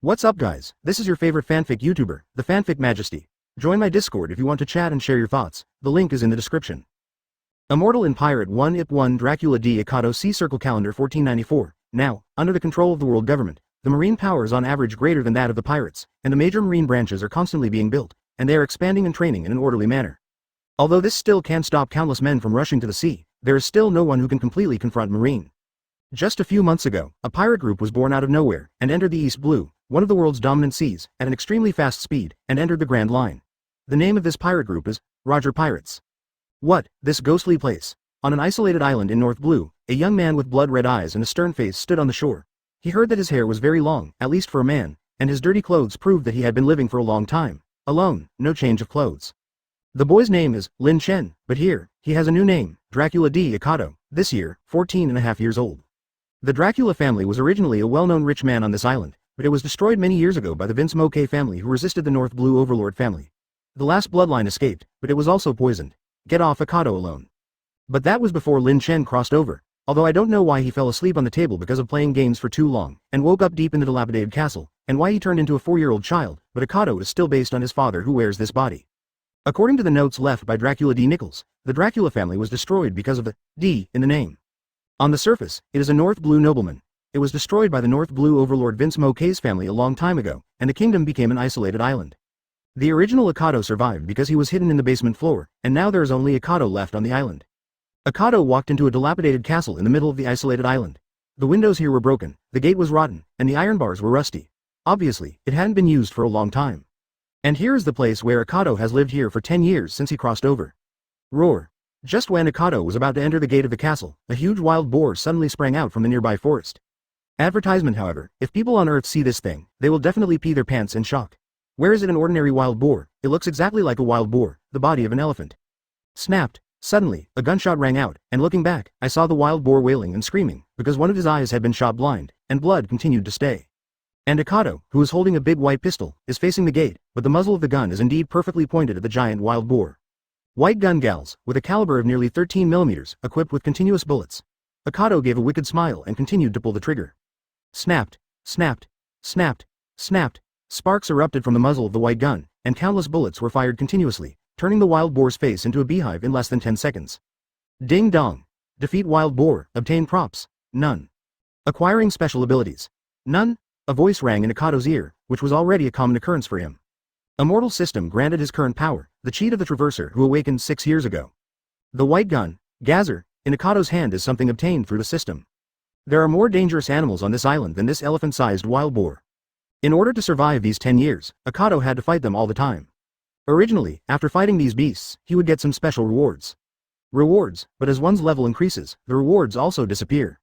What's up guys, this is your favorite fanfic YouTuber, the Fanfic Majesty. Join my Discord if you want to chat and share your thoughts, the link is in the description. Immortal in Pirate 1 IP 1 Dracula D Akado C Circle Calendar 1494. Now, under the control of the world government, the marine power is on average greater than that of the pirates, and the major marine branches are constantly being built, and they are expanding and training in an orderly manner. Although this still can't stop countless men from rushing to the sea, there is still no one who can completely confront marine. Just a few months ago, a pirate group was born out of nowhere, and entered the East Blue, one of the world's dominant seas, at an extremely fast speed, and entered the Grand Line. The name of this pirate group is Roger Pirates. What, this ghostly place? On an isolated island in North Blue, a young man with blood-red eyes and a stern face stood on the shore. He heard that his hair was very long, at least for a man, and his dirty clothes proved that he had been living for a long time, alone, no change of clothes. The boy's name is Chen, but here, he has a new name, Dracula D Akado, this year, 14.5 years old. The Dracula family was originally a well-known rich man on this island, but it was destroyed many years ago by the Vince Moke family who resisted the North Blue Overlord family. The last bloodline escaped, but it was also poisoned. Get off Akado alone. But that was before Chen crossed over, although I don't know why he fell asleep on the table because of playing games for too long, and woke up deep in the dilapidated castle, and why he turned into a 4-year-old child, but Akado is still based on his father who wears this body. According to the notes left by Dracula D. Nichols, the Dracula family was destroyed because of the D in the name. On the surface, it is a North Blue nobleman. It was destroyed by the North Blue Overlord Vince Moke's family a long time ago, and the kingdom became an isolated island. The original Akado survived because he was hidden in the basement floor, and now there is only Akado left on the island. Akado walked into a dilapidated castle in the middle of the isolated island. The windows here were broken, the gate was rotten, and the iron bars were rusty. Obviously, it hadn't been used for a long time. And here is the place where Akado has lived here for 10 years since he crossed over. Roar. Just when Akado was about to enter the gate of the castle, a huge wild boar suddenly sprang out from the nearby forest. Advertisement however, if people on Earth see this thing, they will definitely pee their pants in shock. Where is it an ordinary wild boar? It looks exactly like a wild boar, the body of an elephant. Snapped. Suddenly, a gunshot rang out, and looking back, I saw the wild boar wailing and screaming, because one of his eyes had been shot blind, and blood continued to stay. And Akado, who is holding a big white pistol, is facing the gate, but the muzzle of the gun is indeed perfectly pointed at the giant wild boar. White gun gals, with a caliber of nearly 13 mm, equipped with continuous bullets. Akado gave a wicked smile and continued to pull the trigger. Snapped, snapped, snapped, snapped. Sparks erupted from the muzzle of the white gun, and countless bullets were fired continuously, turning the wild boar's face into a beehive in less than 10 seconds. Ding dong. Defeat wild boar, obtain props. None. Acquiring special abilities. None. A voice rang in Akado's ear, which was already a common occurrence for him. Immortal system granted his current power, the cheat of the Traverser who awakened 6 years ago. The white gun, Gazer, in Akado's hand is something obtained through the system. There are more dangerous animals on this island than this elephant-sized wild boar. In order to survive these 10 years, Akado had to fight them all the time. Originally, after fighting these beasts, he would get some special rewards. But as one's level increases, the rewards also disappear.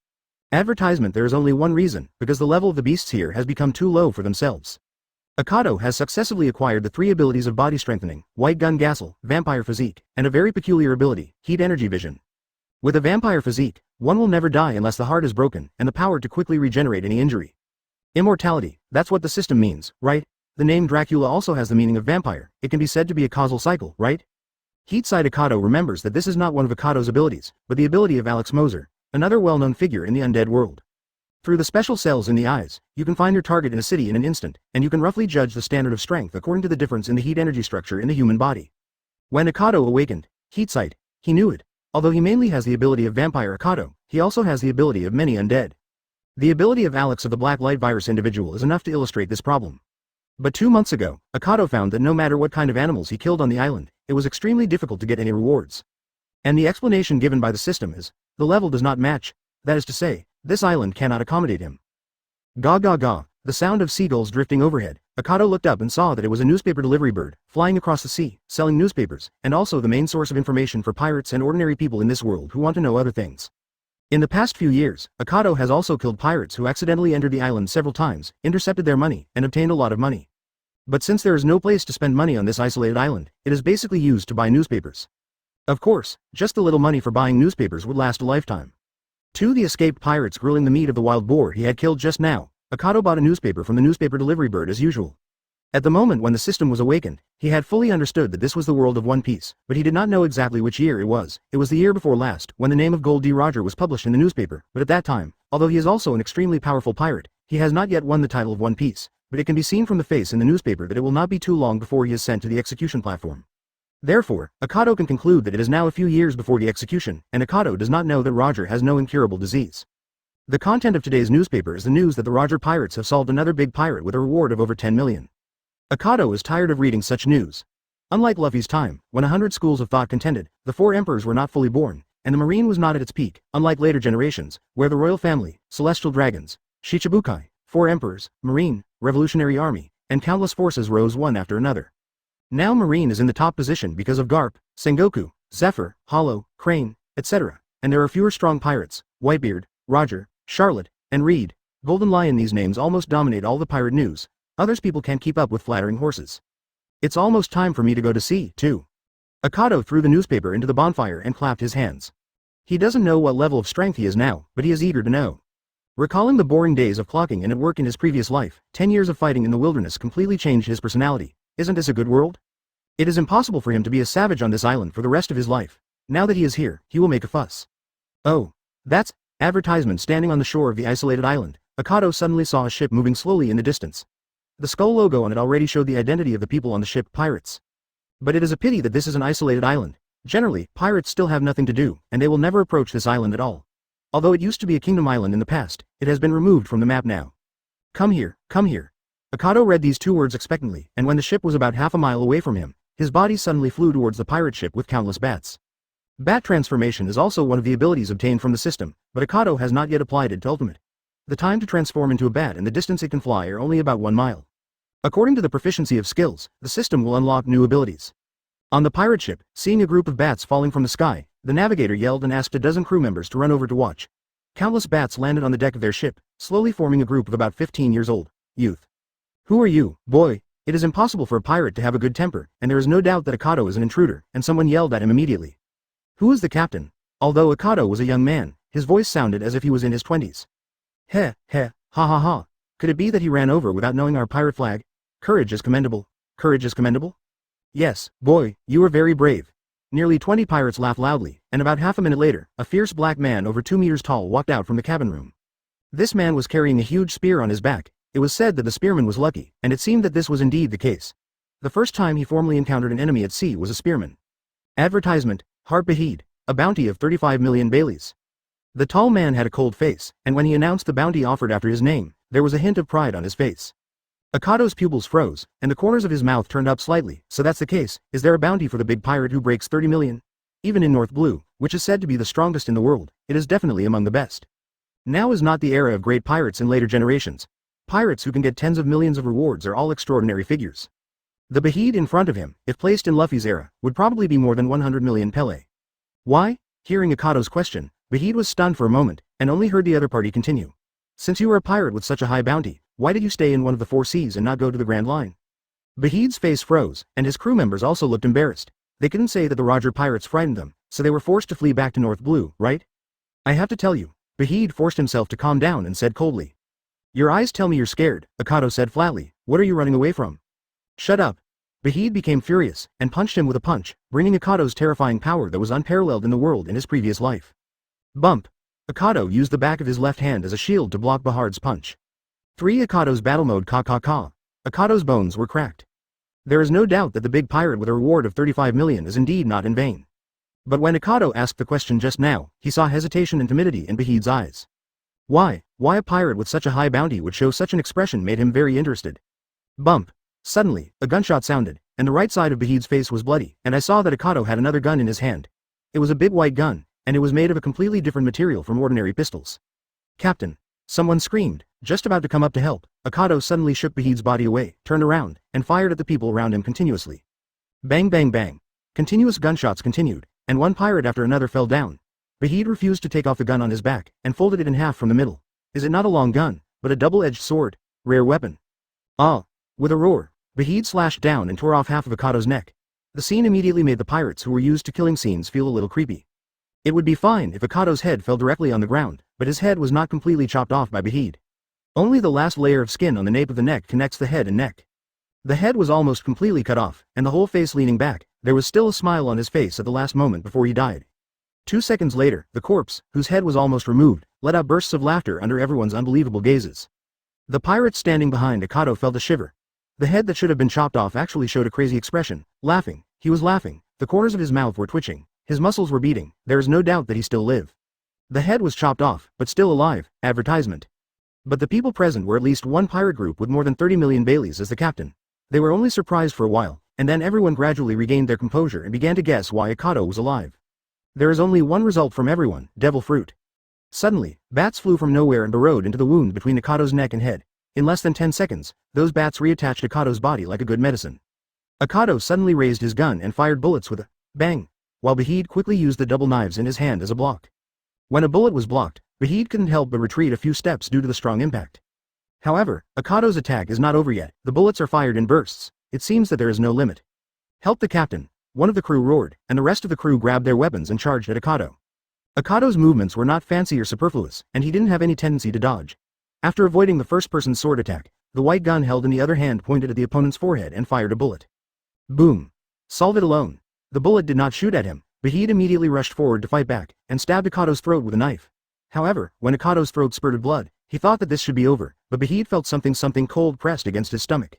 Advertisement. There is only one reason, because the level of the beasts here has become too low for themselves. Akado has successively acquired the 3 abilities of body strengthening, white gun Gassel, vampire physique, and a very peculiar ability, heat energy vision. With a vampire physique, one will never die unless the heart is broken, and the power to quickly regenerate any injury. Immortality, that's what the system means, right? The name Dracula also has the meaning of vampire, it can be said to be a causal cycle, right? Heatside Akado remembers that this is not one of Akado's abilities, but the ability of Alex Moser, another well-known figure in the undead world. Through the special cells in the eyes, you can find your target in a city in an instant, and you can roughly judge the standard of strength according to the difference in the heat energy structure in the human body. When Akado awakened, Heatsight, he knew it. Although he mainly has the ability of Vampire Akado, he also has the ability of many undead. The ability of Alex of the Black Light Virus individual is enough to illustrate this problem. But 2 months ago, Akado found that no matter what kind of animals he killed on the island, it was extremely difficult to get any rewards. And the explanation given by the system is, the level does not match, that is to say, this island cannot accommodate him. Gaw gaw gaw, the sound of seagulls drifting overhead, Akado looked up and saw that it was a newspaper delivery bird, flying across the sea, selling newspapers, and also the main source of information for pirates and ordinary people in this world who want to know other things. In the past few years, Akado has also killed pirates who accidentally entered the island several times, intercepted their money, and obtained a lot of money. But since there is no place to spend money on this isolated island, it is basically used to buy newspapers. Of course, just a little money for buying newspapers would last a lifetime. To the escaped pirates grilling the meat of the wild boar he had killed just now, Akado bought a newspaper from the newspaper delivery bird as usual. At the moment when the system was awakened, he had fully understood that this was the world of One Piece, but he did not know exactly which year it was. It was the year before last, when the name of Gold D. Roger was published in the newspaper, but at that time, although he is also an extremely powerful pirate, he has not yet won the title of One Piece, but it can be seen from the face in the newspaper that it will not be too long before he is sent to the execution platform. Therefore, Akado can conclude that it is now a few years before the execution, and Akado does not know that Roger has no incurable disease. The content of today's newspaper is the news that the Roger Pirates have solved another big pirate with a reward of over 10 million. Akado is tired of reading such news. Unlike Luffy's time, when 100 schools of thought contended, the 4 emperors were not fully born, and the marine was not at its peak, unlike later generations, where the royal family, celestial dragons, Shichibukai, 4 emperors, marine, revolutionary army, and countless forces rose one after another. Now marine is in the top position because of Garp, Sengoku, Zephyr, Hollow, Crane, etc., and there are fewer strong pirates, Whitebeard, Roger, Charlotte, and Reed, Golden Lion. These names almost dominate all the pirate news. Others people can't keep up with flattering horses. It's almost time for me to go to sea, too. Akado threw the newspaper into the bonfire and clapped his hands. He doesn't know what level of strength he is now, but he is eager to know. Recalling the boring days of clocking in at work in his previous life, 10 years of fighting in the wilderness completely changed his personality. Isn't this a good world? It is impossible for him to be a savage on this island for the rest of his life. Now that he is here, he will make a fuss. Oh, that's advertisement standing on the shore of the isolated island. Akado suddenly saw a ship moving slowly in the distance. The skull logo on it already showed the identity of the people on the ship, pirates. But it is a pity that this is an isolated island. Generally, pirates still have nothing to do, and they will never approach this island at all. Although it used to be a kingdom island in the past, it has been removed from the map now. Come here, come here. Akado read these 2 words expectantly, and when the ship was about half a mile away from him, his body suddenly flew towards the pirate ship with countless bats. Bat transformation is also one of the abilities obtained from the system, but Akado has not yet applied it to Ultimate. The time to transform into a bat and the distance it can fly are only about 1 mile. According to the proficiency of skills, the system will unlock new abilities. On the pirate ship, seeing a group of bats falling from the sky, the navigator yelled and asked a dozen crew members to run over to watch. Countless bats landed on the deck of their ship, slowly forming a group of about 15 years old, youth. Who are you, boy? It is impossible for a pirate to have a good temper, and there is no doubt that Akado is an intruder, and someone yelled at him immediately. Who is the captain? Although Akado was a young man, his voice sounded as if he was in his 20s. Heh, ha ha. Could it be that he ran over without knowing our pirate flag? Courage is commendable. Courage is commendable? Yes, boy, you are very brave. Nearly 20 pirates laughed loudly, and about half a minute later, a fierce black man over 2 meters tall walked out from the cabin room. This man was carrying a huge spear on his back. It was said that the spearman was lucky, and it seemed that this was indeed the case. The first time he formally encountered an enemy at sea was a spearman. Advertisement, Heart Behead, a bounty of 35 million Baileys. The tall man had a cold face, and when he announced the bounty offered after his name, there was a hint of pride on his face. Akado's pupils froze, and the corners of his mouth turned up slightly. So that's the case. Is there a bounty for the big pirate who breaks 30 million? Even in North Blue, which is said to be the strongest in the world, it is definitely among the best. Now is not the era of great pirates in later generations. Pirates who can get tens of millions of rewards are all extraordinary figures. The Behead in front of him, if placed in Luffy's era, would probably be more than 100 million Pele. Why? Hearing Akado's question, Behead was stunned for a moment, and only heard the other party continue. Since you are a pirate with such a high bounty, why did you stay in one of the 4 seas and not go to the Grand Line? Behead's face froze, and his crew members also looked embarrassed. They couldn't say that the Roger Pirates frightened them, so they were forced to flee back to North Blue, right? I have to tell you. Behead forced himself to calm down and said coldly. Your eyes tell me you're scared, Akado said flatly. What are you running away from? Shut up. Behead became furious, and punched him with a punch, bringing Akado's terrifying power that was unparalleled in the world in his previous life. Bump. Akado used the back of his left hand as a shield to block Behead's punch. 3 Akado's battle mode ka. Akado's bones were cracked. There is no doubt that the big pirate with a reward of 35 million is indeed not in vain. But when Akado asked the question just now, he saw hesitation and timidity in Behead's eyes. Why a pirate with such a high bounty would show such an expression made him very interested. Bump. Suddenly, a gunshot sounded, and the right side of Behead's face was bloody, and I saw that Akado had another gun in his hand. It was a big white gun, and it was made of a completely different material from ordinary pistols. Captain. Someone screamed, just about to come up to help. Akado suddenly shook Behead's body away, turned around, and fired at the people around him continuously. Bang bang bang. Continuous gunshots continued, and one pirate after another fell down. Behead refused to take off the gun on his back, and folded it in half from the middle. Is it not a long gun, but a double-edged sword? Rare weapon. Ah! With a roar, Behead slashed down and tore off half of Akado's neck. The scene immediately made the pirates who were used to killing scenes feel a little creepy. It would be fine if Akado's head fell directly on the ground, but his head was not completely chopped off by Behead. Only the last layer of skin on the nape of the neck connects the head and neck. The head was almost completely cut off, and the whole face leaning back. There was still a smile on his face at the last moment before he died. 2 seconds later, the corpse, whose head was almost removed, let out bursts of laughter under everyone's unbelievable gazes. The pirates standing behind Akado felt a shiver. The head that should have been chopped off actually showed a crazy expression, laughing. He was laughing, the corners of his mouth were twitching, his muscles were beating, there is no doubt that he still lived. The head was chopped off, but still alive, advertisement. But the people present were at least one pirate group with more than 30 million Baileys as the captain. They were only surprised for a while, and then everyone gradually regained their composure and began to guess why Akado was alive. There is only one result from everyone, devil fruit. Suddenly, bats flew from nowhere and burrowed into the wound between Akado's neck and head. In less than 10 seconds, those bats reattached Akado's body like a good medicine. Akado suddenly raised his gun and fired bullets with a bang, while Behead quickly used the double knives in his hand as a block. When a bullet was blocked, Behead couldn't help but retreat a few steps due to the strong impact. However, Akado's attack is not over yet, the bullets are fired in bursts, it seems that there is no limit. Help the captain, one of the crew roared, and the rest of the crew grabbed their weapons and charged at Akado. Akado's movements were not fancy or superfluous, and he didn't have any tendency to dodge. After avoiding the first-person sword attack, the white gun held in the other hand pointed at the opponent's forehead and fired a bullet. Boom. Solve it alone. The bullet did not shoot at him, but he immediately rushed forward to fight back, and stabbed Akado's throat with a knife. However, when Akado's throat spurted blood, he thought that this should be over, but Behead felt something cold pressed against his stomach.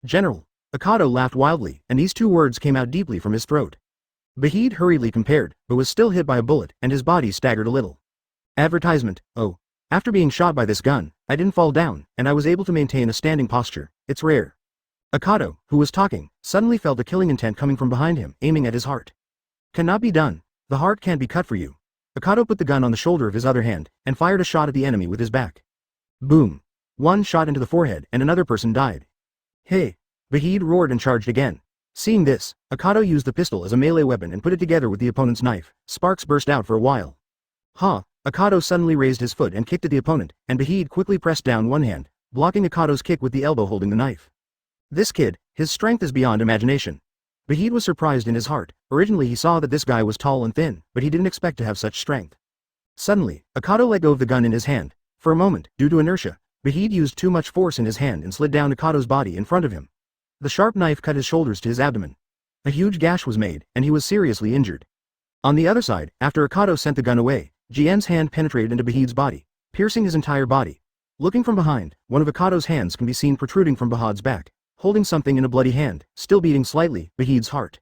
General. Akado laughed wildly, and these two words came out deeply from his throat. Behead hurriedly compared, but was still hit by a bullet, and his body staggered a little. Advertisement, oh. After being shot by this gun, I didn't fall down, and I was able to maintain a standing posture, it's rare. Akado, who was talking, suddenly felt a killing intent coming from behind him, aiming at his heart. Cannot be done. The heart can't be cut for you. Akado put the gun on the shoulder of his other hand, and fired a shot at the enemy with his back. Boom. One shot into the forehead and another person died. Hey! Behead roared and charged again. Seeing this, Akado used the pistol as a melee weapon and put it together with the opponent's knife. Sparks burst out for a while. Ha! Akado suddenly raised his foot and kicked at the opponent, and Behead quickly pressed down one hand, blocking Akado's kick with the elbow holding the knife. This kid, his strength is beyond imagination. Behead was surprised in his heart. Originally he saw that this guy was tall and thin, but he didn't expect to have such strength. Suddenly, Akado let go of the gun in his hand. For a moment, due to inertia, Behead used too much force in his hand and slid down Akado's body in front of him. The sharp knife cut his shoulders to his abdomen. A huge gash was made, and he was seriously injured. On the other side, after Akado sent the gun away, Jien's hand penetrated into Behead's body, piercing his entire body. Looking from behind, one of Akado's hands can be seen protruding from Behead's back, holding something in a bloody hand, still beating slightly, Behead's heart.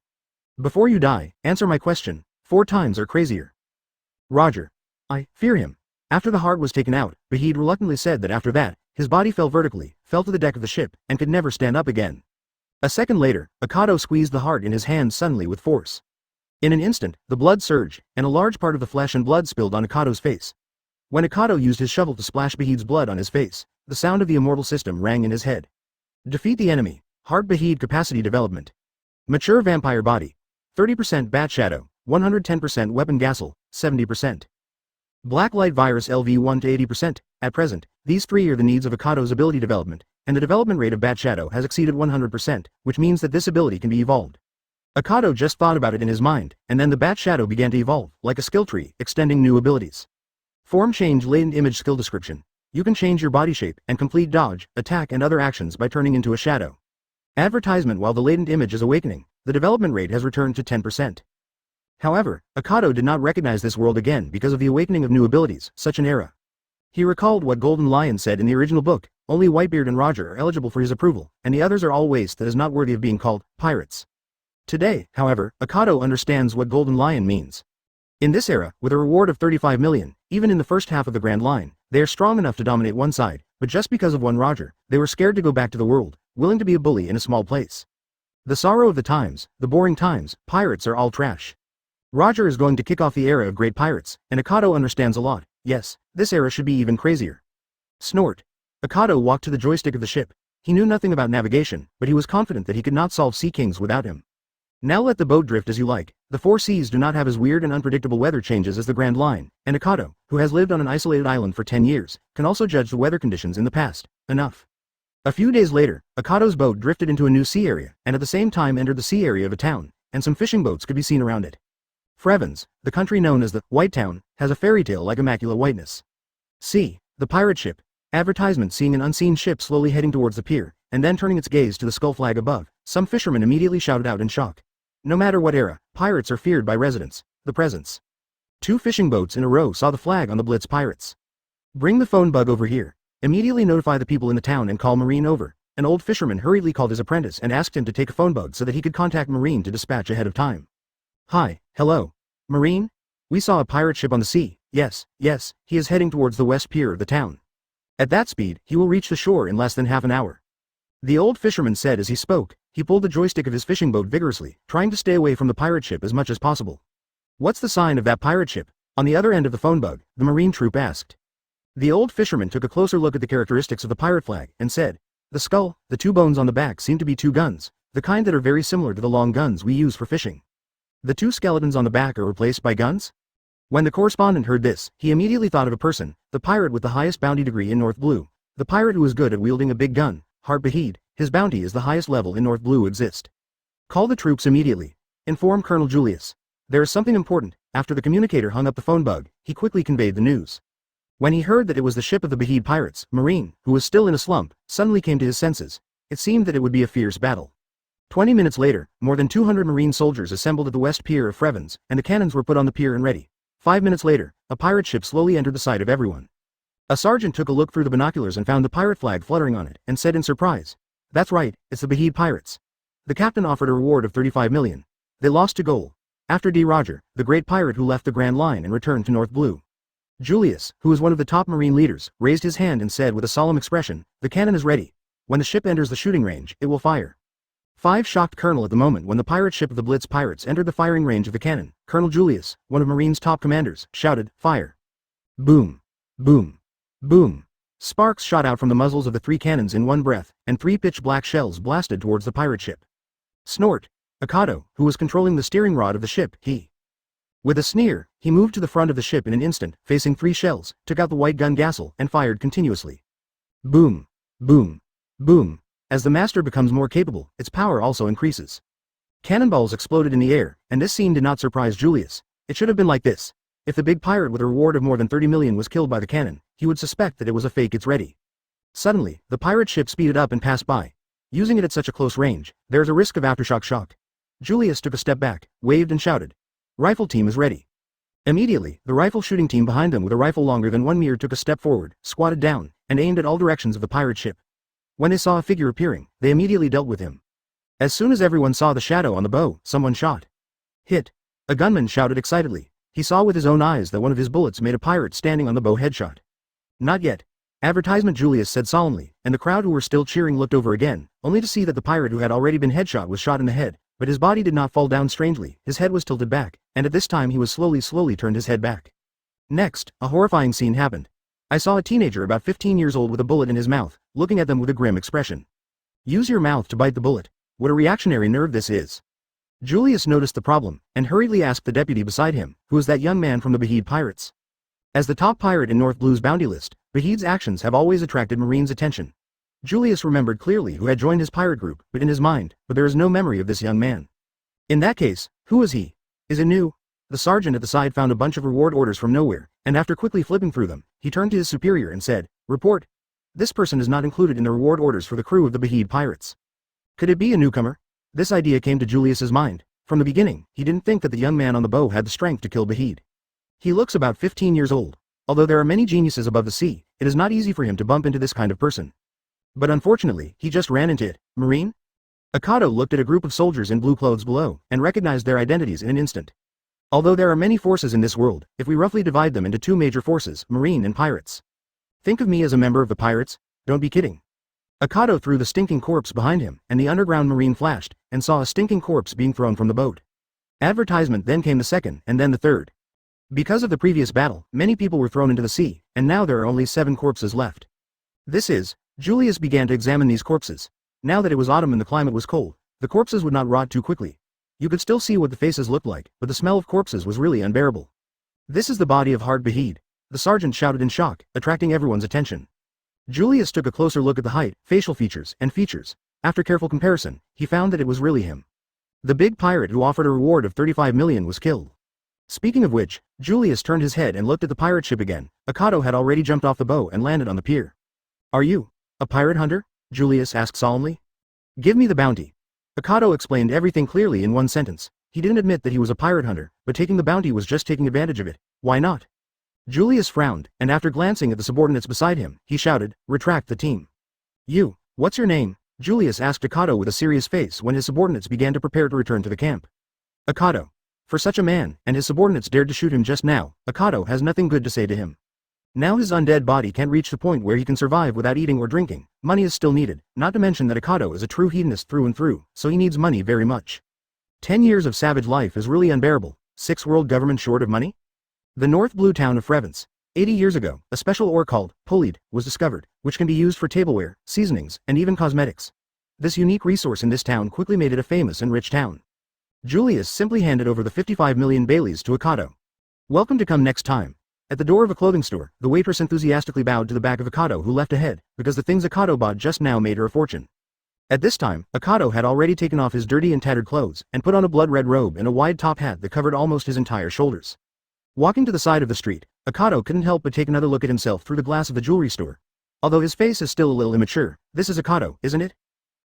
Before you die, answer my question, 4 times or crazier. Roger. I fear him. After the heart was taken out, Behead reluctantly said that after that, his body fell vertically, fell to the deck of the ship, and could never stand up again. A second later, Akado squeezed the heart in his hand suddenly with force. In an instant, the blood surged, and a large part of the flesh and blood spilled on Akado's face. When Akado used his shovel to splash Behead's blood on his face, the sound of the immortal system rang in his head. Defeat the enemy. Heart Behead capacity development. Mature vampire body. 30% bat shadow, 110% weapon gassel, 70%. Black light virus LV1 to 80%. At present, these 3 are the needs of Akado's ability development, and the development rate of bat shadow has exceeded 100%, which means that this ability can be evolved. Akado just thought about it in his mind, and then the bat shadow began to evolve, like a skill tree, extending new abilities. Form change latent image skill description. You can change your body shape and complete dodge, attack and other actions by turning into a shadow. Advertisement. While the latent image is awakening, the development rate has returned to 10%. However, Akado did not recognize this world again because of the awakening of new abilities, such an era. He recalled what Golden Lion said in the original book, only Whitebeard and Roger are eligible for his approval, and the others are all waste that is not worthy of being called pirates. Today, however, Akado understands what Golden Lion means. In this era, with a reward of 35 million, even in the first half of the Grand Line, they are strong enough to dominate one side, but just because of one Roger, they were scared to go back to the world, willing to be a bully in a small place. The sorrow of the times, the boring times, pirates are all trash. Roger is going to kick off the era of great pirates, and Akado understands a lot. Yes, this era should be even crazier. Snort. Akado walked to the joystick of the ship. He knew nothing about navigation, but he was confident that he could not solve Sea Kings without him. Now let the boat drift as you like. The 4 seas do not have as weird and unpredictable weather changes as the Grand Line, and Akado, who has lived on an isolated island for 10 years, can also judge the weather conditions in the past. Enough. A few days later, Akado's boat drifted into a new sea area, and at the same time entered the sea area of a town, and some fishing boats could be seen around it. Fravens, the country known as the White Town, has a fairy tale like immaculate whiteness. See, the pirate ship. Advertisement. Seeing an unseen ship slowly heading towards the pier, and then turning its gaze to the skull flag above, some fishermen immediately shouted out in shock. No matter what era, pirates are feared by residents. The presence. 2 fishing boats in a row saw the flag on the Blitz Pirates. Bring the phone bug over here. Immediately notify the people in the town and call Marine over. An old fisherman hurriedly called his apprentice and asked him to take a phone bug so that he could contact Marine to dispatch ahead of time. Hi, hello. Marine? We saw a pirate ship on the sea. Yes, he is heading towards the west pier of the town. At that speed, he will reach the shore in less than half an hour. The old fisherman said as he spoke. He pulled the joystick of his fishing boat vigorously, trying to stay away from the pirate ship as much as possible. What's the sign of that pirate ship? On the other end of the phone bug, the Marine troop asked. The old fisherman took a closer look at the characteristics of the pirate flag, and said, the skull, the 2 bones on the back seem to be 2 guns, the kind that are very similar to the long guns we use for fishing. The 2 skeletons on the back are replaced by guns? When the correspondent heard this, he immediately thought of a person, the pirate with the highest bounty degree in North Blue, the pirate who is good at wielding a big gun, Behead. His bounty is the highest level in North Blue exist. Call the troops immediately. Inform Colonel Julius. There is something important. After the communicator hung up the phone bug, he quickly conveyed the news. When he heard that it was the ship of the Behead Pirates, Marine, who was still in a slump, suddenly came to his senses. It seemed that it would be a fierce battle. 20 minutes later, more than 200 Marine soldiers assembled at the west pier of Fravens, and the cannons were put on the pier and ready. 5 minutes later, a pirate ship slowly entered the sight of everyone. A sergeant took a look through the binoculars and found the pirate flag fluttering on it, and said in surprise, that's right, it's the Behead Pirates. The captain offered a reward of 35 million. They lost to goal. After D. Roger, the great pirate who left the Grand Line and returned to North Blue. Julius, who was one of the top Marine leaders, raised his hand and said with a solemn expression, the cannon is ready. When the ship enters the shooting range, it will fire. 5 shocked Colonel at the moment when the pirate ship of the Blitz Pirates entered the firing range of the cannon. Colonel Julius, one of Marine's top commanders, shouted, fire. Boom. Boom. Boom. Sparks shot out from the muzzles of the 3 cannons in one breath, and 3 pitch-black shells blasted towards the pirate ship. Snort. Akado, who was controlling the steering rod of the ship, with a sneer, he moved to the front of the ship in an instant, facing 3 shells, took out the White Gun Jackal, and fired continuously. Boom. Boom. Boom. As the master becomes more capable, its power also increases. Cannonballs exploded in the air, and this scene did not surprise Julius. It should have been like this. If the big pirate with a reward of more than 30 million was killed by the cannon, he would suspect that it was a fake it's ready. Suddenly, the pirate ship speeded up and passed by. Using it at such a close range, there is a risk of aftershock shock. Julius took a step back, waved and shouted. Rifle team is ready. Immediately, the rifle shooting team behind them with a rifle longer than 1 meter took a step forward, squatted down, and aimed at all directions of the pirate ship. When they saw a figure appearing, they immediately dealt with him. As soon as everyone saw the shadow on the bow, someone shot. Hit. A gunman shouted excitedly. He saw with his own eyes that one of his bullets made a pirate standing on the bow headshot. Not yet. Advertisement, Julius said solemnly, and the crowd who were still cheering looked over again, only to see that the pirate who had already been headshot was shot in the head, but his body did not fall down strangely, his head was tilted back, and at this time he was slowly turned his head back. Next, a horrifying scene happened. I saw a teenager about 15 years old with a bullet in his mouth, looking at them with a grim expression. Use your mouth to bite the bullet. What a reactionary nerve this is. Julius noticed the problem, and hurriedly asked the deputy beside him, who was that young man from the Behead Pirates. As the top pirate in North Blue's bounty list, Behead's actions have always attracted Marine's attention. Julius remembered clearly who had joined his pirate group, but there is no memory of this young man. In that case, who is he? Is it new? The sergeant at the side found a bunch of reward orders from nowhere, and after quickly flipping through them, he turned to his superior and said, report. This person is not included in the reward orders for the crew of the Behead Pirates. Could it be a newcomer? This idea came to Julius's mind. From the beginning, he didn't think that the young man on the bow had the strength to kill Behead. He looks about 15 years old. Although there are many geniuses above the sea, it is not easy for him to bump into this kind of person. But unfortunately, he just ran into it. Marine? Akado looked at a group of soldiers in blue clothes below, and recognized their identities in an instant. Although there are many forces in this world, if we roughly divide them into 2 major forces, Marine and Pirates. Think of me as a member of the Pirates? Don't be kidding. Akado threw the stinking corpse behind him, and the underground Marine flashed, and saw a stinking corpse being thrown from the boat. Advertisement then came the second, and then the third. Because of the previous battle, many people were thrown into the sea, and now there are only 7 corpses left. Julius began to examine these corpses. Now that it was autumn and the climate was cold, the corpses would not rot too quickly. You could still see what the faces looked like, but the smell of corpses was really unbearable. This is the body of Behead. The sergeant shouted in shock, attracting everyone's attention. Julius took a closer look at the height, facial features, and features. After careful comparison, he found that it was really him. The big pirate who offered a reward of 35 million was killed. Speaking of which, Julius turned his head and looked at the pirate ship again. Akado had already jumped off the bow and landed on the pier. Are you a pirate hunter? Julius asked solemnly. Give me the bounty. Akado explained everything clearly in one sentence. He didn't admit that he was a pirate hunter, but taking the bounty was just taking advantage of it. Why not? Julius frowned, and after glancing at the subordinates beside him, he shouted, "Retract the team." "You, what's your name?" Julius asked Akado with a serious face when his subordinates began to prepare to return to the camp. Akado. For such a man, and his subordinates dared to shoot him just now, Akado has nothing good to say to him. Now his undead body can't reach the point where he can survive without eating or drinking. Money is still needed, not to mention that Akado is a true hedonist through and through, so he needs money very much. 10 years of savage life is really unbearable. 6 world government short of money? The North Blue town of Fravens. 80 years ago, a special ore called Pulied was discovered, which can be used for tableware, seasonings, and even cosmetics. This unique resource in this town quickly made it a famous and rich town. Julius simply handed over the 55 million Baileys to Akado. "Welcome to come next time." At the door of a clothing store, the waitress enthusiastically bowed to the back of Akado, who leapt ahead, because the things Akado bought just now made her a fortune. At this time, Akado had already taken off his dirty and tattered clothes, and put on a blood-red robe and a wide top hat that covered almost his entire shoulders. Walking to the side of the street, Akado couldn't help but take another look at himself through the glass of the jewelry store. Although his face is still a little immature, this is Akado, isn't it?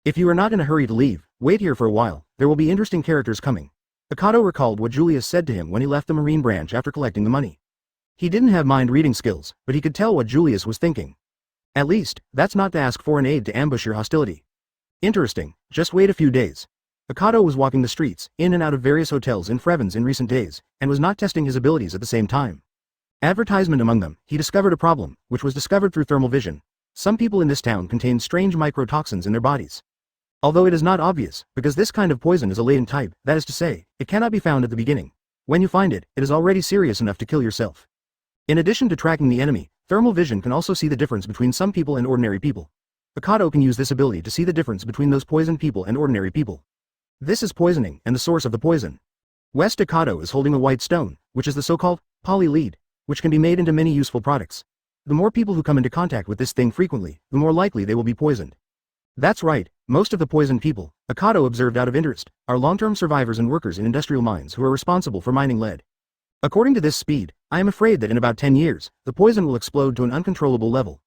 If you are not in a hurry to leave, wait here for a while, there will be interesting characters coming. Akado recalled what Julius said to him when he left the Marine branch after collecting the money. He didn't have mind-reading skills, but he could tell what Julius was thinking. At least, that's not to ask for an aid to ambush your hostility. Interesting, just wait a few days. Akado was walking the streets, in and out of various hotels in Fravens in recent days, and was not testing his abilities at the same time. Advertisement among them, he discovered a problem, which was discovered through thermal vision. Some people in this town contain strange microtoxins in their bodies. Although it is not obvious, because this kind of poison is a latent type, that is to say, it cannot be found at the beginning. When you find it, it is already serious enough to kill yourself. In addition to tracking the enemy, thermal vision can also see the difference between some people and ordinary people. Akado can use this ability to see the difference between those poisoned people and ordinary people. This is poisoning, and the source of the poison. West Akado is holding a white stone, which is the so-called poly lead, which can be made into many useful products. The more people who come into contact with this thing frequently, the more likely they will be poisoned. That's right, most of the poisoned people, Akado observed out of interest, are long-term survivors and workers in industrial mines who are responsible for mining lead. According to this speed, I am afraid that in about 10 years, the poison will explode to an uncontrollable level.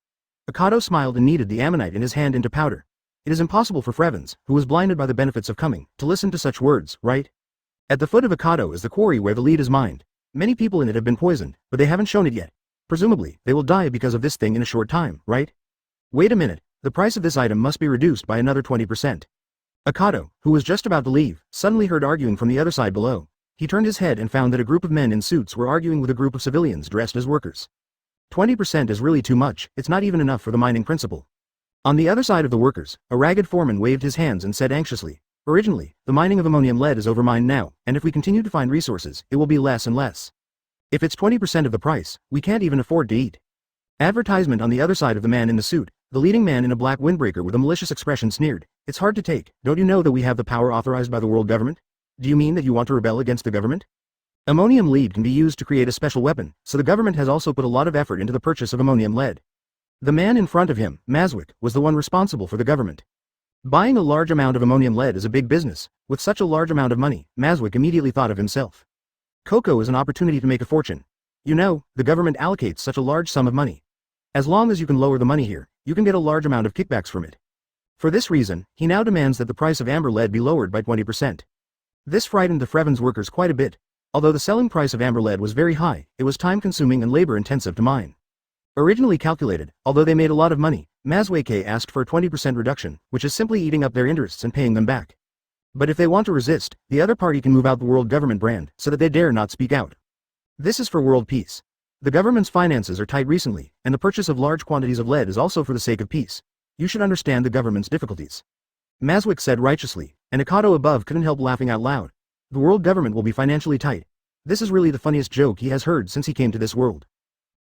Akado smiled and kneaded the ammonite in his hand into powder. It is impossible for Fravens, who was blinded by the benefits of coming, to listen to such words, right? At the foot of Akado is the quarry where the lead is mined. Many people in it have been poisoned, but they haven't shown it yet. Presumably, they will die because of this thing in a short time, right? Wait a minute, the price of this item must be reduced by another 20%. Akado, who was just about to leave, suddenly heard arguing from the other side below. He turned his head and found that a group of men in suits were arguing with a group of civilians dressed as workers. 20% is really too much, it's not even enough for the mining principle. On the other side of the workers, a ragged foreman waved his hands and said anxiously, "Originally, the mining of ammonium lead is overmined now, and if we continue to find resources, it will be less and less. If it's 20% of the price, we can't even afford to eat." Advertisement on the other side of the man in the suit, the leading man in a black windbreaker with a malicious expression sneered, "It's hard to take, don't you know that we have the power authorized by the world government? Do you mean that you want to rebel against the government? Ammonium lead can be used to create a special weapon, so the government has also put a lot of effort into the purchase of ammonium lead." The man in front of him, Massacre, was the one responsible for the government. Buying a large amount of ammonium lead is a big business. With such a large amount of money, Massacre immediately thought of himself. Cocoa is an opportunity to make a fortune. You know, the government allocates such a large sum of money. As long as you can lower the money here, you can get a large amount of kickbacks from it. For this reason, he now demands that the price of amber lead be lowered by 20%. This frightened the Fravens workers quite a bit. Although the selling price of amber lead was very high, it was time-consuming and labor-intensive to mine. Originally calculated, although they made a lot of money, Massacre asked for a 20% reduction, which is simply eating up their interests and paying them back. But if they want to resist, the other party can move out the world government brand, so that they dare not speak out. This is for world peace. The government's finances are tight recently, and the purchase of large quantities of lead is also for the sake of peace. You should understand the government's difficulties. Massacre said righteously, and Akado above couldn't help laughing out loud. The world government will be financially tight. This is really the funniest joke he has heard since he came to this world.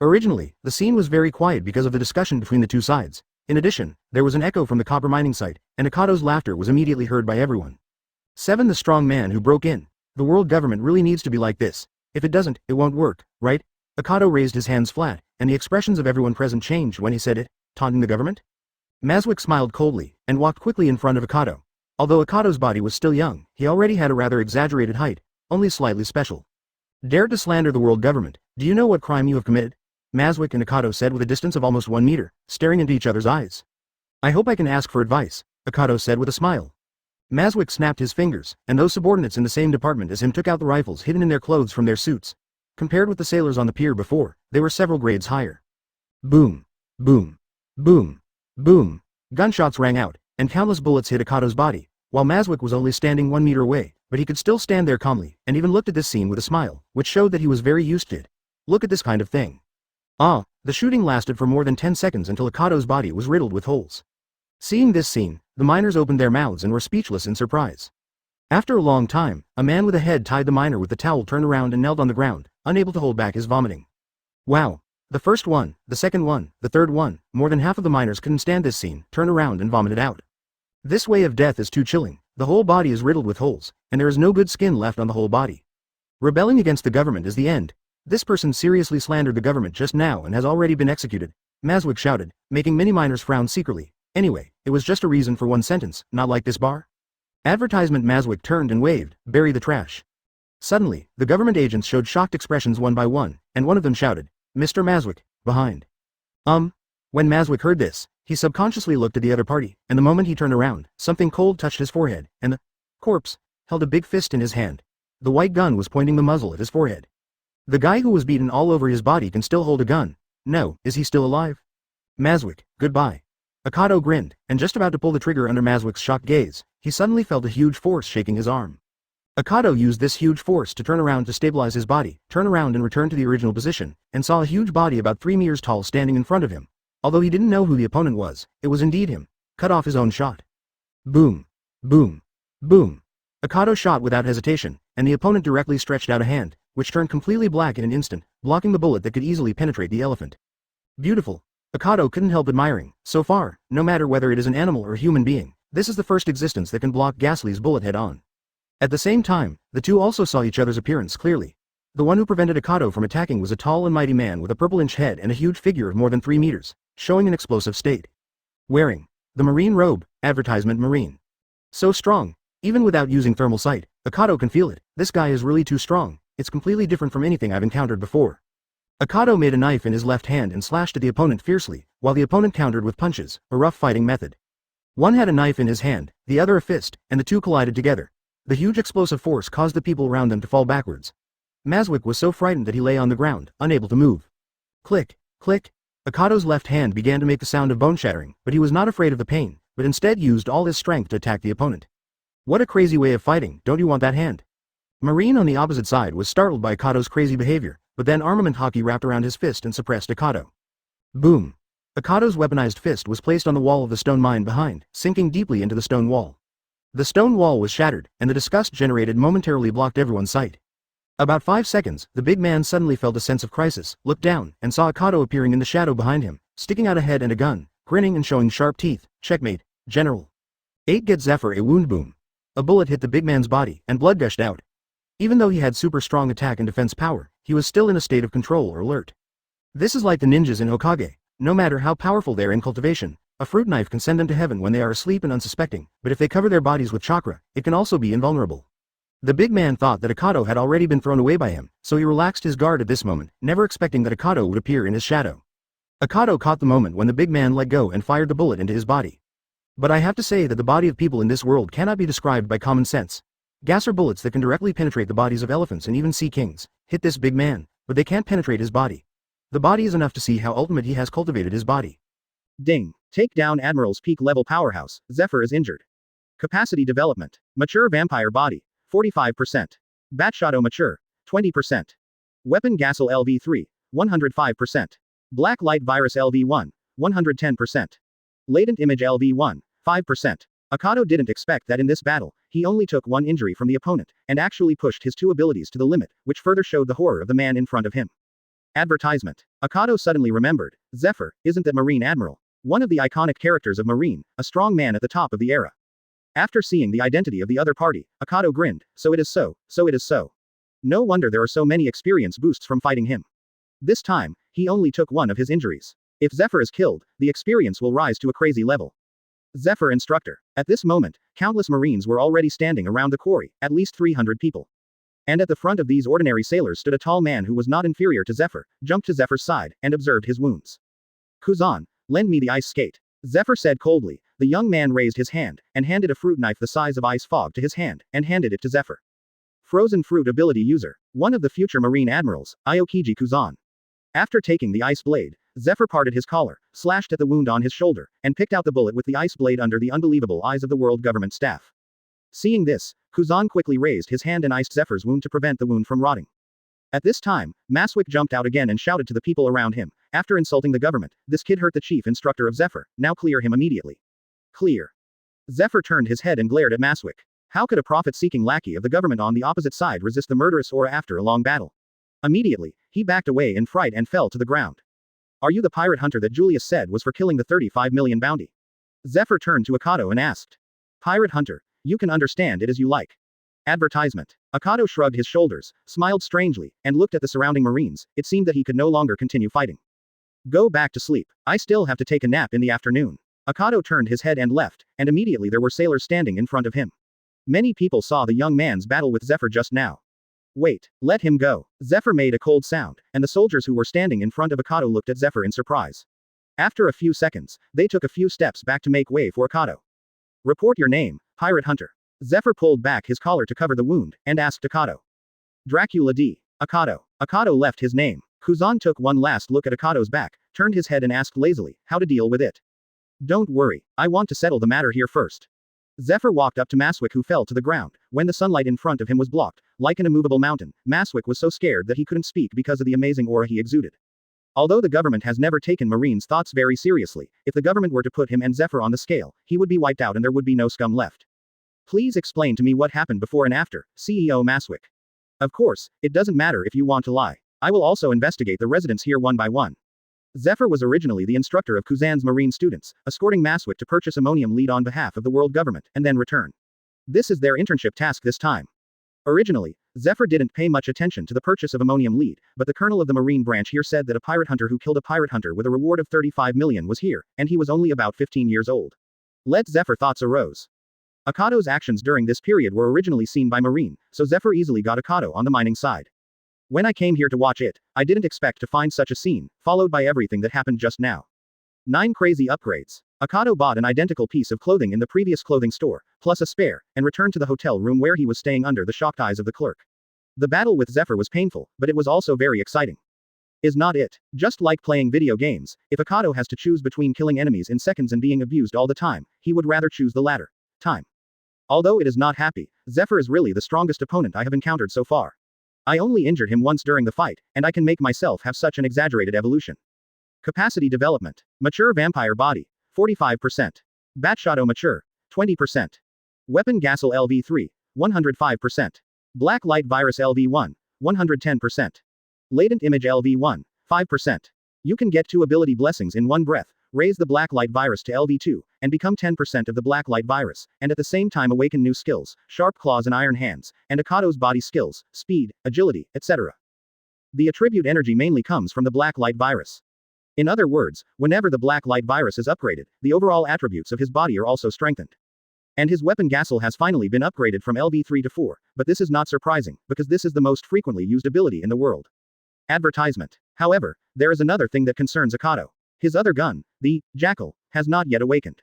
Originally, the scene was very quiet because of the discussion between the two sides. In addition, there was an echo from the copper mining site, and Akado's laughter was immediately heard by everyone. 7. The strong man who broke in. The world government really needs to be like this. If it doesn't, it won't work, right? Akado raised his hands flat, and the expressions of everyone present changed when he said it, taunting the government? Massacre smiled coldly, and walked quickly in front of Akado. Although Akado's body was still young, he already had a rather exaggerated height, only slightly special. "Dared to slander the world government, do you know what crime you have committed?" Massacre and Akado said with a distance of almost 1 meter, staring into each other's eyes. "I hope I can ask for advice," Akado said with a smile. Massacre snapped his fingers, and those subordinates in the same department as him took out the rifles hidden in their clothes from their suits. Compared with the sailors on the pier before, they were several grades higher. Boom. Boom. Boom. Boom. Gunshots rang out, and countless bullets hit Akado's body, while Maswick was only standing 1 meter away, but he could still stand there calmly, and even looked at this scene with a smile, which showed that he was very used to it. Look at this kind of thing. The shooting lasted for more than 10 seconds until Akado's body was riddled with holes. Seeing this scene, the miners opened their mouths and were speechless in surprise. After a long time, a man with a head tied the miner with the towel turned around and knelt on the ground, unable to hold back his vomiting. Wow. The first one, the second one, the third one, more than half of the miners couldn't stand this scene, turned around and vomited out. This way of death is too chilling. The whole body is riddled with holes, and there is no good skin left on the whole body. Rebelling against the government is the end. This person seriously slandered the government just now and has already been executed, Maswick shouted, making many miners frown secretly. Anyway, it was just a reason for one sentence, not like this bar. Advertisement. Maswick turned and waved, bury the trash. Suddenly, the government agents showed shocked expressions one by one, and one of them shouted, Mr. Maswick, behind. When Maswick heard this, he subconsciously looked at the other party, and the moment he turned around, something cold touched his forehead, and the corpse held a big fist in his hand. The white gun was pointing the muzzle at his forehead. The guy who was beaten all over his body can still hold a gun. No, is he still alive? Maswick, goodbye. Akado grinned, and just about to pull the trigger under Maswick's shocked gaze, he suddenly felt a huge force shaking his arm. Akado used this huge force to turn around to stabilize his body, turn around and return to the original position, and saw a huge body about 3 meters tall standing in front of him. Although he didn't know who the opponent was, it was indeed him. Cut off his own shot. Boom. Boom. Boom. Akado shot without hesitation, and the opponent directly stretched out a hand, which turned completely black in an instant, blocking the bullet that could easily penetrate the elephant. Beautiful. Akado couldn't help admiring. So far, no matter whether it is an animal or a human being, this is the first existence that can block Ghastly's bullet head-on. At the same time, the two also saw each other's appearance clearly. The one who prevented Akado from attacking was a tall and mighty man with a purple-inch head and a huge figure of more than 3 meters, showing an explosive state. Wearing the marine robe, advertisement marine. So strong. Even without using thermal sight, Akado can feel it. This guy is really too strong. It's completely different from anything I've encountered before. Akado made a knife in his left hand and slashed at the opponent fiercely, while the opponent countered with punches, a rough fighting method. One had a knife in his hand, the other a fist, and the two collided together. The huge explosive force caused the people around them to fall backwards. Maswick was so frightened that he lay on the ground, unable to move. Click, click. Akado's left hand began to make the sound of bone shattering, but he was not afraid of the pain, but instead used all his strength to attack the opponent. What a crazy way of fighting, don't you want that hand? Marine on the opposite side was startled by Akado's crazy behavior, but then armament hockey wrapped around his fist and suppressed Akado. Boom. Akado's weaponized fist was placed on the wall of the stone mine behind, sinking deeply into the stone wall. The stone wall was shattered, and the disgust generated momentarily blocked everyone's sight. About 5 seconds, the big man suddenly felt a sense of crisis, looked down, and saw Akado appearing in the shadow behind him, sticking out a head and a gun, grinning and showing sharp teeth. Checkmate, General. 8 Get Zephyr a wound. Boom. A bullet hit the big man's body, and blood gushed out. Even though he had super strong attack and defense power, he was still in a state of control or alert. This is like the ninjas in Hokage. No matter how powerful they are in cultivation, a fruit knife can send them to heaven when they are asleep and unsuspecting, but if they cover their bodies with chakra, it can also be invulnerable. The big man thought that Akado had already been thrown away by him, so he relaxed his guard at this moment, never expecting that Akado would appear in his shadow. Akado caught the moment when the big man let go and fired the bullet into his body. But I have to say that the body of people in this world cannot be described by common sense. Gas or bullets that can directly penetrate the bodies of elephants and even sea kings hit this big man, but they can't penetrate his body. The body is enough to see how ultimate he has cultivated his body. Ding. Take down Admiral's peak level powerhouse. Zephyr is injured. Capacity development. Mature vampire body, 45%. Bat Shadow mature, 20%. Weapon Gassel LV3, 105%. Black Light Virus LV1, 110%. Latent Image LV1, 5%. Akado didn't expect that in this battle, he only took 1 injury from the opponent, and actually pushed his 2 abilities to the limit, which further showed the horror of the man in front of him. Advertisement. Akado suddenly remembered, Zephyr, isn't that Marine Admiral? One of the iconic characters of Marine, a strong man at the top of the era. After seeing the identity of the other party, Akado grinned, so it is so it is so. No wonder there are so many experience boosts from fighting him. This time, he only took 1 of his injuries. If Zephyr is killed, the experience will rise to a crazy level. Zephyr Instructor. At this moment, countless Marines were already standing around the quarry, at least 300 people. And at the front of these ordinary sailors stood a tall man who was not inferior to Zephyr, jumped to Zephyr's side, and observed his wounds. Kuzan, lend me the ice skate. Zephyr said coldly. The young man raised his hand, and handed a fruit knife the size of ice fog to his hand, and handed it to Zephyr. Frozen Fruit ability user. One of the future Marine admirals, Aokiji Kuzan. After taking the ice blade, Zephyr parted his collar, slashed at the wound on his shoulder, and picked out the bullet with the ice blade under the unbelievable eyes of the world government staff. Seeing this, Kuzan quickly raised his hand and iced Zephyr's wound to prevent the wound from rotting. At this time, Massacre jumped out again and shouted to the people around him, "After insulting the government, this kid hurt the chief instructor of Zephyr, now clear him immediately." Clear. Zephyr turned his head and glared at Massacre. How could a profit-seeking lackey of the government on the opposite side resist the murderous aura after a long battle? Immediately, he backed away in fright and fell to the ground. "Are you the pirate hunter that Julius said was for killing the 35 million bounty?" Zephyr turned to Akado and asked. "Pirate hunter, you can understand it as you like." Advertisement. Akado shrugged his shoulders, smiled strangely, and looked at the surrounding Marines. It seemed that he could no longer continue fighting. "Go back to sleep. I still have to take a nap in the afternoon." Akado turned his head and left, and immediately there were sailors standing in front of him. Many people saw the young man's battle with Zephyr just now. "Wait, let him go." Zephyr made a cold sound, and the soldiers who were standing in front of Akado looked at Zephyr in surprise. After a few seconds, they took a few steps back to make way for Akado. "Report your name, pirate hunter." Zephyr pulled back his collar to cover the wound, and asked Akado. "Dracula D. Akado." Akado left his name. Kuzan took one last look at Akado's back, turned his head and asked lazily, "How to deal with it?" "Don't worry, I want to settle the matter here first." Zephyr walked up to Massacre, who fell to the ground. When the sunlight in front of him was blocked, like an immovable mountain, Massacre was so scared that he couldn't speak because of the amazing aura he exuded. Although the government has never taken Marine's thoughts very seriously, if the government were to put him and Zephyr on the scale, he would be wiped out and there would be no scum left. "Please explain to me what happened before and after, CEO Massacre." "Of course, it doesn't matter if you want to lie. I will also investigate the residents here one by one." Zephyr was originally the instructor of Kuzan's Marine students, escorting Massacre to purchase ammonium lead on behalf of the world government, and then return. This is their internship task this time. Originally, Zephyr didn't pay much attention to the purchase of ammonium lead, but the colonel of the Marine branch here said that a pirate hunter who killed a pirate hunter with a reward of 35 million was here, and he was only about 15 years old. Let Zephyr thoughts arose. Akado's actions during this period were originally seen by Marine, so Zephyr easily got Akado on the mining side. "When I came here to watch it, I didn't expect to find such a scene, followed by everything that happened just now. 9 crazy upgrades. Akado bought an identical piece of clothing in the previous clothing store, plus a spare, and returned to the hotel room where he was staying under the shocked eyes of the clerk. The battle with Zephyr was painful, but it was also very exciting. Is not it? Just like playing video games, if Akado has to choose between killing enemies in seconds and being abused all the time, he would rather choose the latter. Time. Although it is not happy, Zephyr is really the strongest opponent I have encountered so far. I only injured him once during the fight, and I can make myself have such an exaggerated evolution. Capacity development. Mature vampire body, 45%. Bat Shadow mature, 20%. Weapon Gassel LV3, 105%. Black Light Virus LV1, 110%. Latent Image LV1, 5%. You can get 2 ability blessings in one breath, raise the Black Light Virus to LV2, and become 10% of the Black Light Virus, and at the same time awaken new skills, Sharp Claws and Iron Hands, and Akado's body skills, Speed, Agility, etc. The attribute energy mainly comes from the Black Light Virus. In other words, whenever the Black Light Virus is upgraded, the overall attributes of his body are also strengthened. And his weapon Gassel has finally been upgraded from LV3 to 4, but this is not surprising, because this is the most frequently used ability in the world. Advertisement. However, there is another thing that concerns Akado. His other gun, the Jackal, has not yet awakened.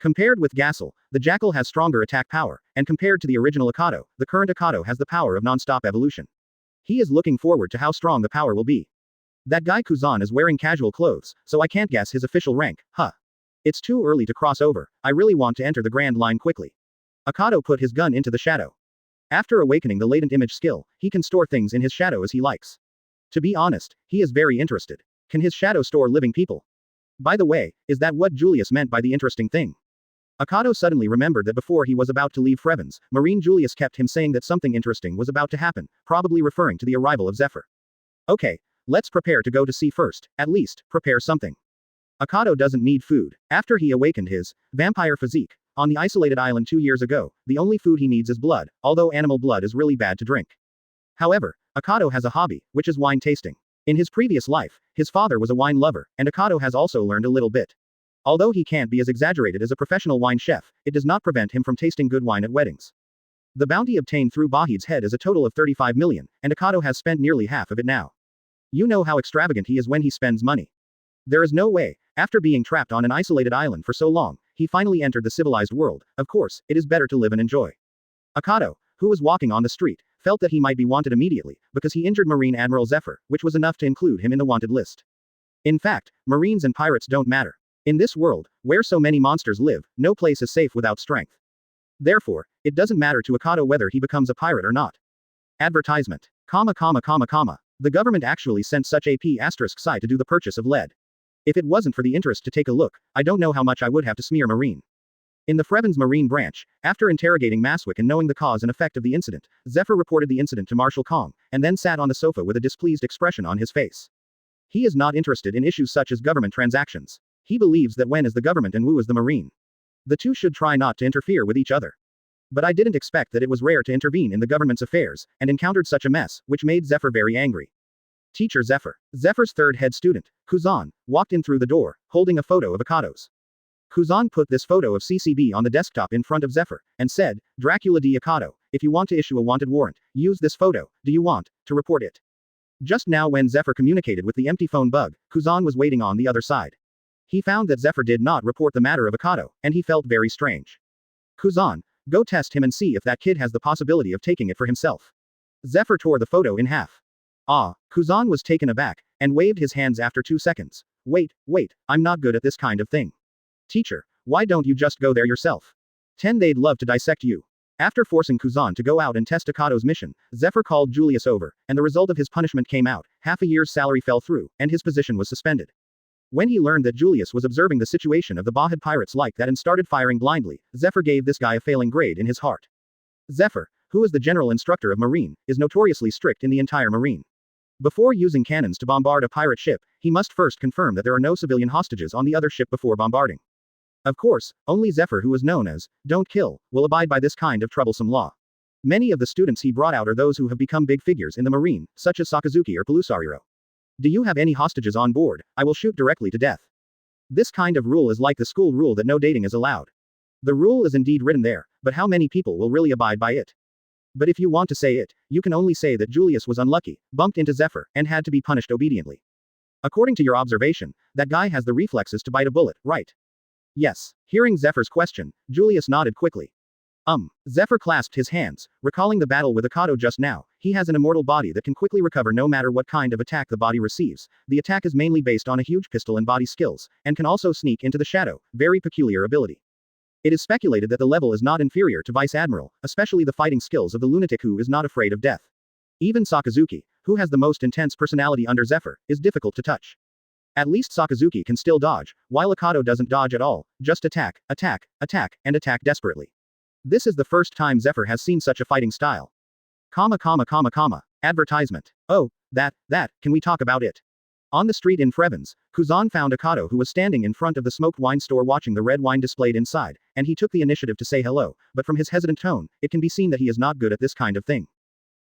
Compared with Gassel, the Jackal has stronger attack power, and compared to the original Akado, the current Akado has the power of non-stop evolution. He is looking forward to how strong the power will be. That guy Kuzan is wearing casual clothes, so I can't guess his official rank, huh? It's too early to cross over, I really want to enter the Grand Line quickly. Akado put his gun into the shadow. After awakening the latent image skill, he can store things in his shadow as he likes. To be honest, he is very interested. Can his shadow store living people? By the way, is that what Julius meant by the interesting thing? Akado suddenly remembered that before he was about to leave Fravens, Marine Julius kept him saying that something interesting was about to happen, probably referring to the arrival of Zephyr. Okay, let's prepare to go to sea first, at least, prepare something. Akado doesn't need food. After he awakened his vampire physique, on the isolated island 2 years ago, the only food he needs is blood, although animal blood is really bad to drink. However, Akado has a hobby, which is wine tasting. In his previous life, his father was a wine lover, and Akado has also learned a little bit. Although he can't be as exaggerated as a professional wine chef, it does not prevent him from tasting good wine at weddings. The bounty obtained through Behead's head is a total of 35 million, and Akado has spent nearly half of it now. You know how extravagant he is when he spends money. There is no way, after being trapped on an isolated island for so long, he finally entered the civilized world. Of course, it is better to live and enjoy. Akado, who was walking on the street, felt that he might be wanted immediately, because he injured Marine Admiral Zephyr, which was enough to include him in the wanted list. In fact, Marines and pirates don't matter. In this world, where so many monsters live, no place is safe without strength. Therefore, it doesn't matter to Akado whether he becomes a pirate or not. Advertisement. The government actually sent such a P***Psi to do the purchase of lead. If it wasn't for the interest to take a look, I don't know how much I would have to smear Marine. In the Fravens Marine branch, after interrogating Massacre and knowing the cause and effect of the incident, Zephyr reported the incident to Marshal Kong, and then sat on the sofa with a displeased expression on his face. He is not interested in issues such as government transactions. He believes that Wen is the government and Wu is the Marine. The two should try not to interfere with each other. But I didn't expect that it was rare to intervene in the government's affairs, and encountered such a mess, which made Zephyr very angry. Teacher Zephyr. Zephyr's third head student, Kuzan, walked in through the door, holding a photo of Akado's. Kuzan put this photo of CCB on the desktop in front of Zephyr, and said, Dracula D. Akado, if you want to issue a wanted warrant, use this photo, do you want, to report it? Just now when Zephyr communicated with the empty phone bug, Kuzan was waiting on the other side. He found that Zephyr did not report the matter of Akado, and he felt very strange. Kuzan, go test him and see if that kid has the possibility of taking it for himself. Zephyr tore the photo in half. Kuzan was taken aback, and waved his hands after 2 seconds. Wait, I'm not good at this kind of thing. Teacher, why don't you just go there yourself? 10 They'd love to dissect you. After forcing Kuzan to go out and test Akado's mission, Zephyr called Julius over, and the result of his punishment came out, half a year's salary fell through, and his position was suspended. When he learned that Julius was observing the situation of the Behead Pirates like that and started firing blindly, Zephyr gave this guy a failing grade in his heart. Zephyr, who is the general instructor of Marine, is notoriously strict in the entire Marine. Before using cannons to bombard a pirate ship, he must first confirm that there are no civilian hostages on the other ship before bombarding. Of course, only Zephyr, who is known as, don't kill, will abide by this kind of troublesome law. Many of the students he brought out are those who have become big figures in the Marine, such as Sakazuki or Pelusariro. Do you have any hostages on board? I will shoot directly to death. This kind of rule is like the school rule that no dating is allowed. The rule is indeed written there, but how many people will really abide by it? But if you want to say it, you can only say that Julius was unlucky, bumped into Zephyr, and had to be punished obediently. According to your observation, that guy has the reflexes to bite a bullet, right? Yes. Hearing Zephyr's question, Julius nodded quickly. Zephyr clasped his hands, recalling the battle with Akado just now. He has an immortal body that can quickly recover no matter what kind of attack the body receives. The attack is mainly based on a huge pistol and body skills, and can also sneak into the shadow, very peculiar ability. It is speculated that the level is not inferior to Vice Admiral, especially the fighting skills of the lunatic who is not afraid of death. Even Sakazuki, who has the most intense personality under Zephyr, is difficult to touch. At least Sakazuki can still dodge, while Akado doesn't dodge at all, just attack, and attack desperately. This is the first time Zephyr has seen such a fighting style. Advertisement. Oh, that, can we talk about it? On the street in Fravens, Kuzan found Akado who was standing in front of the smoked wine store watching the red wine displayed inside, and he took the initiative to say hello, but from his hesitant tone, it can be seen that he is not good at this kind of thing.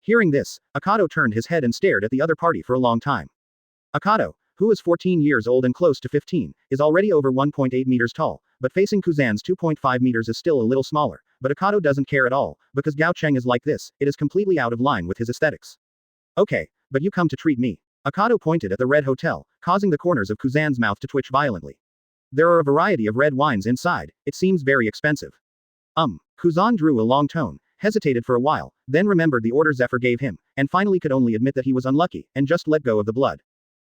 Hearing this, Akado turned his head and stared at the other party for a long time. Akado, who is 14 years old and close to 15, is already over 1.8 meters tall, but facing Kuzan's 2.5 meters is still a little smaller, but Akado doesn't care at all, because Gao Cheng is like this, it is completely out of line with his aesthetics. Okay, but you come to treat me. Akado pointed at the red hotel, causing the corners of Kuzan's mouth to twitch violently. There are a variety of red wines inside, it seems very expensive. Kuzan drew a long tone, hesitated for a while, then remembered the order Zephyr gave him, and finally could only admit that he was unlucky, and just let go of the blood.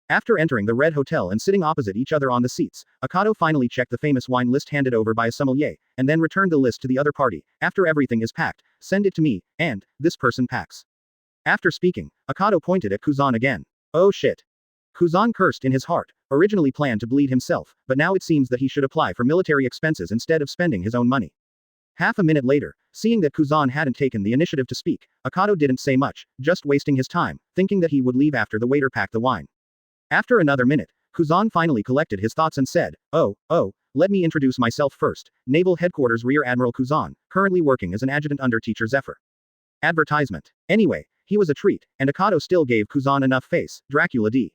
After entering the red hotel and sitting opposite each other on the seats, Akado finally checked the famous wine list handed over by a sommelier, and then returned the list to the other party. After everything is packed, send it to me, and this person packs. After speaking, Akado pointed at Kuzan again. Oh shit. Kuzan cursed in his heart, originally planned to bleed himself, but now it seems that he should apply for military expenses instead of spending his own money. Half a minute later, seeing that Kuzan hadn't taken the initiative to speak, Akado didn't say much, just wasting his time, thinking that he would leave after the waiter packed the wine. After another minute, Kuzan finally collected his thoughts and said, Oh, let me introduce myself first, Naval Headquarters Rear Admiral Kuzan, currently working as an adjutant under Teacher Zephyr. Advertisement. Anyway, he was a treat, and Akado still gave Kuzan enough face, Dracula D.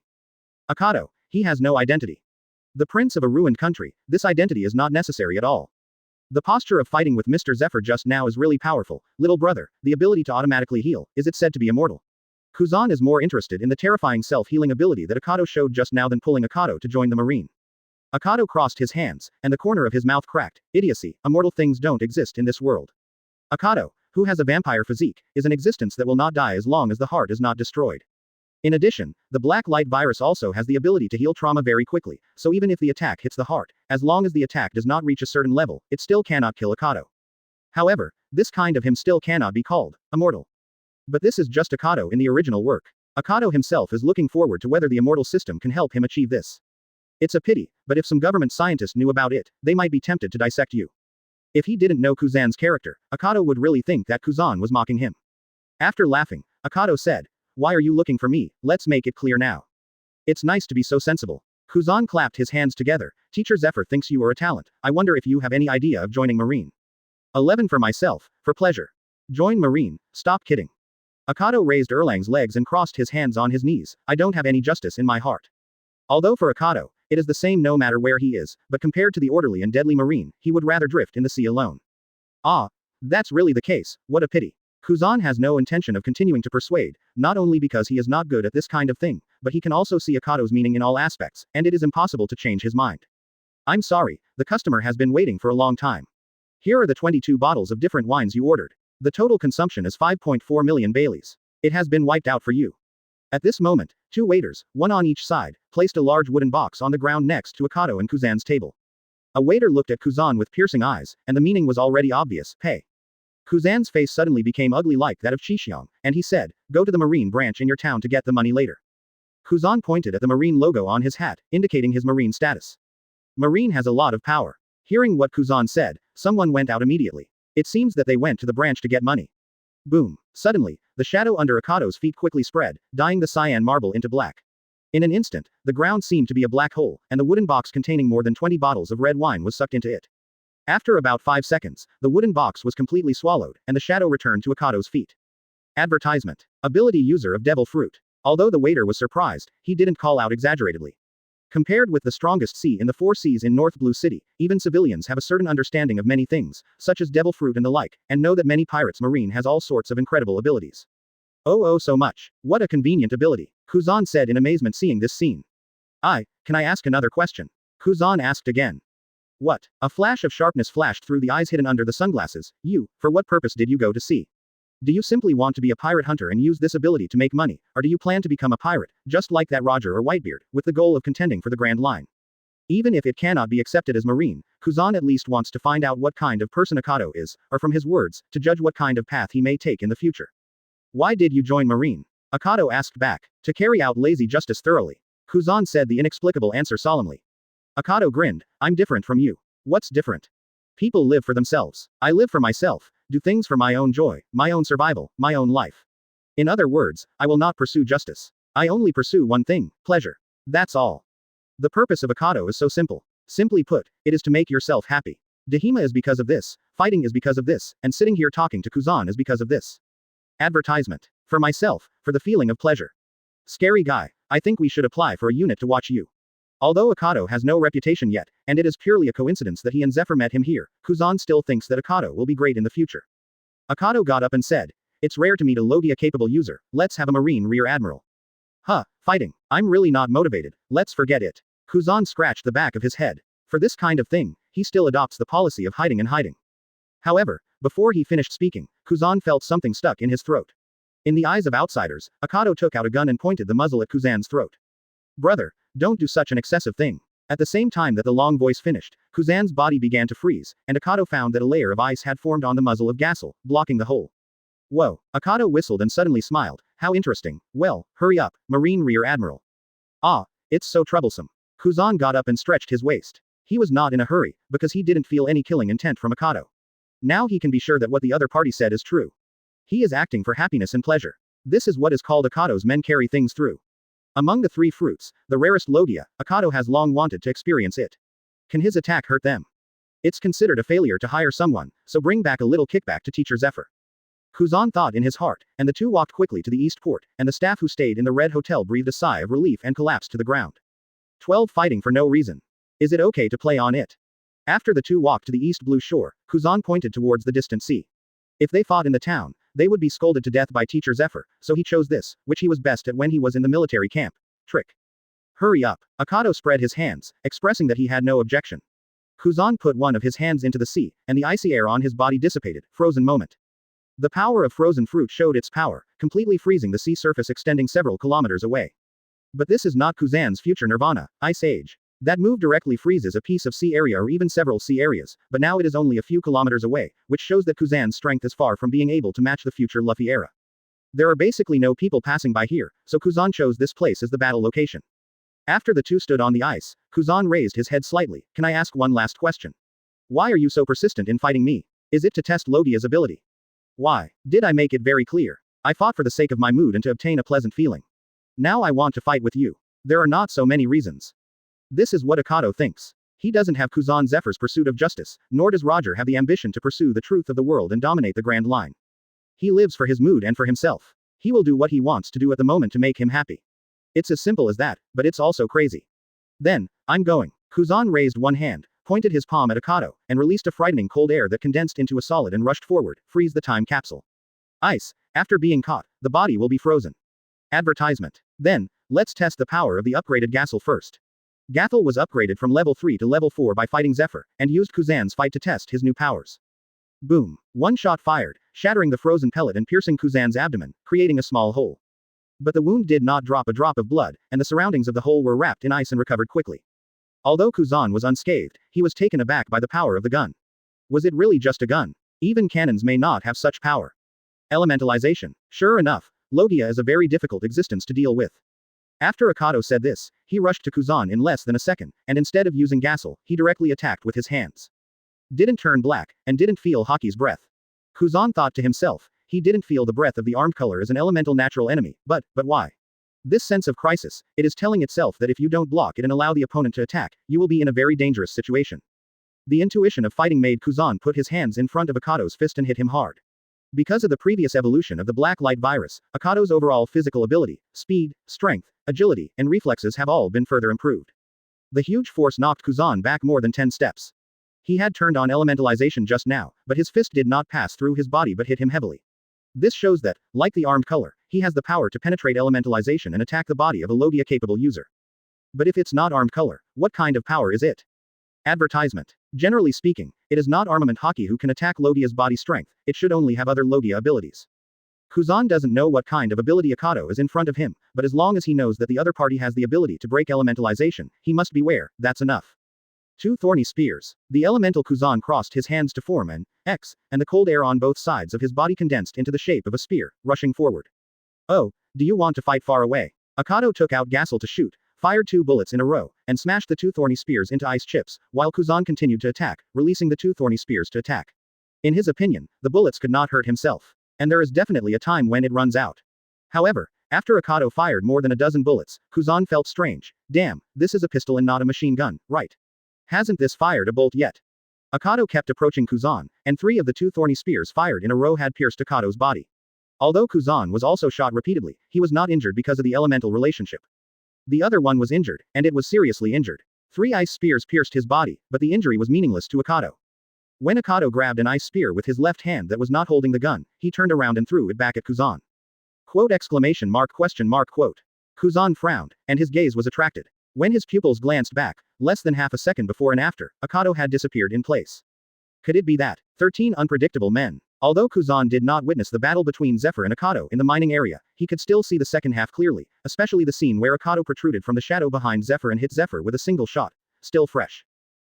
Akado, he has no identity. The prince of a ruined country, this identity is not necessary at all. The posture of fighting with Mr. Zephyr just now is really powerful, little brother, the ability to automatically heal, is it said to be immortal? Kuzan is more interested in the terrifying self-healing ability that Akado showed just now than pulling Akado to join the Marine. Akado crossed his hands, and the corner of his mouth cracked. Idiocy, immortal things don't exist in this world. Akado, who has a vampire physique, is an existence that will not die as long as the heart is not destroyed. In addition, the black light virus also has the ability to heal trauma very quickly, so even if the attack hits the heart, as long as the attack does not reach a certain level, it still cannot kill Akado. However, this kind of him still cannot be called immortal. But this is just Akado in the original work. Akado himself is looking forward to whether the immortal system can help him achieve this. It's a pity, but if some government scientist knew about it, they might be tempted to dissect you. If he didn't know Kuzan's character, Akado would really think that Kuzan was mocking him. After laughing, Akado said, "Why are you looking for me? Let's make it clear now. It's nice to be so sensible." Kuzan clapped his hands together. "Teacher Zephyr thinks you are a talent. I wonder if you have any idea of joining Marine." 11 For myself, for pleasure. Join Marine, stop kidding. Akado raised Erlang's legs and crossed his hands on his knees. "I don't have any justice in my heart." Although for Akado, it is the same no matter where he is, but compared to the orderly and deadly Marine, he would rather drift in the sea alone. Ah, that's really the case, what a pity. Kuzan has no intention of continuing to persuade, not only because he is not good at this kind of thing, but he can also see Akado's meaning in all aspects, and it is impossible to change his mind. "I'm sorry, the customer has been waiting for a long time. Here are the 22 bottles of different wines you ordered. The total consumption is 5.4 million Baileys. It has been wiped out for you." At this moment, 2 waiters, one on each side, placed a large wooden box on the ground next to Akado and Kuzan's table. A waiter looked at Kuzan with piercing eyes, and the meaning was already obvious: pay. Kuzan's face suddenly became ugly like that of Chixiang, and he said, "Go to the Marine branch in your town to get the money later." Kuzan pointed at the Marine logo on his hat, indicating his Marine status. Marine has a lot of power. Hearing what Kuzan said, someone went out immediately. It seems that they went to the branch to get money. Boom. Suddenly, the shadow under Akado's feet quickly spread, dyeing the cyan marble into black. In an instant, the ground seemed to be a black hole, and the wooden box containing more than 20 bottles of red wine was sucked into it. After about 5 seconds, the wooden box was completely swallowed, and the shadow returned to Akado's feet. Advertisement. Ability user of Devil Fruit. Although the waiter was surprised, he didn't call out exaggeratedly. Compared with the strongest sea in the 4 seas in North Blue City, even civilians have a certain understanding of many things, such as devil fruit and the like, and know that many pirates Marine has all sorts of incredible abilities. Oh so much. What a convenient ability, Kuzan said in amazement seeing this scene. Can I ask another question? Kuzan asked again. What? A flash of sharpness flashed through the eyes hidden under the sunglasses. For what purpose did you go to sea? Do you simply want to be a pirate hunter and use this ability to make money, or do you plan to become a pirate, just like that Roger or Whitebeard, with the goal of contending for the Grand Line? Even if it cannot be accepted as Marine, Kuzan at least wants to find out what kind of person Akado is, or from his words, to judge what kind of path he may take in the future. Why did you join Marine? Akado asked back. To carry out lazy justice thoroughly. Kuzan said the inexplicable answer solemnly. Akado grinned. I'm different from you. What's different? People live for themselves. I live for myself, do things for my own joy, my own survival, my own life. In other words, I will not pursue justice. I only pursue one thing, pleasure. That's all. The purpose of Akado is so simple. Simply put, it is to make yourself happy. Dehima is because of this, fighting is because of this, and sitting here talking to Kuzan is because of this. Advertisement. For myself, for the feeling of pleasure. Scary guy, I think we should apply for a unit to watch you. Although Akado has no reputation yet, and it is purely a coincidence that he and Zephyr met him here, Kuzan still thinks that Akado will be great in the future. Akado got up and said, it's rare to meet a Logia-capable user, let's have a Marine Rear Admiral. Fighting. I'm really not motivated, let's forget it. Kuzan scratched the back of his head. For this kind of thing, he still adopts the policy of hiding and hiding. However, before he finished speaking, Kuzan felt something stuck in his throat. In the eyes of outsiders, Akado took out a gun and pointed the muzzle at Kuzan's throat. Brother, don't do such an excessive thing. At the same time that the long voice finished, Kuzan's body began to freeze, and Akado found that a layer of ice had formed on the muzzle of Gassel, blocking the hole. Whoa, Akado whistled and suddenly smiled. How interesting. Well, hurry up, Marine Rear Admiral. It's so troublesome. Kuzan got up and stretched his waist. He was not in a hurry, because he didn't feel any killing intent from Akado. Now he can be sure that what the other party said is true. He is acting for happiness and pleasure. This is what is called Akado's men carry things through. Among the 3 fruits, the rarest Logia, Akado has long wanted to experience it. Can his attack hurt them? It's considered a failure to hire someone, so bring back a little kickback to Teacher Zephyr. Kuzan thought in his heart, and the 2 walked quickly to the East Port, and the staff who stayed in the Red Hotel breathed a sigh of relief and collapsed to the ground. 12 fighting for no reason. Is it okay to play on it? After the 2 walked to the East Blue Shore, Kuzan pointed towards the distant sea. If they fought in the town, they would be scolded to death by Teacher Zephyr, so he chose this, which he was best at when he was in the military camp. Trick. Hurry up. Akado spread his hands, expressing that he had no objection. Kuzan put one of his hands into the sea, and the icy air on his body dissipated, frozen moment. The power of frozen fruit showed its power, completely freezing the sea surface extending several kilometers away. But this is not Kuzan's future nirvana, Ice Age. That move directly freezes a piece of sea area or even several sea areas, but now it is only a few kilometers away, which shows that Kuzan's strength is far from being able to match the future Luffy era. There are basically no people passing by here, so Kuzan chose this place as the battle location. After the two stood on the ice, Kuzan raised his head slightly. Can I ask one last question? Why are you so persistent in fighting me? Is it to test Logia's ability? Why? Did I make it very clear? I fought for the sake of my mood and to obtain a pleasant feeling. Now I want to fight with you. There are not so many reasons. This is what Akado thinks. He doesn't have Kuzan Zephyr's pursuit of justice, nor does Roger have the ambition to pursue the truth of the world and dominate the Grand Line. He lives for his mood and for himself. He will do what he wants to do at the moment to make him happy. It's as simple as that, but it's also crazy. Then, I'm going. Kuzan raised one hand, pointed his palm at Akado, and released a frightening cold air that condensed into a solid and rushed forward. Freeze the time capsule. Ice. After being caught, the body will be frozen. Advertisement. Then, let's test the power of the upgraded Gassel first. Gathel was upgraded from level 3 to level 4 by fighting Zephyr, and used Kuzan's fight to test his new powers. Boom. One shot fired, shattering the frozen pellet and piercing Kuzan's abdomen, creating a small hole. But the wound did not drop a drop of blood, and the surroundings of the hole were wrapped in ice and recovered quickly. Although Kuzan was unscathed, he was taken aback by the power of the gun. Was it really just a gun? Even cannons may not have such power. Elementalization. Sure enough, Logia is a very difficult existence to deal with. After Akado said this, he rushed to Kuzan in less than a second, and instead of using Gassel, he directly attacked with his hands. Didn't turn black, and didn't feel Haki's breath. Kuzan thought to himself, he didn't feel the breath of the armed color as an elemental natural enemy, but why? This sense of crisis, it is telling itself that if you don't block it and allow the opponent to attack, you will be in a very dangerous situation. The intuition of fighting made Kuzan put his hands in front of Akado's fist and hit him hard. Because of the previous evolution of the Black Light virus, Akado's overall physical ability, speed, strength, agility, and reflexes have all been further improved. The huge force knocked Kuzan back more than 10 steps. He had turned on elementalization just now, but his fist did not pass through his body but hit him heavily. This shows that, like the armed color, he has the power to penetrate elementalization and attack the body of a Logia-capable user. But if it's not armed color, what kind of power is it? Advertisement. Generally speaking, it is not armament Haki who can attack Logia's body strength, it should only have other Logia abilities. Kuzan doesn't know what kind of ability Akado is in front of him, but as long as he knows that the other party has the ability to break elementalization, he must beware, that's enough. Two thorny spears. The elemental Kuzan crossed his hands to form an X, and the cold air on both sides of his body condensed into the shape of a spear, rushing forward. Oh, do you want to fight far away? Akado took out Gassel to shoot, fired 2 bullets in a row, and smashed the 2 thorny spears into ice chips, while Kuzan continued to attack, releasing the 2 thorny spears to attack. In his opinion, the bullets could not hurt himself. And there is definitely a time when it runs out. However, after Akado fired more than a dozen bullets, Kuzan felt strange. Damn, this is a pistol and not a machine gun, right? Hasn't this fired a bolt yet? Akado kept approaching Kuzan, and 3 of the 2 thorny spears fired in a row had pierced Akado's body. Although Kuzan was also shot repeatedly, he was not injured because of the elemental relationship. The other one was injured, and it was seriously injured. 3 ice spears pierced his body, but the injury was meaningless to Akado. When Akado grabbed an ice spear with his left hand that was not holding the gun, he turned around and threw it back at Kuzan. Quote exclamation mark question mark quote. Kuzan frowned, and his gaze was attracted. When his pupils glanced back, less than half a second before and after, Akado had disappeared in place. Could it be that? 13 unpredictable men. Although Kuzan did not witness the battle between Zephyr and Akado in the mining area, he could still see the second half clearly, especially the scene where Akado protruded from the shadow behind Zephyr and hit Zephyr with a single shot. Still fresh.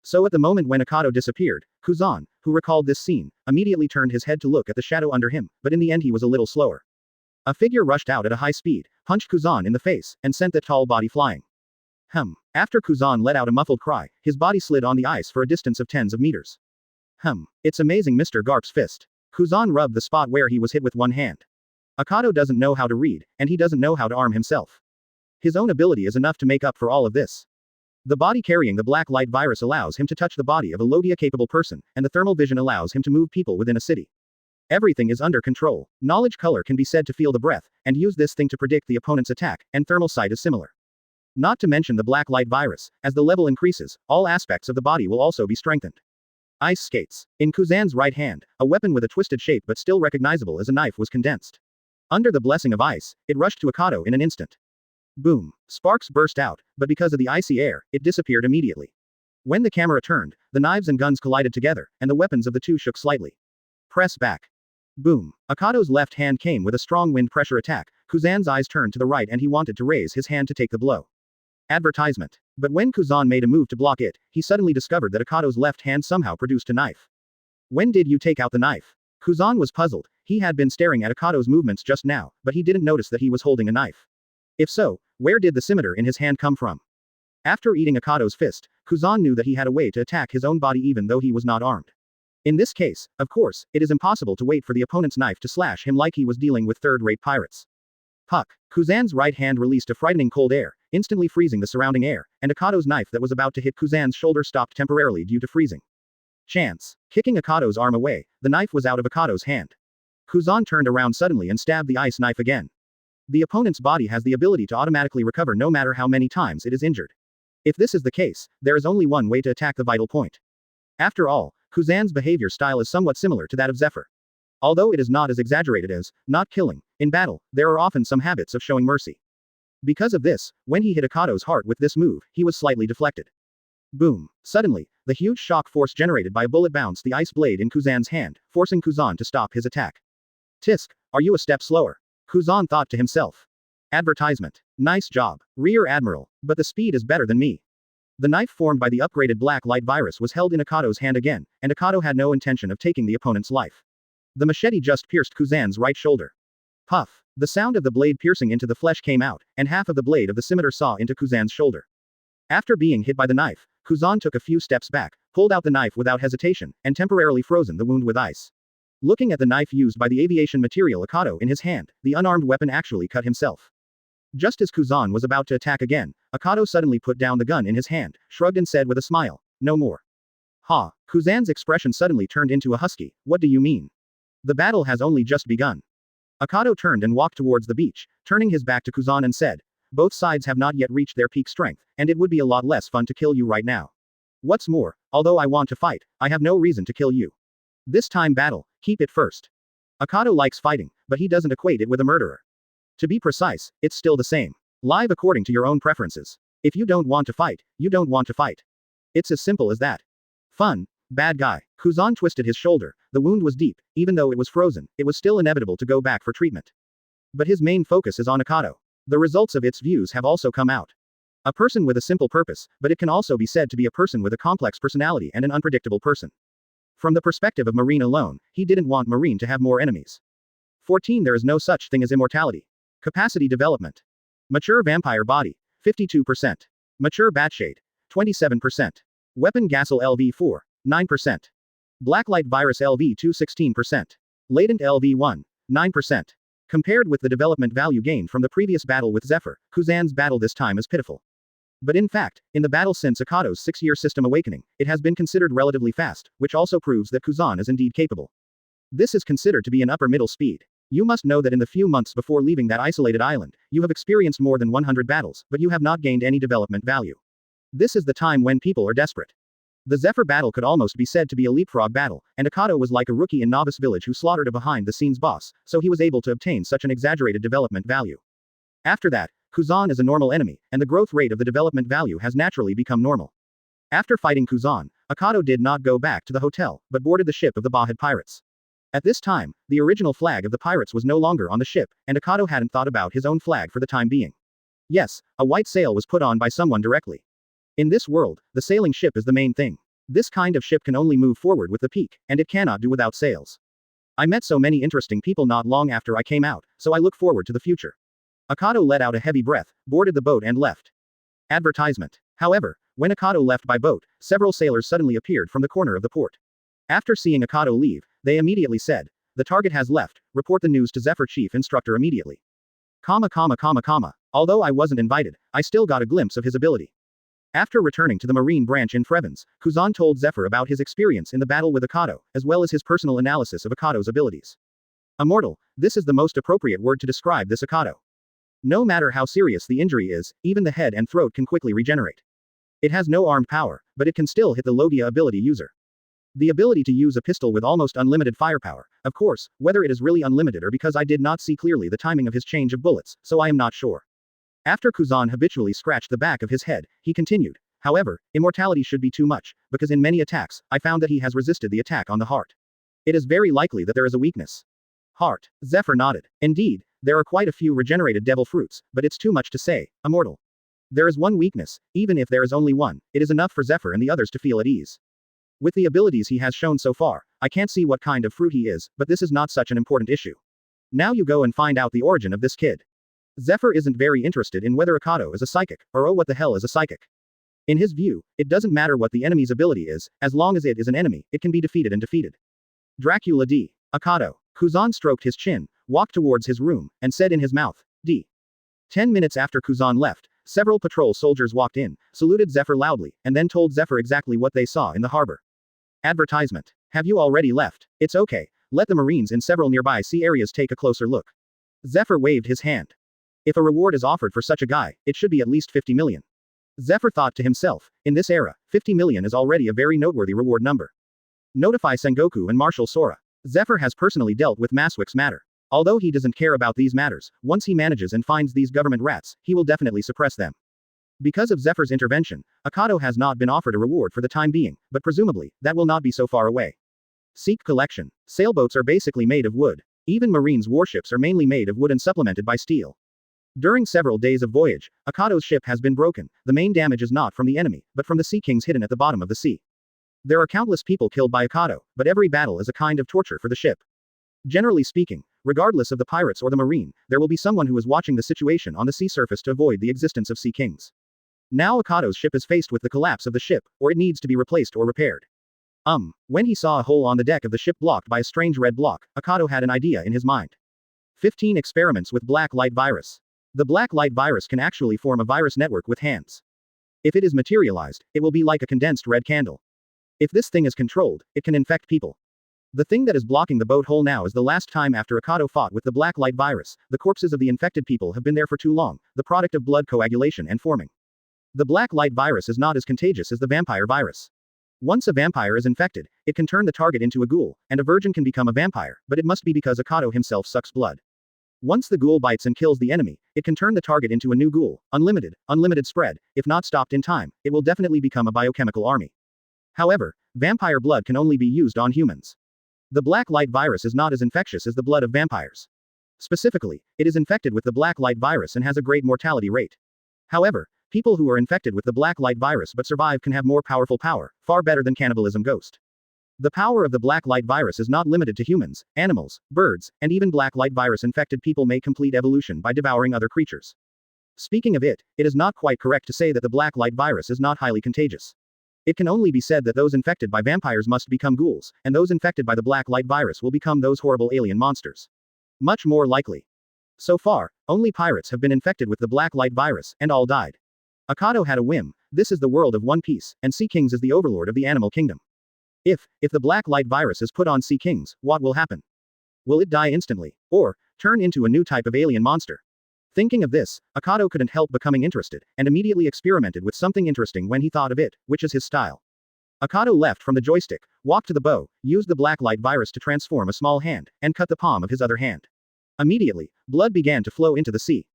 So at the moment when Akado disappeared, Kuzan, who recalled this scene, immediately turned his head to look at the shadow under him, but in the end he was a little slower. A figure rushed out at a high speed, punched Kuzan in the face, and sent the tall body flying. After Kuzan let out a muffled cry, his body slid on the ice for a distance of tens of meters. It's amazing Mr. Garp's fist. Kuzan rubbed the spot where he was hit with one hand. Akado doesn't know how to read, and he doesn't know how to arm himself. His own ability is enough to make up for all of this. The body carrying the black light virus allows him to touch the body of a Logia-capable person, and the thermal vision allows him to move people within a city. Everything is under control. Knowledge color can be said to feel the breath, and use this thing to predict the opponent's attack, and thermal sight is similar. Not to mention the black light virus, as the level increases, all aspects of the body will also be strengthened. Ice skates. In Kuzan's right hand, a weapon with a twisted shape but still recognizable as a knife was condensed. Under the blessing of ice, it rushed to Akado in an instant. Boom. Sparks burst out, but because of the icy air, it disappeared immediately. When the camera turned, the knives and guns collided together, and the weapons of the two shook slightly. Press back. Boom. Akado's left hand came with a strong wind pressure attack. Kuzan's eyes turned to the right and he wanted to raise his hand to take the blow. Advertisement. But when Kuzan made a move to block it, he suddenly discovered that Akado's left hand somehow produced a knife. When did you take out the knife? Kuzan was puzzled. He had been staring at Akado's movements just now, but he didn't notice that he was holding a knife. If so, where did the scimitar in his hand come from? After eating Akado's fist, Kuzan knew that he had a way to attack his own body even though he was not armed. In this case, of course, it is impossible to wait for the opponent's knife to slash him like he was dealing with third-rate pirates. Puck. Kuzan's right hand released a frightening cold air, instantly freezing the surrounding air, and Akado's knife that was about to hit Kuzan's shoulder stopped temporarily due to freezing. Chance. Kicking Akado's arm away, the knife was out of Akado's hand. Kuzan turned around suddenly and stabbed the ice knife again. The opponent's body has the ability to automatically recover no matter how many times it is injured. If this is the case, there is only one way to attack the vital point. After all, Kuzan's behavior style is somewhat similar to that of Zephyr. Although it is not as exaggerated as not killing, in battle, there are often some habits of showing mercy. Because of this, when he hit Akado's heart with this move, he was slightly deflected. Boom. Suddenly, the huge shock force generated by a bullet bounced the ice blade in Kuzan's hand, forcing Kuzan to stop his attack. Tisk, are you a step slower? Kuzan thought to himself. Advertisement. Nice job, Rear Admiral, but the speed is better than me. The knife formed by the upgraded black light virus was held in Akado's hand again, and Akado had no intention of taking the opponent's life. The machete just pierced Kuzan's right shoulder. Puff. The sound of the blade piercing into the flesh came out, and half of the blade of the scimitar saw into Kuzan's shoulder. After being hit by the knife, Kuzan took a few steps back, pulled out the knife without hesitation, and temporarily frozen the wound with ice. Looking at the knife used by the aviation material Akado in his hand, the unarmed weapon actually cut himself. Just as Kuzan was about to attack again, Akado suddenly put down the gun in his hand, shrugged and said with a smile, "No more." Ha! Kuzan's expression suddenly turned into a husky, "What do you mean? The battle has only just begun." Akado turned and walked towards the beach, turning his back to Kuzan and said, "Both sides have not yet reached their peak strength, and it would be a lot less fun to kill you right now. What's more, although I want to fight, I have no reason to kill you. This time battle, keep it first." Akado likes fighting, but he doesn't equate it with a murderer. To be precise, it's still the same. Live according to your own preferences. If you don't want to fight, you don't want to fight. It's as simple as that. Fun. Bad guy. Kuzan twisted his shoulder. The wound was deep. Even though it was frozen, it was still inevitable to go back for treatment. But his main focus is on Akado. The results of its views have also come out. A person with a simple purpose, but it can also be said to be a person with a complex personality and an unpredictable person. From the perspective of Marine alone, he didn't want Marine to have more enemies. 14. There is no such thing as immortality. Capacity development. Mature vampire body, 52%. Mature batshade, 27%. Weapon Gassel LV4, 9%. Blacklight virus LV2 16%. Latent LV1, 9%. Compared with the development value gained from the previous battle with Zephyr, Kuzan's battle this time is pitiful. But in fact, in the battle since Akado's 6-year system awakening, it has been considered relatively fast, which also proves that Kuzan is indeed capable. This is considered to be an upper middle speed. You must know that in the few months before leaving that isolated island, you have experienced more than 100 battles, but you have not gained any development value. This is the time when people are desperate. The Zephyr battle could almost be said to be a leapfrog battle, and Akado was like a rookie in Novice Village who slaughtered a behind-the-scenes boss, so he was able to obtain such an exaggerated development value. After that, Kuzan is a normal enemy, and the growth rate of the development value has naturally become normal. After fighting Kuzan, Akado did not go back to the hotel, but boarded the ship of the Behead Pirates. At this time, the original flag of the pirates was no longer on the ship, and Akado hadn't thought about his own flag for the time being. Yes, a white sail was put on by someone directly. In this world, the sailing ship is the main thing. This kind of ship can only move forward with the peak, and it cannot do without sails. I met so many interesting people not long after I came out, so I look forward to the future. Akado let out a heavy breath, boarded the boat and left. Advertisement. However, when Akado left by boat, several sailors suddenly appeared from the corner of the port. After seeing Akado leave, they immediately said, "The target has left, report the news to Zephyr Chief Instructor immediately." Although I wasn't invited, I still got a glimpse of his ability. After returning to the Marine branch in Fravens, Kuzan told Zephyr about his experience in the battle with Akado, as well as his personal analysis of Akado's abilities. Immortal, this is the most appropriate word to describe this Akado. No matter how serious the injury is, even the head and throat can quickly regenerate. It has no armed power, but it can still hit the Logia ability user. The ability to use a pistol with almost unlimited firepower, of course, whether it is really unlimited or because I did not see clearly the timing of his change of bullets, so I am not sure. After Kuzan habitually scratched the back of his head, he continued, "However, immortality should be too much, because in many attacks, I found that he has resisted the attack on the heart. It is very likely that there is a weakness. Heart. Zephyr nodded. Indeed, there are quite a few regenerated devil fruits, but it's too much to say, immortal. There is one weakness, even if there is only one, it is enough for Zephyr and the others to feel at ease. With the abilities he has shown so far, I can't see what kind of fruit he is, but this is not such an important issue. Now you go and find out the origin of this kid. Zephyr isn't very interested in whether Akado is a psychic, or oh what the hell is a psychic. In his view, it doesn't matter what the enemy's ability is, as long as it is an enemy, it can be defeated and defeated. Dracula D. Akado. Kuzan stroked his chin, walked towards his room, and said in his mouth, D. 10 minutes after Kuzan left, several patrol soldiers walked in, saluted Zephyr loudly, and then told Zephyr exactly what they saw in the harbor. Advertisement. Have you already left? It's okay, let the Marines in several nearby sea areas take a closer look. Zephyr waved his hand. If a reward is offered for such a guy, it should be at least 50 million. Zephyr thought to himself, in this era, 50 million is already a very noteworthy reward number. Notify Sengoku and Marshal Sora. Zephyr has personally dealt with Massacre's matter. Although he doesn't care about these matters, once he manages and finds these government rats, he will definitely suppress them. Because of Zephyr's intervention, Akado has not been offered a reward for the time being, but presumably, that will not be so far away. Seek collection. Sailboats are basically made of wood. Even Marines' warships are mainly made of wood and supplemented by steel. During several days of voyage, Akado's ship has been broken. The main damage is not from the enemy, but from the sea kings hidden at the bottom of the sea. There are countless people killed by Akado, but every battle is a kind of torture for the ship. Generally speaking, regardless of the pirates or the marine, there will be someone who is watching the situation on the sea surface to avoid the existence of sea kings. Now Akado's ship is faced with the collapse of the ship, or it needs to be replaced or repaired. When he saw a hole on the deck of the ship blocked by a strange red block, Akado had an idea in his mind. 15 experiments with black light virus. The black light virus can actually form a virus network with hands. If it is materialized, it will be like a condensed red candle. If this thing is controlled, it can infect people. The thing that is blocking the boat hole now is the last time after Akado fought with the black light virus, the corpses of the infected people have been there for too long, the product of blood coagulation and forming. The black light virus is not as contagious as the vampire virus. Once a vampire is infected, it can turn the target into a ghoul, and a virgin can become a vampire, but it must be because Akado himself sucks blood. Once the ghoul bites and kills the enemy, it can turn the target into a new ghoul, unlimited spread, if not stopped in time, it will definitely become a biochemical army. However, vampire blood can only be used on humans. The black light virus is not as infectious as the blood of vampires. Specifically, it is infected with the black light virus and has a great mortality rate. However, people who are infected with the black light virus but survive can have more powerful power, far better than cannibalism ghost. The power of the black light virus is not limited to humans, animals, birds, and even black light virus infected people may complete evolution by devouring other creatures. Speaking of it, it is not quite correct to say that the black light virus is not highly contagious. It can only be said that those infected by vampires must become ghouls, and those infected by the black light virus will become those horrible alien monsters. Much more likely. So far, only pirates have been infected with the black light virus, and all died. Akado had a whim. This is the world of One Piece, and Sea Kings is the overlord of the animal kingdom. If the black light virus is put on Sea Kings, what will happen? Will it die instantly? Or, turn into a new type of alien monster? Thinking of this, Akado couldn't help becoming interested, and immediately experimented with something interesting when he thought of it, which is his style. Akado left from the joystick, walked to the bow, used the black light virus to transform a small hand, and cut the palm of his other hand. Immediately, blood began to flow into the sea.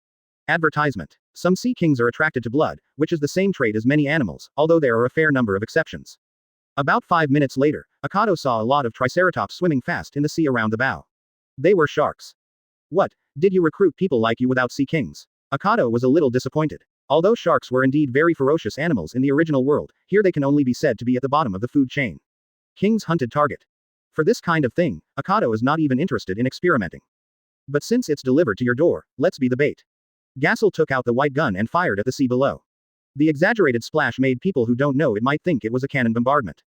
Advertisement. Some sea kings are attracted to blood, which is the same trait as many animals, although there are a fair number of exceptions. About 5 minutes later, Akado saw a lot of triceratops swimming fast in the sea around the bow. They were sharks. What, did you recruit people like you without sea kings? Akado was a little disappointed. Although sharks were indeed very ferocious animals in the original world, here they can only be said to be at the bottom of the food chain. King's hunted target. For this kind of thing, Akado is not even interested in experimenting. But since it's delivered to your door, let's be the bait. Gassel took out the white gun and fired at the sea below. The exaggerated splash made people who don't know it might think it was a cannon bombardment.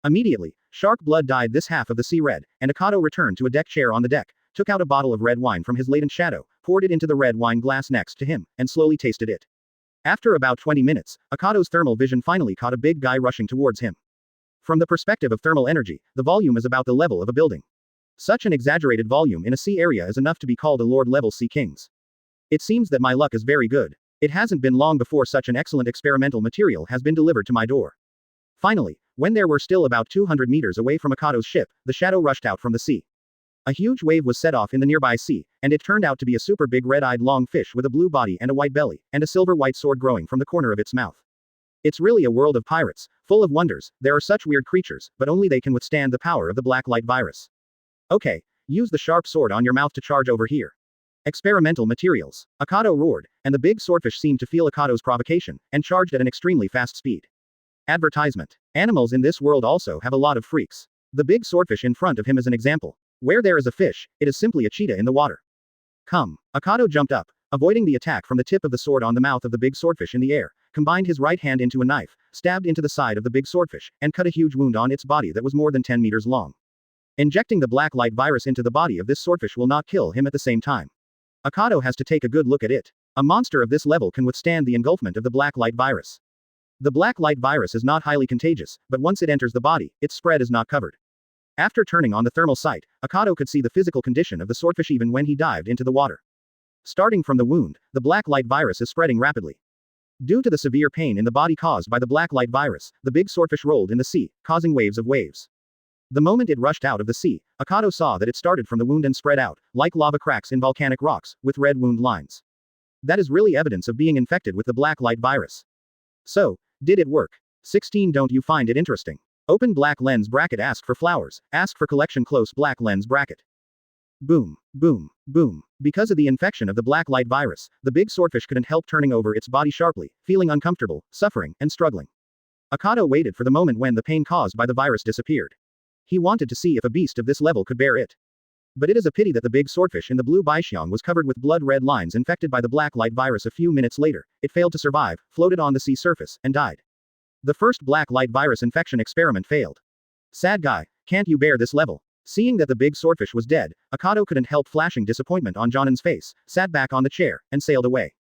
Immediately, shark blood dyed this half of the sea red, and Akado returned to a deck chair on the deck, took out a bottle of red wine from his latent shadow, poured it into the red wine glass next to him, and slowly tasted it. After about 20 minutes, Akado's thermal vision finally caught a big guy rushing towards him. From the perspective of thermal energy, the volume is about the level of a building. Such an exaggerated volume in a sea area is enough to be called a lord-level sea kings. It seems that my luck is very good. It hasn't been long before such an excellent experimental material has been delivered to my door. Finally, when there were still about 200 meters away from Akado's ship, the shadow rushed out from the sea. A huge wave was set off in the nearby sea, and it turned out to be a super big red-eyed long fish with a blue body and a white belly, and a silver-white sword growing from the corner of its mouth. It's really a world of pirates, full of wonders. There are such weird creatures, but only they can withstand the power of the black light virus. Okay, Use the sharp sword on your mouth to charge over here. Experimental materials. Akado roared, and the big swordfish seemed to feel Akado's provocation, and charged at an extremely fast speed. Advertisement. Animals in this world also have a lot of freaks. The big swordfish in front of him is an example. Where there is a fish, it is simply a cheetah in the water. Come. Akado jumped up, avoiding the attack from the tip of the sword on the mouth of the big swordfish in the air, combined his right hand into a knife, stabbed into the side of the big swordfish, and cut a huge wound on its body that was more than 10 meters long. Injecting the black light virus into the body of this swordfish will not kill him at the same time. Akado has to take a good look at it. A monster of this level can withstand the engulfment of the black light virus. The black light virus is not highly contagious, but once it enters the body, its spread is not covered. After turning on the thermal sight, Akado could see the physical condition of the swordfish even when he dived into the water. Starting from the wound, the black light virus is spreading rapidly. Due to the severe pain in the body caused by the black light virus, the big swordfish rolled in the sea, causing waves of waves. The moment it rushed out of the sea, Akado saw that it started from the wound and spread out, like lava cracks in volcanic rocks, with red wound lines. That is really evidence of being infected with the black light virus. So, did it work? 16. Don't you find it interesting? Open black lens bracket. Ask for flowers, ask for collection. Close black lens bracket. Boom, boom, boom. Because of the infection of the black light virus, the big swordfish couldn't help turning over its body sharply, feeling uncomfortable, suffering, and struggling. Akado waited for the moment when the pain caused by the virus disappeared. He wanted to see if a beast of this level could bear it. But it is a pity that the big swordfish in the blue baixiang was covered with blood-red lines infected by the black light virus. A few minutes later, it failed to survive, floated on the sea surface, and died. The first black light virus infection experiment failed. Sad guy, can't you bear this level? Seeing that the big swordfish was dead, Akado couldn't help flashing disappointment on Jonan's face, sat back on the chair, and sailed away.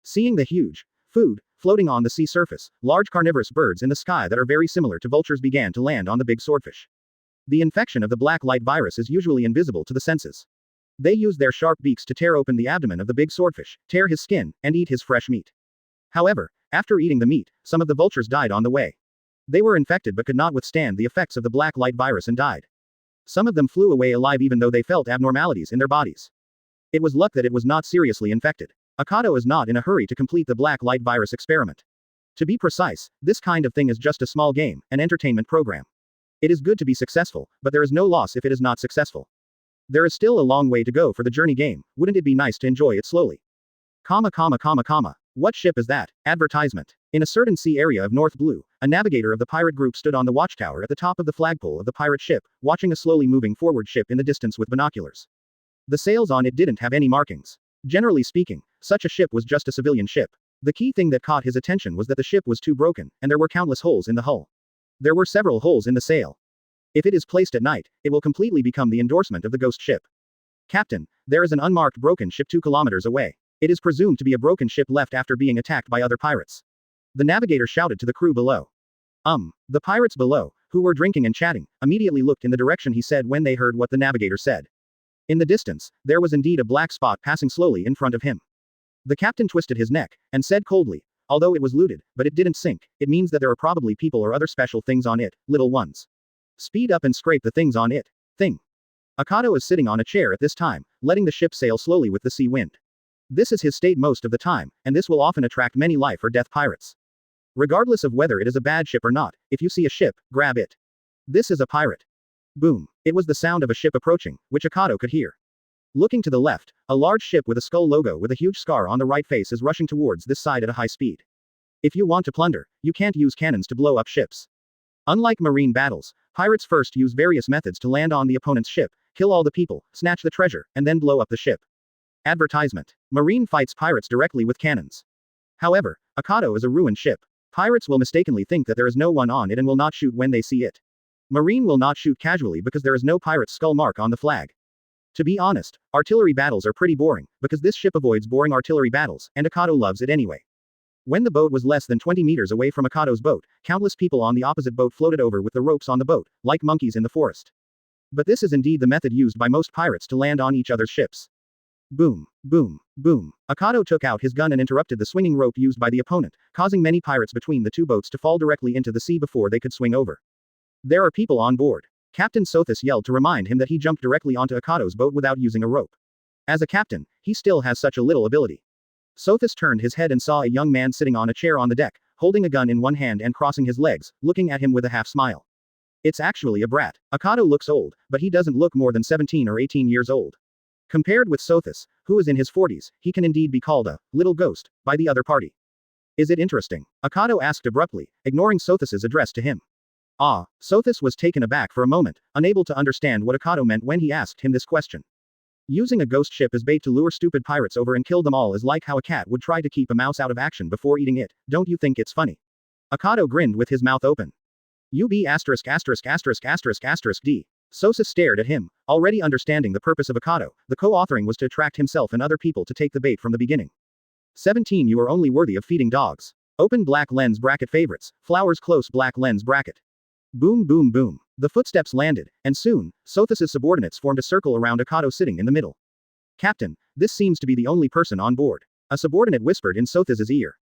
Seeing the huge food floating on the sea surface, large carnivorous birds in the sky that are very similar to vultures began to land on the big swordfish. The infection of the black light virus is usually invisible to the senses. They use their sharp beaks to tear open the abdomen of the big swordfish, tear his skin, and eat his fresh meat. However, after eating the meat, some of the vultures died on the way. They were infected but could not withstand the effects of the black light virus and died. Some of them flew away alive even though they felt abnormalities in their bodies. It was luck that it was not seriously infected. Akado is not in a hurry to complete the black light virus experiment. To be precise, this kind of thing is just a small game, an entertainment program. It is good to be successful, but there is no loss if it is not successful. There is still a long way to go for the journey game, wouldn't it be nice to enjoy it slowly? What ship is that? Advertisement. In a certain sea area of North Blue, a navigator of the pirate group stood on the watchtower at the top of the flagpole of the pirate ship, watching a slowly moving forward ship in the distance with binoculars. The sails on it didn't have any markings. Generally speaking, such a ship was just a civilian ship. The key thing that caught his attention was that the ship was too broken, and there were countless holes in the hull. There were several holes in the sail. If it is placed at night, it will completely become the endorsement of the ghost ship. Captain, there is an unmarked broken ship 2 kilometers away. It is presumed to be a broken ship left after being attacked by other pirates. The navigator shouted to the crew below. The pirates below, who were drinking and chatting, immediately looked in the direction he said when they heard what the navigator said. In the distance, there was indeed a black spot passing slowly in front of him. The captain twisted his neck, and said coldly, although it was looted, but it didn't sink, it means that there are probably people or other special things on it, little ones. Speed up and scrape the things on it. Thing. Akado is sitting on a chair at this time, letting the ship sail slowly with the sea wind. This is his state most of the time, and this will often attract many life or death pirates. Regardless of whether it is a bad ship or not, if you see a ship, grab it. This is a pirate. Boom. It was the sound of a ship approaching, which Akado could hear. Looking to the left, a large ship with a skull logo with a huge scar on the right face is rushing towards this side at a high speed. If you want to plunder, you can't use cannons to blow up ships. Unlike marine battles, pirates first use various methods to land on the opponent's ship, kill all the people, snatch the treasure, and then blow up the ship. Advertisement. Marine fights pirates directly with cannons. However, Akado is a ruined ship. Pirates will mistakenly think that there is no one on it and will not shoot when they see it. Marine will not shoot casually because there is no pirate's skull mark on the flag. To be honest, artillery battles are pretty boring, because this ship avoids boring artillery battles, and Akado loves it anyway. When the boat was less than 20 meters away from Akado's boat, countless people on the opposite boat floated over with the ropes on the boat, like monkeys in the forest. But this is indeed the method used by most pirates to land on each other's ships. Boom, boom, boom. Akado took out his gun and interrupted the swinging rope used by the opponent, causing many pirates between the two boats to fall directly into the sea before they could swing over. There are people on board. Captain Sothis yelled to remind him that he jumped directly onto Akado's boat without using a rope. As a captain, he still has such a little ability. Sothis turned his head and saw a young man sitting on a chair on the deck, holding a gun in one hand and crossing his legs, looking at him with a half smile. It's actually a brat. Akado looks old, but he doesn't look more than 17 or 18 years old. Compared with Sothis, who is in his 40s, he can indeed be called a little ghost by the other party. Is it interesting? Akado asked abruptly, ignoring Sothis's address to him. Ah, Sothis was taken aback for a moment, unable to understand what Akado meant when he asked him this question. Using a ghost ship as bait to lure stupid pirates over and kill them all is like how a cat would try to keep a mouse out of action before eating it. Don't you think it's funny? Akado grinned with his mouth open. UB asterisk asterisk asterisk asterisk asterisk D. Sosa stared at him, already understanding the purpose of Akado. The co-authoring was to attract himself and other people to take the bait from the beginning. 17 You are only worthy of feeding dogs. Open black lens bracket favorites, flowers close black lens bracket. Boom boom boom. The footsteps landed, and soon, Sothis's subordinates formed a circle around Akado sitting in the middle. Captain, this seems to be the only person on board. A subordinate whispered in Sothis's ear.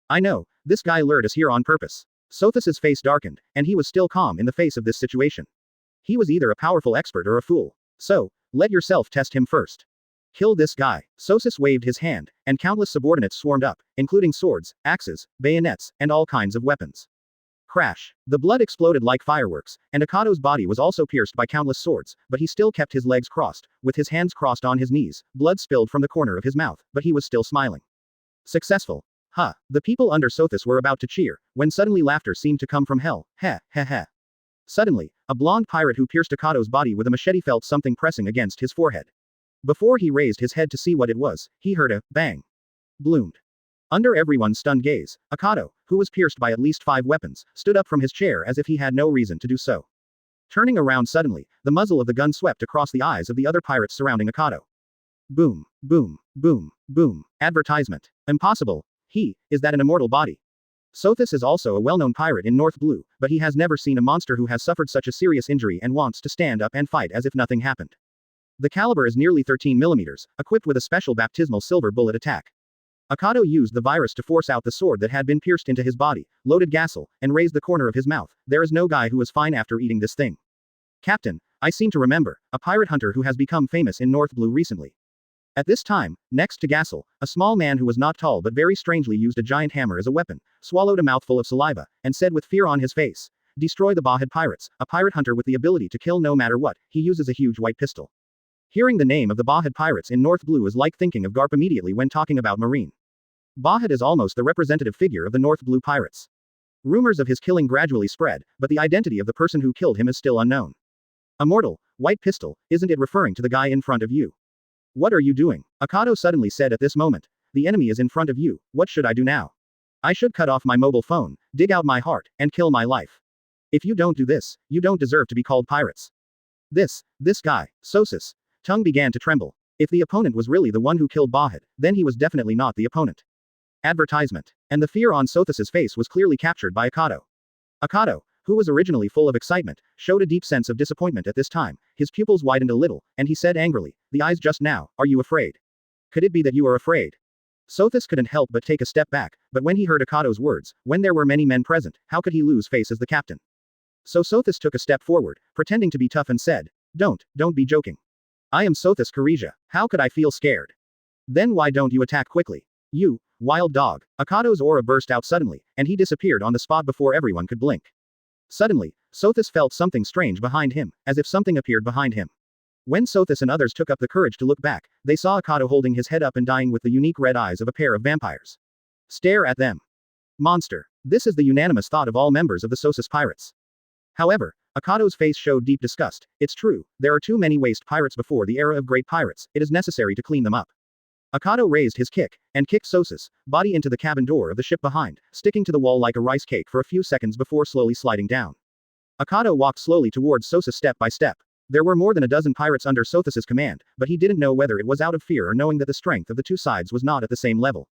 I know, this guy lured us here on purpose. Sothis's face darkened, and he was still calm in the face of this situation. He was either a powerful expert or a fool. So, let yourself test him first. Kill this guy. Sosis waved his hand, and countless subordinates swarmed up, including swords, axes, bayonets, and all kinds of weapons. Crash. The blood exploded like fireworks, and Akado's body was also pierced by countless swords, but he still kept his legs crossed, with his hands crossed on his knees. Blood spilled from the corner of his mouth, but he was still smiling. Successful. Huh. The people under Sothis were about to cheer, when suddenly laughter seemed to come from hell. Heh, heh heh. Suddenly, a blonde pirate who pierced Akado's body with a machete felt something pressing against his forehead. Before he raised his head to see what it was, he heard a bang. Bloomed. Under everyone's stunned gaze, Akado, who was pierced by at least 5 weapons, stood up from his chair as if he had no reason to do so. Turning around suddenly, the muzzle of the gun swept across the eyes of the other pirates surrounding Akado. Boom, boom, boom, boom. Advertisement. Impossible. Is that an immortal body? Sothis is also a well-known pirate in North Blue, but he has never seen a monster who has suffered such a serious injury and wants to stand up and fight as if nothing happened. The caliber is nearly 13 millimeters, equipped with a special baptismal silver bullet attack. Akado used the virus to force out the sword that had been pierced into his body, loaded Gassel, and raised the corner of his mouth. There is no guy who is fine after eating this thing. Captain, I seem to remember, a pirate hunter who has become famous in North Blue recently. At this time, next to Gassel, a small man who was not tall but very strangely used a giant hammer as a weapon, swallowed a mouthful of saliva, and said with fear on his face, "Destroy the Behead Pirates, a pirate hunter with the ability to kill no matter what. He uses a huge white pistol." Hearing the name of the Behead Pirates in North Blue is like thinking of Garp immediately when talking about Marine. Behead is almost the representative figure of the North Blue Pirates. Rumors of his killing gradually spread, but the identity of the person who killed him is still unknown. Immortal, white pistol, isn't it referring to the guy in front of you? What are you doing? Akado suddenly said at this moment. The enemy is in front of you, what should I do now? I should cut off my mobile phone, dig out my heart, and kill my life. If you don't do this, you don't deserve to be called pirates. This guy, Sosis. Tongue began to tremble. If the opponent was really the one who killed Behead, then he was definitely not the opponent. Advertisement. And the fear on Sothis's face was clearly captured by Akado. Akado, who was originally full of excitement, showed a deep sense of disappointment at this time. His pupils widened a little, and he said angrily, "The eyes just now, are you afraid? Could it be that you are afraid?" Sothis couldn't help but take a step back, but when he heard Akado's words, when there were many men present, how could he lose face as the captain? So Sothis took a step forward, pretending to be tough and said, Don't be joking. I am Sothis Karija, how could I feel scared? Then why don't you attack quickly? You, wild dog. Akado's aura burst out suddenly, and he disappeared on the spot before everyone could blink. Suddenly, Sothis felt something strange behind him, as if something appeared behind him. When Sothis and others took up the courage to look back, they saw Akado holding his head up and dying with the unique red eyes of a pair of vampires. Stare at them. Monster. This is the unanimous thought of all members of the Sosis pirates. However, Akado's face showed deep disgust. It's true, there are too many waste pirates before the era of great pirates, it is necessary to clean them up. Akado raised his kick, and kicked Sosis' body into the cabin door of the ship behind, sticking to the wall like a rice cake for a few seconds before slowly sliding down. Akado walked slowly towards Sosis step by step. There were more than a dozen pirates under Sothis's command, but he didn't know whether it was out of fear or knowing that the strength of the two sides was not at the same level.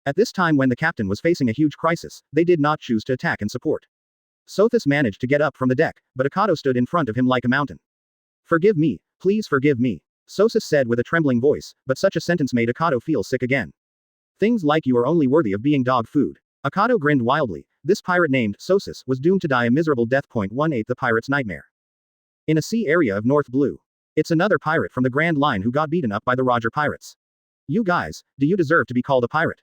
At this time when the captain was facing a huge crisis, they did not choose to attack and support. Sothis managed to get up from the deck, but Akado stood in front of him like a mountain. Forgive me, please forgive me. Sosis said with a trembling voice, but such a sentence made Akado feel sick again. Things like you are only worthy of being dog food. Akado grinned wildly. This pirate named Sosis was doomed to die a miserable death. 18 The pirate's nightmare. In a sea area of North Blue. It's another pirate from the Grand Line who got beaten up by the Roger pirates. You guys, do you deserve to be called a pirate?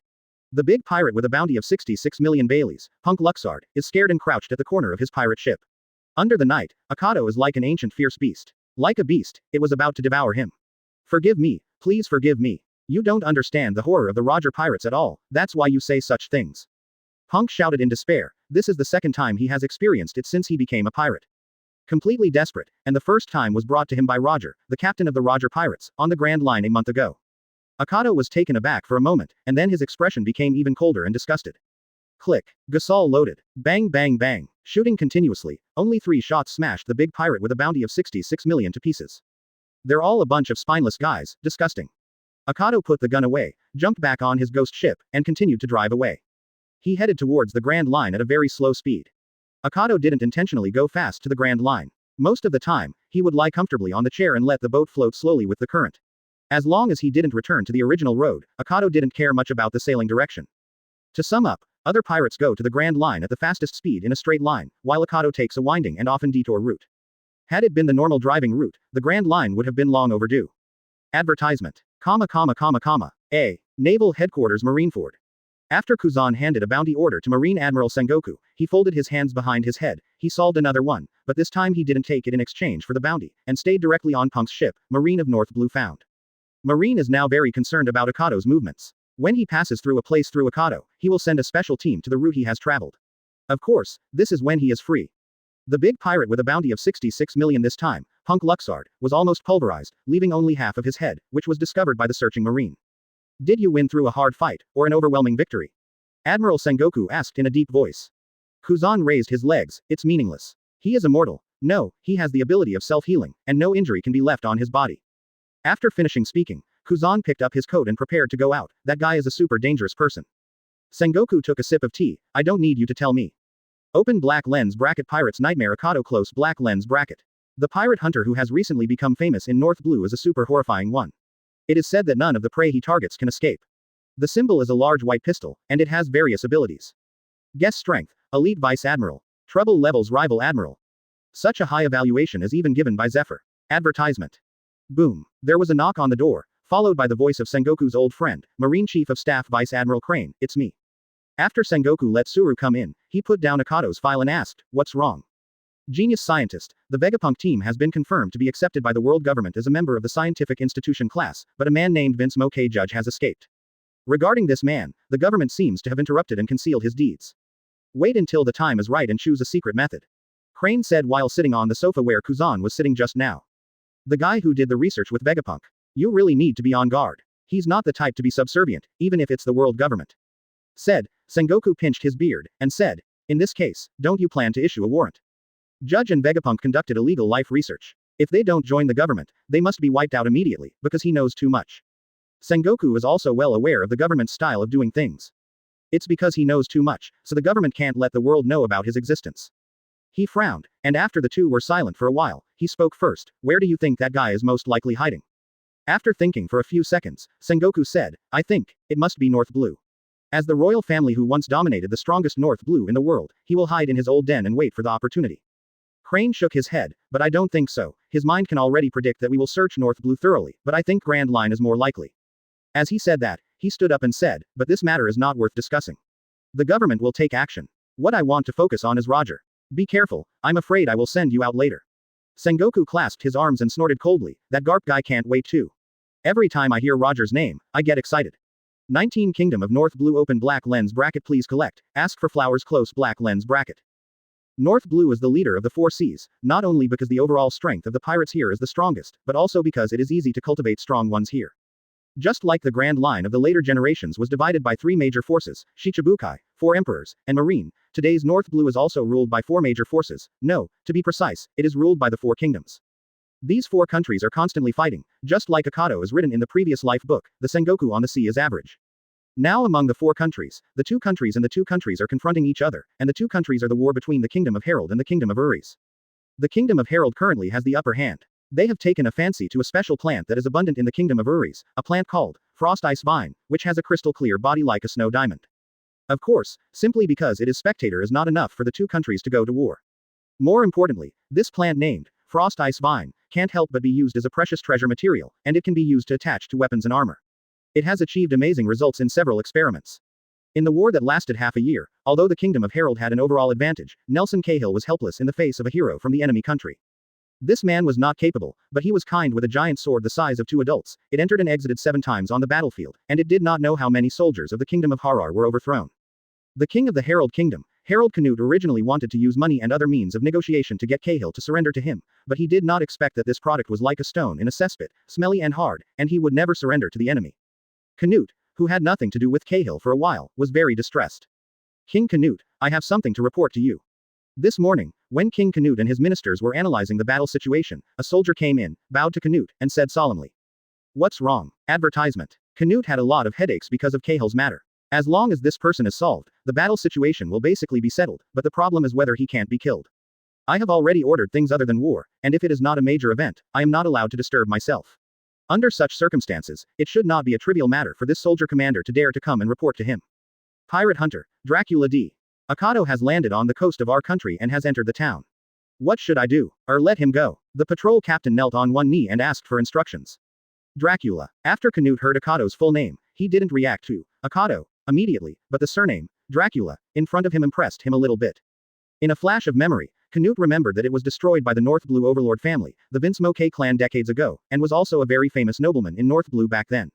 The big pirate with a bounty of 66 million Baileys, Punk Luxard, is scared and crouched at the corner of his pirate ship. Under the night, Akado is like an ancient fierce beast. Like a beast, it was about to devour him. Forgive me, please forgive me. You don't understand the horror of the Roger Pirates at all, that's why you say such things. Punk shouted in despair. This is the second time he has experienced it since he became a pirate. Completely desperate, and the first time was brought to him by Roger, the captain of the Roger Pirates, on the Grand Line a month ago. Akado was taken aback for a moment, and then his expression became even colder and disgusted. Click. Gasol loaded. Bang bang bang. Shooting continuously, only 3 shots smashed the big pirate with a bounty of 66 million to pieces. They're all a bunch of spineless guys, disgusting. Akado put the gun away, jumped back on his ghost ship, and continued to drive away. He headed towards the Grand Line at a very slow speed. Akado didn't intentionally go fast to the Grand Line. Most of the time, he would lie comfortably on the chair and let the boat float slowly with the current. As long as he didn't return to the original road, Akado didn't care much about the sailing direction. To sum up, other pirates go to the Grand Line at the fastest speed in a straight line, while Akado takes a winding and often detour route. Had it been the normal driving route, the Grand Line would have been long overdue. Advertisement. A. Naval Headquarters Marineford. After Kuzan handed a bounty order to Marine Admiral Sengoku, he folded his hands behind his head. He solved another one, but this time he didn't take it in exchange for the bounty, and stayed directly on Punk's ship, Marine of North Blue found. Marine is now very concerned about Akado's movements. When he passes through a place through Akado, he will send a special team to the route he has traveled. Of course, this is when he is free. The big pirate with a bounty of 66 million this time, Punk Luxard, was almost pulverized, leaving only half of his head, which was discovered by the searching Marine. Did you win through a hard fight, or an overwhelming victory? Admiral Sengoku asked in a deep voice. Kuzan raised his legs. It's meaningless. He is immortal. No, he has the ability of self-healing, and no injury can be left on his body. After finishing speaking, Kuzan picked up his coat and prepared to go out. That guy is a super dangerous person. Sengoku took a sip of tea. I don't need you to tell me. Open black lens bracket Pirates Nightmare Akado close black lens bracket. The pirate hunter who has recently become famous in North Blue is a super horrifying one. It is said that none of the prey he targets can escape. The symbol is a large white pistol, and it has various abilities. Guess strength, elite vice admiral. Trouble levels rival admiral. Such a high evaluation is even given by Zephyr. Advertisement. Boom. There was a knock on the door, followed by the voice of Sengoku's old friend, Marine Chief of Staff Vice Admiral Crane. It's me. After Sengoku let Suru come in, he put down Akado's file and asked, what's wrong? Genius scientist, the Vegapunk team has been confirmed to be accepted by the world government as a member of the scientific institution class, but a man named Vince Moke Judge has escaped. Regarding this man, the government seems to have interrupted and concealed his deeds. Wait until the time is right and choose a secret method. Crane said while sitting on the sofa where Kuzan was sitting just now. The guy who did the research with Vegapunk. You really need to be on guard. He's not the type to be subservient, even if it's the world government. Said, Sengoku pinched his beard, and said, in this case, don't you plan to issue a warrant? Judge and Vegapunk conducted illegal life research. If they don't join the government, they must be wiped out immediately, because he knows too much. Sengoku is also well aware of the government's style of doing things. It's because he knows too much, so the government can't let the world know about his existence. He frowned, and after the two were silent for a while, he spoke first. Where do you think that guy is most likely hiding? After thinking for a few seconds, Sengoku said, I think, it must be North Blue. As the royal family who once dominated the strongest North Blue in the world, he will hide in his old den and wait for the opportunity. Crane shook his head, but I don't think so. His mind can already predict that we will search North Blue thoroughly, but I think Grand Line is more likely. As he said that, he stood up and said, but this matter is not worth discussing. The government will take action. What I want to focus on is Roger. Be careful, I'm afraid I will send you out later. Sengoku clasped his arms and snorted coldly, that Garp guy can't wait too. Every time I hear Roger's name, I get excited. 19 Kingdom of North Blue open black lens bracket please collect, ask for flowers close black lens bracket. North Blue is the leader of the 4 seas, not only because the overall strength of the pirates here is the strongest, but also because it is easy to cultivate strong ones here. Just like the Grand Line of the later generations was divided by 3 major forces, Shichibukai, 4 emperors, and Marine, today's North Blue is also ruled by 4 major forces. No, to be precise, it is ruled by the 4 kingdoms. These 4 countries are constantly fighting, just like Akado is written in the previous life book, the Sengoku on the Sea is average. Now among the 4 countries, the 2 countries and the 2 countries are confronting each other, and the 2 countries are the war between the Kingdom of Herald and the Kingdom of Uris. The Kingdom of Herald currently has the upper hand. They have taken a fancy to a special plant that is abundant in the Kingdom of Uris, a plant called Frost Ice Vine, which has a crystal clear body like a snow diamond. Of course, simply because it is spectator is not enough for the 2 countries to go to war. More importantly, this plant named Frost Ice Vine can't help but be used as a precious treasure material, and it can be used to attach to weapons and armor. It has achieved amazing results in several experiments. In the war that lasted half a year, Although the kingdom of Harold had an overall advantage, Nelson Cahill was helpless in the face of a hero from the enemy country. This man was not capable, but he was kind with a giant sword the size of 2 adults. It entered and exited 7 times on the battlefield, and it did not know how many soldiers of the kingdom of Harar were overthrown. The king of the Harold kingdom, Harold Canute, originally wanted to use money and other means of negotiation to get Cahill to surrender to him, but he did not expect that this product was like a stone in a cesspit, smelly and hard, and he would never surrender to the enemy. Canute, who had nothing to do with Cahill for a while, was very distressed. King Canute, I have something to report to you. This morning, when King Canute and his ministers were analyzing the battle situation, a soldier came in, bowed to Canute, and said solemnly, "What's wrong?" Advertisement. Canute had a lot of headaches because of Cahill's matter. As long as this person is solved, the battle situation will basically be settled, but the problem is whether he can't be killed. I have already ordered things other than war, and if it is not a major event, I am not allowed to disturb myself. Under such circumstances, it should not be a trivial matter for this soldier commander to dare to come and report to him. Pirate Hunter, Dracula D. Akado has landed on the coast of our country and has entered the town. What should I do? Or let him go? The patrol captain knelt on one knee and asked for instructions. Dracula. After Canute heard Akado's full name, he didn't react to Akado immediately, but the surname, Dracula, in front of him impressed him a little bit. In a flash of memory, Canute remembered that it was destroyed by the North Blue Overlord family, the Vince Moke clan decades ago, and was also a very famous nobleman in North Blue back then.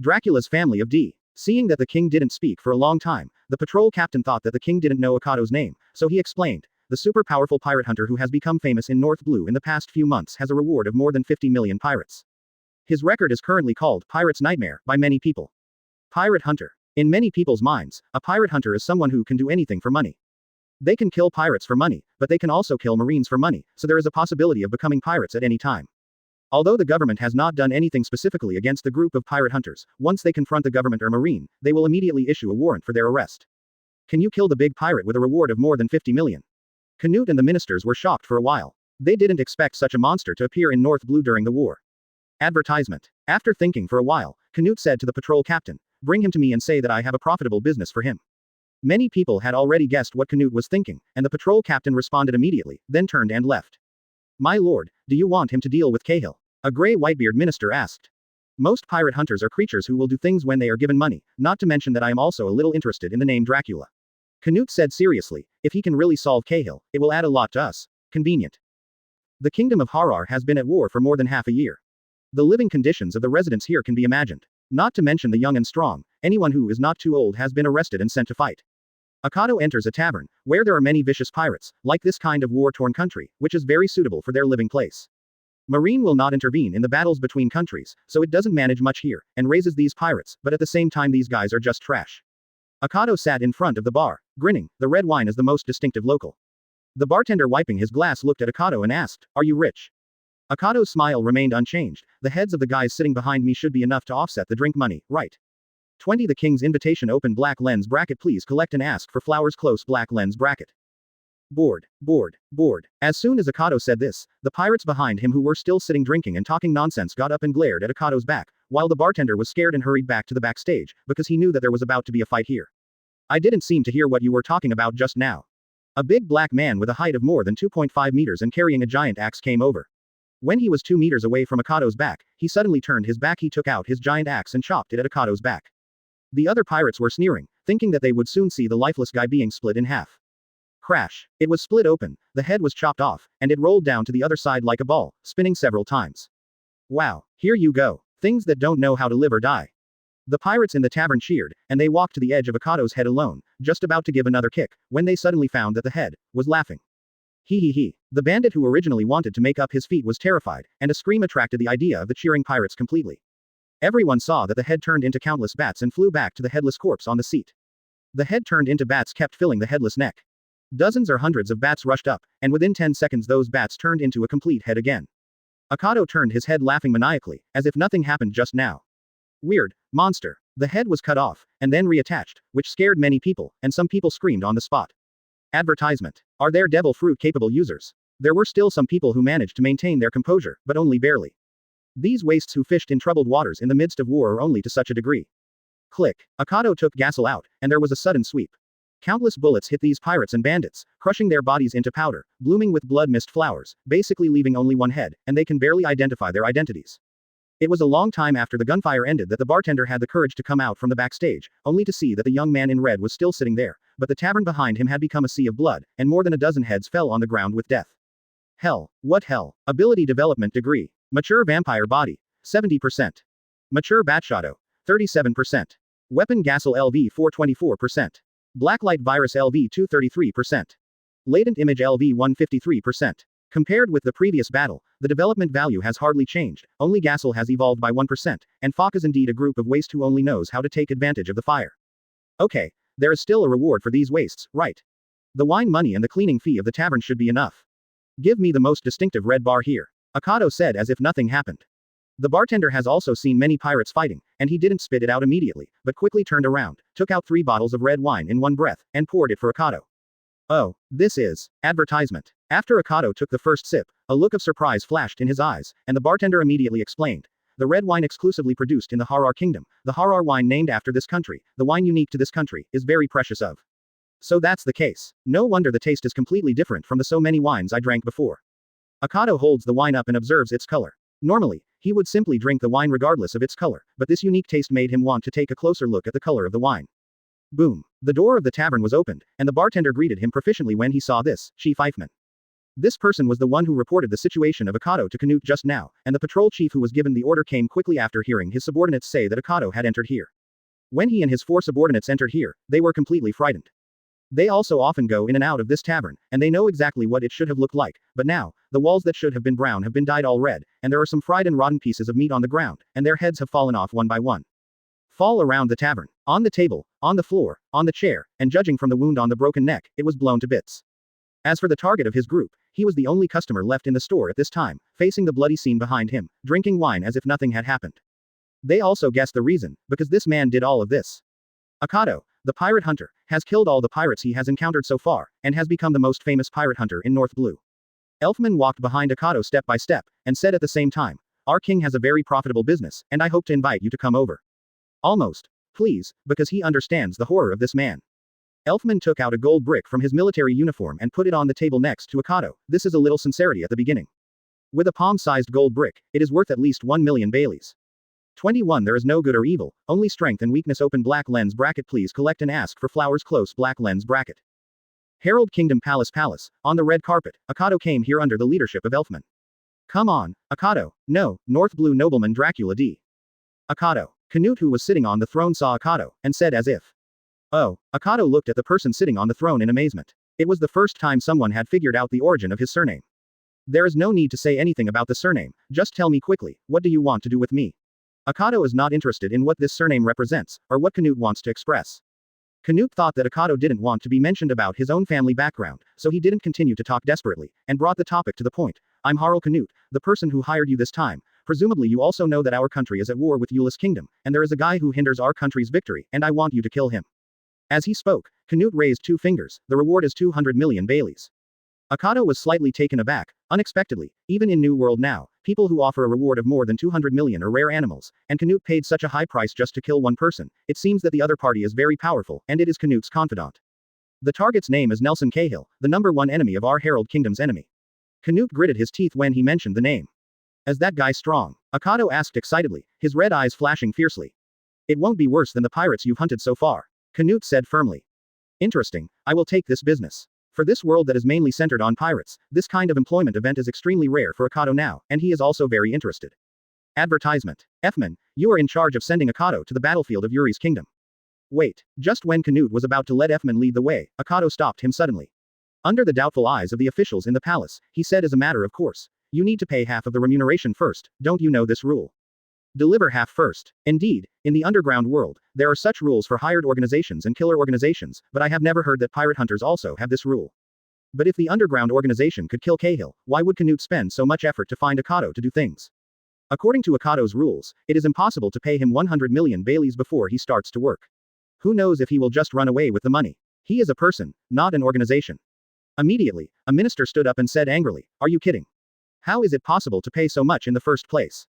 Dracula's family of D. Seeing that the king didn't speak for a long time, the patrol captain thought that the king didn't know Akado's name, so he explained, the super powerful pirate hunter who has become famous in North Blue in the past few months has a reward of more than 50 million pirates. His record is currently called Pirate's Nightmare by many people. Pirate Hunter. In many people's minds, a pirate hunter is someone who can do anything for money. They can kill pirates for money, but they can also kill Marines for money, so there is a possibility of becoming pirates at any time. Although the government has not done anything specifically against the group of pirate hunters, once they confront the government or Marine, they will immediately issue a warrant for their arrest. Can you kill the big pirate with a reward of more than 50 million? Canute and the ministers were shocked for a while. They didn't expect such a monster to appear in North Blue during the war. Advertisement. After thinking for a while, Canute said to the patrol captain, "Bring him to me and say that I have a profitable business for him." Many people had already guessed what Canute was thinking, and the patrol captain responded immediately, then turned and left. "My lord, do you want him to deal with Cahill?" A gray Whitebeard minister asked. "Most pirate hunters are creatures who will do things when they are given money, not to mention that I am also a little interested in the name Dracula." Canute said seriously, "If he can really solve Cahill, it will add a lot to us." Convenient. The kingdom of Harar has been at war for more than half a year. The living conditions of the residents here can be imagined. Not to mention the young and strong, anyone who is not too old has been arrested and sent to fight. Akado enters a tavern, where there are many vicious pirates, like this kind of war-torn country, which is very suitable for their living place. Marine will not intervene in the battles between countries, so it doesn't manage much here, and raises these pirates, but at the same time these guys are just trash. Akado sat in front of the bar, grinning. The red wine is the most distinctive local. The bartender wiping his glass looked at Akado and asked, "Are you rich?" Akado's smile remained unchanged. "The heads of the guys sitting behind me should be enough to offset the drink money, right? 20 The king's invitation open black lens bracket please collect and ask for flowers close black lens bracket. Bored. As soon as Akado said this, the pirates behind him who were still sitting drinking and talking nonsense got up and glared at Akado's back, while the bartender was scared and hurried back to the backstage, because he knew that there was about to be a fight here. "I didn't seem to hear what you were talking about just now." A big black man with a height of more than 2.5 meters and carrying a giant axe came over. When he was 2 meters away from Akado's back, he suddenly turned his back. He took out his giant axe and chopped it at Akado's back. The other pirates were sneering, thinking that they would soon see the lifeless guy being split in half. Crash. It was split open, the head was chopped off, and it rolled down to the other side like a ball, spinning several times. Wow, here you go. Things that don't know how to live or die. The pirates in the tavern cheered, and they walked to the edge of Akado's head alone, just about to give another kick, when they suddenly found that the head was laughing. He. The bandit who originally wanted to make up his feet was terrified, and a scream attracted the idea of the cheering pirates completely. Everyone saw that the head turned into countless bats and flew back to the headless corpse on the seat. The head turned into bats kept filling the headless neck. Dozens or hundreds of bats rushed up, and within 10 seconds those bats turned into a complete head again. Akado turned his head laughing maniacally, as if nothing happened just now. Weird. Monster. The head was cut off, and then reattached, which scared many people, and some people screamed on the spot. Advertisement. Are there devil fruit capable users? There were still some people who managed to maintain their composure, but only barely. These wastes who fished in troubled waters in the midst of war are only to such a degree. Click. Akado took Gassel out, and there was a sudden sweep. Countless bullets hit these pirates and bandits, crushing their bodies into powder, blooming with blood mist flowers, basically leaving only one head, and they can barely identify their identities. It was a long time after the gunfire ended that the bartender had the courage to come out from the backstage, only to see that the young man in red was still sitting there, but the tavern behind him had become a sea of blood, and more than a dozen heads fell on the ground with death. Hell. What hell? Ability development degree. Mature vampire body. 70%. Mature bat shadow. 37%. Weapon Gassel LV 424%. Blacklight virus LV 233%. Latent image LV 153%. Compared with the previous battle, the development value has hardly changed, only Gassel has evolved by 1%, and Fok is indeed a group of waste who only knows how to take advantage of the fire. Okay, there is still a reward for these wastes, right? The wine money and the cleaning fee of the tavern should be enough. Give me the most distinctive red bar here, Akado said as if nothing happened. The bartender has also seen many pirates fighting, and he didn't spit it out immediately, but quickly turned around, took out 3 bottles of red wine in one breath, and poured it for Akado. Oh, this is advertisement. After Akado took the first sip, a look of surprise flashed in his eyes, and the bartender immediately explained. The red wine exclusively produced in the Harar Kingdom, the Harar wine named after this country, the wine unique to this country, is very precious of. So that's the case. No wonder the taste is completely different from the so many wines I drank before. Akado holds the wine up and observes its color. Normally, he would simply drink the wine regardless of its color, but this unique taste made him want to take a closer look at the color of the wine. Boom. The door of the tavern was opened, and the bartender greeted him proficiently when he saw this, Chief Eichmann. This person was the one who reported the situation of Akado to Canute just now, and the patrol chief who was given the order came quickly after hearing his subordinates say that Akado had entered here. When he and his 4 subordinates entered here, they were completely frightened. They also often go in and out of this tavern, and they know exactly what it should have looked like, but now, the walls that should have been brown have been dyed all red, and there are some fried and rotten pieces of meat on the ground, and their heads have fallen off one by one. Fall around the tavern, on the table, on the floor, on the chair, and judging from the wound on the broken neck, it was blown to bits. As for the target of his group, he was the only customer left in the store at this time, facing the bloody scene behind him, drinking wine as if nothing had happened. They also guessed the reason, because this man did all of this. Akado, the pirate hunter, has killed all the pirates he has encountered so far, and has become the most famous pirate hunter in North Blue. Elfman walked behind Akado step by step, and said at the same time, "Our king has a very profitable business, and I hope to invite you to come over." Almost. Please, because he understands the horror of this man. Elfman took out a gold brick from his military uniform and put it on the table next to Akado. This is a little sincerity at the beginning. With a palm-sized gold brick, it is worth at least 1 million Baileys. 21 There is no good or evil, only strength and weakness. Open black lens bracket. Please collect and ask for flowers. Close black lens bracket. Herald Kingdom Palace. On the red carpet, Akado came here under the leadership of Elfman. Come on, Akado. No, North Blue nobleman Dracula D. Akado. Canute, who was sitting on the throne, saw Akado, and said as if. Oh, Akado looked at the person sitting on the throne in amazement. It was the first time someone had figured out the origin of his surname. There is no need to say anything about the surname, just tell me quickly, what do you want to do with me? Akado is not interested in what this surname represents, or what Canute wants to express. Canute thought that Akado didn't want to be mentioned about his own family background, so he didn't continue to talk desperately, and brought the topic to the point. I'm Harl Canute, the person who hired you this time. Presumably you also know that our country is at war with Euless Kingdom, and there is a guy who hinders our country's victory, and I want you to kill him. As he spoke, Canute raised 2 fingers. The reward is 200 million Baileys. Akado was slightly taken aback. Unexpectedly, even in New World now, people who offer a reward of more than 200 million are rare animals, and Canute paid such a high price just to kill one person. It seems that the other party is very powerful, and it is Canute's confidant. The target's name is Nelson Cahill, the #1 enemy of our Herald Kingdom's enemy. Canute gritted his teeth when he mentioned the name. Is that guy strong? Akado asked excitedly, his red eyes flashing fiercely. It won't be worse than the pirates you've hunted so far, Canute said firmly. Interesting, I will take this business. For this world that is mainly centered on pirates, this kind of employment event is extremely rare for Akado now, and he is also very interested. Advertisement. Elfman, you are in charge of sending Akado to the battlefield of Yuri's kingdom. Wait, just when Canute was about to let Elfman lead the way, Akado stopped him suddenly. Under the doubtful eyes of the officials in the palace, he said as a matter of course, you need to pay half of the remuneration first, don't you know this rule? Deliver half first. Indeed, in the underground world, there are such rules for hired organizations and killer organizations, but I have never heard that pirate hunters also have this rule. But if the underground organization could kill Cahill, why would Canute spend so much effort to find Akado to do things? According to Akado's rules, it is impossible to pay him 100 million Baileys before he starts to work. Who knows if he will just run away with the money? He is a person, not an organization. Immediately, a minister stood up and said angrily, are you kidding? How is it possible to pay so much in the first place?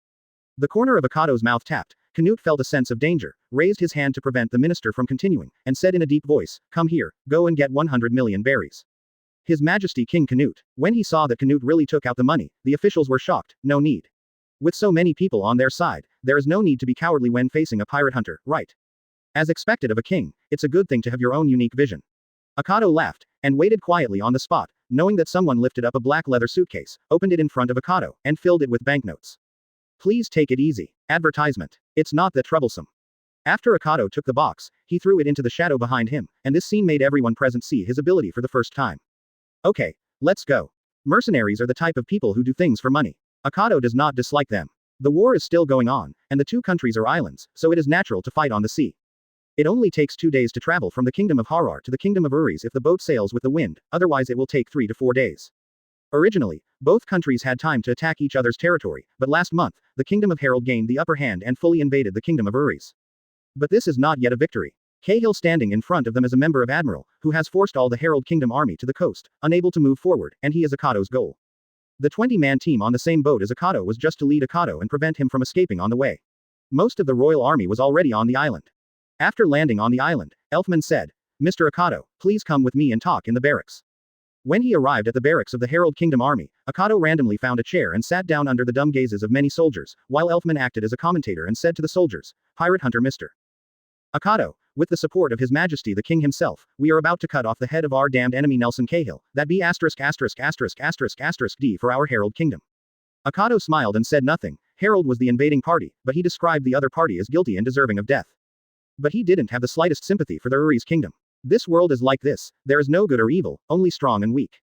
The corner of Akado's mouth tapped. Canute felt a sense of danger, raised his hand to prevent the minister from continuing, and said in a deep voice, come here, go and get 100 million berries. His Majesty King Canute. When he saw that Canute really took out the money, the officials were shocked. No need. With so many people on their side, there is no need to be cowardly when facing a pirate hunter, right? As expected of a king, it's a good thing to have your own unique vision. Akado laughed, and waited quietly on the spot, knowing that someone lifted up a black leather suitcase, opened it in front of Akado, and filled it with banknotes. Please take it easy. Advertisement. It's not that troublesome. After Akado took the box, he threw it into the shadow behind him, and this scene made everyone present see his ability for the first time. Okay, let's go. Mercenaries are the type of people who do things for money. Akado does not dislike them. The war is still going on, and the two countries are islands, so it is natural to fight on the sea. It only takes 2 days to travel from the kingdom of Harar to the kingdom of Uris if the boat sails with the wind, otherwise it will take 3 to 4 days. Originally, both countries had time to attack each other's territory, but last month, the kingdom of Harold gained the upper hand and fully invaded the kingdom of Uris. But this is not yet a victory. Cahill standing in front of them as a member of Admiral, who has forced all the Herald Kingdom army to the coast, unable to move forward, and he is Akado's goal. The 20-man team on the same boat as Akado was just to lead Akado and prevent him from escaping on the way. Most of the royal army was already on the island. After landing on the island, Elfman said, "Mr. Akado, please come with me and talk in the barracks." When he arrived at the barracks of the Herald Kingdom army, Akado randomly found a chair and sat down under the dumb gazes of many soldiers, while Elfman acted as a commentator and said to the soldiers, "Pirate Hunter Mr. Akado, with the support of His Majesty the King himself, we are about to cut off the head of our damned enemy Nelson Cahill, that be ********D for our Herald Kingdom." Akado smiled and said nothing. Herald was the invading party, but he described the other party as guilty and deserving of death. But he didn't have the slightest sympathy for the Uri's kingdom. This world is like this, there is no good or evil, only strong and weak.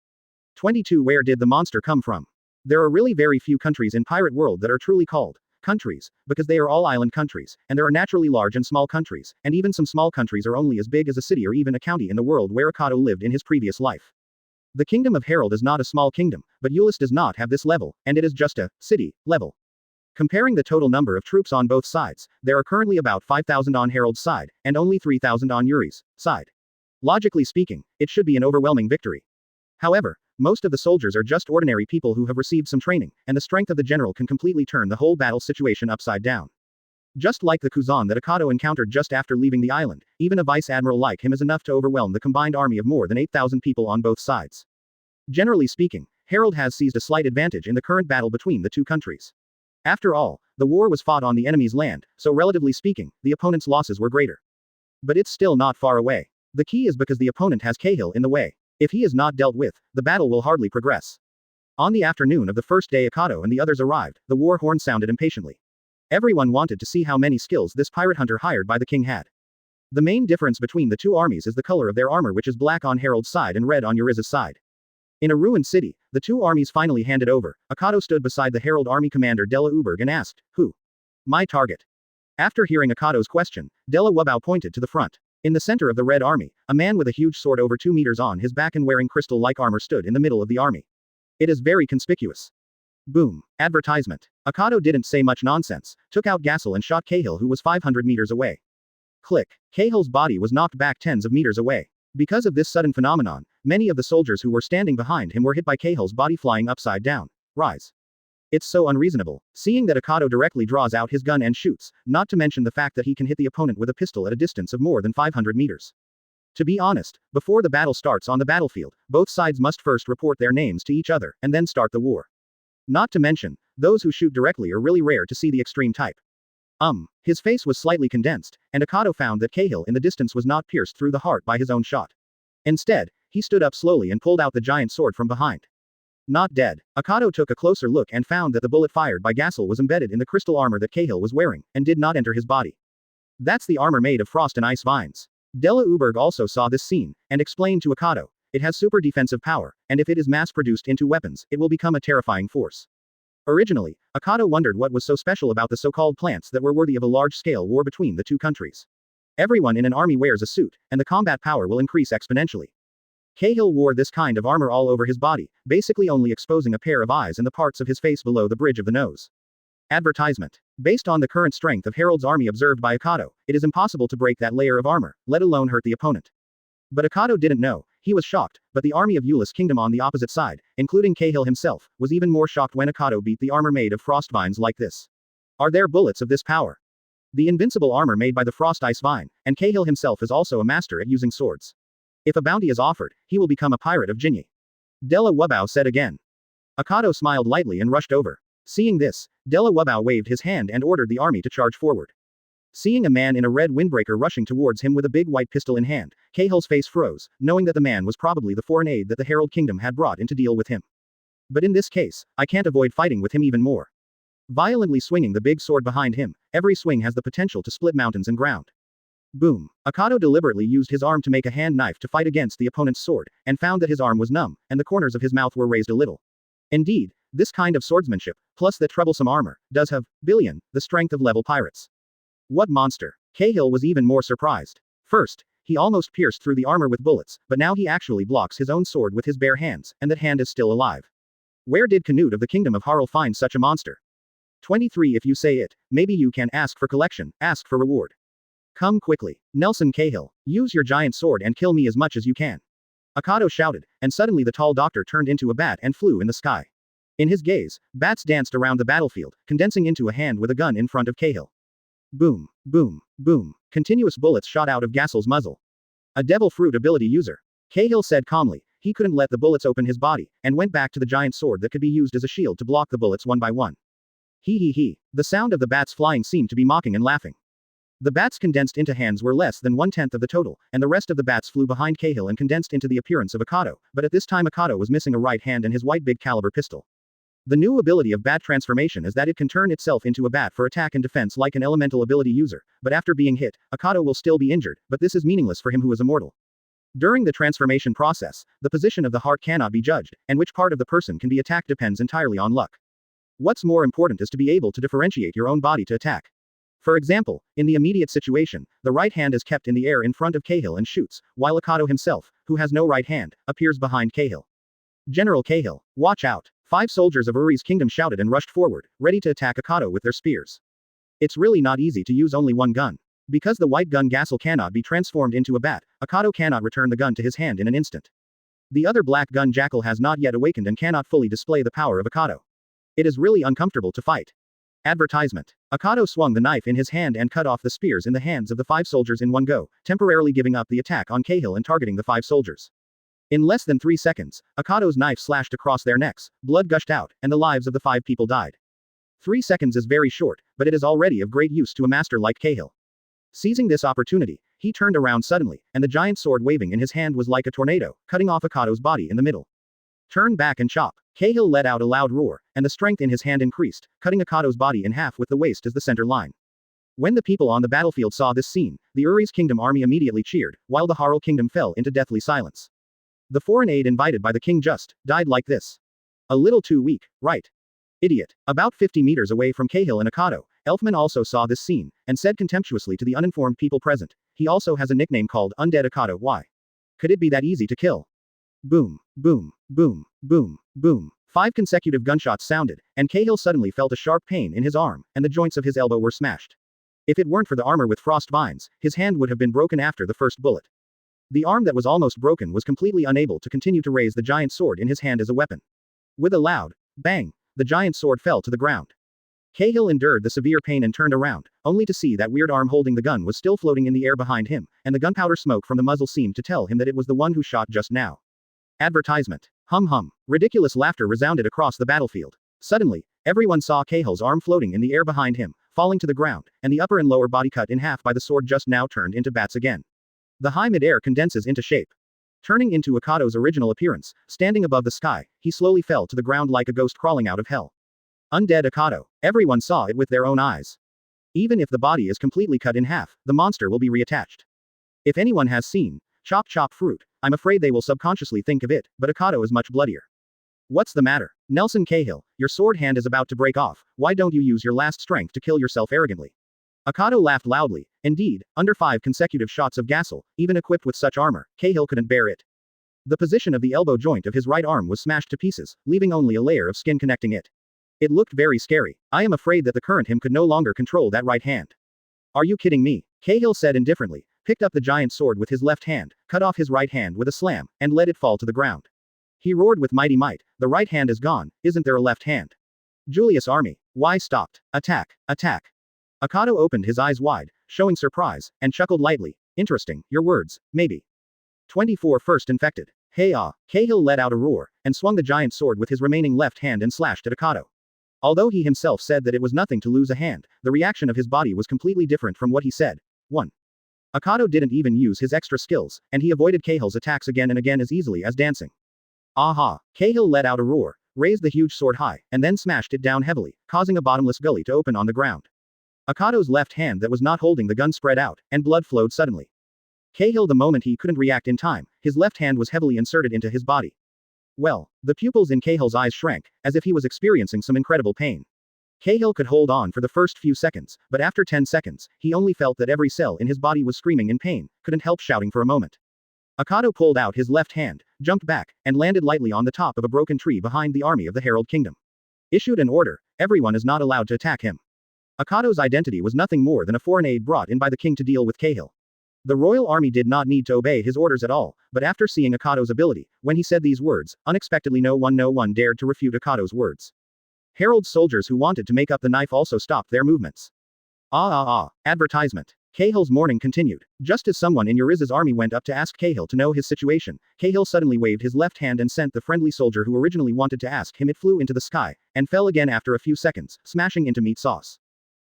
22 Where did the monster come from? There are really very few countries in pirate world that are truly called countries, because they are all island countries, and there are naturally large and small countries, and even some small countries are only as big as a city or even a county in the world where Akado lived in his previous life. The kingdom of Herald is not a small kingdom, but Ulyss does not have this level, and it is just a city level. Comparing the total number of troops on both sides, there are currently about 5,000 on Herald's side, and only 3,000 on Yuri's side. Logically speaking, it should be an overwhelming victory. However, most of the soldiers are just ordinary people who have received some training, and the strength of the general can completely turn the whole battle situation upside down. Just like the Kuzan that Akado encountered just after leaving the island, even a vice admiral like him is enough to overwhelm the combined army of more than 8,000 people on both sides. Generally speaking, Herald has seized a slight advantage in the current battle between the two countries. After all, the war was fought on the enemy's land, so relatively speaking, the opponent's losses were greater. But it's still not far away. The key is because the opponent has Cahill in the way. If he is not dealt with, the battle will hardly progress. On the afternoon of the first day Akado and the others arrived, the war horn sounded impatiently. Everyone wanted to see how many skills this pirate hunter hired by the king had. The main difference between the two armies is the color of their armor, which is black on Herald's side and red on Uri's side. In a ruined city, the two armies finally handed over. Akado stood beside the Herald army commander Della Uberg and asked, "Who? My target." After hearing Akado's question, Della Wubao pointed to the front. In the center of the Red Army, a man with a huge sword over 2 meters on his back and wearing crystal-like armor stood in the middle of the army. It is very conspicuous. Boom. Advertisement. Akado didn't say much nonsense, took out Gassel and shot Cahill, who was 500 meters away. Click. Cahill's body was knocked back tens of meters away. Because of this sudden phenomenon, many of the soldiers who were standing behind him were hit by Cahill's body flying upside down. Rise. It's so unreasonable, seeing that Akado directly draws out his gun and shoots, not to mention the fact that he can hit the opponent with a pistol at a distance of more than 500 meters. To be honest, before the battle starts on the battlefield, both sides must first report their names to each other, and then start the war. Not to mention, those who shoot directly are really rare to see the extreme type. His face was slightly condensed, and Akado found that Cahill in the distance was not pierced through the heart by his own shot. Instead, he stood up slowly and pulled out the giant sword from behind. Not dead. Akado took a closer look and found that the bullet fired by Gassel was embedded in the crystal armor that Cahill was wearing, and did not enter his body. That's the armor made of frost and ice vines. Della Uberg also saw this scene, and explained to Akado, it has super defensive power, and if it is mass-produced into weapons, it will become a terrifying force. Originally, Akado wondered what was so special about the so-called plants that were worthy of a large-scale war between the two countries. Everyone in an army wears a suit, and the combat power will increase exponentially. Cahill wore this kind of armor all over his body, basically only exposing a pair of eyes and the parts of his face below the bridge of the nose. Advertisement. Based on the current strength of Herald's army observed by Akado, it is impossible to break that layer of armor, let alone hurt the opponent. But Akado didn't know, he was shocked, but the army of Ulyss Kingdom on the opposite side, including Cahill himself, was even more shocked when Akado beat the armor made of frost vines like this. Are there bullets of this power? The invincible armor made by the frost ice vine, and Cahill himself is also a master at using swords. If a bounty is offered, he will become a pirate of Jinyi. Della Wubao said again. Akado smiled lightly and rushed over. Seeing this, Della Wubao waved his hand and ordered the army to charge forward. Seeing a man in a red windbreaker rushing towards him with a big white pistol in hand, Cahill's face froze, knowing that the man was probably the foreign aide that the Herald Kingdom had brought in to deal with him. But in this case, I can't avoid fighting with him even more. Violently swinging the big sword behind him, every swing has the potential to split mountains and ground. Boom. Akado deliberately used his arm to make a hand knife to fight against the opponent's sword, and found that his arm was numb, and the corners of his mouth were raised a little. Indeed, this kind of swordsmanship, plus the troublesome armor, does have, the strength of level pirates. What monster! Cahill was even more surprised. First, he almost pierced through the armor with bullets, but now he actually blocks his own sword with his bare hands, and that hand is still alive. Where did Canute of the Kingdom of Harl find such a monster? 23 If you say it, maybe you can ask for collection, ask for reward. Come quickly. Nelson Cahill, use your giant sword and kill me as much as you can. Akado shouted, and suddenly the tall doctor turned into a bat and flew in the sky. In his gaze, bats danced around the battlefield, condensing into a hand with a gun in front of Cahill. Boom, boom, boom. Continuous bullets shot out of Gassel's muzzle. A devil fruit ability user. Cahill said calmly. He couldn't let the bullets open his body, and went back to the giant sword that could be used as a shield to block the bullets one by one. He. The sound of the bats flying seemed to be mocking and laughing. The bats condensed into hands were less than 1/10 of the total, and the rest of the bats flew behind Cahill and condensed into the appearance of Akado, but at this time Akado was missing a right hand and his white big caliber pistol. The new ability of bat transformation is that it can turn itself into a bat for attack and defense like an elemental ability user, but after being hit, Akado will still be injured, but this is meaningless for him who is immortal. During the transformation process, the position of the heart cannot be judged, and which part of the person can be attacked depends entirely on luck. What's more important is to be able to differentiate your own body to attack. For example, in the immediate situation, the right hand is kept in the air in front of Cahill and shoots, while Akado himself, who has no right hand, appears behind Cahill. General Cahill, watch out! 5 soldiers of Uri's kingdom shouted and rushed forward, ready to attack Akado with their spears. It's really not easy to use only one gun. Because the White Gun Jackal cannot be transformed into a bat, Akado cannot return the gun to his hand in an instant. The other Black Gun Jackal has not yet awakened and cannot fully display the power of Akado. It is really uncomfortable to fight. Advertisement. Akado swung the knife in his hand and cut off the spears in the hands of the 5 soldiers in one go, temporarily giving up the attack on Cahill and targeting the 5 soldiers. In less than 3 seconds, Akado's knife slashed across their necks, blood gushed out, and the lives of the 5 people died. 3 seconds is very short, but it is already of great use to a master like Cahill. Seizing this opportunity, he turned around suddenly, and the giant sword waving in his hand was like a tornado, cutting off Akado's body in the middle. Turn back and chop. Cahill let out a loud roar, and the strength in his hand increased, cutting Akado's body in half with the waist as the center line. When the people on the battlefield saw this scene, the Uri's kingdom army immediately cheered, while the Harl kingdom fell into deathly silence. The foreign aid invited by the king just died like this. A little too weak, right? Idiot. About 50 meters away from Cahill and Akado, Elfman also saw this scene, and said contemptuously to the uninformed people present, he also has a nickname called Undead Akado. Why? Could it be that easy to kill? Boom, boom, boom, boom, boom. 5 consecutive gunshots sounded, and Cahill suddenly felt a sharp pain in his arm, and the joints of his elbow were smashed. If it weren't for the armor with frost vines, his hand would have been broken after the first bullet. The arm that was almost broken was completely unable to continue to raise the giant sword in his hand as a weapon. With a loud bang, the giant sword fell to the ground. Cahill endured the severe pain and turned around, only to see that weird arm holding the gun was still floating in the air behind him, and the gunpowder smoke from the muzzle seemed to tell him that it was the one who shot just now. Advertisement. Hum hum. Ridiculous laughter resounded across the battlefield. Suddenly, everyone saw Cahill's arm floating in the air behind him, falling to the ground, and the upper and lower body cut in half by the sword just now turned into bats again. The high mid-air condenses into shape. Turning into Akado's original appearance, standing above the sky, he slowly fell to the ground like a ghost crawling out of hell. Undead Akado. Everyone saw it with their own eyes. Even if the body is completely cut in half, the monster will be reattached. If anyone has seen Chop Chop Fruit, I'm afraid they will subconsciously think of it, but Akado is much bloodier. What's the matter? Nelson Cahill, your sword hand is about to break off, why don't you use your last strength to kill yourself arrogantly? Akado laughed loudly. Indeed, under 5 consecutive shots of Jackal, even equipped with such armor, Cahill couldn't bear it. The position of the elbow joint of his right arm was smashed to pieces, leaving only a layer of skin connecting it. It looked very scary. I am afraid that the current him could no longer control that right hand. Are you kidding me? Cahill said indifferently, picked up the giant sword with his left hand, cut off his right hand with a slam, and let it fall to the ground. He roared with mighty might, the right hand is gone, isn't there a left hand? Julius Army. Why stopped? Attack, attack. Akado opened his eyes wide, showing surprise, and chuckled lightly. Interesting, your words, maybe. 24 First infected. Hey ah. Cahill let out a roar, and swung the giant sword with his remaining left hand and slashed at Akado. Although he himself said that it was nothing to lose a hand, the reaction of his body was completely different from what he said. 1. Akado didn't even use his extra skills, and he avoided Cahill's attacks again and again as easily as dancing. Aha! Cahill let out a roar, raised the huge sword high, and then smashed it down heavily, causing a bottomless gully to open on the ground. Akado's left hand that was not holding the gun spread out, and blood flowed suddenly. Cahill, the moment he couldn't react in time, his left hand was heavily inserted into his body. Well, the pupils in Cahill's eyes shrank, as if he was experiencing some incredible pain. Cahill could hold on for the first few seconds, but after 10 seconds, he only felt that every cell in his body was screaming in pain, couldn't help shouting for a moment. Akado pulled out his left hand, jumped back, and landed lightly on the top of a broken tree behind the army of the Herald Kingdom. Issued an order: everyone is not allowed to attack him. Akado's identity was nothing more than a foreign aid brought in by the king to deal with Cahill. The royal army did not need to obey his orders at all, but after seeing Akado's ability, when he said these words, unexpectedly no one dared to refute Akado's words. Herald's soldiers who wanted to make up the knife also stopped their movements. Advertisement. Cahill's mourning continued. Just as someone in Uriza's army went up to ask Cahill to know his situation, Cahill suddenly waved his left hand and sent the friendly soldier who originally wanted to ask him. It flew into the sky, and fell again after a few seconds, smashing into meat sauce.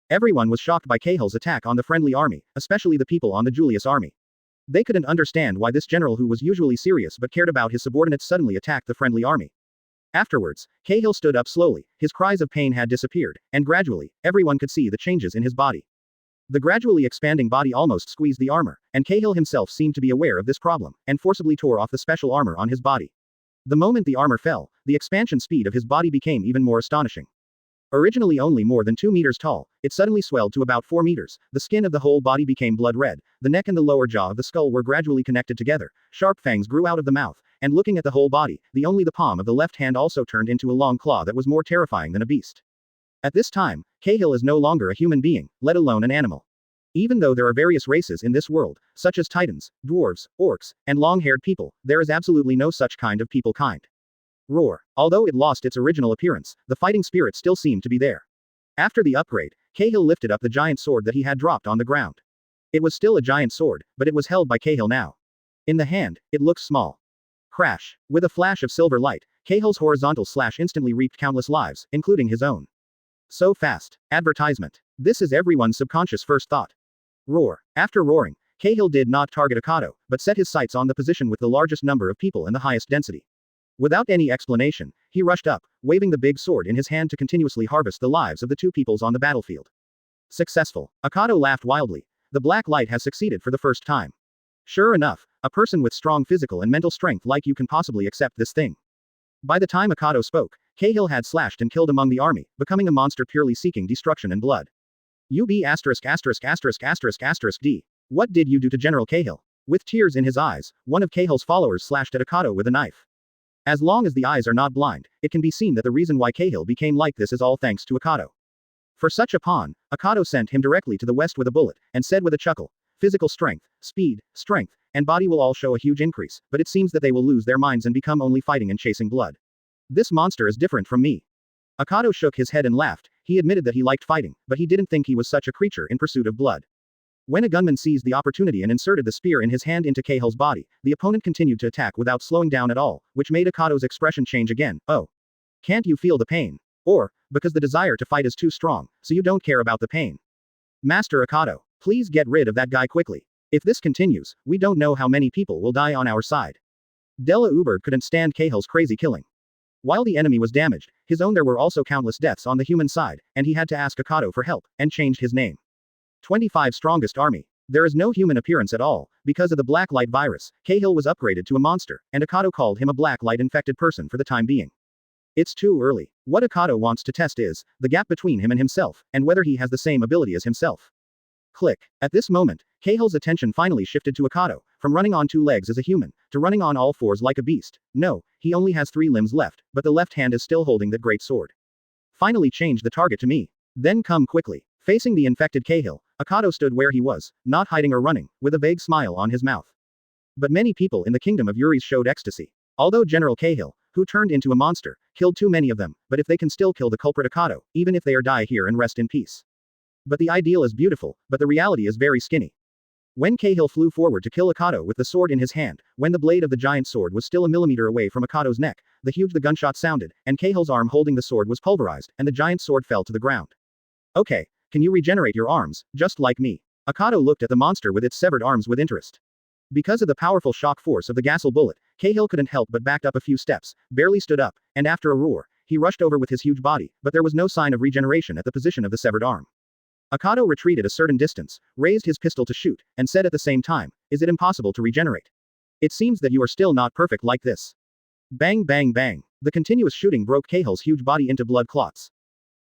Everyone was shocked by Cahill's attack on the friendly army, especially the people on the Julius army. They couldn't understand why this general who was usually serious but cared about his subordinates suddenly attacked the friendly army. Afterwards, Cahill stood up slowly, his cries of pain had disappeared, and gradually, everyone could see the changes in his body. The gradually expanding body almost squeezed the armor, and Cahill himself seemed to be aware of this problem, and forcibly tore off the special armor on his body. The moment the armor fell, the expansion speed of his body became even more astonishing. Originally only more than 2 meters tall, it suddenly swelled to about 4 meters, the skin of the whole body became blood red, the neck and the lower jaw of the skull were gradually connected together, sharp fangs grew out of the mouth, and looking at the whole body, the palm of the left hand also turned into a long claw that was more terrifying than a beast. At this time, Cahill is no longer a human being, let alone an animal. Even though there are various races in this world, such as titans, dwarves, orcs, and long-haired people, there is absolutely no such kind of people kind. Roar. Although it lost its original appearance, the fighting spirit still seemed to be there. After the upgrade, Cahill lifted up the giant sword that he had dropped on the ground. It was still a giant sword, but it was held by Cahill now. In the hand, it looked small. Crash. With a flash of silver light, Cahill's horizontal slash instantly reaped countless lives, including his own. So fast. Advertisement. This is everyone's subconscious first thought. Roar. After roaring, Cahill did not target Akado, but set his sights on the position with the largest number of people and the highest density. Without any explanation, he rushed up, waving the big sword in his hand to continuously harvest the lives of the 2 peoples on the battlefield. Successful. Akado laughed wildly. The black light has succeeded for the first time. Sure enough, a person with strong physical and mental strength like you can possibly accept this thing. By the time Akado spoke, Cahill had slashed and killed among the army, becoming a monster purely seeking destruction and blood. D. What did you do to General Cahill? With tears in his eyes, one of Cahill's followers slashed at Akado with a knife. As long as the eyes are not blind, it can be seen that the reason why Cahill became like this is all thanks to Akado. For such a pawn, Akado sent him directly to the west with a bullet, and said with a chuckle, physical strength, speed, strength, and body will all show a huge increase, but it seems that they will lose their minds and become only fighting and chasing blood. This monster is different from me. Akado shook his head and laughed. He admitted that he liked fighting, but he didn't think he was such a creature in pursuit of blood. When a gunman seized the opportunity and inserted the spear in his hand into Cahill's body, the opponent continued to attack without slowing down at all, which made Akado's expression change again. Oh. Can't you feel the pain? Or, because the desire to fight is too strong, so you don't care about the pain. Master Akado, please get rid of that guy quickly. If this continues, we don't know how many people will die on our side. Della Uberd couldn't stand Cahill's crazy killing. While the enemy was damaged, his own there were also countless deaths on the human side, and he had to ask Akado for help, and changed his name. 25 strongest army. There is no human appearance at all, because of the black light virus, Cahill was upgraded to a monster, and Akado called him a black light infected person for the time being. It's too early. What Akado wants to test is, the gap between him and himself, and whether he has the same ability as himself. Click. At this moment, Cahill's attention finally shifted to Akado, from running on 2 legs as a human, to running on all 4s like a beast. No, he only has 3 limbs left, but the left hand is still holding that great sword. Finally change the target to me. Then come quickly. Facing the infected Cahill, Akado stood where he was, not hiding or running, with a vague smile on his mouth. But many people in the kingdom of Uri's showed ecstasy. Although General Cahill, who turned into a monster, killed too many of them, but if they can still kill the culprit Akado, even if they are die here and rest in peace. But the ideal is beautiful, but the reality is very skinny. When Cahill flew forward to kill Akado with the sword in his hand, when the blade of the giant sword was still a millimeter away from Akado's neck, the gunshot sounded, and Cahill's arm holding the sword was pulverized, and the giant sword fell to the ground. Okay, can you regenerate your arms, just like me? Akado looked at the monster with its severed arms with interest. Because of the powerful shock force of the Gassel bullet, Cahill couldn't help but backed up a few steps, barely stood up, and after a roar, he rushed over with his huge body, but there was no sign of regeneration at the position of the severed arm. Akado retreated a certain distance, raised his pistol to shoot, and said at the same time, "Is it impossible to regenerate? It seems that you are still not perfect like this." Bang bang bang. The continuous shooting broke Cahill's huge body into blood clots.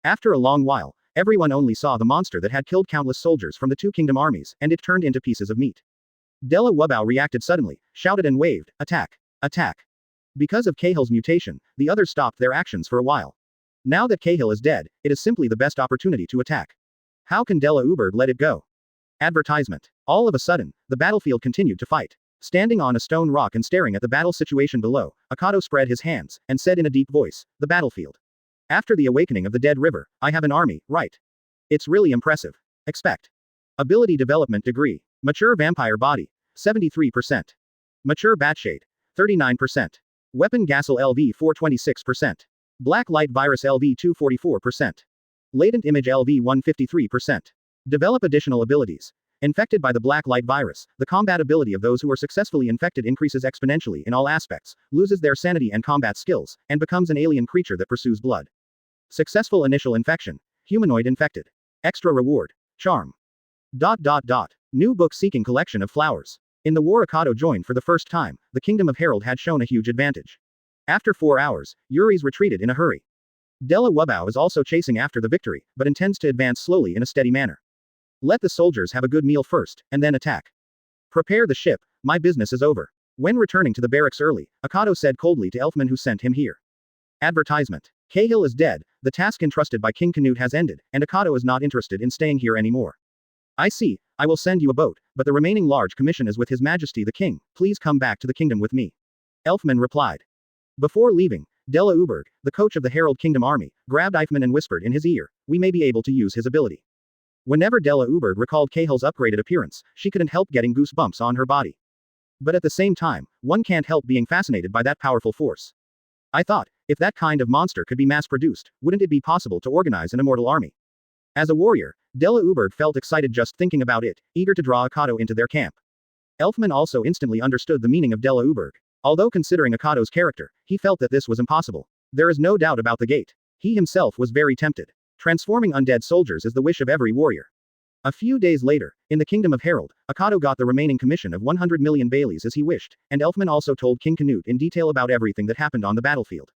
After a long while, everyone only saw the monster that had killed countless soldiers from the two kingdom armies, and it turned into pieces of meat. Della Wubao reacted suddenly, shouted and waved, "Attack! Attack!" Because of Cahill's mutation, the others stopped their actions for a while. Now that Cahill is dead, it is simply the best opportunity to attack. How can Della Uberg let it go? Advertisement. All of a sudden, the battlefield continued to fight. Standing on a stone rock and staring at the battle situation below, Akado spread his hands, and said in a deep voice, "The battlefield. After the awakening of the dead river, I have an army, right? It's really impressive. Expect. Ability development degree. Mature vampire body. 73%. Mature batshade. 39%. Weapon Gassel LV 426%. Black light virus LV 244%. Latent image LV 153%. Develop additional abilities. Infected by the black light virus, the combat ability of those who are successfully infected increases exponentially in all aspects, loses their sanity and combat skills, and becomes an alien creature that pursues blood. Successful initial infection. Humanoid infected. Extra reward. Charm. ... New book seeking collection of flowers. In the war Akado joined for the first time, the Kingdom of Herald had shown a huge advantage. After 4 hours, Yuri's retreated in a hurry. Della Wubao is also chasing after the victory, but intends to advance slowly in a steady manner. Let the soldiers have a good meal first, and then attack. Prepare the ship, my business is over. When returning to the barracks early, Akado said coldly to Elfman who sent him here. Advertisement. Cahill is dead, the task entrusted by King Canute has ended, and Akado is not interested in staying here anymore. I see, I will send you a boat, but the remaining large commission is with His Majesty the King, please come back to the kingdom with me. Elfman replied. Before leaving, Della Uberg, the coach of the Herald Kingdom Army, grabbed Eifman and whispered in his ear, "We may be able to use his ability." Whenever Della Uberg recalled Cahill's upgraded appearance, she couldn't help getting goosebumps on her body. But at the same time, one can't help being fascinated by that powerful force. I thought, if that kind of monster could be mass-produced, wouldn't it be possible to organize an immortal army? As a warrior, Della Uberg felt excited just thinking about it, eager to draw Akado into their camp. Elfman also instantly understood the meaning of Della Uberg. Although considering Akado's character, he felt that this was impossible. There is no doubt about the gate. He himself was very tempted. Transforming undead soldiers is the wish of every warrior. A few days later, in the Kingdom of Herald, Akado got the remaining commission of 100 million Baileys as he wished, and Elfman also told King Canute in detail about everything that happened on the battlefield.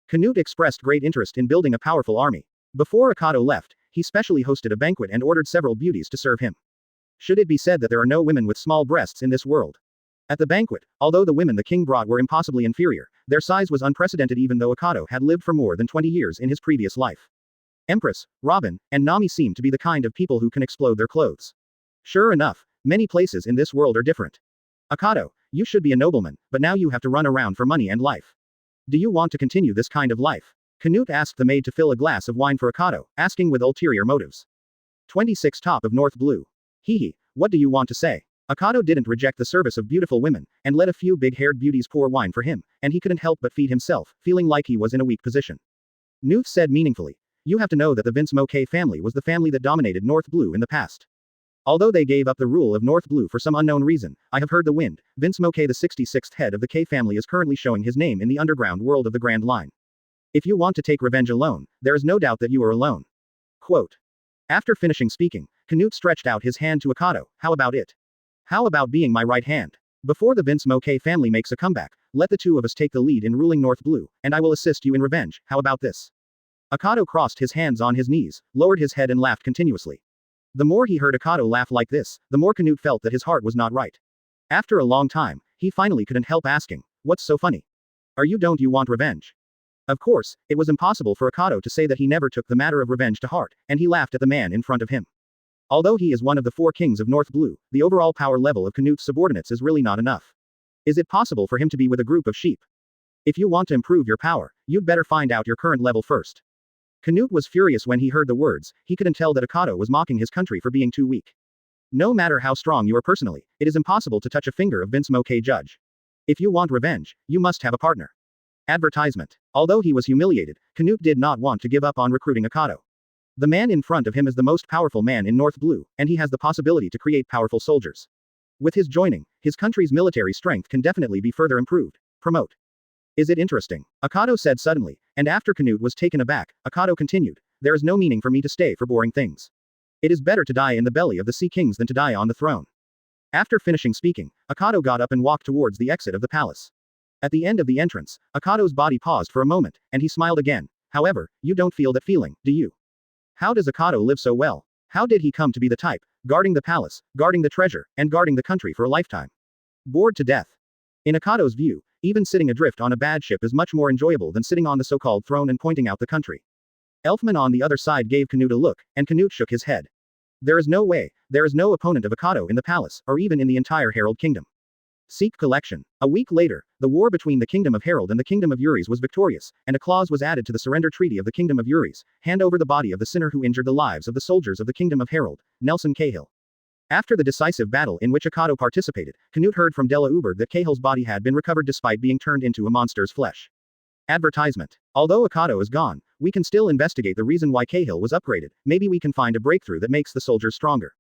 Canute expressed great interest in building a powerful army. Before Akado left, he specially hosted a banquet and ordered several beauties to serve him. Should it be said that there are no women with small breasts in this world? At the banquet, although the women the king brought were impossibly inferior, their size was unprecedented even though Akado had lived for more than 20 years in his previous life. Empress, Robin, and Nami seemed to be the kind of people who can explode their clothes. Sure enough, many places in this world are different. Akado, you should be a nobleman, but now you have to run around for money and life. Do you want to continue this kind of life? Canute asked the maid to fill a glass of wine for Akado, asking with ulterior motives. 26 Top of North Blue. Hehe, what do you want to say? Akado didn't reject the service of beautiful women, and let a few big-haired beauties pour wine for him, and he couldn't help but feed himself, feeling like he was in a weak position. Newt said meaningfully, "You have to know that the Vince Moke family was the family that dominated North Blue in the past. Although they gave up the rule of North Blue for some unknown reason, I have heard the wind. Vince Moke, the 66th head of the K family, is currently showing his name in the underground world of the Grand Line. If you want to take revenge alone, there is no doubt that you are alone." Quote. After finishing speaking, Canute stretched out his hand to Akado. "How about it? How about being my right hand? Before the Vince Moke family makes a comeback, let the two of us take the lead in ruling North Blue, and I will assist you in revenge, how about this?" Akado crossed his hands on his knees, lowered his head and laughed continuously. The more he heard Akado laugh like this, the more Canute felt that his heart was not right. After a long time, he finally couldn't help asking, "What's so funny? Don't you want revenge?" Of course, it was impossible for Akado to say that he never took the matter of revenge to heart, and he laughed at the man in front of him. Although he is one of the 4 kings of North Blue, the overall power level of Canute's subordinates is really not enough. Is it possible for him to be with a group of sheep? If you want to improve your power, you'd better find out your current level first. Canute was furious when he heard the words. He couldn't tell that Akado was mocking his country for being too weak. No matter how strong you are personally, it is impossible to touch a finger of Vince Moke Judge. If you want revenge, you must have a partner. Advertisement. Although he was humiliated, Canute did not want to give up on recruiting Akado. The man in front of him is the most powerful man in North Blue, and he has the possibility to create powerful soldiers. With his joining, his country's military strength can definitely be further improved. Promote. Is it interesting? Akado said suddenly, and after Canute was taken aback, Akado continued, there is no meaning for me to stay for boring things. It is better to die in the belly of the Sea Kings than to die on the throne. After finishing speaking, Akado got up and walked towards the exit of the palace. At the end of the entrance, Akado's body paused for a moment, and he smiled again. However, you don't feel that feeling, do you? How does Akado live so well? How did he come to be the type, guarding the palace, guarding the treasure, and guarding the country for a lifetime? Bored to death. In Akado's view, even sitting adrift on a bad ship is much more enjoyable than sitting on the so-called throne and pointing out the country. Elfman on the other side gave Canute a look, and Canute shook his head. There is no way, there is no opponent of Akado in the palace, or even in the entire Herald Kingdom. Seek collection. A week later, the war between the Kingdom of Herald and the Kingdom of Uris was victorious, and a clause was added to the surrender treaty of the Kingdom of Uris, hand over the body of the sinner who injured the lives of the soldiers of the Kingdom of Herald, Nelson Cahill. After the decisive battle in which Akado participated, Canute heard from Della Uberg that Cahill's body had been recovered despite being turned into a monster's flesh. Advertisement. Although Akado is gone, we can still investigate the reason why Cahill was upgraded, maybe we can find a breakthrough that makes the soldiers stronger.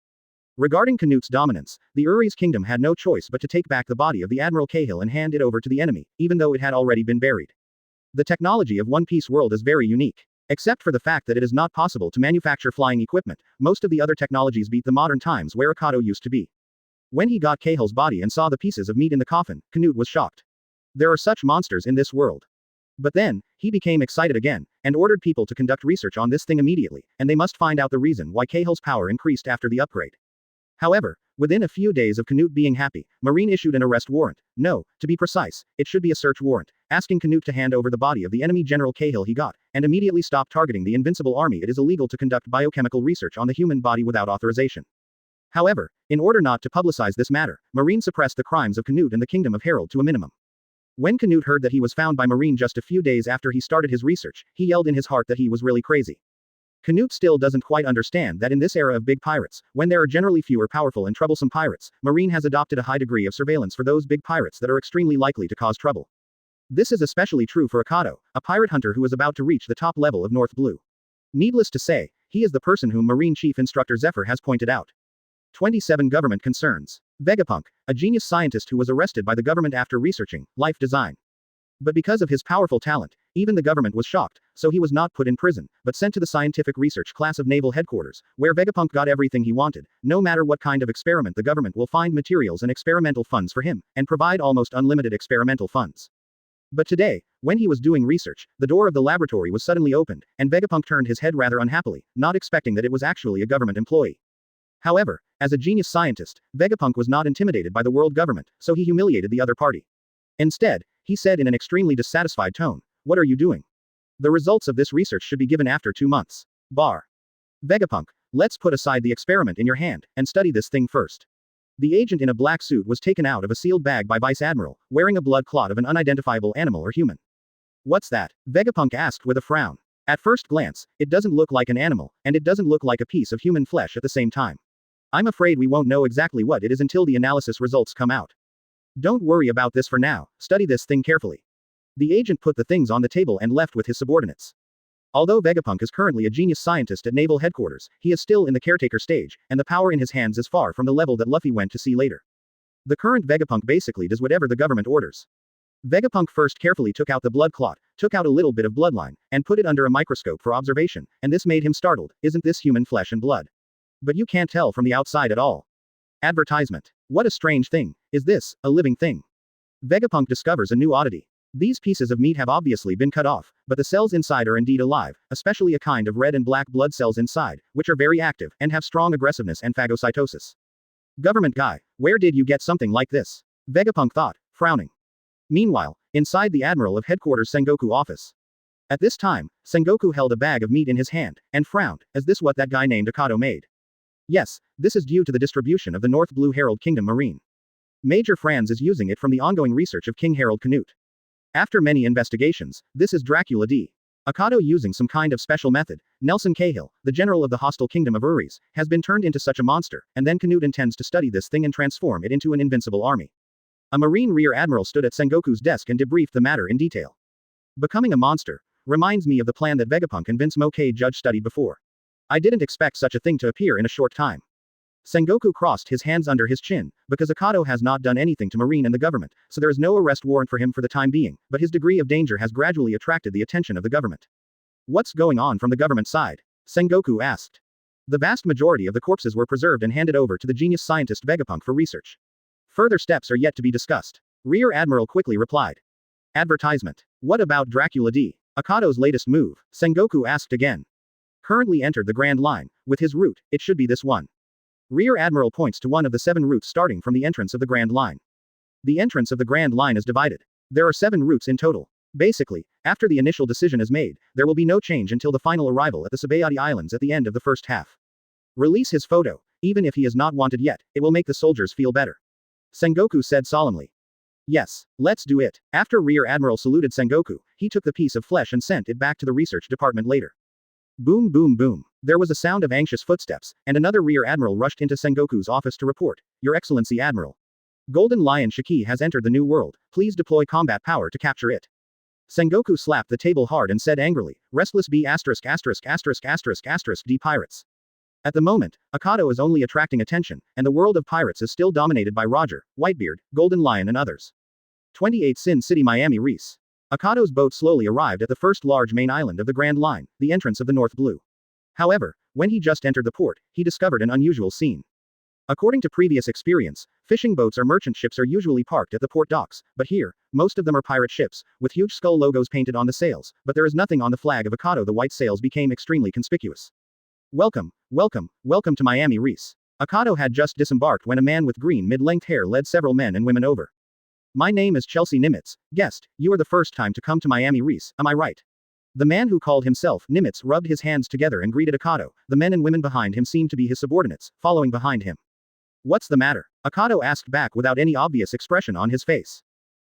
Regarding Canute's dominance, the Uris kingdom had no choice but to take back the body of the Admiral Cahill and hand it over to the enemy, even though it had already been buried. The technology of One Piece world is very unique. Except for the fact that it is not possible to manufacture flying equipment, most of the other technologies beat the modern times where Akado used to be. When he got Cahill's body and saw the pieces of meat in the coffin, Canute was shocked. There are such monsters in this world. But then, he became excited again, and ordered people to conduct research on this thing immediately, and they must find out the reason why Cahill's power increased after the upgrade. However, within a few days of Canute being happy, Marine issued an arrest warrant. No, to be precise, it should be a search warrant, asking Canute to hand over the body of the enemy General Cahill he got, and immediately stop targeting the Invincible Army. It is illegal to conduct biochemical research on the human body without authorization. However, in order not to publicize this matter, Marine suppressed the crimes of Canute and the Kingdom of Herald to a minimum. When Canute heard that he was found by Marine just a few days after he started his research, he yelled in his heart that he was really crazy. Canute still doesn't quite understand that in this era of big pirates, when there are generally fewer powerful and troublesome pirates, Marine has adopted a high degree of surveillance for those big pirates that are extremely likely to cause trouble. This is especially true for Akado, a pirate hunter who is about to reach the top level of North Blue. Needless to say, he is the person whom Marine Chief Instructor Zephyr has pointed out. 27 Government Concerns. Vegapunk, a genius scientist who was arrested by the government after researching life design. But because of his powerful talent, even the government was shocked, so he was not put in prison, but sent to the scientific research class of Naval Headquarters, where Vegapunk got everything he wanted. No matter what kind of experiment, the government will find materials and experimental funds for him, and provide almost unlimited experimental funds. But today, when he was doing research, the door of the laboratory was suddenly opened, and Vegapunk turned his head rather unhappily, not expecting that it was actually a government employee. However, as a genius scientist, Vegapunk was not intimidated by the world government, so he humiliated the other party. Instead, he said in an extremely dissatisfied tone, "What are you doing? The results of this research should be given after 2 months. Bar. Vegapunk, let's put aside the experiment in your hand, and study this thing first." The agent in a black suit was taken out of a sealed bag by Vice Admiral, wearing a blood clot of an unidentifiable animal or human. "What's that?" Vegapunk asked with a frown. At first glance, it doesn't look like an animal, and it doesn't look like a piece of human flesh at the same time. I'm afraid we won't know exactly what it is until the analysis results come out. Don't worry about this for now, study this thing carefully. The agent put the things on the table and left with his subordinates. Although Vegapunk is currently a genius scientist at Naval Headquarters, he is still in the caretaker stage, and the power in his hands is far from the level that Luffy went to see later. The current Vegapunk basically does whatever the government orders. Vegapunk first carefully took out the blood clot, took out a little bit of bloodline, and put it under a microscope for observation, and this made him startled. Isn't this human flesh and blood? But you can't tell from the outside at all. Advertisement. What a strange thing. Is this a living thing? Vegapunk discovers a new oddity. These pieces of meat have obviously been cut off, but the cells inside are indeed alive, especially a kind of red and black blood cells inside, which are very active, and have strong aggressiveness and phagocytosis. Government guy, where did you get something like this? Vegapunk thought, frowning. Meanwhile, inside the Admiral of Headquarters Sengoku office. At this time, Sengoku held a bag of meat in his hand, and frowned. Is this what that guy named Akado made? Yes, this is due to the distribution of the North Blue Herald Kingdom Marine. Major Franz is using it from the ongoing research of King Harold Canute. After many investigations, this is Dracula D. Akado, using some kind of special method, Nelson Cahill, the general of the hostile kingdom of Uris, has been turned into such a monster, and then Canute intends to study this thing and transform it into an invincible army. A Marine Rear Admiral stood at Sengoku's desk and debriefed the matter in detail. Becoming a monster reminds me of the plan that Vegapunk and Vince Moke Judge studied before. I didn't expect such a thing to appear in a short time. Sengoku crossed his hands under his chin, because Akado has not done anything to Marine and the government, so there is no arrest warrant for him for the time being, but his degree of danger has gradually attracted the attention of the government. What's going on from the government side? Sengoku asked. The vast majority of the corpses were preserved and handed over to the genius scientist Vegapunk for research. Further steps are yet to be discussed. Rear Admiral quickly replied. Advertisement. What about Dracula D? Akado's latest move, Sengoku asked again. Currently entered the Grand Line. With his route, it should be this one. Rear Admiral points to one of the 7 routes starting from the entrance of the Grand Line. The entrance of the Grand Line is divided. There are 7 routes in total. Basically, after the initial decision is made, there will be no change until the final arrival at the Sabayati Islands at the end of the first half. Release his photo. Even if he is not wanted yet, it will make the soldiers feel better. Sengoku said solemnly. Yes, let's do it. After Rear Admiral saluted Sengoku, he took the piece of flesh and sent it back to the research department later. Boom boom boom. There was a sound of anxious footsteps, and another Rear Admiral rushed into Sengoku's office to report. Your Excellency Admiral. Golden Lion Shiki has entered the new world. Please deploy combat power to capture it. Sengoku slapped the table hard and said angrily, Restless B*********** D Pirates. At the moment, Akado is only attracting attention, and the world of pirates is still dominated by Roger, Whitebeard, Golden Lion and others. 28 Sin City Miami Ree. Akado's boat slowly arrived at the first large main island of the Grand Line, the entrance of the North Blue. However, when he just entered the port, he discovered an unusual scene. According to previous experience, fishing boats or merchant ships are usually parked at the port docks, but here, most of them are pirate ships, with huge skull logos painted on the sails, but there is nothing on the flag of Akado. The white sails became extremely conspicuous. Welcome, welcome, welcome to Miami Ree. Akado had just disembarked when a man with green mid-length hair led several men and women over. My name is Chelsea Nimitz. Guest, you are the first time to come to Miami Ree, am I right? The man who called himself Nimitz rubbed his hands together and greeted Akado. The men and women behind him seemed to be his subordinates, following behind him. What's the matter? Akado asked back without any obvious expression on his face.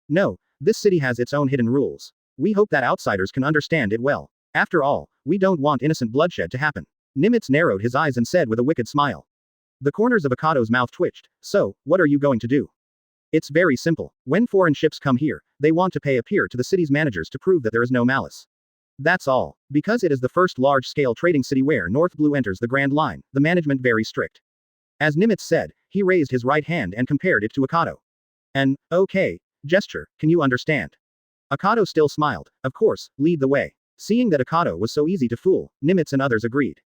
No, this city has its own hidden rules. We hope that outsiders can understand it well. After all, we don't want innocent bloodshed to happen. Nimitz narrowed his eyes and said with a wicked smile. The corners of Akado's mouth twitched. So, what are you going to do? It's very simple. When foreign ships come here, they want to pay a peer to the city's managers to prove that there is no malice. That's all. Because it is the first large-scale trading city where North Blue enters the Grand Line, the management very strict. As Nimitz said, he raised his right hand and compared it to Akado. An, okay, gesture, can you understand? Akado still smiled. Of course, lead the way. Seeing that Akado was so easy to fool, Nimitz and others agreed.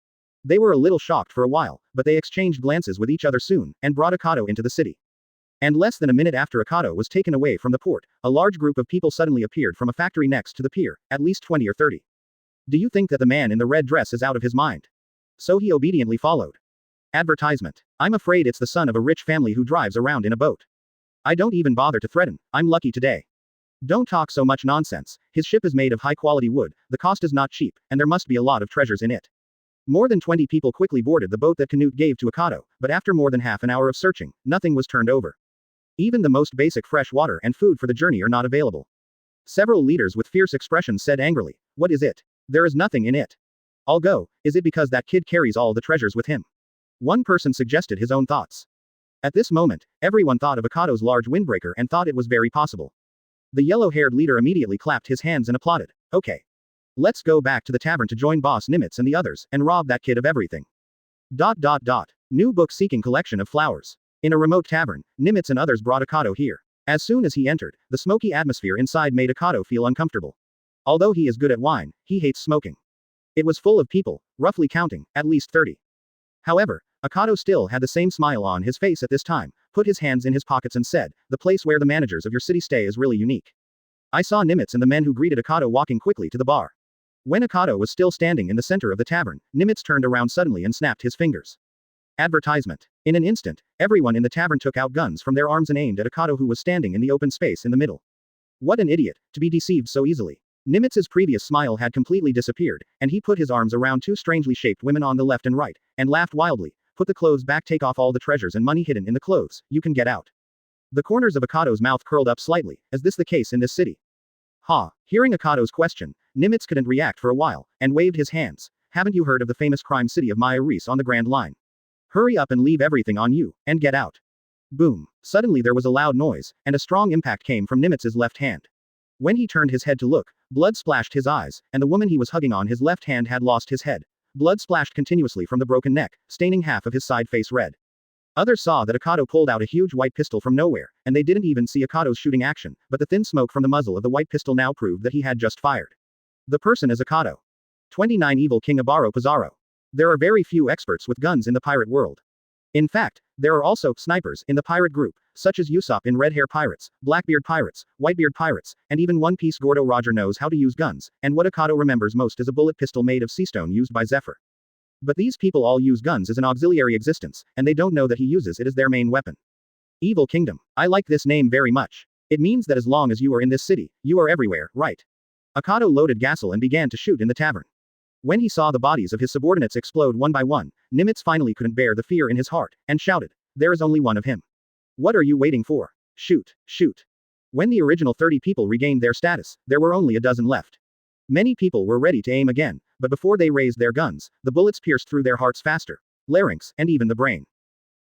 They were a little shocked for a while, but they exchanged glances with each other soon, and brought Akado into the city. And less than a minute after Akado was taken away from the port, a large group of people suddenly appeared from a factory next to the pier, at least 20 or 30. Do you think that the man in the red dress is out of his mind? So he obediently followed. Advertisement. I'm afraid it's the son of a rich family who drives around in a boat. I don't even bother to threaten, I'm lucky today. Don't talk so much nonsense. His ship is made of high-quality wood, the cost is not cheap, and there must be a lot of treasures in it. More than 20 people quickly boarded the boat that Canute gave to Akado, but after more than half an hour of searching, nothing was turned over. Even the most basic fresh water and food for the journey are not available. Several leaders with fierce expressions said angrily, what is it? There is nothing in it. I'll go. Is it because that kid carries all the treasures with him? One person suggested his own thoughts. At this moment, everyone thought of Akado's large windbreaker and thought it was very possible. The yellow-haired leader immediately clapped his hands and applauded. Okay. Let's go back to the tavern to join Boss Nimitz and the others, and rob that kid of everything. ... New book-seeking collection of flowers. In a remote tavern, Nimitz and others brought Akado here. As soon as he entered, the smoky atmosphere inside made Akado feel uncomfortable. Although he is good at wine, he hates smoking. It was full of people, roughly counting, at least 30. However, Akado still had the same smile on his face at this time, put his hands in his pockets and said, the place where the managers of your city stay is really unique. I saw Nimitz and the men who greeted Akado walking quickly to the bar. When Akado was still standing in the center of the tavern, Nimitz turned around suddenly and snapped his fingers. Advertisement. In an instant, everyone in the tavern took out guns from their arms and aimed at Akado who was standing in the open space in the middle. What an idiot, to be deceived so easily. Nimitz's previous smile had completely disappeared, and he put his arms around 2 strangely shaped women on the left and right, and laughed wildly. Put the clothes back, take off all the treasures and money hidden in the clothes, you can get out. The corners of Akado's mouth curled up slightly. Is this the case in this city? Ha! Hearing Akado's question, Nimitz couldn't react for a while, and waved his hands. Haven't you heard of the famous crime city of Miami Ree on the Grand Line? Hurry up and leave everything on you, and get out. Boom. Suddenly there was a loud noise, and a strong impact came from Nimitz's left hand. When he turned his head to look, blood splashed his eyes, and the woman he was hugging on his left hand had lost his head. Blood splashed continuously from the broken neck, staining half of his side face red. Others saw that Akado pulled out a huge white pistol from nowhere, and they didn't even see Akado's shooting action, but the thin smoke from the muzzle of the white pistol now proved that he had just fired. The person is Akado. 29 Evil King Ibaro Pizarro. There are very few experts with guns in the pirate world. In fact, there are also snipers in the pirate group, such as Usopp in Red Hair Pirates, Blackbeard Pirates, Whitebeard Pirates, and even One Piece Gordo Roger knows how to use guns, and what Akado remembers most is a bullet pistol made of sea stone used by Zephyr. But these people all use guns as an auxiliary existence, and they don't know that he uses it as their main weapon. Evil Kingdom. I like this name very much. It means that as long as you are in this city, you are everywhere, right? Akado loaded Gassel and began to shoot in the tavern. When he saw the bodies of his subordinates explode one by one, Nimitz finally couldn't bear the fear in his heart, and shouted, "There is only one of him. What are you waiting for? Shoot, shoot." When the original 30 people regained their status, there were only a dozen left. Many people were ready to aim again, but before they raised their guns, the bullets pierced through their hearts faster, larynx, and even the brain.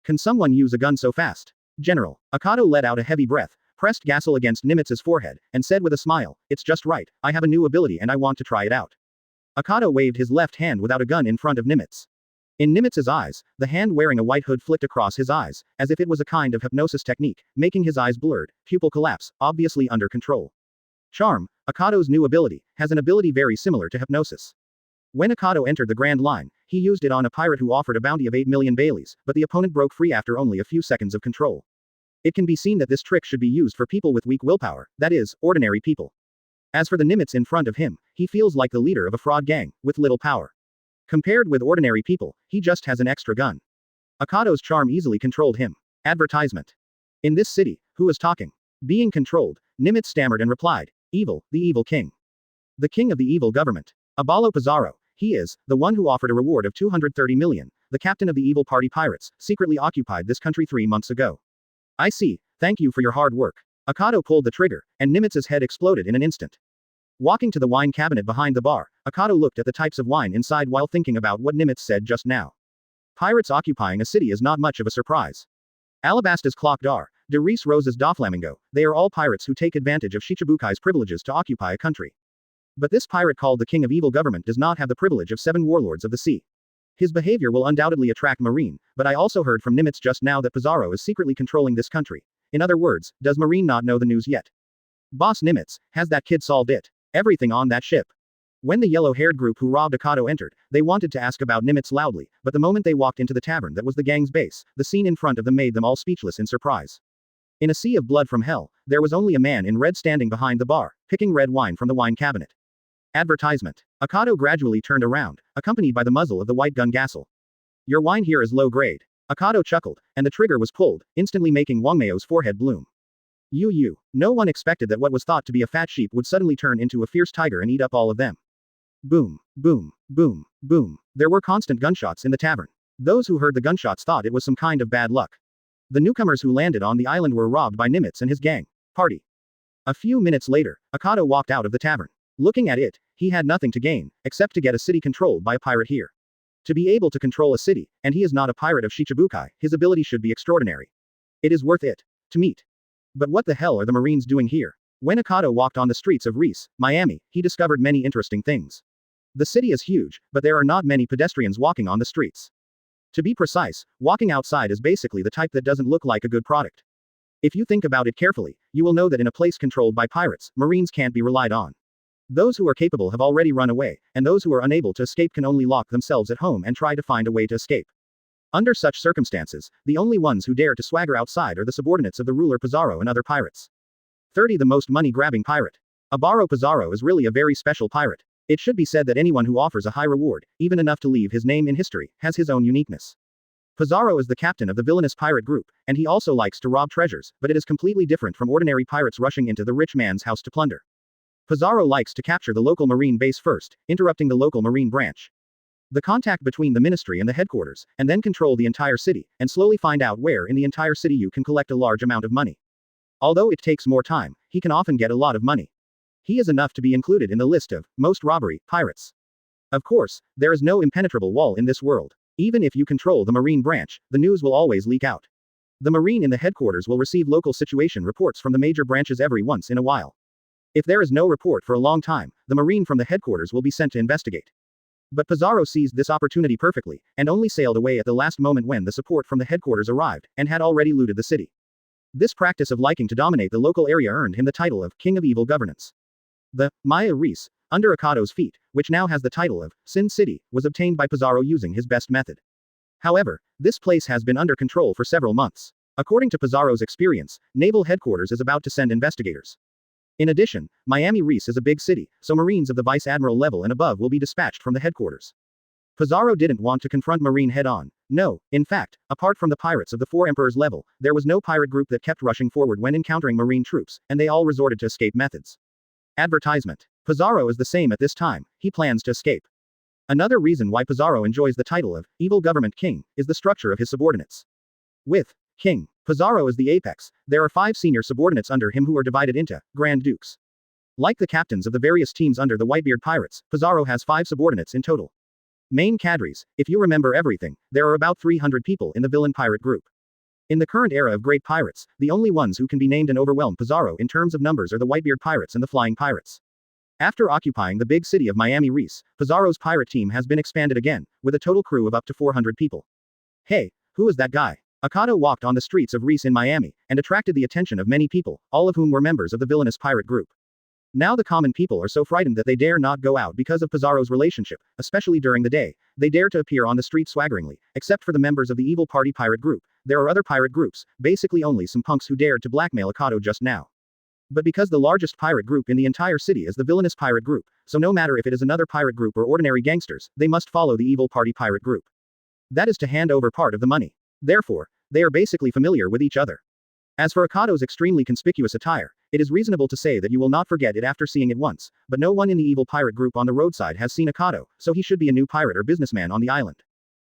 Can someone use a gun so fast? General. Akado let out a heavy breath, pressed Gassel against Nimitz's forehead, and said with a smile, "It's just right, I have a new ability and I want to try it out." Akado waved his left hand without a gun in front of Nimitz. In Nimitz's eyes, the hand wearing a white hood flicked across his eyes, as if it was a kind of hypnosis technique, making his eyes blurred, pupil collapse, obviously under control. Charm. Akado's new ability has an ability very similar to hypnosis. When Akado entered the Grand Line, he used it on a pirate who offered a bounty of 8 million Baileys, but the opponent broke free after only a few seconds of control. It can be seen that this trick should be used for people with weak willpower, that is, ordinary people. As for the Nimitz in front of him, he feels like the leader of a fraud gang, with little power. Compared with ordinary people, he just has an extra gun. Akado's charm easily controlled him. Advertisement. In this city, who is talking? Being controlled, Nimitz stammered and replied, "Evil, the evil king. The king of the evil government. Abalo Pizarro. He is, the one who offered a reward of 230 million, the captain of the evil party pirates, secretly occupied this country 3 months ago. I see, thank you for your hard work." Akado pulled the trigger, and Nimitz's head exploded in an instant. Walking to the wine cabinet behind the bar, Akado looked at the types of wine inside while thinking about what Nimitz said just now. Pirates occupying a city is not much of a surprise. Alabastas Clock Dar, de Reese Roses da Flamingo, they are all pirates who take advantage of Shichibukai's privileges to occupy a country. But this pirate called the King of Evil Government does not have the privilege of 7 warlords of the sea. His behavior will undoubtedly attract Marine, but I also heard from Nimitz just now that Pizarro is secretly controlling this country. In other words, does Marine not know the news yet? Boss Nimitz, has that kid solved it? Everything on that ship. When the yellow-haired group who robbed Akado entered, they wanted to ask about Nimitz loudly, but the moment they walked into the tavern that was the gang's base, the scene in front of them made them all speechless in surprise. In a sea of blood from hell, there was only a man in red standing behind the bar, picking red wine from the wine cabinet. Advertisement. Akado gradually turned around, accompanied by the muzzle of the white gun Gassel. "Your wine here is low grade." Akado chuckled, and the trigger was pulled, instantly making Wangmeo's forehead bloom. No one expected that what was thought to be a fat sheep would suddenly turn into a fierce tiger and eat up all of them. Boom, boom, boom, boom. There were constant gunshots in the tavern. Those who heard the gunshots thought it was some kind of bad luck. The newcomers who landed on the island were robbed by Nimitz and his gang. Party. A few minutes later, Akado walked out of the tavern. Looking at it, he had nothing to gain, except to get a city controlled by a pirate here. To be able to control a city, and he is not a pirate of Shichibukai, his ability should be extraordinary. It is worth it. To meet. But what the hell are the Marines doing here? When Akado walked on the streets of Reese, Miami, he discovered many interesting things. The city is huge, but there are not many pedestrians walking on the streets. To be precise, walking outside is basically the type that doesn't look like a good product. If you think about it carefully, you will know that in a place controlled by pirates, Marines can't be relied on. Those who are capable have already run away, and those who are unable to escape can only lock themselves at home and try to find a way to escape. Under such circumstances, the only ones who dare to swagger outside are the subordinates of the ruler Pizarro and other pirates. 30. The most money-grabbing pirate. Ibaro Pizarro is really a very special pirate. It should be said that anyone who offers a high reward, even enough to leave his name in history, has his own uniqueness. Pizarro is the captain of the villainous pirate group, and he also likes to rob treasures, but it is completely different from ordinary pirates rushing into the rich man's house to plunder. Pizarro likes to capture the local marine base first, interrupting the local marine branch. The contact between the ministry and the headquarters, and then control the entire city, and slowly find out where in the entire city you can collect a large amount of money. Although it takes more time, he can often get a lot of money. He is enough to be included in the list of most robbery pirates. Of course, there is no impenetrable wall in this world. Even if you control the Marine branch, the news will always leak out. The Marine in the headquarters will receive local situation reports from the major branches every once in a while. If there is no report for a long time, the Marine from the headquarters will be sent to investigate. But Pizarro seized this opportunity perfectly, and only sailed away at the last moment when the support from the headquarters arrived, and had already looted the city. This practice of liking to dominate the local area earned him the title of King of Evil Governance. The Miami Ree, under Akado's feet, which now has the title of Sin City, was obtained by Pizarro using his best method. However, this place has been under control for several months. According to Pizarro's experience, Naval Headquarters is about to send investigators. In addition, Miami Ree is a big city, so Marines of the Vice Admiral level and above will be dispatched from the headquarters. Pizarro didn't want to confront Marine head-on. No, in fact, apart from the pirates of the Four Emperors level, there was no pirate group that kept rushing forward when encountering Marine troops, and they all resorted to escape methods. Advertisement. Pizarro is the same at this time, he plans to escape. Another reason why Pizarro enjoys the title of Evil Government King is the structure of his subordinates. With King Pizarro is the apex, there are 5 senior subordinates under him who are divided into Grand Dukes. Like the captains of the various teams under the Whitebeard Pirates, Pizarro has 5 subordinates in total. Main cadres, if you remember everything, there are about 300 people in the villain pirate group. In the current era of great pirates, the only ones who can be named and overwhelm Pizarro in terms of numbers are the Whitebeard Pirates and the Flying Pirates. After occupying the big city of Miami Ree, Pizarro's pirate team has been expanded again, with a total crew of up to 400 people. Hey, who is that guy? Akado walked on the streets of Ree in Miami, and attracted the attention of many people, all of whom were members of the villainous pirate group. Now the common people are so frightened that they dare not go out because of Pizarro's relationship, especially during the day. They dare to appear on the street swaggeringly, except for the members of the evil party pirate group. There are other pirate groups, basically only some punks who dared to blackmail Akado just now. But because the largest pirate group in the entire city is the villainous pirate group, so no matter if it is another pirate group or ordinary gangsters, they must follow the evil party pirate group. That is to hand over part of the money. Therefore, they are basically familiar with each other. As for Akado's extremely conspicuous attire, it is reasonable to say that you will not forget it after seeing it once, but no one in the evil pirate group on the roadside has seen Akado, so he should be a new pirate or businessman on the island.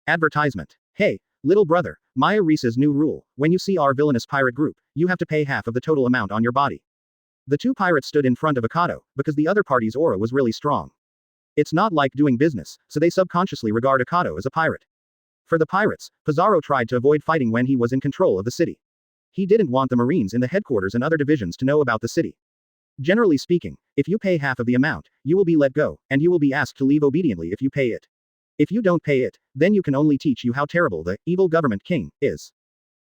Advertisement. Hey, little brother, Maya Reese's new rule: when you see our villainous pirate group, you have to pay half of the total amount on your body. The 2 pirates stood in front of Akado, because the other party's aura was really strong. It's not like doing business, so they subconsciously regard Akado as a pirate. For the pirates, Pizarro tried to avoid fighting when he was in control of the city. He didn't want the Marines in the headquarters and other divisions to know about the city. Generally speaking, if you pay half of the amount, you will be let go, and you will be asked to leave obediently if you pay it. If you don't pay it, then you can only teach you how terrible the evil government king is.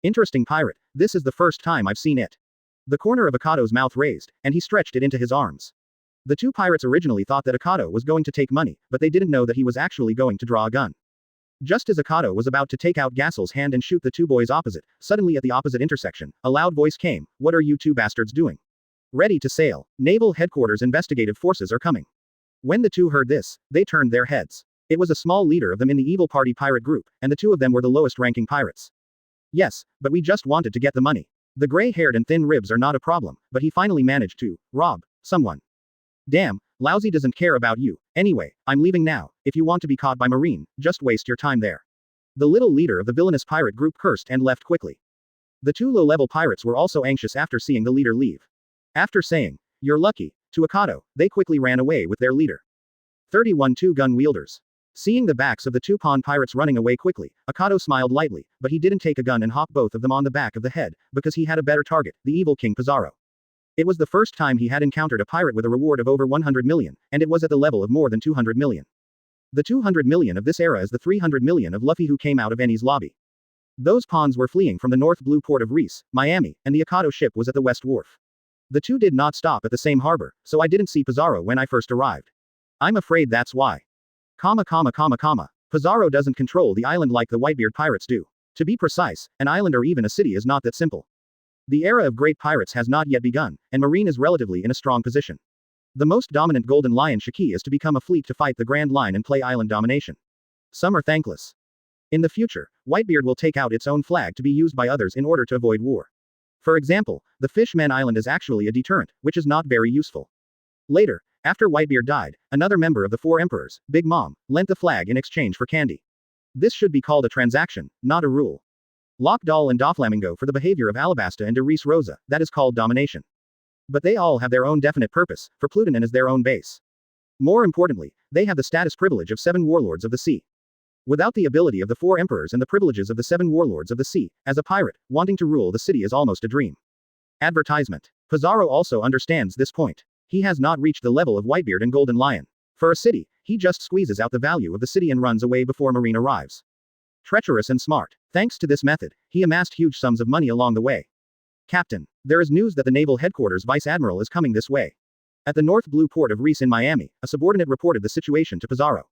Interesting pirate, this is the first time I've seen it. The corner of Akado's mouth raised, and he stretched it into his arms. The 2 pirates originally thought that Akado was going to take money, but they didn't know that he was actually going to draw a gun. Just as Akado was about to take out Gasol's hand and shoot the 2 boys opposite, suddenly at the opposite intersection, a loud voice came: "What are you 2 bastards doing? Ready to sail. Naval Headquarters investigative forces are coming." When the 2 heard this, they turned their heads. It was a small leader of them in the evil party pirate group, and the 2 of them were the lowest ranking pirates. Yes, but we just wanted to get the money. The gray-haired and thin ribs are not a problem, but he finally managed to rob someone. Damn, Lousy doesn't care about you. Anyway, I'm leaving now. If you want to be caught by Marine, just waste your time there. The little leader of the villainous pirate group cursed and left quickly. The 2 low-level pirates were also anxious after seeing the leader leave. After saying, "You're lucky," to Akado, they quickly ran away with their leader. 31 2-gun wielders. Seeing the backs of the 2 pawn pirates running away quickly, Akado smiled lightly, but he didn't take a gun and hop both of them on the back of the head, because he had a better target, the evil King Pizarro. It was the first time he had encountered a pirate with a reward of over 100 million, and it was at the level of more than 200 million. The 200 million of this era is the 300 million of Luffy who came out of Eni's lobby. Those pawns were fleeing from the North Blue port of Ree, Miami, and the Akado ship was at the West Wharf. The 2 did not stop at the same harbor, so I didn't see Pizarro when I first arrived. I'm afraid that's why. Pizarro doesn't control the island like the Whitebeard Pirates do. To be precise, an island or even a city is not that simple. The era of great pirates has not yet begun, and Marine is relatively in a strong position. The most dominant Golden Lion Shiki is to become a fleet to fight the Grand Line and play island domination. Some are thankless. In the future, Whitebeard will take out its own flag to be used by others in order to avoid war. For example, the Fishman Island is actually a deterrent, which is not very useful. Later, after Whitebeard died, another member of the 4 emperors, Big Mom, lent the flag in exchange for candy. This should be called a transaction, not a rule. Lock Doll and Doflamingo for the behavior of Alabasta and De Reese Rosa, that is called domination. But they all have their own definite purpose, for Pluton is their own base. More importantly, they have the status privilege of 7 warlords of the sea. Without the ability of the 4 emperors and the privileges of the 7 warlords of the sea, as a pirate, wanting to rule the city is almost a dream. Advertisement. Pizarro also understands this point. He has not reached the level of Whitebeard and Golden Lion. For a city, he just squeezes out the value of the city and runs away before Marine arrives. Treacherous and smart. Thanks to this method, he amassed huge sums of money along the way. Captain, there is news that the Naval Headquarters Vice Admiral is coming this way. At the North Blue port of Reese in Miami, a subordinate reported the situation to Pizarro.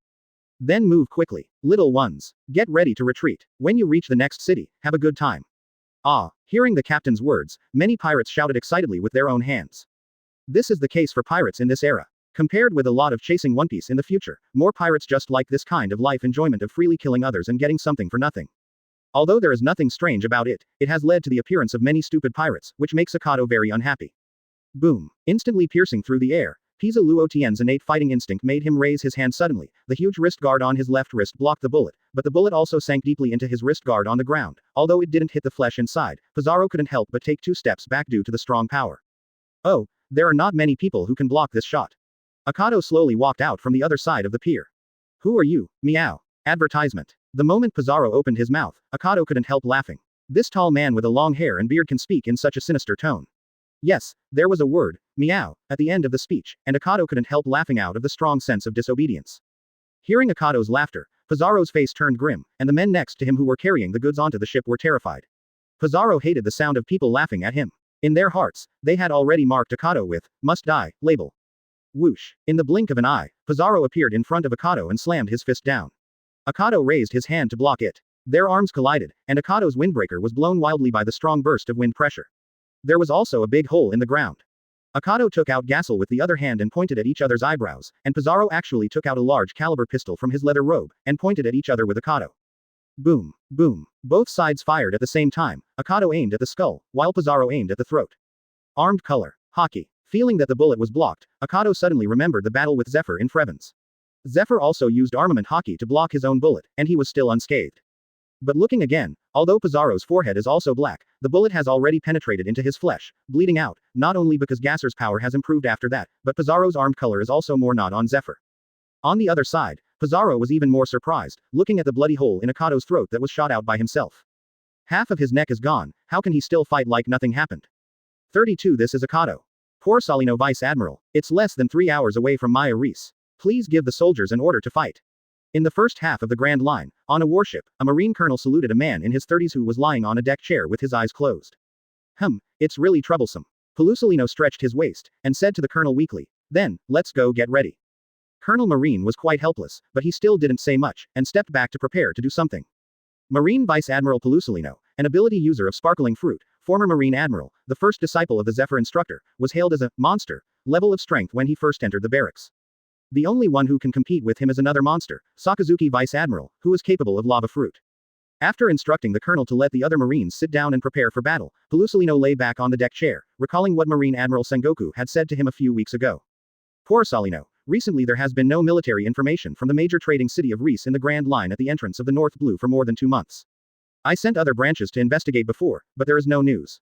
Then move quickly. Little ones. Get ready to retreat. When you reach the next city, have a good time. Ah, hearing the captain's words, many pirates shouted excitedly with their own hands. This is the case for pirates in this era. Compared with a lot of chasing One Piece in the future, more pirates just like this kind of life enjoyment of freely killing others and getting something for nothing. Although there is nothing strange about it, it has led to the appearance of many stupid pirates, which makes Akado very unhappy. Boom. Instantly piercing through the air, Pisa Luotien's innate fighting instinct made him raise his hand suddenly. The huge wrist guard on his left wrist blocked the bullet, but the bullet also sank deeply into his wrist guard on the ground. Although it didn't hit the flesh inside, Pizarro couldn't help but take 2 steps back due to the strong power. Oh, there are not many people who can block this shot. Akado slowly walked out from the other side of the pier. Who are you? Meow. Advertisement. The moment Pizarro opened his mouth, Akado couldn't help laughing. This tall man with a long hair and beard can speak in such a sinister tone. Yes, there was a word, meow, at the end of the speech, and Akado couldn't help laughing out of the strong sense of disobedience. Hearing Akado's laughter, Pizarro's face turned grim, and the men next to him who were carrying the goods onto the ship were terrified. Pizarro hated the sound of people laughing at him. In their hearts, they had already marked Akado with, must die, label. Whoosh. In the blink of an eye, Pizarro appeared in front of Akado and slammed his fist down. Akado raised his hand to block it. Their arms collided, and Akado's windbreaker was blown wildly by the strong burst of wind pressure. There was also a big hole in the ground. Akado took out Gassel with the other hand and pointed at each other's eyebrows, and Pizarro actually took out a large caliber pistol from his leather robe, and pointed at each other with Akado. Boom. Boom. Both sides fired at the same time. Akado aimed at the skull, while Pizarro aimed at the throat. Armed color. Hockey. Feeling that the bullet was blocked, Akado suddenly remembered the battle with Zephyr in Fravens. Zephyr also used armament hockey to block his own bullet, and he was still unscathed. But looking again, although Pizarro's forehead is also black, the bullet has already penetrated into his flesh, bleeding out, not only because Gasser's power has improved after that, but Pizarro's armed color is also more not on Zephyr. On the other side, Pizarro was even more surprised, looking at the bloody hole in Akado's throat that was shot out by himself. Half of his neck is gone, how can he still fight like nothing happened? 32 This is Akado. Poor Salino Vice Admiral, it's less than 3 hours away from Maya Reese. Please give the soldiers an order to fight. In the first half of the Grand Line, on a warship, a Marine colonel saluted a man in his 30s who was lying on a deck chair with his eyes closed. It's really troublesome. Pelusolino stretched his waist, and said to the colonel weakly, then, let's go get ready. Colonel Marine was quite helpless, but he still didn't say much, and stepped back to prepare to do something. Marine Vice Admiral Pelusolino, an ability user of Sparkling Fruit, former Marine Admiral, the first disciple of the Zephyr instructor, was hailed as a monster level of strength when he first entered the barracks. The only one who can compete with him is another monster, Sakazuki Vice Admiral, who is capable of lava fruit. After instructing the colonel to let the other Marines sit down and prepare for battle, Pelusolino lay back on the deck chair, recalling what Marine Admiral Sengoku had said to him a few weeks ago. Poor Salino. Recently there has been no military information from the major trading city of Reese in the Grand Line at the entrance of the North Blue for more than 2 months. I sent other branches to investigate before, but there is no news.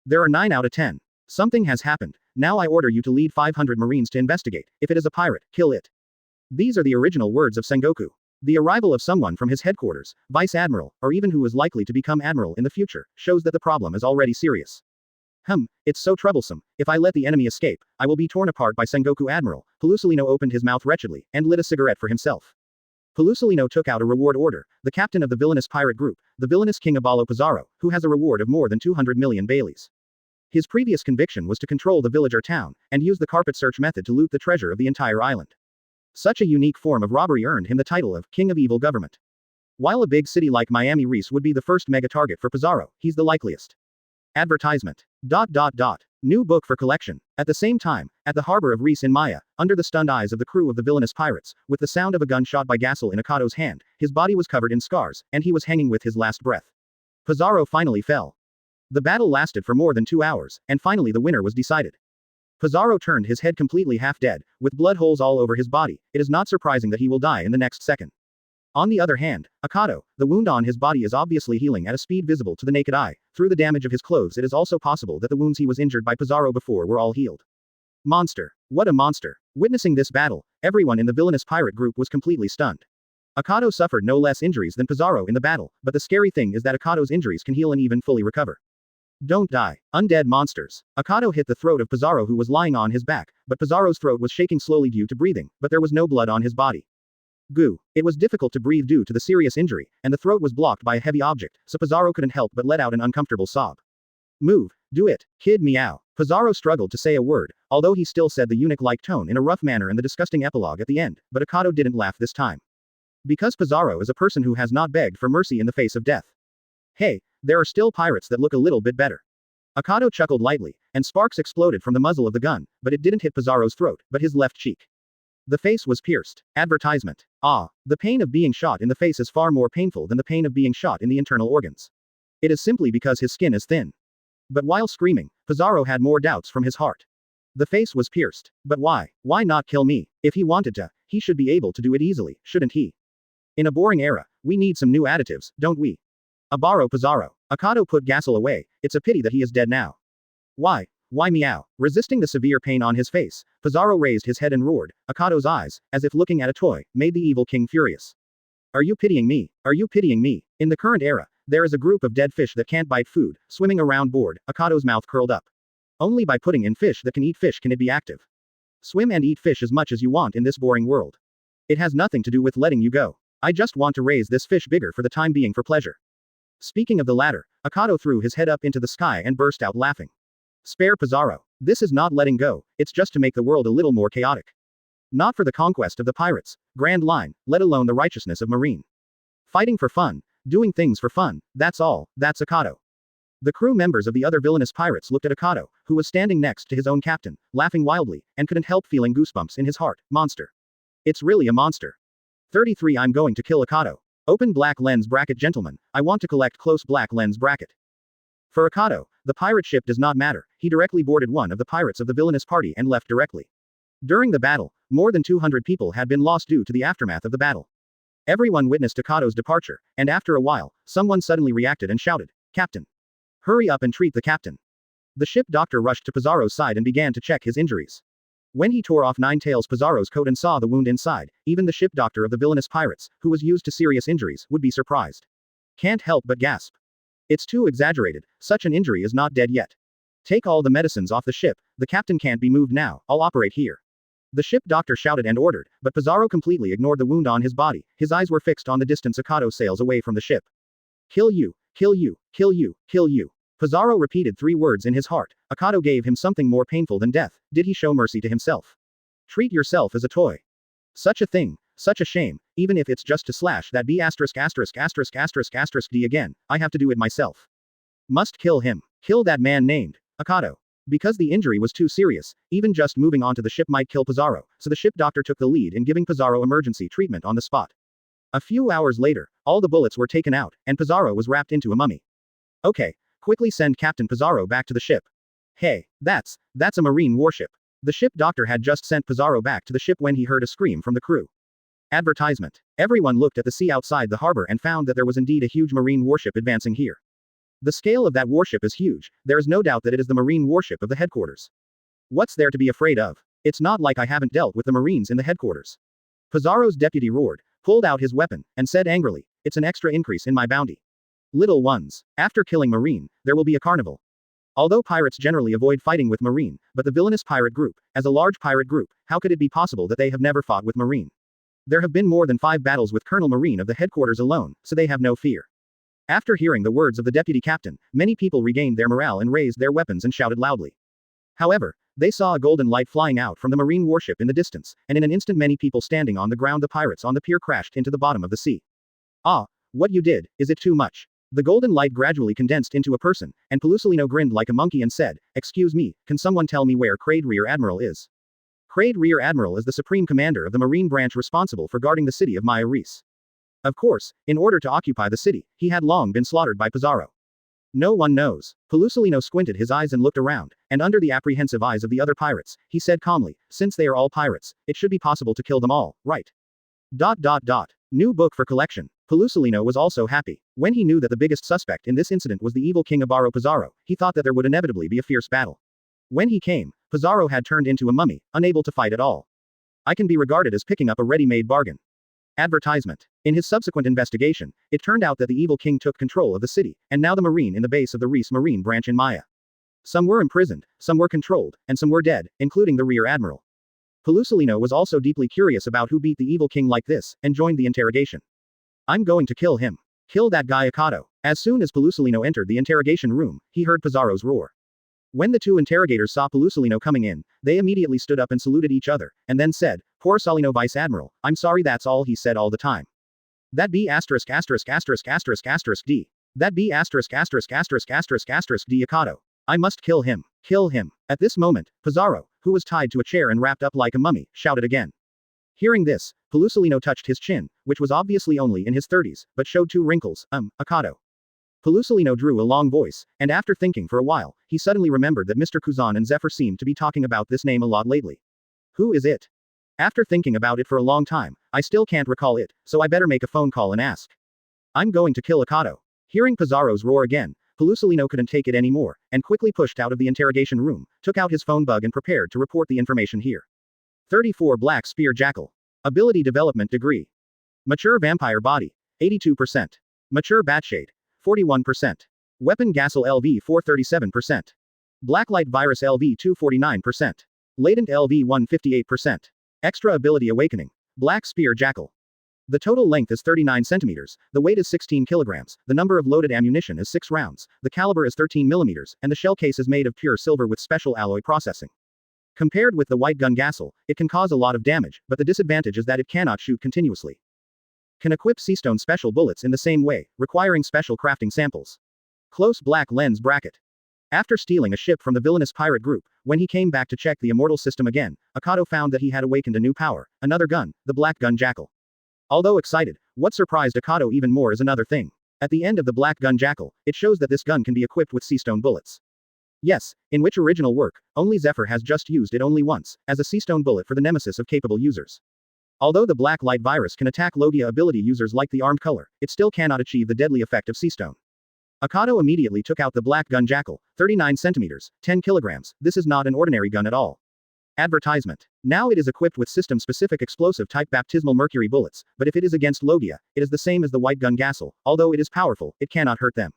There are 9 out of 10. Something has happened. Now I order you to lead 500 Marines to investigate. If it is a pirate, kill it. These are the original words of Sengoku. The arrival of someone from his headquarters, Vice Admiral, or even who is likely to become Admiral in the future, shows that the problem is already serious. It's so troublesome. If I let the enemy escape, I will be torn apart by Sengoku Admiral. Pelusolino opened his mouth wretchedly, and lit a cigarette for himself. Pelusolino took out a reward order, the captain of the villainous pirate group, the villainous King Abalo Pizarro, who has a reward of more than 200 million Baileys. His previous conviction was to control the village or town, and use the carpet search method to loot the treasure of the entire island. Such a unique form of robbery earned him the title of King of Evil Government. While a big city like Miami Reese would be the first mega target for Pizarro, he's the likeliest. Advertisement. New book for collection. At the same time, at the harbor of Reese in Maya, under the stunned eyes of the crew of the villainous pirates, with the sound of a gun shot by Gassel in Akado's hand, his body was covered in scars, and he was hanging with his last breath. Pizarro finally fell. The battle lasted for more than 2 hours, and finally the winner was decided. Pizarro turned his head completely half dead, with blood holes all over his body. It is not surprising that he will die in the next second. On the other hand, Akado, the wound on his body is obviously healing at a speed visible to the naked eye. Through the damage of his clothes, it is also possible that the wounds he was injured by Kizaru before were all healed. Monster. What a monster. Witnessing this battle, everyone in the villainous pirate group was completely stunned. Akado suffered no less injuries than Kizaru in the battle, but the scary thing is that Akado's injuries can heal and even fully recover. Don't die. Undead monsters. Akado hit the throat of Kizaru, who was lying on his back, but Kizaru's throat was shaking slowly due to breathing, but there was no blood on his body. Goo. It was difficult to breathe due to the serious injury, and the throat was blocked by a heavy object, so Kizaru couldn't help but let out an uncomfortable sob. Move. Do it. Kid meow. Kizaru struggled to say a word, although he still said the eunuch-like tone in a rough manner and the disgusting epilogue at the end, but Akado didn't laugh this time. Because Kizaru is a person who has not begged for mercy in the face of death. Hey, there are still pirates that look a little bit better. Akado chuckled lightly, and sparks exploded from the muzzle of the gun, but it didn't hit Kizaru's throat, but his left cheek. The face was pierced. Advertisement. Ah, the pain of being shot in the face is far more painful than the pain of being shot in the internal organs. It is simply because his skin is thin. But while screaming, Kizaru had more doubts from his heart. The face was pierced. But why? Why not kill me? If he wanted to, he should be able to do it easily, shouldn't he? In a boring era, we need some new additives, don't we? Abaro Kizaru. Akado put Gasol away. It's a pity that he is dead now. Why? Why meow? Resisting the severe pain on his face, Kizaru raised his head and roared. Akado's eyes, as if looking at a toy, made the evil king furious. Are you pitying me? Are you pitying me? In the current era, there is a group of dead fish that can't bite food, swimming around bored. Akado's mouth curled up. Only by putting in fish that can eat fish can it be active. Swim and eat fish as much as you want in this boring world. It has nothing to do with letting you go. I just want to raise this fish bigger for the time being for pleasure. Speaking of the latter, Akado threw his head up into the sky and burst out laughing. Spare Kizaru. This is not letting go, it's just to make the world a little more chaotic. Not for the conquest of the pirates, grand line, let alone the righteousness of marine. Fighting for fun, doing things for fun, that's all, that's Akado. The crew members of the other villainous pirates looked at Akado, who was standing next to his own captain, laughing wildly, and couldn't help feeling goosebumps in his heart. Monster. It's really a monster. 33 I'm going to kill Akado. Open black lens bracket gentlemen, I want to collect close black lens bracket. For Akado, the pirate ship does not matter, he directly boarded one of the pirates of the villainous party and left directly. During the battle, more than 200 people had been lost due to the aftermath of the battle. Everyone witnessed Akado's departure, and after a while, someone suddenly reacted and shouted, Captain. Hurry up and treat the captain. The ship doctor rushed to Kizaru's side and began to check his injuries. When he tore off Ninetails' Kizaru's coat and saw the wound inside, even the ship doctor of the villainous pirates, who was used to serious injuries, would be surprised. Can't help but gasp. It's too exaggerated, such an injury is not dead yet. Take all the medicines off the ship, the captain can't be moved now, I'll operate here. The ship doctor shouted and ordered, but Kizaru completely ignored the wound on his body, his eyes were fixed on the distance Akado sails away from the ship. Kill you, kill you, kill you, kill you. Kizaru repeated 3 words in his heart. Akado gave him something more painful than death. Did he show mercy to himself? Treat yourself as a toy. Such a thing. Such a shame. Even if it's just to slash that B************ D again, I have to do it myself. Must kill him. Kill that man named Akado. Because the injury was too serious, even just moving onto the ship might kill Kizaru, so the ship doctor took the lead in giving Kizaru emergency treatment on the spot. A few hours later, all the bullets were taken out, and Kizaru was wrapped into a mummy. Okay. Quickly send Captain Kizaru back to the ship. Hey, that's a marine warship. The ship doctor had just sent Kizaru back to the ship when he heard a scream from the crew. Advertisement. Everyone looked at the sea outside the harbor and found that there was indeed a huge marine warship advancing here. The scale of that warship is huge, there is no doubt that it is the marine warship of the headquarters. What's there to be afraid of? It's not like I haven't dealt with the marines in the headquarters. Kizaru's deputy roared, pulled out his weapon, and said angrily, it's an extra increase in my bounty. Little ones. After killing Marine, there will be a carnival. Although pirates generally avoid fighting with Marine, but the villainous pirate group, as a large pirate group, how could it be possible that they have never fought with Marine? There have been more than 5 battles with Colonel Marine of the headquarters alone, so they have no fear. After hearing the words of the deputy captain, many people regained their morale and raised their weapons and shouted loudly. However, they saw a golden light flying out from the marine warship in the distance, and in an instant many people standing on the ground, the pirates on the pier crashed into the bottom of the sea. Ah, what you did, is it too much? The golden light gradually condensed into a person, and Pelusolino grinned like a monkey and said, excuse me, can someone tell me where Crade Rear Admiral is? Crade Rear Admiral is the supreme commander of the marine branch responsible for guarding the city of Miami Ree. Of course, in order to occupy the city, he had long been slaughtered by Kizaru. No one knows. Pelusolino squinted his eyes and looked around, and under the apprehensive eyes of the other pirates, he said calmly, since they are all pirates, it should be possible to kill them all, right? New book for collection. Pelusolino was also happy. When he knew that the biggest suspect in this incident was the evil king Ibaro Pizarro, he thought that there would inevitably be a fierce battle. When he came, Pizarro had turned into a mummy, unable to fight at all. I can be regarded as picking up a ready-made bargain. Advertisement. In his subsequent investigation, it turned out that the evil king took control of the city, and now the marine in the base of the Reese Marine branch in Maya. Some were imprisoned, some were controlled, and some were dead, including the rear admiral. Pelusolino was also deeply curious about who beat the evil king like this, and joined the interrogation. I'm going to kill him. Kill that guy Akado. As soon as Pelusolino entered the interrogation room, he heard Pizarro's roar. When the two interrogators saw Pelusolino coming in, they immediately stood up and saluted each other, and then said, "Poor Solino Vice Admiral, I'm sorry, that's all he said all the time. That be asterisk asterisk asterisk asterisk asterisk D. That be asterisk asterisk asterisk asterisk asterisk D Akado. I must kill him. Kill him." At this moment, Pizarro, who was tied to a chair and wrapped up like a mummy, shouted again. Hearing this, Pelusolino touched his chin, which was obviously only in his 30s, but showed 2 wrinkles. Akado. Pelusolino drew a long voice, and after thinking for a while, he suddenly remembered that Mr. Kuzan and Zephyr seemed to be talking about this name a lot lately. Who is it? After thinking about it for a long time, I still can't recall it, so I better make a phone call and ask. I'm going to kill Akado. Hearing Pizarro's roar again, Pelusolino couldn't take it anymore, and quickly pushed out of the interrogation room, took out his phone bug and prepared to report the information here. 34 Black Spear Jackal. Ability Development Degree. Mature Vampire Body, 82%. Mature Batshade, 41%. Weapon Gassel LV 437%. Blacklight Virus LV 249%. Latent LV 158%. Extra Ability Awakening. Black Spear Jackal. The total length is 39 centimeters, the weight is 16 kilograms, the number of loaded ammunition is 6 rounds, the caliber is 13 millimeters, and the shell case is made of pure silver with special alloy processing. Compared with the White Gun Jackal, it can cause a lot of damage, but the disadvantage is that it cannot shoot continuously. Can equip Seastone special bullets in the same way, requiring special crafting samples. Close black lens bracket. After stealing a ship from the villainous pirate group, when he came back to check the immortal system again, Akado found that he had awakened a new power, another gun, the Black Gun Jackal. Although excited, what surprised Akado even more is another thing. At the end of the Black Gun Jackal, it shows that this gun can be equipped with Seastone bullets. Yes, in which original work, only Zephyr has just used it only once, as a Seastone bullet for the nemesis of capable users. Although the Black Light Virus can attack Logia ability users like the Armed Color, it still cannot achieve the deadly effect of Seastone. Akado immediately took out the Black Gun Jackal, 39 centimeters, 10 kilograms, this is not an ordinary gun at all. Advertisement. Now it is equipped with system-specific explosive-type baptismal mercury bullets, but if it is against Logia, it is the same as the White Gun Jackal, although it is powerful, it cannot hurt them.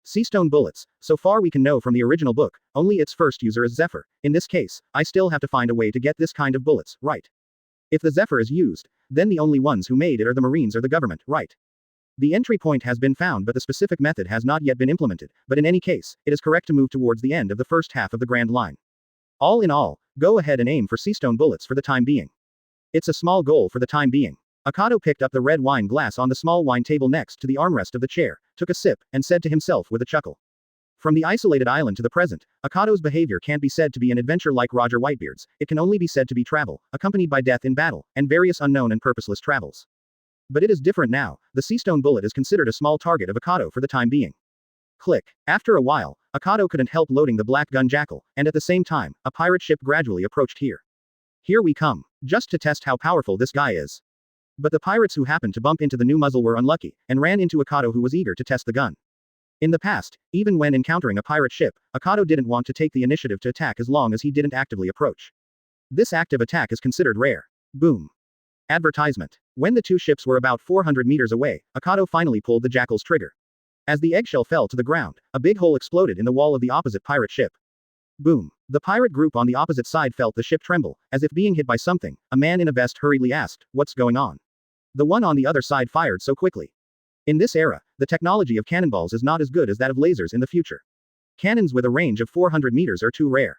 Seastone bullets, so far we can know from the original book, only its first user is Zephyr. In this case, I still have to find a way to get this kind of bullets, right? If the Zephyr is used, then the only ones who made it are the Marines or the government, right? The entry point has been found but the specific method has not yet been implemented, but in any case, it is correct to move towards the end of the first half of the Grand Line. All in all, go ahead and aim for Seastone bullets for the time being. It's a small goal for the time being. Akado picked up the red wine glass on the small wine table next to the armrest of the chair, took a sip, and said to himself with a chuckle. From the isolated island to the present, Akado's behavior can't be said to be an adventure like Roger Whitebeard's, it can only be said to be travel, accompanied by death in battle, and various unknown and purposeless travels. But it is different now, the Seastone bullet is considered a small target of Akado for the time being. Click. After a while, Akado couldn't help loading the Black Gun Jackal, and at the same time, a pirate ship gradually approached here. Here we come. Just to test how powerful this guy is. But the pirates who happened to bump into the new muzzle were unlucky, and ran into Akado who was eager to test the gun. In the past, even when encountering a pirate ship, Akado didn't want to take the initiative to attack as long as he didn't actively approach. This active attack is considered rare. Boom. Advertisement. When the two ships were about 400 meters away, Akado finally pulled the Jackal's trigger. As the eggshell fell to the ground, a big hole exploded in the wall of the opposite pirate ship. Boom. The pirate group on the opposite side felt the ship tremble, as if being hit by something. A man in a vest hurriedly asked, "What's going on?" The one on the other side fired so quickly. In this era, the technology of cannonballs is not as good as that of lasers in the future. Cannons with a range of 400 meters are too rare.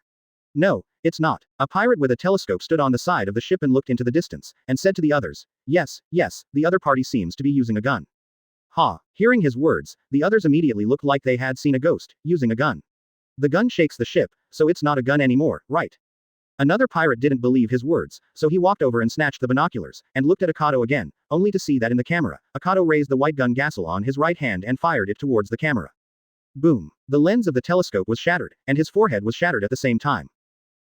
No, it's not. A pirate with a telescope stood on the side of the ship and looked into the distance, and said to the others, "Yes, yes, the other party seems to be using a gun." Ha! Hearing his words, the others immediately looked like they had seen a ghost, using a gun. The gun shakes the ship, so it's not a gun anymore, right? Another pirate didn't believe his words, so he walked over and snatched the binoculars, and looked at Akado again, only to see that in the camera, Akado raised the White Gun Jackal on his right hand and fired it towards the camera. Boom. The lens of the telescope was shattered, and his forehead was shattered at the same time.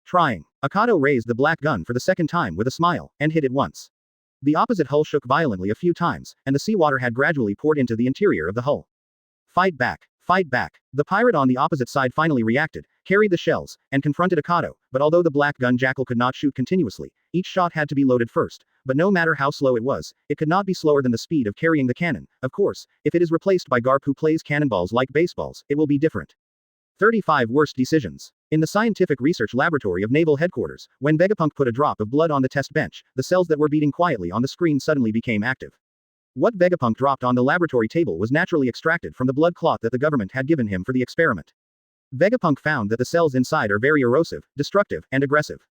Trying. Akado raised the black gun for the second time with a smile, and hit it once. The opposite hull shook violently a few times, and the seawater had gradually poured into the interior of the hull. Fight back! Fight back! The pirate on the opposite side finally reacted, carried the shells, and confronted Akado, but although the Black Gun Jackal could not shoot continuously, each shot had to be loaded first, but no matter how slow it was, it could not be slower than the speed of carrying the cannon. Of course, if it is replaced by Garp who plays cannonballs like baseballs, it will be different. 35 Worst Decisions. In the Scientific Research Laboratory of Naval Headquarters, when Vegapunk put a drop of blood on the test bench, the cells that were beating quietly on the screen suddenly became active. What Vegapunk dropped on the laboratory table was naturally extracted from the blood clot that the government had given him for the experiment. Vegapunk found that the cells inside are very erosive, destructive, and aggressive.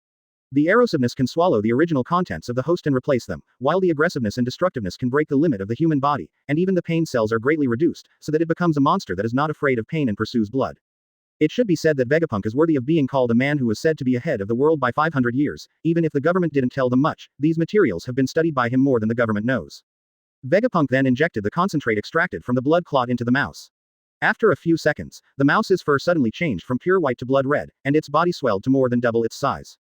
The erosiveness can swallow the original contents of the host and replace them, while the aggressiveness and destructiveness can break the limit of the human body, and even the pain cells are greatly reduced, so that it becomes a monster that is not afraid of pain and pursues blood. It should be said that Vegapunk is worthy of being called a man who is said to be ahead of the world by 500 years, even if the government didn't tell them much. These materials have been studied by him more than the government knows. Vegapunk then injected the concentrate extracted from the blood clot into the mouse. After a few seconds, the mouse's fur suddenly changed from pure white to blood red, and its body swelled to more than double its size.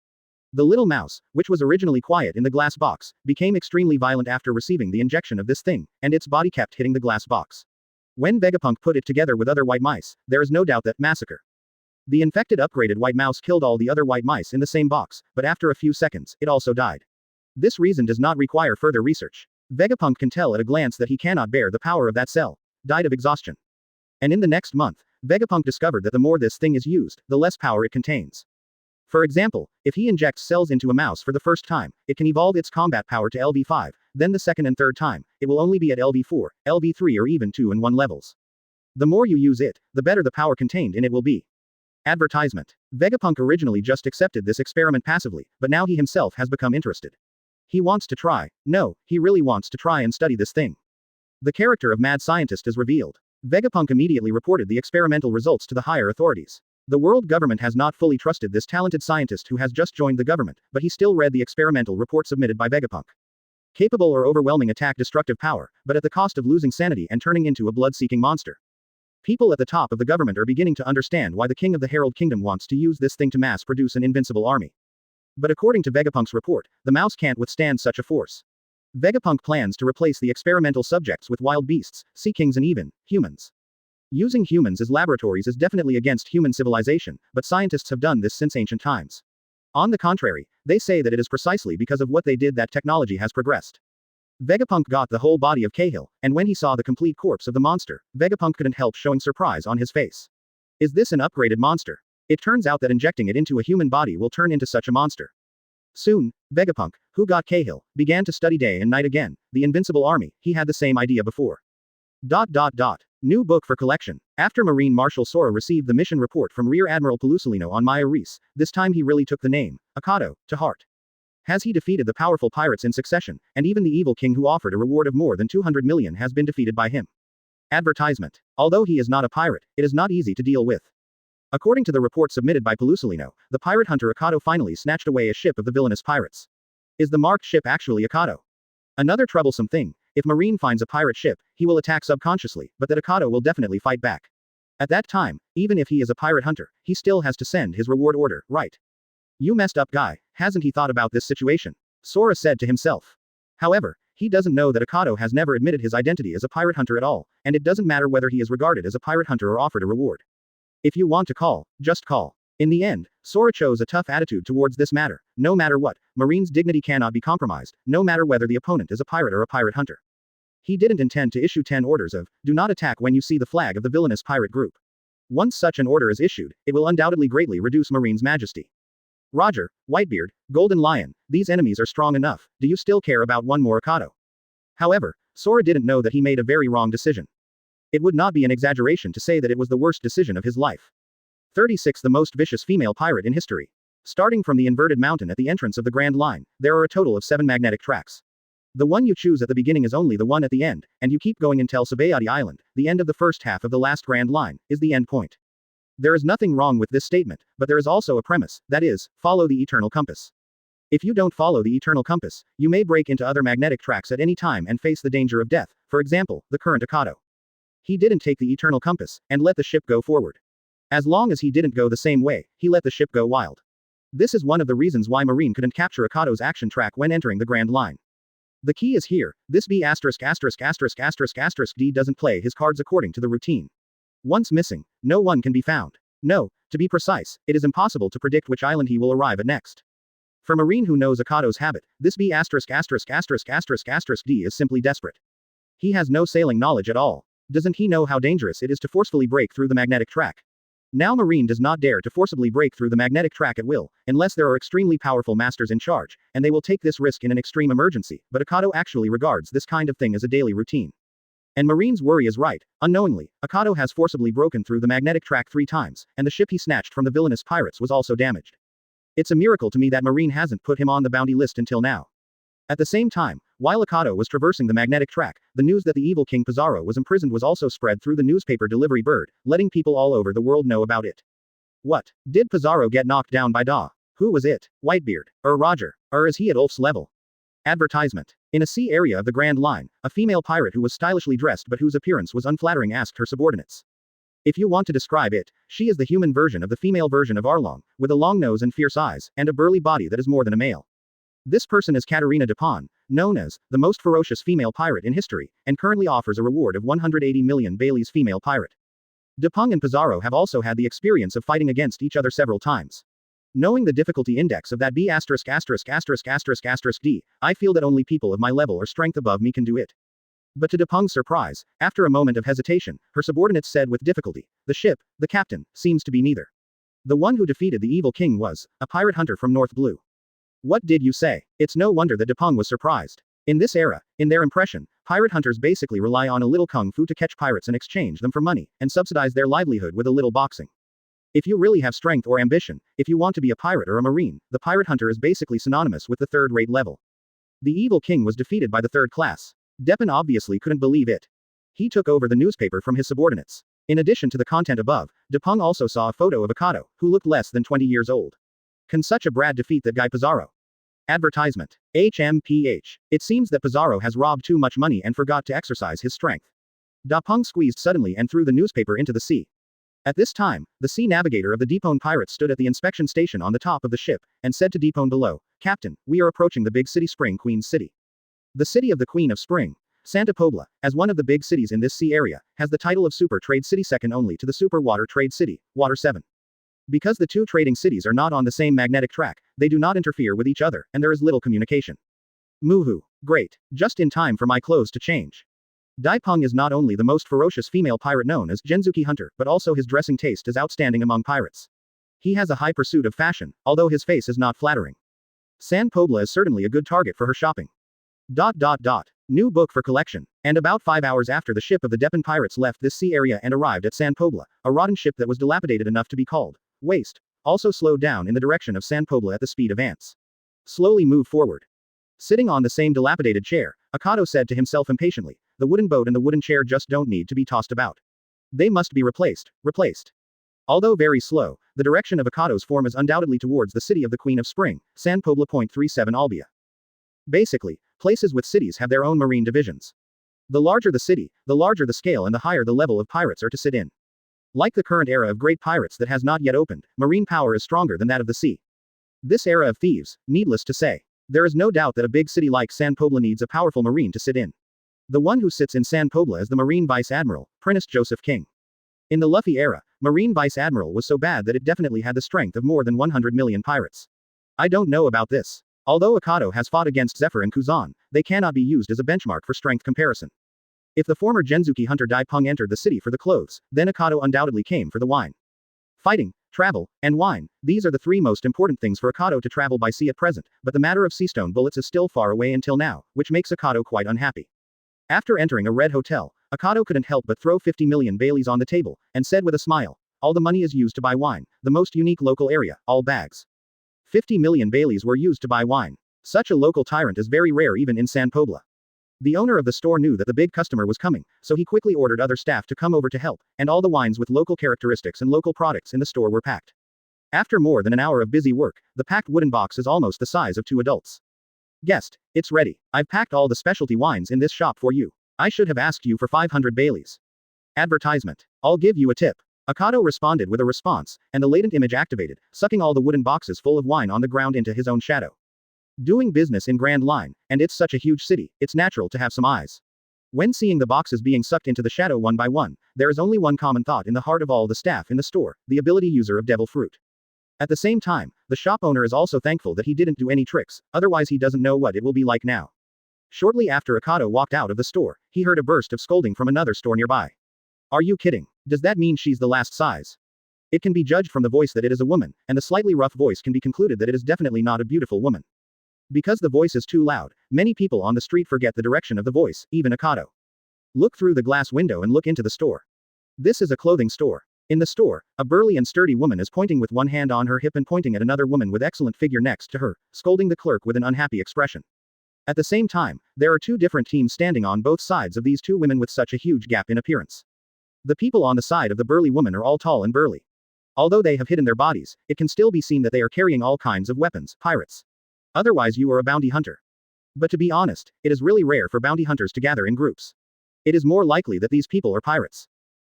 The little mouse, which was originally quiet in the glass box, became extremely violent after receiving the injection of this thing, and its body kept hitting the glass box. When Vegapunk put it together with other white mice, there is no doubt that Massacre. The infected upgraded white mouse killed all the other white mice in the same box, but after a few seconds, it also died. This reason does not require further research. Vegapunk can tell at a glance that he cannot bear the power of that cell. Died of exhaustion. And in the next month, Vegapunk discovered that the more this thing is used, the less power it contains. For example, if he injects cells into a mouse for the first time, it can evolve its combat power to LV5, then the second and third time, it will only be at LV4, LV3 or even 2 and 1 levels. The more you use it, the better the power contained in it will be. Advertisement. Vegapunk originally just accepted this experiment passively, but now he himself has become interested. He wants to try. No, he really wants to try and study this thing. The character of mad scientist is revealed. Vegapunk immediately reported the experimental results to the higher authorities. The world government has not fully trusted this talented scientist who has just joined the government, but he still read the experimental report submitted by Vegapunk. Capable or overwhelming attack destructive power, but at the cost of losing sanity and turning into a blood-seeking monster. People at the top of the government are beginning to understand why the king of the Herald Kingdom wants to use this thing to mass produce an invincible army. But according to Vegapunk's report, the mouse can't withstand such a force. Vegapunk plans to replace the experimental subjects with wild beasts, sea kings and even humans. Using humans as laboratories is definitely against human civilization, but scientists have done this since ancient times. On the contrary, they say that it is precisely because of what they did that technology has progressed. Vegapunk got the whole body of Cahill, and when he saw the complete corpse of the monster, Vegapunk couldn't help showing surprise on his face. Is this an upgraded monster? It turns out that injecting it into a human body will turn into such a monster. Soon, Vegapunk, who got Cahill, began to study day and night again, the invincible army. He had the same idea before. New book for collection. After Marine Marshal Sora received the mission report from Rear Admiral Pelusolino on Maya Reese, this time he really took the name, Akado, to heart. Has he defeated the powerful pirates in succession, and even the evil king who offered a reward of more than 200 million has been defeated by him. Advertisement. Although he is not a pirate, it is not easy to deal with. According to the report submitted by Pelusolino, the pirate hunter Akado finally snatched away a ship of the villainous pirates. Is the marked ship actually Akado? Another troublesome thing, if Marine finds a pirate ship, he will attack subconsciously, but that Akado will definitely fight back. At that time, even if he is a pirate hunter, he still has to send his reward order, right? You messed up guy, hasn't he thought about this situation? Sora said to himself. However, he doesn't know that Akado has never admitted his identity as a pirate hunter at all, and it doesn't matter whether he is regarded as a pirate hunter or offered a reward. If you want to call, just call. In the end, Sora chose a tough attitude towards this matter. No matter what, Marine's dignity cannot be compromised, no matter whether the opponent is a pirate or a pirate hunter. He didn't intend to issue 10 orders of, do not attack when you see the flag of the villainous pirate group. Once such an order is issued, it will undoubtedly greatly reduce Marine's majesty. Roger, Whitebeard, Golden Lion, these enemies are strong enough, do you still care about one more Akado? However, Sora didn't know that he made a very wrong decision. It would not be an exaggeration to say that it was the worst decision of his life. 36 The most vicious female pirate in history. Starting from the inverted mountain at the entrance of the Grand Line, there are a total of 7 magnetic tracks. The one you choose at the beginning is only the one at the end, and you keep going until Sabayati Island, the end of the first half of the last Grand Line, is the end point. There is nothing wrong with this statement, but there is also a premise, that is, follow the eternal compass. If you don't follow the eternal compass, you may break into other magnetic tracks at any time and face the danger of death, for example, the current Akado. He didn't take the eternal compass, and let the ship go forward. As long as he didn't go the same way, he let the ship go wild. This is one of the reasons why Marine couldn't capture Akado's action track when entering the Grand Line. The key is here. This B asterisk asterisk asterisk asterisk asterisk D doesn't play his cards according to the routine. Once missing, no one can be found. No, to be precise, it is impossible to predict which island he will arrive at next. For Marine who knows Akado's habit, this B asterisk asterisk asterisk asterisk asterisk D is simply desperate. He has no sailing knowledge at all. Doesn't he know how dangerous it is to forcefully break through the magnetic track? Now Marine does not dare to forcibly break through the magnetic track at will, unless there are extremely powerful masters in charge, and they will take this risk in an extreme emergency, but Akado actually regards this kind of thing as a daily routine. And Marine's worry is right. Unknowingly, Akado has forcibly broken through the magnetic track 3 times, and the ship he snatched from the villainous pirates was also damaged. It's a miracle to me that Marine hasn't put him on the bounty list until now. At the same time, while Akado was traversing the magnetic track, the news that the evil King Kizaru was imprisoned was also spread through the newspaper delivery bird, letting people all over the world know about it. What? Did Kizaru get knocked down by Da? Who was it? Whitebeard? Or Roger? Or is he at Ulf's level? Advertisement. In a sea area of the Grand Line, a female pirate who was stylishly dressed but whose appearance was unflattering asked her subordinates. If you want to describe it, she is the human version of the female version of Arlong, with a long nose and fierce eyes, and a burly body that is more than a male. This person is Katarina Dupont, known as the most ferocious female pirate in history, and currently offers a reward of 180 million Bailey's female pirate. Dupont and Kizaru have also had the experience of fighting against each other several times. Knowing the difficulty index of that B asterisk asterisk asterisk asterisk asterisk D, I feel that only people of my level or strength above me can do it. But to Dupont's surprise, after a moment of hesitation, her subordinates said with difficulty, the ship, the captain, seems to be neither. The one who defeated the evil king was a pirate hunter from North Blue. What did you say? It's no wonder that Dupont was surprised. In this era, in their impression, pirate hunters basically rely on a little kung fu to catch pirates and exchange them for money, and subsidize their livelihood with a little boxing. If you really have strength or ambition, if you want to be a pirate or a marine, the pirate hunter is basically synonymous with the third-rate level. The evil king was defeated by the third class. Dupont obviously couldn't believe it. He took over the newspaper from his subordinates. In addition to the content above, Dupont also saw a photo of Akado, who looked less than 20 years old. Can such a Brad defeat that guy Kizaru? Advertisement. HMPH. It seems that Kizaru has robbed too much money and forgot to exercise his strength. Dupont squeezed suddenly and threw the newspaper into the sea. At this time, the sea navigator of the Dupont Pirates stood at the inspection station on the top of the ship, and said to Dupont below, Captain, we are approaching the big city Spring Queen's City. The city of the Queen of Spring, Santa Pobla, as one of the big cities in this sea area, has the title of Super Trade City second only to the Super Water Trade City, Water 7. Because the two trading cities are not on the same magnetic track, they do not interfere with each other, and there is little communication. Muhu. Great. Just in time for my clothes to change. Daipeng is not only the most ferocious female pirate known as Genzuki Hunter, but also his dressing taste is outstanding among pirates. He has a high pursuit of fashion, although his face is not flattering. San Pobla is certainly a good target for her shopping. New book for collection. And about 5 hours after the ship of the Dupont Pirates left this sea area and arrived at San Pobla, a rotten ship that was dilapidated enough to be called waste, also slowed down in the direction of San Pobla at the speed of ants. Slowly moved forward. Sitting on the same dilapidated chair, Akado said to himself impatiently, the wooden boat and the wooden chair just don't need to be tossed about. They must be replaced. Although very slow, the direction of Akado's form is undoubtedly towards the city of the Queen of Spring, San Pobla. 37 Albia. Basically, places with cities have their own marine divisions. The larger the city, the larger the scale and the higher the level of pirates are to sit in. Like the current era of great pirates that has not yet opened, marine power is stronger than that of the sea. This era of thieves, needless to say. There is no doubt that a big city like San Pobla needs a powerful marine to sit in. The one who sits in San Pobla is the Marine Vice Admiral, Prince Joseph King. In the Luffy era, Marine Vice Admiral was so bad that it definitely had the strength of more than 100 million pirates. I don't know about this. Although Akado has fought against Zephyr and Kuzan, they cannot be used as a benchmark for strength comparison. If the former Genzuki hunter Daipeng entered the city for the clothes, then Akado undoubtedly came for the wine. Fighting, travel, and wine, these are the three most important things for Akado to travel by sea at present, but the matter of seastone bullets is still far away until now, which makes Akado quite unhappy. After entering a red hotel, Akado couldn't help but throw 50 million Baileys on the table, and said with a smile, all the money is used to buy wine, the most unique local area, all bags. 50 million Baileys were used to buy wine. Such a local tyrant is very rare even in San Pobla. The owner of the store knew that the big customer was coming, so he quickly ordered other staff to come over to help, and all the wines with local characteristics and local products in the store were packed. After more than an hour of busy work, the packed wooden box is almost the size of 2 adults. Guest, it's ready. I've packed all the specialty wines in this shop for you. I should have asked you for 500 Baileys. Advertisement. I'll give you a tip. Akado responded with a response, and the latent image activated, sucking all the wooden boxes full of wine on the ground into his own shadow. Doing business in Grand Line, and it's such a huge city, it's natural to have some eyes. When seeing the boxes being sucked into the shadow one by one, there is only one common thought in the heart of all the staff in the store, the ability user of Devil Fruit. At the same time, the shop owner is also thankful that he didn't do any tricks, otherwise he doesn't know what it will be like now. Shortly after Akado walked out of the store, he heard a burst of scolding from another store nearby. Are you kidding? Does that mean she's the last size? It can be judged from the voice that it is a woman, and the slightly rough voice can be concluded that it is definitely not a beautiful woman. Because the voice is too loud, many people on the street forget the direction of the voice, even Akado. Look through the glass window and look into the store. This is a clothing store. In the store, a burly and sturdy woman is pointing with one hand on her hip and pointing at another woman with excellent figure next to her, scolding the clerk with an unhappy expression. At the same time, there are two different teams standing on both sides of these two women with such a huge gap in appearance. The people on the side of the burly woman are all tall and burly. Although they have hidden their bodies, it can still be seen that they are carrying all kinds of weapons, pirates. Otherwise you are a bounty hunter. But to be honest, it is really rare for bounty hunters to gather in groups. It is more likely that these people are pirates.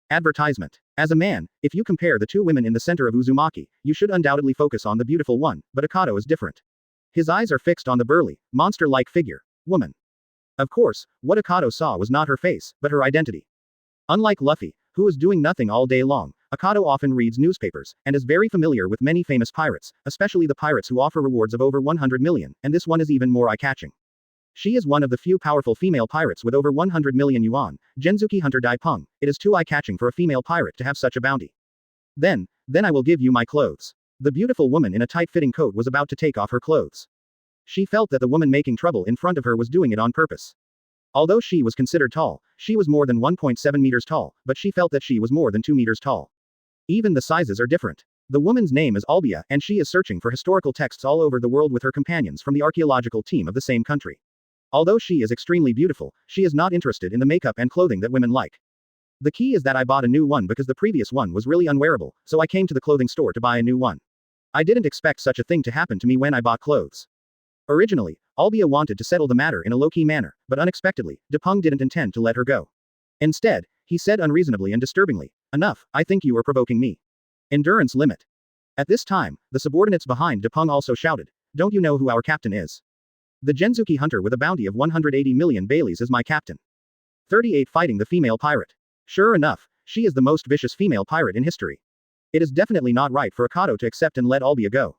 Advertisement. As a man, if you compare the two women in the center of Uzumaki, you should undoubtedly focus on the beautiful one, but Akado is different. His eyes are fixed on the burly, monster-like figure, woman. Of course, what Akado saw was not her face, but her identity. Unlike Luffy, who is doing nothing all day long, Akado often reads newspapers, and is very familiar with many famous pirates, especially the pirates who offer rewards of over 100 million, and this one is even more eye-catching. She is one of the few powerful female pirates with over 100 million yuan, Genzuki Hunter Dai Peng. It is too eye-catching for a female pirate to have such a bounty. Then I will give you my clothes. The beautiful woman in a tight-fitting coat was about to take off her clothes. She felt that the woman making trouble in front of her was doing it on purpose. Although she was considered tall, she was more than 1.7 meters tall, but she felt that she was more than 2 meters tall. Even the sizes are different. The woman's name is Albia, and she is searching for historical texts all over the world with her companions from the archaeological team of the same country. Although she is extremely beautiful, she is not interested in the makeup and clothing that women like. The key is that I bought a new one because the previous one was really unwearable, so I came to the clothing store to buy a new one. I didn't expect such a thing to happen to me when I bought clothes. Originally, Albia wanted to settle the matter in a low-key manner, but unexpectedly, Depeng didn't intend to let her go. Instead, he said unreasonably and disturbingly, "Enough, I think you are provoking me. Endurance limit." At this time, the subordinates behind Depeng also shouted, "Don't you know who our captain is? The Genzuki hunter with a bounty of 180 million Baileys is my captain." 38 Fighting the female pirate. Sure enough, she is the most vicious female pirate in history. It is definitely not right for Akado to accept and let Albia go.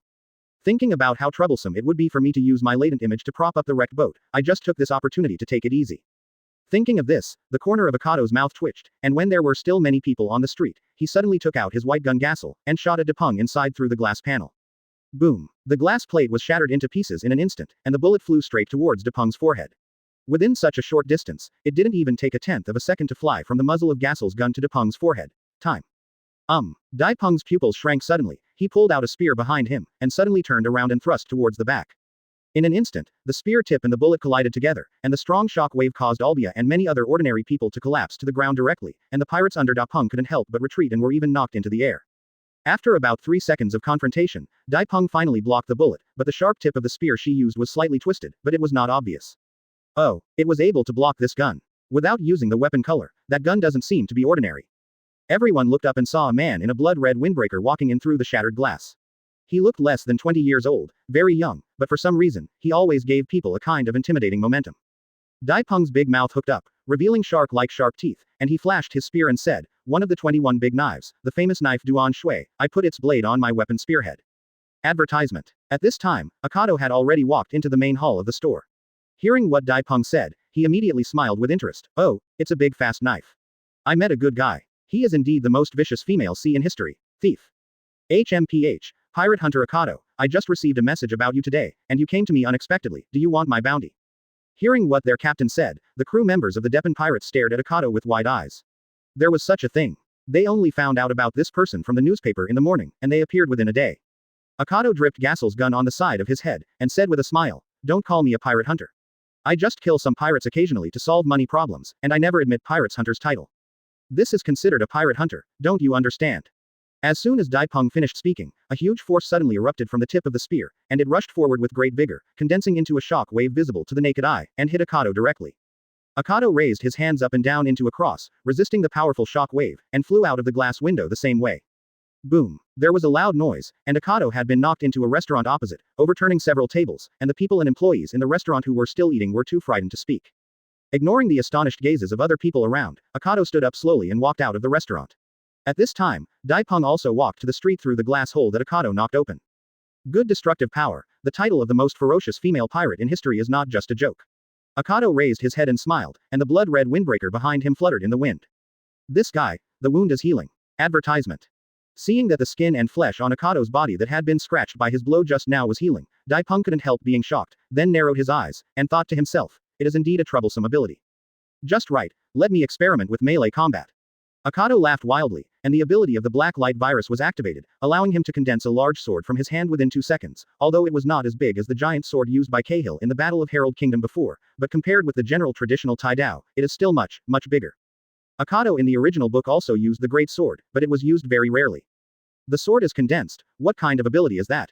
Thinking about how troublesome it would be for me to use my latent image to prop up the wrecked boat, I just took this opportunity to take it easy. Thinking of this, the corner of Akado's mouth twitched, and when there were still many people on the street, he suddenly took out his white gun Jackal, and shot at Depeng inside through the glass panel. Boom. The glass plate was shattered into pieces in an instant, and the bullet flew straight towards Depeng's forehead. Within such a short distance, it didn't even take a tenth of a second to fly from the muzzle of Jackal's gun to Depeng's forehead. Time. Dai Peng's pupils shrank suddenly, he pulled out a spear behind him, and suddenly turned around and thrust towards the back. In an instant, the spear tip and the bullet collided together, and the strong shock wave caused Albia and many other ordinary people to collapse to the ground directly, and the pirates under Dai Peng couldn't help but retreat and were even knocked into the air. After about 3 seconds of confrontation, Dai Peng finally blocked the bullet, but the sharp tip of the spear she used was slightly twisted, but it was not obvious. Oh, it was able to block this gun. Without using the weapon color, that gun doesn't seem to be ordinary. Everyone looked up and saw a man in a blood-red windbreaker walking in through the shattered glass. He looked less than 20 years old, very young, but for some reason, he always gave people a kind of intimidating momentum. Dai Peng's big mouth hooked up, revealing shark-like sharp teeth, and he flashed his spear and said, "One of the 21 big knives, the famous knife Duan Shui, I put its blade on my weapon spearhead." Advertisement. At this time, Akado had already walked into the main hall of the store. Hearing what Dai Peng said, he immediately smiled with interest. "Oh, it's a big fast knife. I met a good guy. He is indeed the most vicious female C in history. Thief. HMPH, Pirate Hunter Akado, I just received a message about you today, and you came to me unexpectedly. Do you want my bounty?" Hearing what their captain said, the crew members of the Depin Pirates stared at Akado with wide eyes. There was such a thing. They only found out about this person from the newspaper in the morning, and they appeared within a day. Akado dripped Gassel's gun on the side of his head, and said with a smile, "Don't call me a pirate hunter. I just kill some pirates occasionally to solve money problems, and I never admit pirates hunter's title. This is considered a pirate hunter, don't you understand?" As soon as Dai Peng finished speaking, a huge force suddenly erupted from the tip of the spear, and it rushed forward with great vigor, condensing into a shock wave visible to the naked eye, and hit Akado directly. Akado raised his hands up and down into a cross, resisting the powerful shock wave, and flew out of the glass window the same way. Boom. There was a loud noise, and Akado had been knocked into a restaurant opposite, overturning several tables, and the people and employees in the restaurant who were still eating were too frightened to speak. Ignoring the astonished gazes of other people around, Akado stood up slowly and walked out of the restaurant. At this time, Daipeng also walked to the street through the glass hole that Akado knocked open. Good destructive power, the title of the most ferocious female pirate in history is not just a joke. Akado raised his head and smiled, and the blood-red windbreaker behind him fluttered in the wind. This guy, the wound is healing. Advertisement. Seeing that the skin and flesh on Akado's body that had been scratched by his blow just now was healing, Daipeng couldn't help being shocked, then narrowed his eyes, and thought to himself, it is indeed a troublesome ability. Just right, let me experiment with melee combat. Akado laughed wildly, and the ability of the black light virus was activated, allowing him to condense a large sword from his hand within 2 seconds, although it was not as big as the giant sword used by Cahill in the Battle of Herald Kingdom before, but compared with the general traditional Taidao, it is still much, much bigger. Akado in the original book also used the great sword, but it was used very rarely. The sword is condensed, what kind of ability is that?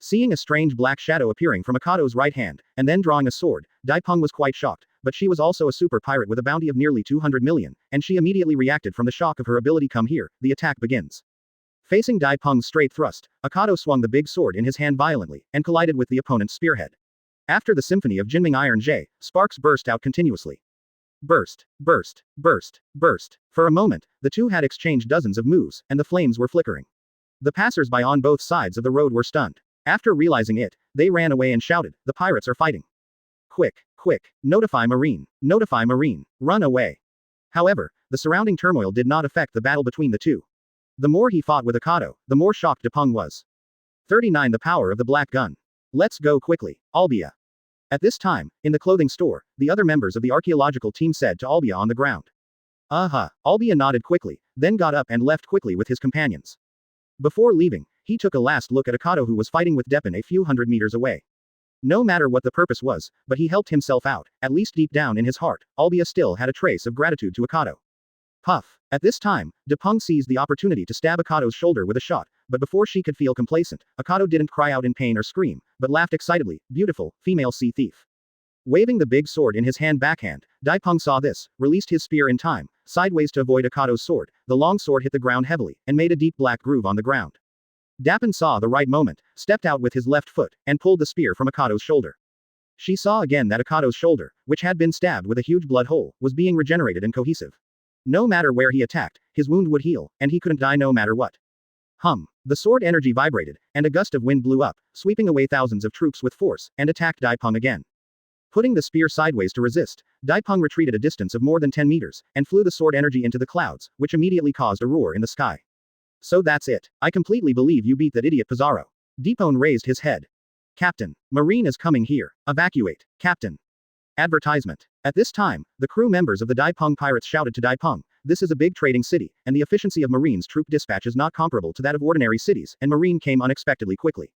Seeing a strange black shadow appearing from Akado's right hand, and then drawing a sword, Daipeng was quite shocked, but she was also a super pirate with a bounty of nearly 200 million, and she immediately reacted from the shock of her ability. Come here, the attack begins. Facing Daipeng's straight thrust, Akado swung the big sword in his hand violently, and collided with the opponent's spearhead. After the symphony of Jinming Iron J, sparks burst out continuously. Burst, burst, burst, burst. For a moment, the two had exchanged dozens of moves, and the flames were flickering. The passers-by on both sides of the road were stunned. After realizing it, they ran away and shouted, the pirates are fighting. Quick, quick, notify Marine, run away. However, the surrounding turmoil did not affect the battle between the two. The more he fought with Akado, the more shocked Daipeng was. 39 The power of the black gun. Let's go quickly, Albia. At this time, in the clothing store, the other members of the archaeological team said to Albia on the ground. Albia nodded quickly, then got up and left quickly with his companions. Before leaving, he took a last look at Akado who was fighting with Daipeng a few hundred meters away. No matter what the purpose was, but he helped himself out, at least deep down in his heart, Albia still had a trace of gratitude to Akado. Puff. At this time, Daipeng seized the opportunity to stab Akado's shoulder with a shot, but before she could feel complacent, Akado didn't cry out in pain or scream, but laughed excitedly, beautiful, female sea thief. Waving the big sword in his hand backhand, Daipeng saw this, released his spear in time, sideways to avoid Akado's sword, the long sword hit the ground heavily, and made a deep black groove on the ground. Daipeng saw the right moment, stepped out with his left foot, and pulled the spear from Akado's shoulder. She saw again that Akado's shoulder, which had been stabbed with a huge blood hole, was being regenerated and cohesive. No matter where he attacked, his wound would heal, and he couldn't die no matter what. The sword energy vibrated, and a gust of wind blew up, sweeping away thousands of troops with force, and attacked Daipeng again. Putting the spear sideways to resist, Daipeng retreated a distance of more than 10 meters, and flew the sword energy into the clouds, which immediately caused a roar in the sky. So that's it. I completely believe you beat that idiot Pizarro. Daipeng raised his head. Captain, Marine is coming here. Evacuate, Captain. Advertisement. At this time, the crew members of the Daipeng Pirates shouted to Daipeng, this is a big trading city, and the efficiency of Marine's troop dispatch is not comparable to that of ordinary cities, and Marine came unexpectedly quickly.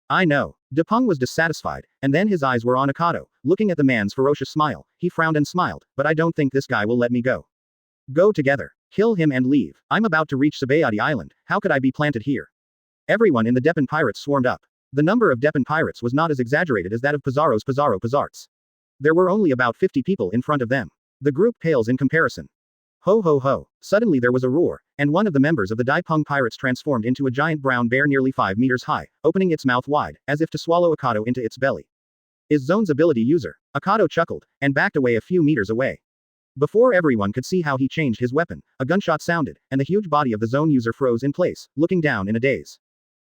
I know. Daipeng was dissatisfied, and then his eyes were on Akado. Looking at the man's ferocious smile, he frowned and smiled, but I don't think this guy will let me go. Go together. Kill him and leave. I'm about to reach Sabayati Island, how could I be planted here? Everyone in the Daipeng Pirates swarmed up. The number of Daipeng Pirates was not as exaggerated as that of Pizarro's Pizarro-Pizarts. There were only about 50 people in front of them. The group pales in comparison. Ho ho ho. Suddenly there was a roar, and one of the members of the Daipeng Pirates transformed into a giant brown bear nearly 5 meters high, opening its mouth wide, as if to swallow Akado into its belly. Is Zone's ability user? Akado chuckled, and backed away a few meters away. Before everyone could see how he changed his weapon, a gunshot sounded, and the huge body of the Zone user froze in place, looking down in a daze.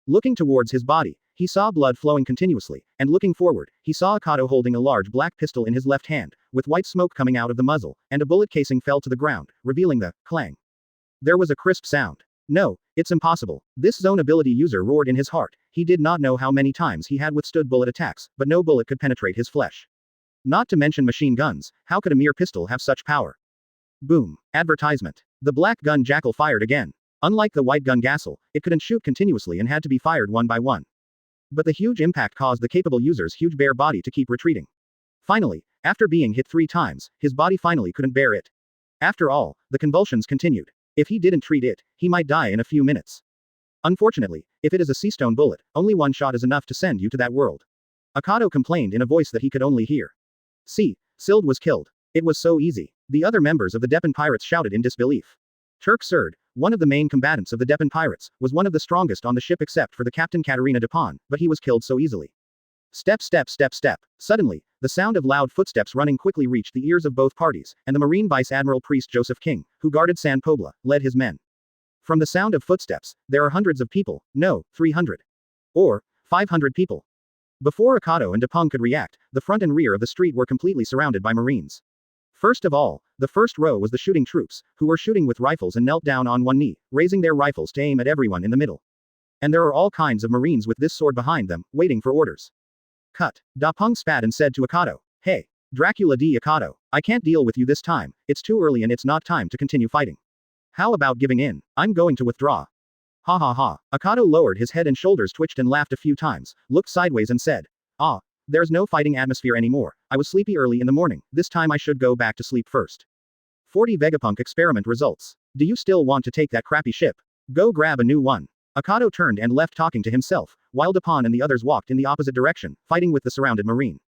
Looking towards his body, he saw blood flowing continuously, and looking forward, he saw Akado holding a large black pistol in his left hand, with white smoke coming out of the muzzle, and a bullet casing fell to the ground, revealing the clang. There was a crisp sound. No, it's impossible. This Zone ability user roared in his heart. He did not know how many times he had withstood bullet attacks, but no bullet could penetrate his flesh. Not to mention machine guns, how could a mere pistol have such power? Boom. Advertisement. The Black Gun Jackal fired again. Unlike the White Gun Jackal, it couldn't shoot continuously and had to be fired one by one. But the huge impact caused the capable user's huge bare body to keep retreating. Finally, after being hit 3 times, his body finally couldn't bear it. After all, the convulsions continued. If he didn't treat it, he might die in a few minutes. Unfortunately, if it is a seastone bullet, only one shot is enough to send you to that world. Akado complained in a voice that he could only hear. See, Sild was killed. It was so easy. The other members of the Daipeng Pirates shouted in disbelief. Turk Surd, one of the main combatants of the Depon pirates, was one of the strongest on the ship except for the captain Katarina Depon, but he was killed so easily. Step step step step. Suddenly, the sound of loud footsteps running quickly reached the ears of both parties, and the Marine Vice Admiral Priest Joseph King, who guarded San Pobla, led his men. From the sound of footsteps, there are hundreds of people, no, 300. Or 500 people. Before Akado and Depon could react, the front and rear of the street were completely surrounded by Marines. First of all, the first row was the shooting troops, who were shooting with rifles and knelt down on one knee, raising their rifles to aim at everyone in the middle. And there are all kinds of Marines with this sword behind them, waiting for orders. Cut. Depon spat and said to Akado, "Hey, Dracula D. Akado, I can't deal with you this time, it's too early and it's not time to continue fighting. How about giving in? I'm going to withdraw." Ha ha ha. Akado lowered his head and shoulders twitched and laughed a few times, looked sideways and said, "Ah, there's no fighting atmosphere anymore, I was sleepy early in the morning, this time I should go back to sleep first. 40 Vegapunk experiment results. Do you still want to take that crappy ship? Go grab a new one." Akado turned and left talking to himself, while Depon and the others walked in the opposite direction, fighting with the surrounded Marine.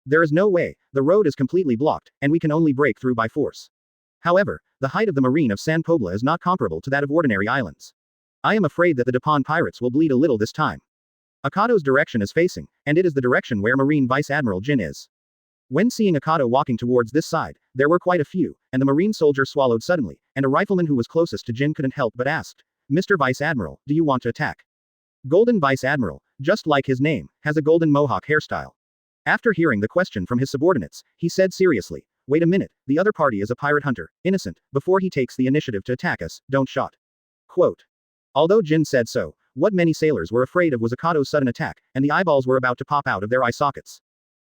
There is no way, the road is completely blocked, and we can only break through by force. However, the height of the Marine of San Pobla is not comparable to that of ordinary islands. I am afraid that the Depon pirates will bleed a little this time. Akado's direction is facing, and it is the direction where Marine Vice Admiral Jin is. When seeing Akado walking towards this side, there were quite a few, and the Marine soldier swallowed suddenly, and a rifleman who was closest to Jin couldn't help but asked, "Mr. Vice Admiral, do you want to attack?" Golden Vice Admiral, just like his name, has a golden mohawk hairstyle. After hearing the question from his subordinates, he said seriously, "Wait a minute, the other party is a pirate hunter, innocent, before he takes the initiative to attack us, don't shot." Quote. Although Jin said so, what many sailors were afraid of was Akado's sudden attack, and the eyeballs were about to pop out of their eye sockets.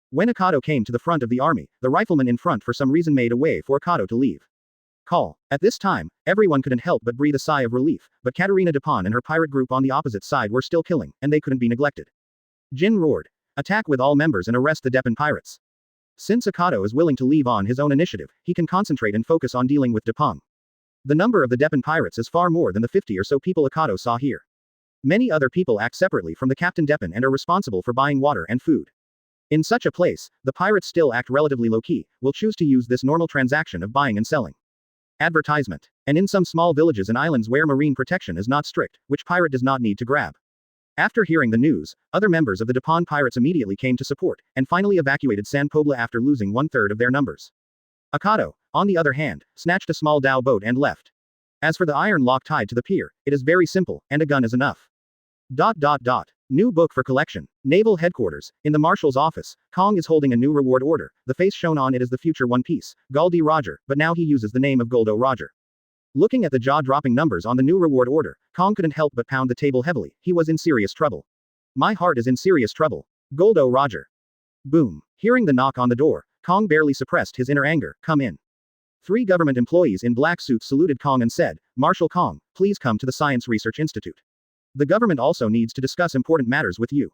When Akado came to the front of the army, the rifleman in front for some reason made a way for Akado to leave. Call. At this time, everyone couldn't help but breathe a sigh of relief, but Katarina Depon and her pirate group on the opposite side were still killing, and they couldn't be neglected. Jin roared. Attack with all members and arrest the Depon pirates. Since Akado is willing to leave on his own initiative, he can concentrate and focus on dealing with Depon. The number of the Depon pirates is far more than the 50 or so people Akado saw here. Many other people act separately from the Captain Depon and are responsible for buying water and food. In such a place, the pirates still act relatively low-key, will choose to use this normal transaction of buying and selling. Advertisement. And in some small villages and islands where marine protection is not strict, which pirate does not need to grab. After hearing the news, other members of the Depon pirates immediately came to support, and finally evacuated San Pobla after losing 1/3 of their numbers. Akado, on the other hand, snatched a small dhow boat and left. As for the iron lock tied to the pier, it is very simple, and a gun is enough. New book for collection. Naval Headquarters. In the Marshal's office, Kong is holding a new reward order. The face shown on it is the future One Piece, Gul Roger, but now he uses the name of Goldo Roger. Looking at the jaw-dropping numbers on the new reward order, Kong couldn't help but pound the table heavily. He was in serious trouble. My heart is in serious trouble. Goldo Roger. Boom. Hearing the knock on the door, Kong barely suppressed his inner anger. Come in. 3 government employees in black suits saluted Kong and said, "Marshal Kong, please come to the Science Research Institute. The government also needs to discuss important matters with you."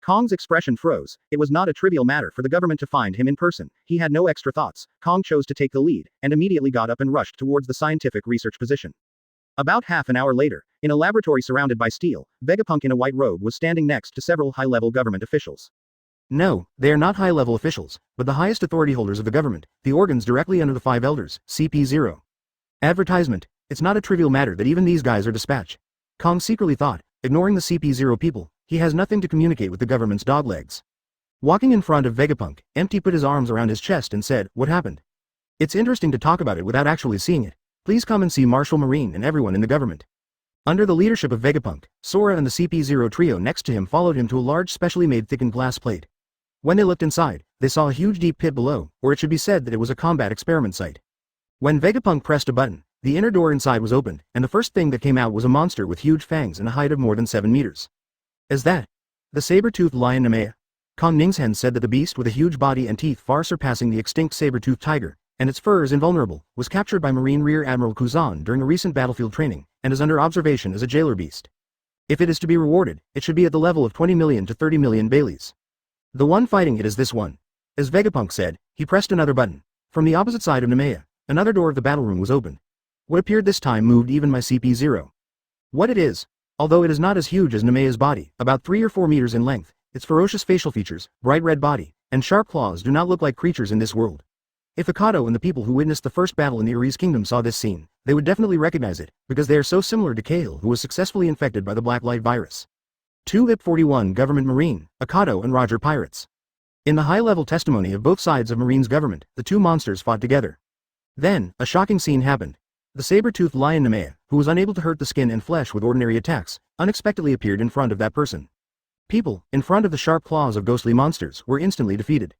Kong's expression froze. It was not a trivial matter for the government to find him in person. He had no extra thoughts. Kong chose to take the lead, and immediately got up and rushed towards the scientific research position. About half an hour later, in a laboratory surrounded by steel, Vegapunk in a white robe was standing next to several high-level government officials. No, they are not high-level officials, but the highest authority holders of the government, the organs directly under the 5 elders, CP0. Advertisement. It's not a trivial matter that even these guys are dispatched. Kong secretly thought, ignoring the CP0 people, he has nothing to communicate with the government's doglegs. Walking in front of Vegapunk, Empty put his arms around his chest and said, "What happened? It's interesting to talk about it without actually seeing it. Please come and see Marshal Marine and everyone in the government." Under the leadership of Vegapunk, Sora and the CP0 trio next to him followed him to a large specially made thickened glass plate. When they looked inside, they saw a huge deep pit below, or it should be said that it was a combat experiment site. When Vegapunk pressed a button, the inner door inside was opened, and the first thing that came out was a monster with huge fangs and a height of more than 7 meters. Is that the saber-toothed lion Nemea? Kong Ningshen said that the beast with a huge body and teeth far surpassing the extinct saber-toothed tiger, and its fur is invulnerable, was captured by Marine Rear Admiral Kuzan during a recent battlefield training, and is under observation as a jailer beast. If it is to be rewarded, it should be at the level of 20 million to 30 million Baileys. The one fighting it is this one. As Vegapunk said, he pressed another button. From the opposite side of Nemea, another door of the battle room was opened. What appeared this time moved even my CP0. What it is. Although it is not as huge as Nemea's body, about 3 or 4 meters in length, its ferocious facial features, bright red body, and sharp claws do not look like creatures in this world. If Akado and the people who witnessed the first battle in the Ares Kingdom saw this scene, they would definitely recognize it, because they are so similar to Cahill, who was successfully infected by the Black Light virus. 2 IP-41 Government Marine, Akado and Roger Pirates. In the high-level testimony of both sides of Marine's government, the two monsters fought together. Then, a shocking scene happened. The saber-toothed lion Nemea, who was unable to hurt the skin and flesh with ordinary attacks, unexpectedly appeared in front of that person. People, in front of the sharp claws of ghostly monsters, were instantly defeated.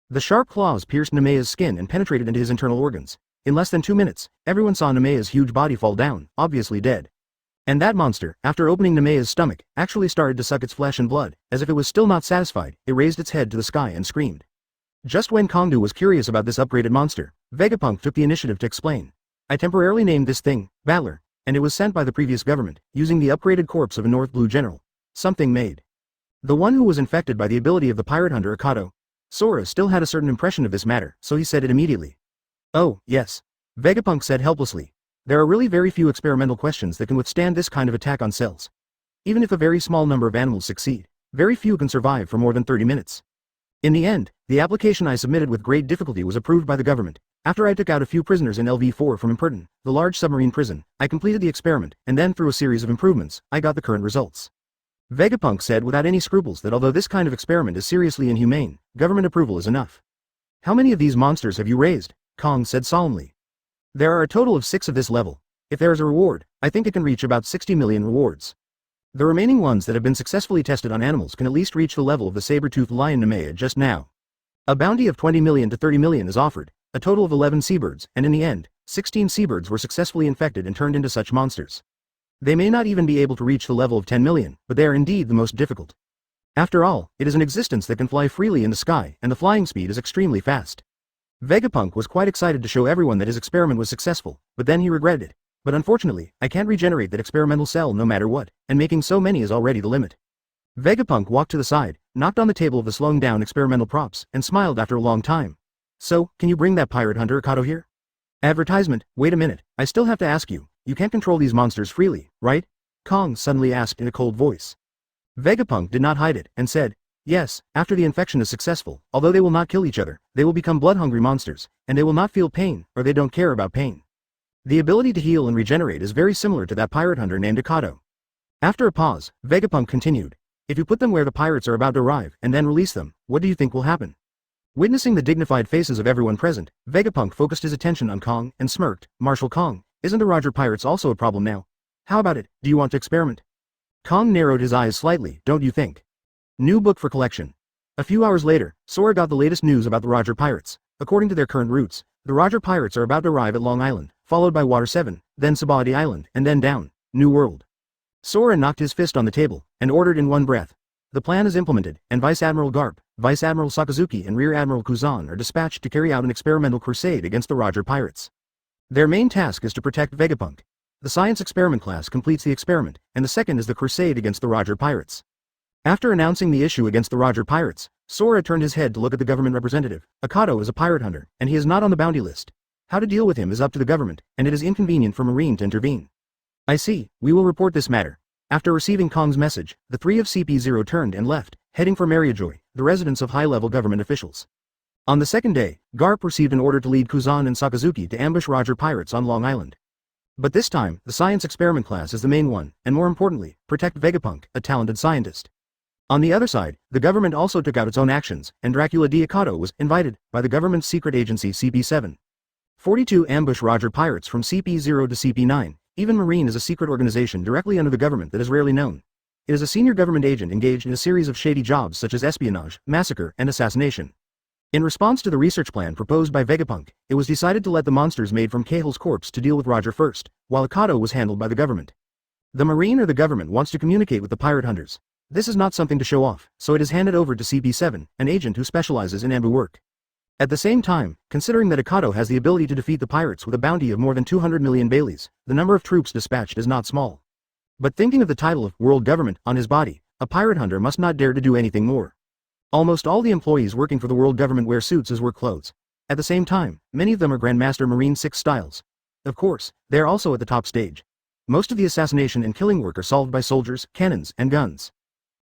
The sharp claws pierced Nemea's skin and penetrated into his internal organs. In less than 2 minutes, everyone saw Nemea's huge body fall down, obviously dead. And that monster, after opening Nemea's stomach, actually started to suck its flesh and blood. As if it was still not satisfied, it raised its head to the sky and screamed. Just when Kongdu was curious about this upgraded monster, Vegapunk took the initiative to explain. I temporarily named this thing, Battler, and it was sent by the previous government, using the upgraded corpse of a North Blue general. Something made. The one who was infected by the ability of the pirate hunter Akado. Sora still had a certain impression of this matter, so he said it immediately. Oh, yes. Vegapunk said helplessly. There are really very few experimental questions that can withstand this kind of attack on cells. Even if a very small number of animals succeed, very few can survive for more than 30 minutes. In the end, the application I submitted with great difficulty was approved by the government. After I took out a few prisoners in LV-4 from Imperton, the large submarine prison, I completed the experiment, and then through a series of improvements, I got the current results. Vegapunk said without any scruples that although this kind of experiment is seriously inhumane, government approval is enough. How many of these monsters have you raised? Kong said solemnly. There are a total of 6 of this level. If there is a reward, I think it can reach about 60 million rewards. The remaining ones that have been successfully tested on animals can at least reach the level of the saber-toothed lion Nemea just now. A bounty of 20 million to 30 million is offered, a total of 11 seabirds, and in the end, 16 seabirds were successfully infected and turned into such monsters. They may not even be able to reach the level of 10 million, but they are indeed the most difficult. After all, it is an existence that can fly freely in the sky, and the flying speed is extremely fast. Vegapunk was quite excited to show everyone that his experiment was successful, but then he regretted it. But unfortunately, I can't regenerate that experimental cell no matter what, and making so many is already the limit. Vegapunk walked to the side, knocked on the table of the slowing down experimental props, and smiled after a long time. So, can you bring that pirate hunter Akado here? Advertisement, wait a minute, I still have to ask you, you can't control these monsters freely, right? Kong suddenly asked in a cold voice. Vegapunk did not hide it, and said, yes, after the infection is successful, although they will not kill each other, they will become blood-hungry monsters, and they will not feel pain, or they don't care about pain. The ability to heal and regenerate is very similar to that pirate hunter named Akado. After a pause, Vegapunk continued, if you put them where the pirates are about to arrive, and then release them, what do you think will happen? Witnessing the dignified faces of everyone present, Vegapunk focused his attention on Kong, and smirked, Marshal Kong, isn't the Roger Pirates also a problem now? How about it, do you want to experiment? Kong narrowed his eyes slightly, don't you think? New book for collection. A few hours later, Sora got the latest news about the Roger Pirates. According to their current routes, the Roger Pirates are about to arrive at Long Island, followed by Water 7, then Sabadi Island, and then down, New World. Sora knocked his fist on the table, and ordered in one breath. The plan is implemented, and Vice Admiral Garp, Vice Admiral Sakazuki and Rear Admiral Kuzan are dispatched to carry out an experimental crusade against the Roger Pirates. Their main task is to protect Vegapunk. The science experiment class completes the experiment, and the second is the crusade against the Roger Pirates. After announcing the issue against the Roger Pirates, Sora turned his head to look at the government representative. Akado is a pirate hunter, and he is not on the bounty list. How to deal with him is up to the government, and it is inconvenient for Marine to intervene. I see, we will report this matter. After receiving Kong's message, the 3 of CP0 turned and left, heading for Mariajoy, the residence of high-level government officials. On the second day, Garp received an order to lead Kuzan and Sakazuki to ambush Roger Pirates on Long Island. But this time, the science experiment class is the main one, and more importantly, protect Vegapunk, a talented scientist. On the other side, the government also took out its own actions, and Dracula D Akado was invited by the government's secret agency CP7. 42 ambush Roger Pirates from CP0 to CP9. Even Marine is a secret organization directly under the government that is rarely known. It is a senior government agent engaged in a series of shady jobs such as espionage, massacre, and assassination. In response to the research plan proposed by Vegapunk, it was decided to let the monsters made from Cahill's corpse to deal with Roger first, while Akado was handled by the government. The Marine or the government wants to communicate with the pirate hunters. This is not something to show off, so it is handed over to CP7, an agent who specializes in ambu work. At the same time, considering that Akado has the ability to defeat the pirates with a bounty of more than 200 million Baileys, the number of troops dispatched is not small. But thinking of the title of World Government on his body, a pirate hunter must not dare to do anything more. Almost all the employees working for the world government wear suits as work clothes. At the same time, many of them are Grandmaster Marine 6 styles. Of course, they are also at the top stage. Most of the assassination and killing work are solved by soldiers, cannons, and guns.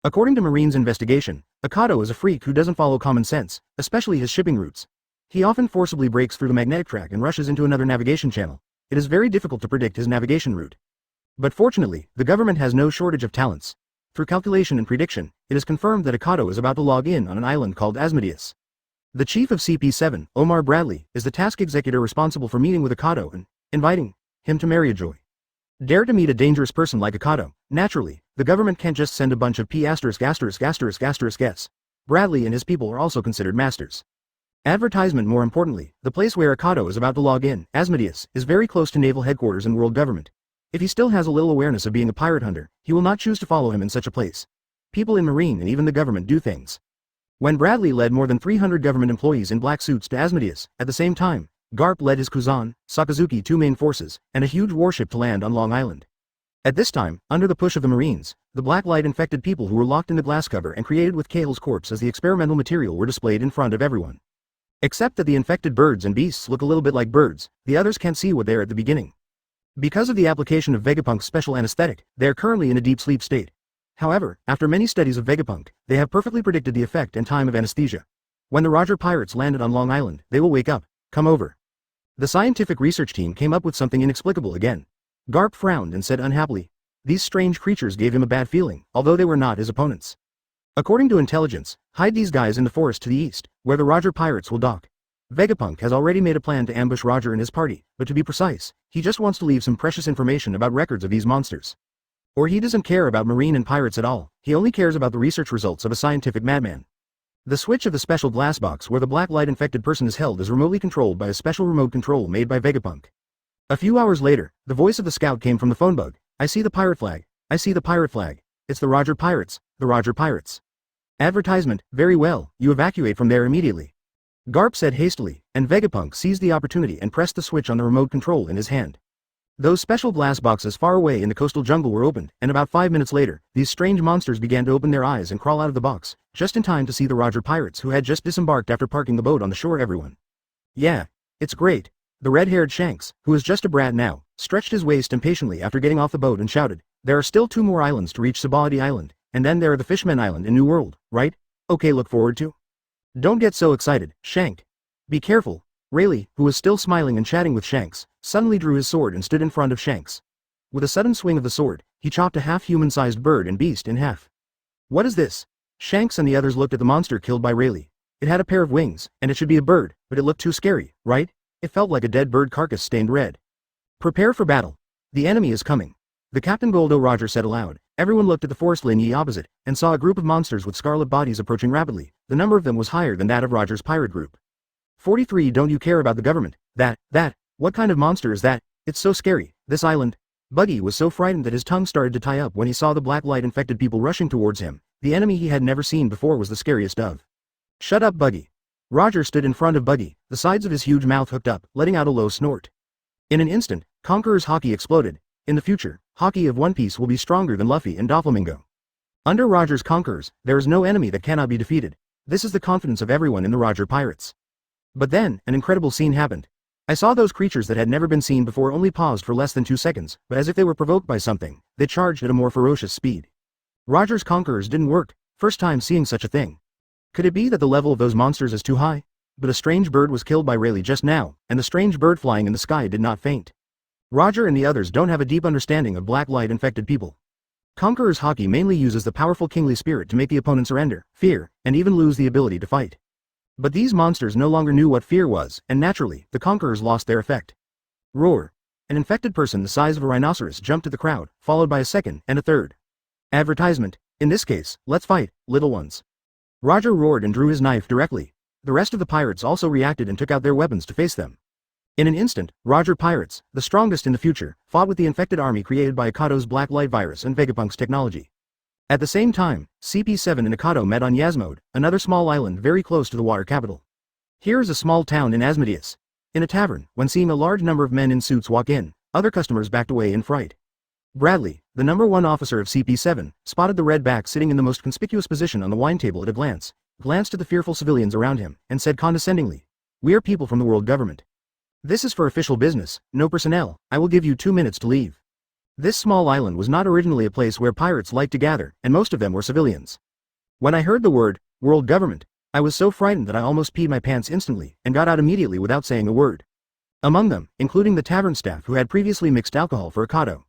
According to Marine's investigation, Akado is a freak who doesn't follow common sense, especially his shipping routes. He often forcibly breaks through the magnetic track and rushes into another navigation channel. it is very difficult to predict his navigation route. But fortunately, the government has no shortage of talents. Through calculation and prediction, it is confirmed that Akado is about to log in on an island called Asmodeus. The chief of CP7, Omar Bradley, is the task executor responsible for meeting with Akado and inviting him to Mariajoy. Dare to meet a dangerous person like Akado. Naturally, the government can't just send a bunch of P************. Bradley and his people are also considered masters. Advertisement. More importantly, the place where Akado is about to log in, Asmodeus, is very close to naval headquarters and world government. If he still has a little awareness of being a pirate hunter, he will not choose to follow him in such a place. People in Marine and even the government do things. When Bradley led more than 300 government employees in black suits to Asmodeus, at the same time, Garp led his Kuzan, Sakazuki two main forces, and a huge warship to land on Long Island. At this time, under the push of the Marines, the black light infected people who were locked in the glass cover and created with Cahill's corpse as the experimental material were displayed in front of everyone. Except that the infected birds and beasts look a little bit like birds, the others can't see what they are at the beginning. Because of the application of Vegapunk's special anesthetic, they are currently in a deep sleep state. However, after many studies of Vegapunk, they have perfectly predicted the effect and time of anesthesia. When the Roger Pirates landed on Long Island, they will wake up. Come over. The scientific research team came up with something inexplicable again. Garp frowned and said unhappily. These strange creatures gave him a bad feeling, although they were not his opponents. According to intelligence, hide these guys in the forest to the east, where the Roger Pirates will dock. Vegapunk has already made a plan to ambush Roger and his party, but to be precise, he just wants to leave some precious information about records of these monsters. Or he doesn't care about Marine and pirates at all, he only cares about the research results of a scientific madman. The switch of the special glass box where the black light infected person is held is remotely controlled by a special remote control made by Vegapunk. A few hours later, the voice of the scout came from the phone bug. I see the pirate flag. I see the pirate flag. It's the Roger Pirates. The Roger Pirates. Advertisement. Very well, you evacuate from there immediately. Garp said hastily, and Vegapunk seized the opportunity and pressed the switch on the remote control in his hand. Those special glass boxes far away in the coastal jungle were opened, and about 5 minutes later, these strange monsters began to open their eyes and crawl out of the box, just in time to see the Roger Pirates who had just disembarked after parking the boat on the shore. Everyone. Yeah, it's great. The red-haired Shanks, who is just a brat now, stretched his waist impatiently after getting off the boat and shouted, there are still 2 more islands to reach Sabaody Island, and then there are the Fishmen Island in New World, right? Okay, look forward to. Don't get so excited, Shank. Be careful. Rayleigh, who was still smiling and chatting with Shanks, suddenly drew his sword and stood in front of Shanks. With a sudden swing of the sword, he chopped a half-human-sized bird and beast in half. What is this? Shanks and the others looked at the monster killed by Rayleigh. It had a pair of wings, and it should be a bird, but it looked too scary, right? It felt like a dead bird carcass stained red. Prepare for battle. The enemy is coming. The Captain Goldo Roger said aloud. Everyone looked at the forest lignee opposite, and saw a group of monsters with scarlet bodies approaching rapidly. The number of them was higher than that of Roger's pirate group. 43. Don't you care about the government? What kind of monster is that? It's so scary, this island. Buggy was so frightened that his tongue started to tie up when he saw the black light infected people rushing towards him. The enemy he had never seen before was the scariest of. Shut up, Buggy. Roger stood in front of Buggy, the sides of his huge mouth hooked up, letting out a low snort. In an instant, Conqueror's Hockey exploded. In the future, Hockey of One Piece will be stronger than Luffy and Doflamingo. Under Roger's Conquerors, there is no enemy that cannot be defeated. This is the confidence of everyone in the Roger Pirates. But then, an incredible scene happened. I saw those creatures that had never been seen before only paused for less than 2 seconds, but as if they were provoked by something, they charged at a more ferocious speed. Roger's Conquerors didn't work, first time seeing such a thing. Could it be that the level of those monsters is too high? But a strange bird was killed by Rayleigh just now, and the strange bird flying in the sky did not faint. Roger and the others don't have a deep understanding of black light infected people. Conqueror's Hockey mainly uses the powerful kingly spirit to make the opponent surrender, fear, and even lose the ability to fight. But these monsters no longer knew what fear was, and naturally, the Conquerors lost their effect. Roar. An infected person the size of a rhinoceros jumped at the crowd, followed by a second and a third. Advertisement. In this case, let's fight, little ones. Roger roared and drew his knife directly. The rest of the pirates also reacted and took out their weapons to face them. In an instant, Roger Pirates, the strongest in the future, fought with the infected army created by Akado's black light virus and Vegapunk's technology. At the same time, CP7 and Akado met on Yasmode, another small island very close to the water capital. Here is a small town in Asmodeus. In a tavern, when seeing a large number of men in suits walk in, other customers backed away in fright. Bradley, the #1 officer of CP7, spotted the redback sitting in the most conspicuous position on the wine table at a glance, glanced at the fearful civilians around him, and said condescendingly, "We are people from the world government. This is for official business, no personnel. I will give you 2 minutes to leave." This small island was not originally a place where pirates liked to gather, and most of them were civilians. When I heard the word, world government, I was so frightened that I almost peed my pants instantly, and got out immediately without saying a word. Among them, including the tavern staff who had previously mixed alcohol for Akado.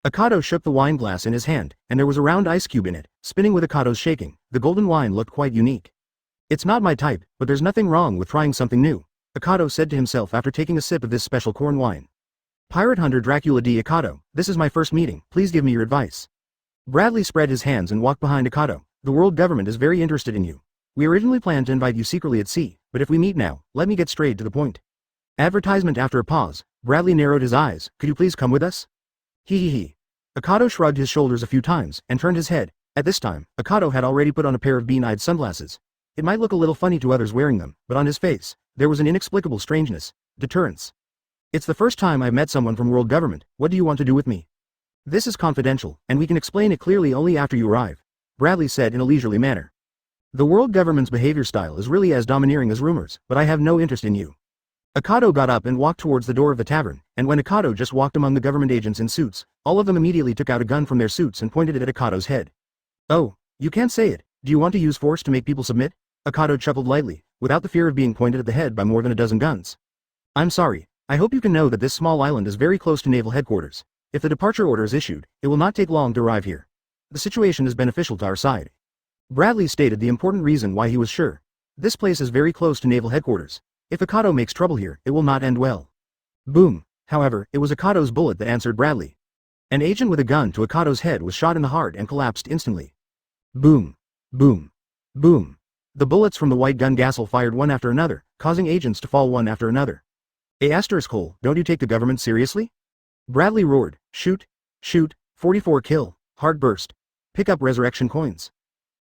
Akado shook the wine glass in his hand, and there was a round ice cube in it, spinning with Akado's shaking. The golden wine looked quite unique. It's not my type, but there's nothing wrong with trying something new, Akado said to himself after taking a sip of this special corn wine. Pirate Hunter Dracula D. Akado, this is my first meeting, please give me your advice. Bradley spread his hands and walked behind Akado. The world government is very interested in you. We originally planned to invite you secretly at sea, but if we meet now, let me get straight to the point. Advertisement. After a pause, Bradley narrowed his eyes. Could you please come with us? He. Akado shrugged his shoulders a few times and turned his head. At this time, Akado had already put on a pair of bean-eyed sunglasses. It might look a little funny to others wearing them, but on his face, there was an inexplicable strangeness, deterrence. It's the first time I've met someone from world government. What do you want to do with me? This is confidential, and we can explain it clearly only after you arrive, Bradley said in a leisurely manner. The world government's behavior style is really as domineering as rumors, but I have no interest in you. Akado got up and walked towards the door of the tavern, and when Akado just walked among the government agents in suits, all of them immediately took out a gun from their suits and pointed it at Akado's head. Oh, you can't say it. Do you want to use force to make people submit? Akado chuckled lightly, without the fear of being pointed at the head by more than a dozen guns. I'm sorry. I hope you can know that this small island is very close to naval headquarters. If the departure order is issued, it will not take long to arrive here. The situation is beneficial to our side. Bradley stated the important reason why he was sure. This place is very close to naval headquarters. If Akado makes trouble here, it will not end well. Boom. However, it was Akado's bullet that answered Bradley. An agent with a gun to Akado's head was shot in the heart and collapsed instantly. Boom. Boom. Boom. The bullets from the White Gun Jackal fired one after another, causing agents to fall one after another. Hole, don't you take the government seriously? Bradley roared. Shoot. Shoot. 44 kill. Heart burst. Pick up resurrection coins.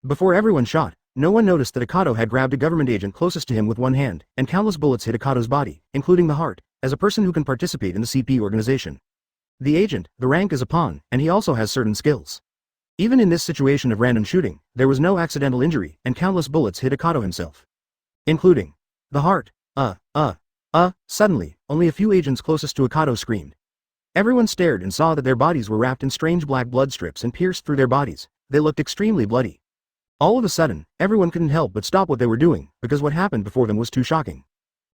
Before everyone shot, no one noticed that Akado had grabbed a government agent closest to him with one hand, and countless bullets hit Akado's body, including the heart, as a person who can participate in the CP organization. The agent, the rank is a pawn, and he also has certain skills. Even in this situation of random shooting, there was no accidental injury, and countless bullets hit Akado himself. Including the heart. Suddenly, only a few agents closest to Akado screamed. Everyone stared and saw that their bodies were wrapped in strange black blood strips and pierced through their bodies. They looked extremely bloody. All of a sudden, everyone couldn't help but stop what they were doing, because what happened before them was too shocking.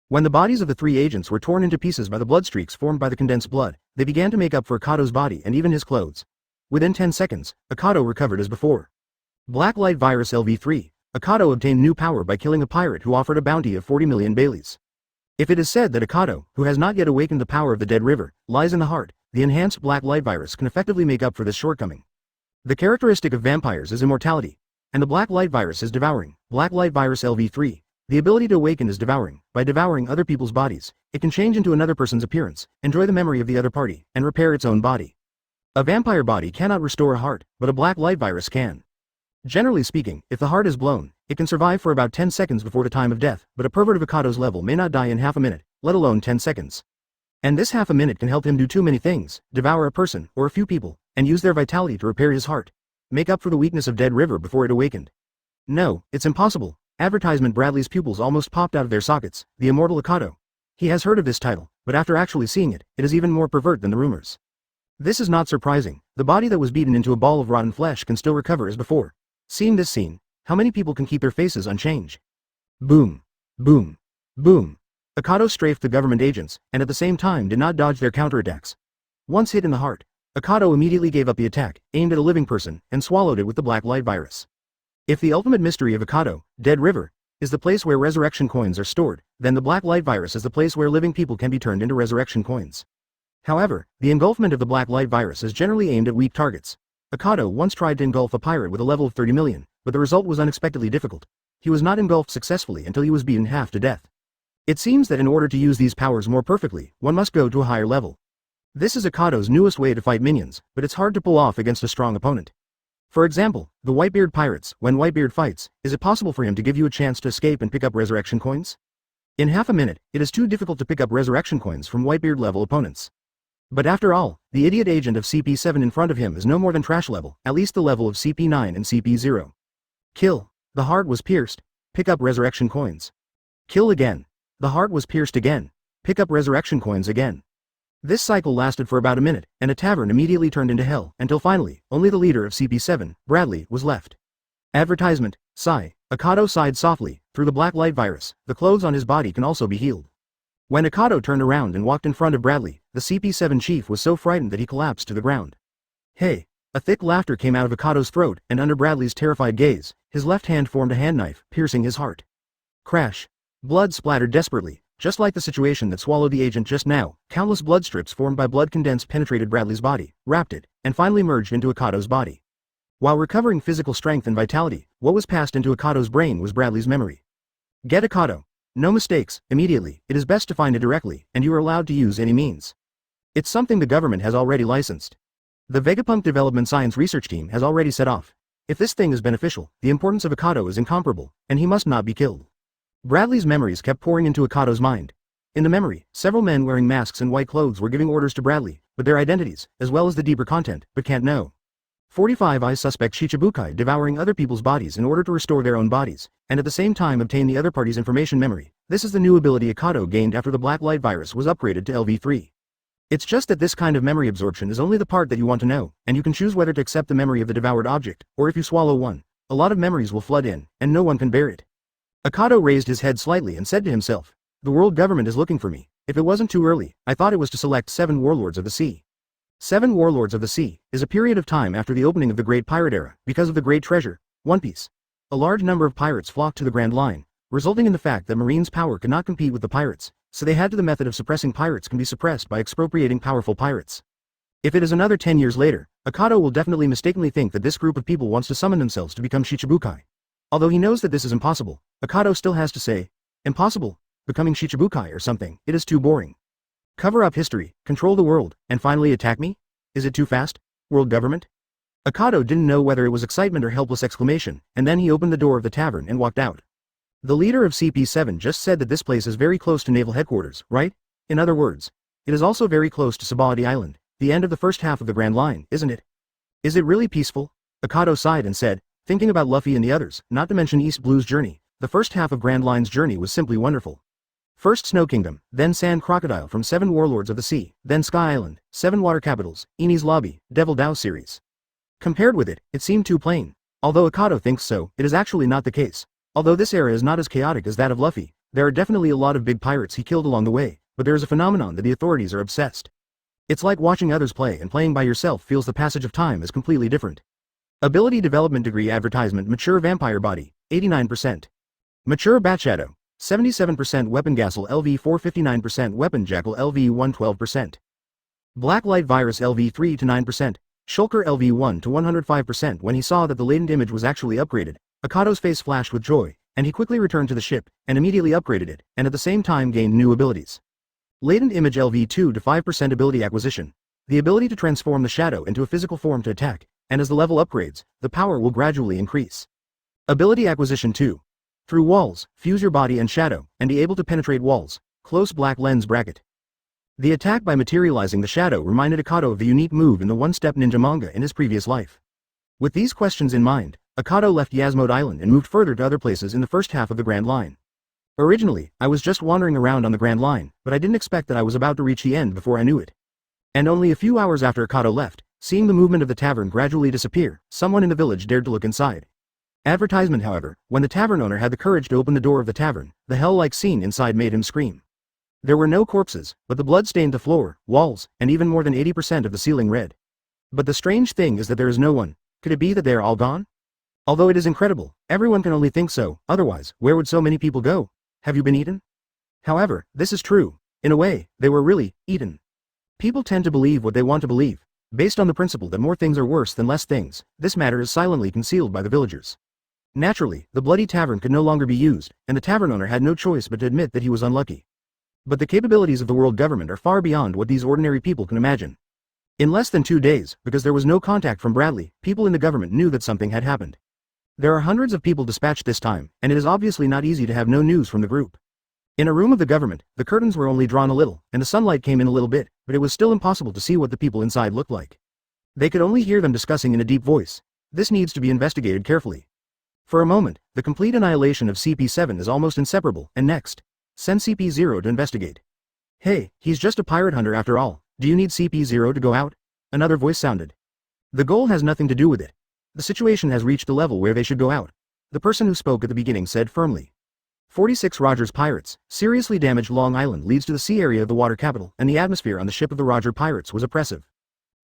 When the bodies of the three agents were torn into pieces by the blood streaks formed by the condensed blood, they began to make up for Akado's body and even his clothes. Within 10 seconds, Akado recovered as before. Black Light Virus LV3, Akado obtained new power by killing a pirate who offered a bounty of 40 million Baileys. If it is said that Akado, who has not yet awakened the power of the Dead River, lies in the heart, the enhanced Black Light Virus can effectively make up for this shortcoming. The characteristic of vampires is immortality, and the Black Light Virus is devouring. Black Light Virus LV3, the ability to awaken is devouring. By devouring other people's bodies, it can change into another person's appearance, enjoy the memory of the other party, and repair its own body. A vampire body cannot restore a heart, but a Black Light Virus can. Generally speaking, if the heart is blown, it can survive for about 10 seconds before the time of death, but a pervert of Akado's level may not die in half a minute, let alone 10 seconds. And this half a minute can help him do too many things, devour a person, or a few people, and use their vitality to repair his heart. Make up for the weakness of Dead River before it awakened. No, it's impossible. Advertisement. Bradley's pupils almost popped out of their sockets. The Immortal Akado. He has heard of this title, but after actually seeing it, it is even more pervert than the rumors. This is not surprising. The body that was beaten into a ball of rotten flesh can still recover as before. Seeing this scene, how many people can keep their faces unchanged? Boom. Boom. Boom. Akado strafed the government agents, and at the same time did not dodge their counterattacks. Once hit in the heart, Akado immediately gave up the attack, aimed at a living person, and swallowed it with the Black Light Virus. If the ultimate mystery of Akado, Dead River, is the place where resurrection coins are stored, then the Black Light Virus is the place where living people can be turned into resurrection coins. However, the engulfment of the Black Light Virus is generally aimed at weak targets. Akado once tried to engulf a pirate with a level of 30 million, but the result was unexpectedly difficult. He was not engulfed successfully until he was beaten half to death. It seems that in order to use these powers more perfectly, one must go to a higher level. This is Akado's newest way to fight minions, but it's hard to pull off against a strong opponent. For example, the Whitebeard Pirates. When Whitebeard fights, is it possible for him to give you a chance to escape and pick up resurrection coins? In half a minute, it is too difficult to pick up resurrection coins from Whitebeard level opponents. But after all, the idiot agent of CP7 in front of him is no more than trash level, at least the level of CP9 and CP0. Kill. The heart was pierced. Pick up resurrection coins. Kill again. The heart was pierced again. Pick up resurrection coins again. This cycle lasted for about a minute, and a tavern immediately turned into hell, until finally, only the leader of CP7, Bradley, was left. Advertisement. Sigh. Akado sighed softly. Through the Black Light Virus, the clothes on his body can also be healed. When Akado turned around and walked in front of Bradley, the CP7 chief was so frightened that he collapsed to the ground. Hey! A thick laughter came out of Akado's throat, and under Bradley's terrified gaze, his left hand formed a hand knife, piercing his heart. Crash! Blood splattered desperately, just like the situation that swallowed the agent just now. Countless blood strips formed by blood condensed penetrated Bradley's body, wrapped it, and finally merged into Akado's body. While recovering physical strength and vitality, what was passed into Akado's brain was Bradley's memory. Get Akado. No mistakes, immediately. It is best to find it directly, and you are allowed to use any means. It's something the government has already licensed. The Vegapunk Development Science Research Team has already set off. If this thing is beneficial, the importance of Akado is incomparable, and he must not be killed. Bradley's memories kept pouring into Akado's mind. In the memory, several men wearing masks and white clothes were giving orders to Bradley, but their identities, as well as the deeper content, but can't know. 45 eye suspect Shichibukai devouring other people's bodies in order to restore their own bodies, and at the same time obtain the other party's information memory. This is the new ability Akado gained after the Black Light virus was upgraded to LV3. It's just that this kind of memory absorption is only the part that you want to know, and you can choose whether to accept the memory of the devoured object, or if you swallow one, a lot of memories will flood in, and no one can bear it. Akado raised his head slightly and said to himself, the world government is looking for me. If it wasn't too early, I thought it was to select 7 warlords of the sea. 7 Warlords of the Sea is a period of time after the opening of the Great Pirate Era, because of the Great Treasure, One Piece. A large number of pirates flocked to the Grand Line, resulting in the fact that Marine's power could not compete with the pirates, so they had to the method of suppressing pirates can be suppressed by expropriating powerful pirates. If it is another 10 years later, Akado will definitely mistakenly think that this group of people wants to summon themselves to become Shichibukai. Although he knows that this is impossible, Akado still has to say, impossible, becoming Shichibukai or something, it is too boring. Cover up history, control the world, and finally attack me? Is it too fast, world government? Akado didn't know whether it was excitement or helpless exclamation, and then he opened the door of the tavern and walked out. The leader of CP7 just said that this place is very close to naval headquarters, right? In other words, it is also very close to Sabaody Island, the end of the first half of the Grand Line, isn't it? Is it really peaceful? Akado sighed and said, thinking about Luffy and the others, not to mention East Blue's journey, the first half of Grand Line's journey was simply wonderful. First Snow Kingdom, then Sand Crocodile from 7 Warlords of the Sea, then Sky Island, 7 Water Capitals, Enies Lobby, Devil Dow series. Compared with it, it seemed too plain. Although Akado thinks so, it is actually not the case. Although this era is not as chaotic as that of Luffy, there are definitely a lot of big pirates he killed along the way, but there is a phenomenon that the authorities are obsessed. It's like watching others play, and playing by yourself feels the passage of time is completely different. Ability Development Degree Advertisement Mature Vampire Body, 89%. Mature Bat Shadow, 77% Weapon Gassel LV 4 59% Weapon Jackal LV 1 12%. Black Light Virus LV 3 to 9%, Shulker LV 1 to 105%. When he saw that the latent image was actually upgraded, Akado's face flashed with joy, and he quickly returned to the ship, and immediately upgraded it, and at the same time gained new abilities. Latent Image LV 2 to 5% Ability Acquisition, the ability to transform the shadow into a physical form to attack, and as the level upgrades, the power will gradually increase. Ability Acquisition 2. Through walls, fuse your body and shadow, and be able to penetrate walls. Close black lens bracket. The attack by materializing the shadow reminded Akado of the unique move in the one-step ninja manga in his previous life. With these questions in mind, Akado left Yasmode Island and moved further to other places in the first half of the Grand Line. Originally, I was just wandering around on the Grand Line, but I didn't expect that I was about to reach the end before I knew it. And only a few hours after Akado left, seeing the movement of the tavern gradually disappear, someone in the village dared to look inside. Advertisement, however, when the tavern owner had the courage to open the door of the tavern, the hell-like scene inside made him scream. There were no corpses, but the blood stained the floor, walls, and even more than 80% of the ceiling red. But the strange thing is that there is no one. Could it be that they are all gone? Although it is incredible, everyone can only think so, otherwise, where would so many people go? Have you been eaten? However, this is true. In a way, they were really eaten. People tend to believe what they want to believe. Based on the principle that more things are worse than less things, this matter is silently concealed by the villagers. Naturally, the bloody tavern could no longer be used, and the tavern owner had no choice but to admit that he was unlucky. But the capabilities of the world government are far beyond what these ordinary people can imagine. In less than 2 days, because there was no contact from Bradley, people in the government knew that something had happened. There are hundreds of people dispatched this time, and it is obviously not easy to have no news from the group. In a room of the government, the curtains were only drawn a little, and the sunlight came in a little bit, but it was still impossible to see what the people inside looked like. They could only hear them discussing in a deep voice. This needs to be investigated carefully. For a moment, the complete annihilation of CP7 is almost inseparable, and next, send CP0 to investigate. Hey, he's just a pirate hunter after all. Do you need CP0 to go out? Another voice sounded. The goal has nothing to do with it. The situation has reached a level where they should go out. The person who spoke at the beginning said firmly. 46 Roger's Pirates, seriously damaged Long Island leads to the sea area of the water capital, and the atmosphere on the ship of the Roger Pirates was oppressive.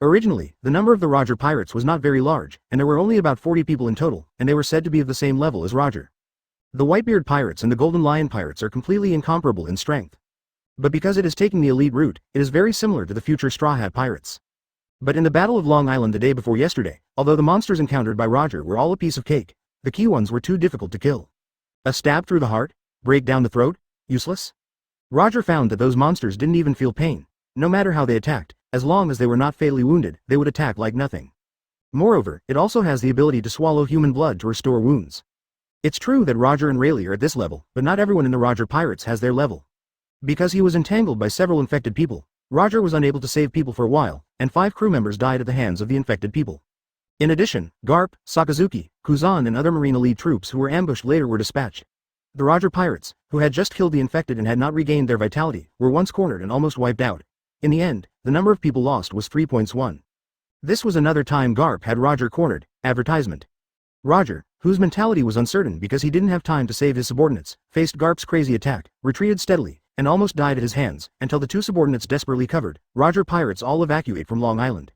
Originally, the number of the Roger Pirates was not very large, and there were only about 40 people in total, and they were said to be of the same level as Roger. The Whitebeard Pirates and the Golden Lion Pirates are completely incomparable in strength. But because it is taking the elite route, it is very similar to the future Straw Hat Pirates. But in the Battle of Long Island the day before yesterday, although the monsters encountered by Roger were all a piece of cake, the key ones were too difficult to kill. A stab through the heart? Break down the throat? Useless? Roger found that those monsters didn't even feel pain. No matter how they attacked, as long as they were not fatally wounded, they would attack like nothing. Moreover, it also has the ability to swallow human blood to restore wounds. It's true that Roger and Rayleigh are at this level, but not everyone in the Roger Pirates has their level. Because he was entangled by several infected people, Roger was unable to save people for a while, and 5 crew members died at the hands of the infected people. In addition, Garp, Sakazuki, Kuzan and other Marine elite troops who were ambushed later were dispatched. The Roger Pirates, who had just killed the infected and had not regained their vitality, were once cornered and almost wiped out. In the end, the number of people lost was 3.1. This was another time Garp had Roger cornered. Advertisement. Roger, whose mentality was uncertain because he didn't have time to save his subordinates, faced Garp's crazy attack, retreated steadily, and almost died at his hands, until the 2 subordinates desperately covered Roger Pirates all evacuate from Long Island.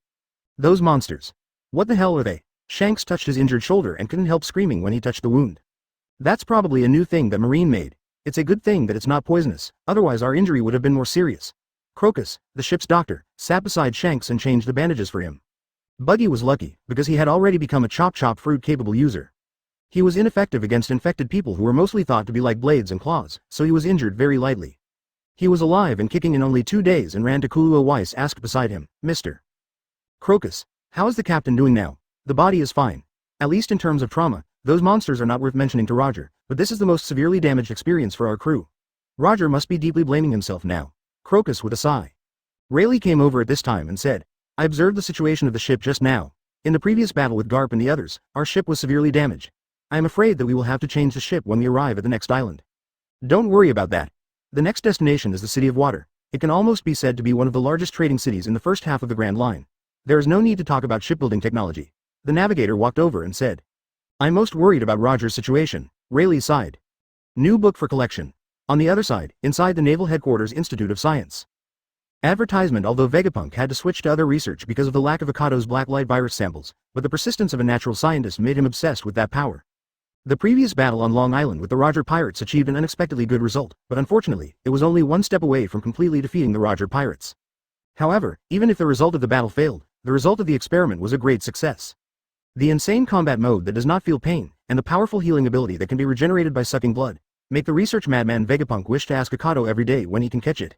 Those monsters. What the hell are they? Shanks touched his injured shoulder and couldn't help screaming when he touched the wound. That's probably a new thing that Marine made. It's a good thing that it's not poisonous, otherwise our injury would have been more serious. Crocus, the ship's doctor, sat beside Shanks and changed the bandages for him. Buggy was lucky, because he had already become a chop fruit capable user. He was ineffective against infected people who were mostly thought to be like blades and claws, so he was injured very lightly. He was alive and kicking in only 2 days and ran to Kuluo Weiss asked beside him, Mr. Crocus, how is the captain doing now? The body is fine. At least in terms of trauma, those monsters are not worth mentioning to Roger, but this is the most severely damaged experience for our crew. Roger must be deeply blaming himself now. Crocus with a sigh. Rayleigh came over at this time and said, I observed the situation of the ship just now. In the previous battle with Garp and the others, our ship was severely damaged. I am afraid that we will have to change the ship when we arrive at the next island. Don't worry about that. The next destination is the City of Water. It can almost be said to be one of the largest trading cities in the first half of the Grand Line. There is no need to talk about shipbuilding technology. The navigator walked over and said, I'm most worried about Roger's situation. Rayleigh sighed. New book for collection. On the other side, inside the Naval Headquarters Institute of Science. Advertisement. Although Vegapunk had to switch to other research because of the lack of Akado's black light virus samples, but the persistence of a natural scientist made him obsessed with that power. The previous battle on Long Island with the Roger Pirates achieved an unexpectedly good result, but unfortunately, it was only one step away from completely defeating the Roger Pirates. However, even if the result of the battle failed, the result of the experiment was a great success. The insane combat mode that does not feel pain, and the powerful healing ability that can be regenerated by sucking blood, make the research madman Vegapunk wish to ask Akado every day when he can catch it.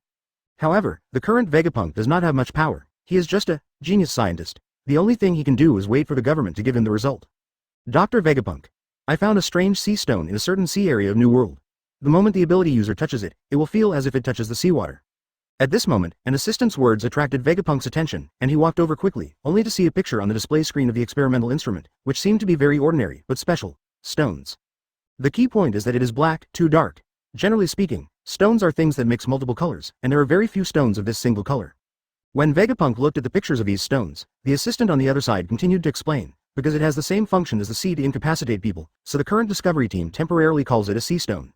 However, the current Vegapunk does not have much power. He is just a genius scientist. The only thing he can do is wait for the government to give him the result. Dr. Vegapunk. I found a strange sea stone in a certain sea area of New World. The moment the ability user touches it, it will feel as if it touches the seawater. At this moment, an assistant's words attracted Vegapunk's attention, and he walked over quickly, only to see a picture on the display screen of the experimental instrument, which seemed to be very ordinary, but special. Stones. The key point is that it is black, too dark. Generally speaking, stones are things that mix multiple colors, and there are very few stones of this single color. When Vegapunk looked at the pictures of these stones, the assistant on the other side continued to explain, because it has the same function as the sea to incapacitate people, so the current discovery team temporarily calls it a sea stone.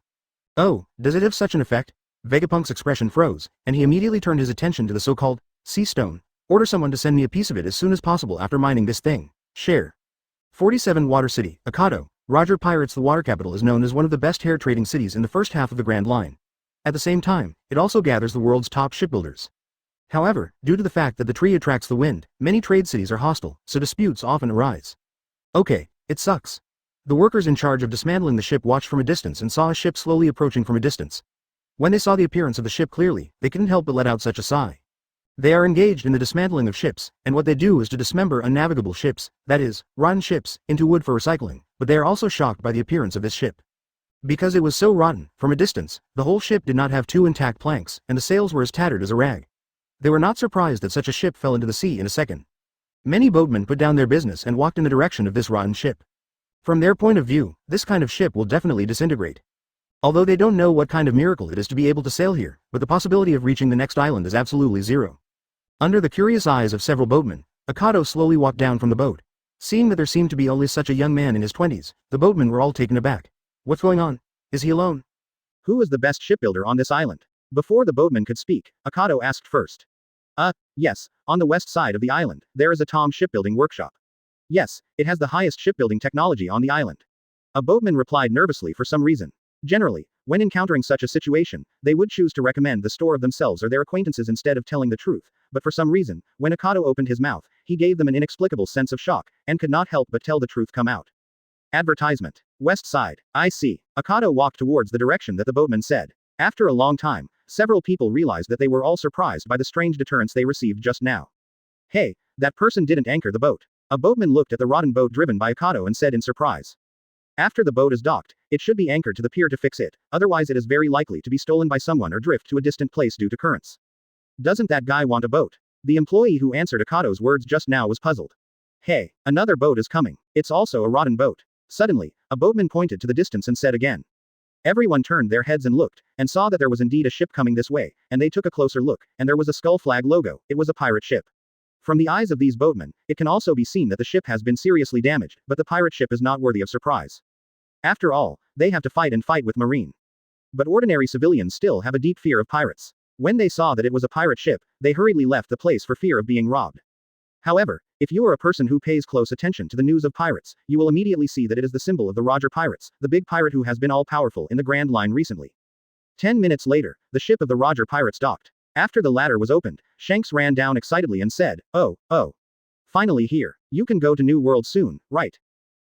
Oh, does it have such an effect? Vegapunk's expression froze, and he immediately turned his attention to the so-called sea stone. Order someone to send me a piece of it as soon as possible after mining this thing. Share. 47 Water City, Akado. Roger Pirates. The water capital is known as one of the best hair trading cities in the first half of the Grand Line. At the same time, it also gathers the world's top shipbuilders. However, due to the fact that the tree attracts the wind, many trade cities are hostile, so disputes often arise. Okay, it sucks. The workers in charge of dismantling the ship watched from a distance and saw a ship slowly approaching from a distance. When they saw the appearance of the ship clearly, they couldn't help but let out such a sigh. They are engaged in the dismantling of ships, and what they do is to dismember unnavigable ships, that is, rotten ships, into wood for recycling, but they are also shocked by the appearance of this ship. Because it was so rotten, from a distance, the whole ship did not have 2 intact planks, and the sails were as tattered as a rag. They were not surprised that such a ship fell into the sea in a second. Many boatmen put down their business and walked in the direction of this rotten ship. From their point of view, this kind of ship will definitely disintegrate. Although they don't know what kind of miracle it is to be able to sail here, but the possibility of reaching the next island is absolutely zero. Under the curious eyes of several boatmen, Akado slowly walked down from the boat. Seeing that there seemed to be only such a young man in his 20s, the boatmen were all taken aback. What's going on? Is he alone? Who is the best shipbuilder on this island? Before the boatman could speak, Akado asked first. Yes, on the west side of the island, there is a Tom shipbuilding workshop. Yes, it has the highest shipbuilding technology on the island. A boatman replied nervously for some reason. Generally, when encountering such a situation, they would choose to recommend the store of themselves or their acquaintances instead of telling the truth, but for some reason, when Akado opened his mouth, he gave them an inexplicable sense of shock, and could not help but tell the truth come out. Advertisement. West side. I see. Akado walked towards the direction that the boatman said. After a long time, several people realized that they were all surprised by the strange deterrence they received just now. Hey, that person didn't anchor the boat. A boatman looked at the rotten boat driven by Akado and said in surprise. After the boat is docked, it should be anchored to the pier to fix it, otherwise it is very likely to be stolen by someone or drift to a distant place due to currents. Doesn't that guy want a boat? The employee who answered Akado's words just now was puzzled. Hey, another boat is coming. It's also a rotten boat. Suddenly, a boatman pointed to the distance and said again. Everyone turned their heads and looked, and saw that there was indeed a ship coming this way, and they took a closer look, and there was a skull flag logo. It was a pirate ship. From the eyes of these boatmen, it can also be seen that the ship has been seriously damaged, but the pirate ship is not worthy of surprise. After all, they have to fight with Marine. But ordinary civilians still have a deep fear of pirates. When they saw that it was a pirate ship, they hurriedly left the place for fear of being robbed. However, if you are a person who pays close attention to the news of pirates, you will immediately see that it is the symbol of the Roger Pirates, the big pirate who has been all-powerful in the Grand Line recently. 10 minutes later, the ship of the Roger Pirates docked. After the ladder was opened, Shanks ran down excitedly and said, Oh. Finally here. You can go to New World soon, right?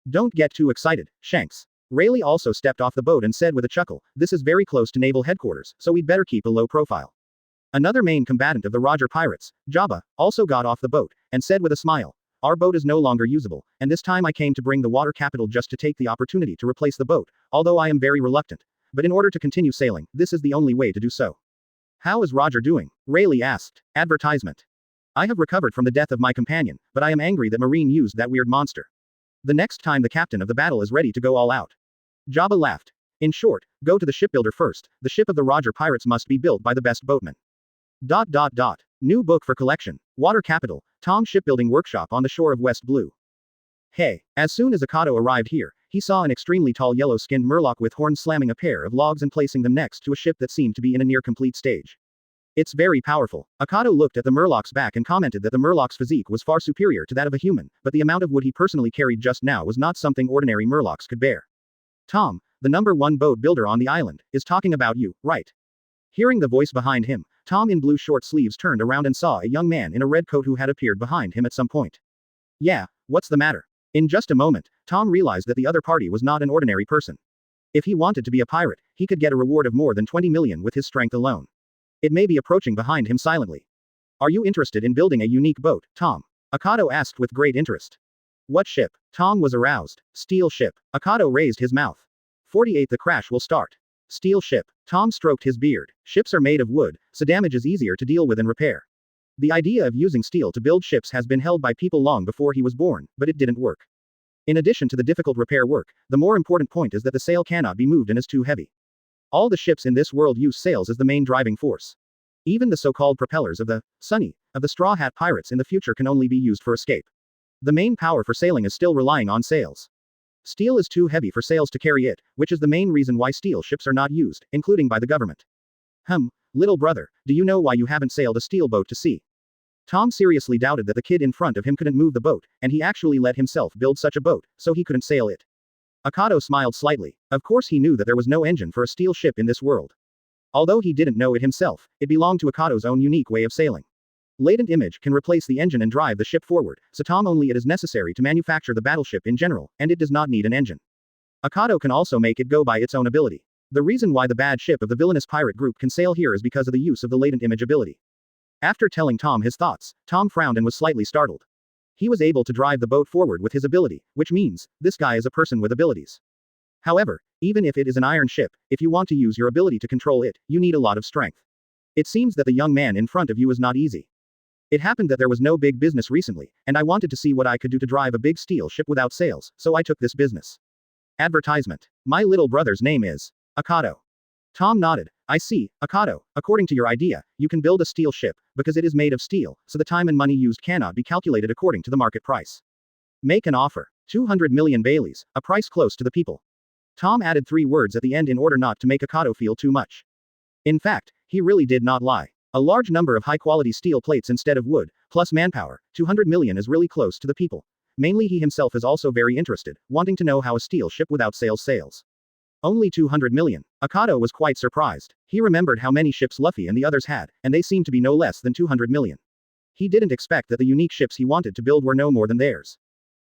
Don't get too excited, Shanks. Rayleigh also stepped off the boat and said with a chuckle, This is very close to naval headquarters, so we'd better keep a low profile. Another main combatant of the Roger Pirates, Jabba, also got off the boat, and said with a smile, Our boat is no longer usable, and this time I came to bring the water capital just to take the opportunity to replace the boat, although I am very reluctant. But in order to continue sailing, this is the only way to do so. How is Roger doing? Rayleigh asked. Advertisement. I have recovered from the death of my companion, but I am angry that Marine used that weird monster. The next time the captain of the battle is ready to go all out. Jabba laughed. In short, go to the shipbuilder first. The ship of the Roger Pirates must be built by the best boatman. New book for collection. Water Capital, Tom Shipbuilding Workshop on the shore of West Blue. Hey, as soon as Akado arrived here, he saw an extremely tall yellow-skinned murloc with horns slamming a pair of logs and placing them next to a ship that seemed to be in a near-complete stage. It's very powerful. Akado looked at the murloc's back and commented that the murloc's physique was far superior to that of a human, but the amount of wood he personally carried just now was not something ordinary murlocs could bear. Tom, the #1 boat builder on the island, is talking about you, right? Hearing the voice behind him, Tom in blue short sleeves turned around and saw a young man in a red coat who had appeared behind him at some point. Yeah, what's the matter? In just a moment, Tom realized that the other party was not an ordinary person. If he wanted to be a pirate, he could get a reward of more than 20 million with his strength alone. It may be approaching behind him silently. Are you interested in building a unique boat, Tom? Akado asked with great interest. What ship? Tom was aroused. Steel ship. Akado raised his mouth. 48. The crash will start. Steel ship. Tom stroked his beard. Ships are made of wood, so damage is easier to deal with and repair. The idea of using steel to build ships has been held by people long before he was born, but it didn't work. In addition to the difficult repair work, the more important point is that the sail cannot be moved and is too heavy. All the ships in this world use sails as the main driving force. Even the so-called propellers of the Straw Hat Pirates in the future can only be used for escape. The main power for sailing is still relying on sails. Steel is too heavy for sails to carry it, which is the main reason why steel ships are not used, including by the government. Little brother, do you know why you haven't sailed a steel boat to sea? Tom seriously doubted that the kid in front of him couldn't move the boat, and he actually let himself build such a boat, so he couldn't sail it. Akado smiled slightly. Of course he knew that there was no engine for a steel ship in this world. Although he didn't know it himself, it belonged to Akado's own unique way of sailing. Latent image can replace the engine and drive the ship forward, so Tom only it is necessary to manufacture the battleship in general, and it does not need an engine. Akado can also make it go by its own ability. The reason why the bad ship of the villainous pirate group can sail here is because of the use of the latent image ability. After telling Tom his thoughts, Tom frowned and was slightly startled. He was able to drive the boat forward with his ability, which means, this guy is a person with abilities. However, even if it is an iron ship, if you want to use your ability to control it, you need a lot of strength. It seems that the young man in front of you is not easy. It happened that there was no big business recently, and I wanted to see what I could do to drive a big steel ship without sails, so I took this business. Advertisement. My little brother's name is Akado. Tom nodded. I see, Akado, according to your idea, you can build a steel ship, because it is made of steel, so the time and money used cannot be calculated according to the market price. Make an offer. 200 million Baileys, a price close to the people. Tom added 3 words at the end in order not to make Akado feel too much. In fact, he really did not lie. A large number of high-quality steel plates instead of wood, plus manpower, 200 million is really close to the people. Mainly he himself is also very interested, wanting to know how a steel ship without sails sails. Only 200 million. Akado was quite surprised. He remembered how many ships Luffy and the others had, and they seemed to be no less than 200 million. He didn't expect that the unique ships he wanted to build were no more than theirs.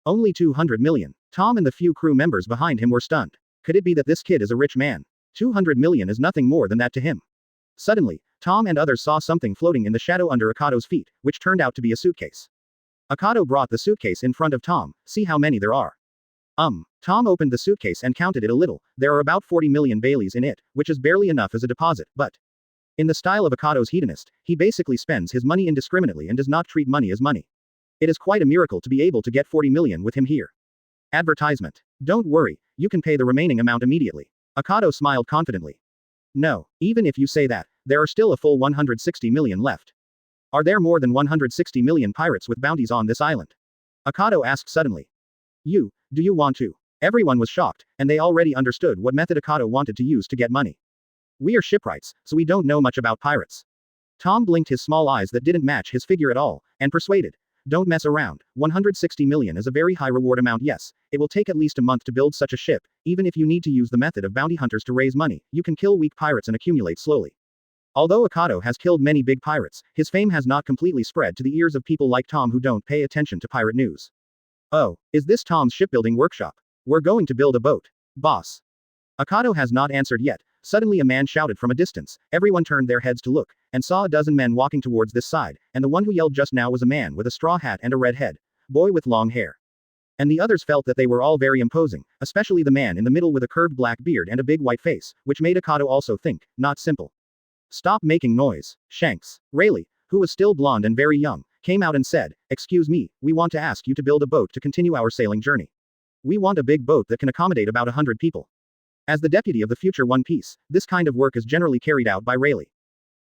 Only 200 million. Tom and the few crew members behind him were stunned. Could it be that this kid is a rich man? 200 million is nothing more than that to him. Suddenly, Tom and others saw something floating in the shadow under Akado's feet, which turned out to be a suitcase. Akado brought the suitcase in front of Tom. See how many there are. Tom opened the suitcase and counted it a little. There are about 40 million Baileys in it, which is barely enough as a deposit, but in the style of Akado's hedonist, he basically spends his money indiscriminately and does not treat money as money. It is quite a miracle to be able to get 40 million with him here. Advertisement. Don't worry, you can pay the remaining amount immediately. Akado smiled confidently. No, even if you say that, there are still a full 160 million left. Are there more than 160 million pirates with bounties on this island? Akado asked suddenly. Do you want to? Everyone was shocked, and they already understood what method Akado wanted to use to get money. We are shipwrights, so we don't know much about pirates. Tom blinked his small eyes that didn't match his figure at all, and persuaded. Don't mess around. 160 million is a very high reward amount. Yes, it will take at least a month to build such a ship. Even if you need to use the method of bounty hunters to raise money, you can kill weak pirates and accumulate slowly. Although Akado has killed many big pirates, his fame has not completely spread to the ears of people like Tom who don't pay attention to pirate news. Oh, is this Tom's shipbuilding workshop? We're going to build a boat. Boss. Akado has not answered yet. Suddenly a man shouted from a distance. Everyone turned their heads to look, and saw a dozen men walking towards this side, and the one who yelled just now was a man with a straw hat and a red head. Boy with long hair. And the others felt that they were all very imposing, especially the man in the middle with a curved black beard and a big white face, which made Akado also think, not simple. Stop making noise. Shanks. Rayleigh, who was still blonde and very young, came out and said, excuse me, we want to ask you to build a boat to continue our sailing journey. We want a big boat that can accommodate about 100 people. As the deputy of the future One Piece, this kind of work is generally carried out by Rayleigh.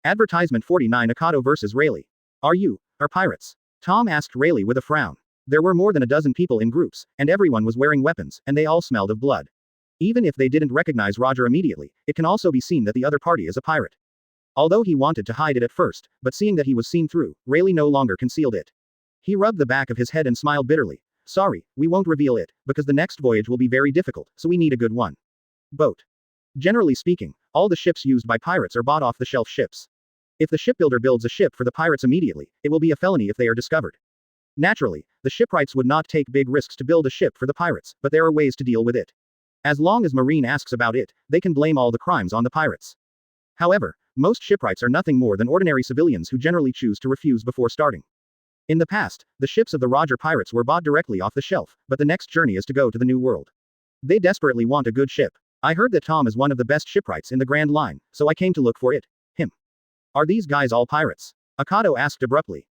Advertisement 49 Akado vs. Rayleigh. Are pirates? Tom asked Rayleigh with a frown. There were more than a dozen people in groups, and everyone was wearing weapons, and they all smelled of blood. Even if they didn't recognize Roger immediately, it can also be seen that the other party is a pirate. Although he wanted to hide it at first, but seeing that he was seen through, Rayleigh no longer concealed it. He rubbed the back of his head and smiled bitterly. Sorry, we won't reveal it, because the next voyage will be very difficult, so we need a good one. Boat. Generally speaking, all the ships used by pirates are bought off-the-shelf ships. If the shipbuilder builds a ship for the pirates immediately, it will be a felony if they are discovered. Naturally, the shipwrights would not take big risks to build a ship for the pirates, but there are ways to deal with it. As long as Marine asks about it, they can blame all the crimes on the pirates. However, most shipwrights are nothing more than ordinary civilians who generally choose to refuse before starting. In the past, the ships of the Roger pirates were bought directly off the shelf, but the next journey is to go to the New World. They desperately want a good ship. I heard that Tom is one of the best shipwrights in the Grand Line, so I came to look for it. Him. Are these guys all pirates? Akado asked abruptly.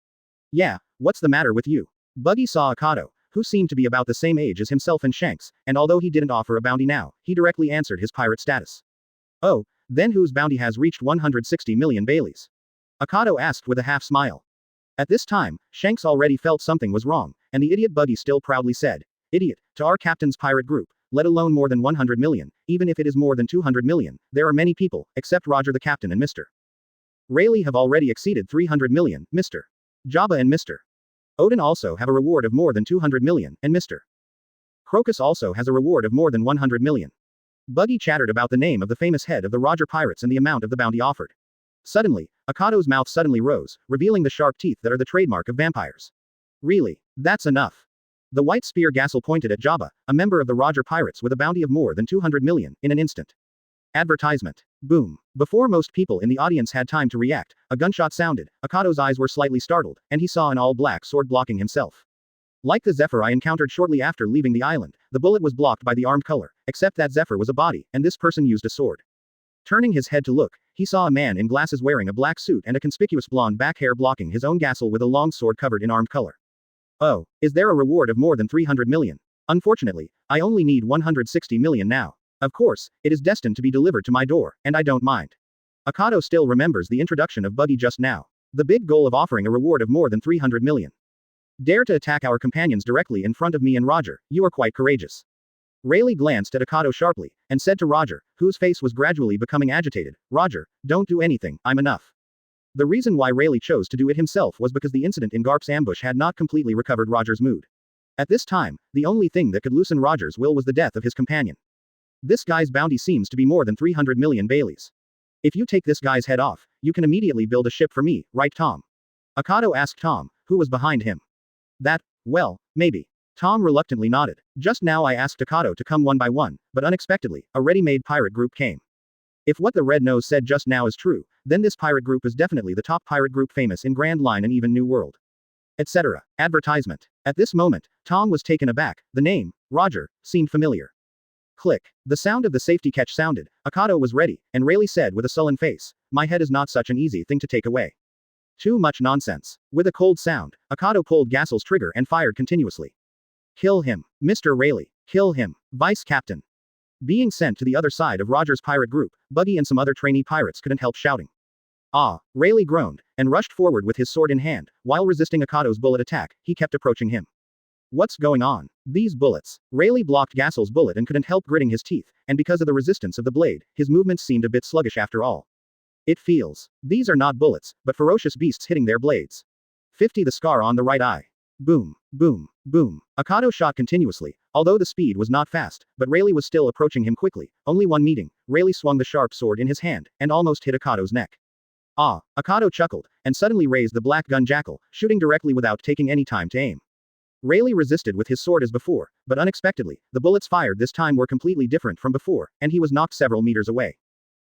Yeah, what's the matter with you? Buggy saw Akado, who seemed to be about the same age as himself and Shanks, and although he didn't offer a bounty now, he directly answered his pirate status. Oh, then whose bounty has reached 160 million Baileys? Akado asked with a half smile. At this time, Shanks already felt something was wrong, and the idiot Buggy still proudly said, Idiot, to our captain's pirate group, let alone more than 100 million, even if it is more than 200 million, there are many people, except Roger the captain and Mr. Rayleigh have already exceeded 300 million, Mr. Jabba and Mr. Odin also have a reward of more than 200 million, and Mr. Crocus also has a reward of more than 100 million. Buggy chattered about the name of the famous head of the Roger pirates and the amount of the bounty offered. Suddenly, Akado's mouth suddenly rose, revealing the sharp teeth that are the trademark of vampires. Really? That's enough. The white spear Gassel pointed at Jabba, a member of the Roger pirates with a bounty of more than 200 million, in an instant. Advertisement. Boom. Before most people in the audience had time to react, a gunshot sounded. Akado's eyes were slightly startled, and he saw an all-black sword blocking himself. Like the Zephyr I encountered shortly after leaving the island, the bullet was blocked by the armed color, except that Zephyr was a body, and this person used a sword. Turning his head to look, he saw a man in glasses wearing a black suit and a conspicuous blonde back hair blocking his own Gassel with a long sword covered in armed color. Oh, is there a reward of more than 300 million? Unfortunately, I only need 160 million now. Of course, it is destined to be delivered to my door, and I don't mind. Akado still remembers the introduction of Buggy just now. The big goal of offering a reward of more than 300 million. Dare to attack our companions directly in front of me and Roger, you are quite courageous. Rayleigh glanced at Akado sharply, and said to Roger, whose face was gradually becoming agitated, Roger, don't do anything, I'm enough. The reason why Rayleigh chose to do it himself was because the incident in Garp's ambush had not completely recovered Roger's mood. At this time, the only thing that could loosen Roger's will was the death of his companion. This guy's bounty seems to be more than 300 million Baileys. If you take this guy's head off, you can immediately build a ship for me, right Tom? Akado asked Tom, who was behind him. That, well, maybe. Tom reluctantly nodded. Just now I asked Akado to come one by one, but unexpectedly, a ready-made pirate group came. If what the Red Nose said just now is true, then this pirate group is definitely the top pirate group famous in Grand Line and even New World. Etc. Advertisement. At this moment, Tom was taken aback. The name, Roger, seemed familiar. Click. The sound of the safety catch sounded. Akado was ready, and Rayleigh said with a sullen face, my head is not such an easy thing to take away. Too much nonsense. With a cold sound, Akado pulled Gassel's trigger and fired continuously. Kill him. Mr. Rayleigh. Kill him. Vice Captain. Being sent to the other side of Roger's pirate group, Buggy and some other trainee pirates couldn't help shouting. Ah, Rayleigh groaned, and rushed forward with his sword in hand. While resisting Akado's bullet attack, he kept approaching him. What's going on? These bullets. Rayleigh blocked Gassel's bullet and couldn't help gritting his teeth, and because of the resistance of the blade, his movements seemed a bit sluggish after all. It feels. These are not bullets, but ferocious beasts hitting their blades. 50 the scar on the right eye. Boom, boom, boom. Akado shot continuously, although the speed was not fast, but Rayleigh was still approaching him quickly. Only one meeting, Rayleigh swung the sharp sword in his hand, and almost hit Akado's neck. Ah, Akado chuckled, and suddenly raised the Black Gun Jackal, shooting directly without taking any time to aim. Rayleigh resisted with his sword as before, but unexpectedly, the bullets fired this time were completely different from before, and he was knocked several meters away.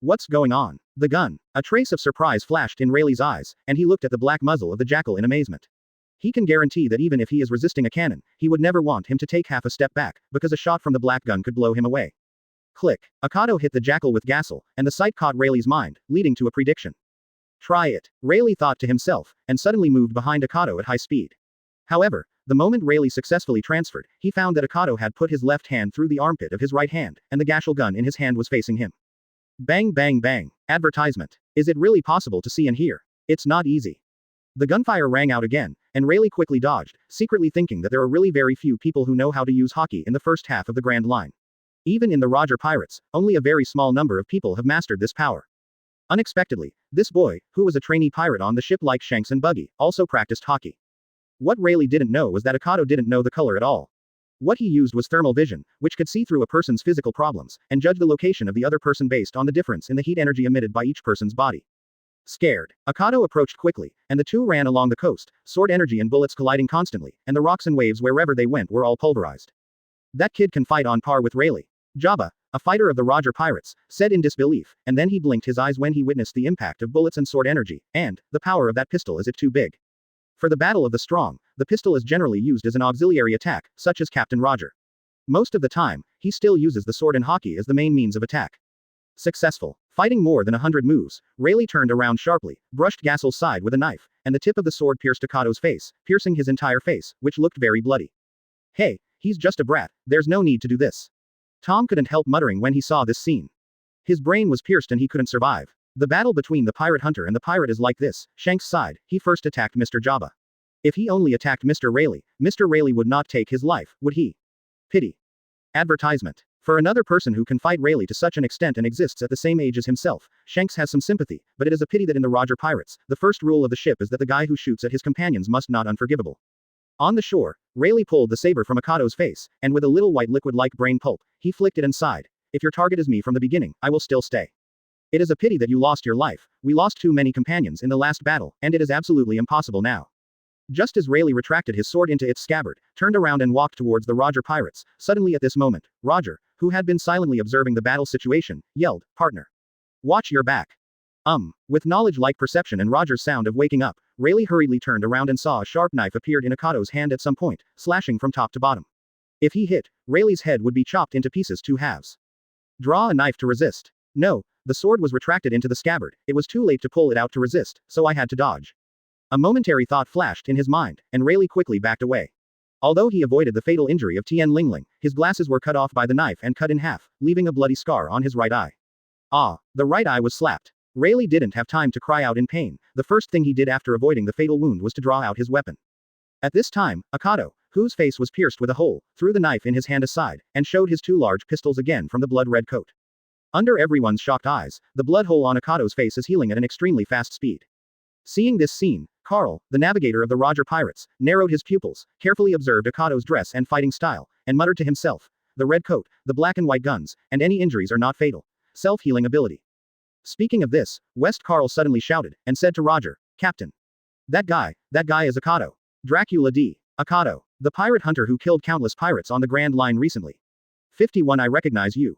What's going on? The gun. A trace of surprise flashed in Rayleigh's eyes, and he looked at the black muzzle of the jackal in amazement. He can guarantee that even if he is resisting a cannon, he would never want him to take half a step back, because a shot from the black gun could blow him away. Click. Akado hit the jackal with Gassel, and the sight caught Rayleigh's mind, leading to a prediction. Try it. Rayleigh thought to himself, and suddenly moved behind Akado at high speed. However, the moment Rayleigh successfully transferred, he found that Akado had put his left hand through the armpit of his right hand, and the Gashel gun in his hand was facing him. Bang bang bang. Advertisement. Is it really possible to see and hear? It's not easy. The gunfire rang out again, and Rayleigh quickly dodged, secretly thinking that there are really very few people who know how to use hockey in the first half of the Grand Line. Even in the Roger Pirates, only a very small number of people have mastered this power. Unexpectedly, this boy, who was a trainee pirate on the ship like Shanks and Buggy, also practiced hockey. What Rayleigh didn't know was that Akado didn't know the color at all. What he used was thermal vision, which could see through a person's physical problems, and judge the location of the other person based on the difference in the heat energy emitted by each person's body. Scared, Akado approached quickly, and the two ran along the coast, sword energy and bullets colliding constantly, and the rocks and waves wherever they went were all pulverized. That kid can fight on par with Rayleigh. Jabba, a fighter of the Roger Pirates, said in disbelief, and then he blinked his eyes when he witnessed the impact of bullets and sword energy, and the power of that pistol. Is it too big? For the Battle of the Strong, the pistol is generally used as an auxiliary attack, such as Captain Roger. Most of the time, he still uses the sword in hockey as the main means of attack. Successful. Fighting more than 100 moves, Rayleigh turned around sharply, brushed Gassel's side with a knife, and the tip of the sword pierced Akado's face, piercing his entire face, which looked very bloody. Hey, he's just a brat, there's no need to do this. Tom couldn't help muttering when he saw this scene. His brain was pierced and he couldn't survive. The battle between the pirate hunter and the pirate is like this. Shanks' side, he first attacked Mr. Jabba. If he only attacked Mr. Rayleigh would not take his life, would he? Pity. Advertisement. For another person who can fight Rayleigh to such an extent and exists at the same age as himself, Shanks has some sympathy, but it is a pity that in the Roger Pirates, the first rule of the ship is that the guy who shoots at his companions must not unforgivable. On the shore, Rayleigh pulled the saber from Akado's face, and with a little white liquid like brain pulp, he flicked it and sighed. If your target is me from the beginning, I will still stay. It is a pity that you lost your life. We lost too many companions in the last battle, and it is absolutely impossible now. Just as Rayleigh retracted his sword into its scabbard, turned around and walked towards the Roger Pirates, suddenly at this moment, Roger, who had been silently observing the battle situation, yelled, "Partner! Watch your back!" With knowledge like perception and Roger's sound of waking up, Rayleigh hurriedly turned around and saw a sharp knife appeared in Akado's hand at some point, slashing from top to bottom. If he hit, Rayleigh's head would be chopped into pieces 2 halves. Draw a knife to resist. No, the sword was retracted into the scabbard, it was too late to pull it out to resist, so I had to dodge. A momentary thought flashed in his mind, and Rayleigh quickly backed away. Although he avoided the fatal injury of Tien Lingling, his glasses were cut off by the knife and cut in half, leaving a bloody scar on his right eye. Ah, the right eye was slapped. Rayleigh didn't have time to cry out in pain. The first thing he did after avoiding the fatal wound was to draw out his weapon. At this time, Akado, whose face was pierced with a hole, threw the knife in his hand aside, and showed his two large pistols again from the blood-red coat. Under everyone's shocked eyes, the blood hole on Akado's face is healing at an extremely fast speed. Seeing this scene, Carl, the navigator of the Roger Pirates, narrowed his pupils, carefully observed Akado's dress and fighting style, and muttered to himself, the red coat, the black and white guns, and any injuries are not fatal. Self-healing ability. Speaking of this, West Carl suddenly shouted, and said to Roger, Captain. That guy is Akado. Dracula D. Akado, the pirate hunter who killed countless pirates on the Grand Line recently. 51 I recognize you.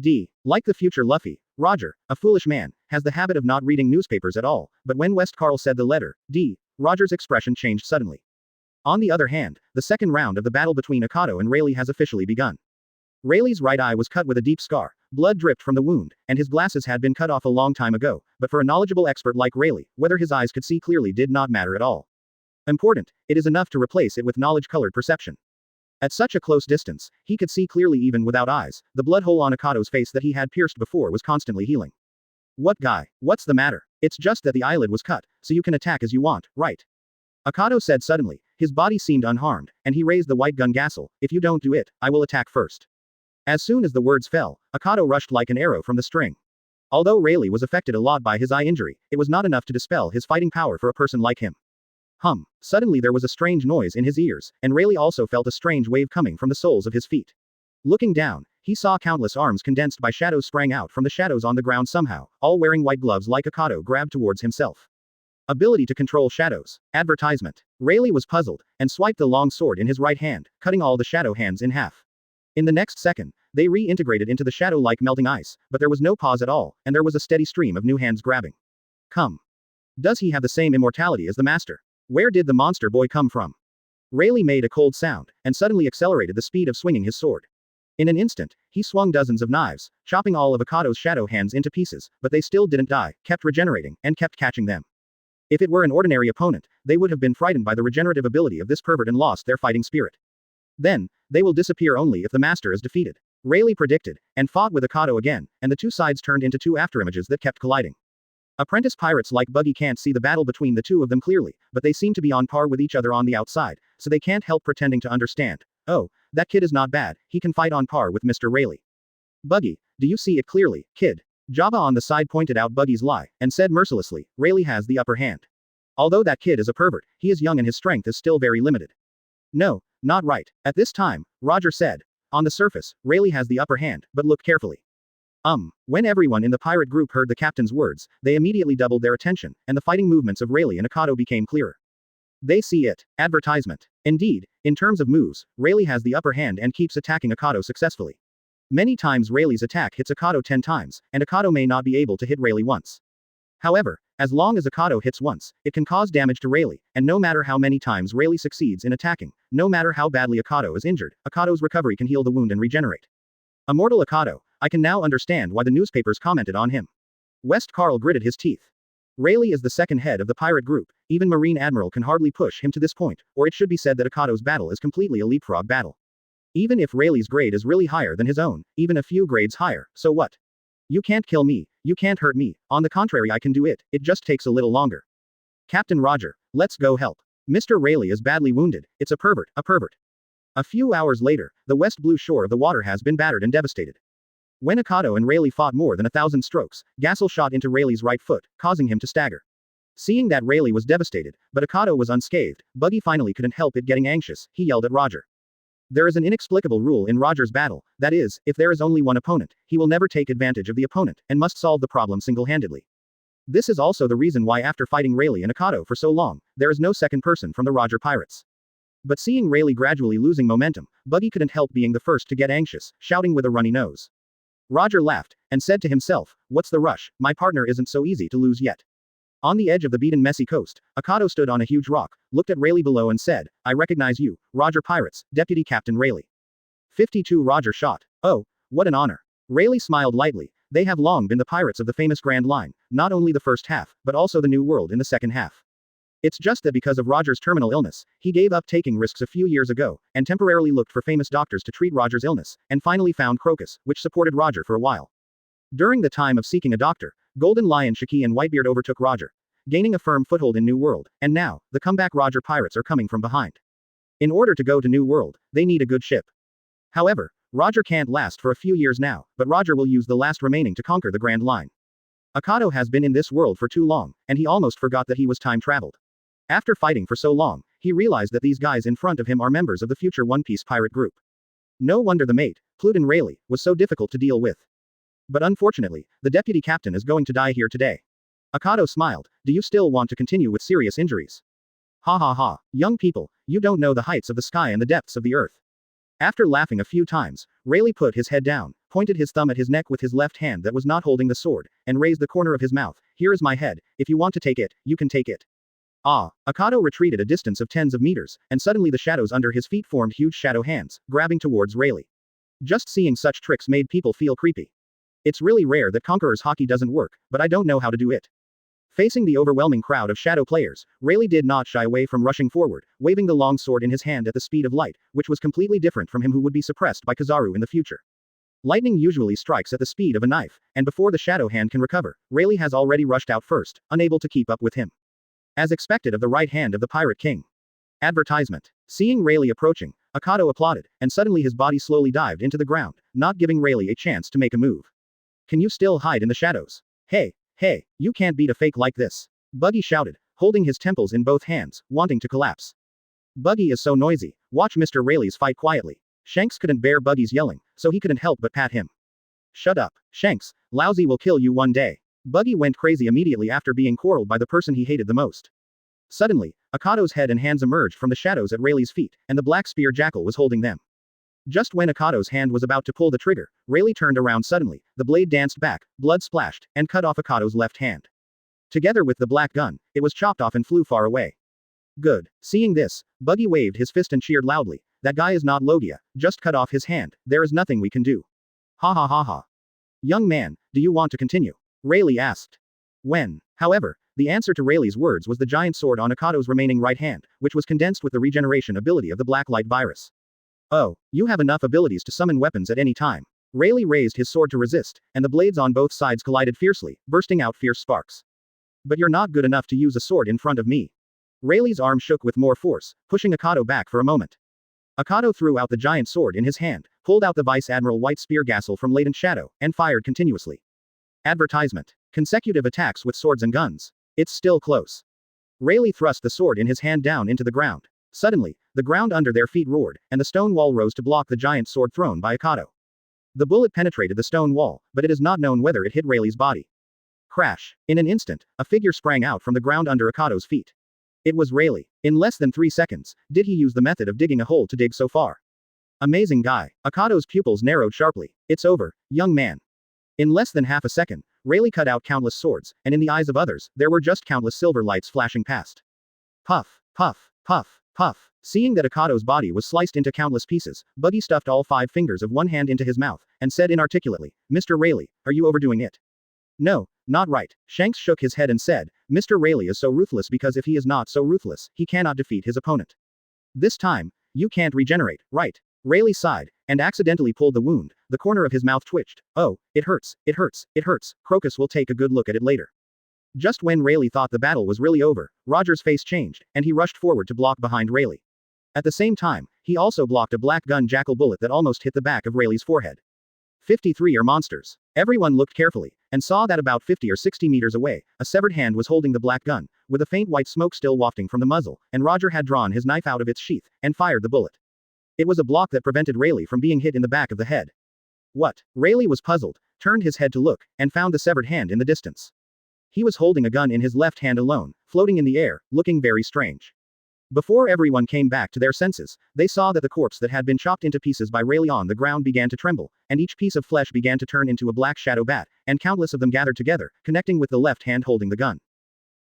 D. Like the future Luffy, Roger, a foolish man, has the habit of not reading newspapers at all, but when West Carl said the letter D, Roger's expression changed suddenly. On the other hand, the second round of the battle between Akado and Rayleigh has officially begun. Rayleigh's right eye was cut with a deep scar, blood dripped from the wound, and his glasses had been cut off a long time ago, but for a knowledgeable expert like Rayleigh, whether his eyes could see clearly did not matter at all. Important, it is enough to replace it with knowledge-colored perception. At such a close distance, he could see clearly even without eyes. The blood hole on Akado's face that he had pierced before was constantly healing. What guy? What's the matter? It's just that the eyelid was cut, so you can attack as you want, right? Akado said suddenly. His body seemed unharmed, and he raised the white gun Jackal. If you don't do it, I will attack first. As soon as the words fell, Akado rushed like an arrow from the string. Although Rayleigh was affected a lot by his eye injury, it was not enough to dispel his fighting power for a person like him. Suddenly there was a strange noise in his ears, and Rayleigh also felt a strange wave coming from the soles of his feet. Looking down, he saw countless arms condensed by shadows sprang out from the shadows on the ground somehow, all wearing white gloves like Akado grabbed towards himself. Ability to control shadows. Advertisement. Rayleigh was puzzled, and swiped the long sword in his right hand, cutting all the shadow hands in half. In the next second, they reintegrated into the shadow like melting ice, but there was no pause at all, and there was a steady stream of new hands grabbing. Come. Does he have the same immortality as the master? Where did the monster boy come from? Rayleigh made a cold sound, and suddenly accelerated the speed of swinging his sword. In an instant, he swung dozens of knives, chopping all of Akado's shadow hands into pieces, but they still didn't die, kept regenerating, and kept catching them. If it were an ordinary opponent, they would have been frightened by the regenerative ability of this pervert and lost their fighting spirit. Then, they will disappear only if the master is defeated. Rayleigh predicted, and fought with Akado again, and the two sides turned into two afterimages that kept colliding. Apprentice pirates like Buggy can't see the battle between the two of them clearly, but they seem to be on par with each other on the outside, so they can't help pretending to understand. Oh, that kid is not bad, he can fight on par with Mr. Rayleigh. Buggy, do you see it clearly, kid? Jabba on the side pointed out Buggy's lie, and said mercilessly, Rayleigh has the upper hand. Although that kid is a pervert, he is young and his strength is still very limited. No, not right. At this time, Roger said. On the surface, Rayleigh has the upper hand, but look carefully. When everyone in the pirate group heard the captain's words, they immediately doubled their attention, and the fighting movements of Rayleigh and Akado became clearer. They see it. Advertisement. Indeed, in terms of moves, Rayleigh has the upper hand and keeps attacking Akado successfully. Many times Rayleigh's attack hits Akado 10 times, and Akado may not be able to hit Rayleigh once. However, as long as Akado hits once, it can cause damage to Rayleigh, and no matter how many times Rayleigh succeeds in attacking, no matter how badly Akado is injured, Akado's recovery can heal the wound and regenerate. Immortal Akado, I can now understand why the newspapers commented on him. West Carl gritted his teeth. Rayleigh is the second head of the pirate group, even Marine Admiral can hardly push him to this point, or it should be said that Akado's battle is completely a leapfrog battle. Even if Rayleigh's grade is really higher than his own, even a few grades higher, so what? You can't kill me, you can't hurt me, on the contrary I can do it, it just takes a little longer. Captain Roger, let's go help. Mr. Rayleigh is badly wounded, it's a pervert, a pervert. A few hours later, the west blue shore of the water has been battered and devastated. When Akado and Rayleigh fought more than 1,000 strokes, Jackal shot into Rayleigh's right foot, causing him to stagger. Seeing that Rayleigh was devastated, but Akado was unscathed, Buggy finally couldn't help it getting anxious, he yelled at Roger. There is an inexplicable rule in Roger's battle, that is, if there is only one opponent, he will never take advantage of the opponent, and must solve the problem single-handedly. This is also the reason why after fighting Rayleigh and Akado for so long, there is no second person from the Roger Pirates. But seeing Rayleigh gradually losing momentum, Buggy couldn't help being the first to get anxious, shouting with a runny nose. Roger laughed, and said to himself, what's the rush, my partner isn't so easy to lose yet. On the edge of the beaten messy coast, Akado stood on a huge rock, looked at Rayleigh below and said, I recognize you, Roger Pirates, Deputy Captain Rayleigh. 52 Roger shot. Oh, what an honor. Rayleigh smiled lightly, they have long been the pirates of the famous Grand Line, not only the first half, but also the New World in the second half. It's just that because of Roger's terminal illness, he gave up taking risks a few years ago, and temporarily looked for famous doctors to treat Roger's illness, and finally found Crocus, which supported Roger for a while. During the time of seeking a doctor, Golden Lion Shiki and Whitebeard overtook Roger, gaining a firm foothold in New World, and now, the comeback Roger Pirates are coming from behind. In order to go to New World, they need a good ship. However, Roger can't last for a few years now, but Roger will use the last remaining to conquer the Grand Line. Akado has been in this world for too long, and he almost forgot that he was time-traveled. After fighting for so long, he realized that these guys in front of him are members of the future One Piece pirate group. No wonder the mate, Pluton Rayleigh, was so difficult to deal with. But unfortunately, the deputy captain is going to die here today. Akado smiled. Do you still want to continue with serious injuries? Ha ha ha. Young people, you don't know the heights of the sky and the depths of the earth. After laughing a few times, Rayleigh put his head down, pointed his thumb at his neck with his left hand that was not holding the sword, and raised the corner of his mouth. Here is my head. If you want to take it, you can take it. Ah. Akado retreated a distance of tens of meters, and suddenly the shadows under his feet formed huge shadow hands, grabbing towards Rayleigh. Just seeing such tricks made people feel creepy. It's really rare that Conqueror's Haki doesn't work, but I don't know how to do it. Facing the overwhelming crowd of shadow players, Rayleigh did not shy away from rushing forward, waving the long sword in his hand at the speed of light, which was completely different from him who would be suppressed by Kizaru in the future. Lightning usually strikes at the speed of a knife, and before the shadow hand can recover, Rayleigh has already rushed out first, unable to keep up with him. As expected of the right hand of the Pirate King. Advertisement. Seeing Rayleigh approaching, Akado applauded, and suddenly his body slowly dived into the ground, not giving Rayleigh a chance to make a move. Can you still hide in the shadows? Hey, you can't beat a fake like this. Buggy shouted, holding his temples in both hands, wanting to collapse. Buggy is so noisy, watch Mr. Rayleigh's fight quietly. Shanks couldn't bear Buggy's yelling, so he couldn't help but pat him. Shut up, Shanks, Lousy will kill you one day. Buggy went crazy immediately after being quarreled by the person he hated the most. Suddenly, Akado's head and hands emerged from the shadows at Rayleigh's feet, and the Black Spear Jackal was holding them. Just when Akado's hand was about to pull the trigger, Rayleigh turned around suddenly, the blade danced back, blood splashed, and cut off Akado's left hand. Together with the black gun, it was chopped off and flew far away. Good. Seeing this, Buggy waved his fist and cheered loudly. That guy is not Logia, just cut off his hand, there is nothing we can do. Ha ha ha ha. Young man, do you want to continue? Rayleigh asked. When? However, the answer to Rayleigh's words was the giant sword on Akado's remaining right hand, which was condensed with the regeneration ability of the Black Light Virus. Oh, you have enough abilities to summon weapons at any time. Rayleigh raised his sword to resist, and the blades on both sides collided fiercely, bursting out fierce sparks. But you're not good enough to use a sword in front of me. Rayleigh's arm shook with more force, pushing Akado back for a moment. Akado threw out the giant sword in his hand, pulled out the Vice Admiral White Spear Jackal from latent shadow, and fired continuously. Advertisement. Consecutive attacks with swords and guns. It's still close. Rayleigh thrust the sword in his hand down into the ground. Suddenly, the ground under their feet roared, and the stone wall rose to block the giant sword thrown by Akado. The bullet penetrated the stone wall, but it is not known whether it hit Rayleigh's body. Crash. In an instant, a figure sprang out from the ground under Akado's feet. It was Rayleigh. In less than 3 seconds, did he use the method of digging a hole to dig so far. Amazing guy. Akado's pupils narrowed sharply. It's over, young man. In less than half a second, Rayleigh cut out countless swords, and in the eyes of others, there were just countless silver lights flashing past. Puff, puff, puff, puff. Seeing that Akado's body was sliced into countless pieces, Buggy stuffed all 5 fingers of one hand into his mouth, and said inarticulately, Mr. Rayleigh, are you overdoing it? No, not right. Shanks shook his head and said, Mr. Rayleigh is so ruthless because if he is not so ruthless, he cannot defeat his opponent. This time, you can't regenerate, right? Rayleigh sighed, and accidentally pulled the wound. The corner of his mouth twitched. Oh, it hurts, it hurts, it hurts. Crocus will take a good look at it later. Just when Rayleigh thought the battle was really over, Roger's face changed, and he rushed forward to block behind Rayleigh. At the same time, he also blocked a Black Gun Jackal bullet that almost hit the back of Rayleigh's forehead. 53 are monsters. Everyone looked carefully, and saw that about 50 or 60 meters away, a severed hand was holding the black gun, with a faint white smoke still wafting from the muzzle, and Roger had drawn his knife out of its sheath, and fired the bullet. It was a block that prevented Rayleigh from being hit in the back of the head. What? Rayleigh was puzzled, turned his head to look, and found the severed hand in the distance. He was holding a gun in his left hand alone, floating in the air, looking very strange. Before everyone came back to their senses, they saw that the corpse that had been chopped into pieces by Rayleigh on the ground began to tremble, and each piece of flesh began to turn into a black shadow bat, and countless of them gathered together, connecting with the left hand holding the gun.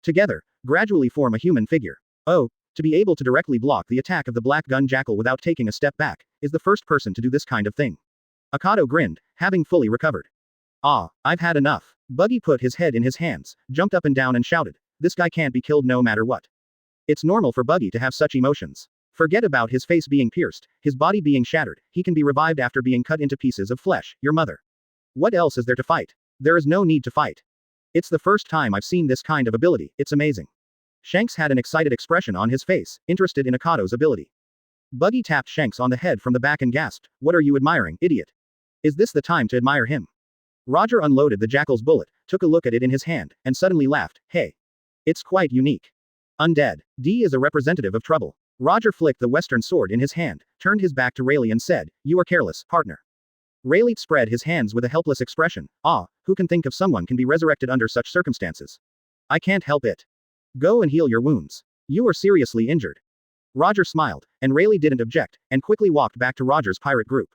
Together, gradually form a human figure. Oh, to be able to directly block the attack of the Black Gun Jackal without taking a step back, is the first person to do this kind of thing. Akado grinned, having fully recovered. Ah, I've had enough. Buggy put his head in his hands, jumped up and down and shouted, this guy can't be killed no matter what. It's normal for Buggy to have such emotions. Forget about his face being pierced, his body being shattered, he can be revived after being cut into pieces of flesh, your mother. What else is there to fight? There is no need to fight. It's the first time I've seen this kind of ability, it's amazing. Shanks had an excited expression on his face, interested in Akado's ability. Buggy tapped Shanks on the head from the back and gasped, "What are you admiring, idiot? Is this the time to admire him?" Roger unloaded the Jackal's bullet, took a look at it in his hand, and suddenly laughed, "Hey. It's quite unique. Undead. D is a representative of trouble." Roger flicked the Western sword in his hand, turned his back to Rayleigh and said, "You are careless, partner." Rayleigh spread his hands with a helpless expression. Who can think of someone can be resurrected under such circumstances? I can't help it. Go and heal your wounds. You are seriously injured." Roger smiled, and Rayleigh didn't object, and quickly walked back to Roger's pirate group.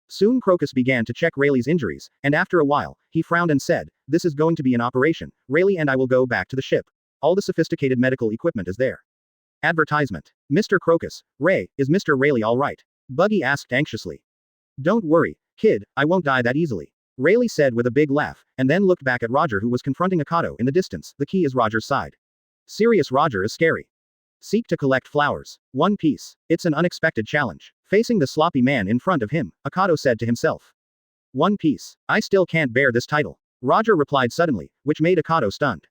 Soon Crocus began to check Rayleigh's injuries, and after a while, he frowned and said, "This is going to be an operation. Rayleigh and I will go back to the ship. All the sophisticated medical equipment is there." Advertisement. "Mr. Crocus, Ray, is Mr. Rayleigh all right?" Buggy asked anxiously. "Don't worry, kid, I won't die that easily," Rayleigh said with a big laugh, and then looked back at Roger who was confronting Akado in the distance. The key is Roger's side. Serious Roger is scary. Seek to collect flowers. One Piece. It's an unexpected challenge. Facing the sloppy man in front of him, Akado said to himself. One Piece. I still can't bear this title. Roger replied suddenly, which made Akado stunned.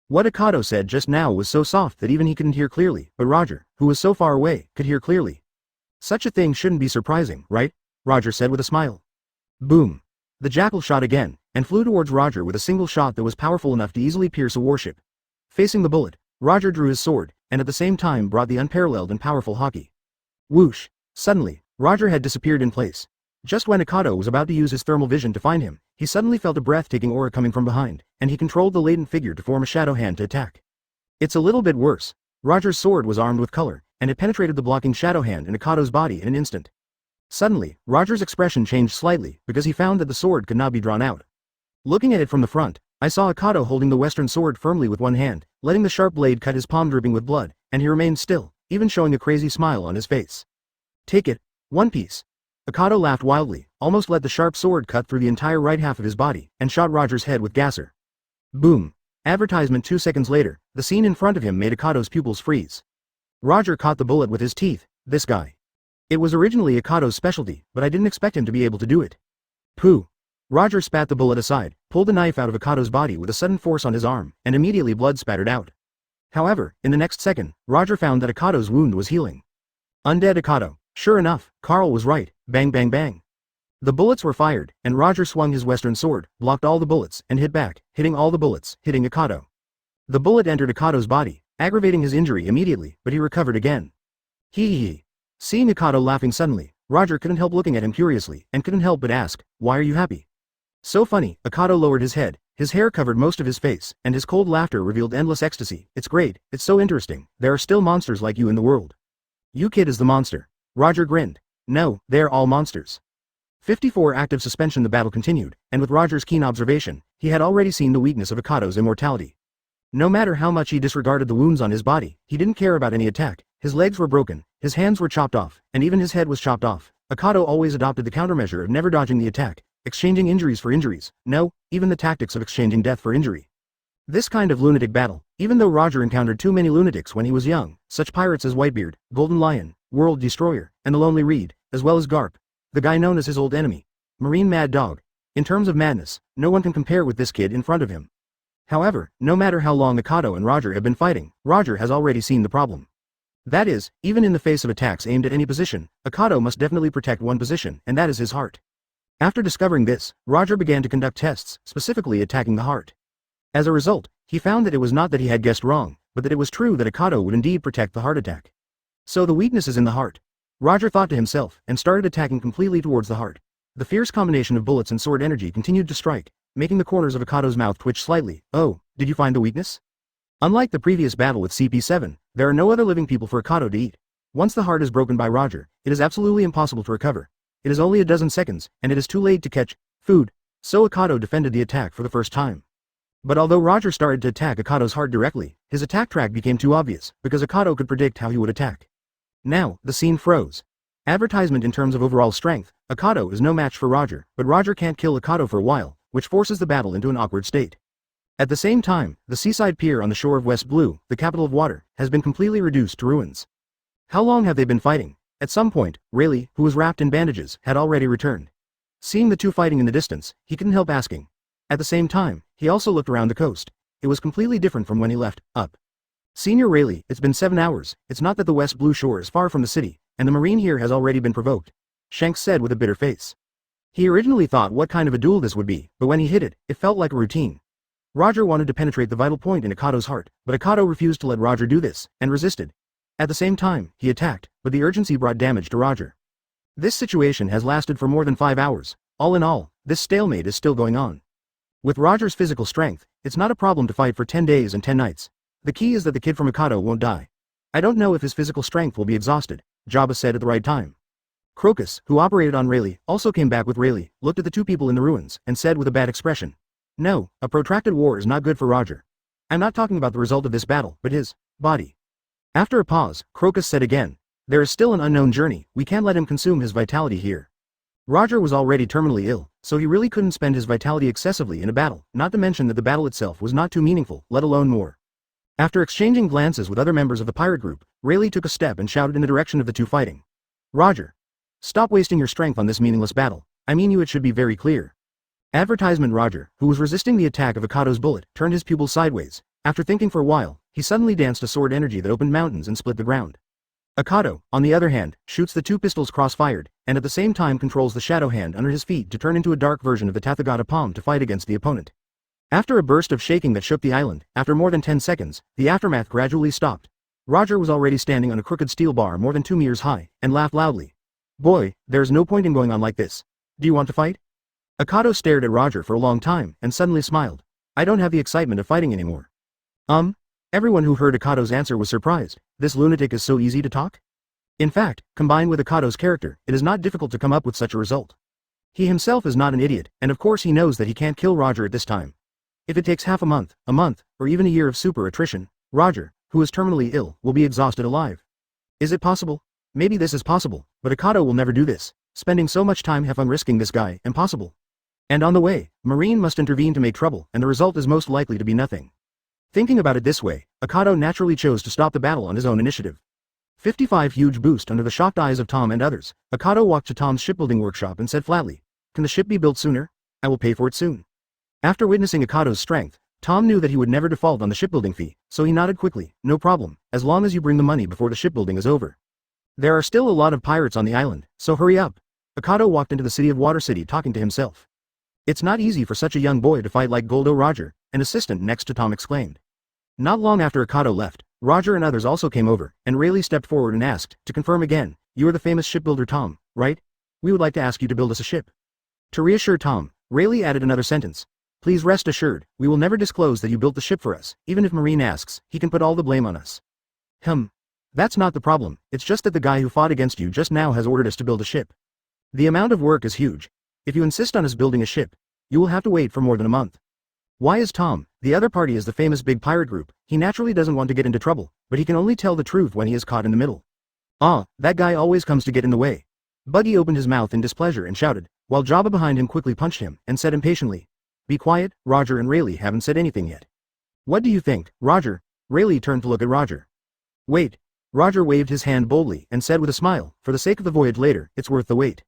What Akado said just now was so soft that even he couldn't hear clearly, but Roger, who was so far away, could hear clearly. Such a thing shouldn't be surprising, right? Roger said with a smile. Boom. The Jackal shot again, and flew towards Roger with a single shot that was powerful enough to easily pierce a warship. Facing the bullet, Roger drew his sword, and at the same time brought the unparalleled and powerful Haki. Whoosh. Suddenly, Roger had disappeared in place. Just when Akado was about to use his thermal vision to find him, he suddenly felt a breathtaking aura coming from behind, and he controlled the latent figure to form a shadow hand to attack. It's a little bit worse. Roger's sword was armed with color, and it penetrated the blocking shadow hand in Akado's body in an instant. Suddenly, Roger's expression changed slightly, because he found that the sword could not be drawn out. Looking at it from the front, I saw Akado holding the western sword firmly with one hand, letting the sharp blade cut his palm dripping with blood, and he remained still, even showing a crazy smile on his face. Take it, One Piece. Akado laughed wildly, almost let the sharp sword cut through the entire right half of his body, and shot Roger's head with Gasser. Boom. Advertisement 2 seconds later, the scene in front of him made Akado's pupils freeze. Roger caught the bullet with his teeth, this guy. It was originally Akado's specialty, but I didn't expect him to be able to do it. Pooh. Roger spat the bullet aside, pulled the knife out of Akado's body with a sudden force on his arm, and immediately blood spattered out. However, in the next second, Roger found that Akado's wound was healing. Undead Akado. Sure enough, Carl was right, bang bang bang. The bullets were fired, and Roger swung his western sword, blocked all the bullets, and hit back, hitting all the bullets, hitting Akado. The bullet entered Akado's body, aggravating his injury immediately, but he recovered again. Hee. Seeing Akado laughing suddenly, Roger couldn't help looking at him curiously, and couldn't help but ask, why are you happy? So funny, Akado lowered his head, his hair covered most of his face, and his cold laughter revealed endless ecstasy. It's great, it's so interesting, there are still monsters like you in the world. You kid is the monster. Roger grinned. No, they're all monsters. 54 Active suspension. The battle continued, and with Roger's keen observation, he had already seen the weakness of Akado's immortality. No matter how much he disregarded the wounds on his body, he didn't care about any attack. His legs were broken, his hands were chopped off, and even his head was chopped off. Akado always adopted the countermeasure of never dodging the attack, exchanging injuries for injuries, no, even the tactics of exchanging death for injury. This kind of lunatic battle, even though Roger encountered too many lunatics when he was young, such pirates as Whitebeard, Golden Lion, World Destroyer, and the Lonely Reed, as well as Garp, the guy known as his old enemy, Marine Mad Dog. In terms of madness, no one can compare with this kid in front of him. However, no matter how long Akado and Roger have been fighting, Roger has already seen the problem. That is, even in the face of attacks aimed at any position, Akado must definitely protect one position, and that is his heart. After discovering this, Roger began to conduct tests, specifically attacking the heart. As a result, he found that it was not that he had guessed wrong, but that it was true that Akado would indeed protect the heart attack. So the weakness is in the heart. Roger thought to himself, and started attacking completely towards the heart. The fierce combination of bullets and sword energy continued to strike, making the corners of Akado's mouth twitch slightly. Oh, did you find the weakness? Unlike the previous battle with CP7, there are no other living people for Akado to eat. Once the heart is broken by Roger, it is absolutely impossible to recover. It is only a dozen seconds, and it is too late to catch food. So Akado defended the attack for the first time. But although Roger started to attack Akado's heart directly, his attack track became too obvious, because Akado could predict how he would attack. Now, the scene froze. Advertisement. In terms of overall strength, Akado is no match for Roger, but Roger can't kill Akado for a while, which forces the battle into an awkward state. At the same time, the seaside pier on the shore of West Blue, the capital of water, has been completely reduced to ruins. How long have they been fighting? At some point, Rayleigh, who was wrapped in bandages, had already returned. Seeing the two fighting in the distance, he couldn't help asking. At the same time, he also looked around the coast. It was completely different from when he left, up. Senior Rayleigh, it's been 7 hours. It's not that the West Blue shore is far from the city, and the Marine here has already been provoked," Shanks said with a bitter face. He originally thought what kind of a duel this would be, but when he hit it, it felt like a routine. Roger wanted to penetrate the vital point in Akado's heart, but Akado refused to let Roger do this, and resisted. At the same time, he attacked, but the urgency brought damage to Roger. This situation has lasted for more than 5 hours. All in all, this stalemate is still going on. With Roger's physical strength, it's not a problem to fight for 10 days and 10 nights. The key is that the kid from Akado won't die. "I don't know if his physical strength will be exhausted," Jabba said at the right time. Crocus, who operated on Rayleigh, also came back with Rayleigh, looked at the two people in the ruins, and said with a bad expression, "No, a protracted war is not good for Roger. I'm not talking about the result of this battle, but his body." After a pause, Crocus said again, "There is still an unknown journey, we can't let him consume his vitality here." Roger was already terminally ill, so he really couldn't spend his vitality excessively in a battle, not to mention that the battle itself was not too meaningful, let alone more. After exchanging glances with other members of the pirate group, Rayleigh took a step and shouted in the direction of the two fighting. "Roger! Stop wasting your strength on this meaningless battle. I mean it should be very clear." Advertisement Roger, who was resisting the attack of Akado's bullet, turned his pupils sideways. After thinking for a while, he suddenly danced a sword energy that opened mountains and split the ground. Akado, on the other hand, shoots the two pistols cross-fired, and at the same time controls the shadow hand under his feet to turn into a dark version of the Tathagata palm to fight against the opponent. After a burst of shaking that shook the island, after more than 10 seconds, the aftermath gradually stopped. Roger was already standing on a crooked steel bar more than 2 meters high, and laughed loudly. "Boy, there's no point in going on like this. Do you want to fight?" Akado stared at Roger for a long time, and suddenly smiled. "I don't have the excitement of fighting anymore." Everyone who heard Akado's answer was surprised. This lunatic is so easy to talk? In fact, combined with Akado's character, it is not difficult to come up with such a result. He himself is not an idiot, and of course he knows that he can't kill Roger at this time. If it takes half a month, or even a year of super attrition, Roger, who is terminally ill, will be exhausted alive. Is it possible? Maybe this is possible, but Akado will never do this. Spending so much time on risking this guy, impossible. And on the way, Marine must intervene to make trouble, and the result is most likely to be nothing. Thinking about it this way, Akado naturally chose to stop the battle on his own initiative. 55 huge boost under the shocked eyes of Tom and others, Akado walked to Tom's shipbuilding workshop and said flatly, "Can the ship be built sooner? I will pay for it soon." After witnessing Akado's strength, Tom knew that he would never default on the shipbuilding fee, so he nodded quickly, "No problem, as long as you bring the money before the shipbuilding is over. There are still a lot of pirates on the island, so hurry up." Akado walked into the city of Water City talking to himself. "It's not easy for such a young boy to fight like Goldo Roger," an assistant next to Tom exclaimed. Not long after Akado left, Roger and others also came over, and Rayleigh stepped forward and asked, to confirm again, "You are the famous shipbuilder Tom, right? We would like to ask you to build us a ship." To reassure Tom, Rayleigh added another sentence. "Please rest assured, we will never disclose that you built the ship for us. Even if Marine asks, he can put all the blame on us." That's not the problem, it's just that the guy who fought against you just now has ordered us to build a ship. The amount of work is huge. If you insist on us building a ship, you will have to wait for more than a month. Why is Tom? The other party is the famous big pirate group. He naturally doesn't want to get into trouble, but he can only tell the truth when he is caught in the middle. That guy always comes to get in the way. Buggy opened his mouth in displeasure and shouted, while Jabba behind him quickly punched him, and said impatiently, "Be quiet, Roger and Rayleigh haven't said anything yet." "What do you think, Roger?" Rayleigh turned to look at Roger. "Wait." Roger waved his hand boldly and said with a smile, "For the sake of the voyage later, it's worth the wait."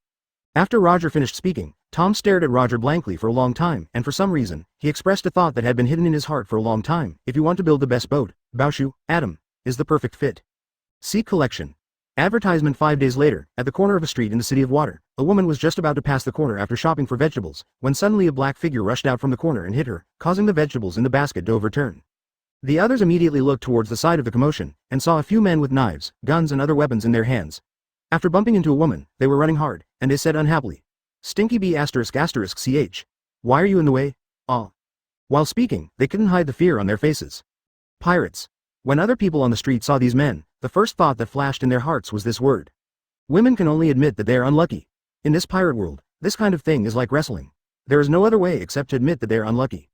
After Roger finished speaking, Tom stared at Roger blankly for a long time, and for some reason, he expressed a thought that had been hidden in his heart for a long time. If you want to build the best boat, Baoshu, Adam, is the perfect fit. See collection. Advertisement 5 days later, at the corner of a street in the City of Water, a woman was just about to pass the corner after shopping for vegetables, when suddenly a black figure rushed out from the corner and hit her, causing the vegetables in the basket to overturn. The others immediately looked towards the side of the commotion, and saw a few men with knives, guns and other weapons in their hands. After bumping into a woman, they were running hard, and they said unhappily, "Stinky B*********, ch. Why are you in the way? While speaking, they couldn't hide the fear on their faces. Pirates. When other people on the street saw these men, the first thought that flashed in their hearts was this word. Women can only admit that they are unlucky. In this pirate world, this kind of thing is like wrestling. There is no other way except to admit that they are unlucky.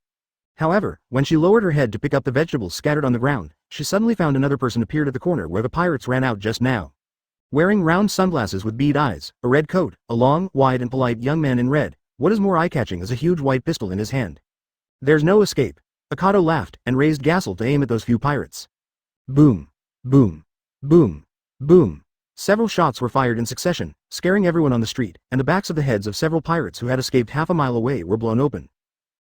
However, when she lowered her head to pick up the vegetables scattered on the ground, she suddenly found another person appeared at the corner where the pirates ran out just now. Wearing round sunglasses with bead eyes, a red coat, a long, wide and polite young man in red, what is more eye-catching is a huge white pistol in his hand. There's no escape. Akado laughed and raised Gassel to aim at those few pirates. Boom. Boom. Boom. Boom. Several shots were fired in succession, scaring everyone on the street, and the backs of the heads of several pirates who had escaped half a mile away were blown open.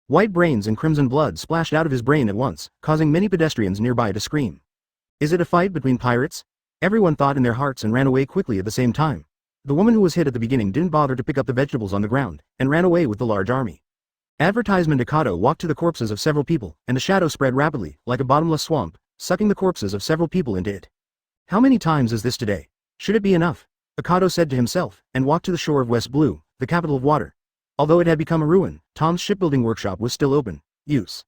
White brains and crimson blood splashed out of his brain at once, causing many pedestrians nearby to scream. Is it a fight between pirates? Everyone thought in their hearts and ran away quickly at the same time. The woman who was hit at the beginning didn't bother to pick up the vegetables on the ground, and ran away with the large army. Advertisement Akado walked to the corpses of several people, and the shadow spread rapidly, like a bottomless swamp, sucking the corpses of several people into it. How many times is this today? Should it be enough? Akado said to himself, and walked to the shore of West Blue, the capital of water. Although it had become a ruin, Tom's shipbuilding workshop was still open. Use.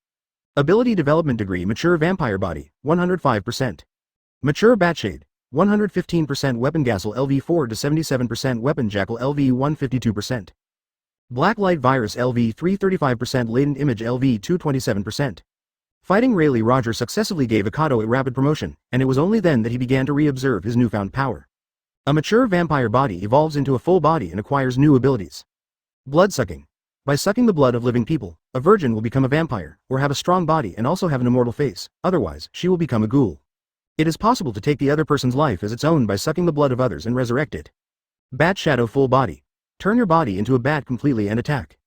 Ability Development Degree Mature Vampire Body, 105%. Mature Batshade, 115% Weapon Gassel LV4 to 77% Weapon Jackal LV 152%. Black Light Virus LV 335% Latent Image LV 227%. Fighting Rayleigh Roger successively gave Akado a rapid promotion, and it was only then that he began to re-observe his newfound power. A mature vampire body evolves into a full body and acquires new abilities. Blood Sucking. By sucking the blood of living people, a virgin will become a vampire, or have a strong body and also have an immortal face, otherwise, she will become a ghoul. It is possible to take the other person's life as its own by sucking the blood of others and resurrect it. Bat Shadow Full Body. Turn your body into a bat completely and attack.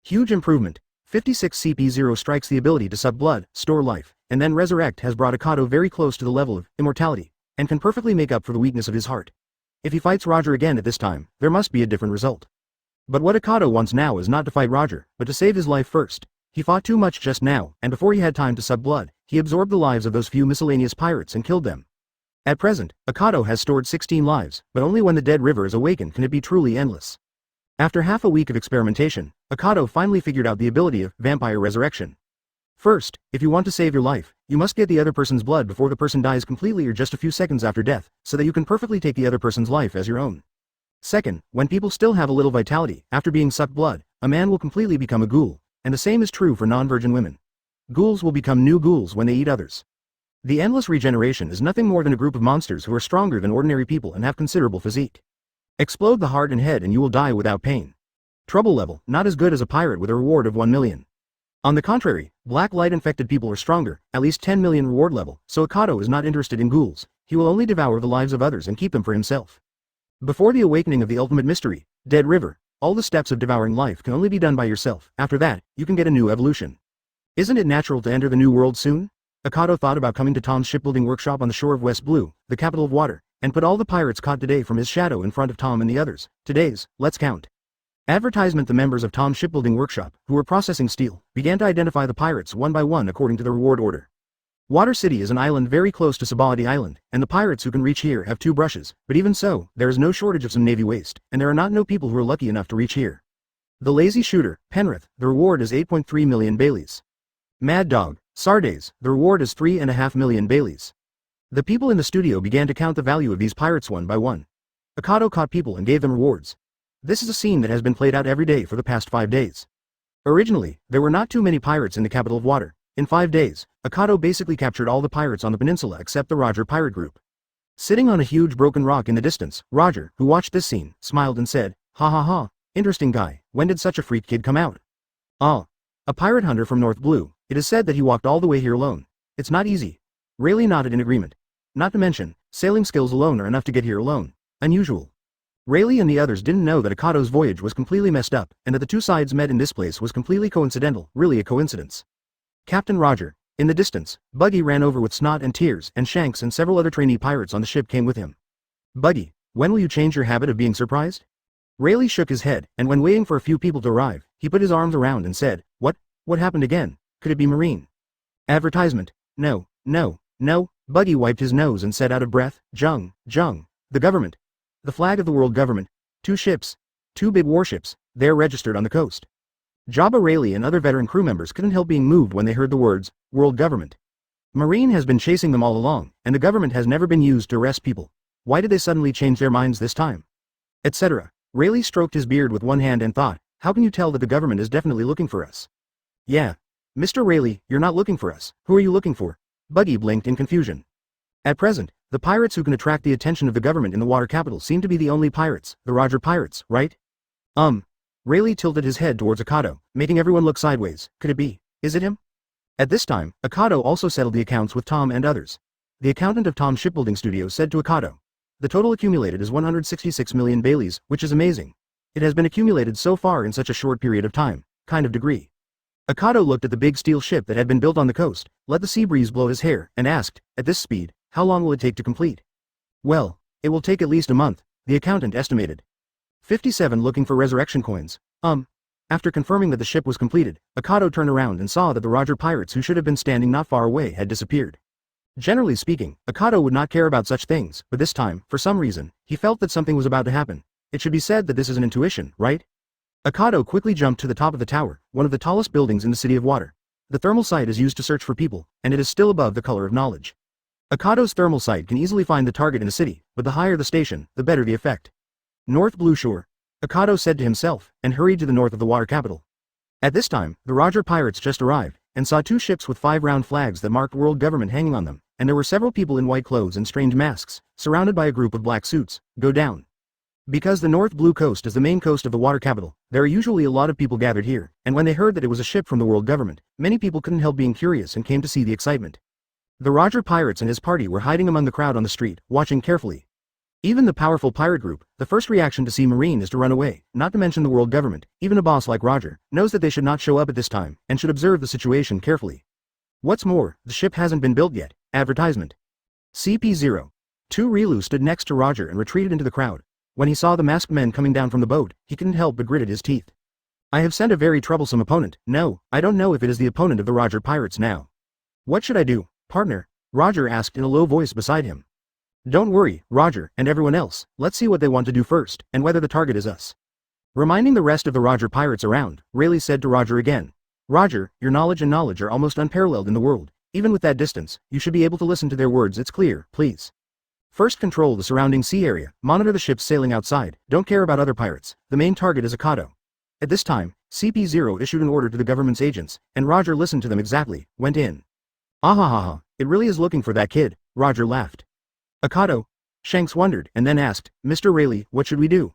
Huge improvement. 56 CP0 strikes. The ability to suck blood, store life, and then resurrect has brought Akado very close to the level of immortality, and can perfectly make up for the weakness of his heart. If he fights Roger again at this time, there must be a different result. But what Akado wants now is not to fight Roger, but to save his life first. He fought too much just now, and before he had time to suck blood, he absorbed the lives of those few miscellaneous pirates and killed them. At present, Akado has stored 16 lives, but only when the dead river is awakened can it be truly endless. After half a week of experimentation, Akado finally figured out the ability of vampire resurrection. First, if you want to save your life, you must get the other person's blood before the person dies completely or just a few seconds after death, so that you can perfectly take the other person's life as your own. Second, when people still have a little vitality, after being sucked blood, a man will completely become a ghoul, and the same is true for non-virgin women. Ghouls will become new ghouls when they eat others. The endless regeneration is nothing more than a group of monsters who are stronger than ordinary people and have considerable physique. Explode the heart and head and you will die without pain. Trouble level, not as good as a pirate with a reward of 1 million. On the contrary, black light infected people are stronger, at least 10 million reward level, so Akado is not interested in ghouls. He will only devour the lives of others and keep them for himself. Before the awakening of the ultimate mystery, Dead River, all the steps of devouring life can only be done by yourself. After that, you can get a new evolution. Isn't it natural to enter the new world soon? Akado thought about coming to Tom's shipbuilding workshop on the shore of West Blue, the capital of water, and put all the pirates caught today from his shadow in front of Tom and the others. Today's, let's count. Advertisement. The members of Tom's shipbuilding workshop, who were processing steel, began to identify the pirates one by one according to the reward order. Water City is an island very close to Sabaldi Island, and the pirates who can reach here have 2 brushes, but even so, there is no shortage of some navy waste, and there are no people who are lucky enough to reach here. The Lazy Shooter, Penrith, the reward is 8.3 million Baileys. Mad Dog, Sardes, the reward is 3.5 million Baileys. The people in the studio began to count the value of these pirates one by one. Akado caught people and gave them rewards. This is a scene that has been played out every day for the past 5 days. Originally, there were not too many pirates in the capital of water. In 5 days, Akado basically captured all the pirates on the peninsula except the Roger pirate group. Sitting on a huge broken rock in the distance, Roger, who watched this scene, smiled and said, "Ha ha ha, interesting guy, when did such a freak kid come out?" "Ah. A pirate hunter from North Blue. It is said that he walked all the way here alone. It's not easy." Rayleigh nodded in agreement. Not to mention, sailing skills alone are enough to get here alone. Unusual. Rayleigh and the others didn't know that Akado's voyage was completely messed up, and that the 2 sides met in this place was completely coincidental, really a coincidence. Captain Roger. In the distance, Buggy ran over with Snot and Tears, and Shanks and several other trainee pirates on the ship came with him. "Buggy, when will you change your habit of being surprised?" Rayleigh shook his head, and when waiting for a few people to arrive, he put his arms around and said, What happened again? Could it be Marine?" Advertisement. No. Buggy wiped his nose and said out of breath, Jung, the government. The flag of the world government. 2 ships. 2 big warships, they're registered on the coast. Jabba, Rayleigh and other veteran crew members couldn't help being moved when they heard the words, world government. Marine has been chasing them all along, and the government has never been used to arrest people. Why did they suddenly change their minds this time? Etc. Rayleigh stroked his beard with one hand and thought, how can you tell that the government is definitely looking for us? Yeah. Mr. Rayleigh, you're not looking for us. Who are you looking for? Buggy blinked in confusion. At present, the pirates who can attract the attention of the government in the water capital seem to be the only pirates, the Roger pirates, right? Rayleigh tilted his head towards Akado, making everyone look sideways. Could it be? Is it him? At this time, Akado also settled the accounts with Tom and others. The accountant of Tom's shipbuilding studio said to Akado, "The total accumulated is 166 million Baileys, which is amazing. It has been accumulated so far in such a short period of time, kind of degree." Akado looked at the big steel ship that had been built on the coast, let the sea breeze blow his hair, and asked, "At this speed, how long will it take to complete?" Well, it will take at least a month, the accountant estimated. 57 looking for resurrection coins. After confirming that the ship was completed, Akado turned around and saw that the Roger pirates who should have been standing not far away had disappeared. Generally speaking, Akado would not care about such things, but this time, for some reason, he felt that something was about to happen. It should be said that this is an intuition, right? Akado quickly jumped to the top of the tower, one of the tallest buildings in the City of Water. The thermal sight is used to search for people, and it is still above the color of knowledge. Akado's thermal sight can easily find the target in a city, but the higher the station, the better the effect. North Blue Shore, Akado said to himself, and hurried to the north of the water capital. At this time, the Roger pirates just arrived, and saw 2 ships with 5 round flags that marked world government hanging on them, and there were several people in white clothes and strange masks, surrounded by a group of black suits, go down. Because the North Blue Coast is the main coast of the water capital, there are usually a lot of people gathered here, and when they heard that it was a ship from the world government, many people couldn't help being curious and came to see the excitement. The Roger pirates and his party were hiding among the crowd on the street, watching carefully. Even the powerful pirate group, the first reaction to see Marine is to run away, not to mention the world government. Even a boss like Roger knows that they should not show up at this time, and should observe the situation carefully. What's more, the ship hasn't been built yet. Advertisement. CP0. 2 Rilu stood next to Roger and retreated into the crowd. When he saw the masked men coming down from the boat, he couldn't help but gritted his teeth. I have sent a very troublesome opponent. No, I don't know if it is the opponent of the Roger pirates now. What should I do, partner? Roger asked in a low voice beside him. Don't worry, Roger, and everyone else, let's see what they want to do first, and whether the target is us. Reminding the rest of the Roger pirates around, Rayleigh said to Roger again. Roger, your knowledge are almost unparalleled in the world. Even with that distance, you should be able to listen to their words. It's clear, please. First control the surrounding sea area, monitor the ships sailing outside, don't care about other pirates, the main target is Akado. At this time, CP0 issued an order to the government's agents, and Roger listened to them exactly, went in. Ahahaha, it really is looking for that kid, Roger laughed. Akado? Shanks wondered, and then asked, Mr. Rayleigh, what should we do?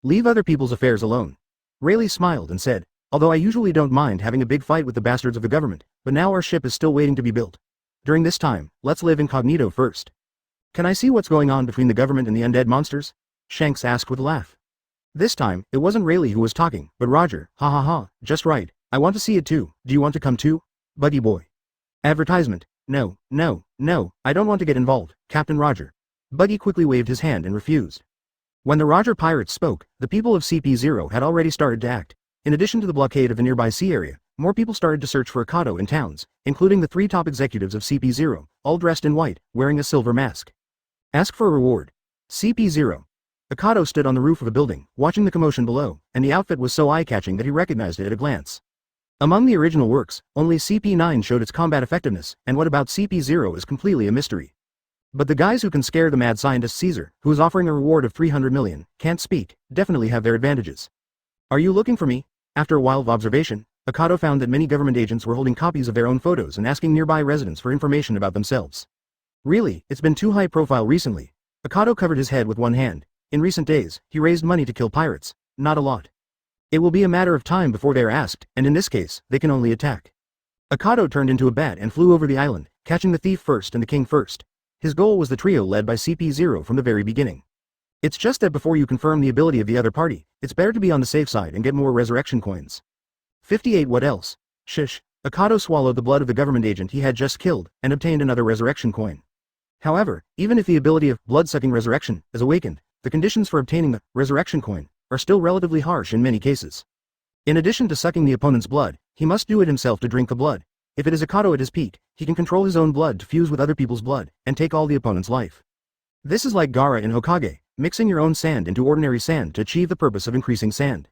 Leave other people's affairs alone. Rayleigh smiled and said, although I usually don't mind having a big fight with the bastards of the government, but now our ship is still waiting to be built. During this time, let's live incognito first. Can I see what's going on between the government and the undead monsters? Shanks asked with a laugh. This time, it wasn't Rayleigh who was talking, but Roger. Ha ha ha, just right. I want to see it too. Do you want to come too? Buggy boy. Advertisement. No, I don't want to get involved, Captain Roger. Buggy quickly waved his hand and refused. When the Roger pirates spoke, the people of CP0 had already started to act. In addition to the blockade of the nearby sea area, more people started to search for Akado in towns, including the 3 top executives of CP0, all dressed in white, wearing a silver mask. Ask for a reward. CP0. Akado stood on the roof of a building, watching the commotion below, and the outfit was so eye-catching that he recognized it at a glance. Among the original works, only CP9 showed its combat effectiveness, and what about CP0 is completely a mystery. But the guys who can scare the mad scientist Caesar, who is offering a reward of 300 million, can't speak, definitely have their advantages. Are you looking for me? After a while of observation, Akado found that many government agents were holding copies of their own photos and asking nearby residents for information about themselves. Really, it's been too high profile recently. Akado covered his head with one hand. In recent days, he raised money to kill pirates. Not a lot. It will be a matter of time before they are asked, and in this case, they can only attack. Akado turned into a bat and flew over the island, catching the thief first and the king first. His goal was the trio led by CP0 from the very beginning. It's just that before you confirm the ability of the other party, it's better to be on the safe side and get more resurrection coins. 58 What else? Shish. Akado swallowed the blood of the government agent he had just killed, and obtained another resurrection coin. However, even if the ability of blood-sucking resurrection is awakened, the conditions for obtaining the resurrection coin are still relatively harsh in many cases. In addition to sucking the opponent's blood, he must do it himself to drink the blood. If it is Akado at his peak, he can control his own blood to fuse with other people's blood, and take all the opponent's life. This is like Gaara in Hokage, mixing your own sand into ordinary sand to achieve the purpose of increasing sand.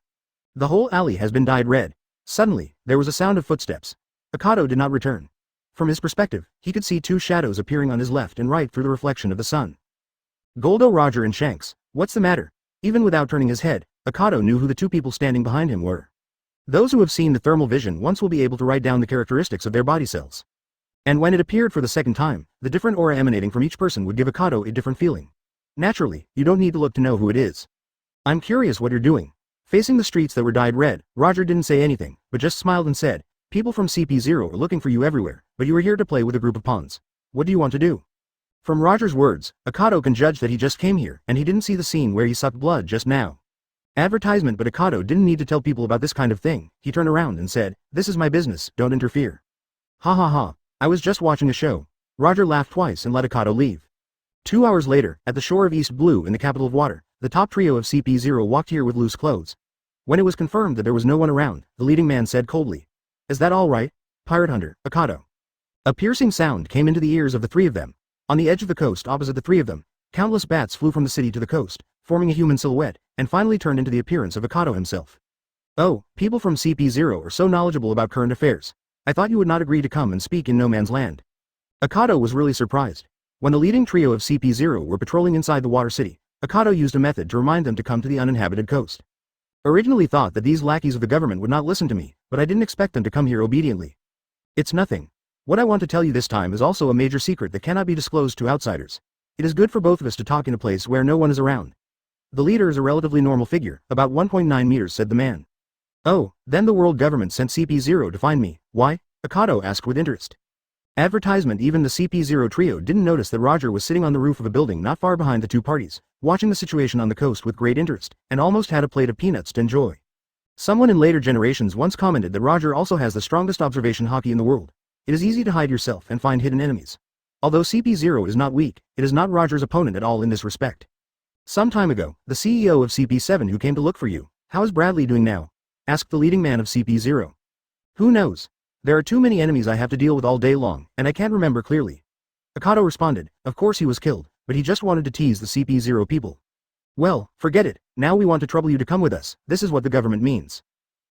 The whole alley has been dyed red. Suddenly, there was a sound of footsteps. Akado did not return. From his perspective, he could see 2 shadows appearing on his left and right through the reflection of the sun. Goldo, Roger and Shanks. What's the matter? Even without turning his head, Akado knew who the 2 people standing behind him were. Those who have seen the thermal vision once will be able to write down the characteristics of their body cells. And when it appeared for the second time, the different aura emanating from each person would give Akado a different feeling. Naturally, you don't need to look to know who it is. I'm curious what you're doing. Facing the streets that were dyed red, Roger didn't say anything, but just smiled and said, people from CP0 are looking for you everywhere, but you are here to play with a group of pawns. What do you want to do? From Roger's words, Akado can judge that he just came here, and he didn't see the scene where he sucked blood just now. Advertisement, but Akado didn't need to tell people about this kind of thing. He turned around and said, this is my business, don't interfere. Ha ha ha, I was just watching a show. Roger laughed twice and let Akado leave. 2 hours later, at the shore of East Blue in the capital of water, the top trio of CP0 walked here with loose clothes. When it was confirmed that there was no one around, the leading man said coldly, "Is that all right, pirate hunter, Akado?" A piercing sound came into the ears of the three of them. On the edge of the coast opposite the three of them, countless bats flew from the city to the coast, forming a human silhouette, and finally turned into the appearance of Akado himself. "Oh, people from CP0 are so knowledgeable about current affairs. I thought you would not agree to come and speak in no man's land." Akado was really surprised. When the leading trio of CP0 were patrolling inside the water city, Akado used a method to remind them to come to the uninhabited coast. "Originally thought that these lackeys of the government would not listen to me, but I didn't expect them to come here obediently. It's nothing. What I want to tell you this time is also a major secret that cannot be disclosed to outsiders. It is good for both of us to talk in a place where no one is around." The leader is a relatively normal figure, about 1.9 meters, said the man. "Oh, then the world government sent CP0 to find me. Why?" Akado asked with interest. Advertisement. Even the CP0 trio didn't notice that Roger was sitting on the roof of a building not far behind the two parties, watching the situation on the coast with great interest, and almost had a plate of peanuts to enjoy. Someone in later generations once commented that Roger also has the strongest observation hockey in the world. It is easy to hide yourself and find hidden enemies. Although CP0 is not weak, it is not Roger's opponent at all in this respect. "Some time ago, the CEO of CP7 who came to look for you, how is Bradley doing now?" asked the leading man of CP0. "Who knows? There are too many enemies I have to deal with all day long, and I can't remember clearly." Akado responded, "Of course he was killed, but he just wanted to tease the CP0 people." "Well, forget it, now we want to trouble you to come with us, this is what the government means."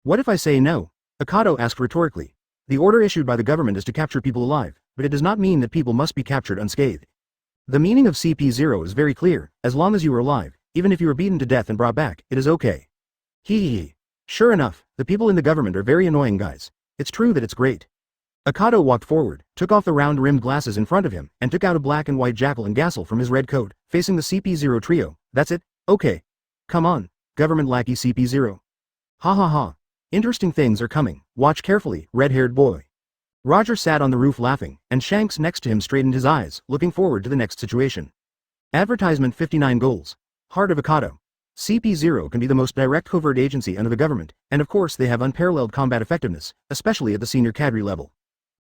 "What if I say no?" Akado asked rhetorically. "The order issued by the government is to capture people alive, but it does not mean that people must be captured unscathed. The meaning of CP0 is very clear, as long as you are alive, even if you are beaten to death and brought back, it is okay." Hee. Sure enough, the people in the government are very annoying guys. It's true that it's great. Akado walked forward, took off the round-rimmed glasses in front of him, and took out a black and white jackal and gassel from his red coat, facing the CP0 trio. "That's it? Okay. Come on, government lackey CP0. Ha ha ha. Interesting things are coming, watch carefully, red-haired boy." Roger sat on the roof laughing, and Shanks next to him straightened his eyes, looking forward to the next situation. Advertisement. 59 goals. Heart of Akado. CP0 can be the most direct covert agency under the government, and of course they have unparalleled combat effectiveness, especially at the senior cadre level.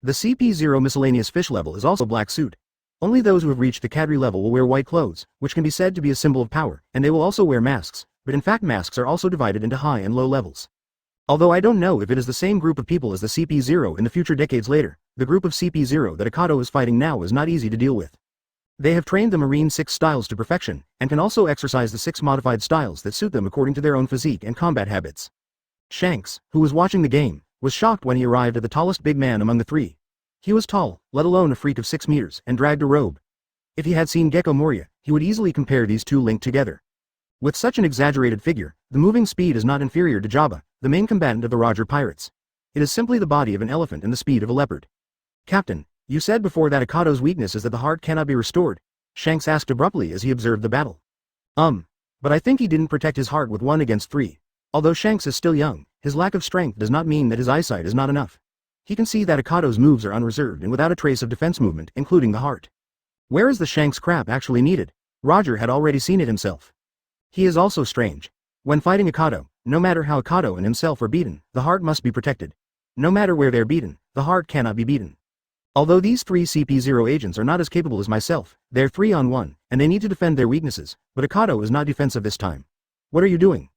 The CP0 miscellaneous fish level is also black suit. Only those who have reached the cadre level will wear white clothes, which can be said to be a symbol of power, and they will also wear masks, but in fact masks are also divided into high and low levels. Although I don't know if it is the same group of people as the CP0 in the future decades later, the group of CP0 that Akado is fighting now is not easy to deal with. They have trained the Marine 6 styles to perfection, and can also exercise the 6 modified styles that suit them according to their own physique and combat habits. Shanks, who was watching the game, was shocked when he arrived at the tallest big man among the three. He was tall, let alone a freak of 6 meters, and dragged a robe. If he had seen Gecko Moria, he would easily compare these two linked together. With such an exaggerated figure, the moving speed is not inferior to Jabba, the main combatant of the Roger Pirates. It is simply the body of an elephant and the speed of a leopard. "Captain, you said before that Akado's weakness is that the heart cannot be restored," Shanks asked abruptly as he observed the battle. But I think he didn't protect his heart with 1 against 3. Although Shanks is still young, his lack of strength does not mean that his eyesight is not enough. He can see that Akado's moves are unreserved and without a trace of defense movement, including the heart. Where is the Shanks crap actually needed? Roger had already seen it himself. He is also strange. When fighting Akado, no matter how Akado and himself are beaten, the heart must be protected. No matter where they're beaten, the heart cannot be beaten. Although these 3 CP0 agents are not as capable as myself, they're 3-on-1, and they need to defend their weaknesses, but Akado is not defensive this time. What are you doing?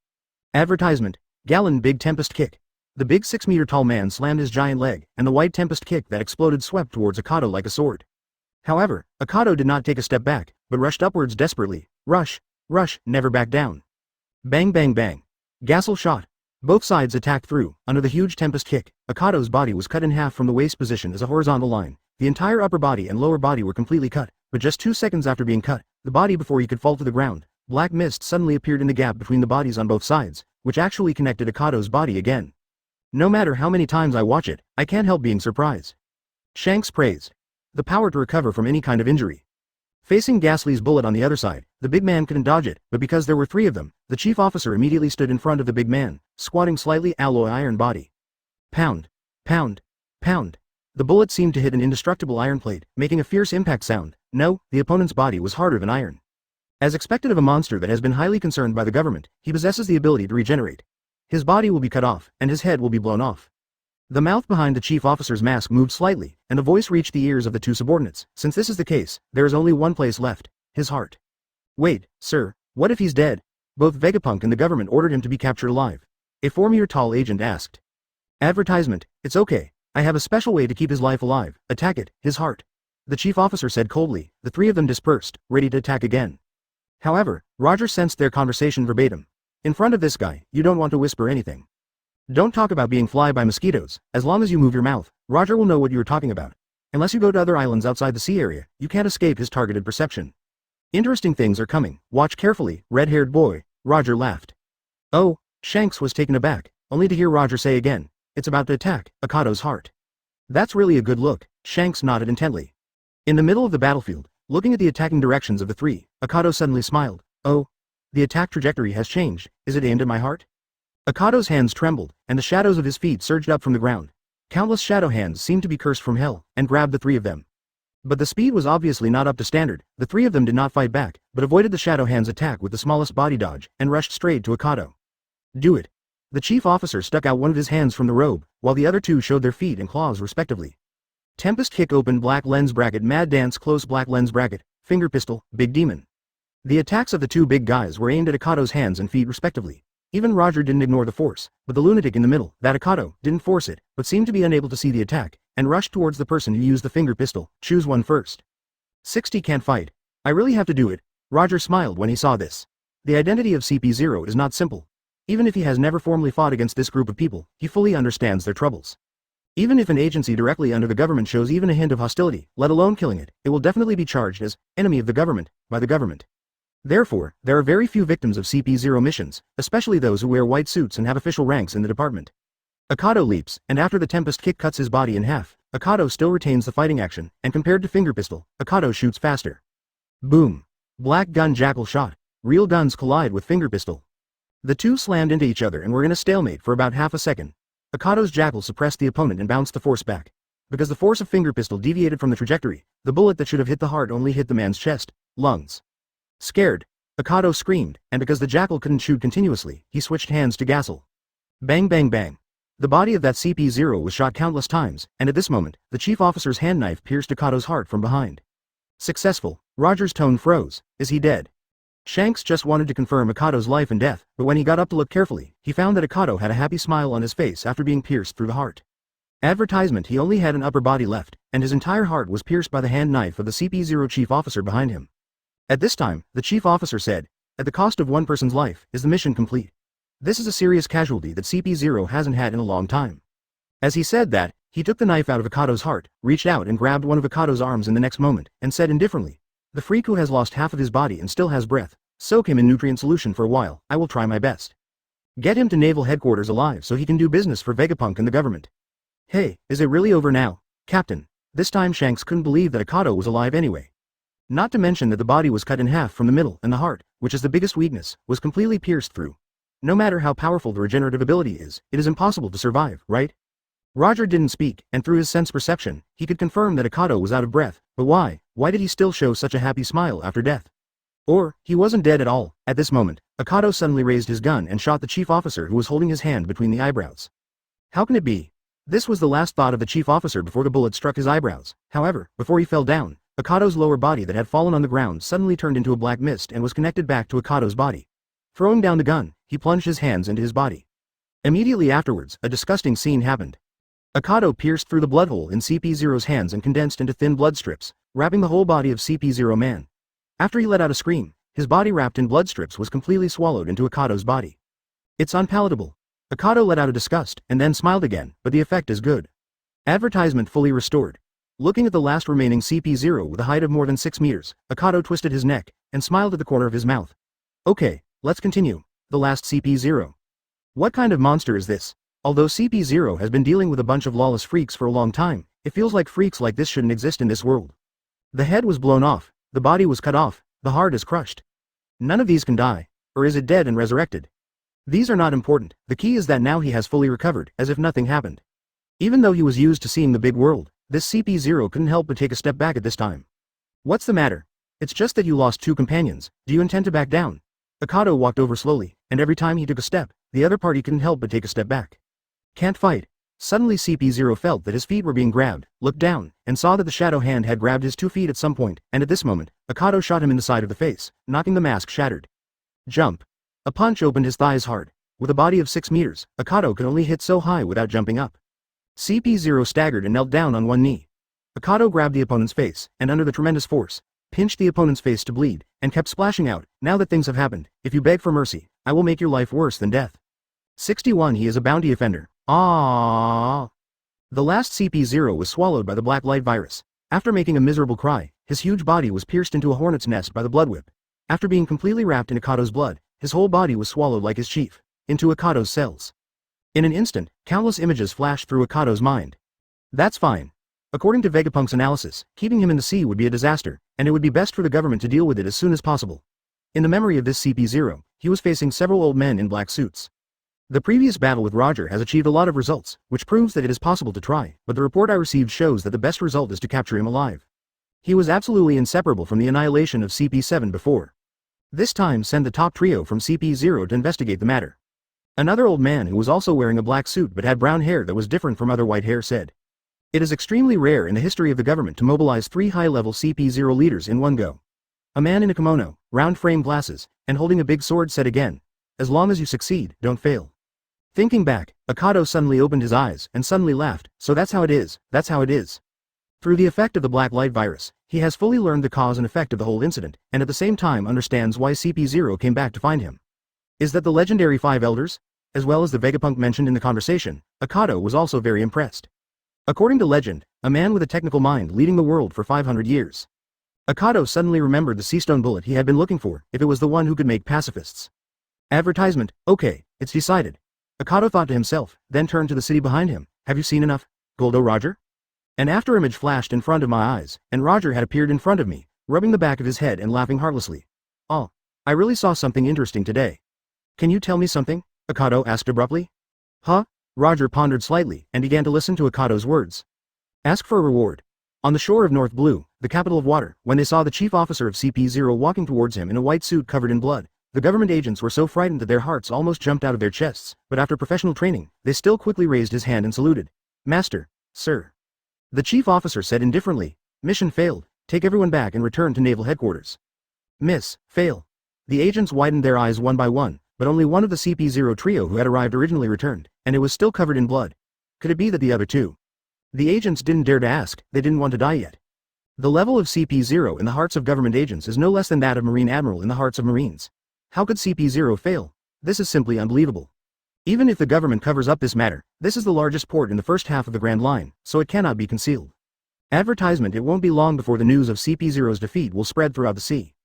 Advertisement. Gallon Big Tempest Kick. The big 6-meter-tall man slammed his giant leg, and the white Tempest Kick that exploded swept towards Akado like a sword. However, Akado did not take a step back, but rushed upwards desperately. Rush, never back down. Bang bang bang. Gassel shot. Both sides attacked through. Under the huge Tempest Kick, Akado's body was cut in half from the waist position as a horizontal line. The entire upper body and lower body were completely cut, but just 2 seconds after being cut, the body before he could fall to the ground, black mist suddenly appeared in the gap between the bodies on both sides, which actually connected Akado's body again. No matter how many times I watch it, I can't help being surprised. Shanks praised. The power to recover from any kind of injury. Facing Ghastly's bullet on the other side, the big man couldn't dodge it, but because there were 3 of them, the chief officer immediately stood in front of the big man, squatting slightly alloy iron body. Pound. Pound. Pound. The bullet seemed to hit an indestructible iron plate, making a fierce impact sound. No, the opponent's body was harder than iron. As expected of a monster that has been highly concerned by the government, he possesses the ability to regenerate. His body will be cut off, and his head will be blown off. The mouth behind the chief officer's mask moved slightly, and a voice reached the ears of the 2 subordinates. Since this is the case, there is only one place left. his heart. Wait, sir, what if he's dead? Both Vegapunk and the government ordered him to be captured alive. A 4-meter-tall agent asked. Advertisement, it's okay. I have a special way to keep his life alive. Attack it, his heart. The chief officer said coldly. The three of them dispersed, ready to attack again. However, Roger sensed their conversation verbatim. In front of this guy, you don't want to whisper anything. Don't talk about being fly by mosquitoes. As long as you move your mouth, Roger will know what you are talking about. Unless you go to other islands outside the sea area, you can't escape his targeted perception. Interesting things are coming. Watch carefully, red-haired boy. Roger laughed. Oh, Shanks was taken aback, only to hear Roger say again, it's about to attack Akado's heart. That's really a good look. Shanks nodded intently. In the middle of the battlefield, looking at the attacking directions of the three, Akado suddenly smiled. Oh, the attack trajectory has changed. Is it aimed at my heart? Akado's hands trembled, and the shadows of his feet surged up from the ground. Countless shadow hands seemed to be cursed from hell, and grabbed the three of them. But the speed was obviously not up to standard. The three of them did not fight back, but avoided the shadow hands' attack with the smallest body dodge, and rushed straight to Akado. Do it. The chief officer stuck out one of his hands from the robe, while the other two showed their feet and claws respectively. Tempest Kick open black lens bracket Mad Dance close black lens bracket, Finger Pistol, Big Demon. The attacks of the two big guys were aimed at Akado's hands and feet respectively. Even Roger didn't ignore the force, but the lunatic in the middle, that Akado, didn't force it, but seemed to be unable to see the attack, and rushed towards the person who used the finger pistol. Choose one first. 60 can't fight. I really have to do it. Roger smiled when he saw this. The identity of CP0 is not simple. Even if he has never formally fought against this group of people, he fully understands their troubles. Even if an agency directly under the government shows even a hint of hostility, let alone killing it, it will definitely be charged as enemy of the government by the government. Therefore, there are very few victims of CP0 missions, especially those who wear white suits and have official ranks in the department. Akado leaps, and after the Tempest Kick cuts his body in half, Akado still retains the fighting action, and compared to Finger Pistol, Akado shoots faster. Boom. Black Gun Jackal shot. Real guns collide with Finger Pistol. The two slammed into each other and were in a stalemate for about half a second. Akado's Jackal suppressed the opponent and bounced the force back. Because the force of Finger Pistol deviated from the trajectory, the bullet that should have hit the heart only hit the man's chest, lungs. Scared, Akado screamed, and because the Jackal couldn't shoot continuously, he switched hands to Gassel. Bang bang bang. The body of that CP0 was shot countless times, and at this moment, the chief officer's hand knife pierced Akado's heart from behind. Successful. Roger's tone froze. Is he dead? Shanks just wanted to confirm Akado's life and death, but when he got up to look carefully, he found that Akado had a happy smile on his face after being pierced through the heart. Advertisement: he only had an upper body left, and his entire heart was pierced by the hand knife of the CP0 chief officer behind him. At this time, the chief officer said, at the cost of one person's life, is the mission complete. This is a serious casualty that CP0 hasn't had in a long time. As he said that, he took the knife out of Akado's heart, reached out and grabbed one of Akado's arms in the next moment, and said indifferently, the freak who has lost half of his body and still has breath, soak him in nutrient solution for a while, I will try my best. Get him to naval headquarters alive so he can do business for Vegapunk and the government. Hey, is it really over now, Captain? This time Shanks couldn't believe that Akado was alive anyway. Not to mention that the body was cut in half from the middle, and the heart, which is the biggest weakness, was completely pierced through. No matter how powerful the regenerative ability is, it is impossible to survive, right? Roger didn't speak, and through his sense perception, he could confirm that Akado was out of breath, but why? Why did he still show such a happy smile after death? Or, he wasn't dead at all. At this moment, Akado suddenly raised his gun and shot the chief officer who was holding his hand between the eyebrows. How can it be? This was the last thought of the chief officer before the bullet struck his eyebrows. However, before he fell down, Akado's lower body that had fallen on the ground suddenly turned into a black mist and was connected back to Akado's body. Throwing down the gun, he plunged his hands into his body. Immediately afterwards, a disgusting scene happened. Akado pierced through the blood hole in CP0's hands and condensed into thin blood strips, wrapping the whole body of CP0 man. After he let out a scream, his body wrapped in blood strips was completely swallowed into Akado's body. It's unpalatable. Akado let out a disgust, and then smiled again, but the effect is good. Advertisement fully restored. Looking at the last remaining CP0 with a height of more than 6 meters, Akado twisted his neck, and smiled at the corner of his mouth. Okay, let's continue. The last CP0. What kind of monster is this? Although CP0 has been dealing with a bunch of lawless freaks for a long time, it feels like freaks like this shouldn't exist in this world. The head was blown off, the body was cut off, the heart is crushed. None of these can die. Or is it dead and resurrected? These are not important, the key is that now he has fully recovered, as if nothing happened. Even though he was used to seeing the big world, this CP0 couldn't help but take a step back at this time. What's the matter? It's just that you lost 2 companions. Do you intend to back down? Akado walked over slowly, and every time he took a step, the other party couldn't help but take a step back. Can't fight. Suddenly CP0 felt that his feet were being grabbed, looked down, and saw that the shadow hand had grabbed his 2 feet at some point, and at this moment, Akado shot him in the side of the face, knocking the mask shattered. Jump. A punch opened his thighs hard. With a body of 6 meters, Akado could only hit so high without jumping up. CP0 staggered and knelt down on one knee. Akado grabbed the opponent's face, and under the tremendous force, pinched the opponent's face to bleed, and kept splashing out, "Now that things have happened, if you beg for mercy, I will make your life worse than death." 61 He is a bounty offender. Ah. The last CP0 was swallowed by the black light virus. After making a miserable cry, his huge body was pierced into a hornet's nest by the blood whip. After being completely wrapped in Akado's blood, his whole body was swallowed like his chief, into Akado's cells. In an instant, countless images flashed through Akado's mind. That's fine. According to Vegapunk's analysis, keeping him in the sea would be a disaster, and it would be best for the government to deal with it as soon as possible. In the memory of this CP0, he was facing several old men in black suits. The previous battle with Roger has achieved a lot of results, which proves that it is possible to try, but the report I received shows that the best result is to capture him alive. He was absolutely inseparable from the annihilation of CP7 before. This time send the top trio from CP0 to investigate the matter. Another old man who was also wearing a black suit but had brown hair that was different from other white hair said, "It is extremely rare in the history of the government to mobilize 3 high-level CP0 leaders in one go." A man in a kimono, round frame glasses, and holding a big sword said again, "As long as you succeed, don't fail." Thinking back, Akado suddenly opened his eyes and suddenly laughed, "So that's how it is, that's how it is." Through the effect of the black light virus, he has fully learned the cause and effect of the whole incident, and at the same time understands why CP0 came back to find him. Is that the legendary 5 elders? As well as the Vegapunk mentioned in the conversation, Akado was also very impressed. According to legend, a man with a technical mind leading the world for 500 years. Akado suddenly remembered the Seastone bullet he had been looking for, if it was the one who could make pacifists. Advertisement, okay, it's decided. Akado thought to himself, then turned to the city behind him. "Have you seen enough? Goldo Roger?" An afterimage flashed in front of my eyes, and Roger had appeared in front of me, rubbing the back of his head and laughing heartlessly. "Oh, I really saw something interesting today." "Can you tell me something?" Akado asked abruptly. "Huh?" Roger pondered slightly and began to listen to Akado's words. "Ask for a reward." On the shore of North Blue, the capital of water, when they saw the chief officer of CP0 walking towards him in a white suit covered in blood, the government agents were so frightened that their hearts almost jumped out of their chests, but after professional training, they still quickly raised his hand and saluted. "Master, sir." The chief officer said indifferently, "Mission failed, take everyone back and return to naval headquarters." "Miss, fail." The agents widened their eyes one by one, but only one of the CP0 trio who had arrived originally returned, and it was still covered in blood. Could it be that the other two? The agents didn't dare to ask, they didn't want to die yet. The level of CP0 in the hearts of government agents is no less than that of Marine Admiral in the hearts of Marines. How could CP0 fail? This is simply unbelievable. Even if the government covers up this matter, this is the largest port in the first half of the Grand Line, so it cannot be concealed. Advertisement: it won't be long before the news of CP0's defeat will spread throughout the sea.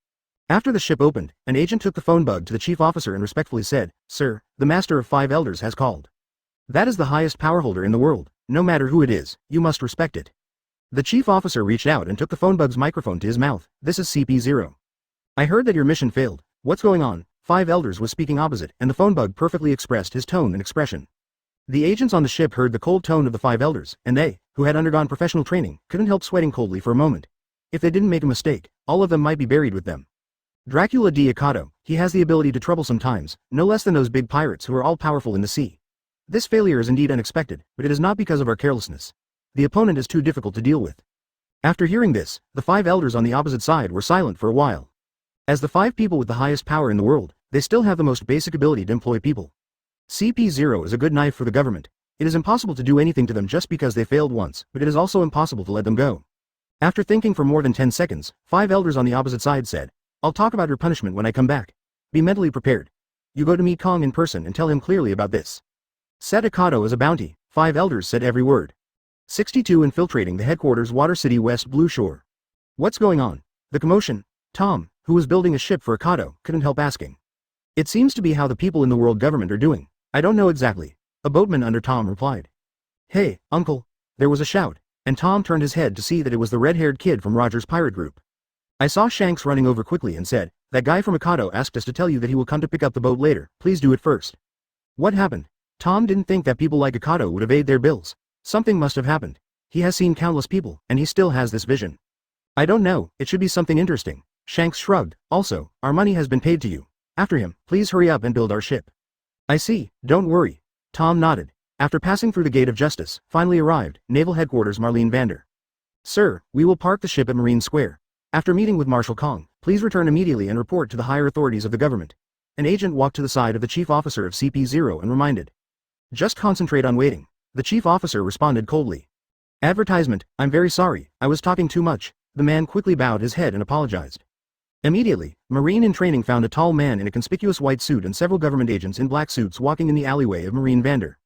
After the ship opened, an agent took the phone bug to the chief officer and respectfully said, "Sir, the Master of 5 Elders has called. That is the highest power holder in the world, no matter who it is, you must respect it." The chief officer reached out and took the phone bug's microphone to his mouth. "This is CP0. I heard that your mission failed. What's going on?" 5 Elders was speaking opposite, and the phone bug perfectly expressed his tone and expression. The agents on the ship heard the cold tone of the 5 Elders, and they, who had undergone professional training, couldn't help sweating coldly for a moment. If they didn't make a mistake, all of them might be buried with them. Dracula D. Akado, he has the ability to trouble sometimes, no less than those big pirates who are all-powerful in the sea. This failure is indeed unexpected, but it is not because of our carelessness. The opponent is too difficult to deal with. After hearing this, the 5 Elders on the opposite side were silent for a while. As the 5 people with the highest power in the world, they still have the most basic ability to employ people. CP0 is a good knife for the government. It is impossible to do anything to them just because they failed once, but it is also impossible to let them go. After thinking for more than 10 seconds, 5 Elders on the opposite side said, "I'll talk about your punishment when I come back. Be mentally prepared. You go to meet Kong in person and tell him clearly about this." Set Akado as a bounty, 5 Elders said every word. 62 Infiltrating the headquarters Water City West Blue Shore. What's going on? The commotion? Tom, who was building a ship for Akado, couldn't help asking. It seems to be how the people in the world government are doing. I don't know exactly. A boatman under Tom replied. "Hey, uncle." There was a shout, and Tom turned his head to see that it was the red-haired kid from Roger's pirate group. I saw Shanks running over quickly and said, "That guy from Akado asked us to tell you that he will come to pick up the boat later, please do it first." What happened? Tom didn't think that people like Akado would evade their bills. Something must have happened. He has seen countless people, and he still has this vision. I don't know, it should be something interesting. Shanks shrugged. Also, our money has been paid to you. After him, please hurry up and build our ship. I see, don't worry. Tom nodded. after passing through the Gate of Justice, finally arrived, Naval Headquarters Marlene Vander. Sir, we will park the ship at Marine Square. After meeting with Marshal Kong, please return immediately and report to the higher authorities of the government. An agent walked to the side of the chief officer of CP0 and reminded. Just concentrate on waiting. The chief officer responded coldly. Advertisement, I'm very sorry, I was talking too much. The man quickly bowed his head and apologized. Immediately, Marine in training found a tall man in a conspicuous white suit and several government agents in black suits walking in the alleyway of Marine Vander.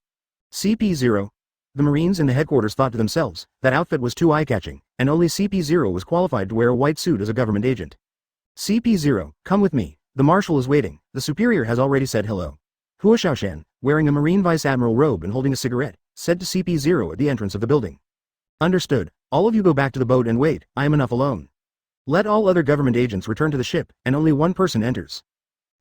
CP0. The Marines in the headquarters thought to themselves, that outfit was too eye-catching, and only CP0 was qualified to wear a white suit as a government agent. CP0, come with me, the marshal is waiting, the superior has already said hello. Hua Xiaoshan, wearing a Marine Vice Admiral robe and holding a cigarette, said to CP0 at the entrance of the building. Understood, all of you go back to the boat and wait, I am enough alone. Let all other government agents return to the ship, and only one person enters.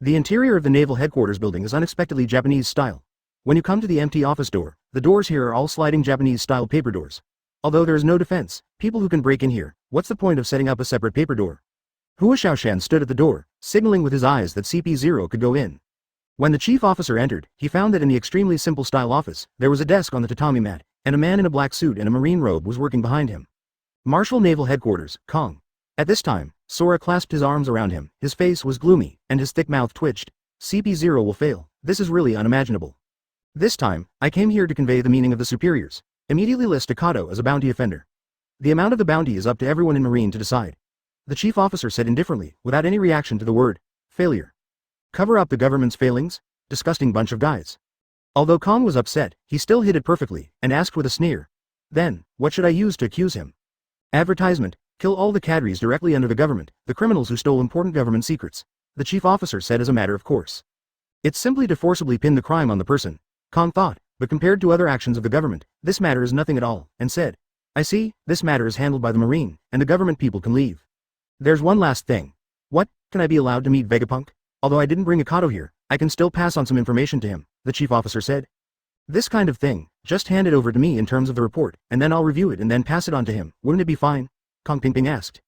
The interior of the Naval Headquarters building is unexpectedly Japanese style. When you come to the empty office door, the doors here are all sliding Japanese-style paper doors. Although there is no defense, people who can break in here, what's the point of setting up a separate paper door? Hua Xiaoshan stood at the door, signaling with his eyes that CP0 could go in. When the chief officer entered, he found that in the extremely simple style office, there was a desk on the tatami mat, and a man in a black suit and a marine robe was working behind him. Marshal Naval Headquarters, Kong. At this time, Sora clasped his arms around him, his face was gloomy, and his thick mouth twitched. CP0 will fail, this is really unimaginable. This time, I came here to convey the meaning of the superiors. Immediately list Akado as a bounty offender. The amount of the bounty is up to everyone in Marine to decide. The chief officer said indifferently, without any reaction to the word, failure. Cover up the government's failings? Disgusting bunch of guys. Although Kong was upset, he still hid it perfectly, and asked with a sneer. Then, what should I use to accuse him? Advertisement, kill all the cadres directly under the government, the criminals who stole important government secrets. The chief officer said as a matter of course. It's simply to forcibly pin the crime on the person. Kong thought, but compared to other actions of the government, this matter is nothing at all, and said, I see, this matter is handled by the Marine, and the government people can leave. There's one last thing. What, can I be allowed to meet Vegapunk? Although I didn't bring Akado here, I can still pass on some information to him, the chief officer said. This kind of thing, just hand it over to me in terms of the report, and then I'll review it and then pass it on to him, wouldn't it be fine? Kong Pingping asked.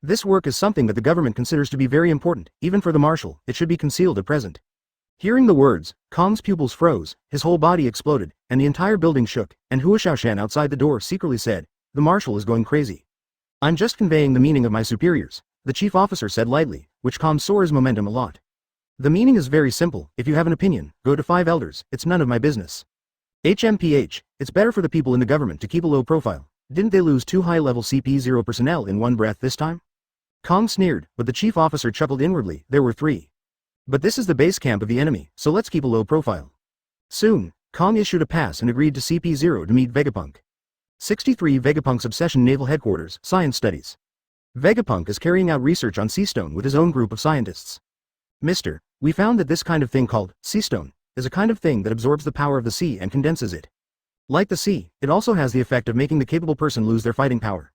This work is something that the government considers to be very important, even for the marshal, it should be concealed at present. Hearing the words, Kong's pupils froze, his whole body exploded, and the entire building shook, and Hua Xiaoshan outside the door secretly said, the marshal is going crazy. I'm just conveying the meaning of my superiors, the chief officer said lightly, which calmed Sora's momentum a lot. The meaning is very simple, if you have an opinion, go to 5 elders, it's none of my business. HMPH, it's better for the people in the government to keep a low profile. Didn't they lose 2 high-level CP0 personnel in one breath this time? Kong sneered, but the chief officer chuckled inwardly, there were 3. But this is the base camp of the enemy, so let's keep a low profile. Soon, Kong issued a pass and agreed to CP0 to meet Vegapunk. 63 Vegapunk's Obsession Naval Headquarters, Science Studies. Vegapunk is carrying out research on Seastone with his own group of scientists. Mister, we found that this kind of thing called Seastone is a kind of thing that absorbs the power of the sea and condenses it. Like the sea, it also has the effect of making the capable person lose their fighting power.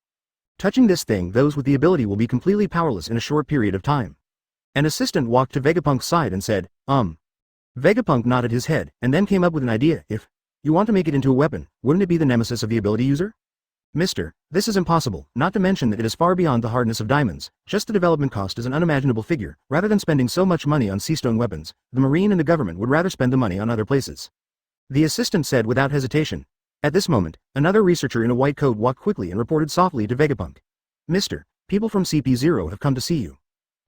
Touching this thing, those with the ability will be completely powerless in a short period of time. An assistant walked to Vegapunk's side and said, Vegapunk nodded his head, and then came up with an idea. If you want to make it into a weapon, wouldn't it be the nemesis of the ability user? Mister, this is impossible, not to mention that it is far beyond the hardness of diamonds, just the development cost is an unimaginable figure. Rather than spending so much money on Seastone weapons, the Marine and the government would rather spend the money on other places. The assistant said without hesitation. At this moment, another researcher in a white coat walked quickly and reported softly to Vegapunk. Mister, people from CP0 have come to see you.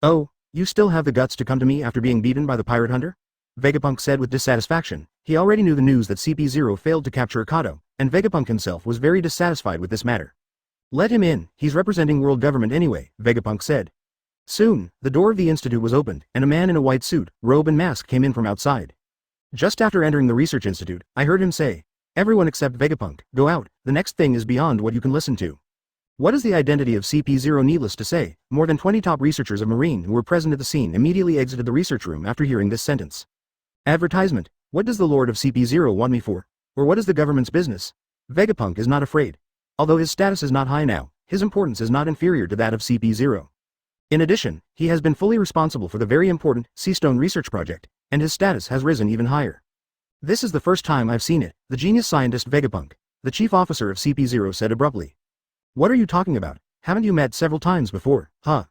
Oh, you still have the guts to come to me after being beaten by the pirate hunter? Vegapunk said with dissatisfaction. He already knew the news that CP0 failed to capture Akado, and Vegapunk himself was very dissatisfied with this matter. Let him in, he's representing world government anyway, Vegapunk said. Soon, the door of the institute was opened, and a man in a white suit, robe and mask came in from outside. Just after entering the research institute, I heard him say, everyone except Vegapunk, go out, the next thing is beyond what you can listen to. What is the identity of CP0? Needless to say, more than 20 top researchers of Marine who were present at the scene immediately exited the research room after hearing this sentence. Advertisement, what does the Lord of CP0 want me for? Or what is the government's business? Vegapunk is not afraid. Although his status is not high now, his importance is not inferior to that of CP0. In addition, he has been fully responsible for the very important Seastone research project, and his status has risen even higher. This is the first time I've seen it, the genius scientist Vegapunk, the chief officer of CP0 said abruptly. What are you talking about? Haven't you met several times before, huh?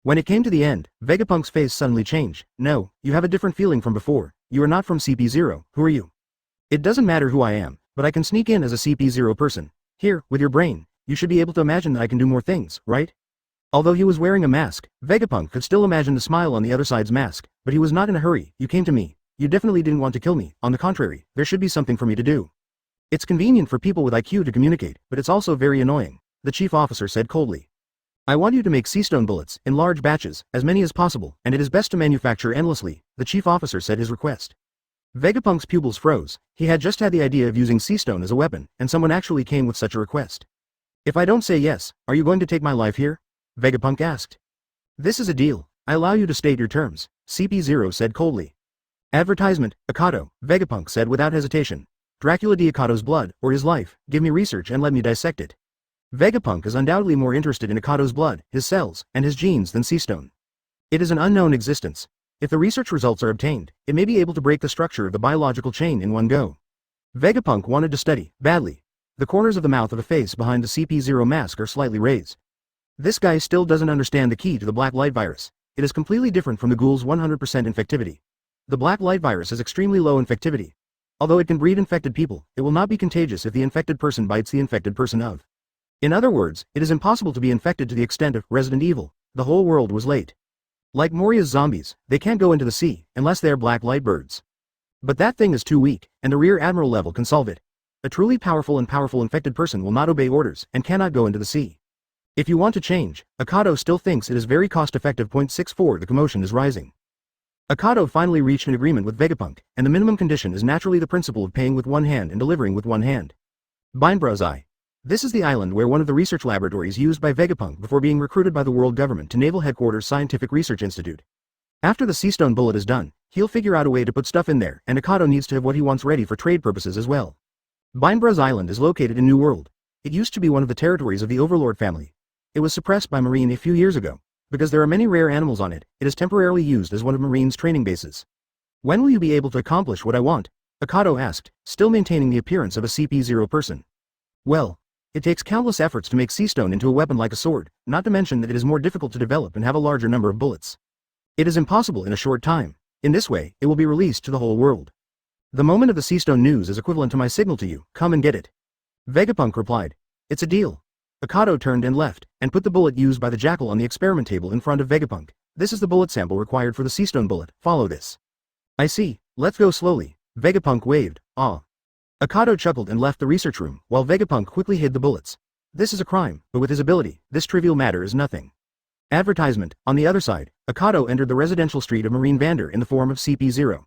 When it came to the end, Vegapunk's face suddenly changed. No, you have a different feeling from before. You are not from CP0, who are you? It doesn't matter who I am, but I can sneak in as a CP0 person. Here, with your brain, you should be able to imagine that I can do more things, right? Although he was wearing a mask, Vegapunk could still imagine the smile on the other side's mask, but he was not in a hurry. You came to me. You definitely didn't want to kill me. On the contrary, there should be something for me to do. It's convenient for people with IQ to communicate, but it's also very annoying, the chief officer said coldly. I want you to make seastone bullets, in large batches, as many as possible, and it is best to manufacture endlessly, the chief officer said his request. Vegapunk's pupils froze. He had just had the idea of using seastone as a weapon, and someone actually came with such a request. If I don't say yes, are you going to take my life here? Vegapunk asked. This is a deal. I allow you to state your terms, CP0 said coldly. Advertisement, Akado, Vegapunk said without hesitation. Dracula D. Akado's blood, or his life, give me research and let me dissect it. Vegapunk is undoubtedly more interested in Akado's blood, his cells, and his genes than seastone. It is an unknown existence. If the research results are obtained, it may be able to break the structure of the biological chain in one go. Vegapunk wanted to study, badly. The corners of the mouth of the face behind the CP0 mask are slightly raised. This guy still doesn't understand the key to the black light virus. It is completely different from the ghoul's 100% infectivity. The black light virus has extremely low infectivity. Although it can breed infected people, it will not be contagious if the infected person bites the infected person of. In other words, it is impossible to be infected to the extent of Resident Evil. The whole world was late. Like Moria's zombies, they can't go into the sea, unless they are black light birds. But that thing is too weak, and the Rear Admiral level can solve it. A truly powerful infected person will not obey orders, and cannot go into the sea. If you want to change, Akado still thinks it is very cost-effective. 0.64 The commotion is rising. Akado finally reached an agreement with Vegapunk, and the minimum condition is naturally the principle of paying with one hand and delivering with one hand. Binebraw's Eye. This is the island where one of the research laboratories used by Vegapunk before being recruited by the world government to Naval Headquarters Scientific Research Institute. After the seastone bullet is done, he'll figure out a way to put stuff in there, and Akado needs to have what he wants ready for trade purposes as well. Binebraw's Island is located in New World. It used to be one of the territories of the Overlord family. It was suppressed by Marine a few years ago. Because there are many rare animals on it, it is temporarily used as one of Marine's training bases. When will you be able to accomplish what I want? Akado asked, still maintaining the appearance of a CP0 person. Well, it takes countless efforts to make seastone into a weapon like a sword, not to mention that it is more difficult to develop and have a larger number of bullets. It is impossible in a short time. In this way, it will be released to the whole world. The moment of the seastone news is equivalent to my signal to you, come and get it. Vegapunk replied. It's a deal. Akado turned and left, and put the bullet used by the jackal on the experiment table in front of Vegapunk. This is the bullet sample required for the seastone bullet, follow this. I see, let's go slowly. Vegapunk waved, ah. Akado chuckled and left the research room, while Vegapunk quickly hid the bullets. This is a crime, but with his ability, this trivial matter is nothing. Advertisement, on the other side, Akado entered the residential street of Marine Vander in the form of CP0.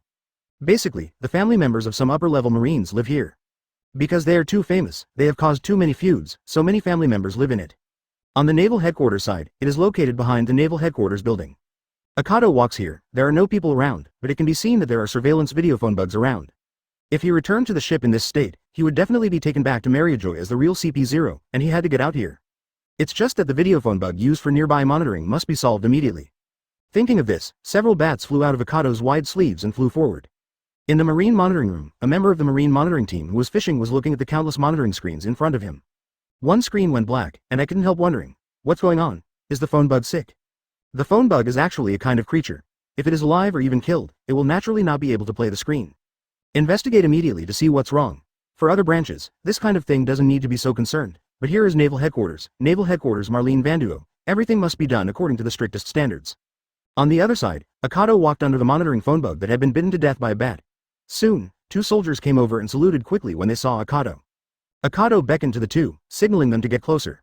Basically, the family members of some upper-level Marines live here. Because they are too famous, they have caused too many feuds, so many family members live in it. On the Naval Headquarters side, it is located behind the Naval Headquarters building. Akado walks here, there are no people around, but it can be seen that there are surveillance videophone bugs around. If he returned to the ship in this state, he would definitely be taken back to Mariajoy as the real CP0, and he had to get out here. It's just that the videophone bug used for nearby monitoring must be solved immediately. Thinking of this, several bats flew out of Akado's wide sleeves and flew forward. In the Marine monitoring room, a member of the Marine monitoring team who was fishing was looking at the countless monitoring screens in front of him. One screen went black, and I couldn't help wondering, what's going on? Is the phone bug sick? The phone bug is actually a kind of creature. If it is alive or even killed, it will naturally not be able to play the screen. Investigate immediately to see what's wrong. For other branches, this kind of thing doesn't need to be so concerned, but here is Naval Headquarters, Marlene Vanduo, everything must be done according to the strictest standards. On the other side, Akado walked under the monitoring phone bug that had been bitten to death by a bat. Soon, two soldiers came over and saluted quickly when they saw Akado. Akado beckoned to the two, signaling them to get closer.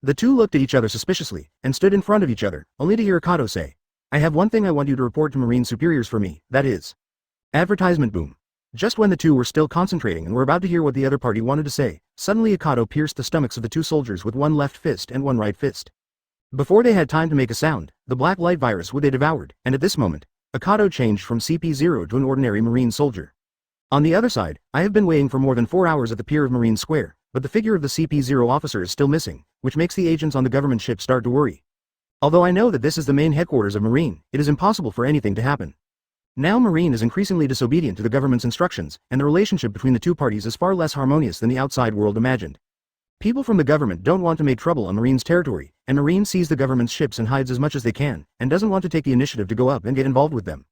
The two looked at each other suspiciously, and stood in front of each other, only to hear Akado say, I have one thing I want you to report to Marine superiors for me, that is. Advertisement boom. Just when the two were still concentrating and were about to hear what the other party wanted to say, suddenly Akado pierced the stomachs of the two soldiers with one left fist and one right fist. Before they had time to make a sound, the black light virus would they devoured, and at this moment, Akado changed from CP0 to an ordinary Marine soldier. On the other side, I have been waiting for more than 4 hours at the pier of Marine Square, but the figure of the CP0 officer is still missing, which makes the agents on the government ship start to worry. Although I know that this is the main headquarters of Marine, it is impossible for anything to happen. Now Marine is increasingly disobedient to the government's instructions, and the relationship between the two parties is far less harmonious than the outside world imagined. People from the government don't want to make trouble on Marine's territory, and Marine sees the government's ships and hides as much as they can, and doesn't want to take the initiative to go up and get involved with them.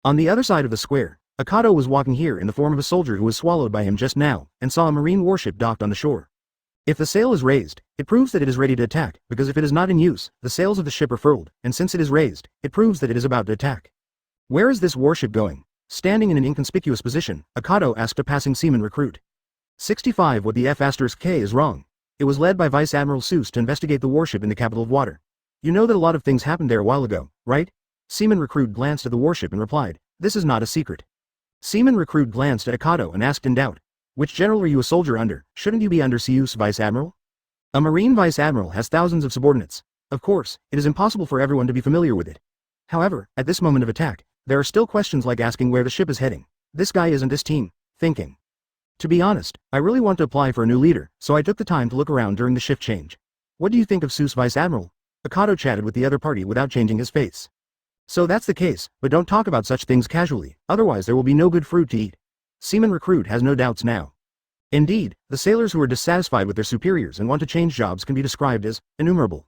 On the other side of the square, Akado was walking here in the form of a soldier who was swallowed by him just now, and saw a marine warship docked on the shore. If the sail is raised, it proves that it is ready to attack, because if it is not in use, the sails of the ship are furled, and since it is raised, it proves that it is about to attack. Where is this warship going? Standing in an inconspicuous position, Akado asked a passing seaman recruit. 65 What the F*K is wrong. It was led by Vice Admiral Sous to investigate the warship in the capital of water. You know that a lot of things happened there a while ago, right? Seaman recruit glanced at the warship and replied, this is not a secret. Seaman recruit glanced at Akado and asked in doubt, which general are you a soldier under? Shouldn't you be under Sous Vice Admiral? A Marine Vice Admiral has thousands of subordinates. Of course, it is impossible for everyone to be familiar with it. However, at this moment of attack, there are still questions like asking where the ship is heading. This guy isn't this team. Thinking. To be honest, I really want to apply for a new leader, so I took the time to look around during the shift change. What do you think of Sous Vice Admiral? Akado chatted with the other party without changing his face. So that's the case, but don't talk about such things casually, otherwise there will be no good fruit to eat. Seaman recruit has no doubts now. Indeed, the sailors who are dissatisfied with their superiors and want to change jobs can be described as innumerable.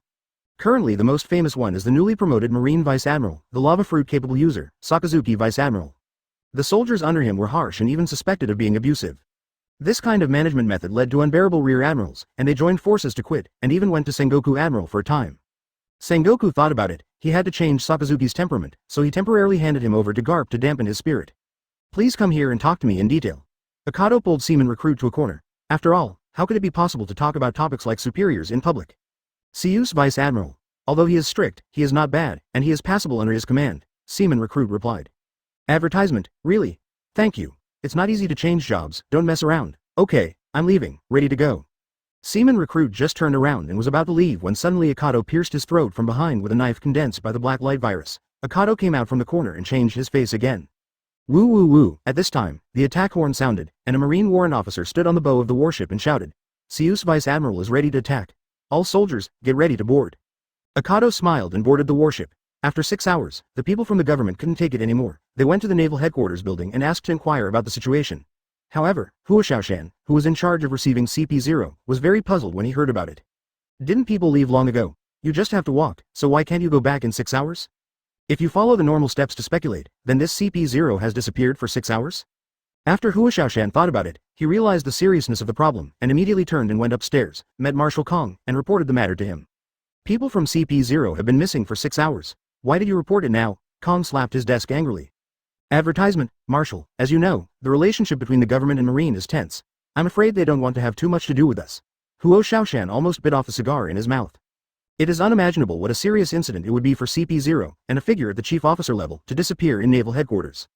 Currently the most famous one is the newly promoted Marine Vice Admiral, the lava fruit capable user, Sakazuki Vice Admiral. The soldiers under him were harsh and even suspected of being abusive. This kind of management method led to unbearable rear admirals, and they joined forces to quit, and even went to Sengoku Admiral for a time. Sengoku thought about it, he had to change Sakazuki's temperament, so he temporarily handed him over to Garp to dampen his spirit. Please come here and talk to me in detail. Akado pulled Seaman recruit to a corner. After all, how could it be possible to talk about topics like superiors in public? Sous Vice Admiral. Although he is strict, he is not bad, and he is passable under his command, Seaman recruit replied. Advertisement, really? Thank you. It's not easy to change jobs, don't mess around. Okay, I'm leaving, ready to go. Seaman recruit just turned around and was about to leave when suddenly Akado pierced his throat from behind with a knife condensed by the black light virus. Akado came out from the corner and changed his face again. Woo woo woo. At this time, the attack horn sounded, and a Marine warrant officer stood on the bow of the warship and shouted, Sous Vice Admiral is ready to attack. All soldiers, get ready to board. Akado smiled and boarded the warship. After 6 hours, the people from the government couldn't take it anymore. They went to the naval headquarters building and asked to inquire about the situation. However, Huashaoshan, who was in charge of receiving CP0, was very puzzled when he heard about it. Didn't people leave long ago? You just have to walk, so why can't you go back in 6 hours? If you follow the normal steps to speculate, then this CP0 has disappeared for 6 hours? After Huashaoshan thought about it, he realized the seriousness of the problem, and immediately turned and went upstairs, met Marshal Kong, and reported the matter to him. People from CP0 have been missing for 6 hours. Why did you report it now? Kong slapped his desk angrily. Advertisement, Marshal, as you know, the relationship between the government and Marine is tense. I'm afraid they don't want to have too much to do with us. Huo Shaoshan almost bit off a cigar in his mouth. It is unimaginable what a serious incident it would be for CP0, and a figure at the chief officer level, to disappear in naval headquarters.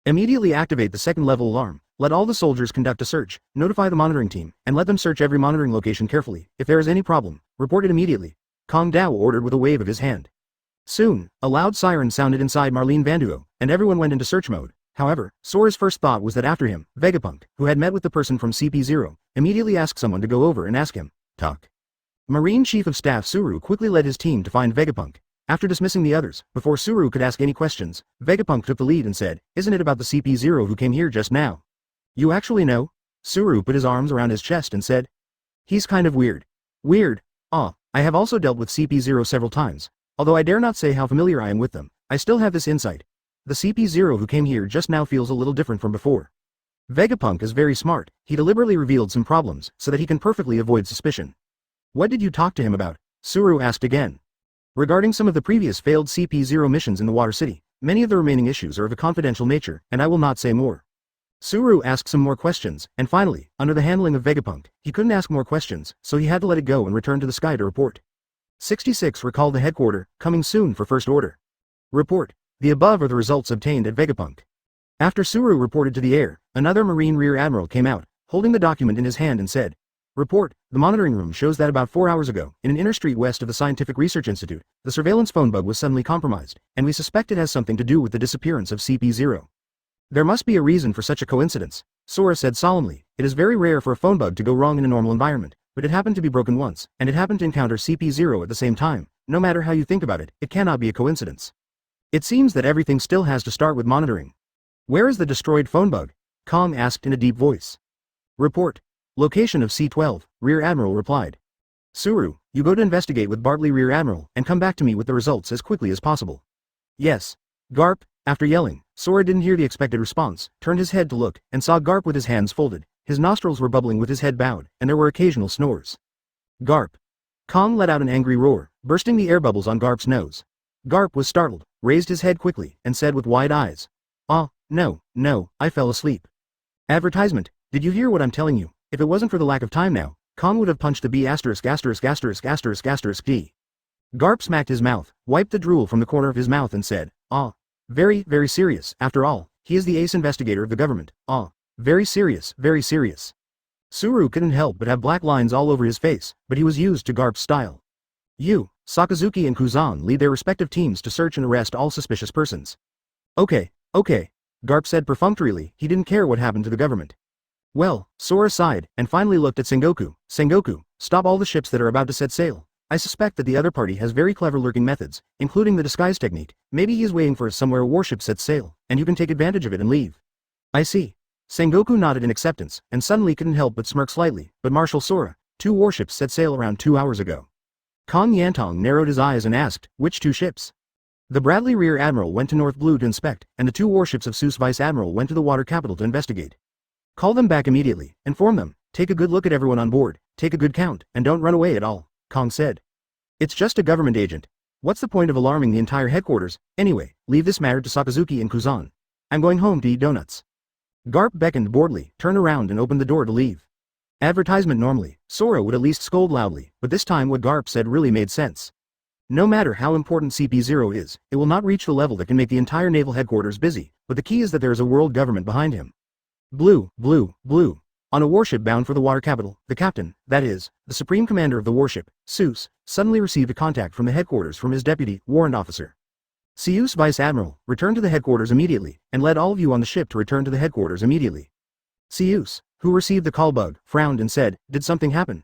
Immediately activate the second level alarm, let all the soldiers conduct a search, notify the monitoring team, and let them search every monitoring location carefully. If there is any problem, report it immediately. Kong Dao ordered with a wave of his hand. Soon, a loud siren sounded inside Marlene Vanduo, and everyone went into search mode. However, Sora's first thought was that after him, Vegapunk, who had met with the person from CP0, immediately asked someone to go over and ask him. Talk. Marine Chief of Staff Suru quickly led his team to find Vegapunk. After dismissing the others, before Suru could ask any questions, Vegapunk took the lead and said, isn't it about the CP0 who came here just now? You actually know? Suru put his arms around his chest and said. He's kind of weird. Weird? Ah, I have also dealt with CP0 several times. Although I dare not say how familiar I am with them, I still have this insight. The CP0 who came here just now feels a little different from before. Vegapunk is very smart, he deliberately revealed some problems, so that he can perfectly avoid suspicion. What did you talk to him about? Suru asked again. Regarding some of the previous failed CP0 missions in the Water City, many of the remaining issues are of a confidential nature, and I will not say more. Suru asked some more questions, and finally, under the handling of Vegapunk, he couldn't ask more questions, so he had to let it go and return to the sky to report. 66 Recall the headquarter, coming soon for first order. Report. The above are the results obtained at Vegapunk. After Suru reported to the air, another Marine Rear Admiral came out, holding the document in his hand and said, Report, the monitoring room shows that about 4 hours ago, in an inner street west of the Scientific Research Institute, the surveillance phone bug was suddenly compromised, and we suspect it has something to do with the disappearance of CP0. There must be a reason for such a coincidence, Sora said solemnly. It is very rare for a phone bug to go wrong in a normal environment, but it happened to be broken once, and it happened to encounter CP0 at the same time. No matter how you think about it, it cannot be a coincidence. It seems that everything still has to start with monitoring. Where is the destroyed phone bug? Kong asked in a deep voice. Report. Location of C-12, Rear Admiral replied. Suru, you go to investigate with Bartley Rear Admiral, and come back to me with the results as quickly as possible. Yes. Garp, after yelling, Sora didn't hear the expected response, turned his head to look, and saw Garp with his hands folded. His nostrils were bubbling with his head bowed, and there were occasional snores. Garp. Kong let out an angry roar, bursting the air bubbles on Garp's nose. Garp was startled, raised his head quickly, and said with wide eyes. No, I fell asleep. Advertisement, did you hear what I'm telling you? If it wasn't for the lack of time now, Kong would have punched the B*****************************************************************************************************************************************************************************************************************************@*****Garp's of his Very, very serious, after all. He is the ace investigator of the government. Very serious. Suru couldn't help but have black lines all over his face, but he was used to Garp's style. You, Sakazuki and Kuzan lead their respective teams to search and arrest all suspicious persons. Okay. Garp said perfunctorily. He didn't care what happened to the government. Well, Sora sighed, and finally looked at Sengoku. Sengoku, stop all the ships that are about to set sail. I suspect that the other party has very clever lurking methods, including the disguise technique. Maybe he is waiting for us somewhere a warship sets sail, and you can take advantage of it and leave. I see. Sengoku nodded in acceptance, and suddenly couldn't help but smirk slightly. But Marshal Sora, 2 warships set sail around 2 hours ago. Kong Yantong narrowed his eyes and asked, which 2 ships? The Bradley Rear Admiral went to North Blue to inspect, and the 2 warships of Sous Vice Admiral went to the water capital to investigate. Call them back immediately. Inform them. Take a good look at everyone on board. Take a good count, and don't run away at all, Kong said. It's just a government agent. What's the point of alarming the entire headquarters? Anyway, leave this matter to Sakazuki and Kuzan. I'm going home to eat donuts. Garp beckoned boredly, turned around and opened the door to leave. Advertisement normally, Sora would at least scold loudly, but this time what Garp said really made sense. No matter how important CP0 is, it will not reach the level that can make the entire naval headquarters busy, but the key is that there is a world government behind him. Blue. On a warship bound for the water capital, the captain, that is, the supreme commander of the warship, Sous, suddenly received a contact from the headquarters from his deputy, warrant officer. Sous Vice Admiral, return to the headquarters immediately, and let all of you on the ship to return to the headquarters immediately. Sous, who received the call bug, frowned and said, did something happen?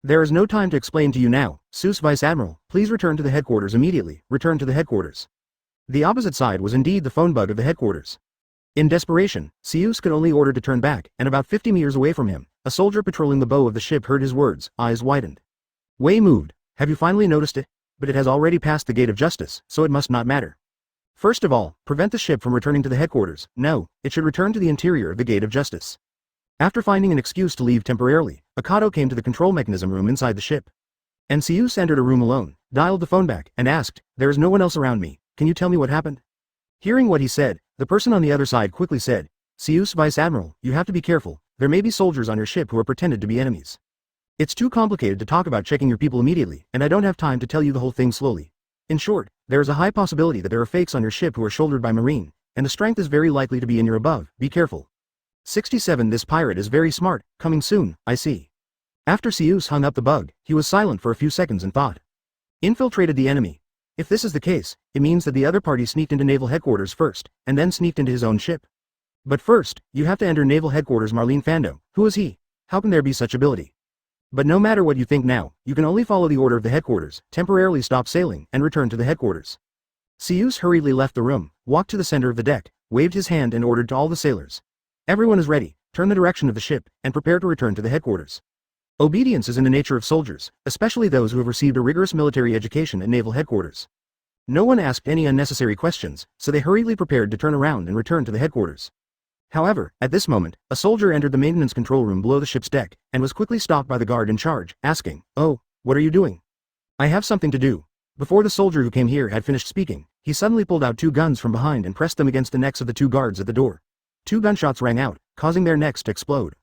There is no time to explain to you now, Sous Vice Admiral, please return to the headquarters immediately, return to the headquarters. The opposite side was indeed the phone bug of the headquarters. In desperation, Sous could only order to turn back, and about 50 meters away from him, a soldier patrolling the bow of the ship heard his words, eyes widened. Way moved, have you finally noticed it? But it has already passed the gate of justice, so it must not matter. First of all, prevent the ship from returning to the headquarters. No, it should return to the interior of the gate of justice. After finding an excuse to leave temporarily, Akado came to the control mechanism room inside the ship. And Sous entered a room alone, dialed the phone back, and asked, there is no one else around me, can you tell me what happened? Hearing what he said, the person on the other side quickly said, Sous Vice Admiral, you have to be careful, there may be soldiers on your ship who are pretended to be enemies. It's too complicated to talk about checking your people immediately, and I don't have time to tell you the whole thing slowly. In short, there is a high possibility that there are fakes on your ship who are shouldered by Marine, and the strength is very likely to be in your above, be careful. 67 This pirate is very smart, coming soon, I see. After Sous hung up the bug, he was silent for a few seconds and thought. Infiltrated the enemy. If this is the case, it means that the other party sneaked into naval headquarters first, and then sneaked into his own ship. But first, you have to enter naval headquarters. Marlene Fando, who is he? How can there be such ability? But no matter what you think now, you can only follow the order of the headquarters, temporarily stop sailing, and return to the headquarters. Sous hurriedly left the room, walked to the center of the deck, waved his hand and ordered to all the sailors. Everyone is ready, turn the direction of the ship, and prepare to return to the headquarters. Obedience is in the nature of soldiers, especially those who have received a rigorous military education at naval headquarters. No one asked any unnecessary questions, so they hurriedly prepared to turn around and return to the headquarters. However, at this moment, a soldier entered the maintenance control room below the ship's deck, and was quickly stopped by the guard in charge, asking, "Oh, what are you doing?" "I have something to do." Before the soldier who came here had finished speaking, he suddenly pulled out 2 guns from behind and pressed them against the necks of the 2 guards at the door. 2 gunshots rang out, causing their necks to explode.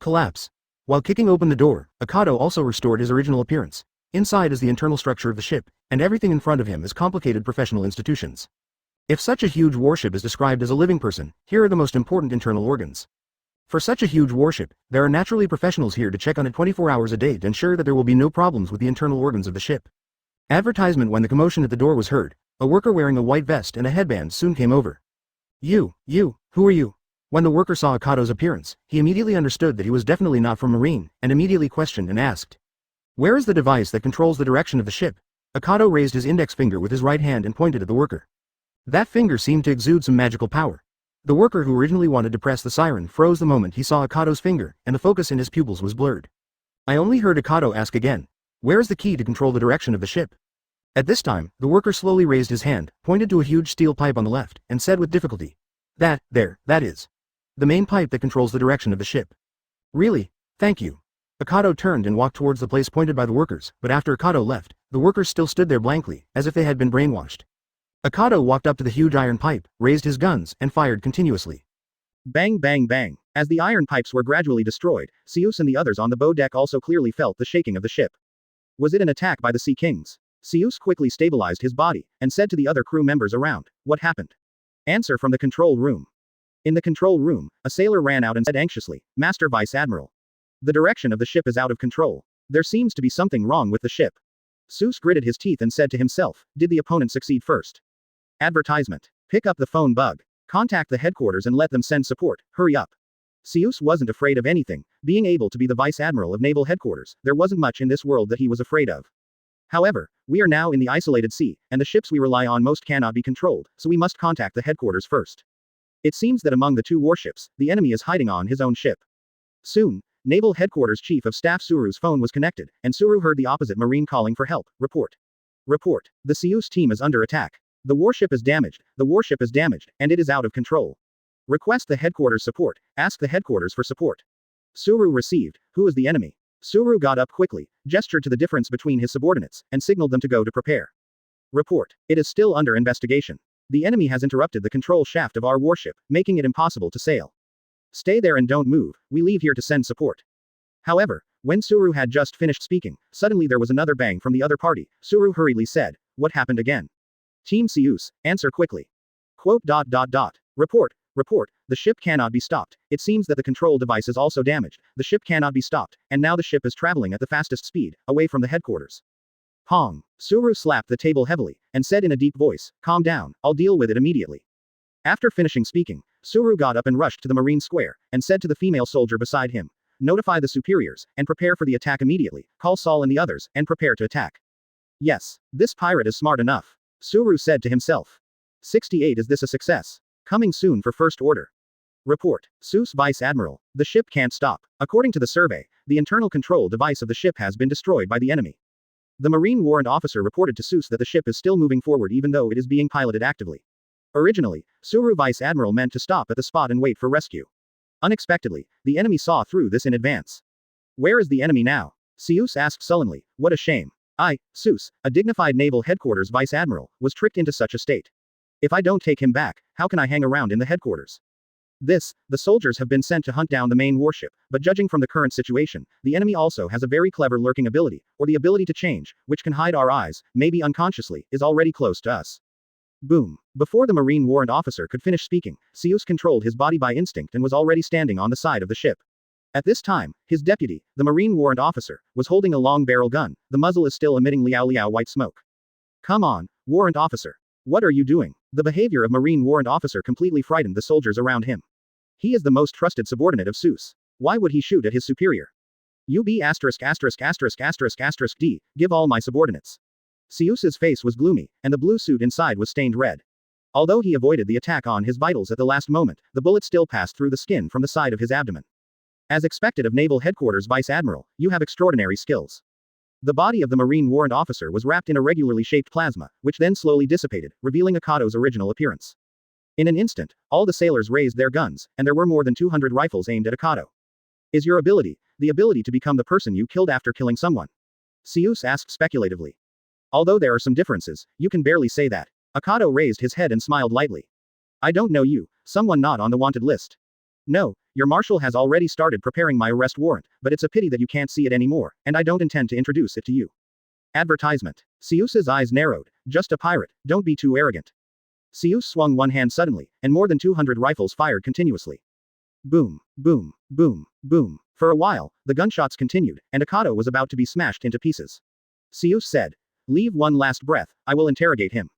Collapse. While kicking open the door, Akado also restored his original appearance. Inside is the internal structure of the ship, and everything in front of him is complicated professional institutions. If such a huge warship is described as a living person, here are the most important internal organs. For such a huge warship, there are naturally professionals here to check on it 24 hours a day to ensure that there will be no problems with the internal organs of the ship. Advertisement. When the commotion at the door was heard, a worker wearing a white vest and a headband soon came over. You, who are you? When the worker saw Akado's appearance, he immediately understood that he was definitely not from Marine, and immediately questioned and asked, where is the device that controls the direction of the ship? Akado raised his index finger with his right hand and pointed at the worker. That finger seemed to exude some magical power. The worker who originally wanted to press the siren froze the moment he saw Akado's finger, and the focus in his pupils was blurred. I only heard Akado ask again, where is the key to control the direction of the ship? At this time, the worker slowly raised his hand, pointed to a huge steel pipe on the left, and said with difficulty, That is. The main pipe that controls the direction of the ship. Really? Thank you. Akado turned and walked towards the place pointed by the workers, but after Akado left, the workers still stood there blankly, as if they had been brainwashed. Akado walked up to the huge iron pipe, raised his guns, and fired continuously. Bang bang bang. As the iron pipes were gradually destroyed, Sous and the others on the bow deck also clearly felt the shaking of the ship. Was it an attack by the Sea Kings? Sous quickly stabilized his body, and said to the other crew members around, "What happened?" Answer from the control room. In the control room, a sailor ran out and said anxiously, "Master Vice Admiral. The direction of the ship is out of control. There seems to be something wrong with the ship." Sous gritted his teeth and said to himself, "Did the opponent succeed first?" Advertisement. Pick up the phone bug. Contact the headquarters and let them send support, hurry up. Sous wasn't afraid of anything. Being able to be the Vice Admiral of Naval Headquarters, there wasn't much in this world that he was afraid of. However, we are now in the isolated sea, and the ships we rely on most cannot be controlled, so we must contact the headquarters first. It seems that among the two warships, the enemy is hiding on his own ship. Soon, Naval Headquarters Chief of Staff Suru's phone was connected, and Suru heard the opposite marine calling for help. Report. Report. The Sous team is under attack. The warship is damaged, and it is out of control. Request the headquarters support, ask the headquarters for support. Suru received. Who is the enemy? Suru got up quickly, gestured to the difference between his subordinates, and signaled them to go to prepare. Report. It is still under investigation. The enemy has interrupted the control shaft of our warship, making it impossible to sail. Stay there and don't move, we leave here to send support. However, when Suru had just finished speaking, suddenly there was another bang from the other party. Suru hurriedly said, "What happened again?" Team Sous, answer quickly. Quote. Report. Report. The ship cannot be stopped. It seems that the control device is also damaged. The ship cannot be stopped, and now the ship is traveling at the fastest speed, away from the headquarters. Pong. Suru slapped the table heavily, and said in a deep voice, "Calm down, I'll deal with it immediately." After finishing speaking, Suru got up and rushed to the marine square, and said to the female soldier beside him, "Notify the superiors, and prepare for the attack immediately. Call Saul and the others, and prepare to attack." Yes, this pirate is smart enough. Suru said to himself. 68. Is this a success? Coming soon for first order. Report. Sous Vice Admiral. The ship can't stop. According to the survey, the internal control device of the ship has been destroyed by the enemy. The Marine Warrant Officer reported to Sous that the ship is still moving forward even though it is being piloted actively. Originally, Suru Vice Admiral meant to stop at the spot and wait for rescue. Unexpectedly, the enemy saw through this in advance. Where is the enemy now? Sous asked sullenly. What a shame. I, Sous, a dignified naval headquarters vice admiral, was tricked into such a state. If I don't take him back, how can I hang around in the headquarters? The soldiers have been sent to hunt down the main warship, but judging from the current situation, the enemy also has a very clever lurking ability, or the ability to change, which can hide our eyes, maybe unconsciously, is already close to us. Boom. Before the Marine Warrant Officer could finish speaking, Sous controlled his body by instinct and was already standing on the side of the ship. At this time, his deputy, the Marine Warrant Officer, was holding a long barrel gun. The muzzle is still emitting liao white smoke. Come on, Warrant Officer. What are you doing? The behavior of Marine Warrant Officer completely frightened the soldiers around him. He is the most trusted subordinate of Sous. Why would he shoot at his superior? UB *********** D, give all my subordinates. Sous's face was gloomy, and the blue suit inside was stained red. Although he avoided the attack on his vitals at the last moment, the bullet still passed through the skin from the side of his abdomen. As expected of Naval Headquarters Vice Admiral, you have extraordinary skills. The body of the Marine Warrant Officer was wrapped in irregularly shaped plasma, which then slowly dissipated, revealing Akado's original appearance. In an instant, all the sailors raised their guns, and there were more than 200 rifles aimed at Akado. Is your ability, the ability to become the person you killed after killing someone? Sous asked speculatively. Although there are some differences, you can barely say that. Akado raised his head and smiled lightly. I don't know you, someone not on the wanted list. No, your marshal has already started preparing my arrest warrant, but it's a pity that you can't see it anymore, and I don't intend to introduce it to you. Advertisement. Sous's eyes narrowed. Just a pirate, don't be too arrogant. Sous swung one hand suddenly, and more than 200 rifles fired continuously. Boom, boom, boom, boom. For a while, the gunshots continued, and Akado was about to be smashed into pieces. Sous said, "Leave one last breath, I will interrogate him."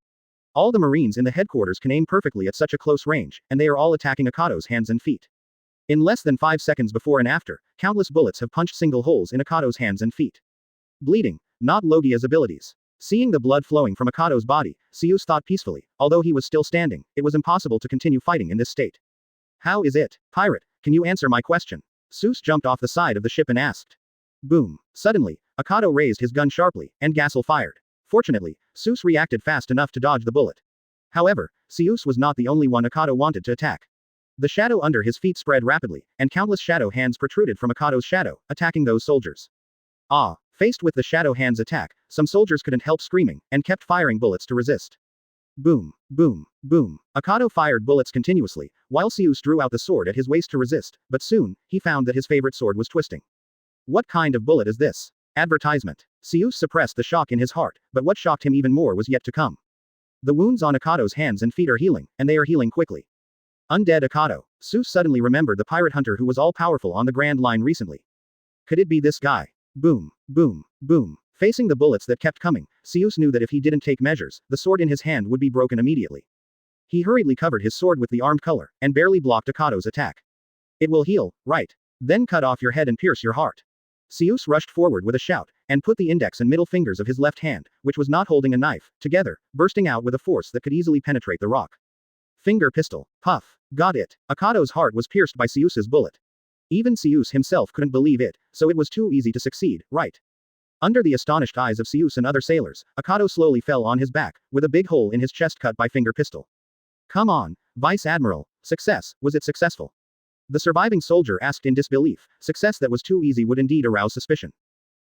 All the Marines in the headquarters can aim perfectly at such a close range, and they are all attacking Akado's hands and feet. In less than 5 seconds before and after, countless bullets have punched single holes in Akado's hands and feet. Bleeding, not Logia's abilities. Seeing the blood flowing from Akado's body, Sous thought peacefully, although he was still standing, it was impossible to continue fighting in this state. How is it, pirate, can you answer my question? Sous jumped off the side of the ship and asked. Boom. Suddenly, Akado raised his gun sharply, and Gassel fired. Fortunately, Sous reacted fast enough to dodge the bullet. However, Sous was not the only one Akado wanted to attack. The shadow under his feet spread rapidly, and countless shadow hands protruded from Akado's shadow, attacking those soldiers. Faced with the shadow hands attack, some soldiers couldn't help screaming, and kept firing bullets to resist. Boom, boom, boom. Akado fired bullets continuously, while Sous drew out the sword at his waist to resist, but soon, he found that his favorite sword was twisting. What kind of bullet is this? Advertisement. Sous suppressed the shock in his heart, but what shocked him even more was yet to come. The wounds on Akado's hands and feet are healing, and they are healing quickly. Undead Akado. Sous suddenly remembered the pirate hunter who was all powerful on the Grand Line recently. Could it be this guy? Boom, boom, boom. Facing the bullets that kept coming, Sous knew that if he didn't take measures, the sword in his hand would be broken immediately. He hurriedly covered his sword with the armed color, and barely blocked Akado's attack. It will heal, right? Then cut off your head and pierce your heart. Sous rushed forward with a shout, and put the index and middle fingers of his left hand, which was not holding a knife, together, bursting out with a force that could easily penetrate the rock. Finger pistol. Puff. Got it. Akado's heart was pierced by Seus's bullet. Even Sous himself couldn't believe it, so it was too easy to succeed, right? Under the astonished eyes of Sous and other sailors, Akado slowly fell on his back, with a big hole in his chest cut by finger pistol. Come on, Vice Admiral. Success, was it successful? The surviving soldier asked in disbelief. Success that was too easy would indeed arouse suspicion.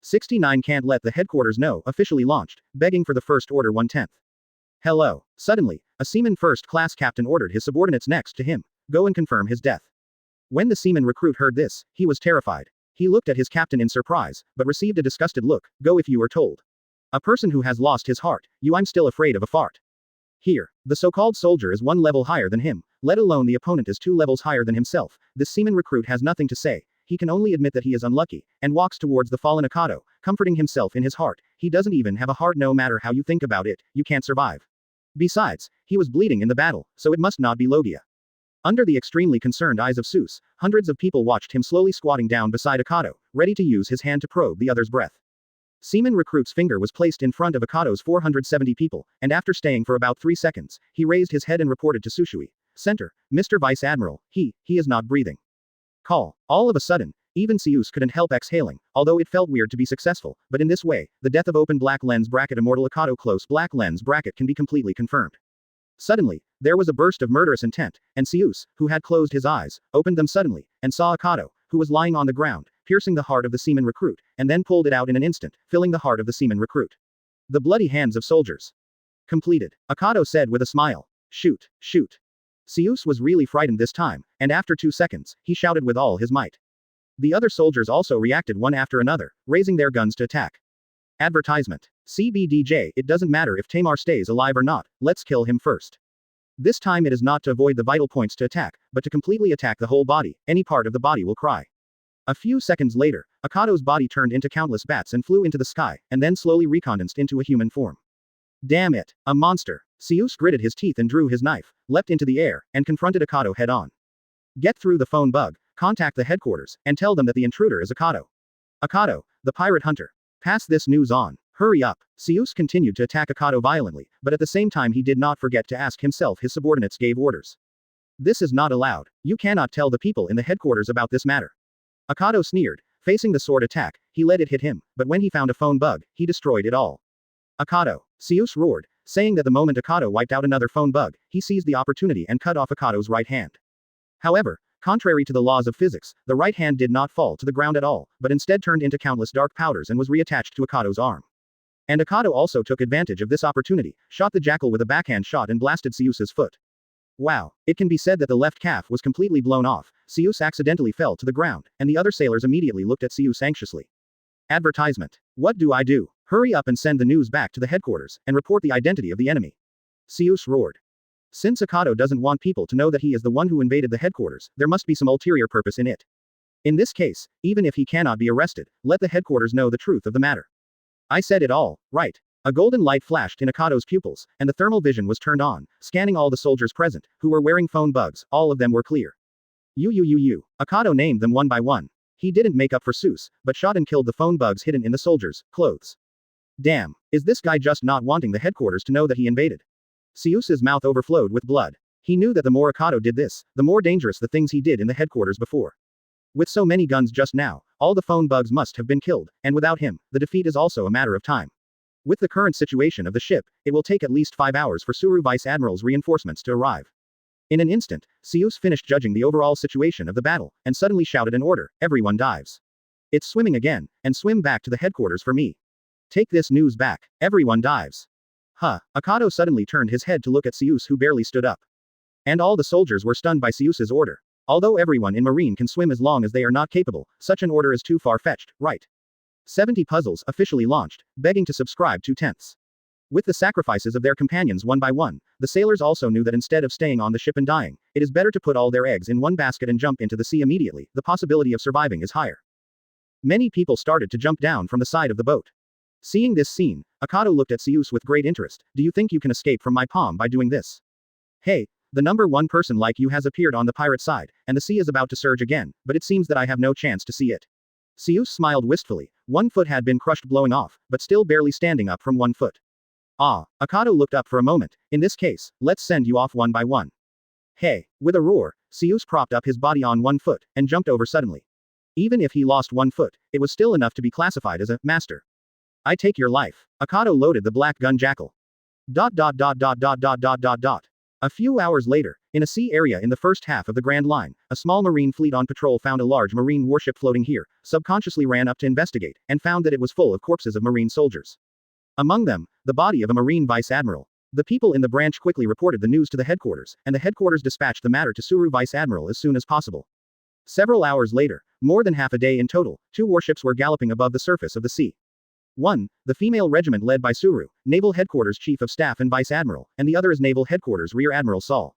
69 can't let the headquarters know, officially launched, begging for the first order 1/10. Hello. Suddenly, a seaman first-class captain ordered his subordinates next to him, go and confirm his death. When the seaman recruit heard this, he was terrified. He looked at his captain in surprise, but received a disgusted look. Go if you are told. A person who has lost his heart, I'm still afraid of a fart. Here, the so-called soldier is 1 level higher than him, let alone the opponent is 2 levels higher than himself. This seaman recruit has nothing to say. He can only admit that he is unlucky, and walks towards the fallen Akado, comforting himself in his heart. He doesn't even have a heart. No matter how you think about it, you can't survive. Besides, he was bleeding in the battle, so it must not be Logia. Under the extremely concerned eyes of Sous, hundreds of people watched him slowly squatting down beside Akado, ready to use his hand to probe the other's breath. Seaman recruit's finger was placed in front of Akado's 470 people, and after staying for about 3 seconds, he raised his head and reported to Sushui. Center, Mr. Vice Admiral, he is not breathing. Call. All of a sudden, even Sous couldn't help exhaling, although it felt weird to be successful, but in this way, the death of open black lens bracket immortal Akado close black lens bracket can be completely confirmed. Suddenly, there was a burst of murderous intent, and Sous, who had closed his eyes, opened them suddenly, and saw Akado, who was lying on the ground, piercing the heart of the seaman recruit, and then pulled it out in an instant, filling the heart of the seaman recruit. The bloody hands of soldiers. Completed. Akado said with a smile. Shoot, shoot. Sous was really frightened this time, and after 2 seconds, he shouted with all his might. The other soldiers also reacted one after another, raising their guns to attack. Advertisement. CBDJ, it doesn't matter if Tamar stays alive or not, let's kill him first. This time it is not to avoid the vital points to attack, but to completely attack the whole body. Any part of the body will cry. A few seconds later, Akado's body turned into countless bats and flew into the sky, and then slowly recondensed into a human form. Damn it, a monster. Sous gritted his teeth and drew his knife, leapt into the air, and confronted Akado head-on. Get through the phone bug, contact the headquarters, and tell them that the intruder is Akado. Akado, the pirate hunter. Pass this news on. Hurry up. Sous continued to attack Akado violently, but at the same time he did not forget to ask himself his subordinates gave orders. This is not allowed. You cannot tell the people in the headquarters about this matter. Akado sneered. Facing the sword attack, he let it hit him, but when he found a phone bug, he destroyed it all. Akado. Sous roared, saying that the moment Akado wiped out another phone bug, he seized the opportunity and cut off Akado's right hand. However, contrary to the laws of physics, the right hand did not fall to the ground at all, but instead turned into countless dark powders and was reattached to Akado's arm. And Akado also took advantage of this opportunity, shot the jackal with a backhand shot and blasted Seus's foot. Wow. It can be said that the left calf was completely blown off. Sous accidentally fell to the ground, and the other sailors immediately looked at Sous anxiously. Advertisement. What do I do? Hurry up and send the news back to the headquarters, and report the identity of the enemy. Sous roared. Since Akado doesn't want people to know that he is the one who invaded the headquarters, there must be some ulterior purpose in it. In this case, even if he cannot be arrested, let the headquarters know the truth of the matter. I said it all, right? A golden light flashed in Akado's pupils, and the thermal vision was turned on, scanning all the soldiers present, who were wearing phone bugs. All of them were clear. Akado named them one by one. He didn't make up for Sous, but shot and killed the phone bugs hidden in the soldiers' clothes. Damn, is this guy just not wanting the headquarters to know that he invaded? Seus's mouth overflowed with blood. He knew that the more Akado did this, the more dangerous the things he did in the headquarters before. With so many guns just now, all the phone bugs must have been killed, and without him, the defeat is also a matter of time. With the current situation of the ship, it will take at least 5 hours for Suru Vice Admiral's reinforcements to arrive. In an instant, Sous finished judging the overall situation of the battle, and suddenly shouted an order, everyone dives. It's swimming again, and swim back to the headquarters for me. Take this news back, everyone dives. Akado suddenly turned his head to look at Sous, who barely stood up. And all the soldiers were stunned by Seus's order. Although everyone in Marine can swim as long as they are not capable, such an order is too far-fetched, right? 70 puzzles officially launched, begging to subscribe 2/10. With the sacrifices of their companions one by one, the sailors also knew that instead of staying on the ship and dying, it is better to put all their eggs in one basket and jump into the sea immediately. The possibility of surviving is higher. Many people started to jump down from the side of the boat. Seeing this scene, Akado looked at Sous with great interest. Do you think you can escape from my palm by doing this? Hey, the number one person like you has appeared on the pirate side, and the sea is about to surge again, but it seems that I have no chance to see it. Sous smiled wistfully. One foot had been crushed blowing off, but still barely standing up from one foot. Akado looked up for a moment. In this case, let's send you off one by one. Hey, with a roar, Sous propped up his body on one foot, and jumped over suddenly. Even if he lost one foot, it was still enough to be classified as a master. I take your life. Akado loaded the Black Gun Jackal. A few hours later, in a sea area in the first half of the Grand Line, a small marine fleet on patrol found a large marine warship floating here, subconsciously ran up to investigate, and found that it was full of corpses of marine soldiers. Among them, the body of a marine vice admiral. The people in the branch quickly reported the news to the headquarters, and the headquarters dispatched the matter to Suru Vice Admiral as soon as possible. Several hours later, more than half a day in total, 2 warships were galloping above the surface of the sea. One, the female regiment led by Suru, Naval Headquarters Chief of Staff and Vice Admiral, and the other is Naval Headquarters Rear Admiral Saul.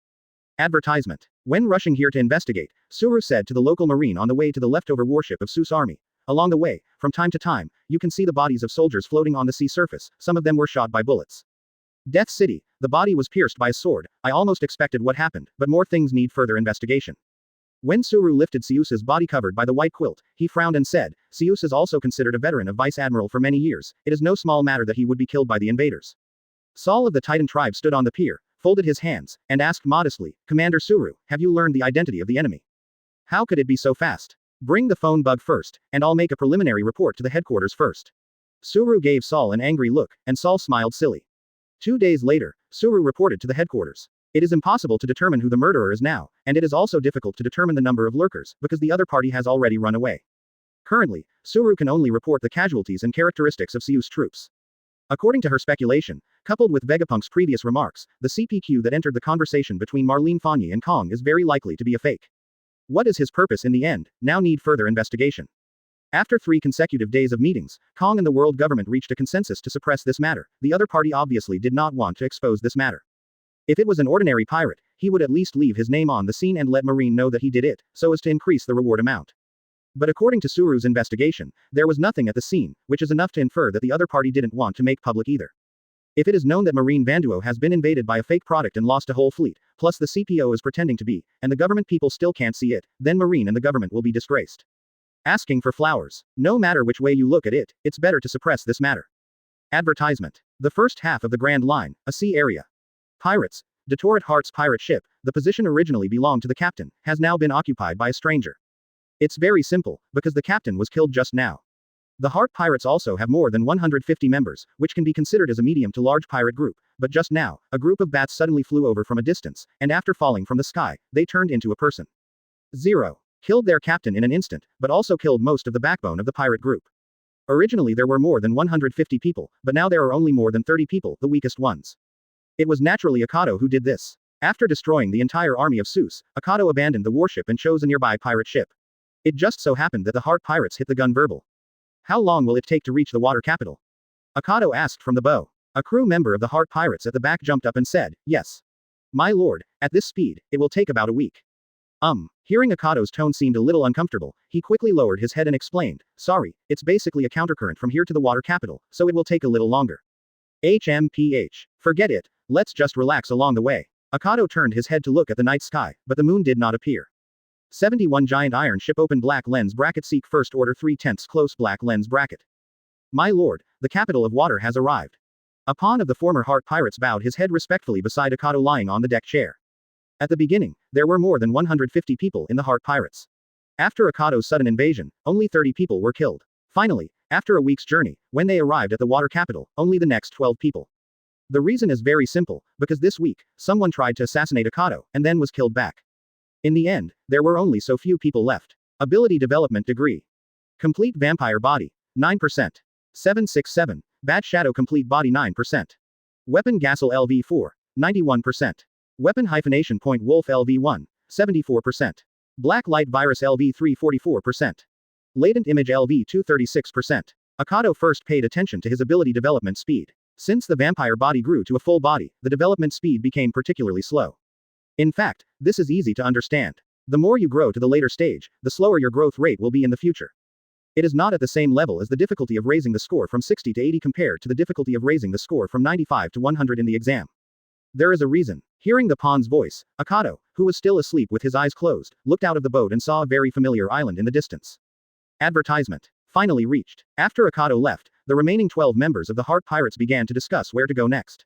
Advertisement. When rushing here to investigate, Suru said to the local marine on the way to the leftover warship of Sous army. Along the way, from time to time, you can see the bodies of soldiers floating on the sea surface, some of them were shot by bullets. Death City, the body was pierced by a sword. I almost expected what happened, but more things need further investigation. When Suru lifted Seus's body covered by the white quilt, he frowned and said, Sous is also considered a veteran of Vice Admiral for many years. It is no small matter that he would be killed by the invaders. Saul of the Titan tribe stood on the pier, folded his hands, and asked modestly, Commander Suru, have you learned the identity of the enemy? How could it be so fast? Bring the phone bug first, and I'll make a preliminary report to the headquarters first. Suru gave Saul an angry look, and Saul smiled silly. 2 days later, Suru reported to the headquarters. It is impossible to determine who the murderer is now, and it is also difficult to determine the number of lurkers, because the other party has already run away. Currently, Suru can only report the casualties and characteristics of Sous troops. According to her speculation, coupled with Vegapunk's previous remarks, the CPQ that entered the conversation between Marlene Fanyi and Kong is very likely to be a fake. What is his purpose in the end, now need further investigation. After 3 consecutive days of meetings, Kong and the world government reached a consensus to suppress this matter. The other party obviously did not want to expose this matter. If it was an ordinary pirate, he would at least leave his name on the scene and let Marine know that he did it, so as to increase the reward amount. But according to Suru's investigation, there was nothing at the scene, which is enough to infer that the other party didn't want to make public either. If it is known that Marine Vanduo has been invaded by a fake product and lost a whole fleet, plus the CPO is pretending to be, and the government people still can't see it, then Marine and the government will be disgraced. Asking for flowers. No matter which way you look at it, it's better to suppress this matter. Advertisement. The first half of the Grand Line, a sea area. Pirates. Detour at Heart's pirate ship, the position originally belonged to the captain, has now been occupied by a stranger. It's very simple, because the captain was killed just now. The Heart Pirates also have more than 150 members, which can be considered as a medium to large pirate group, but just now, a group of bats suddenly flew over from a distance, and after falling from the sky, they turned into a person. 0. Killed their captain in an instant, but also killed most of the backbone of the pirate group. Originally there were more than 150 people, but now there are only more than 30 people, the weakest ones. It was naturally Akado who did this. After destroying the entire army of Sous, Akado abandoned the warship and chose a nearby pirate ship. It just so happened that the Heart Pirates hit the gun verbal. How long will it take to reach the water capital? Akado asked from the bow. A crew member of the Heart Pirates at the back jumped up and said, yes. My lord, at this speed, it will take about a week. Hearing Akado's tone seemed a little uncomfortable, he quickly lowered his head and explained, sorry, it's basically a countercurrent from here to the water capital, so it will take a little longer. HMPH. Forget it, let's just relax along the way. Akado turned his head to look at the night sky, but the moon did not appear. 71 Giant Iron Ship Open Black Lens Bracket Seek First Order 3/10 Close Black Lens Bracket. My lord, the capital of water has arrived. A pawn of the former Heart Pirates bowed his head respectfully beside Akado lying on the deck chair. At the beginning, there were more than 150 people in the Heart Pirates. After Akado's sudden invasion, only 30 people were killed. Finally, After a week's journey, when they arrived at the water capital, only the next 12 people. The reason is very simple, because this week, someone tried to assassinate Akado, and then was killed back. In the end, there were only so few people left. Ability Development Degree. Complete Vampire Body, 9%. 767. Bat Shadow Complete Body 9%. Weapon Gassel LV4, 91%. Weapon Hyphenation Point Wolf LV1, 74%. Black Light Virus LV3 44%. Latent Image LV2 36%. Akado first paid attention to his ability development speed. Since the vampire body grew to a full body, the development speed became particularly slow. In fact, this is easy to understand. The more you grow to the later stage, the slower your growth rate will be in the future. It is not at the same level as the difficulty of raising the score from 60 to 80 compared to the difficulty of raising the score from 95 to 100 in the exam. There is a reason. Hearing the pawn's voice, Akado, who was still asleep with his eyes closed, looked out of the boat and saw a very familiar island in the distance. Advertisement. Finally reached. After Akado left, the remaining 12 members of the Heart Pirates began to discuss where to go next.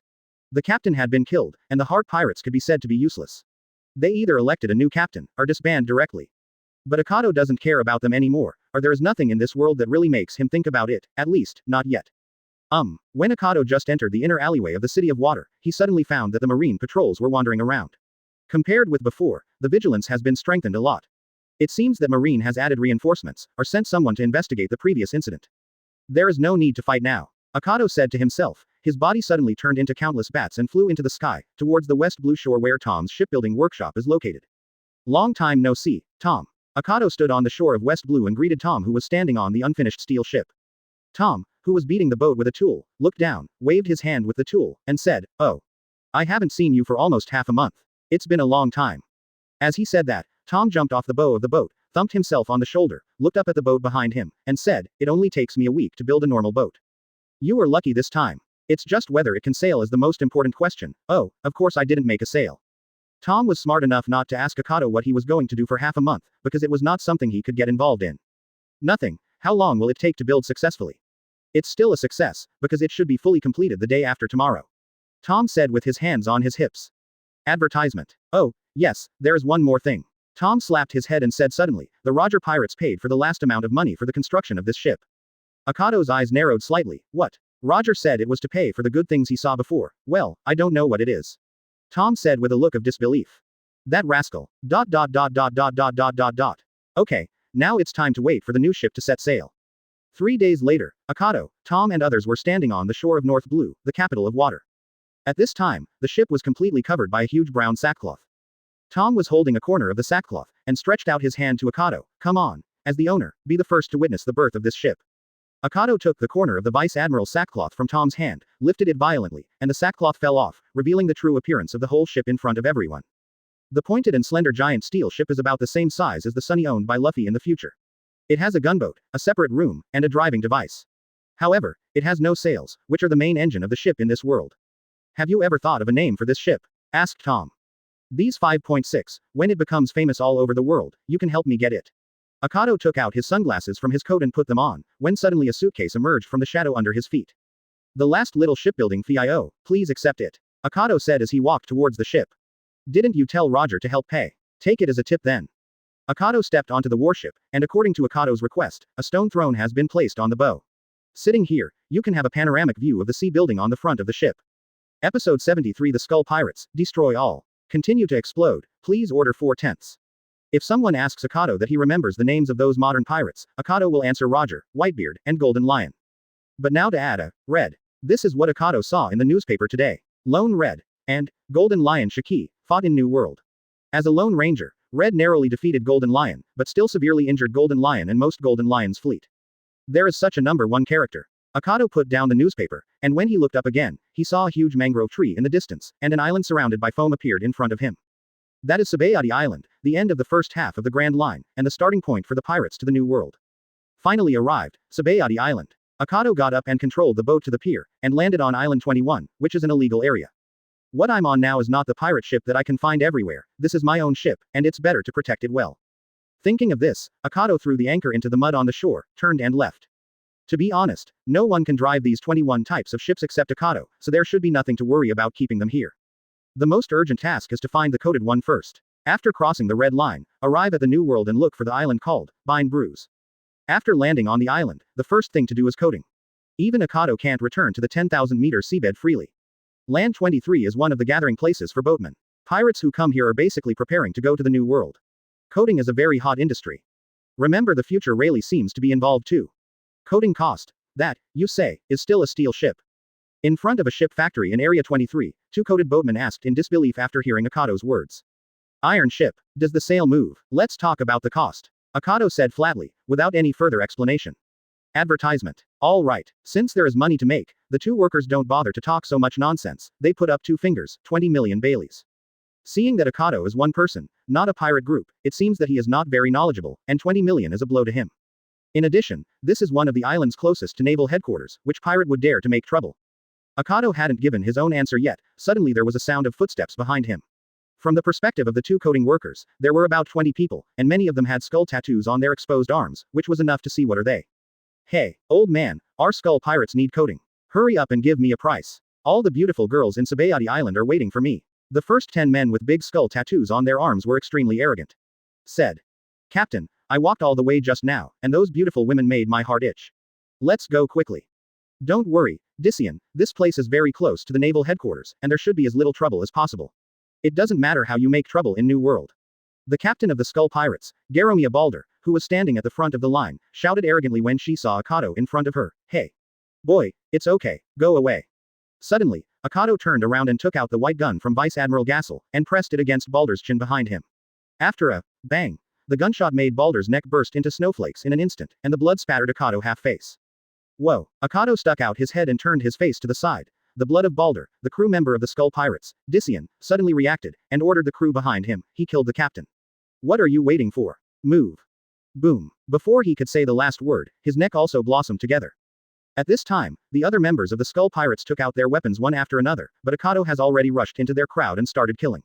The captain had been killed, and the Heart Pirates could be said to be useless. They either elected a new captain, or disband directly. But Akado doesn't care about them anymore, or there is nothing in this world that really makes him think about it, at least, not yet. When Akado just entered the inner alleyway of the City of Water, he suddenly found that the marine patrols were wandering around. Compared with before, the vigilance has been strengthened a lot. It seems that Marine has added reinforcements, or sent someone to investigate the previous incident. There is no need to fight now, Akado said to himself. His body suddenly turned into countless bats and flew into the sky, towards the West Blue shore where Tom's shipbuilding workshop is located. Long time no see, Tom. Akado stood on the shore of West Blue and greeted Tom, who was standing on the unfinished steel ship. Tom, who was beating the boat with a tool, looked down, waved his hand with the tool, and said, "Oh. I haven't seen you for almost half a month. It's been a long time." As he said that, Tom jumped off the bow of the boat, thumped himself on the shoulder, looked up at the boat behind him, and said, "It only takes me a week to build a normal boat. You were lucky this time. It's just whether it can sail is the most important question. Oh, of course I didn't make a sail." Tom was smart enough not to ask Akado what he was going to do for half a month, because it was not something he could get involved in. Nothing. How long will it take to build successfully? It's still a success, because it should be fully completed the day after tomorrow. Tom said with his hands on his hips. Advertisement. Oh, yes, there is one more thing. Tom slapped his head and said suddenly, the Roger Pirates paid for the last amount of money for the construction of this ship. Akado's eyes narrowed slightly. What? Roger said it was to pay for the good things he saw before. Well, I don't know what it is. Tom said with a look of disbelief. That rascal. ... Okay, now it's time to wait for the new ship to set sail. 3 days later, Akado, Tom and others were standing on the shore of North Blue, the capital of water. At this time, the ship was completely covered by a huge brown sackcloth. Tom was holding a corner of the sackcloth, and stretched out his hand to Akado. Come on, as the owner, be the first to witness the birth of this ship. Akado took the corner of the Vice Admiral's sackcloth from Tom's hand, lifted it violently, and the sackcloth fell off, revealing the true appearance of the whole ship in front of everyone. The pointed and slender giant steel ship is about the same size as the Sunny owned by Luffy in the future. It has a gunboat, a separate room, and a driving device. However, it has no sails, which are the main engine of the ship in this world. Have you ever thought of a name for this ship? Asked Tom. These 5.6, when it becomes famous all over the world, you can help me get it. Akado took out his sunglasses from his coat and put them on, when suddenly a suitcase emerged from the shadow under his feet. The last little shipbuilding fee I owe, please accept it. Akado said as he walked towards the ship. Didn't you tell Roger to help pay? Take it as a tip then. Akado stepped onto the warship, and according to Akado's request, a stone throne has been placed on the bow. Sitting here, you can have a panoramic view of the sea building on the front of the ship. Episode 73 The Skull Pirates, Destroy All. Continue to explode, please order 4/10. If someone asks Akado that he remembers the names of those modern pirates, Akado will answer Roger, Whitebeard, and Golden Lion. But now to add a red. This is what Akado saw in the newspaper today. Lone Red and Golden Lion Shiki fought in New World. As a Lone Ranger, Red narrowly defeated Golden Lion, but still severely injured Golden Lion and most Golden Lion's fleet. There is such a number one character. Akado put down the newspaper, and when he looked up again, he saw a huge mangrove tree in the distance, and an island surrounded by foam appeared in front of him. That is Sabayati Island, the end of the first half of the Grand Line, and the starting point for the pirates to the New World. Finally arrived, Sabayati Island. Akado got up and controlled the boat to the pier, and landed on Island 21, which is an illegal area. What I'm on now is not the pirate ship that I can find everywhere, this is my own ship, and it's better to protect it well. Thinking of this, Akado threw the anchor into the mud on the shore, turned and left. To be honest, no one can drive these 21 types of ships except Akado, so there should be nothing to worry about keeping them here. The most urgent task is to find the coded one first. After crossing the red line, arrive at the New World and look for the island called Bine Bruise. After landing on the island, the first thing to do is coding. Even Akado can't return to the 10,000-meter seabed freely. Land 23 is one of the gathering places for boatmen. Pirates who come here are basically preparing to go to the new world. Coding is a very hot industry. Remember, the future Rayleigh seems to be involved too. Coding cost. That, you say, is still a steel ship. In front of a ship factory in Area 23, two coded boatmen asked in disbelief after hearing Akado's words. Iron ship. Does the sail move? Let's talk about the cost. Akado said flatly, without any further explanation. Advertisement. All right. Since there is money to make, the two workers don't bother to talk so much nonsense. They put up 2 fingers, 20 million Baileys. Seeing that Akado is one person, not a pirate group, it seems that he is not very knowledgeable, and 20 million is a blow to him. In addition, this is one of the islands closest to naval headquarters, which pirate would dare to make trouble? Akado hadn't given his own answer yet. Suddenly there was a sound of footsteps behind him. From the perspective of the two coding workers, there were about 20 people, and many of them had skull tattoos on their exposed arms, which was enough to see what are they. Hey, old man, our skull pirates need coding. Hurry up and give me a price. All the beautiful girls in Sabayati Island are waiting for me. The first 10 men with big skull tattoos on their arms were extremely arrogant. Said. Captain, I walked all the way just now, and those beautiful women made my heart itch. Let's go quickly. Don't worry, Dician, this place is very close to the naval headquarters, and there should be as little trouble as possible. It doesn't matter how you make trouble in New World. The captain of the Skull Pirates, Garomia Balder, who was standing at the front of the line, shouted arrogantly when she saw Akado in front of her. Hey. Boy, it's okay, go away. Suddenly, Akado turned around and took out the white gun from Vice Admiral Gassel, and pressed it against Balder's chin behind him. After a bang, the gunshot made Balder's neck burst into snowflakes in an instant, and the blood spattered Akado half-face. Whoa. Akado stuck out his head and turned his face to the side. The blood of Balder, the crew member of the Skull Pirates, Dician, suddenly reacted, and ordered the crew behind him. He killed the captain. What are you waiting for? Move. Boom. Before he could say the last word, his neck also blossomed together. At this time, the other members of the Skull Pirates took out their weapons one after another, but Akado has already rushed into their crowd and started killing.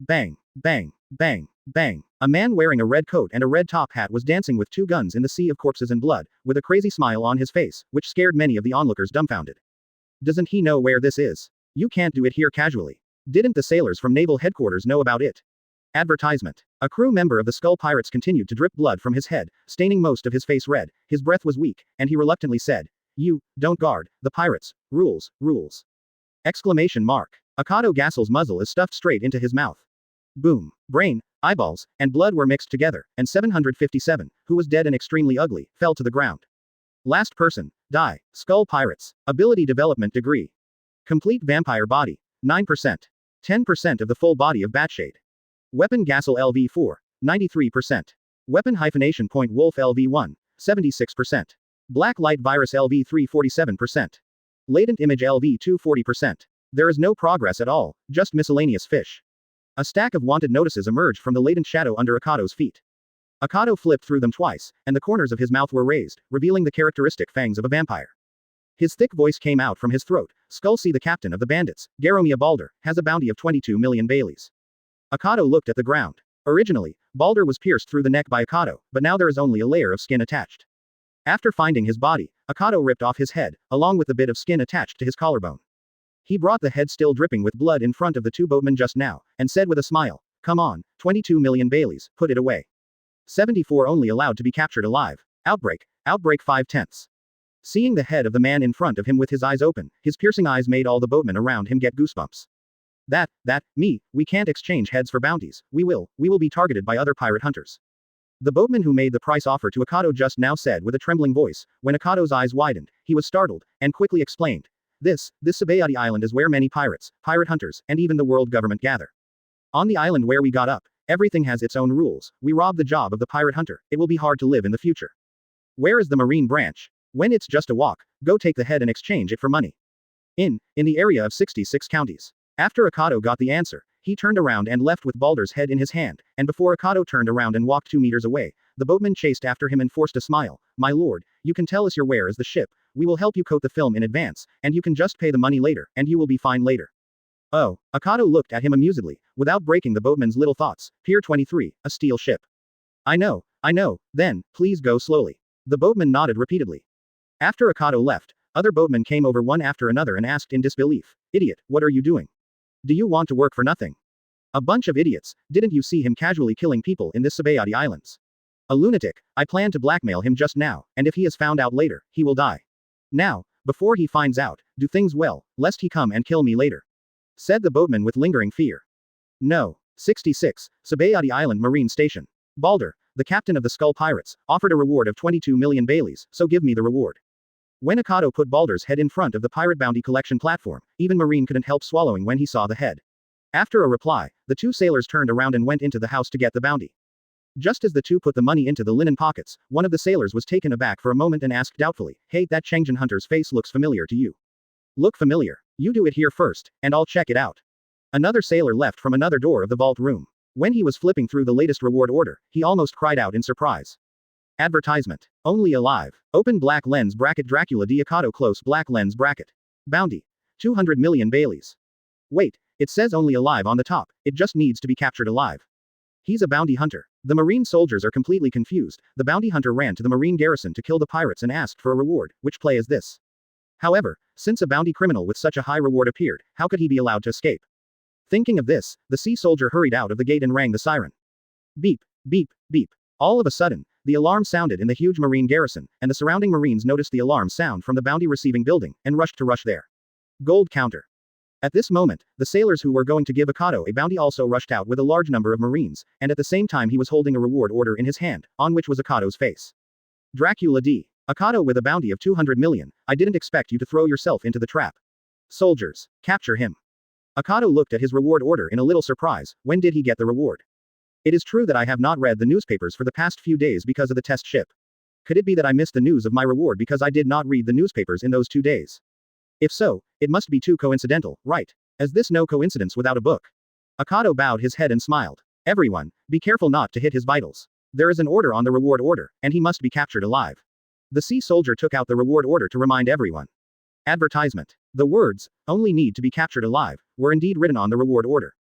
Bang, bang, bang, bang. A man wearing a red coat and a red top hat was dancing with 2 guns in the sea of corpses and blood, with a crazy smile on his face, which scared many of the onlookers dumbfounded. Doesn't he know where this is? You can't do it here casually. Didn't the sailors from naval headquarters know about it? Advertisement. A crew member of the Skull Pirates continued to drip blood from his head, staining most of his face red. His breath was weak, and he reluctantly said, "You don't guard the pirates. Rules, rules." Exclamation mark. Akado Gassel's muzzle is stuffed straight into his mouth. Boom. Brain, eyeballs, and blood were mixed together, and 757, who was dead and extremely ugly, fell to the ground. Last person. Die. Skull Pirates. Ability Development Degree. Complete Vampire Body. 9%. 10% of the full body of Batshade. Weapon Gassel LV4. 93%. Weapon Hyphenation Point Wolf LV1. 76%. Black Light Virus LV3 47%. Latent Image LV2 40%. There is no progress at all, just miscellaneous fish. A stack of wanted notices emerged from the latent shadow under Akado's feet. Akado flipped through them twice, and the corners of his mouth were raised, revealing the characteristic fangs of a vampire. His thick voice came out from his throat. Skullsea, the captain of the bandits, Garomia Balder, has a bounty of 22 million Baileys. Akado looked at the ground. Originally, Balder was pierced through the neck by Akado, but now there is only a layer of skin attached. After finding his body, Akado ripped off his head, along with the bit of skin attached to his collarbone. He brought the head still dripping with blood in front of the 2 boatmen just now, and said with a smile, "Come on, 22 million Baileys, put it away. 74 only allowed to be captured alive. Outbreak, outbreak 5/10." Seeing the head of the man in front of him with his eyes open, his piercing eyes made all the boatmen around him get goosebumps. We can't exchange heads for bounties, we will be targeted by other pirate hunters. The boatman who made the price offer to Akado just now said with a trembling voice. When Akado's eyes widened, he was startled, and quickly explained. This Sabayati Island is where many pirates, pirate hunters, and even the world government gather. On the island where we got up, everything has its own rules. We robbed the job of the pirate hunter. It will be hard to live in the future. Where is the marine branch? When it's just a walk, go take the head and exchange it for money. In the area of 66 counties. After Akado got the answer, he turned around and left with Balder's head in his hand, and before Akado turned around and walked 2 meters away, the boatman chased after him and forced a smile. "My lord, you can tell us your where is the ship, we will help you coat the film in advance, and you can just pay the money later, and you will be fine later." Oh, Akado looked at him amusedly, without breaking the boatman's little thoughts. Pier 23, a steel ship. I know, then, please go slowly. The boatman nodded repeatedly. After Akado left, other boatmen came over one after another and asked in disbelief, "Idiot, what are you doing? Do you want to work for nothing? A bunch of idiots, didn't you see him casually killing people in this Sabayati Islands? A lunatic, I plan to blackmail him just now, and if he is found out later, he will die. Now, before he finds out, do things well, lest he come and kill me later. Said the boatman with lingering fear. No. 66. Sabayati Island Marine Station. Balder, the captain of the Skull Pirates, offered a reward of 22 million Baileys, so give me the reward. When Akado put Balder's head in front of the pirate bounty collection platform, even Marine couldn't help swallowing when he saw the head. After a reply, the two sailors turned around and went into the house to get the bounty. Just as the two put the money into the linen pockets, one of the sailors was taken aback for a moment and asked doubtfully, "Hey, that Chengjian hunter's face looks familiar to you." "Look familiar. You do it here first, and I'll check it out." Another sailor left from another door of the vault room. When he was flipping through the latest reward order, he almost cried out in surprise. Advertisement. Only alive. Open black lens bracket Dracula D Akado close black lens bracket. Bounty. 200 million Baileys. Wait, it says only alive on the top, it just needs to be captured alive. He's a bounty hunter. The Marine soldiers are completely confused. The bounty hunter ran to the Marine garrison to kill the pirates and asked for a reward. Which play is this? However, since a bounty criminal with such a high reward appeared, how could he be allowed to escape? Thinking of this, the sea soldier hurried out of the gate and rang the siren. Beep, beep, beep. All of a sudden, the alarm sounded in the huge Marine garrison, and the surrounding Marines noticed the alarm sound from the bounty receiving building, and rushed to rush there. Gold counter. At this moment, the sailors who were going to give Akado a bounty also rushed out with a large number of Marines, and at the same time he was holding a reward order in his hand, on which was Akado's face. Dracula D. Akado with a bounty of 200 million, I didn't expect you to throw yourself into the trap. Soldiers, capture him. Akado looked at his reward order in a little surprise. When did he get the reward? It is true that I have not read the newspapers for the past few days because of the test ship. Could it be that I missed the news of my reward because I did not read the newspapers in those 2 days? If so, it must be too coincidental, right? As this no coincidence without a book. Akado bowed his head and smiled. Everyone, be careful not to hit his vitals. There is an order on the reward order, and he must be captured alive. The sea soldier took out the reward order to remind everyone. Advertisement. The words, only need to be captured alive, were indeed written on the reward order.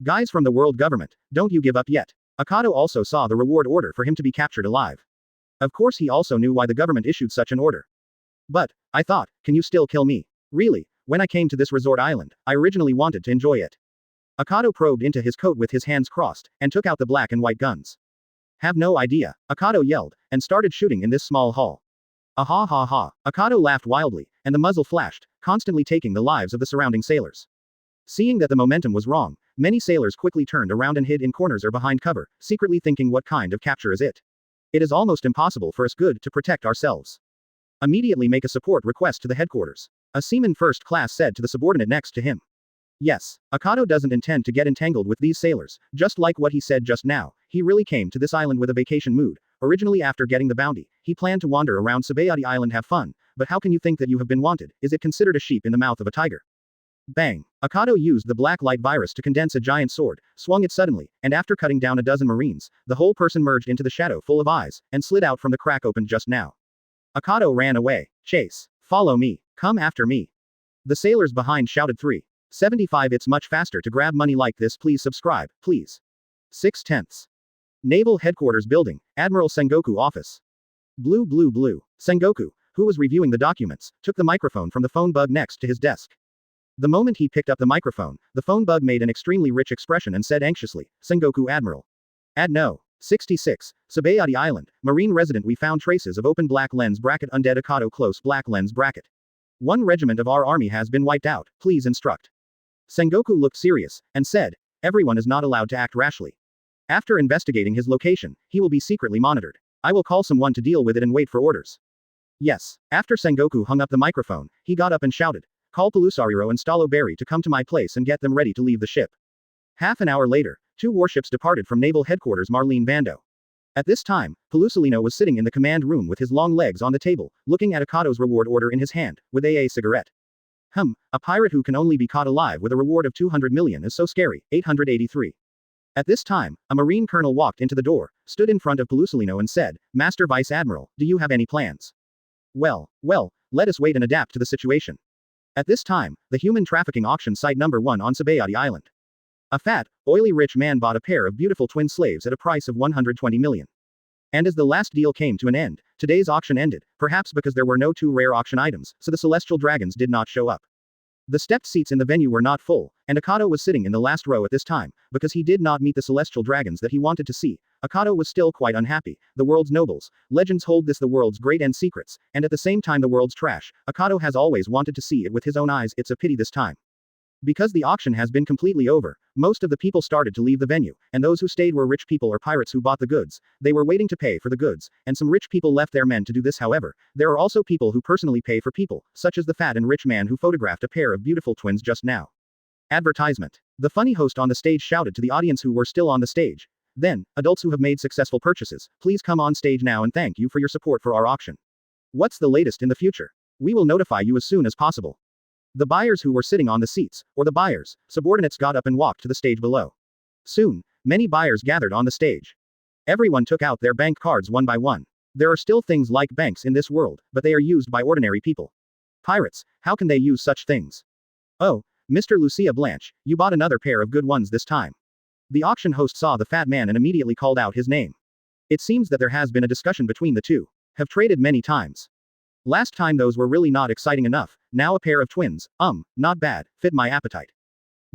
Guys from the world government, don't you give up yet. Akado also saw the reward order for him to be captured alive. Of course he also knew why the government issued such an order. But, I thought, can you still kill me? Really, when I came to this resort island, I originally wanted to enjoy it. Akado probed into his coat with his hands crossed, and took out the black and white guns. Have no idea, Akado yelled, and started shooting in this small hall. Ah ha ha. Akado laughed wildly, and the muzzle flashed, constantly taking the lives of the surrounding sailors. Seeing that the momentum was wrong, many sailors quickly turned around and hid in corners or behind cover, secretly thinking what kind of capture is it? It is almost impossible for us good to protect ourselves. Immediately make a support request to the headquarters. A seaman first class said to the subordinate next to him. Yes, Akado doesn't intend to get entangled with these sailors, just like what he said just now, he really came to this island with a vacation mood. Originally after getting the bounty, he planned to wander around Sabayati Island have fun, but how can you think that you have been wanted? Is it considered a sheep in the mouth of a tiger? Bang! Akado used the black light virus to condense a giant sword, swung it suddenly, and after cutting down a dozen Marines, the whole person merged into the shadow full of eyes, and slid out from the crack opened just now. Akado ran away. Chase. Follow me. Come after me. The sailors behind shouted 375. It's much faster to grab money like this. Please subscribe, please. 6/10. Naval Headquarters Building, Admiral Sengoku Office. Blue. Sengoku, who was reviewing the documents, took the microphone from the phone bug next to his desk. The moment he picked up the microphone, the phone bug made an extremely rich expression and said anxiously, Sengoku Admiral. No. 66. Sabayati Island, Marine resident. We found traces of open black lens bracket undead Akado close black lens bracket. 1 regiment of our army has been wiped out, please instruct. Sengoku looked serious, and said, everyone is not allowed to act rashly. After investigating his location, he will be secretly monitored. I will call someone to deal with it and wait for orders. Yes. After Sengoku hung up the microphone, he got up and shouted, call Pelusariro and Stallo Berry to come to my place and get them ready to leave the ship. Half an hour later, 2 warships departed from Naval Headquarters Marlene Bando. At this time, Pelusalino was sitting in the command room with his long legs on the table, looking at Akado's reward order in his hand, with a cigarette. A pirate who can only be caught alive with a reward of 200 million is so scary. 883. At this time, a Marine colonel walked into the door, stood in front of Pelusalino and said, Master Vice Admiral, do you have any plans? Well, let us wait and adapt to the situation. At this time, the human trafficking auction site number 1 on Sabayati Island. A fat, oily rich man bought a pair of beautiful twin slaves at a price of 120 million. And as the last deal came to an end, today's auction ended, perhaps because there were no 2 rare auction items, so the celestial dragons did not show up. The stepped seats in the venue were not full, and Akado was sitting in the last row at this time, because he did not meet the celestial dragons that he wanted to see. Akado was still quite unhappy. The world's nobles, legends hold this the world's great end secrets, and at the same time the world's trash. Akado has always wanted to see it with his own eyes. It's a pity this time. Because the auction has been completely over, most of the people started to leave the venue, and those who stayed were rich people or pirates who bought the goods. They were waiting to pay for the goods, and some rich people left their men to do this. However, there are also people who personally pay for people, such as the fat and rich man who photographed a pair of beautiful twins just now. Advertisement. The funny host on the stage shouted to the audience who were still on the stage. Then, adults who have made successful purchases, please come on stage now and thank you for your support for our auction. What's the latest in the future? We will notify you as soon as possible. The buyers who were sitting on the seats, or the buyers' subordinates, got up and walked to the stage below. Soon, many buyers gathered on the stage. Everyone took out their bank cards one by one. There are still things like banks in this world, but they are used by ordinary people. Pirates, how can they use such things? Oh, Mr. Lucia Blanche, you bought another pair of good ones this time. The auction host saw the fat man and immediately called out his name. It seems that there has been a discussion between the two. Have traded many times. Last time those were really not exciting enough, now a pair of twins, not bad, fit my appetite.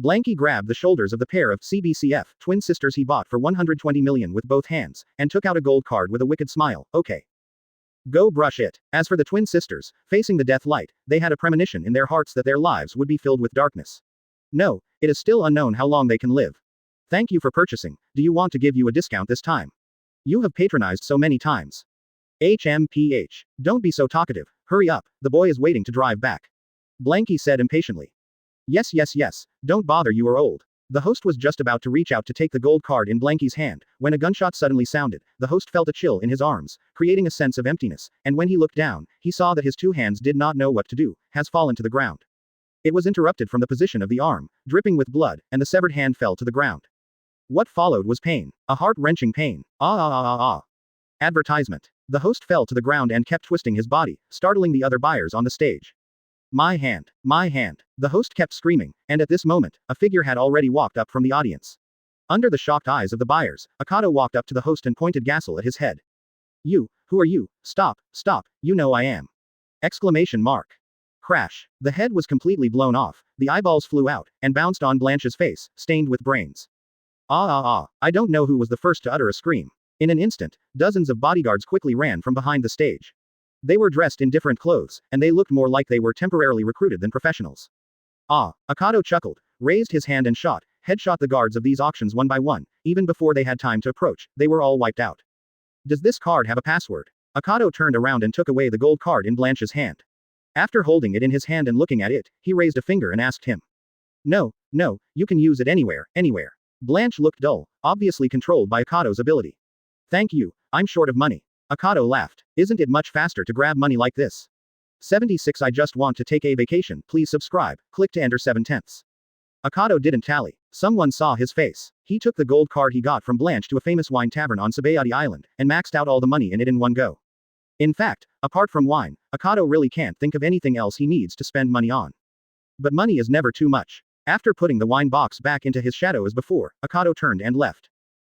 Blanky grabbed the shoulders of the pair of CBCF twin sisters he bought for 120 million with both hands, and took out a gold card with a wicked smile. Okay. Go brush it. As for the twin sisters, facing the death light, they had a premonition in their hearts that their lives would be filled with darkness. No, it is still unknown how long they can live. Thank you for purchasing. Do you want to give you a discount this time? You have patronized so many times. HMPH. Don't be so talkative, hurry up, the boy is waiting to drive back. Blanky said impatiently. Yes, don't bother, you are old. The host was just about to reach out to take the gold card in Blanky's hand, when a gunshot suddenly sounded. The host felt a chill in his arms, creating a sense of emptiness, and when he looked down, he saw that his two hands did not know what to do, has fallen to the ground. It was interrupted from the position of the arm, dripping with blood, and the severed hand fell to the ground. What followed was pain. A heart-wrenching pain. Advertisement. The host fell to the ground and kept twisting his body, startling the other buyers on the stage. My hand. My hand. The host kept screaming, and at this moment, a figure had already walked up from the audience. Under the shocked eyes of the buyers, Akado walked up to the host and pointed Gassel at his head. You, who are you? Stop, you know I am. Exclamation mark. Crash. The head was completely blown off, the eyeballs flew out, and bounced on Blanche's face, stained with brains. I don't know who was the first to utter a scream. In an instant, dozens of bodyguards quickly ran from behind the stage. They were dressed in different clothes, and they looked more like they were temporarily recruited than professionals. Akado chuckled, raised his hand and headshot the guards of these auctions one by one, even before they had time to approach, they were all wiped out. Does this card have a password? Akado turned around and took away the gold card in Blanche's hand. After holding it in his hand and looking at it, he raised a finger and asked him. No, you can use it anywhere. Blanche looked dull, obviously controlled by Akado's ability. Thank you, I'm short of money. Akado laughed. Isn't it much faster to grab money like this? 76 I just want to take a vacation, please subscribe, click to enter 7/10. Akado didn't tally. Someone saw his face. He took the gold card he got from Blanche to a famous wine tavern on Sabayati Island, and maxed out all the money in it in one go. In fact, apart from wine, Akado really can't think of anything else he needs to spend money on. But money is never too much. After putting the wine box back into his shadow as before, Akado turned and left.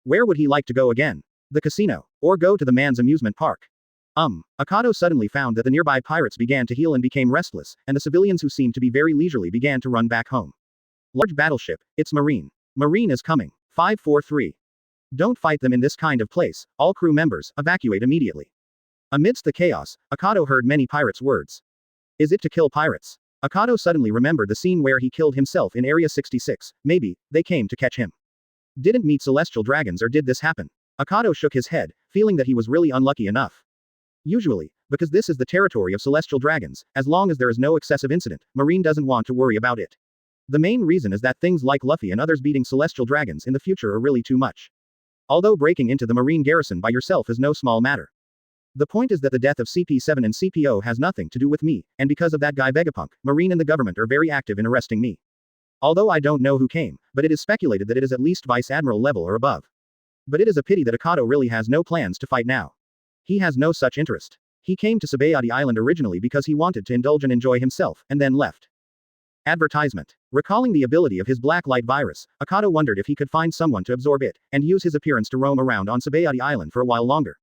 Where would he like to go again? The casino, or go to the man's amusement park? Akado suddenly found that the nearby pirates began to heal and became restless, and the civilians who seemed to be very leisurely began to run back home. Large battleship, it's Marine. Marine is coming. 543. Don't fight them in this kind of place, all crew members, evacuate immediately. Amidst the chaos, Akado heard many pirates' words. Is it to kill pirates? Akado suddenly remembered the scene where he killed himself in Area 66, maybe, they came to catch him. Didn't meet celestial dragons, or did this happen? Akado shook his head, feeling that he was really unlucky enough. Usually, because this is the territory of celestial dragons, as long as there is no excessive incident, Marine doesn't want to worry about it. The main reason is that things like Luffy and others beating celestial dragons in the future are really too much. Although breaking into the Marine garrison by yourself is no small matter. The point is that the death of CP7 and CPO has nothing to do with me, and because of that guy Vegapunk, Marine and the government are very active in arresting me. Although I don't know who came, but it is speculated that it is at least Vice Admiral level or above. But it is a pity that Akado really has no plans to fight now. He has no such interest. He came to Sabayati Island originally because he wanted to indulge and enjoy himself, and then left. Advertisement. Recalling the ability of his black light virus, Akado wondered if he could find someone to absorb it, and use his appearance to roam around on Sabayati Island for a while longer.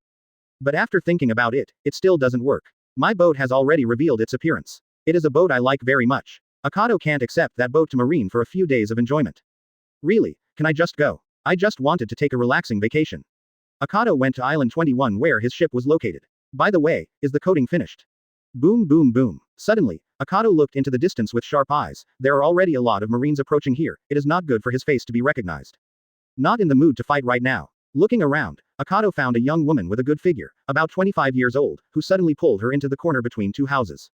But after thinking about it, it still doesn't work. My boat has already revealed its appearance. It is a boat I like very much. Akado can't accept that boat to Marine for a few days of enjoyment. Really, can I just go? I just wanted to take a relaxing vacation. Akado went to Island 21 where his ship was located. By the way, is the coding finished? Boom boom boom. Suddenly, Akado looked into the distance with sharp eyes. There are already a lot of Marines approaching here. It is not good for his face to be recognized. Not in the mood to fight right now. Looking around, Akado found a young woman with a good figure, about 25 years old, who suddenly pulled her into the corner between two houses.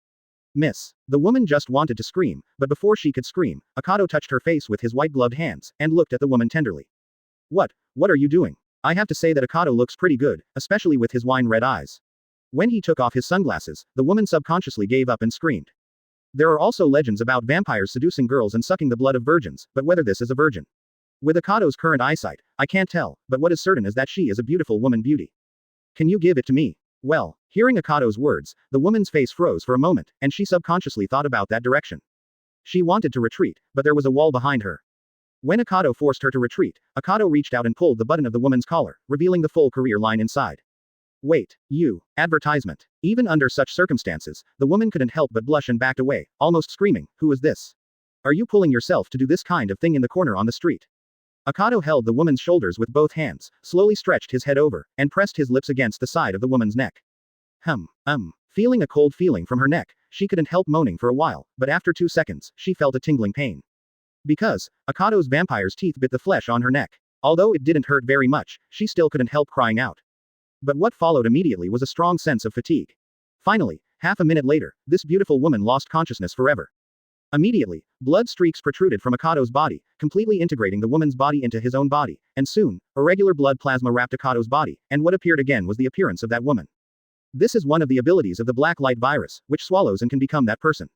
Miss. The woman just wanted to scream, but before she could scream, Akado touched her face with his white-gloved hands, and looked at the woman tenderly. What are you doing? I have to say that Akado looks pretty good, especially with his wine-red eyes. When he took off his sunglasses, the woman subconsciously gave up and screamed. There are also legends about vampires seducing girls and sucking the blood of virgins, but whether this is a virgin. With Akado's current eyesight, I can't tell, but what is certain is that she is a beautiful woman beauty. Can you give it to me? Well, hearing Akado's words, the woman's face froze for a moment, and she subconsciously thought about that direction. She wanted to retreat, but there was a wall behind her. When Akado forced her to retreat, Akado reached out and pulled the button of the woman's collar, revealing the full career line inside. Wait, you. Advertisement. Even under such circumstances, the woman couldn't help but blush and backed away, almost screaming, who is this? Are you pulling yourself to do this kind of thing in the corner on the street? Akado held the woman's shoulders with both hands, slowly stretched his head over, and pressed his lips against the side of the woman's neck. Feeling a cold feeling from her neck, she couldn't help moaning for a while, but after 2 seconds, she felt a tingling pain. Because, Akado's vampire's teeth bit the flesh on her neck. Although it didn't hurt very much, she still couldn't help crying out. But what followed immediately was a strong sense of fatigue. Finally, half a minute later, this beautiful woman lost consciousness forever. Immediately, blood streaks protruded from Akado's body, completely integrating the woman's body into his own body, and soon, irregular blood plasma wrapped Akado's body, and what appeared again was the appearance of that woman. This is one of the abilities of the black light virus, which swallows and can become that person.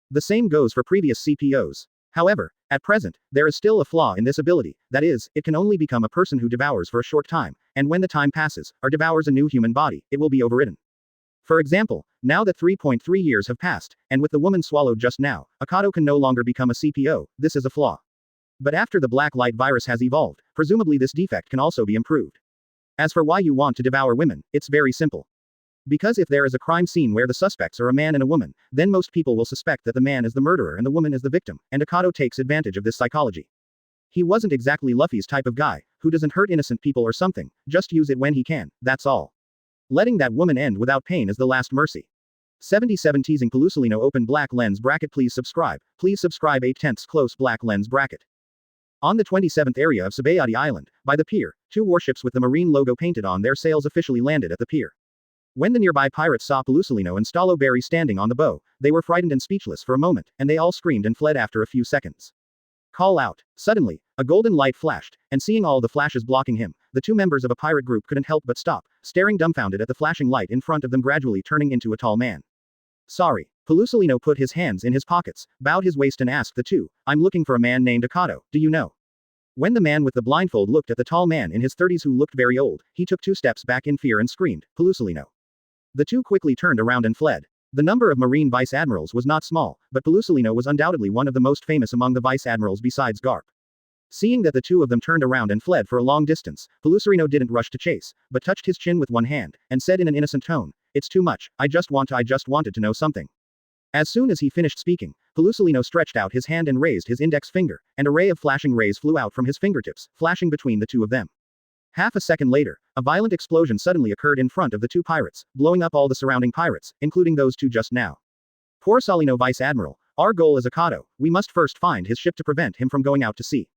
The same goes for previous CPOs. However, at present, there is still a flaw in this ability, that is, it can only become a person who devours for a short time, and when the time passes, or devours a new human body, it will be overridden. For example, now that 3.3 years have passed, and with the woman swallowed just now, Akado can no longer become a CPO, this is a flaw. But after the black light virus has evolved, presumably this defect can also be improved. As for why you want to devour women, it's very simple. Because if there is a crime scene where the suspects are a man and a woman, then most people will suspect that the man is the murderer and the woman is the victim, and Akado takes advantage of this psychology. He wasn't exactly Luffy's type of guy, who doesn't hurt innocent people or something, just use it when he can, that's all. Letting that woman end without pain is the last mercy. 77 Teasing Pelusolino open black lens bracket. Please subscribe 8/10 close black lens bracket. On the 27th area of Sabayati Island, by the pier, 2 warships with the marine logo painted on their sails officially landed at the pier. When the nearby pirates saw Pelusolino and Stallo Berry standing on the bow, they were frightened and speechless for a moment, and they all screamed and fled after a few seconds. Call out. Suddenly, a golden light flashed, and seeing all the flashes blocking him, the 2 members of a pirate group couldn't help but stop, staring dumbfounded at the flashing light in front of them, gradually turning into a tall man. Sorry. Pelusolino put his hands in his pockets, bowed his waist and asked the 2, I'm looking for a man named Akado, do you know? When the man with the blindfold looked at the tall man in his 30s who looked very old, he took 2 steps back in fear and screamed, Pelusolino. The 2 quickly turned around and fled. The number of marine vice admirals was not small, but Pelusolino was undoubtedly one of the most famous among the vice admirals besides Garp. Seeing that the 2 of them turned around and fled for a long distance, Pelusolino didn't rush to chase, but touched his chin with one hand, and said in an innocent tone, it's too much, I just wanted to know something. As soon as he finished speaking, Pelusolino stretched out his hand and raised his index finger, and a ray of flashing rays flew out from his fingertips, flashing between the 2 of them. Half a second later, a violent explosion suddenly occurred in front of the 2 pirates, blowing up all the surrounding pirates, including those 2 just now. Poor Solino Vice Admiral, our goal is Akado, we must first find his ship to prevent him from going out to sea.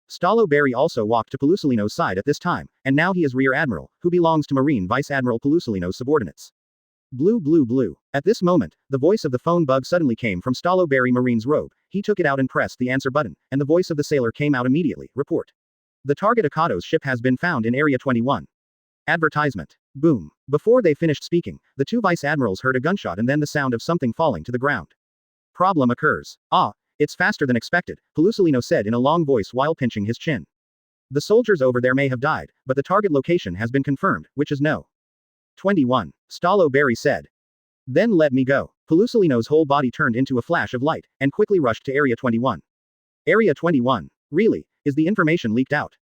Stallo Berry also walked to Pelusolino's side at this time, and now he is Rear Admiral, who belongs to Marine Vice Admiral Pelusolino's subordinates. Blue blue blue. At this moment, the voice of the phone bug suddenly came from Stallo Berry Marine's robe, he took it out and pressed the answer button, and the voice of the sailor came out immediately, report. The target Akado's ship has been found in Area 21. Advertisement. Boom. Before they finished speaking, the 2 vice admirals heard a gunshot and then the sound of something falling to the ground. Problem occurs. It's faster than expected, Pelusolino said in a long voice while pinching his chin. The soldiers over there may have died, but the target location has been confirmed, which is no. 21. Stallo Berry said. Then let me go. Pelusolino's whole body turned into a flash of light, and quickly rushed to Area 21. Area 21. Really? Is the information leaked out?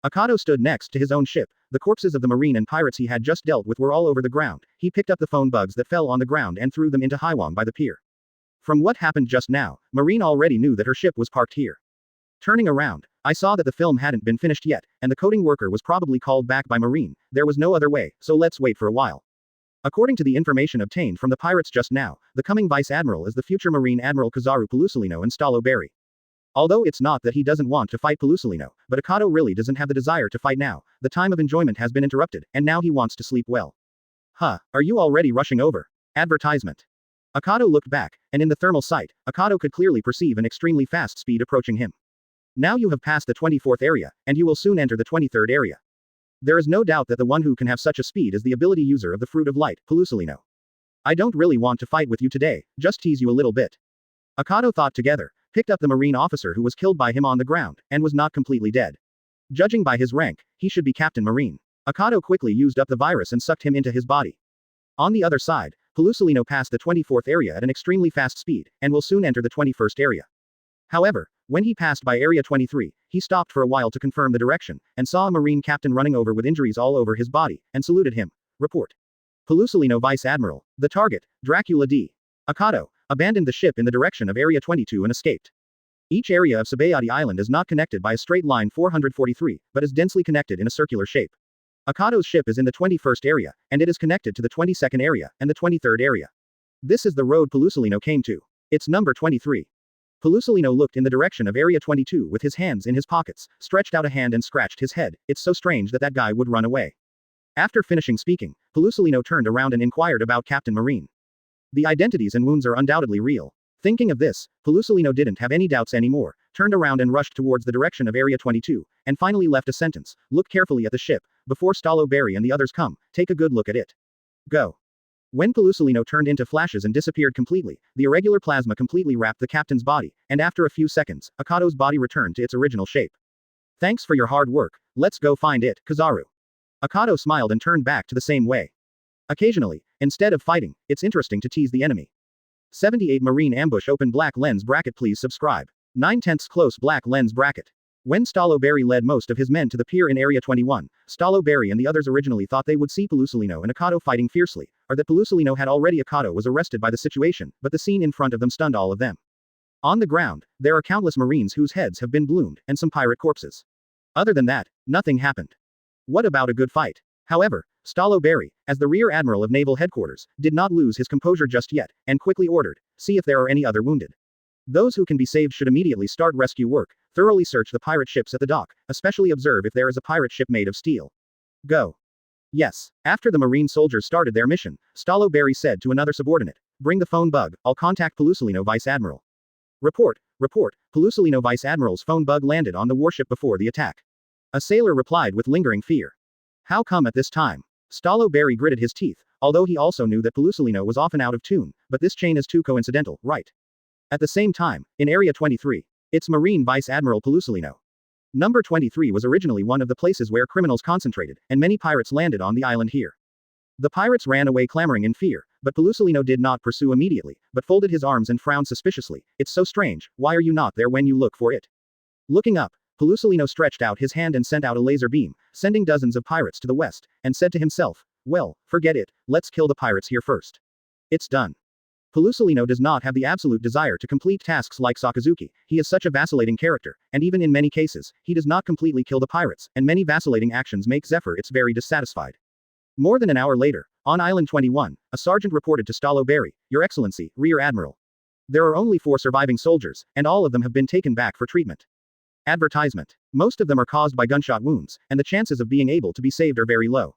Akado stood next to his own ship. The corpses of the marine and pirates he had just dealt with were all over the ground. He picked up the phone bugs that fell on the ground and threw them into Haiwang by the pier. From what happened just now, Marine already knew that her ship was parked here. Turning around, I saw that the film hadn't been finished yet, and the coding worker was probably called back by Marine. There was no other way, so let's wait for a while. According to the information obtained from the pirates just now, the coming Vice Admiral is the future Marine Admiral Kizaru Pelusolino and Stallo Berry. Although it's not that he doesn't want to fight Pelusolino, but Akado really doesn't have the desire to fight now. The time of enjoyment has been interrupted, and now he wants to sleep well. Huh, are you already rushing over? Advertisement. Akado looked back, and in the thermal sight, Akado could clearly perceive an extremely fast speed approaching him. Now you have passed the 24th area, and you will soon enter the 23rd area. There is no doubt that the one who can have such a speed is the ability user of the Fruit of Light, Pelusolino. I don't really want to fight with you today, just tease you a little bit. Akado thought together, picked up the Marine officer who was killed by him on the ground, and was not completely dead. Judging by his rank, he should be Captain Marine. Akado quickly used up the virus and sucked him into his body. On the other side, Pelusolino passed the 24th area at an extremely fast speed, and will soon enter the 21st area. However, when he passed by Area 23, he stopped for a while to confirm the direction, and saw a Marine captain running over with injuries all over his body, and saluted him. Report. Pelusolino Vice Admiral. The target, Dracula D. Akado, abandoned the ship in the direction of Area 22 and escaped. Each area of Sabayati Island is not connected by a straight line 443, but is densely connected in a circular shape. Akado's ship is in the 21st area, and it is connected to the 22nd area, and the 23rd area. This is the road Pelusolino came to. It's number 23. Pelusolino looked in the direction of Area 22 with his hands in his pockets, stretched out a hand and scratched his head. It's so strange that that guy would run away. After finishing speaking, Pelusolino turned around and inquired about Captain Marine. The identities and wounds are undoubtedly real. Thinking of this, Pelusolino didn't have any doubts anymore, turned around and rushed towards the direction of Area 22, and finally left a sentence, look carefully at the ship, before Stallo Berry and the others come, take a good look at it. Go. When Pelusolino turned into flashes and disappeared completely, the irregular plasma completely wrapped the captain's body, and after a few seconds, Akado's body returned to its original shape. Thanks for your hard work, let's go find it, Kizaru. Akado smiled and turned back to the same way. Occasionally, instead of fighting, it's interesting to tease the enemy. 78 Marine Ambush Open Black Lens Bracket. Please subscribe. 9/10 Close Black Lens Bracket. When Stallo Berry led most of his men to the pier in Area 21, Stallo Berry and the others originally thought they would see Pelusolino and Akado fighting fiercely, or that Pelusolino had already. Akado was arrested by the situation, but the scene in front of them stunned all of them. On the ground, there are countless Marines whose heads have been bloomed, and some pirate corpses. Other than that, nothing happened. What about a good fight? However, Stallo Berry, as the Rear Admiral of Naval Headquarters, did not lose his composure just yet, and quickly ordered, see if there are any other wounded. Those who can be saved should immediately start rescue work, thoroughly search the pirate ships at the dock, especially observe if there is a pirate ship made of steel. Go. Yes. After the Marine soldiers started their mission, Stallo Berry said to another subordinate, bring the phone bug, I'll contact Pelusolino Vice Admiral. Report. Pelusolino Vice Admiral's phone bug landed on the warship before the attack. A sailor replied with lingering fear. How come at this time? Stallo Berry gritted his teeth, although he also knew that Pelusolino was often out of tune, but this chain is too coincidental, right? At the same time, in Area 23, it's Marine Vice Admiral Pelusolino. Number 23 was originally one of the places where criminals concentrated, and many pirates landed on the island here. The pirates ran away clamoring in fear, but Pelusolino did not pursue immediately, but folded his arms and frowned suspiciously. It's so strange, why are you not there when you look for it? Looking up, Pelusolino stretched out his hand and sent out a laser beam, sending dozens of pirates to the west, and said to himself, well, forget it, let's kill the pirates here first. It's done. Pelusolino does not have the absolute desire to complete tasks like Sakazuki. He is such a vacillating character, and even in many cases, he does not completely kill the pirates, and many vacillating actions make Zephyr it's very dissatisfied. More than an hour later, on Island 21, a sergeant reported to Stallo Berry, Your Excellency, Rear Admiral. There are only 4 surviving soldiers, and all of them have been taken back for treatment. Advertisement. Most of them are caused by gunshot wounds, and the chances of being able to be saved are very low.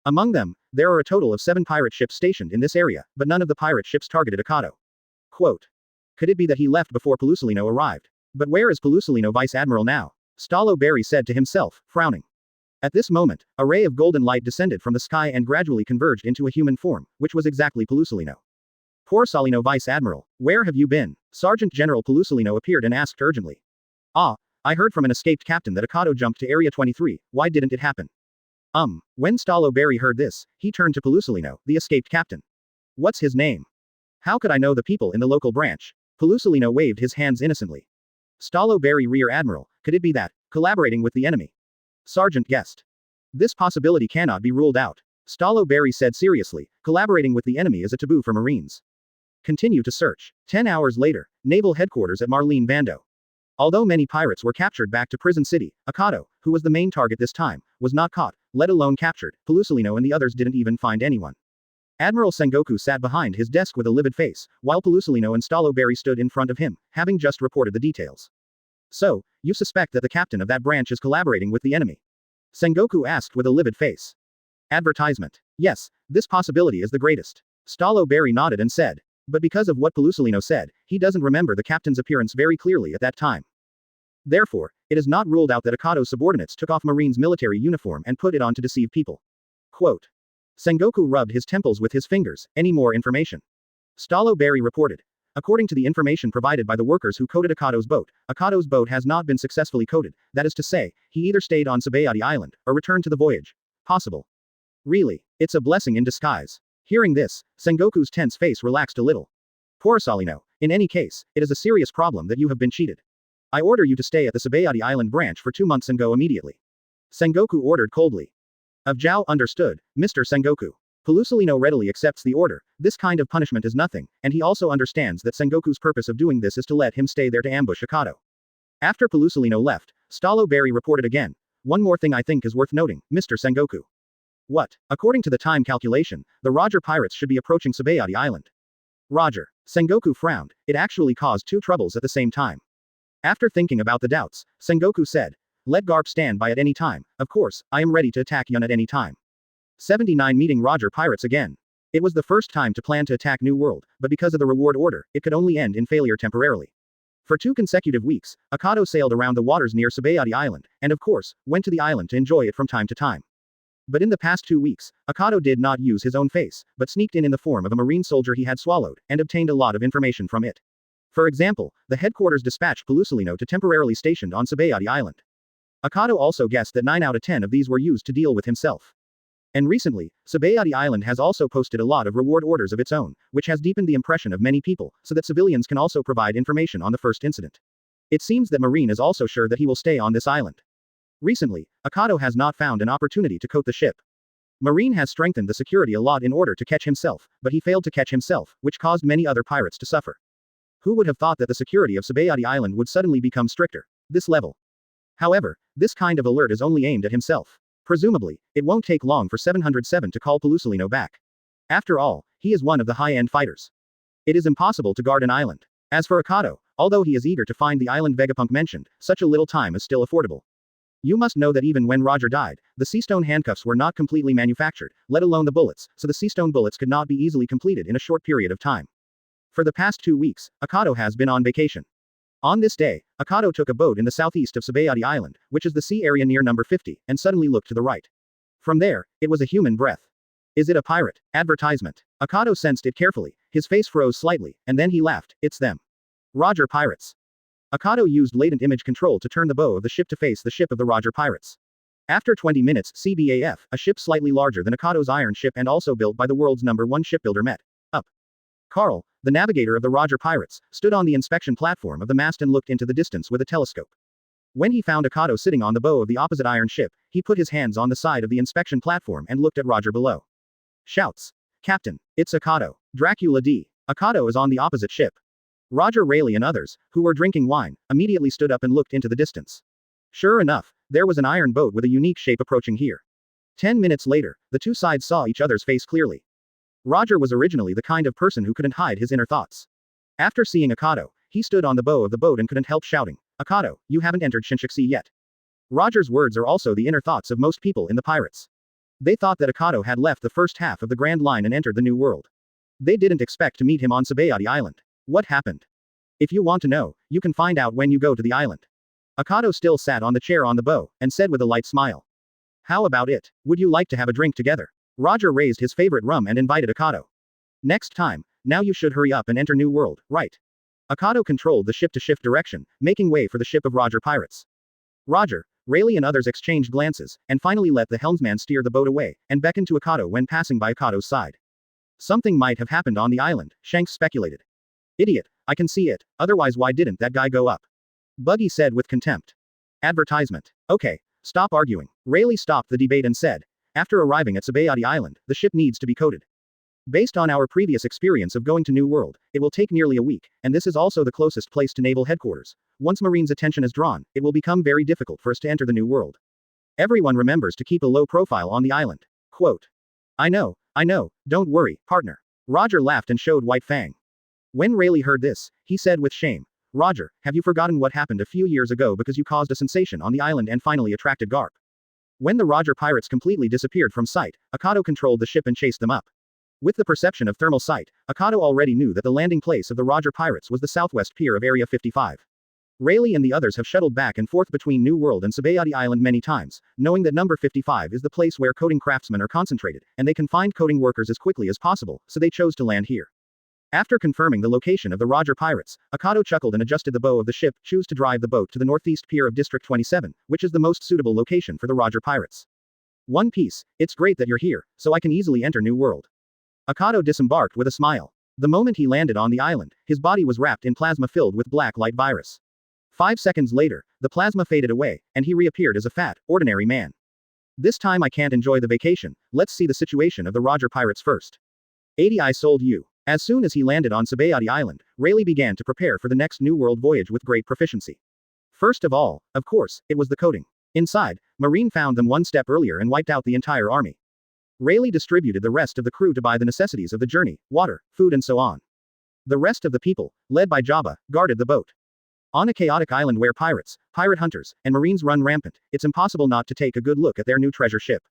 Among them, there are a total of 7 pirate ships stationed in this area, but none of the pirate ships targeted Akado. Quote. Could it be that he left before Pelusolino arrived? But where is Pelusolino Vice Admiral now? Stallo Berry said to himself, frowning. At this moment, a ray of golden light descended from the sky and gradually converged into a human form, which was exactly Pelusolino. Pelusolino Vice Admiral, where have you been? Sergeant General Pelusolino appeared and asked urgently. I heard from an escaped captain that Akado jumped to Area 23, why didn't it happen? When Stallo Berry heard this, he turned to Pelusolino, the escaped captain. What's his name? How could I know the people in the local branch? Pelusolino waved his hands innocently. Stallo Berry Rear Admiral, could it be that, collaborating with the enemy? Sergeant guessed. This possibility cannot be ruled out. Stallo Berry said seriously, collaborating with the enemy is a taboo for Marines. Continue to search. 10 hours later, Naval Headquarters at Marlene Bando. Although many pirates were captured back to Prison City, Akado, who was the main target this time, was not caught, let alone captured. Pelusilino and the others didn't even find anyone. Admiral Sengoku sat behind his desk with a livid face, while Pelusilino and Staloberry stood in front of him, having just reported the details. So, you suspect that the captain of that branch is collaborating with the enemy? Sengoku asked with a livid face. Advertisement. Yes, this possibility is the greatest. Staloberry nodded and said. But because of what Pelusilino said, he doesn't remember the captain's appearance very clearly at that time. Therefore, it is not ruled out that Akado's subordinates took off Marine's military uniform and put it on to deceive people. Quote. Sengoku rubbed his temples with his fingers. Any more information? Staloberry reported. According to the information provided by the workers who coated Akado's boat has not been successfully coated, that is to say, he either stayed on Sabayati Island, or returned to the voyage. Possible. Really, it's a blessing in disguise. Hearing this, Sengoku's tense face relaxed a little. Poor Salino, in any case, it is a serious problem that you have been cheated. I order you to stay at the Sabayati Island branch for 2 months and go immediately. Sengoku ordered coldly. Of Zhao understood, Mr. Sengoku. Pelusilino readily accepts the order. This kind of punishment is nothing, and he also understands that Sengoku's purpose of doing this is to let him stay there to ambush Akado. After Pelusilino left, Staloberry reported again. One more thing I think is worth noting, Mr. Sengoku. What? According to the time calculation, the Roger pirates should be approaching Sabayati Island. Roger. Sengoku frowned. It actually caused 2 troubles at the same time. After thinking about the doubts, Sengoku said. Let Garp stand by at any time. Of course, I am ready to attack Yun at any time. 79 Meeting Roger pirates again. It was the first time to plan to attack New World, but because of the reward order, it could only end in failure temporarily. For 2 consecutive weeks, Akado sailed around the waters near Sabayati Island, and of course, went to the island to enjoy it from time to time. But in the past 2 weeks, Akado did not use his own face, but sneaked in the form of a marine soldier he had swallowed, and obtained a lot of information from it. For example, the headquarters dispatched Pelusilino to temporarily stationed on Sabayati Island. Akado also guessed that 9 out of 10 of these were used to deal with himself. And recently, Sabayati Island has also posted a lot of reward orders of its own, which has deepened the impression of many people, so that civilians can also provide information on the first incident. It seems that Marine is also sure that he will stay on this island. Recently, Akado has not found an opportunity to coat the ship. Marine has strengthened the security a lot in order to catch himself, but he failed to catch himself, which caused many other pirates to suffer. Who would have thought that the security of Sabayati Island would suddenly become stricter? This level. However, this kind of alert is only aimed at himself. Presumably, it won't take long for 707 to call Pelusilino back. After all, he is one of the high-end fighters. It is impossible to guard an island. As for Akado, although he is eager to find the island Vegapunk mentioned, such a little time is still affordable. You must know that even when Roger died, the seastone handcuffs were not completely manufactured, let alone the bullets, so the seastone bullets could not be easily completed in a short period of time. For the past 2 weeks, Akado has been on vacation. On this day, Akado took a boat in the southeast of Sabayati Island, which is the sea area near number 50, and suddenly looked to the right. From there, it was a human breath. Is it a pirate? Advertisement. Akado sensed it carefully, his face froze slightly, and then he laughed. It's them. Roger Pirates. Akado used latent image control to turn the bow of the ship to face the ship of the Roger Pirates. After 20 minutes, CBAF, a ship slightly larger than Akado's iron ship and also built by the world's #1 shipbuilder met up. Carl, the navigator of the Roger Pirates, stood on the inspection platform of the mast and looked into the distance with a telescope. When he found Akado sitting on the bow of the opposite iron ship, he put his hands on the side of the inspection platform and looked at Roger below. Shouts. Captain, it's Akado. Dracula D. Akado is on the opposite ship. Roger Rayleigh and others, who were drinking wine, immediately stood up and looked into the distance. Sure enough, there was an iron boat with a unique shape approaching here. 10 minutes later, the 2 sides saw each other's face clearly. Roger was originally the kind of person who couldn't hide his inner thoughts. After seeing Akado, he stood on the bow of the boat and couldn't help shouting, Akado, you haven't entered Shinshiksi yet. Roger's words are also the inner thoughts of most people in the pirates. They thought that Akado had left the first half of the Grand Line and entered the New World. They didn't expect to meet him on Sabayati Island. What happened? If you want to know, you can find out when you go to the island. Akado still sat on the chair on the bow, and said with a light smile. How about it? Would you like to have a drink together? Roger raised his favorite rum and invited Akado. Next time, now you should hurry up and enter New World, right? Akado controlled the ship to shift direction, making way for the ship of Roger Pirates. Roger, Rayleigh and others exchanged glances, and finally let the helmsman steer the boat away, and beckoned to Akado when passing by Akado's side. Something might have happened on the island, Shanks speculated. Idiot, I can see it, otherwise why didn't that guy go up? Buggy said with contempt. Advertisement. Okay, stop arguing. Rayleigh stopped the debate and said, after arriving at Sabayati Island, the ship needs to be coated. Based on our previous experience of going to New World, it will take nearly a week, and this is also the closest place to naval headquarters. Once Marine's attention is drawn, it will become very difficult for us to enter the New World. Everyone remembers to keep a low profile on the island. Quote. I know, don't worry, partner. Roger laughed and showed White Fang. When Rayleigh heard this, he said with shame, Roger, have you forgotten what happened a few years ago because you caused a sensation on the island and finally attracted Garp? When the Roger pirates completely disappeared from sight, Akado controlled the ship and chased them up. With the perception of thermal sight, Akado already knew that the landing place of the Roger pirates was the southwest pier of Area 55. Rayleigh and the others have shuttled back and forth between New World and Sabayati Island many times, knowing that number 55 is the place where coding craftsmen are concentrated, and they can find coding workers as quickly as possible, so they chose to land here. After confirming the location of the Roger pirates, Akado chuckled and adjusted the bow of the ship, choose to drive the boat to the northeast pier of District 27, which is the most suitable location for the Roger pirates. One Piece, it's great that you're here, so I can easily enter New World. Akado disembarked with a smile. The moment he landed on the island, his body was wrapped in plasma filled with black light virus. 5 seconds later, the plasma faded away, and he reappeared as a fat, ordinary man. This time I can't enjoy the vacation, let's see the situation of the Roger pirates first. 80 I sold you. As soon as he landed on Sabayati Island, Rayleigh began to prepare for the next New World voyage with great proficiency. First of all, of course, it was the coding. Inside, Marine found them one step earlier and wiped out the entire army. Rayleigh distributed the rest of the crew to buy the necessities of the journey, water, food and so on. The rest of the people, led by Jabba, guarded the boat. On a chaotic island where pirates, pirate hunters, and marines run rampant, it's impossible not to take a good look at their new treasure ship.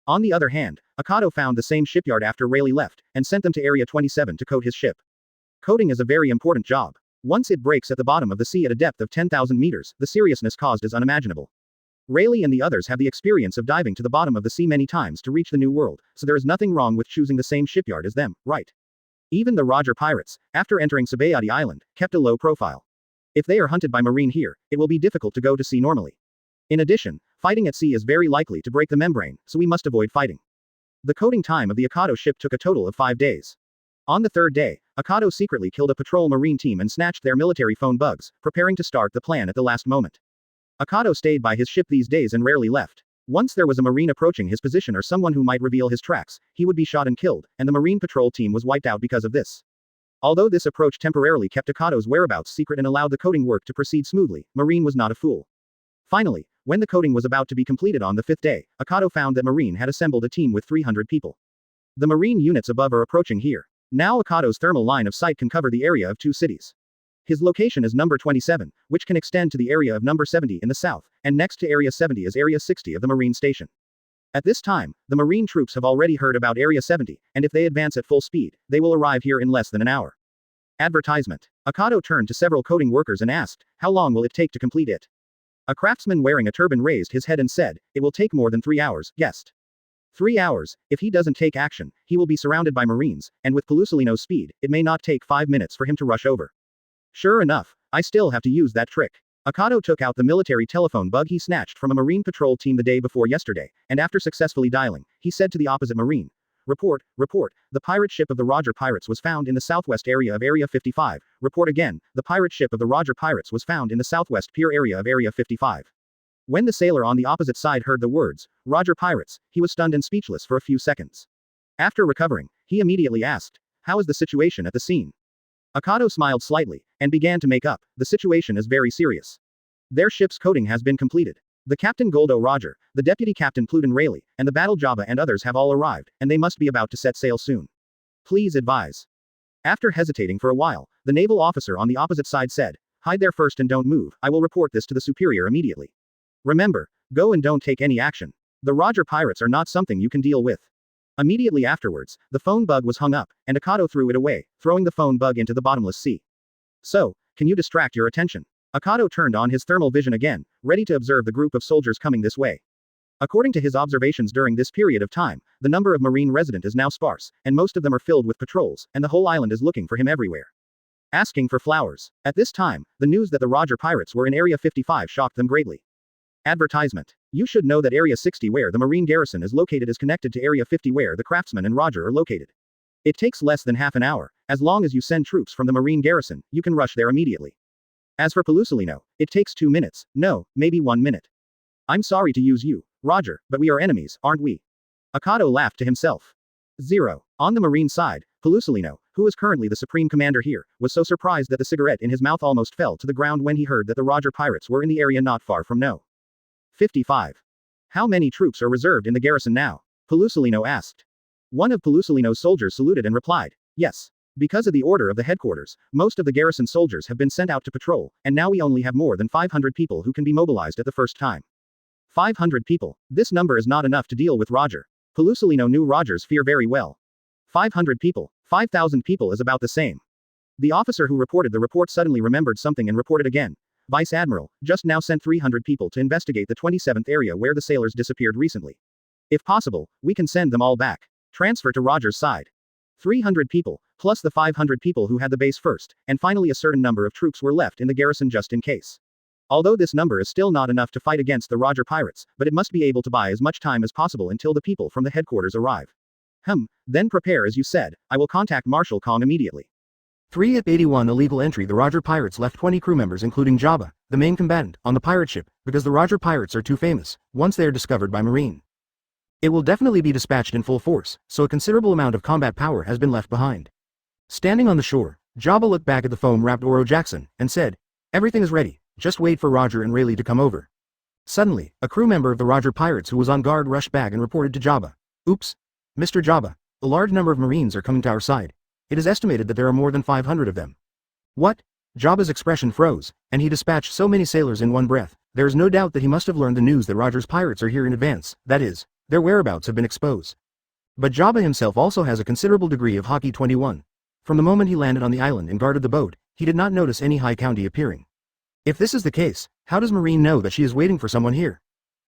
On the other hand, Akado found the same shipyard after Rayleigh left, and sent them to Area 27 to code his ship. Coding is a very important job. Once it breaks at the bottom of the sea at a depth of 10,000 meters, the seriousness caused is unimaginable. Rayleigh and the others have the experience of diving to the bottom of the sea many times to reach the New World, so there is nothing wrong with choosing the same shipyard as them, right? Even the Roger pirates, after entering Sabayati Island, kept a low profile. If they are hunted by marine here, it will be difficult to go to sea normally. In addition, fighting at sea is very likely to break the membrane, so we must avoid fighting. The coding time of the Akado ship took a total of 5 days. On the third day, Akado secretly killed a patrol marine team and snatched their military phone bugs, preparing to start the plan at the last moment. Akado stayed by his ship these days and rarely left. Once there was a marine approaching his position or someone who might reveal his tracks, he would be shot and killed, and the marine patrol team was wiped out because of this. Although this approach temporarily kept Akado's whereabouts secret and allowed the coding work to proceed smoothly, Marine was not a fool. Finally, when the coding was about to be completed on the 5th day, Akado found that Marine had assembled a team with 300 people. The Marine units above are approaching here. Now Akado's thermal line of sight can cover the area of 2 cities. His location is number 27, which can extend to the area of number 70 in the south, and next to Area 70 is Area 60 of the Marine station. At this time, the Marine troops have already heard about Area 70, and if they advance at full speed, they will arrive here in less than an hour. Advertisement. Akado turned to several coding workers and asked, how long will it take to complete it? A craftsman wearing a turban raised his head and said, it will take more than 3 hours, guessed. 3 hours, if he doesn't take action, he will be surrounded by Marines, and with Pelusolino's speed, it may not take 5 minutes for him to rush over. Sure enough, I still have to use that trick. Akado took out the military telephone bug he snatched from a Marine patrol team the day before yesterday, and after successfully dialing, he said to the opposite Marine, report, the pirate ship of the Roger Pirates was found in the southwest area of Area 55, report again, the pirate ship of the Roger Pirates was found in the southwest pier area of Area 55. When the sailor on the opposite side heard the words, Roger Pirates, he was stunned and speechless for a few seconds. After recovering, he immediately asked, how is the situation at the scene? Akado smiled slightly, and began to make up, the situation is very serious. Their ship's coding has been completed. The Captain Goldo Roger, the Deputy Captain Pluton Rayleigh, and the Battle Jabba and others have all arrived, and they must be about to set sail soon. Please advise. After hesitating for a while, the naval officer on the opposite side said, hide there first and don't move, I will report this to the superior immediately. Remember, go and don't take any action. The Roger Pirates are not something you can deal with. Immediately afterwards, the phone bug was hung up, and Akado threw it away, throwing the phone bug into the bottomless sea. So, can you distract your attention? Akado turned on his thermal vision again, ready to observe the group of soldiers coming this way. According to his observations during this period of time, the number of Marine resident is now sparse, and most of them are filled with patrols, and the whole island is looking for him everywhere. Asking for flowers. At this time, the news that the Roger Pirates were in Area 55 shocked them greatly. Advertisement. You should know that Area 60 where the Marine garrison is located is connected to Area 50 where the craftsman and Roger are located. It takes less than half an hour. As long as you send troops from the Marine garrison, you can rush there immediately. As for Pelusolino, it takes 2 minutes, no, maybe 1 minute. I'm sorry to use you, Roger, but we are enemies, aren't we? Akado laughed to himself. 0. On the Marine side, Pelusolino, who is currently the supreme commander here, was so surprised that the cigarette in his mouth almost fell to the ground when he heard that the Roger pirates were in the area not far from No. 55. How many troops are reserved in the garrison now? Pelusolino asked. One of Pelusolino's soldiers saluted and replied, yes. Because of the order of the headquarters, most of the garrison soldiers have been sent out to patrol, and now we only have more than 500 people who can be mobilized at the first time. 500 people. This number is not enough to deal with Roger. Pelusolino knew Roger's fear very well. 500 people. 5,000 people is about the same. The officer who reported the report suddenly remembered something and reported again. Vice Admiral, just now sent 300 people to investigate the 27th area where the sailors disappeared recently. If possible, we can send them all back. Transfer to Roger's side. 300 people, plus the 500 people who had the base first, and finally a certain number of troops were left in the garrison just in case. Although this number is still not enough to fight against the Roger pirates, but it must be able to buy as much time as possible until the people from the headquarters arrive. Then prepare as you said, I will contact Marshal Kong immediately. 3 Ip 81 illegal entry. The Roger pirates left 20 crew members including Jabba, the main combatant, on the pirate ship, because the Roger pirates are too famous, once they are discovered by Marine. It will definitely be dispatched in full force, so a considerable amount of combat power has been left behind. Standing on the shore, Jabba looked back at the foam-wrapped Oro Jackson, and said, everything is ready, just wait for Roger and Rayleigh to come over. Suddenly, a crew member of the Roger pirates who was on guard rushed back and reported to Jabba. Oops. Mr. Jabba, a large number of Marines are coming to our side. It is estimated that there are more than 500 of them. What? Jabba's expression froze, and he dispatched so many sailors in one breath. There is no doubt that he must have learned the news that Roger's pirates are here in advance, that is, their whereabouts have been exposed. But Jabba himself also has a considerable degree of Hockey 21. From the moment he landed on the island and guarded the boat, he did not notice any High County appearing. If this is the case, how does Marine know that she is waiting for someone here?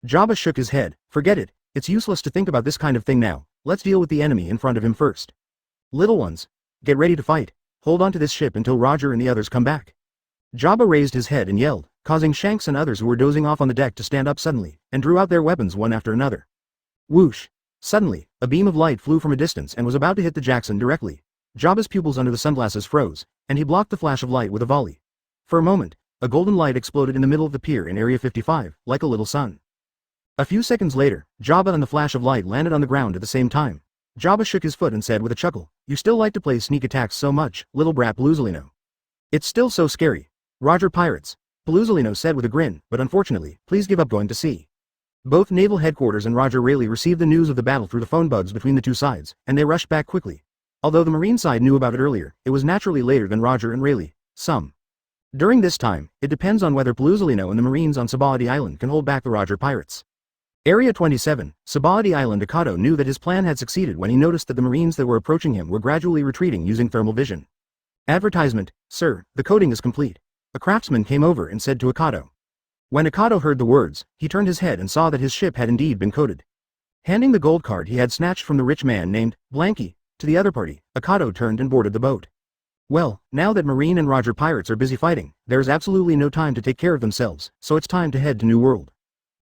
Jabba shook his head. Forget it, it's useless to think about this kind of thing now, let's deal with the enemy in front of him first. Little ones, get ready to fight, hold on to this ship until Roger and the others come back. Jabba raised his head and yelled, causing Shanks and others who were dozing off on the deck to stand up suddenly, and drew out their weapons one after another. Whoosh! Suddenly, a beam of light flew from a distance and was about to hit the Jackson directly. Jabba's pupils under the sunglasses froze, and he blocked the flash of light with a volley. For a moment, a golden light exploded in the middle of the pier in Area 55, like a little sun. A few seconds later, Jabba and the flash of light landed on the ground at the same time. Jabba shook his foot and said with a chuckle, you still like to play sneak attacks so much, little brat Pelusolino. It's still so scary. Roger pirates. Pelusolino said with a grin, but unfortunately, please give up going to sea. Both naval headquarters and Roger Rayleigh received the news of the battle through the phone bugs between the two sides, and they rushed back quickly. Although the Marine side knew about it earlier, it was naturally later than Roger and Rayleigh. During this time, it depends on whether Pelusolino and the Marines on Sabaody Island can hold back the Roger pirates. Area 27, Sabaody Island. Akado knew that his plan had succeeded when he noticed that the Marines that were approaching him were gradually retreating using thermal vision. Advertisement, sir, the coding is complete. A craftsman came over and said to Akado. When Akado heard the words, he turned his head and saw that his ship had indeed been coded. Handing the gold card he had snatched from the rich man named Blanky to the other party, Akado turned and boarded the boat. Well, now that Marine and Roger pirates are busy fighting, there is absolutely no time to take care of themselves, so it's time to head to New World.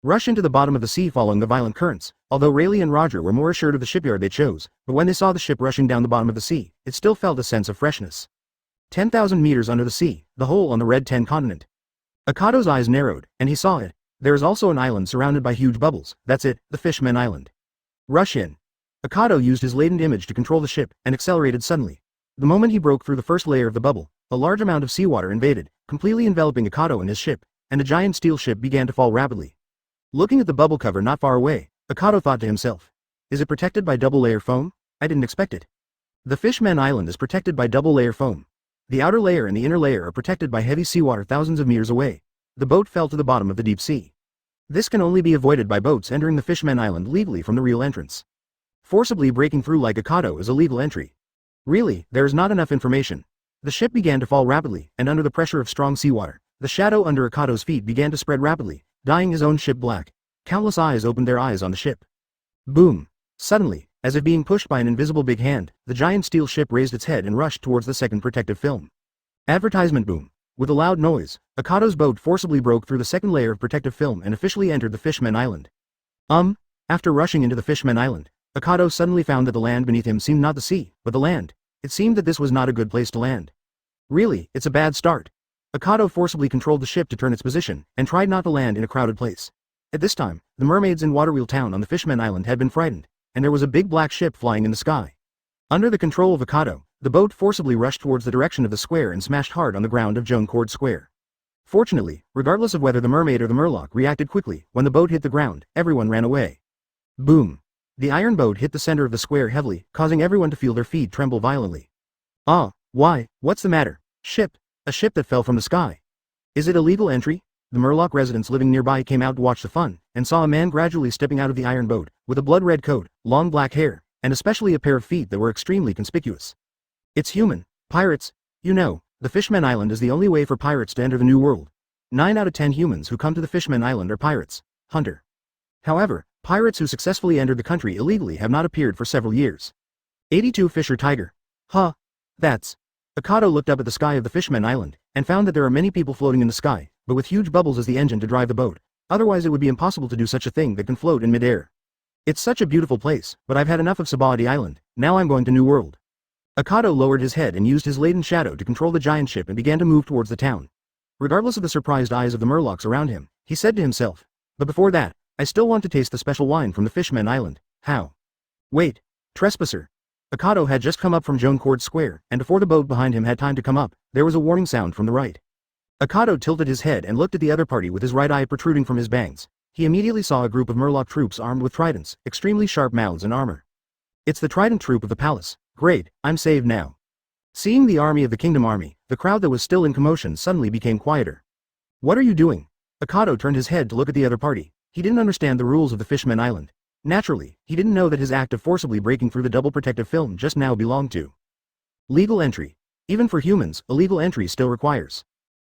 Rush into the bottom of the sea following the violent currents, although Rayleigh and Roger were more assured of the shipyard they chose, but when they saw the ship rushing down the bottom of the sea, it still felt a sense of freshness. 10,000 meters under the sea, the hole on the Red 10 continent. Akado's eyes narrowed, and he saw it. There is also an island surrounded by huge bubbles, that's it, the Fishman Island. Rush in. Akado used his latent image to control the ship, and accelerated suddenly. The moment he broke through the first layer of the bubble, a large amount of seawater invaded, completely enveloping Akado and his ship, and the giant steel ship began to fall rapidly. Looking at the bubble cover not far away, Akado thought to himself. Is it protected by double-layer foam? I didn't expect it. The Fishman Island is protected by double-layer foam. The outer layer and the inner layer are protected by heavy seawater thousands of meters away. The boat fell to the bottom of the deep sea. This can only be avoided by boats entering the Fishman Island legally from the real entrance. Forcibly breaking through like Akado is a legal entry. Really, there is not enough information. The ship began to fall rapidly, and under the pressure of strong seawater, the shadow under Akado's feet began to spread rapidly, dyeing his own ship black. Countless eyes opened their eyes on the ship. Boom! Suddenly, as if being pushed by an invisible big hand, the giant steel ship raised its head and rushed towards the second protective film. Advertisement boom. With a loud noise, Akado's boat forcibly broke through the second layer of protective film and officially entered the Fishman Island. After rushing into the Fishman Island, Akado suddenly found that the land beneath him seemed not the sea, but the land. It seemed that this was not a good place to land. Really, it's a bad start. Akado forcibly controlled the ship to turn its position, and tried not to land in a crowded place. At this time, the mermaids in Waterwheel Town on the Fishman Island had been frightened. and there was a big black ship flying in the sky. Under the control of Akado, the boat forcibly rushed towards the direction of the square and smashed hard on the ground of Joan Cord Square. Fortunately, regardless of whether the mermaid or the murloc reacted quickly, when the boat hit the ground, everyone ran away. Boom! The iron boat hit the center of the square heavily, causing everyone to feel their feet tremble violently. Ah, why, what's the matter? Ship! A ship that fell from the sky. Is it a legal entry? The Murloc residents living nearby came out to watch the fun, and saw a man gradually stepping out of the iron boat, with a blood-red coat, long black hair, and especially a pair of feet that were extremely conspicuous. It's human. Pirates. You know, the Fishman Island is the only way for pirates to enter the New World. 9 out of 10 humans who come to the Fishman Island are pirates. Hunter. However, pirates who successfully entered the country illegally have not appeared for several years. 82 Fisher Tiger. Huh. That's. Akado looked up at the sky of the Fishman Island, and found that there are many people floating in the sky, but with huge bubbles as the engine to drive the boat. Otherwise it would be impossible to do such a thing that can float in midair. It's such a beautiful place, but I've had enough of Sabaody Island. Now I'm going to New World. Akado lowered his head and used his laden shadow to control the giant ship and began to move towards the town. Regardless of the surprised eyes of the Murlocs around him, he said to himself, but before that, I still want to taste the special wine from the Fishman Island. How? Wait. Trespasser. Akado had just come up from Joan Cord Square, and before the boat behind him had time to come up, there was a warning sound from the right. Akado tilted his head and looked at the other party with his right eye protruding from his bangs. He immediately saw a group of Murloc troops armed with tridents, extremely sharp mouths and armor. It's the trident troop of the palace. Great, I'm saved now. Seeing the army of the Kingdom Army, the crowd that was still in commotion suddenly became quieter. What are you doing? Akado turned his head to look at the other party. He didn't understand the rules of the Fishman Island. Naturally, he didn't know that his act of forcibly breaking through the double protective film just now belonged to legal entry. Even for humans, a legal entry still requires.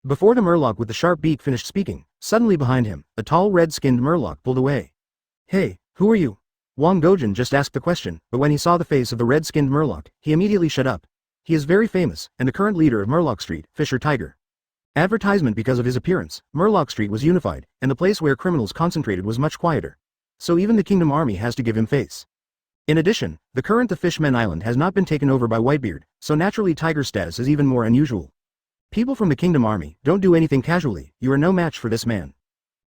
Before the Murloc with the sharp beak finished speaking, suddenly behind him, a tall red-skinned Murloc pulled away. Hey, who are you? Wang Gojin just asked the question, but when he saw the face of the red-skinned Murloc, he immediately shut up. He is very famous, and the current leader of Murloc Street, Fisher Tiger. Advertisement because of his appearance, Murloc Street was unified, and the place where criminals concentrated was much quieter. So even the Kingdom Army has to give him face. In addition, the current of Fishman Island has not been taken over by Whitebeard, so naturally Tiger's status is even more unusual. People from the Kingdom Army, don't do anything casually, you are no match for this man.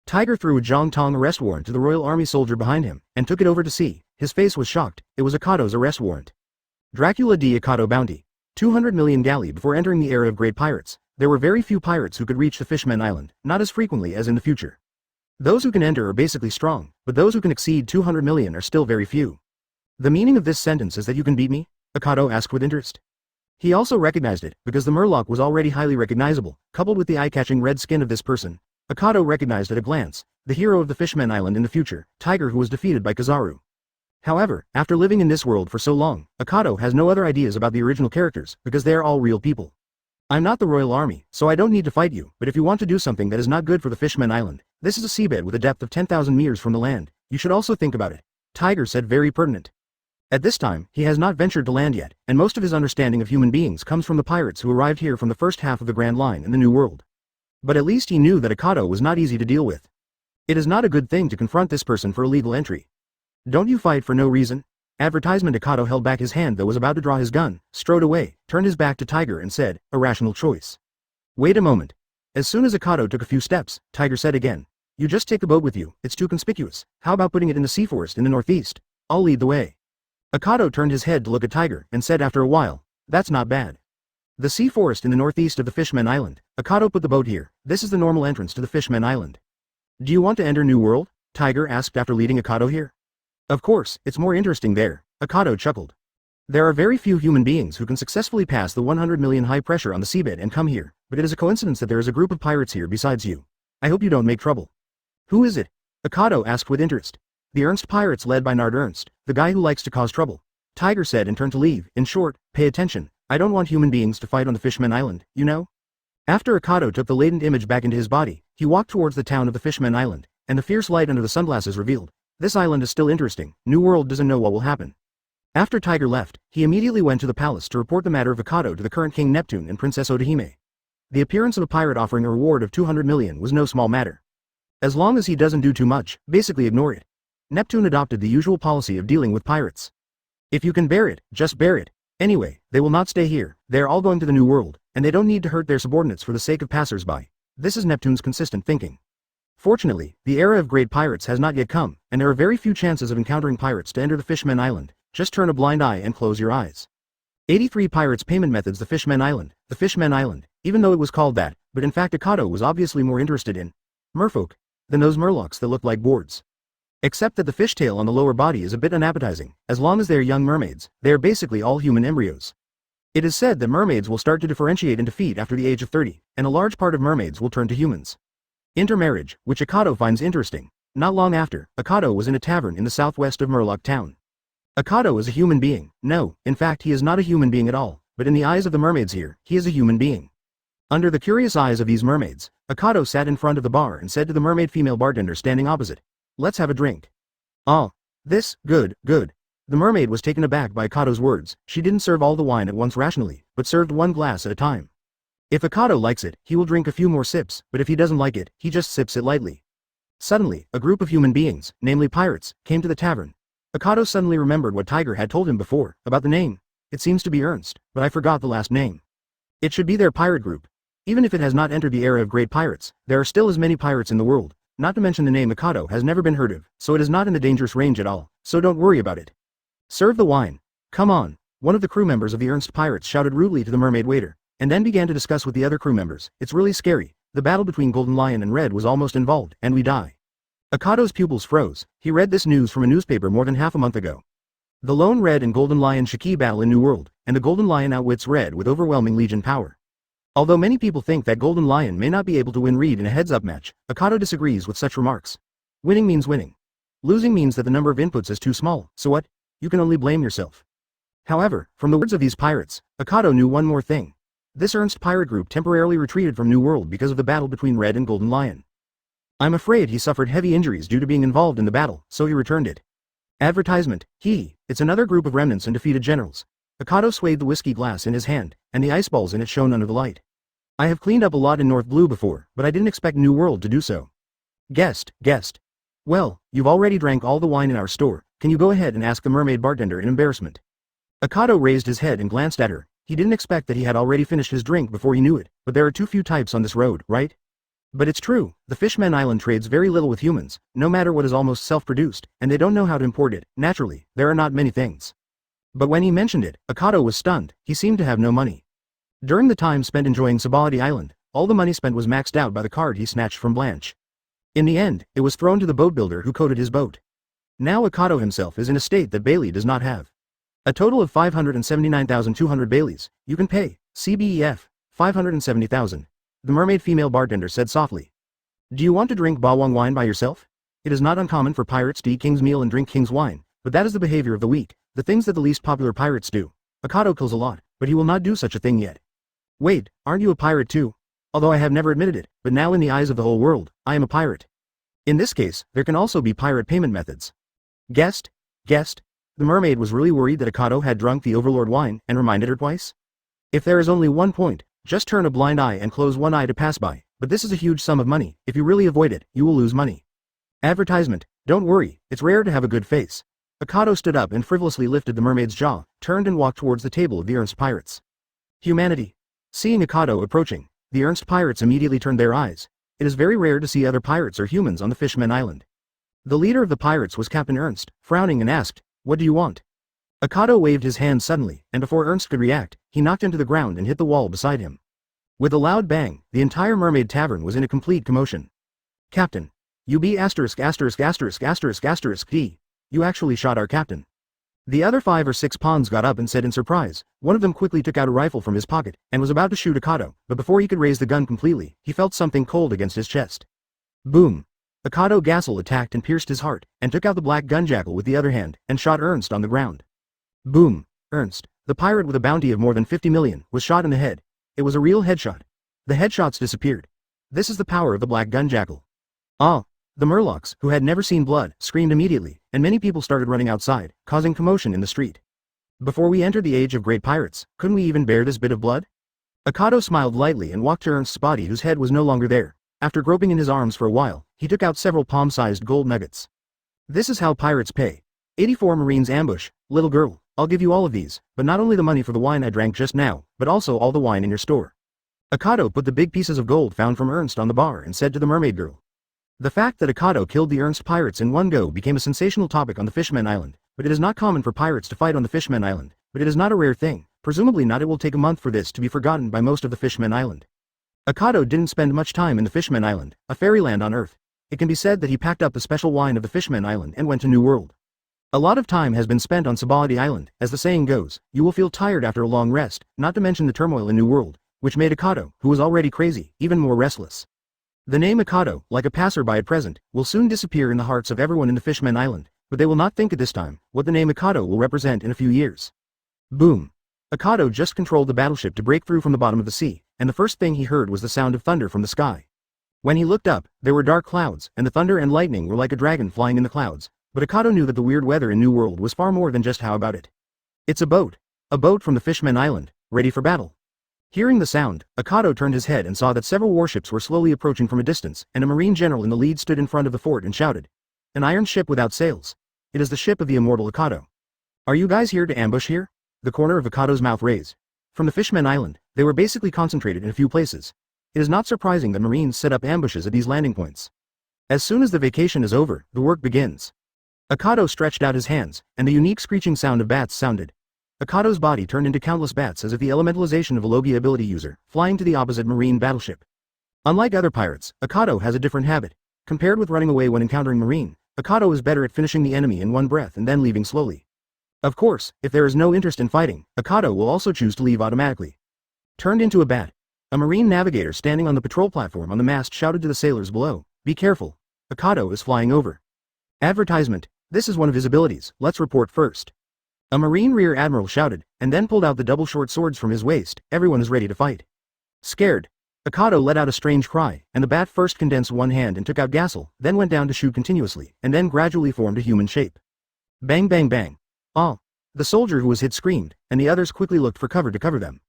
Tiger threw a Zhang Tong arrest warrant to the Royal Army soldier behind him, and took it over to see. His face was shocked. It was Akado's arrest warrant. Dracula D. Akado Bounty. 200 million galley. Before entering the era of great pirates, there were very few pirates who could reach the Fishman Island, not as frequently as in the future. Those who can enter are basically strong, but those who can exceed 200 million are still very few. The meaning of this sentence is that you can beat me? Akado asked with interest. He also recognized it, because the Murloc was already highly recognizable, coupled with the eye-catching red skin of this person. Akado recognized at a glance, the hero of the Fishman Island in the future, Tiger, who was defeated by Kizaru. However, after living in this world for so long, Akado has no other ideas about the original characters, because they are all real people. I'm not the Royal Army, so I don't need to fight you, but if you want to do something that is not good for the Fishman Island, this is a seabed with a depth of 10,000 meters from the land, you should also think about it. Tiger said, very pertinent. At this time, he has not ventured to land yet, and most of his understanding of human beings comes from the pirates who arrived here from the first half of the Grand Line in the New World. But at least he knew that Akado was not easy to deal with. It is not a good thing to confront this person for illegal entry. Don't you fight for no reason? Advertisement. Akado held back his hand though was about to draw his gun, strode away, turned his back to Tiger and said, a rational choice. Wait a moment. As soon as Akado took a few steps, Tiger said again, you just take the boat with you, it's too conspicuous. How about putting it in the sea forest in the northeast? I'll lead the way. Akado turned his head to look at Tiger and said after a while, that's not bad. The sea forest in the northeast of the Fishman Island. Akado put the boat here. This is the normal entrance to the Fishman Island. Do you want to enter New World? Tiger asked after leading Akado here. Of course, it's more interesting there. Akado chuckled. There are very few human beings who can successfully pass the 100 million high pressure on the seabed and come here, but it is a coincidence that there is a group of pirates here besides you. I hope you don't make trouble. Who is it? Akado asked with interest. The Ernst pirates led by Nard Ernst, the guy who likes to cause trouble. Tiger said and turned to leave. In short, pay attention. I don't want human beings to fight on the Fishman Island, you know? After Akado took the latent image back into his body, he walked towards the town of the Fishman Island, and the fierce light under the sunglasses revealed. This island is still interesting. New World doesn't know what will happen. After Tiger left, he immediately went to the palace to report the matter of Akado to the current King Neptune and Princess Odahime. The appearance of a pirate offering a reward of 200 million was no small matter. As long as he doesn't do too much, basically ignore it. Neptune adopted the usual policy of dealing with pirates. If you can bear it, just bear it. Anyway, they will not stay here, they are all going to the New World, and they don't need to hurt their subordinates for the sake of passers-by. This is Neptune's consistent thinking. Fortunately, the era of great pirates has not yet come, and there are very few chances of encountering pirates to enter the Fishman Island. Just turn a blind eye and close your eyes. 83 Pirates Payment Methods. The Fishman Island. The Fishman Island, even though it was called that, but in fact Akado was obviously more interested in merfolk than those murlocs that look like boards. Except that the fishtail on the lower body is a bit unappetizing. As long as they are young mermaids, they are basically all human embryos. It is said that mermaids will start to differentiate into feet after the age of 30, and a large part of mermaids will turn to humans. Intermarriage, which Akado finds interesting. Not long after, Akado was in a tavern in the southwest of Murloc Town. Akado is a human being. No, in fact he is not a human being at all, but in the eyes of the mermaids here, he is a human being. Under the curious eyes of these mermaids, Akado sat in front of the bar and said to the mermaid female bartender standing opposite, "Let's have a drink." "Oh, this, good, good." The mermaid was taken aback by Akado's words. She didn't serve all the wine at once rationally, but served one glass at a time. If Akado likes it, he will drink a few more sips, but if he doesn't like it, he just sips it lightly. Suddenly, a group of human beings, namely pirates, came to the tavern. Akado suddenly remembered what Tiger had told him before, about the name. It seems to be Ernst, but I forgot the last name. It should be their pirate group. Even if it has not entered the era of great pirates, there are still as many pirates in the world, not to mention the name Akado has never been heard of, so it is not in the dangerous range at all, so don't worry about it. Serve the wine. Come on. One of the crew members of the Ernst pirates shouted rudely to the mermaid waiter, and then began to discuss with the other crew members. It's really scary. The battle between Golden Lion and Red was almost involved, and we die. Akado's pupils froze. He read this news from a newspaper more than half a month ago. The lone Red and Golden Lion Shiki battle in New World, and the Golden Lion outwits Red with overwhelming Legion power. Although many people think that Golden Lion may not be able to win Reed in a heads-up match, Akado disagrees with such remarks. Winning means winning. Losing means that the number of inputs is too small, so what? You can only blame yourself. However, from the words of these pirates, Akado knew one more thing. This Ernst pirate group temporarily retreated from New World because of the battle between Red and Golden Lion. I'm afraid he suffered heavy injuries due to being involved in the battle, so he returned it. Advertisement. It's another group of remnants and defeated generals. Akado swayed the whiskey glass in his hand, and the ice balls in it shone under the light. I have cleaned up a lot in North Blue before, but I didn't expect New World to do so. Guest. Well, you've already drank all the wine in our store. Can you go ahead and ask the mermaid bartender in embarrassment? Akado raised his head and glanced at her. He didn't expect that he had already finished his drink before he knew it, but there are too few types on this road, right? But it's true, the Fishman Island trades very little with humans, no matter what is almost self-produced, and they don't know how to import it. Naturally, there are not many things. But when he mentioned it, Akado was stunned. He seemed to have no money. During the time spent enjoying Sabaldi Island, all the money spent was maxed out by the card he snatched from Blanche. In the end, it was thrown to the boat builder who coated his boat. Now Akado himself is in a state that Bailey does not have. A total of 579,200 Baileys. You can pay. CBEF. 570,000. The mermaid female bartender said softly. Do you want to drink Bawang wine by yourself? It is not uncommon for pirates to eat king's meal and drink king's wine, but that is the behavior of the weak, the things that the least popular pirates do. Akado kills a lot, but he will not do such a thing yet. Wait, aren't you a pirate too? Although I have never admitted it, but now in the eyes of the whole world, I am a pirate. In this case, there can also be pirate payment methods. Guest? The mermaid was really worried that Akado had drunk the overlord wine and reminded her twice. If there is only one point, just turn a blind eye and close one eye to pass by, but this is a huge sum of money. If you really avoid it, you will lose money. Advertisement. Don't worry, it's rare to have a good face. Akado stood up and frivolously lifted the mermaid's jaw, turned and walked towards the table of the Ernst pirates. Humanity. Seeing Akado approaching, the Ernst pirates immediately turned their eyes. It is very rare to see other pirates or humans on the Fishman Island. The leader of the pirates was Captain Ernst, frowning and asked, What do you want? Akado waved his hand suddenly, and before Ernst could react, he knocked into the ground and hit the wall beside him. With a loud bang, the entire mermaid tavern was in a complete commotion. Captain. You be ************* D. You actually shot our captain. The other 5 or 6 pawns got up and said in surprise. One of them quickly took out a rifle from his pocket, and was about to shoot Akado, but before he could raise the gun completely, he felt something cold against his chest. Boom. Akado Gassel attacked and pierced his heart, and took out the Black Gun Jackal with the other hand, and shot Ernst on the ground. Boom. Ernst, the pirate with a bounty of more than 50 million, was shot in the head. It was a real headshot. The headshots disappeared. This is the power of the Black Gun Jackal. Ah! The Murlocs, who had never seen blood, screamed immediately, and many people started running outside, causing commotion in the street. Before we entered the age of great pirates, couldn't we even bear this bit of blood? Akado smiled lightly and walked to Ernst's body whose head was no longer there. After groping in his arms for a while, he took out several palm-sized gold nuggets. This is how pirates pay. 84 Marines ambush. Little girl, I'll give you all of these, but not only the money for the wine I drank just now, but also all the wine in your store. Akado put the big pieces of gold found from Ernst on the bar and said to the mermaid girl. The fact that Akado killed the Ernst pirates in one go became a sensational topic on the Fishman Island, but it is not common for pirates to fight on the Fishman Island, but it is not a rare thing, presumably not. It will take a month for this to be forgotten by most of the Fishman Island. Akado didn't spend much time in the Fishman Island, a fairyland on Earth. It can be said that he packed up the special wine of the Fishman Island and went to New World. A lot of time has been spent on Sabaody Island, as the saying goes, you will feel tired after a long rest, not to mention the turmoil in New World, which made Akado, who was already crazy, even more restless. The name Akado, like a passerby at present, will soon disappear in the hearts of everyone in the Fishman Island, but they will not think at this time what the name Akado will represent in a few years. Boom. Akado just controlled the battleship to break through from the bottom of the sea, and the first thing he heard was the sound of thunder from the sky. When he looked up, there were dark clouds, and the thunder and lightning were like a dragon flying in the clouds, but Akado knew that the weird weather in New World was far more than just how about it. It's a boat. A boat from the Fishman Island, ready for battle. Hearing the sound, Akado turned his head and saw that several warships were slowly approaching from a distance, and a marine general in the lead stood in front of the fort and shouted. An iron ship without sails. It is the ship of the immortal Akado. Are you guys here to ambush here? The corner of Akado's mouth raised. From the Fishman Island, they were basically concentrated in a few places. It is not surprising that Marines set up ambushes at these landing points. As soon as the vacation is over, the work begins. Akado stretched out his hands, and the unique screeching sound of bats sounded. Akado's body turned into countless bats as if the elementalization of a Logia ability user, flying to the opposite Marine battleship. Unlike other pirates, Akado has a different habit. Compared with running away when encountering Marine, Akado is better at finishing the enemy in one breath and then leaving slowly. Of course, if there is no interest in fighting, Akado will also choose to leave automatically. Turned into a bat. A Marine navigator standing on the patrol platform on the mast shouted to the sailors below, "Be careful. Akado is flying over." Advertisement. This is one of his abilities, let's report first. A Marine rear admiral shouted, and then pulled out the double short swords from his waist. Everyone is ready to fight. Scared. Akado let out a strange cry, and the bat first condensed one hand and took out Gassel, then went down to shoot continuously, and then gradually formed a human shape. Bang bang bang. Ah! The soldier who was hit screamed, and the others quickly looked for cover to cover them.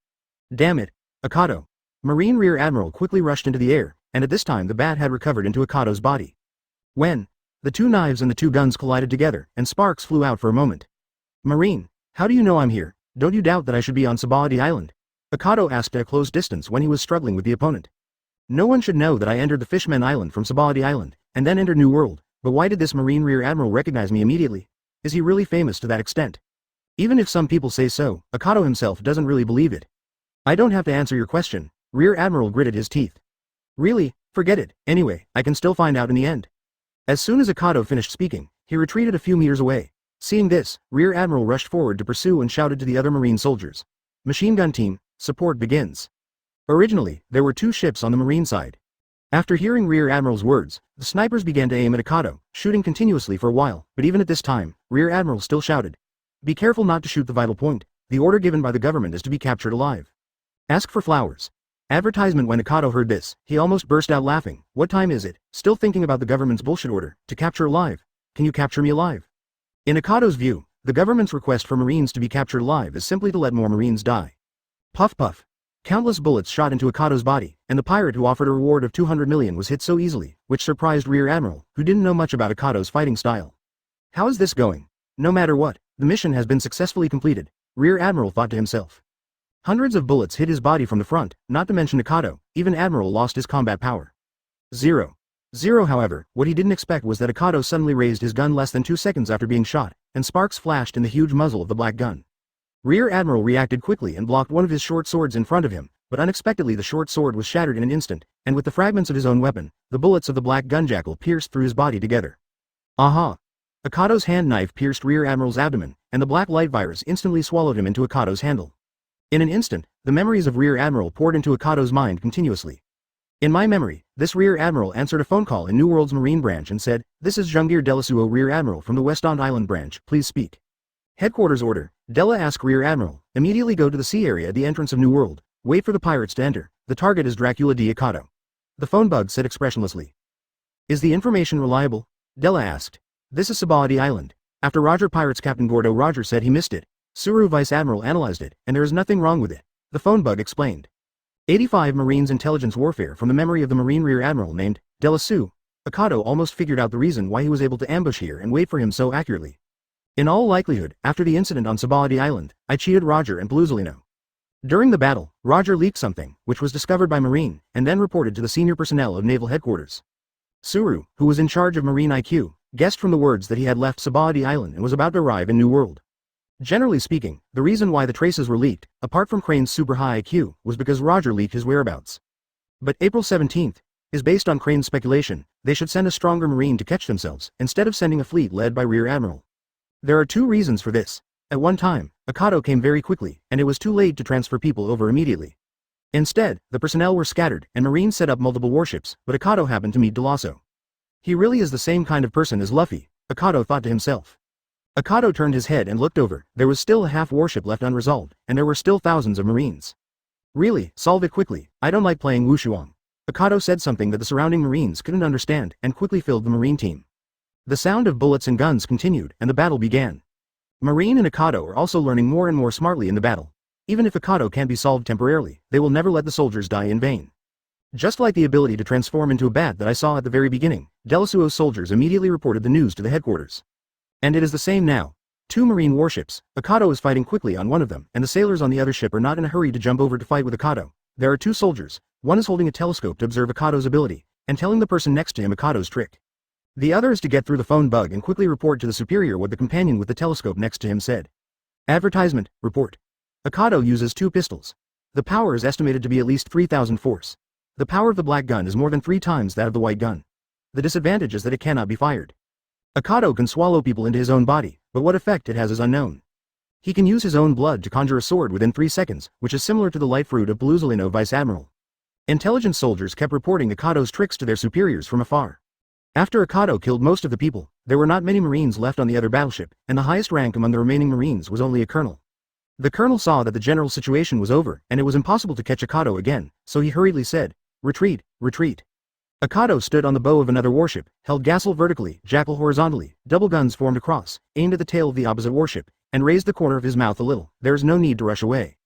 Damn it. Akado. Marine rear admiral quickly rushed into the air, and at this time the bat had recovered into Akado's body. When the two knives and the two guns collided together, and sparks flew out for a moment. Marine, how do you know I'm here? Don't you doubt that I should be on Sabaody Island? Akado asked at a close distance when he was struggling with the opponent. No one should know that I entered the Fishman Island from Sabaody Island, and then entered New World, but why did this Marine rear admiral recognize me immediately? Is he really famous to that extent? Even if some people say so, Akado himself doesn't really believe it. I don't have to answer your question. Rear Admiral gritted his teeth. Really? Forget it. Anyway, I can still find out in the end. As soon as Akado finished speaking, he retreated a few meters away. Seeing this, Rear Admiral rushed forward to pursue and shouted to the other Marine soldiers. Machine gun team, support begins. Originally, there were two ships on the Marine side. After hearing Rear Admiral's words, the snipers began to aim at Akado, shooting continuously for a while, but even at this time, Rear Admiral still shouted. Be careful not to shoot the vital point. The order given by the government is to be captured alive. Ask for flowers. Advertisement. When Akado heard this, he almost burst out laughing. What time is it? Still thinking about the government's bullshit order, to capture alive. Can you capture me alive? In Akado's view, the government's request for Marines to be captured alive is simply to let more Marines die. Puff puff. Countless bullets shot into Akado's body, and the pirate who offered a reward of 200 million was hit so easily, which surprised Rear Admiral, who didn't know much about Akado's fighting style. How is this going? No matter what, the mission has been successfully completed, Rear Admiral thought to himself. Hundreds of bullets hit his body from the front, not to mention Akado, even Admiral lost his combat power. Zero, however, what he didn't expect was that Akado suddenly raised his gun less than 2 seconds after being shot, and sparks flashed in the huge muzzle of the black gun. Rear Admiral reacted quickly and blocked one of his short swords in front of him, but unexpectedly the short sword was shattered in an instant, and with the fragments of his own weapon, the bullets of the Black Gun Jackal pierced through his body together. Aha! Akado's hand knife pierced Rear Admiral's abdomen, and the black light virus instantly swallowed him into Akado's handle. In an instant, the memories of Rear Admiral poured into Akado's mind continuously. In my memory, this Rear Admiral answered a phone call in New World's Marine branch and said, "This is Jungir Delasuo, Rear Admiral from the Westont Island branch, please speak." Headquarters order, Della ask Rear Admiral, immediately go to the sea area at the entrance of New World, wait for the pirates to enter, the target is Dracula D. Akado. The phone bug said expressionlessly. Is the information reliable? Della asked. This is Sabaody Island. After Roger Pirates Captain Gordo Roger said he missed it. Suru Vice Admiral analyzed it, and there is nothing wrong with it. The phone bug explained. 85 Marines intelligence warfare from the memory of the Marine Rear Admiral named Della Sue. Akado almost figured out the reason why he was able to ambush here and wait for him so accurately. In all likelihood, after the incident on Sabaody Island, I cheated Roger and Bluzolino. During the battle, Roger leaked something, which was discovered by Marine, and then reported to the senior personnel of Naval Headquarters. Suru, who was in charge of Marine IQ, guessed from the words that he had left Sabadi Island and was about to arrive in New World. Generally speaking, the reason why the traces were leaked, apart from Crane's super high IQ, was because Roger leaked his whereabouts. But April 17th is based on Crane's speculation. They should send a stronger Marine to catch themselves, instead of sending a fleet led by Rear Admiral. There are two reasons for this. At one time, Akado came very quickly, and it was too late to transfer people over immediately. Instead, the personnel were scattered, and Marines set up multiple warships, but Akado happened to meet Delasso. He really is the same kind of person as Luffy, Akado thought to himself. Akado turned his head and looked over. There was still a half warship left unresolved, and there were still thousands of Marines. Really, solve it quickly. I don't like playing Wushuang. Akado said something that the surrounding Marines couldn't understand, and quickly filled the Marine team. The sound of bullets and guns continued, and the battle began. Marine and Akado are also learning more and more smartly in the battle. Even if Akado can't be solved temporarily, they will never let the soldiers die in vain. Just like the ability to transform into a bat that I saw at the very beginning, Delasuo's soldiers immediately reported the news to the headquarters. And it is the same now. 2 Marine warships, Akado is fighting quickly on one of them, and the sailors on the other ship are not in a hurry to jump over to fight with Akado. There are 2 soldiers, one is holding a telescope to observe Akado's ability, and telling the person next to him Akado's trick. The other is to get through the phone bug and quickly report to the superior what the companion with the telescope next to him said. Advertisement, report. Akado uses 2 pistols. The power is estimated to be at least 3,000 force. The power of the black gun is more than 3 times that of the white gun. The disadvantage is that it cannot be fired. Akado can swallow people into his own body, but what effect it has is unknown. He can use his own blood to conjure a sword within 3 seconds, which is similar to the light fruit of Bluzolino Vice Admiral. Intelligent soldiers kept reporting Akado's tricks to their superiors from afar. After Akado killed most of the people, there were not many Marines left on the other battleship, and the highest rank among the remaining Marines was only a colonel. The colonel saw that the general situation was over, and it was impossible to catch Akado again, so he hurriedly said, "Retreat, retreat." Akado stood on the bow of another warship, held Gassel vertically, Jackal horizontally, double guns formed across, aimed at the tail of the opposite warship, and raised the corner of his mouth a little. There is no need to rush away.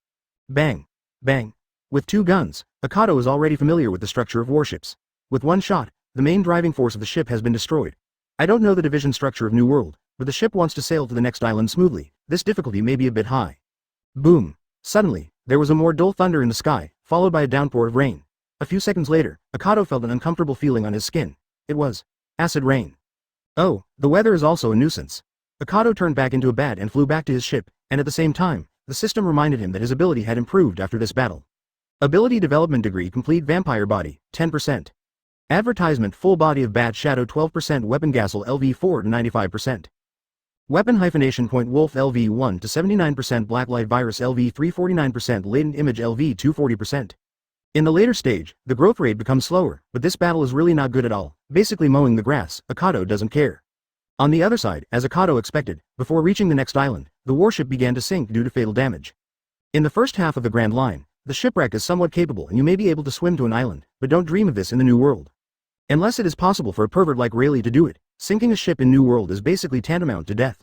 Bang. Bang. With 2 guns, Akado is already familiar with the structure of warships. With 1 shot, the main driving force of the ship has been destroyed. I don't know the division structure of New World, but the ship wants to sail to the next island smoothly. This difficulty may be a bit high. Boom. Suddenly, there was a more dull thunder in the sky, followed by a downpour of rain. A few seconds later, Akado felt an uncomfortable feeling on his skin. It was acid rain. Oh, the weather is also a nuisance. Akado turned back into a bat and flew back to his ship, and at the same time, the system reminded him that his ability had improved after this battle. Ability Development Degree Complete Vampire Body, 10%. Advertisement Full Body of Bat Shadow 12% Weapon Gassel LV4 to 95%. Weapon Hyphenation Point Wolf LV1 to 79% Blacklight Virus LV3 49% Latent Image LV 240%. In the later stage, the growth rate becomes slower, but this battle is really not good at all, basically mowing the grass. Akado doesn't care. On the other side, as Akado expected, before reaching the next island, the warship began to sink due to fatal damage. In the first half of the Grand Line, the shipwreck is somewhat capable and you may be able to swim to an island, but don't dream of this in the New World. Unless it is possible for a pervert like Rayleigh to do it, sinking a ship in New World is basically tantamount to death.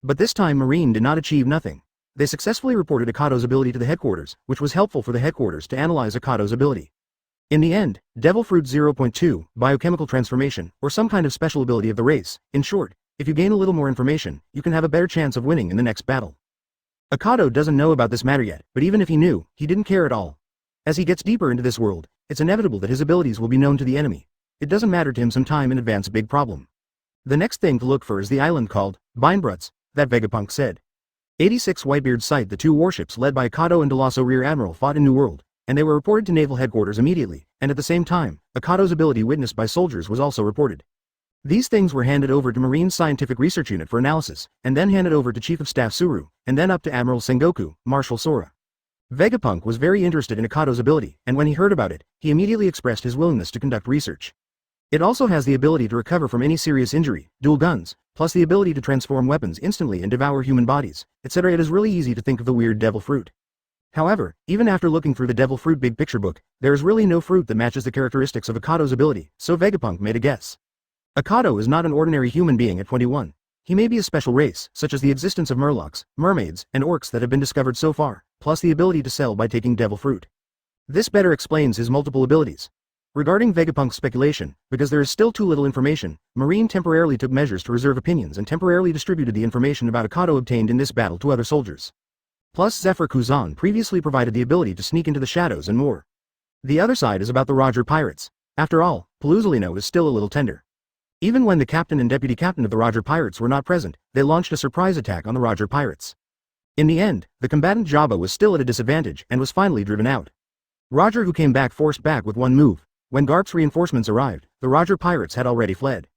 But this time Marine did not achieve nothing. They successfully reported Akado's ability to the headquarters, which was helpful for the headquarters to analyze Akado's ability. In the end, Devil Fruit 0.2, biochemical transformation, or some kind of special ability of the race. In short, if you gain a little more information, you can have a better chance of winning in the next battle. Akado doesn't know about this matter yet, but even if he knew, he didn't care at all. As he gets deeper into this world, it's inevitable that his abilities will be known to the enemy. It doesn't matter to him some time in advance. Big problem. The next thing to look for is the island called Beinbrutz, that Vegapunk said. 86 Whitebeard site. The 2 warships led by Akado and Delasso Rear Admiral fought in New World, and they were reported to naval headquarters immediately, and at the same time, Akado's ability witnessed by soldiers was also reported. These things were handed over to Marine Scientific Research Unit for analysis, and then handed over to Chief of Staff Suru, and then up to Admiral Sengoku, Marshal Sora. Vegapunk was very interested in Akado's ability, and when he heard about it, he immediately expressed his willingness to conduct research. It also has the ability to recover from any serious injury, dual guns, plus the ability to transform weapons instantly and devour human bodies, etc. It is really easy to think of the weird devil fruit. However, even after looking through the devil fruit big picture book, there is really no fruit that matches the characteristics of Akado's ability, so Vegapunk made a guess. Akado is not an ordinary human being at 21. He may be a special race, such as the existence of murlocs, mermaids, and orcs that have been discovered so far, plus the ability to sell by taking devil fruit. This better explains his multiple abilities. Regarding Vegapunk's speculation, because there is still too little information, Marine temporarily took measures to reserve opinions and temporarily distributed the information about Akado obtained in this battle to other soldiers. Plus Zephyr Kuzan previously provided the ability to sneak into the shadows and more. The other side is about the Roger Pirates. After all, Paluzolino is still a little tender. Even when the captain and deputy captain of the Roger Pirates were not present, they launched a surprise attack on the Roger Pirates. In the end, the combatant Jabba was still at a disadvantage and was finally driven out. Roger, who came back, forced back with one move. When Garp's reinforcements arrived, the Roger Pirates had already fled.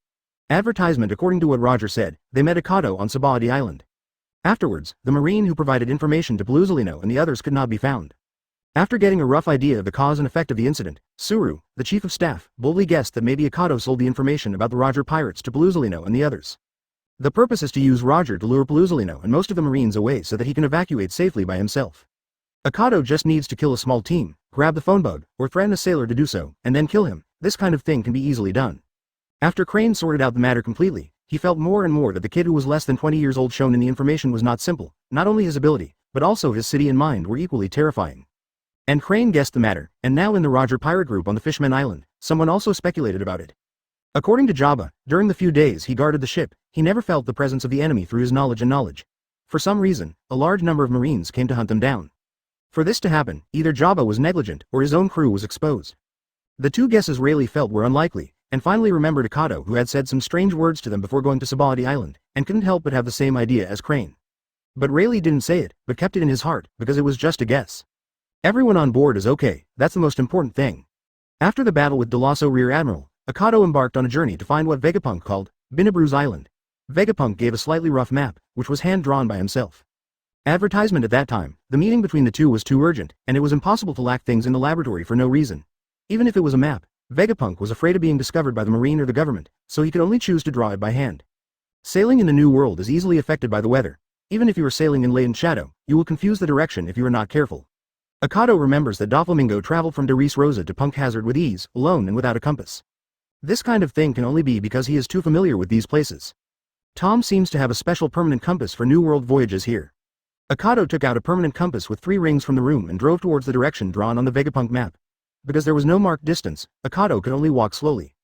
Advertisement: according to what Roger said, they met Akado on Sabaody Island. Afterwards, the Marine who provided information to Paluzolino and the others could not be found. After getting a rough idea of the cause and effect of the incident, Suru, the chief of staff, boldly guessed that maybe Akado sold the information about the Roger Pirates to Paluzolino and the others. The purpose is to use Roger to lure Paluzolino and most of the Marines away so that he can evacuate safely by himself. Akado just needs to kill a small team, grab the phone bug, or threaten a sailor to do so, and then kill him. This kind of thing can be easily done. After Crane sorted out the matter completely, he felt more and more that the kid who was less than 20 years old shown in the information was not simple. Not only his ability, but also his city and mind were equally terrifying. And Crane guessed the matter, and now in the Roger pirate group on the Fishman Island, someone also speculated about it. According to Jabba, during the few days he guarded the ship, he never felt the presence of the enemy through his knowledge. For some reason, a large number of Marines came to hunt them down. For this to happen, either Jabba was negligent or his own crew was exposed. The two guesses Rayleigh felt were unlikely, and finally remembered Akado, who had said some strange words to them before going to Sabaody Island, and couldn't help but have the same idea as Crane. But Rayleigh didn't say it, but kept it in his heart, because it was just a guess. Everyone on board is okay, that's the most important thing. After the battle with Delasso Rear Admiral, Akado embarked on a journey to find what Vegapunk called Binabru's Island. Vegapunk gave a slightly rough map, which was hand-drawn by himself. Advertisement: at that time, the meeting between the two was too urgent, and it was impossible to lack things in the laboratory for no reason. Even if it was a map, Vegapunk was afraid of being discovered by the Marine or the government, so he could only choose to draw it by hand. Sailing in the New World is easily affected by the weather. Even if you are sailing in latent shadow, you will confuse the direction if you are not careful. Akado remembers that Doflamingo traveled from Deris Rosa to Punk Hazard with ease, alone and without a compass. This kind of thing can only be because he is too familiar with these places. Tom seems to have a special permanent compass for New World voyages here. Akado took out a permanent compass with 3 rings from the room and drove towards the direction drawn on the Vegapunk map. Because there was no marked distance, Akado could only walk slowly.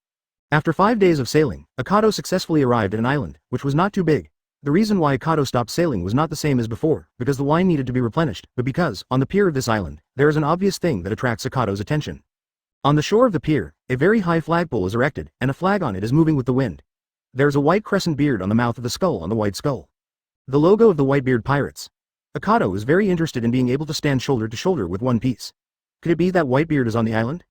After 5 days of sailing, Akado successfully arrived at an island, which was not too big. The reason why Akado stopped sailing was not the same as before, because the wine needed to be replenished, but because, on the pier of this island, there is an obvious thing that attracts Akado's attention. On the shore of the pier, a very high flagpole is erected, and a flag on it is moving with the wind. There is a white crescent beard on the mouth of the skull on the white skull. The logo of the Whitebeard Pirates. Akado is very interested in being able to stand shoulder to shoulder with one piece. Could it be that Whitebeard is on the island?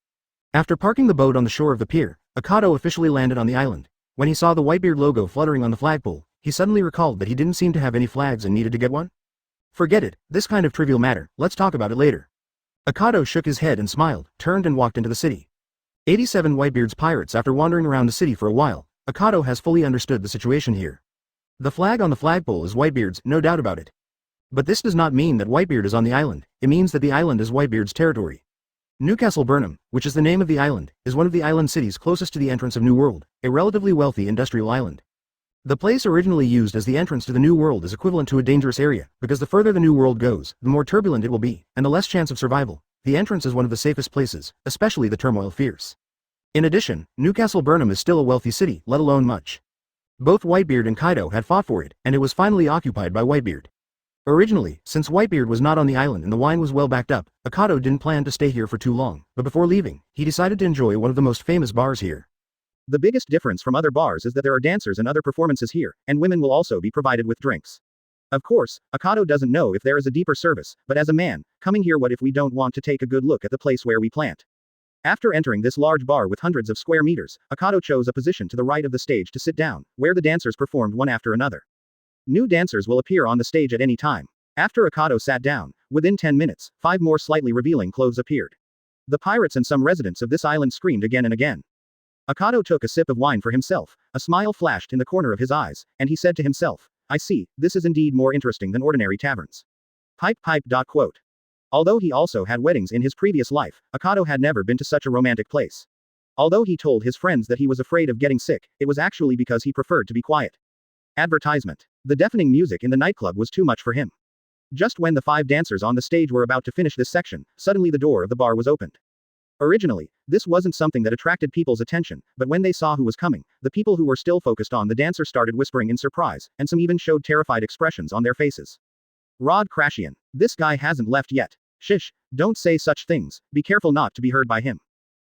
After parking the boat on the shore of the pier, Akado officially landed on the island. When he saw the Whitebeard logo fluttering on the flagpole, he suddenly recalled that he didn't seem to have any flags and needed to get one. Forget it, this kind of trivial matter, let's talk about it later. Akado shook his head and smiled, turned and walked into the city. 87 Whitebeard's pirates. After wandering around the city for a while, Akado has fully understood the situation here. The flag on the flagpole is Whitebeard's, no doubt about it. But this does not mean that Whitebeard is on the island, it means that the island is Whitebeard's territory. Newcastle Burnham, which is the name of the island, is one of the island cities closest to the entrance of New World, a relatively wealthy industrial island. The place originally used as the entrance to the New World is equivalent to a dangerous area, because the further the New World goes, the more turbulent it will be, and the less chance of survival. The entrance is one of the safest places, especially the turmoil fierce. In addition, Newcastle Burnham is still a wealthy city, let alone much. Both Whitebeard and Kaido had fought for it, and it was finally occupied by Whitebeard. Originally, since Whitebeard was not on the island and the wine was well backed up, Akado didn't plan to stay here for too long, but before leaving, he decided to enjoy one of the most famous bars here. The biggest difference from other bars is that there are dancers and other performances here, and women will also be provided with drinks. Of course, Akado doesn't know if there is a deeper service, but as a man, coming here, what if we don't want to take a good look at the place where we plant? After entering this large bar with hundreds of square meters, Akado chose a position to the right of the stage to sit down, where the dancers performed one after another. New dancers will appear on the stage at any time. After Akado sat down, within 10 minutes, 5 more slightly revealing clothes appeared. The pirates and some residents of this island screamed again and again. Akado took a sip of wine for himself, a smile flashed in the corner of his eyes, and he said to himself, I see, this is indeed more interesting than ordinary taverns. Pipe. Quote. Although he also had weddings in his previous life, Akado had never been to such a romantic place. Although he told his friends that he was afraid of getting sick, it was actually because he preferred to be quiet. Advertisement. The deafening music in the nightclub was too much for him. Just when the 5 dancers on the stage were about to finish this section, suddenly the door of the bar was opened. Originally, this wasn't something that attracted people's attention, but when they saw who was coming, the people who were still focused on the dancer started whispering in surprise, and some even showed terrified expressions on their faces. Rod Krashian. This guy hasn't left yet. Shish, don't say such things, be careful not to be heard by him.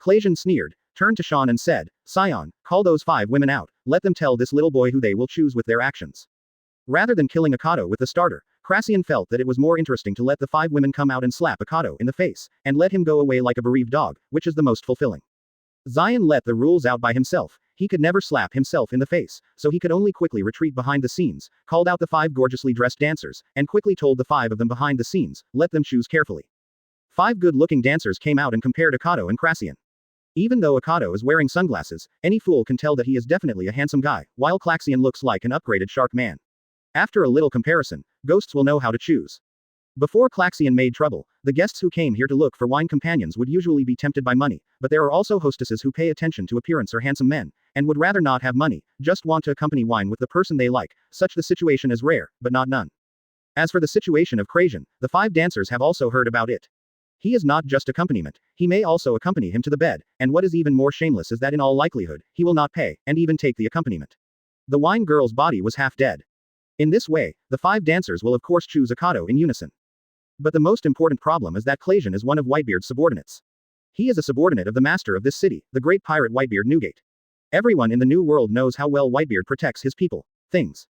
Clasian sneered, turned to Sean and said, Scion, call those 5 women out, let them tell this little boy who they will choose with their actions. Rather than killing Akado with the starter, Crassian felt that it was more interesting to let the 5 women come out and slap Akado in the face, and let him go away like a bereaved dog, which is the most fulfilling. Zion let the rules out by himself. He could never slap himself in the face, so he could only quickly retreat behind the scenes, called out the 5 gorgeously dressed dancers, and quickly told the 5 of them behind the scenes, let them choose carefully. 5 good-looking dancers came out and compared Akado and Klaxion. Even though Akado is wearing sunglasses, any fool can tell that he is definitely a handsome guy, while Klaxion looks like an upgraded shark man. After a little comparison, ghosts will know how to choose. Before Klaxion made trouble, the guests who came here to look for wine companions would usually be tempted by money, but there are also hostesses who pay attention to appearance or handsome men, and would rather not have money, just want to accompany wine with the person they like. Such the situation is rare, but not none. As for the situation of Klaxion, the 5 dancers have also heard about it. He is not just accompaniment, he may also accompany him to the bed, and what is even more shameless is that in all likelihood, he will not pay, and even take the accompaniment. The wine girl's body was half dead. In this way, the 5 dancers will of course choose Akado in unison. But the most important problem is that Klaxion is one of Whitebeard's subordinates. He is a subordinate of the master of this city, the great pirate Whitebeard Newgate. Everyone in the New World knows how well Whitebeard protects his people. Things.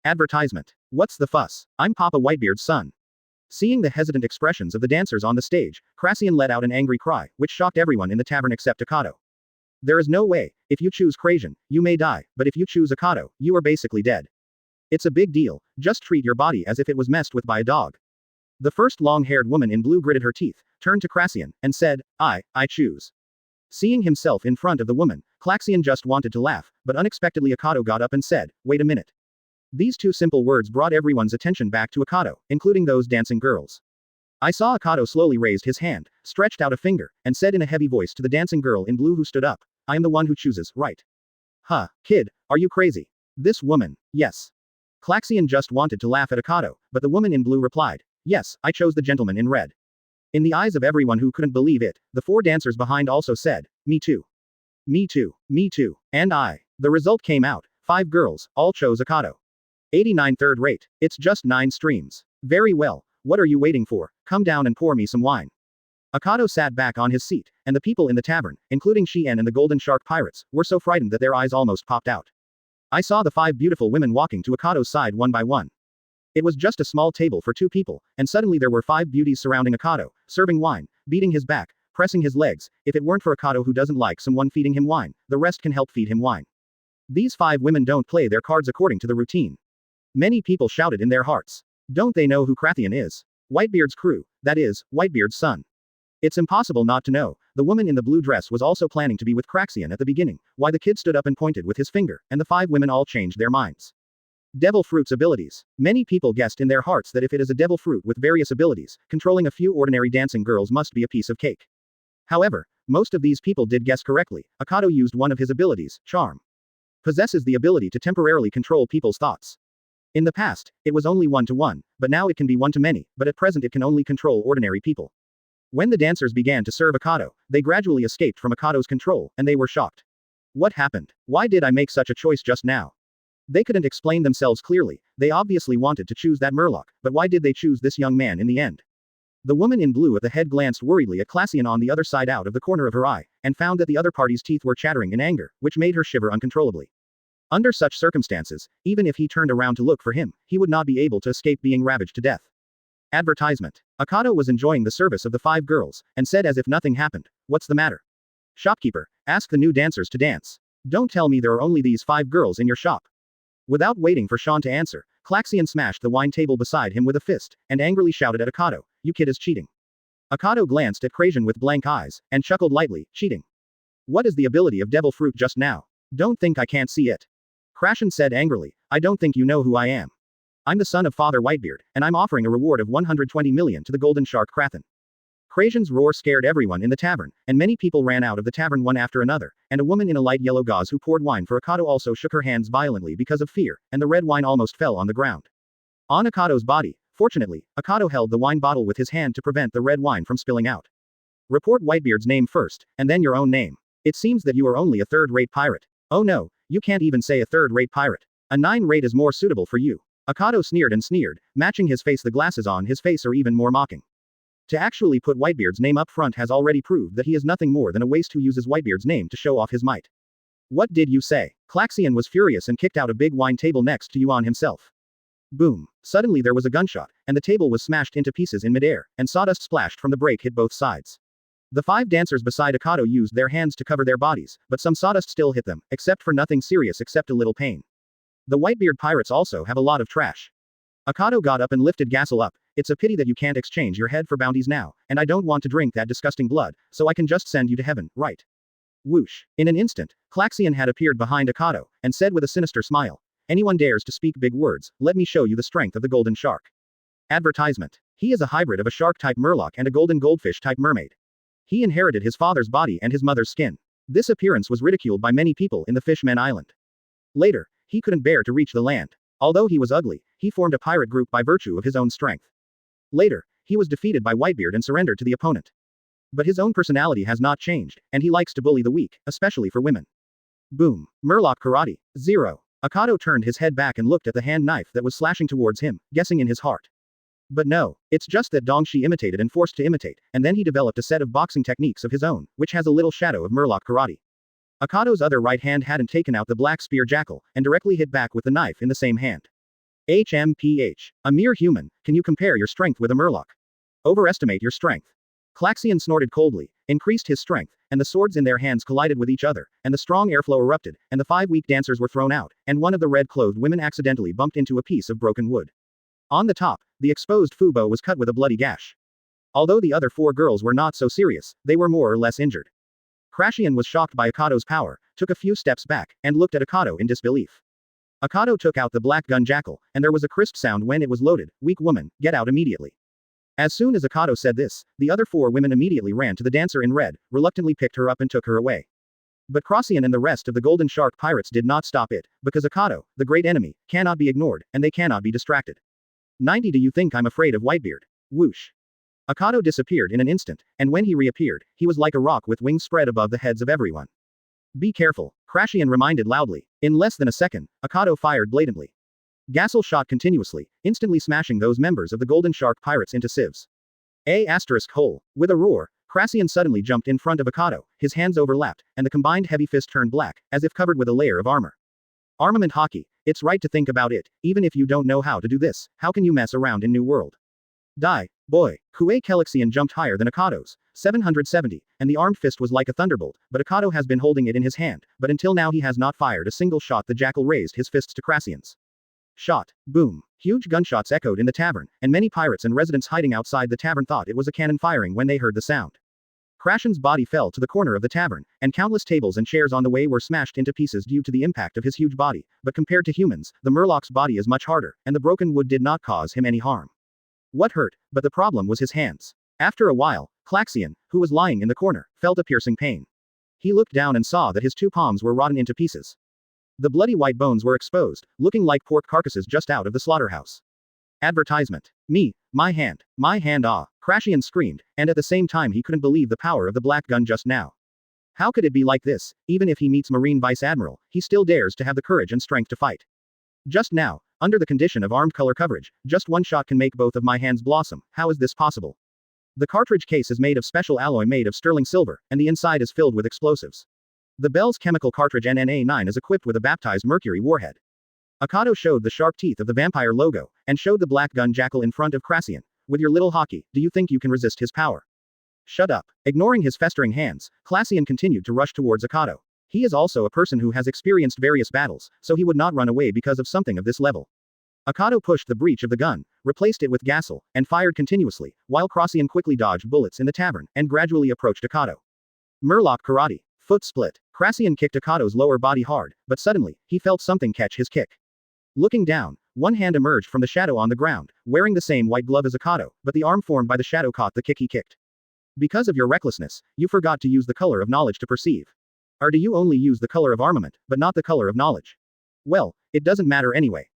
Advertisement. What's the fuss? I'm Papa Whitebeard's son. Seeing the hesitant expressions of the dancers on the stage, Klaxion let out an angry cry, which shocked everyone in the tavern except Akado. There is no way, if you choose Klaxion, you may die, but if you choose Akado, you are basically dead. It's a big deal, just treat your body as if it was messed with by a dog. The first long-haired woman in blue gritted her teeth, turned to Klaxion, and said, I choose. Seeing himself in front of the woman, Klaxion just wanted to laugh, but unexpectedly Akado got up and said, wait a minute. These 2 simple words brought everyone's attention back to Akado, including those dancing girls. I saw Akado slowly raised his hand, stretched out a finger, and said in a heavy voice to the dancing girl in blue who stood up, I am the one who chooses, right? Huh, kid, are you crazy? This woman, yes. Klaxion just wanted to laugh at Akado, but the woman in blue replied, yes, I chose the gentleman in red. In the eyes of everyone who couldn't believe it, the 4 dancers behind also said, me too. Me too, me too, and I. The result came out, 5 girls, all chose Akado. 89 third rate. It's just 9 streams. Very well, what are you waiting for? Come down and pour me some wine. Akado sat back on his seat, and the people in the tavern, including Chen and the Golden Shark Pirates, were so frightened that their eyes almost popped out. I saw the 5 beautiful women walking to Akado's side one by one. It was just a small table for 2 people, and suddenly there were 5 beauties surrounding Akado, serving wine, beating his back, pressing his legs. If it weren't for Akado who doesn't like someone feeding him wine, the rest can help feed him wine. These 5 women don't play their cards according to the routine. Many people shouted in their hearts. Don't they know who Klaxion is? Whitebeard's crew, that is, Whitebeard's son. It's impossible not to know. The woman in the blue dress was also planning to be with Klaxion at the beginning, why the kid stood up and pointed with his finger, and the 5 women all changed their minds. Devil Fruit's abilities. Many people guessed in their hearts that if it is a devil fruit with various abilities, controlling a few ordinary dancing girls must be a piece of cake. However, most of these people did guess correctly. Akado used one of his abilities, Charm. Possesses the ability to temporarily control people's thoughts. In the past, it was only 1-to-1, but now it can be 1-to-many, but at present it can only control ordinary people. When the dancers began to serve Akado, they gradually escaped from Akado's control, and they were shocked. What happened? Why did I make such a choice just now? They couldn't explain themselves clearly. They obviously wanted to choose that Murloc, but why did they choose this young man in the end? The woman in blue at the head glanced worriedly at Klaxion on the other side out of the corner of her eye, and found that the other party's teeth were chattering in anger, which made her shiver uncontrollably. Under such circumstances, even if he turned around to look for him, he would not be able to escape being ravaged to death. Advertisement. Akado was enjoying the service of the 5 girls, and said as if nothing happened, what's the matter? Shopkeeper, ask the new dancers to dance. Don't tell me there are only these 5 girls in your shop. Without waiting for Chen to answer, Klaxion smashed the wine table beside him with a fist, and angrily shouted at Akado, you kid is cheating. Akado glanced at Klaxion with blank eyes, and chuckled lightly, cheating. What is the ability of Devil Fruit just now? Don't think I can't see it. Klaxion said angrily, I don't think you know who I am. I'm the son of Father Whitebeard, and I'm offering a reward of 120 million to the Golden Shark Krathen. Klaxion's roar scared everyone in the tavern, and many people ran out of the tavern one after another, and a woman in a light yellow gauze who poured wine for Akado also shook her hands violently because of fear, and the red wine almost fell on the ground. On Akado's body, fortunately, Akado held the wine bottle with his hand to prevent the red wine from spilling out. Report Whitebeard's name first, and then your own name. It seems that you are only a third-rate pirate. Oh no, you can't even say a third-rate pirate. A 9-rate is more suitable for you. Akado sneered and sneered, matching his face. The glasses on his face are even more mocking. To actually put Whitebeard's name up front has already proved that he is nothing more than a waste who uses Whitebeard's name to show off his might. What did you say? Klaxion was furious and kicked out a big wine table next to Yuan himself. Boom. Suddenly there was a gunshot, and the table was smashed into pieces in midair, and sawdust splashed from the break hit both sides. The 5 dancers beside Akado used their hands to cover their bodies, but some sawdust still hit them, except for nothing serious except a little pain. The Whitebeard Pirates also have a lot of trash. Akado got up and lifted Gassel up. It's a pity that you can't exchange your head for bounties now, and I don't want to drink that disgusting blood, so I can just send you to heaven, right? Whoosh. In an instant, Klaxion had appeared behind Akado, and said with a sinister smile, anyone dares to speak big words, let me show you the strength of the golden shark. Advertisement. He is a hybrid of a shark-type murloc and a golden goldfish-type mermaid. He inherited his father's body and his mother's skin. This appearance was ridiculed by many people in the Fishman Island. Later, he couldn't bear to reach the land. Although he was ugly, he formed a pirate group by virtue of his own strength. Later, he was defeated by Whitebeard and surrendered to the opponent. But his own personality has not changed, and he likes to bully the weak, especially for women. Boom. Murloc Karate. 0. Akado turned his head back and looked at the hand knife that was slashing towards him, guessing in his heart. But no, it's just that Dongshi imitated and forced to imitate, and then he developed a set of boxing techniques of his own, which has a little shadow of Murloc Karate. Akado's other right hand hadn't taken out the Black Spear Jackal, and directly hit back with the knife in the same hand. HMPH. A mere human, can you compare your strength with a Murloc? Overestimate your strength. Klaxion snorted coldly, increased his strength, and the swords in their hands collided with each other, and the strong airflow erupted, and the 5 weak dancers were thrown out, and one of the red-clothed women accidentally bumped into a piece of broken wood. On the top, the exposed fubo was cut with a bloody gash. Although the other 4 girls were not so serious, they were more or less injured. Krashian was shocked by Akado's power, took a few steps back, and looked at Akado in disbelief. Akado took out the Black Gun Jackal, and there was a crisp sound when it was loaded, weak woman, get out immediately. As soon as Akado said this, the other 4 women immediately ran to the dancer in red, reluctantly picked her up and took her away. But Krasian and the rest of the Golden Shark Pirates did not stop it, because Akado, the great enemy, cannot be ignored, and they cannot be distracted. 90 Do you think I'm afraid of Whitebeard? Whoosh. Akado disappeared in an instant, and when he reappeared, he was like a rock with wings spread above the heads of everyone. Be careful, Krashian reminded loudly. In less than a second, Akado fired blatantly. Gassel shot continuously, instantly smashing those members of the Golden Shark Pirates into sieves. Hole. With a roar, Krashian suddenly jumped in front of Akado, his hands overlapped, and the combined heavy fist turned black, as if covered with a layer of armor. Armament hockey. It's right to think about it, even if you don't know how to do this, how can you mess around in New World? Die, boy. Kue Kelexian jumped higher than Akado's, 770, and the armed fist was like a thunderbolt, but Akado has been holding it in his hand, but until now he has not fired a single shot. The Jackal raised his fists to Krasian's. Shot. Boom. Huge gunshots echoed in the tavern, and many pirates and residents hiding outside the tavern thought it was a cannon firing when they heard the sound. Krashian's body fell to the corner of the tavern, and countless tables and chairs on the way were smashed into pieces due to the impact of his huge body, but compared to humans, the Murloc's body is much harder, and the broken wood did not cause him any harm. What hurt, but the problem was his hands. After a while, Klaxion, who was lying in the corner, felt a piercing pain. He looked down and saw that his 2 palms were rotten into pieces. The bloody white bones were exposed, looking like pork carcasses just out of the slaughterhouse. Advertisement. My hand, ah, Krashian screamed, and at the same time he couldn't believe the power of the Black Gun just now. How could it be like this? Even if he meets Marine Vice Admiral, he still dares to have the courage and strength to fight. Just now, under the condition of armed color coverage, just one shot can make both of my hands blossom. How is this possible? The cartridge case is made of special alloy made of sterling silver, and the inside is filled with explosives. The Bell's chemical cartridge NNA9 is equipped with a baptized mercury warhead. Akado showed the sharp teeth of the vampire logo, and showed the Black Gun Jackal in front of Krasian. With your little hockey, do you think you can resist his power? Shut up. Ignoring his festering hands, Krasian continued to rush towards Akado. He is also a person who has experienced various battles, so he would not run away because of something of this level. Akado pushed the breech of the gun, replaced it with Gassel, and fired continuously, while Krasian quickly dodged bullets in the tavern, and gradually approached Akado. Murloc Karate. Foot split. Krasian kicked Akado's lower body hard, but suddenly, he felt something catch his kick. Looking down, one hand emerged from the shadow on the ground, wearing the same white glove as Akado, but the arm formed by the shadow caught the kick he kicked. Because of your recklessness, you forgot to use the color of knowledge to perceive. Or do you only use the color of armament, but not the color of knowledge? Well, it doesn't matter anyway.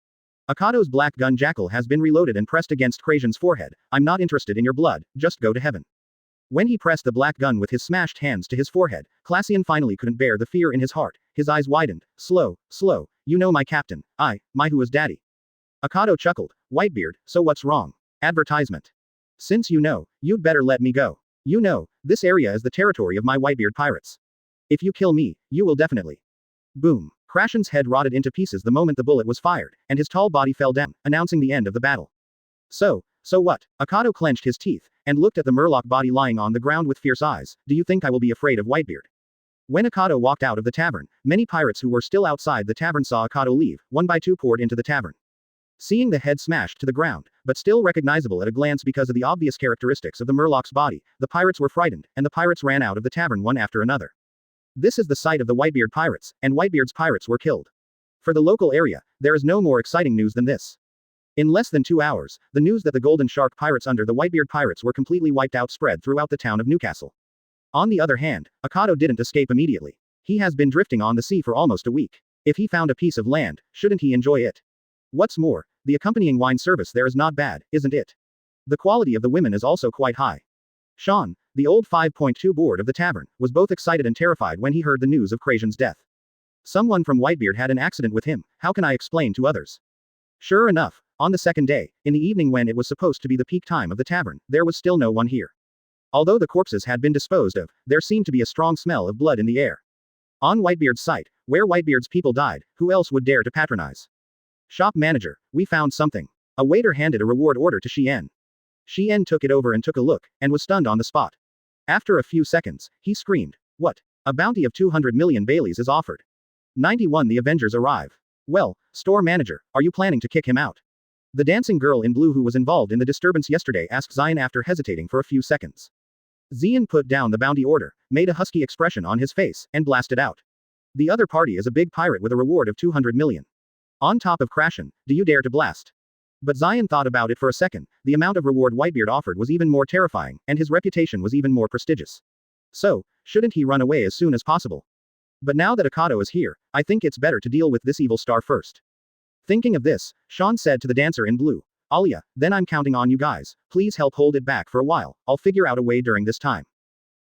Akado's Black Gun Jackal has been reloaded and pressed against Krasian's forehead. I'm not interested in your blood, just go to heaven. When he pressed the black gun with his smashed hands to his forehead, Krasian finally couldn't bear the fear in his heart. His eyes widened. Slow, you know my captain, who is daddy. Akado chuckled. Whitebeard, so what's wrong? Advertisement. Since you know, you'd better let me go. You know, this area is the territory of my Whitebeard Pirates. If you kill me, you will definitely. Boom. Krasian's head rotted into pieces the moment the bullet was fired, and his tall body fell down, announcing the end of the battle. So, So what? Akado clenched his teeth, and looked at the Murloc body lying on the ground with fierce eyes. Do you think I will be afraid of Whitebeard? When Akado walked out of the tavern, many pirates who were still outside the tavern saw Akado leave, one by two poured into the tavern. Seeing the head smashed to the ground, but still recognizable at a glance because of the obvious characteristics of the Murloc's body, the pirates were frightened, and the pirates ran out of the tavern one after another. This is the site of the Whitebeard Pirates, and Whitebeard's pirates were killed. For the local area, there is no more exciting news than this. In less than 2 hours, the news that the Golden Shark Pirates under the Whitebeard Pirates were completely wiped out spread throughout the town of Newcastle. On the other hand, Akado didn't escape immediately. He has been drifting on the sea for almost a week. If he found a piece of land, shouldn't he enjoy it? What's more, the accompanying wine service there is not bad, isn't it? The quality of the women is also quite high. Sean, the old 5.2 board of the tavern, was both excited and terrified when he heard the news of Krajan's death. Someone from Whitebeard had an accident with him, how can I explain to others? Sure enough, on the second day, in the evening when it was supposed to be the peak time of the tavern, there was still no one here. Although the corpses had been disposed of, there seemed to be a strong smell of blood in the air. On Whitebeard's site, where Whitebeard's people died, who else would dare to patronize? Shop manager, we found something. A waiter handed a reward order to Chen. Chen took it over and took a look, and was stunned on the spot. After a few seconds, he screamed, "What? A bounty of 200 million Baileys is offered." 91 The Avengers arrive. Well, store manager, are you planning to kick him out? The dancing girl in blue who was involved in the disturbance yesterday asked Zion after hesitating for a few seconds. Zion put down the bounty order, made a husky expression on his face, and blasted out. The other party is a big pirate with a reward of 200 million. On top of Krashen, do you dare to blast? But Zion thought about it for a second, the amount of reward Whitebeard offered was even more terrifying, and his reputation was even more prestigious. So, shouldn't he run away as soon as possible? But now that Akado is here, I think it's better to deal with this evil star first. Thinking of this, Sean said to the dancer in blue, Alia, then I'm counting on you guys, please help hold it back for a while, I'll figure out a way during this time.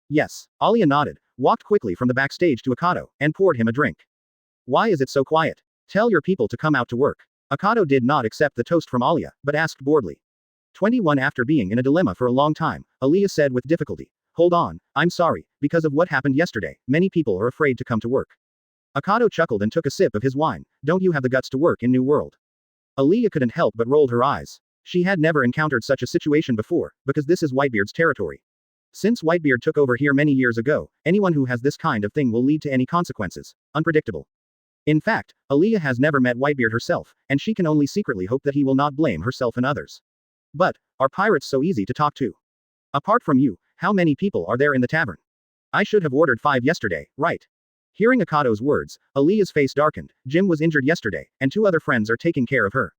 Yes, Alia nodded, walked quickly from the backstage to Akado, and poured him a drink. Why is it so quiet? Tell your people to come out to work. Akado did not accept the toast from Alia, but asked boredly. 21 After being in a dilemma for a long time, Alia said with difficulty, hold on, I'm sorry, because of what happened yesterday, many people are afraid to come to work. Akado chuckled and took a sip of his wine, don't you have the guts to work in New World? Alia couldn't help but rolled her eyes. She had never encountered such a situation before, because this is Whitebeard's territory. Since Whitebeard took over here many years ago, anyone who has this kind of thing will lead to any consequences. Unpredictable. In fact, Alia has never met Whitebeard herself, and she can only secretly hope that he will not blame herself and others. But, are pirates so easy to talk to? Apart from you, how many people are there in the tavern? I should have ordered 5 yesterday, right? Hearing Akado's words, Alia's face darkened. Jim was injured yesterday, and 2 other friends are taking care of her.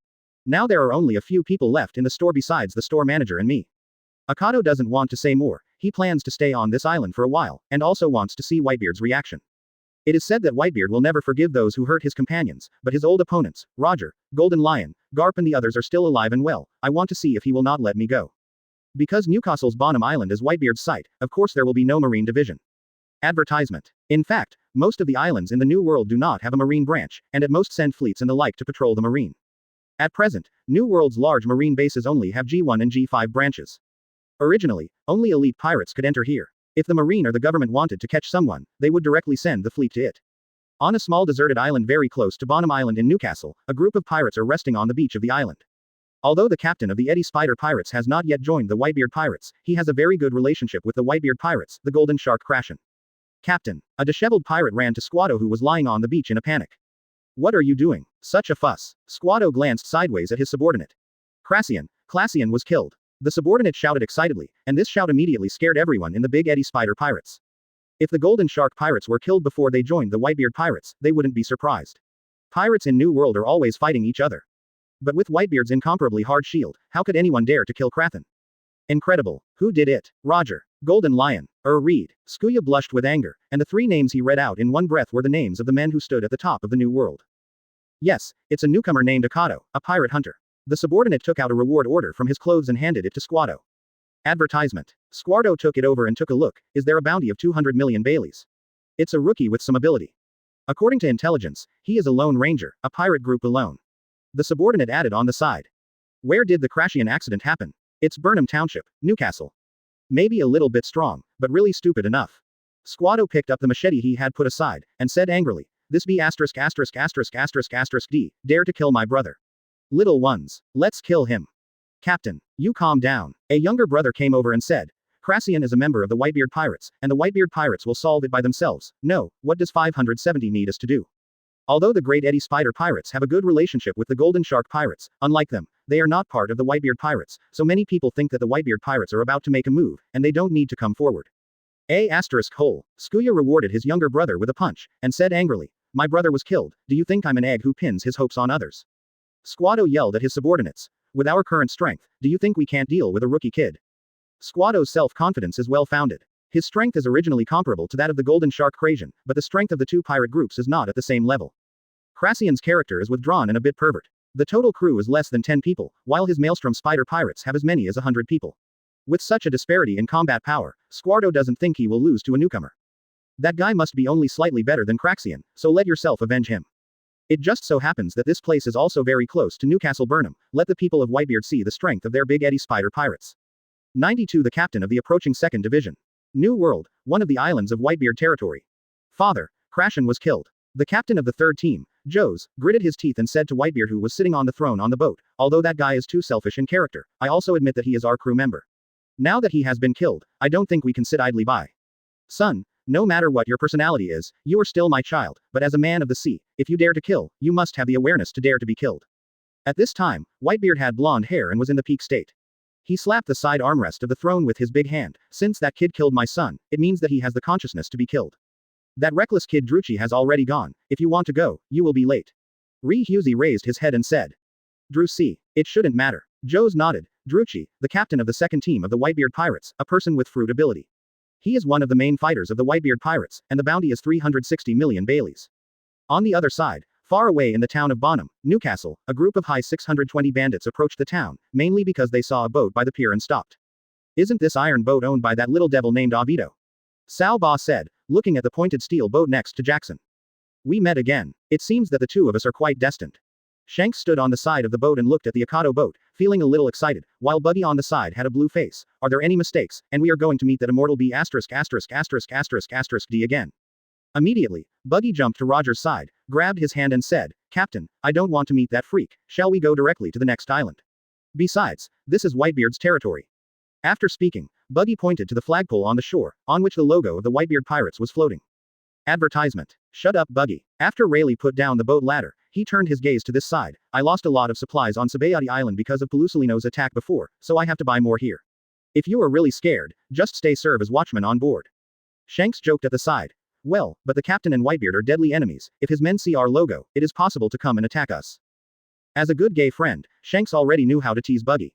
Now there are only a few people left in the store besides the store manager and me. Akado doesn't want to say more, he plans to stay on this island for a while, and also wants to see Whitebeard's reaction. It is said that Whitebeard will never forgive those who hurt his companions, but his old opponents, Roger, Golden Lion, Garp and the others are still alive and well, I want to see if he will not let me go. Because Newcastle's Bonham Island is Whitebeard's site, of course there will be no marine division. Advertisement. In fact, most of the islands in the New World do not have a marine branch, and at most send fleets and the like to patrol the marine. At present, New World's large marine bases only have G1 and G5 branches. Originally, only elite pirates could enter here. If the marine or the government wanted to catch someone, they would directly send the fleet to it. On a small deserted island very close to Bonham Island in Newcastle, a group of pirates are resting on the beach of the island. Although the captain of the Eddie Spider Pirates has not yet joined the Whitebeard Pirates, he has a very good relationship with the Whitebeard Pirates, the Golden Shark Krashen. Captain, a disheveled pirate ran to Squado who was lying on the beach in a panic. What are you doing? Such a fuss. Squado glanced sideways at his subordinate. Classian was killed. The subordinate shouted excitedly, and this shout immediately scared everyone in the Big Eddie Spider Pirates. If the Golden Shark Pirates were killed before they joined the Whitebeard Pirates, they wouldn't be surprised. Pirates in New World are always fighting each other. But with Whitebeard's incomparably hard shield, how could anyone dare to kill Krathen? Incredible. Who did it? Roger. Golden Lion. Reed. Skuya blushed with anger, and the 3 names he read out in one breath were the names of the men who stood at the top of the New World. Yes, it's a newcomer named Akado, a pirate hunter. The subordinate took out a reward order from his clothes and handed it to Squado. Advertisement. Squado took it over and took a look. Is there a bounty of 200 million Baileys? It's a rookie with some ability. According to intelligence, he is a lone ranger, a pirate group alone. The subordinate added on the side. Where did the Krashian accident happen? It's Burnham Township, Newcastle. Maybe a little bit strong, but really stupid enough. Squado picked up the machete he had put aside, and said angrily, this be ************* D, dare to kill my brother. Little ones. Let's kill him. Captain. You calm down. A younger brother came over and said, Crasian is a member of the Whitebeard Pirates, and the Whitebeard Pirates will solve it by themselves. No, what does 570 need us to do? Although the Great Eddy Spider Pirates have a good relationship with the Golden Shark Pirates, unlike them, they are not part of the Whitebeard Pirates, so many people think that the Whitebeard Pirates are about to make a move, and they don't need to come forward. Skuya rewarded his younger brother with a punch, and said angrily, My brother was killed, do you think I'm an egg who pins his hopes on others? Squado yelled at his subordinates. With our current strength, do you think we can't deal with a rookie kid? Squado's self-confidence is well-founded. His strength is originally comparable to that of the Golden Shark Crasian, but the strength of the two pirate groups is not at the same level. Crasian's character is withdrawn and a bit pervert. The total crew is less than 10 people, while his Maelstrom Spider Pirates have as many as 100 people. With such a disparity in combat power, Squardo doesn't think he will lose to a newcomer. That guy must be only slightly better than Craxian, so let yourself avenge him. It just so happens that this place is also very close to Newcastle Burnham. Let the people of Whitebeard see the strength of their Big Eddy Spider Pirates. 92 The captain of the approaching 2nd Division. New World, one of the islands of Whitebeard territory. Father, Crashen was killed. The captain of the 3rd team, Joes, gritted his teeth and said to Whitebeard who was sitting on the throne on the boat, although that guy is too selfish in character, I also admit that he is our crew member. Now that he has been killed, I don't think we can sit idly by. Son, no matter what your personality is, you are still my child, but as a man of the sea, if you dare to kill, you must have the awareness to dare to be killed. At this time, Whitebeard had blonde hair and was in the peak state. He slapped the side armrest of the throne with his big hand. Since that kid killed my son, it means that he has the consciousness to be killed. That reckless kid Drucci has already gone. If you want to go, you will be late. Ree Husey raised his head and said. Drucci. It shouldn't matter. Joes nodded. Drucci, the captain of the 2nd team of the Whitebeard Pirates, a person with fruit ability. He is one of the main fighters of the Whitebeard Pirates, and the bounty is 360 million Baileys. On the other side, far away in the town of Bonham, Newcastle, a group of high 620 bandits approached the town, mainly because they saw a boat by the pier and stopped. Isn't this iron boat owned by that little devil named Oviedo? Sal Ba said, looking at the pointed steel boat next to Jackson. We met again. It seems that the two of us are quite destined. Shanks stood on the side of the boat and looked at the Akado boat, feeling a little excited, while Buggy on the side had a blue face. Are there any mistakes? And we are going to meet that immortal B********* D again. Immediately, Buggy jumped to Roger's side, grabbed his hand and said, Captain, I don't want to meet that freak. Shall we go directly to the next island? Besides, this is Whitebeard's territory. After speaking, Buggy pointed to the flagpole on the shore, on which the logo of the Whitebeard Pirates was floating. Advertisement. Shut up, Buggy. After Rayleigh put down the boat ladder, he turned his gaze to this side. I lost a lot of supplies on Sabayati Island because of Pelusolino's attack before, so I have to buy more here. If you are really scared, just stay serve as watchman on board. Shanks joked at the side. Well, but the captain and Whitebeard are deadly enemies. If his men see our logo, it is possible to come and attack us. As a good gay friend, Shanks already knew how to tease Buggy.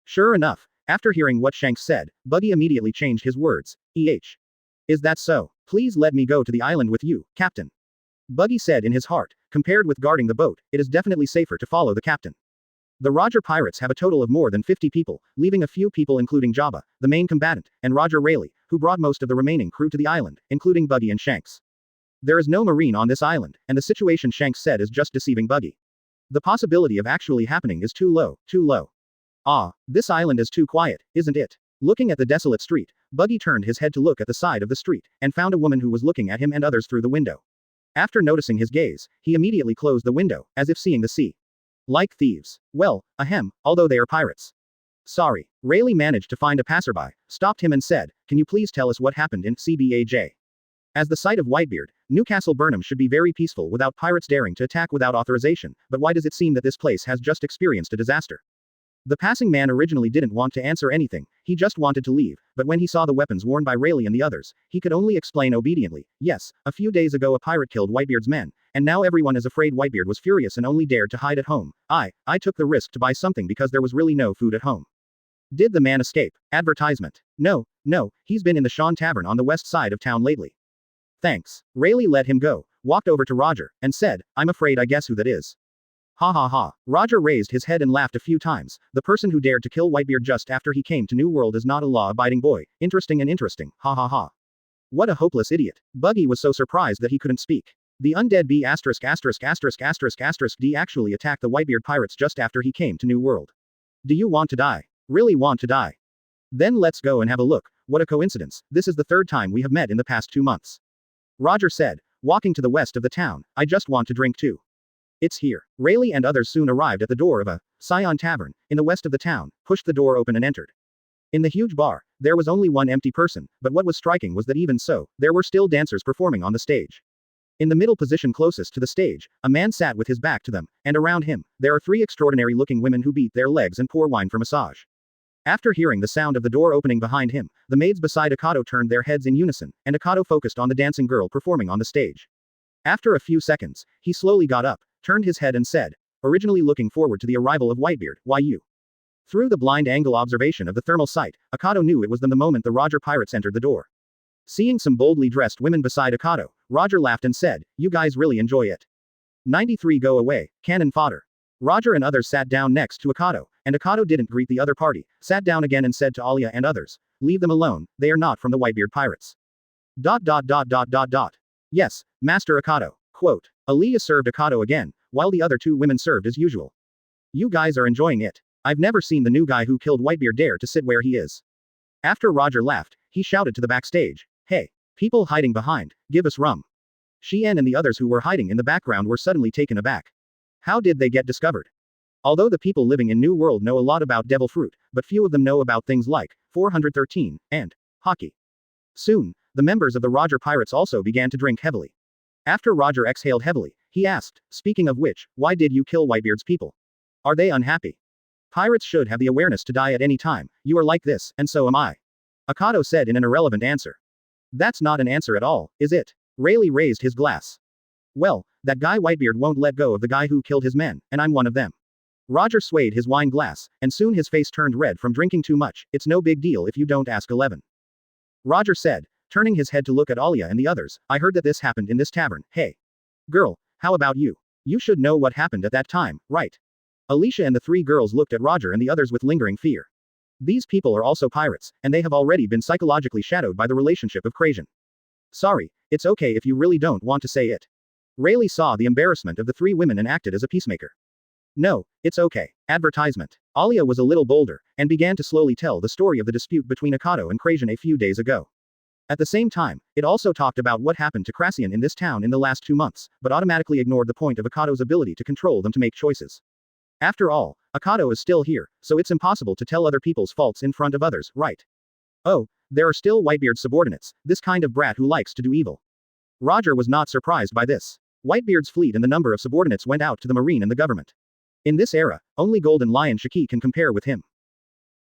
Sure enough, after hearing what Shanks said, Buggy immediately changed his words. Is that so? Please let me go to the island with you, Captain. Buggy said in his heart, compared with guarding the boat, it is definitely safer to follow the captain. The Roger Pirates have a total of more than 50 people, leaving a few people including Jabba, the main combatant, and Roger Rayleigh, who brought most of the remaining crew to the island, including Buggy and Shanks. There is no marine on this island, and the situation Shanks said is just deceiving Buggy. The possibility of actually happening is too low, too low. Ah, this island is too quiet, isn't it? Looking at the desolate street, Buggy turned his head to look at the side of the street, and found a woman who was looking at him and others through the window. After noticing his gaze, he immediately closed the window, as if seeing the sea. Like thieves. Well, ahem, although they are pirates. Sorry. Rayleigh managed to find a passerby, stopped him and said, can you please tell us what happened in CBAJ? As the site of Whitebeard, Newcastle Burnham should be very peaceful without pirates daring to attack without authorization, but why does it seem that this place has just experienced a disaster? The passing man originally didn't want to answer anything, he just wanted to leave, but when he saw the weapons worn by Rayleigh and the others, he could only explain obediently, yes, a few days ago a pirate killed Whitebeard's men, and now everyone is afraid Whitebeard was furious and only dared to hide at home. I took the risk to buy something because there was really no food at home. Did the man escape? Advertisement. No, he's been in the Sean Tavern on the west side of town lately. Thanks. Rayleigh let him go, walked over to Roger, and said, I'm afraid I guess who that is. Ha ha ha. Roger raised his head and laughed a few times. The person who dared to kill Whitebeard just after he came to New World is not a law-abiding boy. Interesting and interesting. Ha ha ha. What a hopeless idiot. Buggy was so surprised that he couldn't speak. The undead B******* D actually attacked the Whitebeard Pirates just after he came to New World. Do you want to die? Really want to die? Then let's go and have a look. What a coincidence. This is the 3rd time we have met in the past 2 months. Roger said, walking to the west of the town. I just want to drink too. It's here. Rayleigh and others soon arrived at the door of a Scion Tavern, in the west of the town, pushed the door open and entered. In the huge bar, there was only one empty person, but what was striking was that even so, there were still dancers performing on the stage. In the middle position closest to the stage, a man sat with his back to them, and around him, there are three extraordinary-looking women who beat their legs and pour wine for massage. After hearing the sound of the door opening behind him, the maids beside Akado turned their heads in unison, and Akado focused on the dancing girl performing on the stage. After a few seconds, he slowly got up, turned his head and said, originally looking forward to the arrival of Whitebeard, why you? Through the blind angle observation of the thermal sight, Akado knew it was them the moment the Roger Pirates entered the door. Seeing some boldly dressed women beside Akado, Roger laughed and said, you guys really enjoy it. 93 go away, cannon fodder. Roger and others sat down next to Akado, and Akado didn't greet the other party, sat down again and said to Alia and others, leave them alone, they are not from the Whitebeard Pirates. ... Yes, Master Akado. Quote. Alia served Akado again, while the other two women served as usual. You guys are enjoying it. I've never seen the new guy who killed Whitebeard dare to sit where he is. After Roger laughed, he shouted to the backstage, hey, people hiding behind, give us rum. Xian and the others who were hiding in the background were suddenly taken aback. How did they get discovered? Although the people living in New World know a lot about devil fruit, but few of them know about things like 413 and hockey. Soon, the members of the Roger Pirates also began to drink heavily. After Roger exhaled heavily, he asked, speaking of which, why did you kill Whitebeard's people? Are they unhappy? Pirates should have the awareness to die at any time, you are like this, and so am I. Akado said in an irrelevant answer. That's not an answer at all, is it? Rayleigh raised his glass. Well, that guy Whitebeard won't let go of the guy who killed his men, and I'm one of them. Roger swayed his wine glass, and soon his face turned red from drinking too much, it's no big deal if you don't ask 11. Roger said, turning his head to look at Alia and the others, I heard that this happened in this tavern, hey. Girl, how about you? You should know what happened at that time, right? Alicia and the three girls looked at Roger and the others with lingering fear. These people are also pirates, and they have already been psychologically shadowed by the relationship of Krajan. Sorry, it's okay if you really don't want to say it. Rayleigh saw the embarrassment of the three women and acted as a peacemaker. No, it's okay. Advertisement. Alia was a little bolder, and began to slowly tell the story of the dispute between Akado and Krajan a few days ago. At the same time, it also talked about what happened to Krassian in this town in the last 2 months, but automatically ignored the point of Akado's ability to control them to make choices. After all, Akado is still here, so it's impossible to tell other people's faults in front of others, right? Oh, there are still Whitebeard's subordinates, this kind of brat who likes to do evil. Roger was not surprised by this. Whitebeard's fleet and the number of subordinates went out to the marine and the government. In this era, only Golden Lion Shiki can compare with him.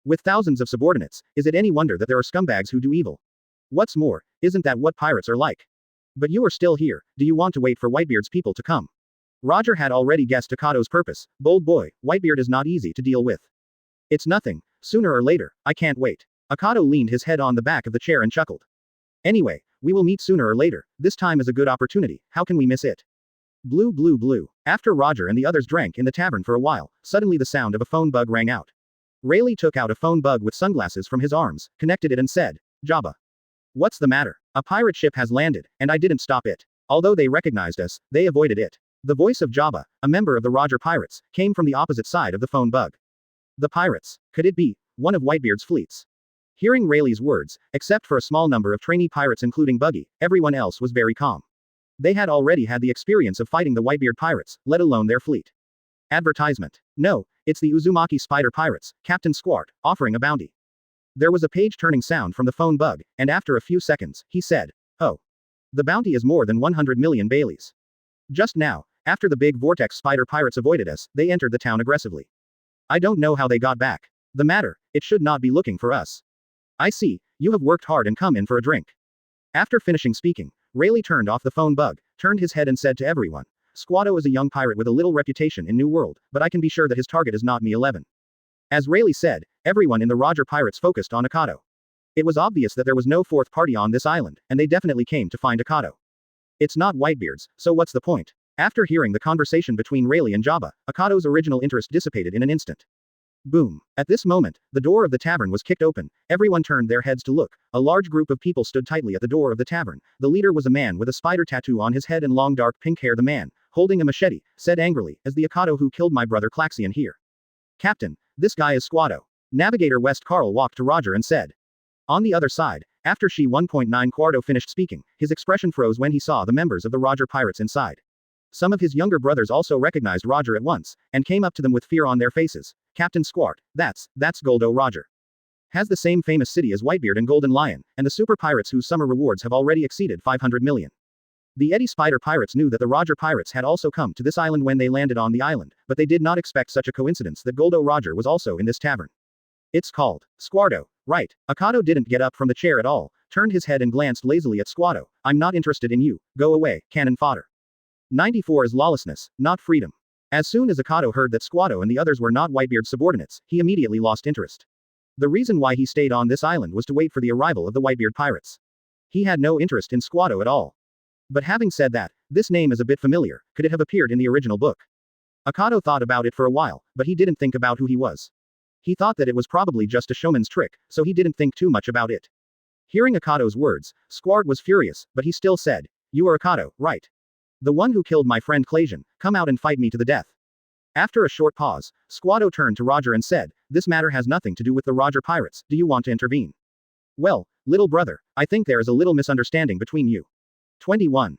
With thousands of subordinates, is it any wonder that there are scumbags who do evil? What's more, isn't that what pirates are like? But you are still here, do you want to wait for Whitebeard's people to come? Roger had already guessed Akado's purpose, bold boy, Whitebeard is not easy to deal with. It's nothing, sooner or later, I can't wait. Akado leaned his head on the back of the chair and chuckled. Anyway, we will meet sooner or later, this time is a good opportunity, how can we miss it? Blue blue blue. After Roger and the others drank in the tavern for a while, suddenly the sound of a phone bug rang out. Rayleigh took out a phone bug with sunglasses from his arms, connected it and said, Jabba. What's the matter? A pirate ship has landed, and I didn't stop it. Although they recognized us, they avoided it. The voice of Jabba, a member of the Roger Pirates, came from the opposite side of the phone bug. The pirates. Could it be one of Whitebeard's fleets? Hearing Rayleigh's words, except for a small number of trainee pirates including Buggy, everyone else was very calm. They had already had the experience of fighting the Whitebeard Pirates, let alone their fleet. Advertisement. No, it's the Uzumaki Spider Pirates, Captain Squart, offering a bounty. There was a page-turning sound from the phone bug, and after a few seconds, he said, oh. The bounty is more than 100 million Baileys. Just now, after the big Vortex Spider Pirates avoided us, they entered the town aggressively. I don't know how they got back. The matter, it should not be looking for us. I see, you have worked hard and come in for a drink. After finishing speaking, Rayleigh turned off the phone bug, turned his head and said to everyone, Squado is a young pirate with a little reputation in New World, but I can be sure that his target is not me 11. As Rayleigh said, everyone in the Roger Pirates focused on Akado. It was obvious that there was no fourth party on this island, and they definitely came to find Akado. It's not Whitebeard's, so what's the point? After hearing the conversation between Rayleigh and Jabba, Akado's original interest dissipated in an instant. Boom. At this moment, the door of the tavern was kicked open, everyone turned their heads to look, a large group of people stood tightly at the door of the tavern, the leader was a man with a spider tattoo on his head and long dark pink hair. The man, holding a machete, said angrily, as the Akado who killed my brother Klaxion here. Captain, this guy is Squado. Navigator West Carl walked to Roger and said. On the other side, after she 1.9 Quarto finished speaking, his expression froze when he saw the members of the Roger Pirates inside. Some of his younger brothers also recognized Roger at once, and came up to them with fear on their faces. Captain Squart, that's Goldo Roger. Has the same famous city as Whitebeard and Golden Lion, and the super pirates whose summer rewards have already exceeded 500 million. The Eddie Spider Pirates knew that the Roger Pirates had also come to this island when they landed on the island, but they did not expect such a coincidence that Goldo Roger was also in this tavern. It's called Squardo, right? Akado didn't get up from the chair at all, turned his head and glanced lazily at Squardo. I'm not interested in you, go away, cannon fodder. 94 is lawlessness, not freedom. As soon as Akado heard that Squardo and the others were not Whitebeard's subordinates, he immediately lost interest. The reason why he stayed on this island was to wait for the arrival of the Whitebeard Pirates. He had no interest in Squardo at all. But having said that, this name is a bit familiar. Could it have appeared in the original book? Akado thought about it for a while, but he didn't think about who he was. He thought that it was probably just a showman's trick, so he didn't think too much about it. Hearing Akado's words, Squart was furious, but he still said, "You are Akado, right? The one who killed my friend Clasian, come out and fight me to the death." After a short pause, Squardo turned to Roger and said, "This matter has nothing to do with the Roger Pirates, do you want to intervene?" "Well, little brother, I think there is a little misunderstanding between you." 21.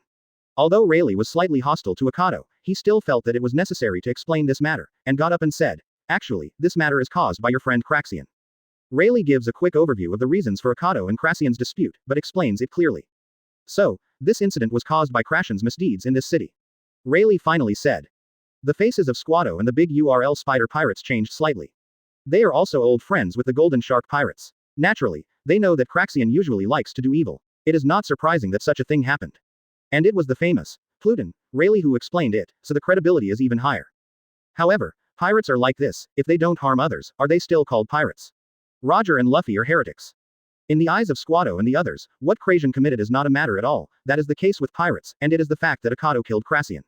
Although Rayleigh was slightly hostile to Akado, he still felt that it was necessary to explain this matter, and got up and said, "Actually, this matter is caused by your friend Craxian." Rayleigh gives a quick overview of the reasons for Akado and Craxian's dispute, but explains it clearly. "So, this incident was caused by Craxian's misdeeds in this city." Rayleigh finally said. The faces of Squardo and the big URL Spider Pirates changed slightly. They are also old friends with the Golden Shark Pirates. Naturally, they know that Craxian usually likes to do evil. It is not surprising that such a thing happened. And it was the famous Pluton, Rayleigh who explained it, so the credibility is even higher. However, pirates are like this, if they don't harm others, are they still called pirates? Roger and Luffy are heretics. In the eyes of Squardo and the others, what Craxian committed is not a matter at all. That is the case with pirates, and it is the fact that Akado killed Craxian.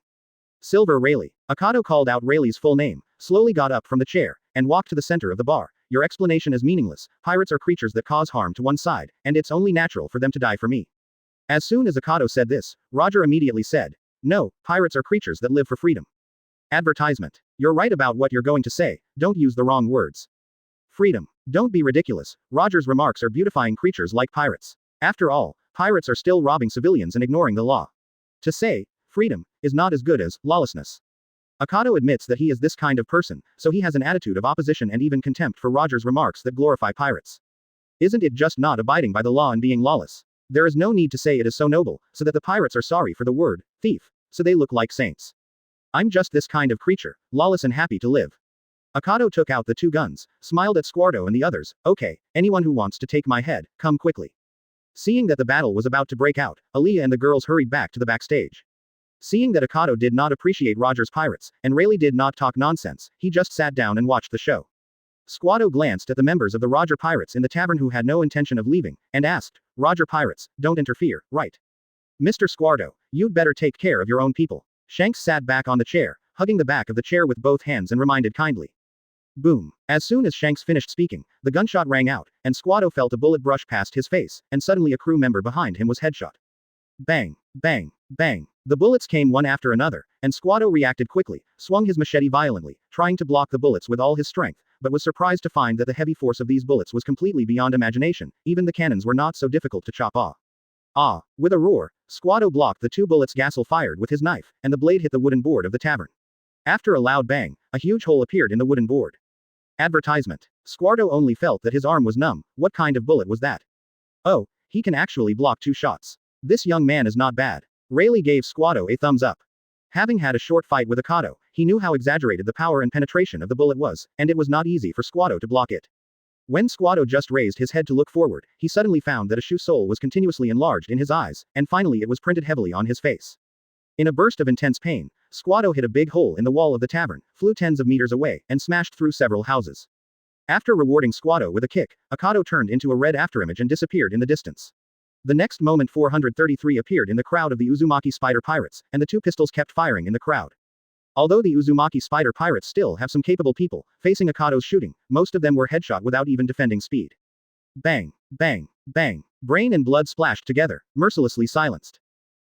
Silver Rayleigh. Akado called out Rayleigh's full name, slowly got up from the chair, and walked to the center of the bar. Your explanation is meaningless. Pirates are creatures that cause harm to one side, and it's only natural for them to die for me. As soon as Akado said this, Roger immediately said, "No, pirates are creatures that live for freedom." Advertisement. You're right about what you're going to say, don't use the wrong words. Freedom. Don't be ridiculous. Roger's remarks are beautifying creatures like pirates. After all, pirates are still robbing civilians and ignoring the law. To say, freedom, is not as good as lawlessness. Akado admits that he is this kind of person, so he has an attitude of opposition and even contempt for Roger's remarks that glorify pirates. Isn't it just not abiding by the law and being lawless? There is no need to say it is so noble, so that the pirates are sorry for the word thief, so they look like saints. I'm just this kind of creature, lawless and happy to live. Akado took out the two guns, smiled at Squardo and the others. Okay, anyone who wants to take my head, come quickly. Seeing that the battle was about to break out, Aaliyah and the girls hurried back to the backstage. Seeing that Akado did not appreciate Roger's pirates, and Rayleigh did not talk nonsense, he just sat down and watched the show. Squardo glanced at the members of the Roger Pirates in the tavern who had no intention of leaving, and asked, Roger Pirates, don't interfere, right? Mr. Squardo, you'd better take care of your own people. Shanks sat back on the chair, hugging the back of the chair with both hands and reminded kindly. Boom. As soon as Shanks finished speaking, the gunshot rang out, and Squardo felt a bullet brush past his face, and suddenly a crew member behind him was headshot. Bang, bang, bang. The bullets came one after another, and Squardo reacted quickly, swung his machete violently, trying to block the bullets with all his strength, but was surprised to find that the heavy force of these bullets was completely beyond imagination. Even the cannons were not so difficult to chop off. Ah! With a roar, Squardo blocked the two bullets Gassel fired with his knife, and the blade hit the wooden board of the tavern. After a loud bang, a huge hole appeared in the wooden board. Advertisement. Squardo only felt that his arm was numb. What kind of bullet was that? Oh, he can actually block two shots. This young man is not bad. Rayleigh gave Squardo a thumbs up. Having had a short fight with Akado, he knew how exaggerated the power and penetration of the bullet was, and it was not easy for Squardo to block it. When Squardo just raised his head to look forward, he suddenly found that a shoe sole was continuously enlarged in his eyes, and finally it was printed heavily on his face. In a burst of intense pain, Squardo hit a big hole in the wall of the tavern, flew tens of meters away, and smashed through several houses. After rewarding Squardo with a kick, Akado turned into a red afterimage and disappeared in the distance. The next moment 433 appeared in the crowd of the Uzumaki Spider Pirates, and the two pistols kept firing in the crowd. Although the Uzumaki Spider Pirates still have some capable people, facing Akado's shooting, most of them were headshot without even defending speed. Bang, bang, bang. Brain and blood splashed together, mercilessly silenced.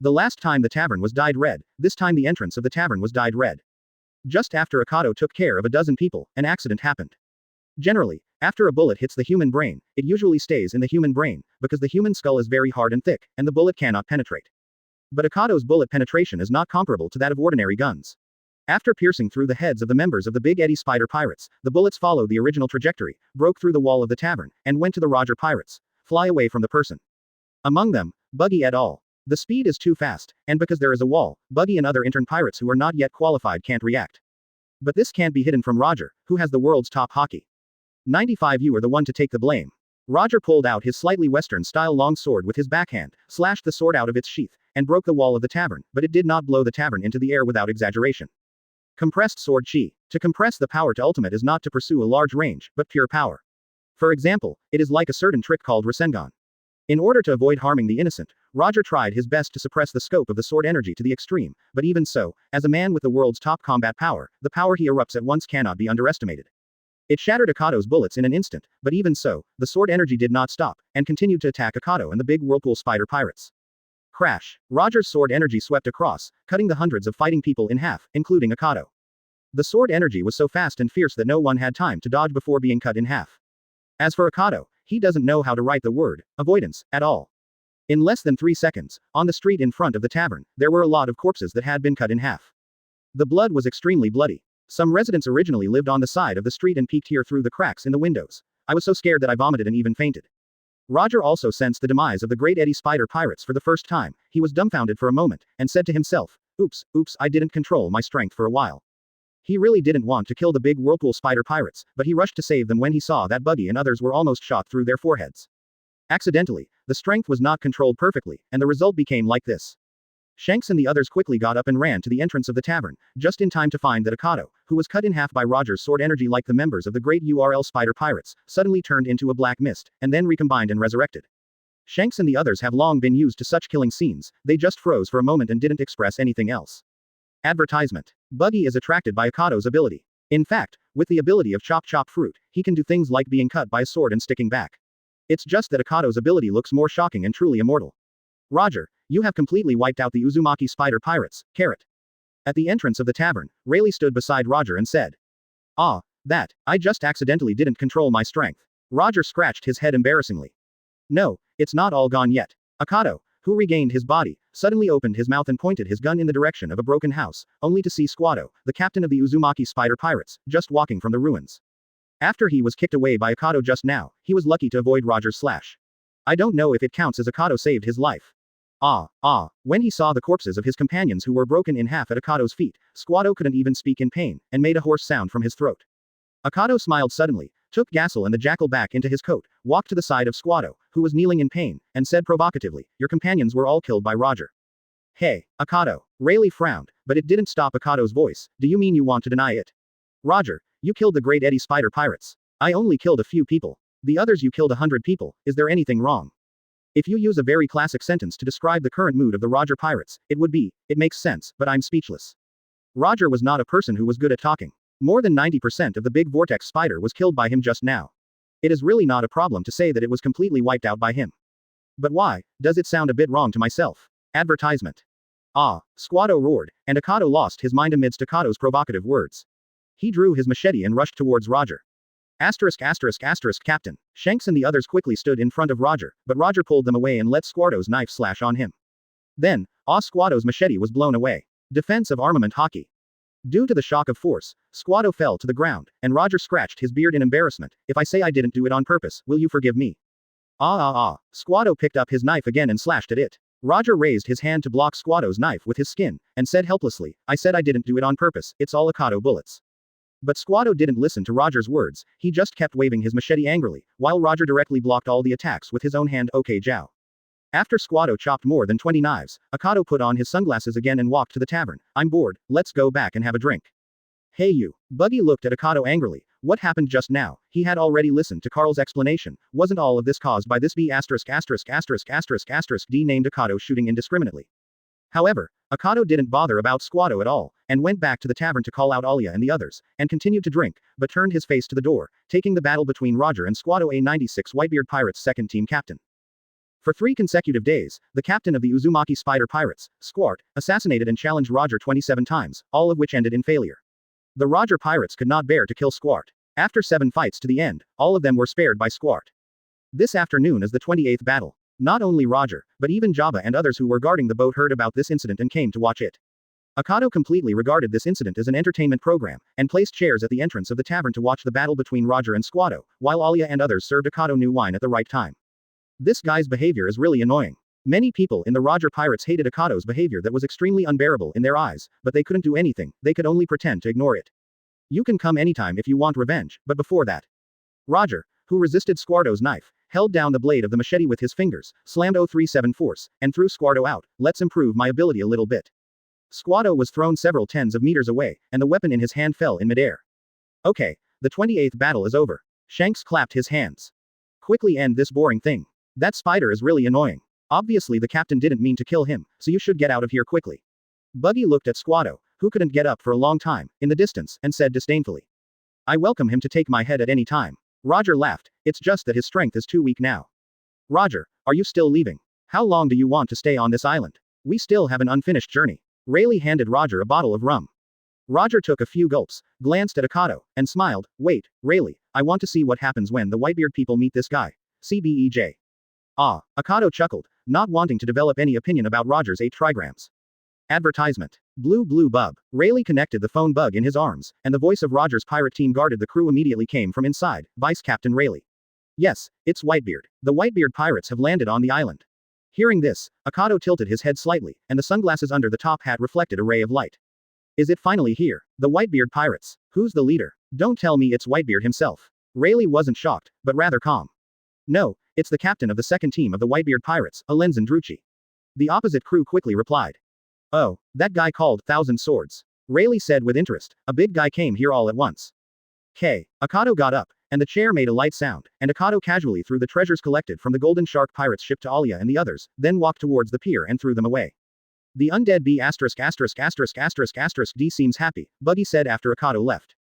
The last time the tavern was dyed red, this time the entrance of the tavern was dyed red. Just after Akado took care of a dozen people, an accident happened. Generally, after a bullet hits the human brain, it usually stays in the human brain, because the human skull is very hard and thick, and the bullet cannot penetrate. But Akado's bullet penetration is not comparable to that of ordinary guns. After piercing through the heads of the members of the Big Eddie Spider Pirates, the bullets followed the original trajectory, broke through the wall of the tavern, and went to the Roger Pirates. Fly away from the person. Among them, Buggy et al. The speed is too fast, and because there is a wall, Buggy and other intern pirates who are not yet qualified can't react. But this can't be hidden from Roger, who has the world's top hockey. 95. You are the one to take the blame. Roger pulled out his slightly Western-style long sword with his backhand, slashed the sword out of its sheath, and broke the wall of the tavern, but it did not blow the tavern into the air without exaggeration. Compressed sword chi. To compress the power to ultimate is not to pursue a large range, but pure power. For example, it is like a certain trick called Rasengan. In order to avoid harming the innocent, Roger tried his best to suppress the scope of the sword energy to the extreme, but even so, as a man with the world's top combat power, the power he erupts at once cannot be underestimated. It shattered Akado's bullets in an instant, but even so, the sword energy did not stop, and continued to attack Akado and the big whirlpool spider pirates. Crash. Roger's sword energy swept across, cutting the hundreds of fighting people in half, including Akado. The sword energy was so fast and fierce that no one had time to dodge before being cut in half. As for Akado, he doesn't know how to write the word avoidance at all. In less than 3 seconds, on the street in front of the tavern, there were a lot of corpses that had been cut in half. The blood was extremely bloody. Some residents originally lived on the side of the street and peeked here through the cracks in the windows. I was so scared that I vomited and even fainted. Roger also sensed the demise of the Great Eddie Spider Pirates for the first time. He was dumbfounded for a moment, and said to himself, oops, I didn't control my strength for a while. He really didn't want to kill the big whirlpool spider pirates, but he rushed to save them when he saw that Buggy and others were almost shot through their foreheads. Accidentally, the strength was not controlled perfectly, and the result became like this. Shanks and the others quickly got up and ran to the entrance of the tavern, just in time to find that Akado, who was cut in half by Roger's sword energy like the members of the great URL Spider Pirates, suddenly turned into a black mist, and then recombined and resurrected. Shanks and the others have long been used to such killing scenes, they just froze for a moment and didn't express anything else. Advertisement. Buggy is attracted by Akado's ability. In fact, with the ability of Chop Chop Fruit, he can do things like being cut by a sword and sticking back. It's just that Akado's ability looks more shocking and truly immortal. Roger, you have completely wiped out the Uzumaki Spider Pirates, carrot. At the entrance of the tavern, Rayleigh stood beside Roger and said. I just accidentally didn't control my strength. Roger scratched his head embarrassingly. No, it's not all gone yet. Akado, who regained his body, suddenly opened his mouth and pointed his gun in the direction of a broken house, only to see Squado, the captain of the Uzumaki Spider Pirates, just walking from the ruins. After he was kicked away by Akado just now, he was lucky to avoid Roger's slash. I don't know if it counts as Akado saved his life. When he saw the corpses of his companions who were broken in half at Akado's feet, Squado couldn't even speak in pain, and made a hoarse sound from his throat. Akado smiled suddenly, took Jackal and the Jackal back into his coat, walked to the side of Squado, who was kneeling in pain, and said provocatively, your companions were all killed by Roger. Hey, Akado. Rayleigh frowned, but it didn't stop Akado's voice. Do you mean you want to deny it? Roger, you killed the Great Eddie Spider Pirates. I only killed a few people. The others you killed 100 people. Is there anything wrong? If you use a very classic sentence to describe the current mood of the Roger Pirates, it would be, it makes sense, but I'm speechless. Roger was not a person who was good at talking. More than 90% of the big vortex spider was killed by him just now. It is really not a problem to say that it was completely wiped out by him. But why, does it sound a bit wrong to myself? Advertisement. Squado roared, and Akado lost his mind amidst Akado's provocative words. He drew his machete and rushed towards Roger. Captain. Shanks and the others quickly stood in front of Roger, but Roger pulled them away and let Squado's knife slash on him. Then, Squado's machete was blown away. Defense of armament hockey. Due to the shock of force, Squado fell to the ground, and Roger scratched his beard in embarrassment. If I say I didn't do it on purpose, will you forgive me? Squado picked up his knife again and slashed at it. Roger raised his hand to block Squado's knife with his skin, and said helplessly, I said I didn't do it on purpose, it's all Akado bullets. But Squado didn't listen to Roger's words, he just kept waving his machete angrily, while Roger directly blocked all the attacks with his own hand. Okay, Jow. After Squado chopped more than 20 knives, Akado put on his sunglasses again and walked to the tavern. I'm bored, let's go back and have a drink. Hey you. Buggy looked at Akado angrily. What happened just now? He had already listened to Carl's explanation. Wasn't all of this caused by this B************ D named Akado shooting indiscriminately? However, Akado didn't bother about Squado at all, and went back to the tavern to call out Alia and the others, and continued to drink, but turned his face to the door, taking the battle between Roger and Squado A96 Whitebeard Pirates second team captain. For 3 consecutive days, the captain of the Uzumaki Spider Pirates, Squart, assassinated and challenged Roger 27 times, all of which ended in failure. The Roger Pirates could not bear to kill Squart. After 7 fights to the end, all of them were spared by Squart. This afternoon is the 28th battle. Not only Roger, but even Jabba and others who were guarding the boat heard about this incident and came to watch it. Akado completely regarded this incident as an entertainment program, and placed chairs at the entrance of the tavern to watch the battle between Roger and Squado, while Alia and others served Akado new wine at the right time. This guy's behavior is really annoying. Many people in the Roger Pirates hated Akado's behavior that was extremely unbearable in their eyes, but they couldn't do anything, they could only pretend to ignore it. You can come anytime if you want revenge, but before that. Roger, who resisted Squardo's knife, held down the blade of the machete with his fingers, slammed 037 force, and threw Squardo out. Let's improve my ability a little bit. Squado was thrown several tens of meters away, and the weapon in his hand fell in midair. Okay, the 28th battle is over. Shanks clapped his hands. Quickly end this boring thing. That spider is really annoying. Obviously the captain didn't mean to kill him, so you should get out of here quickly. Buggy looked at Squado, who couldn't get up for a long time, in the distance, and said disdainfully. I welcome him to take my head at any time. Roger laughed, it's just that his strength is too weak now. Roger, are you still leaving? How long do you want to stay on this island? We still have an unfinished journey. Rayleigh handed Roger a bottle of rum. Roger took a few gulps, glanced at Akado, and smiled. Wait, Rayleigh, I want to see what happens when the Whitebeard people meet this guy. CBEJ. Ah, Akado chuckled, not wanting to develop any opinion about Roger's 8 trigrams. Advertisement. Blue blue bub. Rayleigh connected the phone bug in his arms, and the voice of Roger's pirate team guarded the crew immediately came from inside, Vice Captain Rayleigh. Yes, it's Whitebeard. The Whitebeard Pirates have landed on the island. Hearing this, Akado tilted his head slightly, and the sunglasses under the top hat reflected a ray of light. Is it finally here? The Whitebeard Pirates. Who's the leader? Don't tell me it's Whitebeard himself. Rayleigh wasn't shocked, but rather calm. No, it's the captain of the second team of the Whitebeard Pirates, Alenzan Drucci. The opposite crew quickly replied. Oh, that guy called Thousand Swords. Rayleigh said with interest, a big guy came here all at once. Akado got up, and the chair made a light sound, and Akado casually threw the treasures collected from the Golden Shark Pirates ship to Alia and the others, then walked towards the pier and threw them away. The undead B****** D seems happy, Buggy said after Akado left.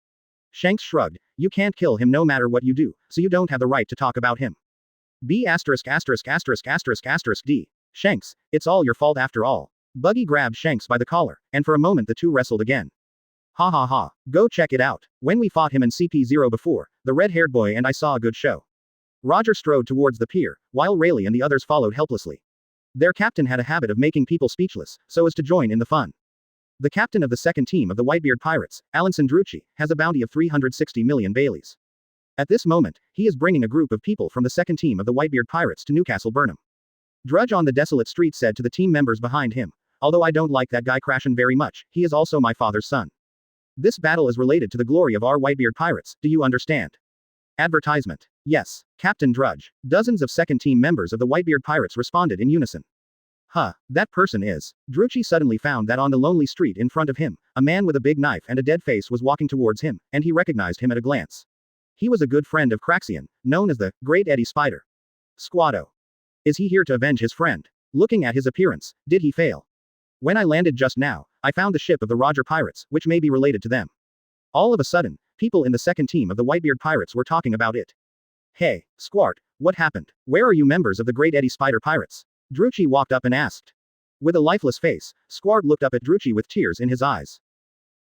Shanks shrugged, you can't kill him no matter what you do, so you don't have the right to talk about him. B****** D. Shanks, it's all your fault after all. Buggy grabbed Shanks by the collar, and for a moment the two wrestled again. Ha ha ha, go check it out. When we fought him in CP0 before, the red-haired boy and I saw a good show. Roger strode towards the pier, while Rayleigh and the others followed helplessly. Their captain had a habit of making people speechless, so as to join in the fun. The captain of the second team of the Whitebeard Pirates, Alenzan Drucci, has a bounty of 360 million Baileys. At this moment, he is bringing a group of people from the second team of the Whitebeard Pirates to Newcastle Burnham. Drudge on the desolate street said to the team members behind him, although I don't like that guy Crashin very much, he is also my father's son. This battle is related to the glory of our Whitebeard Pirates, do you understand? Advertisement. Yes, Captain Drudge. Dozens of second team members of the Whitebeard Pirates responded in unison. Huh, that person is. Drucci suddenly found that on the lonely street in front of him, a man with a big knife and a dead face was walking towards him, and he recognized him at a glance. He was a good friend of Craxian, known as the Great Eddie Spider. Squado. Is he here to avenge his friend? Looking at his appearance, did he fail? When I landed just now, I found the ship of the Roger Pirates, which may be related to them. All of a sudden, people in the second team of the Whitebeard Pirates were talking about it. Hey, Squart, what happened? Where are you members of the Great Eddie Spider Pirates? Drucci walked up and asked. With a lifeless face, Squart looked up at Drucci with tears in his eyes.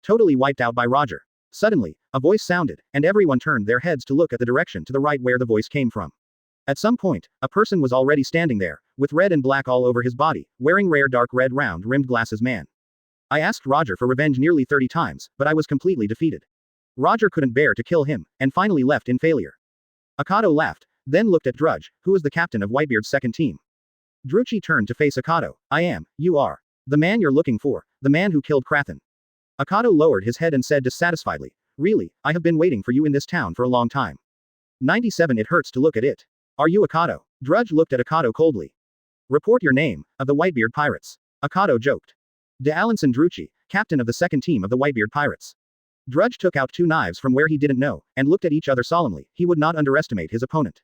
Totally wiped out by Roger. Suddenly, a voice sounded, and everyone turned their heads to look at the direction to the right where the voice came from. At some point, a person was already standing there, with red and black all over his body, wearing rare dark red round-rimmed glasses man. I asked Roger for revenge nearly 30 times, but I was completely defeated. Roger couldn't bear to kill him, and finally left in failure. Akado laughed, then looked at Drudge, who was the captain of Whitebeard's second team. Drucci turned to face Akado. You are. The man you're looking for, the man who killed Krathen. Akado lowered his head and said dissatisfiedly, really, I have been waiting for you in this town for a long time. 97 It hurts to look at it. Are you Akado? Drudge looked at Akado coldly. Report your name, of the Whitebeard Pirates. Akado joked. De Alenzan Drucci, captain of the second team of the Whitebeard Pirates. Drudge took out 2 knives from where he didn't know, and looked at each other solemnly. He would not underestimate his opponent.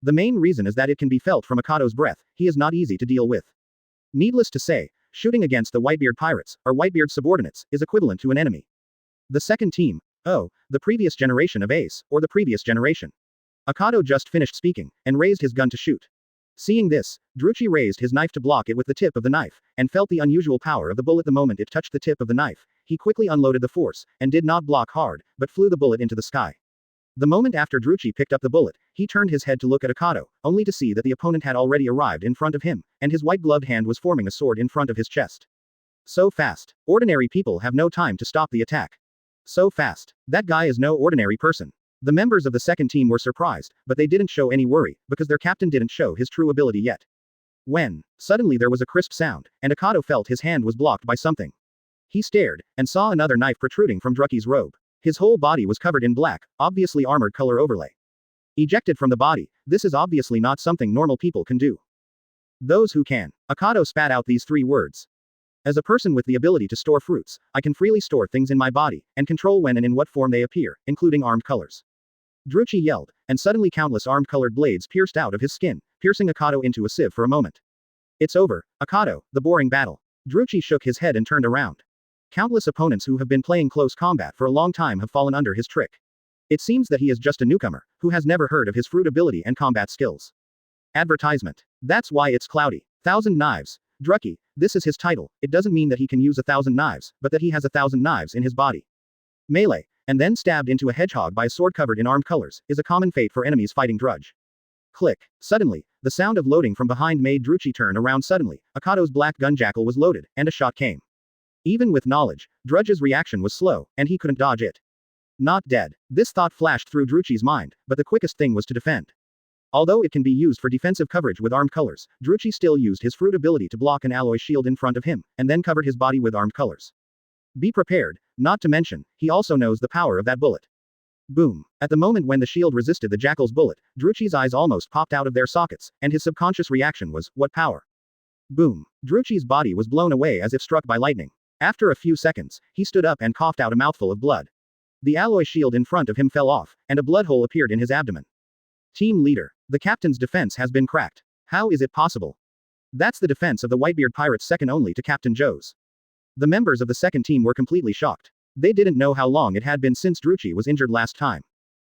The main reason is that it can be felt from Akado's breath, he is not easy to deal with. Needless to say, shooting against the Whitebeard Pirates, or Whitebeard subordinates, is equivalent to an enemy. The second team, the previous generation of Ace, or the previous generation. Akado just finished speaking, and raised his gun to shoot. Seeing this, Drucci raised his knife to block it with the tip of the knife, and felt the unusual power of the bullet the moment it touched the tip of the knife. He quickly unloaded the force, and did not block hard, but flew the bullet into the sky. The moment after Druchi picked up the bullet, he turned his head to look at Akado, only to see that the opponent had already arrived in front of him, and his white-gloved hand was forming a sword in front of his chest. So fast. Ordinary people have no time to stop the attack. So fast. That guy is no ordinary person. The members of the second team were surprised, but they didn't show any worry, because their captain didn't show his true ability yet. When, suddenly there was a crisp sound, and Akado felt his hand was blocked by something. He stared, and saw another knife protruding from Drucky's robe. His whole body was covered in black, obviously armored color overlay. Ejected from the body, this is obviously not something normal people can do. Those who can. Akado spat out these 3 words. As a person with the ability to store fruits, I can freely store things in my body, and control when and in what form they appear, including armed colors. Druchi yelled, and suddenly countless armed-colored blades pierced out of his skin, piercing Akado into a sieve for a moment. It's over, Akado, the boring battle. Druchi shook his head and turned around. Countless opponents who have been playing close combat for a long time have fallen under his trick. It seems that he is just a newcomer, who has never heard of his fruit ability and combat skills. Advertisement. That's why it's cloudy. 1,000 knives. Drucky, this is his title. It doesn't mean that he can use 1,000 knives, but that he has 1,000 knives in his body. Melee, and then stabbed into a hedgehog by a sword covered in armed colors, is a common fate for enemies fighting Drudge. Click. Suddenly, the sound of loading from behind made Druchi turn around suddenly. Akado's Black Gun Jackal was loaded, and a shot came. Even with knowledge, Drudge's reaction was slow, and he couldn't dodge it. Not dead. This thought flashed through Druchi's mind, but the quickest thing was to defend. Although it can be used for defensive coverage with armed colors, Druchi still used his fruit ability to block an alloy shield in front of him, and then covered his body with armed colors. Be prepared, not to mention, he also knows the power of that bullet. Boom. At the moment when the shield resisted the Jackal's bullet, Druchi's eyes almost popped out of their sockets, and his subconscious reaction was, what power? Boom. Druchi's body was blown away as if struck by lightning. After a few seconds, he stood up and coughed out a mouthful of blood. The alloy shield in front of him fell off, and a blood hole appeared in his abdomen. Team leader. The captain's defense has been cracked. How is it possible? That's the defense of the Whitebeard Pirates second only to Captain Joe's. The members of the second team were completely shocked. They didn't know how long it had been since Druchi was injured last time.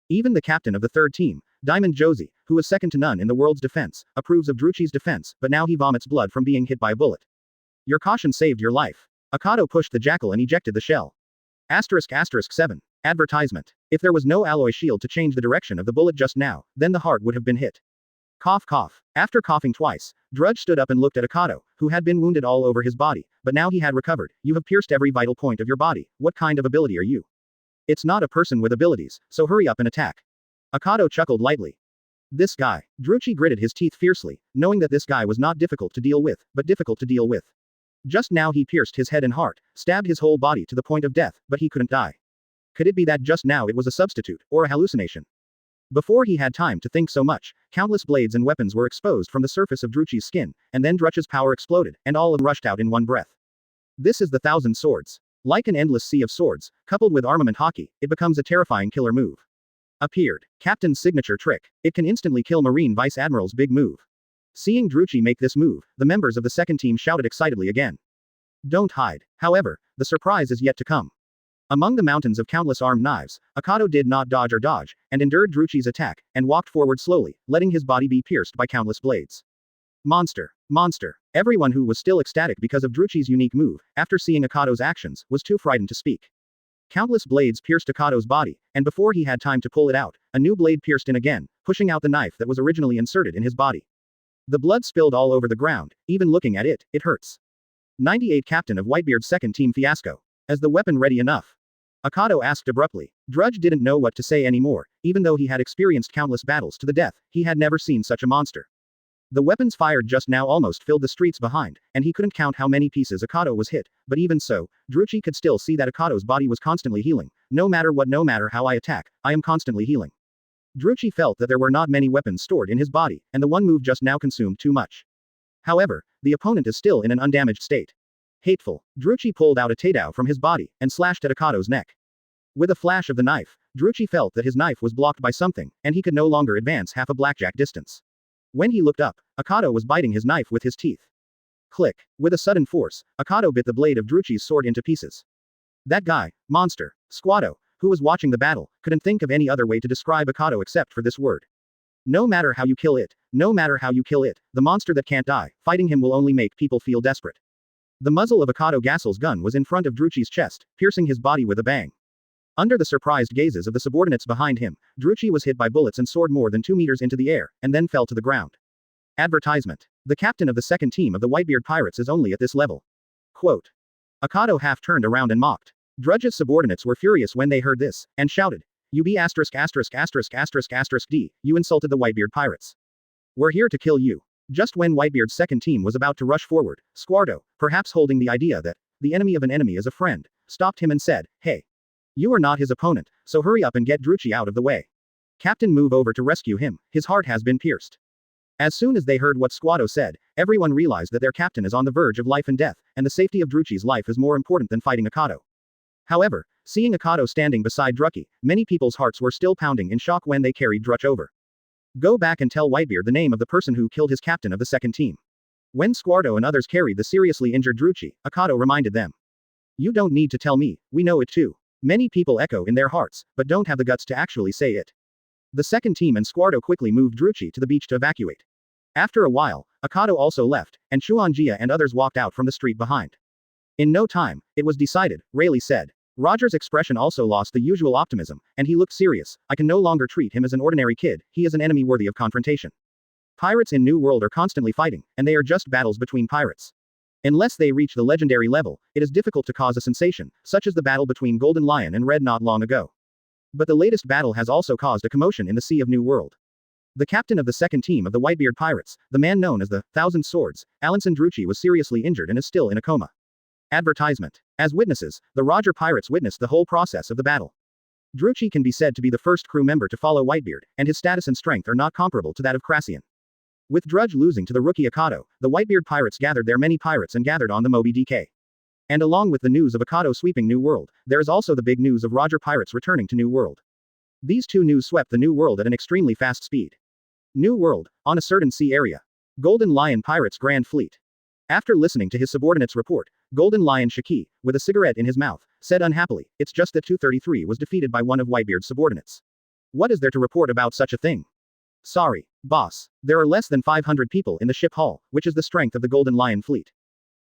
Even the captain of the third team, Diamond Josie, who is second to none in the world's defense, approves of Druchi's defense, but now he vomits blood from being hit by a bullet. Your caution saved your life. Akado pushed the jackal and ejected the shell. ***7. Advertisement. If there was no alloy shield to change the direction of the bullet just now, then the heart would have been hit. Cough cough. After coughing twice, Drudge stood up and looked at Akado, who had been wounded all over his body, but now he had recovered. You have pierced every vital point of your body. What kind of ability are you? It's not a person with abilities, so hurry up and attack. Akado chuckled lightly. This guy. Druchi gritted his teeth fiercely, knowing that this guy was not difficult to deal with, but difficult to deal with. Just now he pierced his head and heart, stabbed his whole body to the point of death, but he couldn't die. Could it be that just now it was a substitute, or a hallucination? Before he had time to think so much, countless blades and weapons were exposed from the surface of Druchi's skin, and then Druch's power exploded, and all rushed out in one breath. This is the 1,000 swords. Like an endless sea of swords, coupled with armament hockey, it becomes a terrifying killer move. Appeared. Captain's signature trick. It can instantly kill Marine Vice Admiral's big move. Seeing Druchi make this move, the members of the second team shouted excitedly again. Don't hide. However, the surprise is yet to come. Among the mountains of countless armed knives, Akado did not dodge or dodge, and endured Druchi's attack, and walked forward slowly, letting his body be pierced by countless blades. Monster. Monster. Everyone who was still ecstatic because of Druchi's unique move, after seeing Akado's actions, was too frightened to speak. Countless blades pierced Akado's body, and before he had time to pull it out, a new blade pierced in again, pushing out the knife that was originally inserted in his body. The blood spilled all over the ground. Even looking at it, it hurts. 98 Captain of Whitebeard's second team fiasco. Is the weapon ready enough? Akado asked abruptly. Drudge didn't know what to say anymore. Even though he had experienced countless battles to the death, he had never seen such a monster. The weapons fired just now almost filled the streets behind, and he couldn't count how many pieces Akado was hit, but even so, Druchi could still see that Akado's body was constantly healing. No matter what, no matter how I attack, I am constantly healing. Druchi felt that there were not many weapons stored in his body, and the one move just now consumed too much. However, the opponent is still in an undamaged state. Hateful. Druchi pulled out a taidao from his body, and slashed at Akado's neck. With a flash of the knife, Druchi felt that his knife was blocked by something, and he could no longer advance half a blackjack distance. When he looked up, Akado was biting his knife with his teeth. Click. With a sudden force, Akado bit the blade of Druchi's sword into pieces. That guy, monster, Squado, who was watching the battle, couldn't think of any other way to describe Akado except for this word. No matter how you kill it, no matter how you kill it, the monster that can't die, fighting him will only make people feel desperate. The muzzle of Akado Gassel's gun was in front of Druchi's chest, piercing his body with a bang. Under the surprised gazes of the subordinates behind him, Dracula was hit by bullets and soared more than 2 meters into the air, and then fell to the ground. Advertisement. The captain of the second team of the Whitebeard Pirates is only at this level. Quote. Akado half turned around and mocked. Drudge's subordinates were furious when they heard this, and shouted, "You be asterisk asterisk asterisk asterisk asterisk D, you insulted the Whitebeard Pirates. We're here to kill you." Just when Whitebeard's second team was about to rush forward, Squardo, perhaps holding the idea that the enemy of an enemy is a friend, stopped him and said, "Hey. You are not his opponent, so hurry up and get Dracula out of the way. Captain, move over to rescue him, his heart has been pierced." As soon as they heard what Squardo said, everyone realized that their captain is on the verge of life and death, and the safety of Dracula's life is more important than fighting Akado. However, seeing Akado standing beside Dracula, many people's hearts were still pounding in shock when they carried Dracula over. Go back and tell Whitebeard the name of the person who killed his captain of the second team. When Squardo and others carried the seriously injured Dracula, Akado reminded them. You don't need to tell me, we know it too. Many people echo in their hearts, but don't have the guts to actually say it. The second team and Squardo quickly moved Dracula to the beach to evacuate. After a while, Akado also left, and Chuanjia and others walked out from the street behind. In no time, it was decided, Rayleigh said. Roger's expression also lost the usual optimism, and he looked serious. I can no longer treat him as an ordinary kid, he is an enemy worthy of confrontation. Pirates in New World are constantly fighting, and they are just battles between pirates. Unless they reach the legendary level, it is difficult to cause a sensation, such as the battle between Golden Lion and Red not long ago. But the latest battle has also caused a commotion in the Sea of New World. The captain of the second team of the Whitebeard Pirates, the man known as the Thousand Swords, Alanson Dracula, was seriously injured and is still in a coma. Advertisement. As witnesses, the Roger Pirates witnessed the whole process of the battle. Dracula can be said to be the first crew member to follow Whitebeard, and his status and strength are not comparable to that of Crassian. With Drudge losing to the rookie Akado, the Whitebeard Pirates gathered their many pirates and gathered on the Moby DK. And along with the news of Akado sweeping New World, there is also the big news of Roger Pirates returning to New World. These two news swept the New World at an extremely fast speed. New World, on a certain sea area. Golden Lion Pirates Grand Fleet. After listening to his subordinate's report, Golden Lion Shiki, with a cigarette in his mouth, said unhappily, it's just that 233 was defeated by one of Whitebeard's subordinates. What is there to report about such a thing? Sorry, boss. There are less than 500 people in the ship hull, which is the strength of the Golden Lion fleet.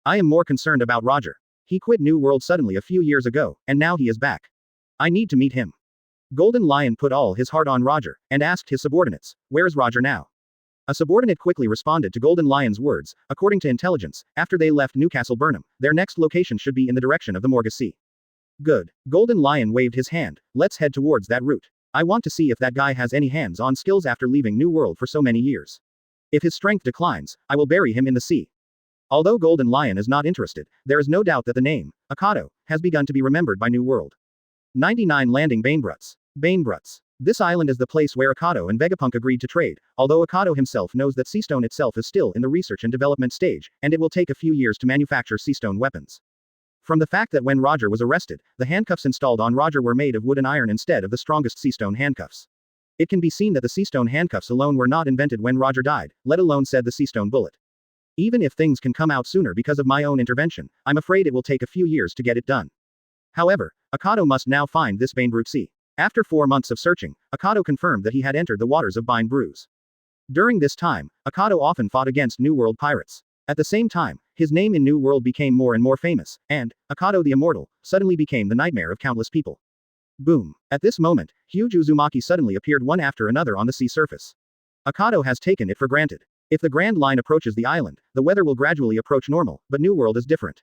I am more concerned about Roger. He quit New World suddenly a few years ago, and now he is back. I need to meet him. Golden Lion put all his heart on Roger, and asked his subordinates, where's Roger now? A subordinate quickly responded to Golden Lion's words, according to intelligence, after they left Newcastle Burnham, their next location should be in the direction of the Morga Sea. Good. Golden Lion waved his hand, let's head towards that route. I want to see if that guy has any hands-on skills after leaving New World for so many years. If his strength declines, I will bury him in the sea. Although Golden Lion is not interested, there is no doubt that the name, Akado, has begun to be remembered by New World. 99 Landing Bainbruts. Bainbruts. This island is the place where Akado and Vegapunk agreed to trade, although Akado himself knows that Seastone itself is still in the research and development stage, and it will take a few years to manufacture Seastone weapons. From the fact that when Roger was arrested, the handcuffs installed on Roger were made of wood and iron instead of the strongest Seastone handcuffs. It can be seen that the Seastone handcuffs alone were not invented when Roger died, let alone said the Seastone bullet. Even if things can come out sooner because of my own intervention, I'm afraid it will take a few years to get it done. However, Akado must now find this Bainbrute Sea. After 4 months of searching, Akado confirmed that he had entered the waters of Bain Bruise. During this time, Akado often fought against New World pirates. At the same time, his name in New World became more and more famous, and, Akado the Immortal, suddenly became the nightmare of countless people. Boom. At this moment, huge Uzumaki suddenly appeared one after another on the sea surface. Akado has taken it for granted. If the Grand Line approaches the island, the weather will gradually approach normal, but New World is different.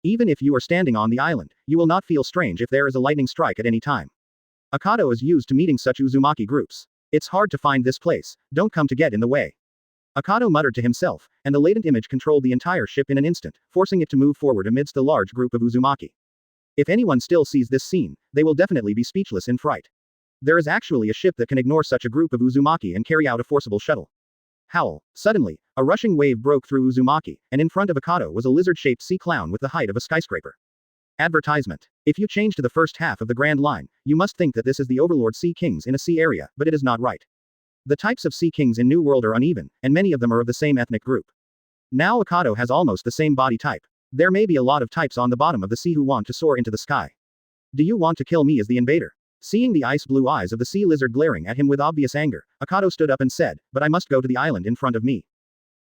Even if you are standing on the island, you will not feel strange if there is a lightning strike at any time. Akado is used to meeting such Uzumaki groups. It's hard to find this place, don't come to get in the way. Akado muttered to himself, and the latent image controlled the entire ship in an instant, forcing it to move forward amidst the large group of Uzumaki. If anyone still sees this scene, they will definitely be speechless in fright. There is actually a ship that can ignore such a group of Uzumaki and carry out a forcible shuttle. Howl. Suddenly, a rushing wave broke through Uzumaki, and in front of Akado was a lizard-shaped sea clown with the height of a skyscraper. Advertisement. If you change to the first half of the Grand Line, you must think that this is the Overlord Sea Kings in a sea area, but it is not right. The types of Sea Kings in New World are uneven, and many of them are of the same ethnic group. Now Akado has almost the same body type. There may be a lot of types on the bottom of the sea who want to soar into the sky. Do you want to kill me as the invader? Seeing the ice-blue eyes of the sea lizard glaring at him with obvious anger, Akado stood up and said, but I must go to the island in front of me.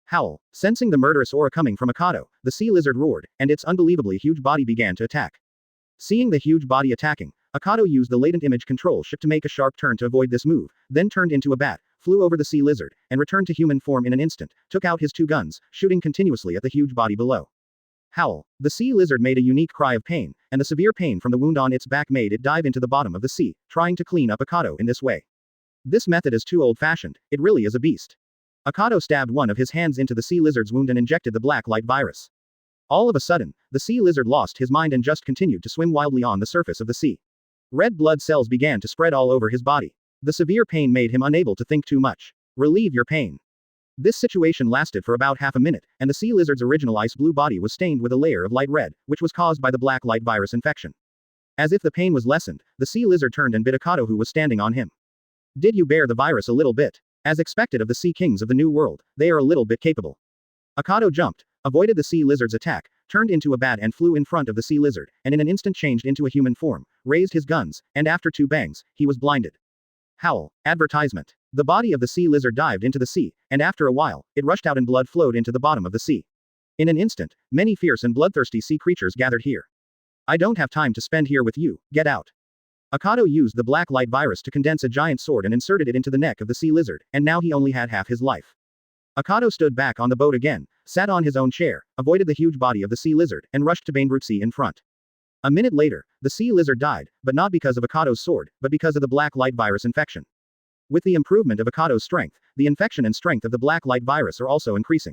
Howl. Sensing the murderous aura coming from Akado, the sea lizard roared, and its unbelievably huge body began to attack. Seeing the huge body attacking, Akado used the latent image control ship to make a sharp turn to avoid this move, then turned into a bat, flew over the sea lizard, and returned to human form in an instant, took out his two guns, shooting continuously at the huge body below. Howl. The sea lizard made a unique cry of pain, and the severe pain from the wound on its back made it dive into the bottom of the sea, trying to clean up Akado in this way. This method is too old-fashioned, it really is a beast. Akado stabbed one of his hands into the sea lizard's wound and injected the black light virus. All of a sudden, the sea lizard lost his mind and just continued to swim wildly on the surface of the sea. Red blood cells began to spread all over his body. The severe pain made him unable to think too much. Relieve your pain. This situation lasted for about half a minute, and the sea lizard's original ice blue body was stained with a layer of light red, which was caused by the black light virus infection. As if the pain was lessened, the sea lizard turned and bit Akado, who was standing on him. Did you bear the virus a little bit? As expected of the sea kings of the New World, they are a little bit capable. Akado jumped, avoided the sea lizard's attack, turned into a bat and flew in front of the sea lizard, and in an instant changed into a human form, raised his guns, and after 2 bangs, he was blinded. Howl. Advertisement. The body of the sea lizard dived into the sea, and after a while, it rushed out and blood flowed into the bottom of the sea. In an instant, many fierce and bloodthirsty sea creatures gathered here. I don't have time to spend here with you, get out. Akado used the black light virus to condense a giant sword and inserted it into the neck of the sea lizard, and now he only had half his life. Akado stood back on the boat again, sat on his own chair, avoided the huge body of the sea lizard, and rushed to Bainbrooksea in front. A minute later, the sea lizard died, but not because of Akado's sword, but because of the black light virus infection. With the improvement of Akado's strength, the infection and strength of the black light virus are also increasing.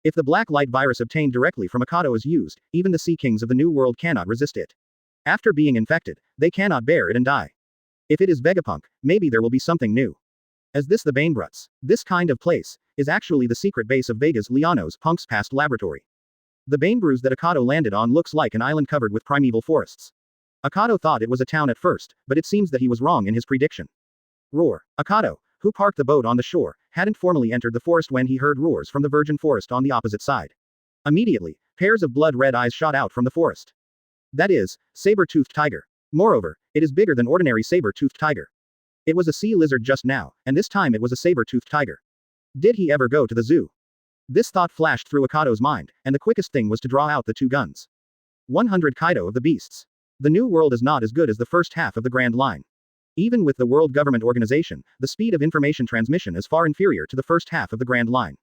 If the black light virus obtained directly from Akado is used, even the sea kings of the New World cannot resist it. After being infected, they cannot bear it and die. If it is Vegapunk, maybe there will be something new. As this the Bainbruts, this kind of place, is actually the secret base of Vega's Liano's Punk's past laboratory. The Bainbrews that Akado landed on looks like an island covered with primeval forests. Akado thought it was a town at first, but it seems that he was wrong in his prediction. Roar. Akado, who parked the boat on the shore, hadn't formally entered the forest when he heard roars from the virgin forest on the opposite side. Immediately, pairs of blood-red eyes shot out from the forest. That is, saber-toothed tiger. Moreover, it is bigger than ordinary saber-toothed tiger. It was a sea lizard just now, and this time it was a saber-toothed tiger. Did he ever go to the zoo? This thought flashed through Akado's mind, and the quickest thing was to draw out the 2 guns. 100 Kaido of the Beasts. The New World is not as good as the first half of the Grand Line. Even with the World Government Organization, the speed of information transmission is far inferior to the first half of the Grand Line.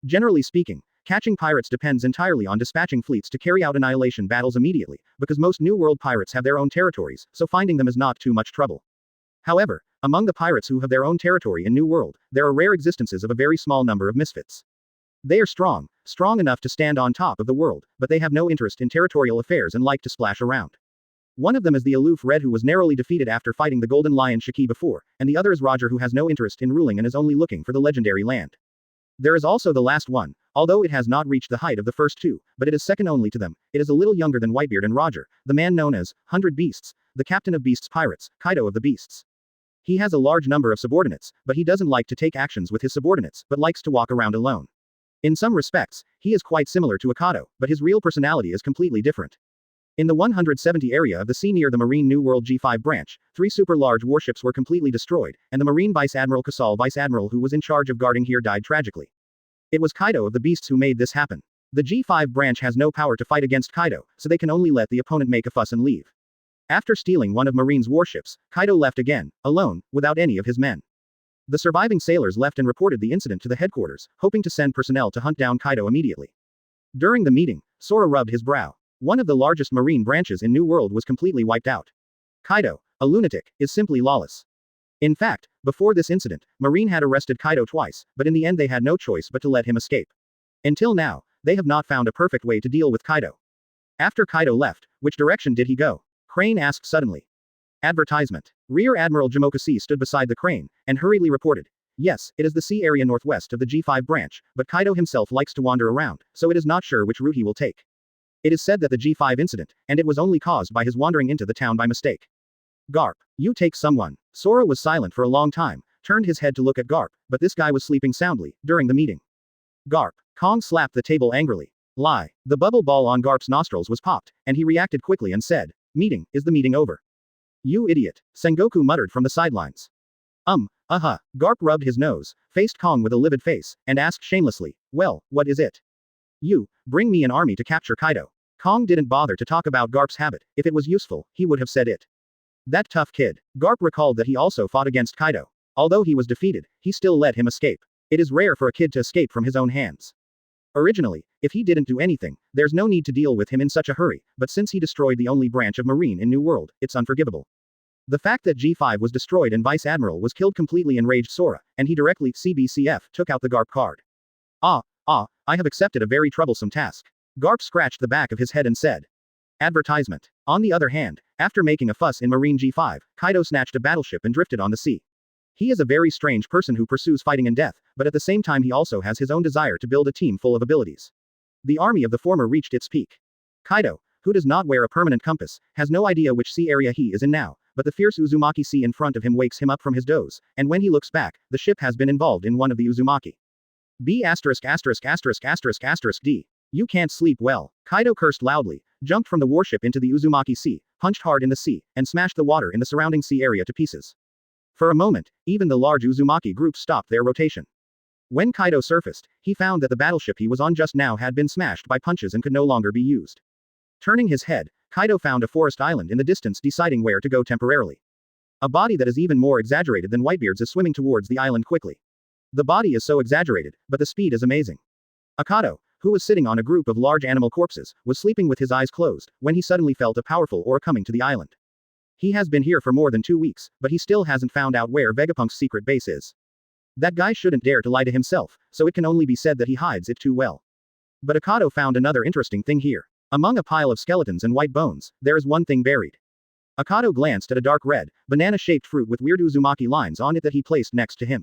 Generally speaking, catching pirates depends entirely on dispatching fleets to carry out annihilation battles immediately, because most New World pirates have their own territories, so finding them is not too much trouble. However, among the pirates who have their own territory in New World, there are rare existences of a very small number of misfits. They are strong enough to stand on top of the world, but they have no interest in territorial affairs and like to splash around. One of them is the aloof Red, who was narrowly defeated after fighting the Golden Lion Shiki before, and the other is Roger, who has no interest in ruling and is only looking for the legendary land. There is also the last one, although it has not reached the height of the first 2, but it is second only to them. It is a little younger than Whitebeard and Roger, the man known as 100 Beasts, the captain of Beasts Pirates, Kaido of the Beasts. He has a large number of subordinates, but he doesn't like to take actions with his subordinates, but likes to walk around alone. In some respects, he is quite similar to Akado, but his real personality is completely different. In the 170 area of the sea near the Marine New World G5 branch, 3 super-large warships were completely destroyed, and the Marine Vice Admiral Casal Vice Admiral who was in charge of guarding here died tragically. It was Kaido of the Beasts who made this happen. The G5 branch has no power to fight against Kaido, so they can only let the opponent make a fuss and leave. After stealing one of Marine's warships, Kaido left again, alone, without any of his men. The surviving sailors left and reported the incident to the headquarters, hoping to send personnel to hunt down Kaido immediately. During the meeting, Sora rubbed his brow. One of the largest marine branches in New World was completely wiped out. Kaido, a lunatic, is simply lawless. In fact, before this incident, Marine had arrested Kaido twice, but in the end they had no choice but to let him escape. Until now, they have not found a perfect way to deal with Kaido. After Kaido left, which direction did he go? Crane asked suddenly. Advertisement. Rear Admiral Jamoku stood beside the crane, and hurriedly reported. Yes, it is the sea area northwest of the G5 branch, but Kaido himself likes to wander around, so it is not sure which route he will take. It is said that the G5 incident, and it was only caused by his wandering into the town by mistake. Garp, you take someone. Sora was silent for a long time, turned his head to look at Garp, but this guy was sleeping soundly, during the meeting. Garp. Kong slapped the table angrily. Lie. The bubble ball on Garp's nostrils was popped, and he reacted quickly and said, Meeting, is the meeting over? You idiot. Sengoku muttered from the sidelines. Garp rubbed his nose, faced Kong with a livid face, and asked shamelessly, well, what is it? You, bring me an army to capture Kaido. Kong didn't bother to talk about Garp's habit. If it was useful, he would have said it. That tough kid. Garp recalled that he also fought against Kaido. Although he was defeated, he still let him escape. It is rare for a kid to escape from his own hands. Originally, if he didn't do anything, there's no need to deal with him in such a hurry, but since he destroyed the only branch of Marine in New World, it's unforgivable. The fact that G5 was destroyed and Vice Admiral was killed completely enraged Sora, and he directly CBCF took out the Garp card. I have accepted a very troublesome task. Garp scratched the back of his head and said. Advertisement. On the other hand, after making a fuss in Marine G5, Kaido snatched a battleship and drifted on the sea. He is a very strange person who pursues fighting and death, but at the same time he also has his own desire to build a team full of abilities. The army of the former reached its peak. Kaido, who does not wear a permanent compass, has no idea which sea area he is in now, but the fierce Uzumaki Sea in front of him wakes him up from his doze, and when he looks back, the ship has been involved in one of the Uzumaki. B************* D. You can't sleep well. Kaido cursed loudly, jumped from the warship into the Uzumaki Sea, punched hard in the sea, and smashed the water in the surrounding sea area to pieces. For a moment, even the large Uzumaki group stopped their rotation. When Kaido surfaced, he found that the battleship he was on just now had been smashed by punches and could no longer be used. Turning his head, Kaido found a forest island in the distance, deciding where to go temporarily. A body that is even more exaggerated than Whitebeard's is swimming towards the island quickly. The body is so exaggerated, but the speed is amazing. Akado, who was sitting on a group of large animal corpses, was sleeping with his eyes closed, when he suddenly felt a powerful aura coming to the island. He has been here for more than 2 weeks, but he still hasn't found out where Vegapunk's secret base is. That guy shouldn't dare to lie to himself, so it can only be said that he hides it too well. But Akado found another interesting thing here. Among a pile of skeletons and white bones, there is one thing buried. Akado glanced at a dark red, banana-shaped fruit with weird Uzumaki lines on it that he placed next to him.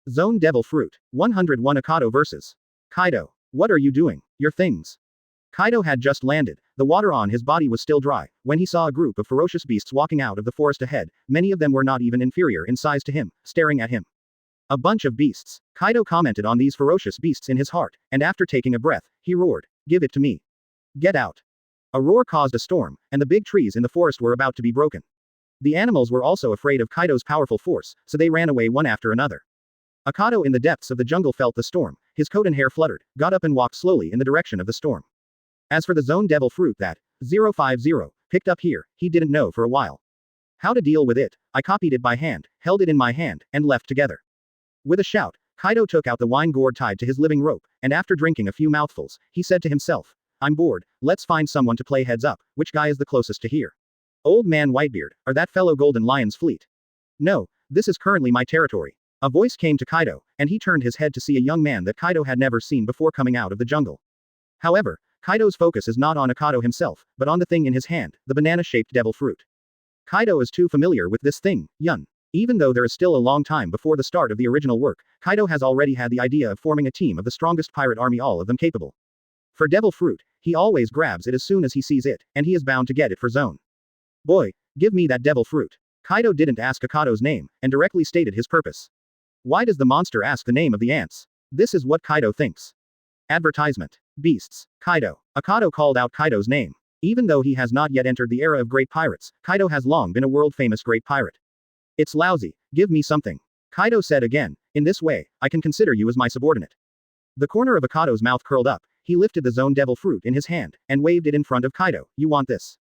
Zone Devil Fruit. 101 Akado versus Kaido. What are you doing? Your things. Kaido had just landed, the water on his body was still dry, when he saw a group of ferocious beasts walking out of the forest ahead, many of them were not even inferior in size to him, staring at him. A bunch of beasts. Kaido commented on these ferocious beasts in his heart, and after taking a breath, he roared, "Give it to me. Get out." A roar caused a storm, and the big trees in the forest were about to be broken. The animals were also afraid of Kaido's powerful force, so they ran away one after another. Akado in the depths of the jungle felt the storm, his coat and hair fluttered, got up and walked slowly in the direction of the storm. As for the Zone Devil Fruit that 050 picked up here, he didn't know for a while. How to deal with it, I copied it by hand, held it in my hand, and left together. With a shout, Kaido took out the wine gourd tied to his living rope, and after drinking a few mouthfuls, he said to himself, "I'm bored, let's find someone to play heads up, which guy is the closest to here? Old man Whitebeard, or that fellow Golden Lion's fleet? No, this is currently my territory." A voice came to Kaido, and he turned his head to see a young man that Kaido had never seen before coming out of the jungle. However, Kaido's focus is not on Akado himself, but on the thing in his hand, the banana-shaped devil fruit. Kaido is too familiar with this thing, Yun. Even though there is still a long time before the start of the original work, Kaido has already had the idea of forming a team of the strongest pirate army, all of them capable. For devil fruit, he always grabs it as soon as he sees it, and he is bound to get it for Zone. Boy, give me that devil fruit. Kaido didn't ask Akado's name, and directly stated his purpose. Why does the monster ask the name of the ants? This is what Kaido thinks. Advertisement. Beasts. Kaido. Akado called out Kaido's name. Even though he has not yet entered the era of great pirates, Kaido has long been a world-famous great pirate. It's lousy, give me something. Kaido said again, in this way, I can consider you as my subordinate. The corner of Akado's mouth curled up, he lifted the Zone Devil Fruit in his hand, and waved it in front of Kaido. You want this?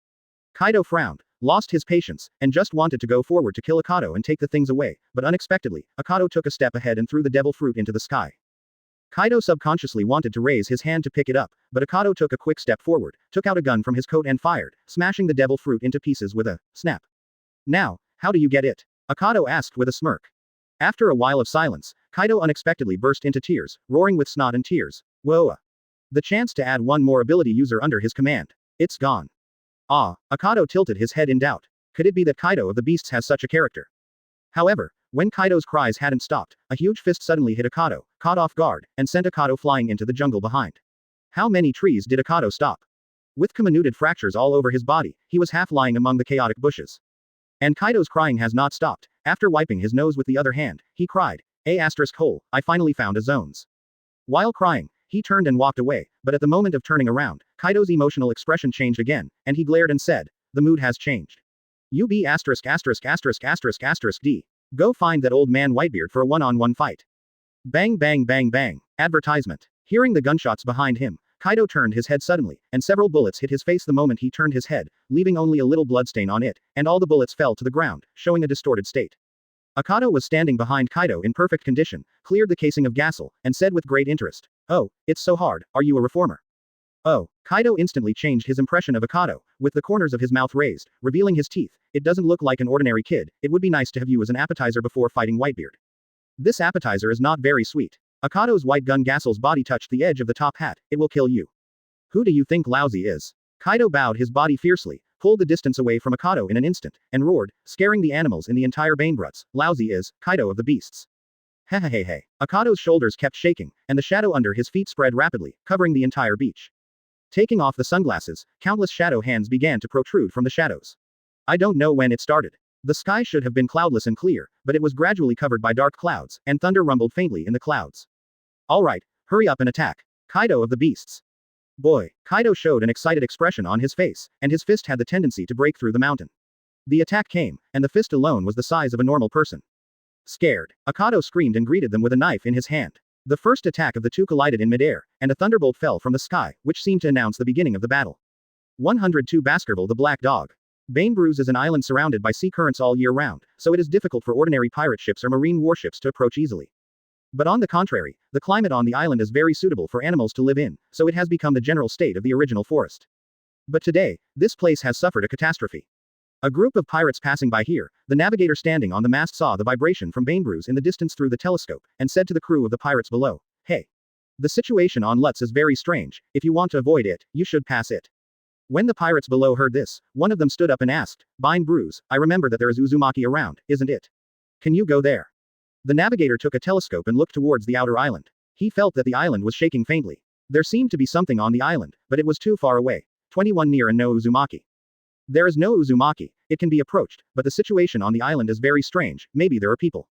Kaido frowned, lost his patience, and just wanted to go forward to kill Akado and take the things away, but unexpectedly, Akado took a step ahead and threw the devil fruit into the sky. Kaido subconsciously wanted to raise his hand to pick it up, but Akado took a quick step forward, took out a gun from his coat and fired, smashing the devil fruit into pieces with a snap. Now, how do you get it? Akado asked with a smirk. After a while of silence, Kaido unexpectedly burst into tears, roaring with snot and tears. Whoa! The chance to add one more ability user under his command. It's gone. Ah, Akado tilted his head in doubt. Could it be that Kaido of the Beasts has such a character? However, when Kaido's cries hadn't stopped, a huge fist suddenly hit Akado, caught off guard, and sent Akado flying into the jungle behind. How many trees did Akado stop? With comminuted fractures all over his body, he was half lying among the chaotic bushes. And Kaido's crying has not stopped. After wiping his nose with the other hand, he cried, hole, I finally found a zones. While crying, he turned and walked away, but at the moment of turning around, Kaido's emotional expression changed again, and he glared and said, the mood has changed. D. Go find that old man Whitebeard for a one-on-one fight. Bang bang bang bang. Advertisement. Hearing the gunshots behind him, Kaido turned his head suddenly, and several bullets hit his face the moment he turned his head, leaving only a little bloodstain on it, and all the bullets fell to the ground, showing a distorted state. Akado was standing behind Kaido in perfect condition, cleared the casing of Gassel, and said with great interest, "Oh, it's so hard, are you a reformer?" Oh, Kaido instantly changed his impression of Akado, with the corners of his mouth raised, revealing his teeth. It doesn't look like an ordinary kid, it would be nice to have you as an appetizer before fighting Whitebeard. This appetizer is not very sweet. Akado's White Gun Jackal's body touched the edge of the top hat, it will kill you. Who do you think Lousy is? Kaido bowed his body fiercely, pulled the distance away from Akado in an instant, and roared, scaring the animals in the entire Banebruts, Lousy is, Kaido of the Beasts. Hehehehe. Akado's shoulders kept shaking, and the shadow under his feet spread rapidly, covering the entire beach. Taking off the sunglasses, countless shadow hands began to protrude from the shadows. I don't know when it started. The sky should have been cloudless and clear, but it was gradually covered by dark clouds, and thunder rumbled faintly in the clouds. Alright, hurry up and attack. Kaido of the Beasts. Boy, Kaido showed an excited expression on his face, and his fist had the tendency to break through the mountain. The attack came, and the fist alone was the size of a normal person. Scared, Akado screamed and greeted them with a knife in his hand. The first attack of the two collided in midair, and a thunderbolt fell from the sky, which seemed to announce the beginning of the battle. 102 Baskerville the Black Dog. Bainbruise is an island surrounded by sea currents all year round, so it is difficult for ordinary pirate ships or marine warships to approach easily. But on the contrary, the climate on the island is very suitable for animals to live in, so it has become the general state of the original forest. But today, this place has suffered a catastrophe. A group of pirates passing by here, the navigator standing on the mast saw the vibration from Bainbruise in the distance through the telescope, and said to the crew of the pirates below, "Hey. The situation on Lutz is very strange, if you want to avoid it, you should pass it." When the pirates below heard this, one of them stood up and asked, "Bainbruise, I remember that there is Uzumaki around, isn't it? Can you go there?" The navigator took a telescope and looked towards the outer island. He felt that the island was shaking faintly. There seemed to be something on the island, but it was too far away. 21 near and no Uzumaki. There is no Uzumaki, it can be approached, but the situation on the island is very strange, maybe there are people.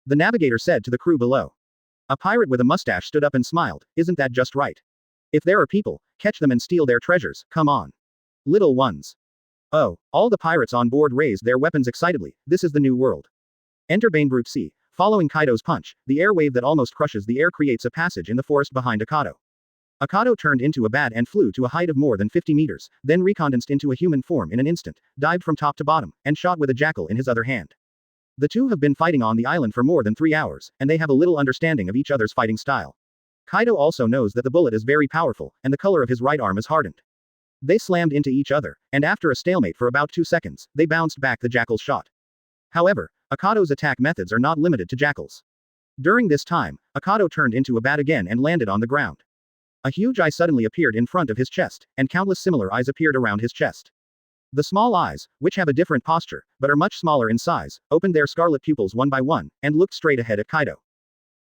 The navigator said to the crew below. A pirate with a mustache stood up and smiled, "Isn't that just right? If there are people, catch them and steal their treasures, come on. Little ones." Oh, all the pirates on board raised their weapons excitedly, this is the new world. Enter Bainbrute Sea. Following Kaido's punch, the air wave that almost crushes the air creates a passage in the forest behind Akado. Akado turned into a bat and flew to a height of more than 50 meters, then recondensed into a human form in an instant, dived from top to bottom, and shot with a jackal in his other hand. The two have been fighting on the island for more than 3 hours, and they have a little understanding of each other's fighting style. Kaido also knows that the bullet is very powerful, and the color of his right arm is hardened. They slammed into each other, and after a stalemate for about 2 seconds, they bounced back the jackal's shot. However, Akado's attack methods are not limited to jackals. During this time, Akado turned into a bat again and landed on the ground. A huge eye suddenly appeared in front of his chest, and countless similar eyes appeared around his chest. The small eyes, which have a different posture, but are much smaller in size, opened their scarlet pupils one by one, and looked straight ahead at Kaido.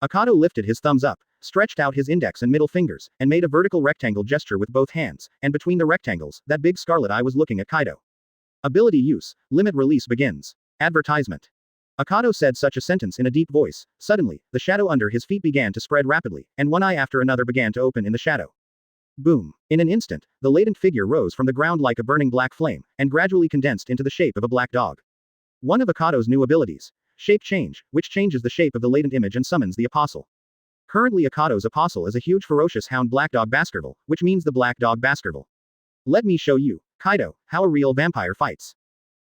Akado lifted his thumbs up, stretched out his index and middle fingers, and made a vertical rectangle gesture with both hands, and between the rectangles, that big scarlet eye was looking at Kaido. Ability use, limit release begins. Advertisement. Akado said such a sentence in a deep voice. Suddenly, the shadow under his feet began to spread rapidly, and one eye after another began to open in the shadow. Boom. In an instant, the latent figure rose from the ground like a burning black flame, and gradually condensed into the shape of a black dog. One of Akado's new abilities. Shape Change, which changes the shape of the latent image and summons the apostle. Currently Akado's apostle is a huge ferocious hound black dog Baskerville, which means the black dog Baskerville. Let me show you, Kaido, how a real vampire fights.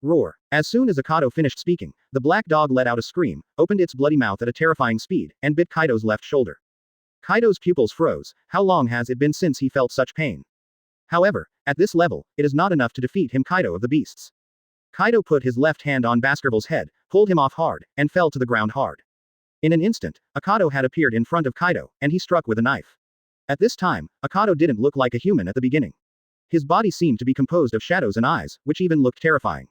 Roar. As soon as Akado finished speaking, the black dog let out a scream, opened its bloody mouth at a terrifying speed, and bit Kaido's left shoulder. Kaido's pupils froze. How long has it been since he felt such pain? However, at this level, it is not enough to defeat him, Kaido of the Beasts. Kaido put his left hand on Baskerville's head, pulled him off hard, and fell to the ground hard. In an instant, Akado had appeared in front of Kaido, and he struck with a knife. At this time, Akado didn't look like a human at the beginning. His body seemed to be composed of shadows and eyes, which even looked terrifying.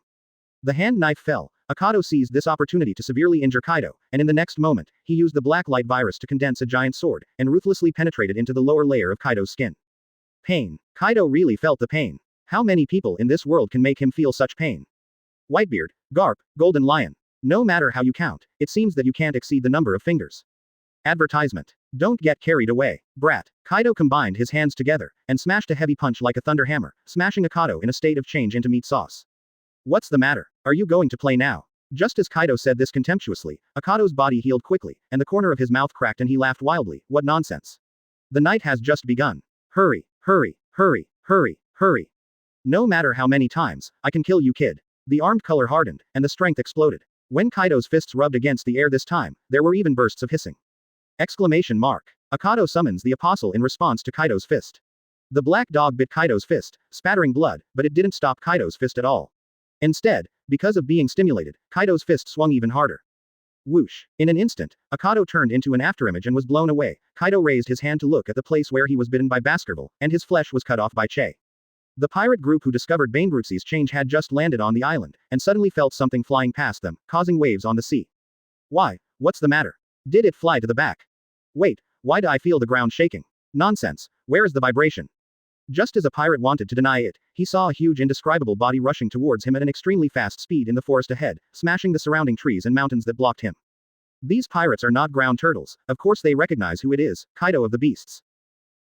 The hand knife fell. Akado seized this opportunity to severely injure Kaido, and in the next moment, he used the black light virus to condense a giant sword, and ruthlessly penetrated into the lower layer of Kaido's skin. Pain. Kaido really felt the pain. How many people in this world can make him feel such pain? Whitebeard, Garp, Golden Lion. No matter how you count, it seems that you can't exceed the number of fingers. Advertisement. Don't get carried away, brat. Kaido combined his hands together, and smashed a heavy punch like a thunder hammer, smashing Akado in a state of change into meat sauce. What's the matter? Are you going to play now? Just as Kaido said this contemptuously, Akado's body healed quickly, and the corner of his mouth cracked and he laughed wildly. What nonsense. The night has just begun. Hurry. Hurry, hurry, hurry, hurry. No matter how many times, I can kill you, kid. The armed color hardened, and the strength exploded. When Kaido's fists rubbed against the air this time, there were even bursts of hissing. Exclamation mark. Akado summons the apostle in response to Kaido's fist. The black dog bit Kaido's fist, spattering blood, but it didn't stop Kaido's fist at all. Instead, because of being stimulated, Kaido's fist swung even harder. Whoosh. In an instant, Akado turned into an afterimage and was blown away. Kaido raised his hand to look at the place where he was bitten by Baskerville, and his flesh was cut off by Che. The pirate group who discovered Bainbrutzi's change had just landed on the island, and suddenly felt something flying past them, causing waves on the sea. Why? What's the matter? Did it fly to the back? Wait, why do I feel the ground shaking? Nonsense, where is the vibration? Just as a pirate wanted to deny it, he saw a huge indescribable body rushing towards him at an extremely fast speed in the forest ahead, smashing the surrounding trees and mountains that blocked him. These pirates are not ground turtles, of course they recognize who it is, Kaido of the Beasts.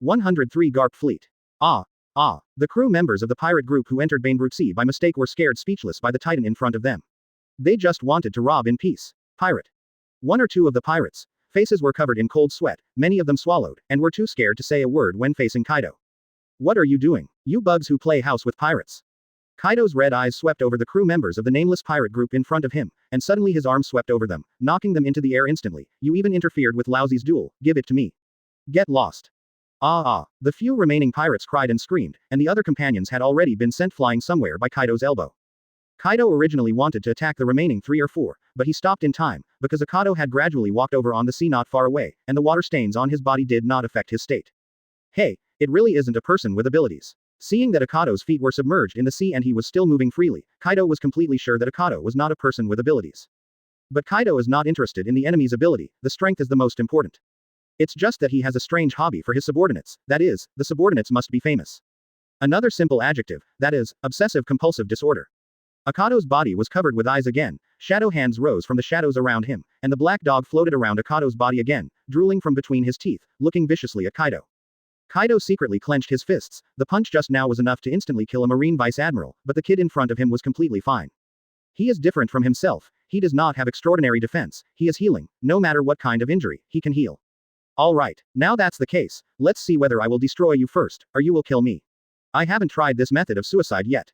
103 Garp Fleet. The crew members of the pirate group who entered Bainbrutzi by mistake were scared speechless by the titan in front of them. They just wanted to rob in peace. Pirate. One or two of the pirates' faces were covered in cold sweat, many of them swallowed, and were too scared to say a word when facing Kaido. What are you doing, you bugs who play house with pirates? Kaido's red eyes swept over the crew members of the nameless pirate group in front of him, and suddenly his arm swept over them, knocking them into the air instantly. You even interfered with Lousy's duel, give it to me. Get lost. The few remaining pirates cried and screamed, and the other companions had already been sent flying somewhere by Kaido's elbow. Kaido originally wanted to attack the remaining 3 or 4, but he stopped in time, because Akado had gradually walked over on the sea not far away, and the water stains on his body did not affect his state. Hey, it really isn't a person with abilities. Seeing that Akado's feet were submerged in the sea and he was still moving freely, Kaido was completely sure that Akado was not a person with abilities. But Kaido is not interested in the enemy's ability, the strength is the most important. It's just that he has a strange hobby for his subordinates, that is, the subordinates must be famous. Another simple adjective, that is, obsessive-compulsive disorder. Akado's body was covered with eyes again, shadow hands rose from the shadows around him, and the black dog floated around Akado's body again, drooling from between his teeth, looking viciously at Kaido. Kaido secretly clenched his fists, the punch just now was enough to instantly kill a Marine Vice Admiral, but the kid in front of him was completely fine. He is different from himself, he does not have extraordinary defense, he is healing, no matter what kind of injury, he can heal. Alright, now that's the case, let's see whether I will destroy you first, or you will kill me. I haven't tried this method of suicide yet.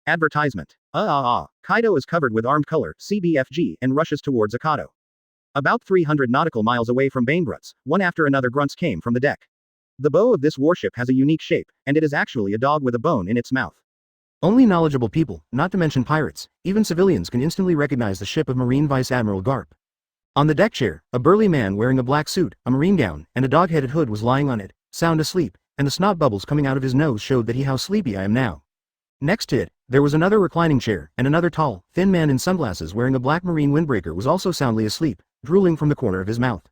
Advertisement. Kaido is covered with armed color, CBFG, and rushes towards Akado. About 300 nautical miles away from Bainbrutz, one after another grunts came from the deck. The bow of this warship has a unique shape, and it is actually a dog with a bone in its mouth. Only knowledgeable people, not to mention pirates, even civilians can instantly recognize the ship of Marine Vice Admiral Garp. On the deck chair, a burly man wearing a black suit, a marine gown, and a dog-headed hood was lying on it, sound asleep, and the snot bubbles coming out of his nose showed that how sleepy I am now. Next to it, there was another reclining chair, and another tall, thin man in sunglasses wearing a black marine windbreaker was also soundly asleep, drooling from the corner of his mouth.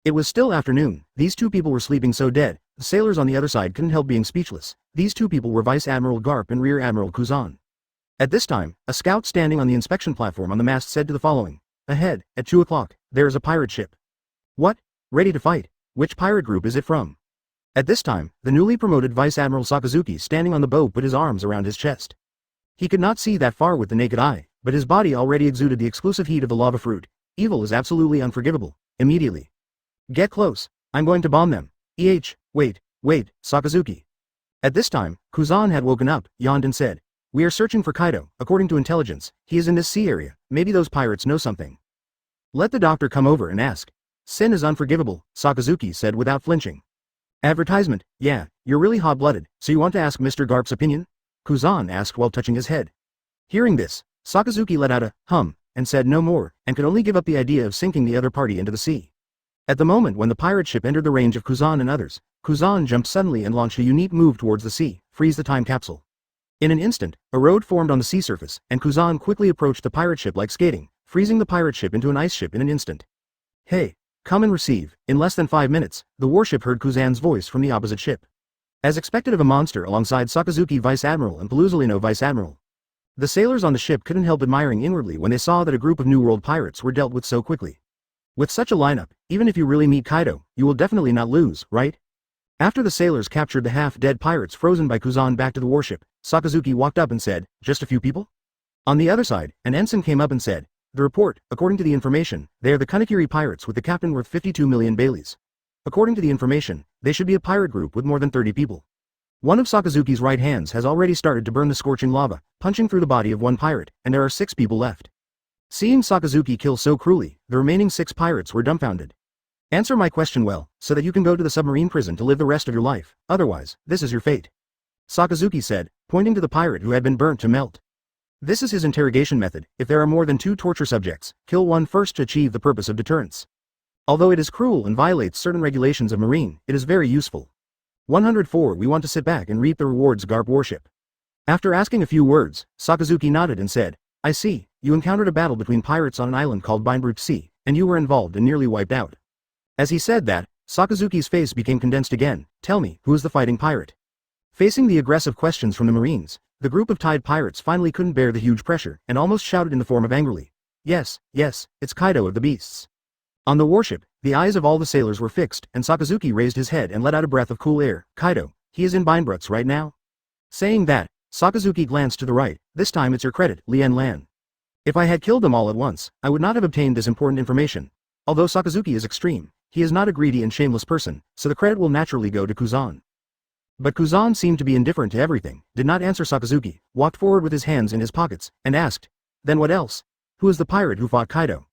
It was still afternoon, these two people were sleeping so dead, the sailors on the other side couldn't help being speechless. These two people were Vice Admiral Garp and Rear Admiral Kuzan. At this time, a scout standing on the inspection platform on the mast said to the following. Ahead, at 2 o'clock, there is a pirate ship. What? Ready to fight? Which pirate group is it from? At this time, the newly promoted Vice Admiral Sakazuki standing on the boat put his arms around his chest. He could not see that far with the naked eye, but his body already exuded the exclusive heat of the lava fruit. Evil is absolutely unforgivable. Immediately. Get close. I'm going to bomb them. Wait, Sakazuki. At this time, Kuzan had woken up, yawned and said, we are searching for Kaido, according to intelligence, he is in this sea area, maybe those pirates know something. Let the doctor come over and ask. Sin is unforgivable, Sakazuki said without flinching. Advertisement, yeah, you're really hot-blooded, so you want to ask Mr. Garp's opinion? Kuzan asked while touching his head. Hearing this, Sakazuki let out a hum, and said no more, and could only give up the idea of sinking the other party into the sea. At the moment when the pirate ship entered the range of Kuzan and others, Kuzan jumped suddenly and launched a unique move towards the sea, freeze the time capsule. In an instant, a road formed on the sea surface, and Kuzan quickly approached the pirate ship like skating, freezing the pirate ship into an ice ship in an instant. Hey, come and receive. In less than 5 minutes, the warship heard Kuzan's voice from the opposite ship. As expected of a monster alongside Sakazuki Vice Admiral and Paluzolino Vice Admiral. The sailors on the ship couldn't help admiring inwardly when they saw that a group of New World pirates were dealt with so quickly. With such a lineup, even if you really meet Kaido, you will definitely not lose, right? After the sailors captured the half-dead pirates frozen by Kuzan back to the warship, Sakazuki walked up and said, just a few people? On the other side, an ensign came up and said, the report, according to the information, they are the Kanekiri pirates with the captain worth 52 million Baileys. According to the information, they should be a pirate group with more than 30 people. One of Sakazuki's right hands has already started to burn the scorching lava, punching through the body of one pirate, and there are 6 people left. Seeing Sakazuki kill so cruelly, the remaining 6 pirates were dumbfounded. Answer my question well, so that you can go to the submarine prison to live the rest of your life, otherwise, this is your fate. Sakazuki said, pointing to the pirate who had been burnt to melt. This is his interrogation method. If there are more than 2 torture subjects, kill one first to achieve the purpose of deterrence. Although it is cruel and violates certain regulations of marine, it is very useful. 104 We want to sit back and reap the rewards Garp worship. After asking a few words, Sakazuki nodded and said, I see, you encountered a battle between pirates on an island called Binebrute Sea, and you were involved and nearly wiped out. As he said that, Sakazuki's face became condensed again. Tell me, who is the fighting pirate? Facing the aggressive questions from the Marines, the group of tied pirates finally couldn't bear the huge pressure, and almost shouted in the form of angrily. Yes, it's Kaido of the Beasts. On the warship, the eyes of all the sailors were fixed, and Sakazuki raised his head and let out a breath of cool air. Kaido, he is in Binebrutes right now? Saying that, Sakazuki glanced to the right. This time it's your credit, Lien Lan. If I had killed them all at once, I would not have obtained this important information. Although Sakazuki is extreme, he is not a greedy and shameless person, so the credit will naturally go to Kuzan. But Kuzan seemed to be indifferent to everything, did not answer Sakazuki, walked forward with his hands in his pockets, and asked, then what else? Who is the pirate who fought Kaido?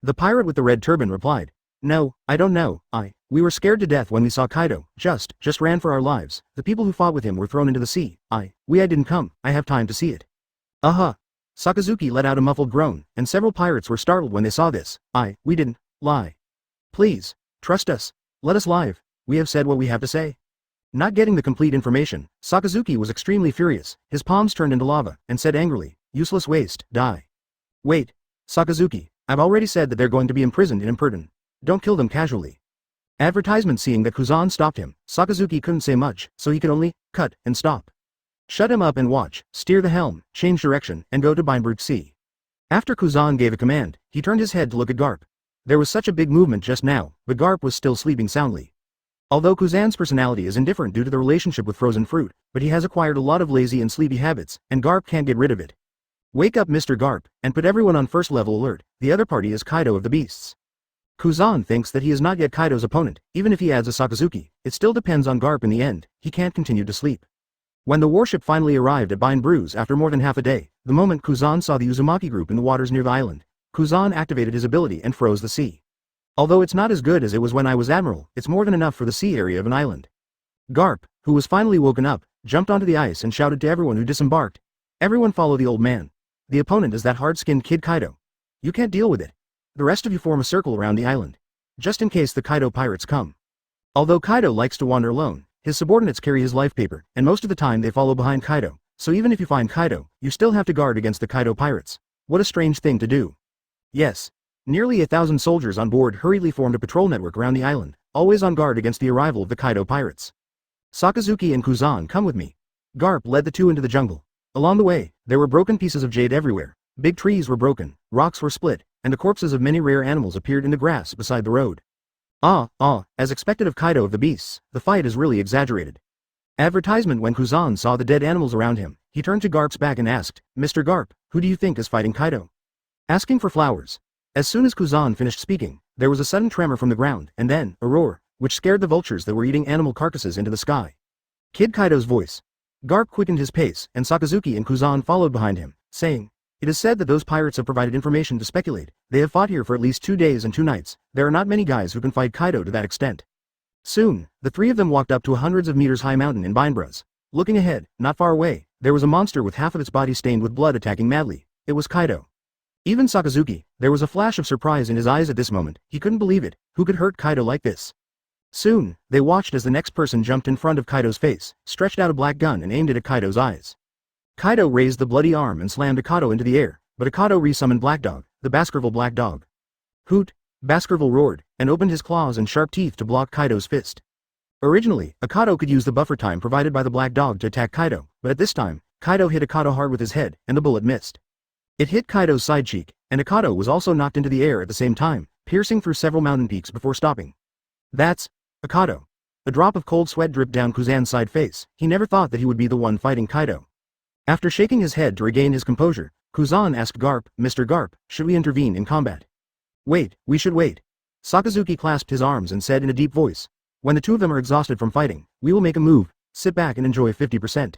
The pirate with the red turban replied, no, I don't know, we were scared to death when we saw Kaido, just ran for our lives. The people who fought with him were thrown into the sea. I didn't come, I have time to see it. Sakazuki let out a muffled groan, and several pirates were startled when they saw this. We didn't lie. Please, trust us, let us live, we have said what we have to say. Not getting the complete information, Sakazuki was extremely furious, his palms turned into lava, and said angrily, useless waste, die. Wait, Sakazuki, I've already said that they're going to be imprisoned in Imperton. Don't kill them casually. Advertisement. Seeing that Kuzan stopped him, Sakazuki couldn't say much, so he could only cut and stop. Shut him up and watch, steer the helm, change direction, and go to Binebrute Sea. After Kuzan gave a command, he turned his head to look at Garp. There was such a big movement just now, but Garp was still sleeping soundly. Although Kuzan's personality is indifferent due to the relationship with frozen fruit, but he has acquired a lot of lazy and sleepy habits, and Garp can't get rid of it. Wake up Mr. Garp, and put everyone on first level alert. The other party is Kaido of the Beasts. Kuzan thinks that he is not yet Kaido's opponent. Even if he adds a Sakazuki, it still depends on Garp in the end. He can't continue to sleep. When the warship finally arrived at Binebrute after more than half a day, the moment Kuzan saw the Uzumaki group in the waters near the island, Kuzan activated his ability and froze the sea. Although it's not as good as it was when I was admiral, it's more than enough for the sea area of an island. Garp, who was finally woken up, jumped onto the ice and shouted to everyone who disembarked. Everyone follow the old man. The opponent is that hard-skinned kid Kaido. You can't deal with it. The rest of you form a circle around the island, just in case the Kaido pirates come. Although Kaido likes to wander alone, his subordinates carry his life paper, and most of the time they follow behind Kaido, so even if you find Kaido, you still have to guard against the Kaido pirates. What a strange thing to do. Yes. Nearly 1,000 soldiers on board hurriedly formed a patrol network around the island, always on guard against the arrival of the Kaido pirates. Sakazuki and Kuzan, come with me. Garp led the two into the jungle. Along the way, there were broken pieces of jade everywhere. Big trees were broken, rocks were split, and the corpses of many rare animals appeared in the grass beside the road. As expected of Kaido of the Beasts, the fight is really exaggerated. Advertisement. When Kuzan saw the dead animals around him, he turned to Garp's back and asked, Mr. Garp, who do you think is fighting Kaido? Asking for flowers. As soon as Kuzan finished speaking, there was a sudden tremor from the ground, and then, a roar, which scared the vultures that were eating animal carcasses into the sky. Kid Kaido's voice. Garp quickened his pace, and Sakazuki and Kuzan followed behind him, saying, it is said that those pirates have provided information to speculate. They have fought here for at least 2 days and 2 nights. There are not many guys who can fight Kaido to that extent. Soon, the three of them walked up to a hundreds of meters high mountain in Binebrute. Looking ahead, not far away, there was a monster with half of its body stained with blood attacking madly. It was Kaido. Even Sakazuki, there was a flash of surprise in his eyes at this moment. He couldn't believe it. Who could hurt Kaido like this? Soon, they watched as the next person jumped in front of Kaido's face, stretched out a black gun and aimed it at Kaido's eyes. Kaido raised the bloody arm and slammed Akado into the air, but Akado resummoned Black Dog, the Baskerville Black Dog. Hoot! Baskerville roared, and opened his claws and sharp teeth to block Kaido's fist. Originally, Akado could use the buffer time provided by the Black Dog to attack Kaido, but at this time, Kaido hit Akado hard with his head, and the bullet missed. It hit Kaido's side cheek, and Akado was also knocked into the air at the same time, piercing through several mountain peaks before stopping. That's Akado. A drop of cold sweat dripped down Kuzan's side face. He never thought that he would be the one fighting Kaido. After shaking his head to regain his composure, Kuzan asked Garp, Mr. Garp, should we intervene in combat? Wait, we should wait. Sakazuki clasped his arms and said in a deep voice, when the two of them are exhausted from fighting, we will make a move. sit back and enjoy 50%.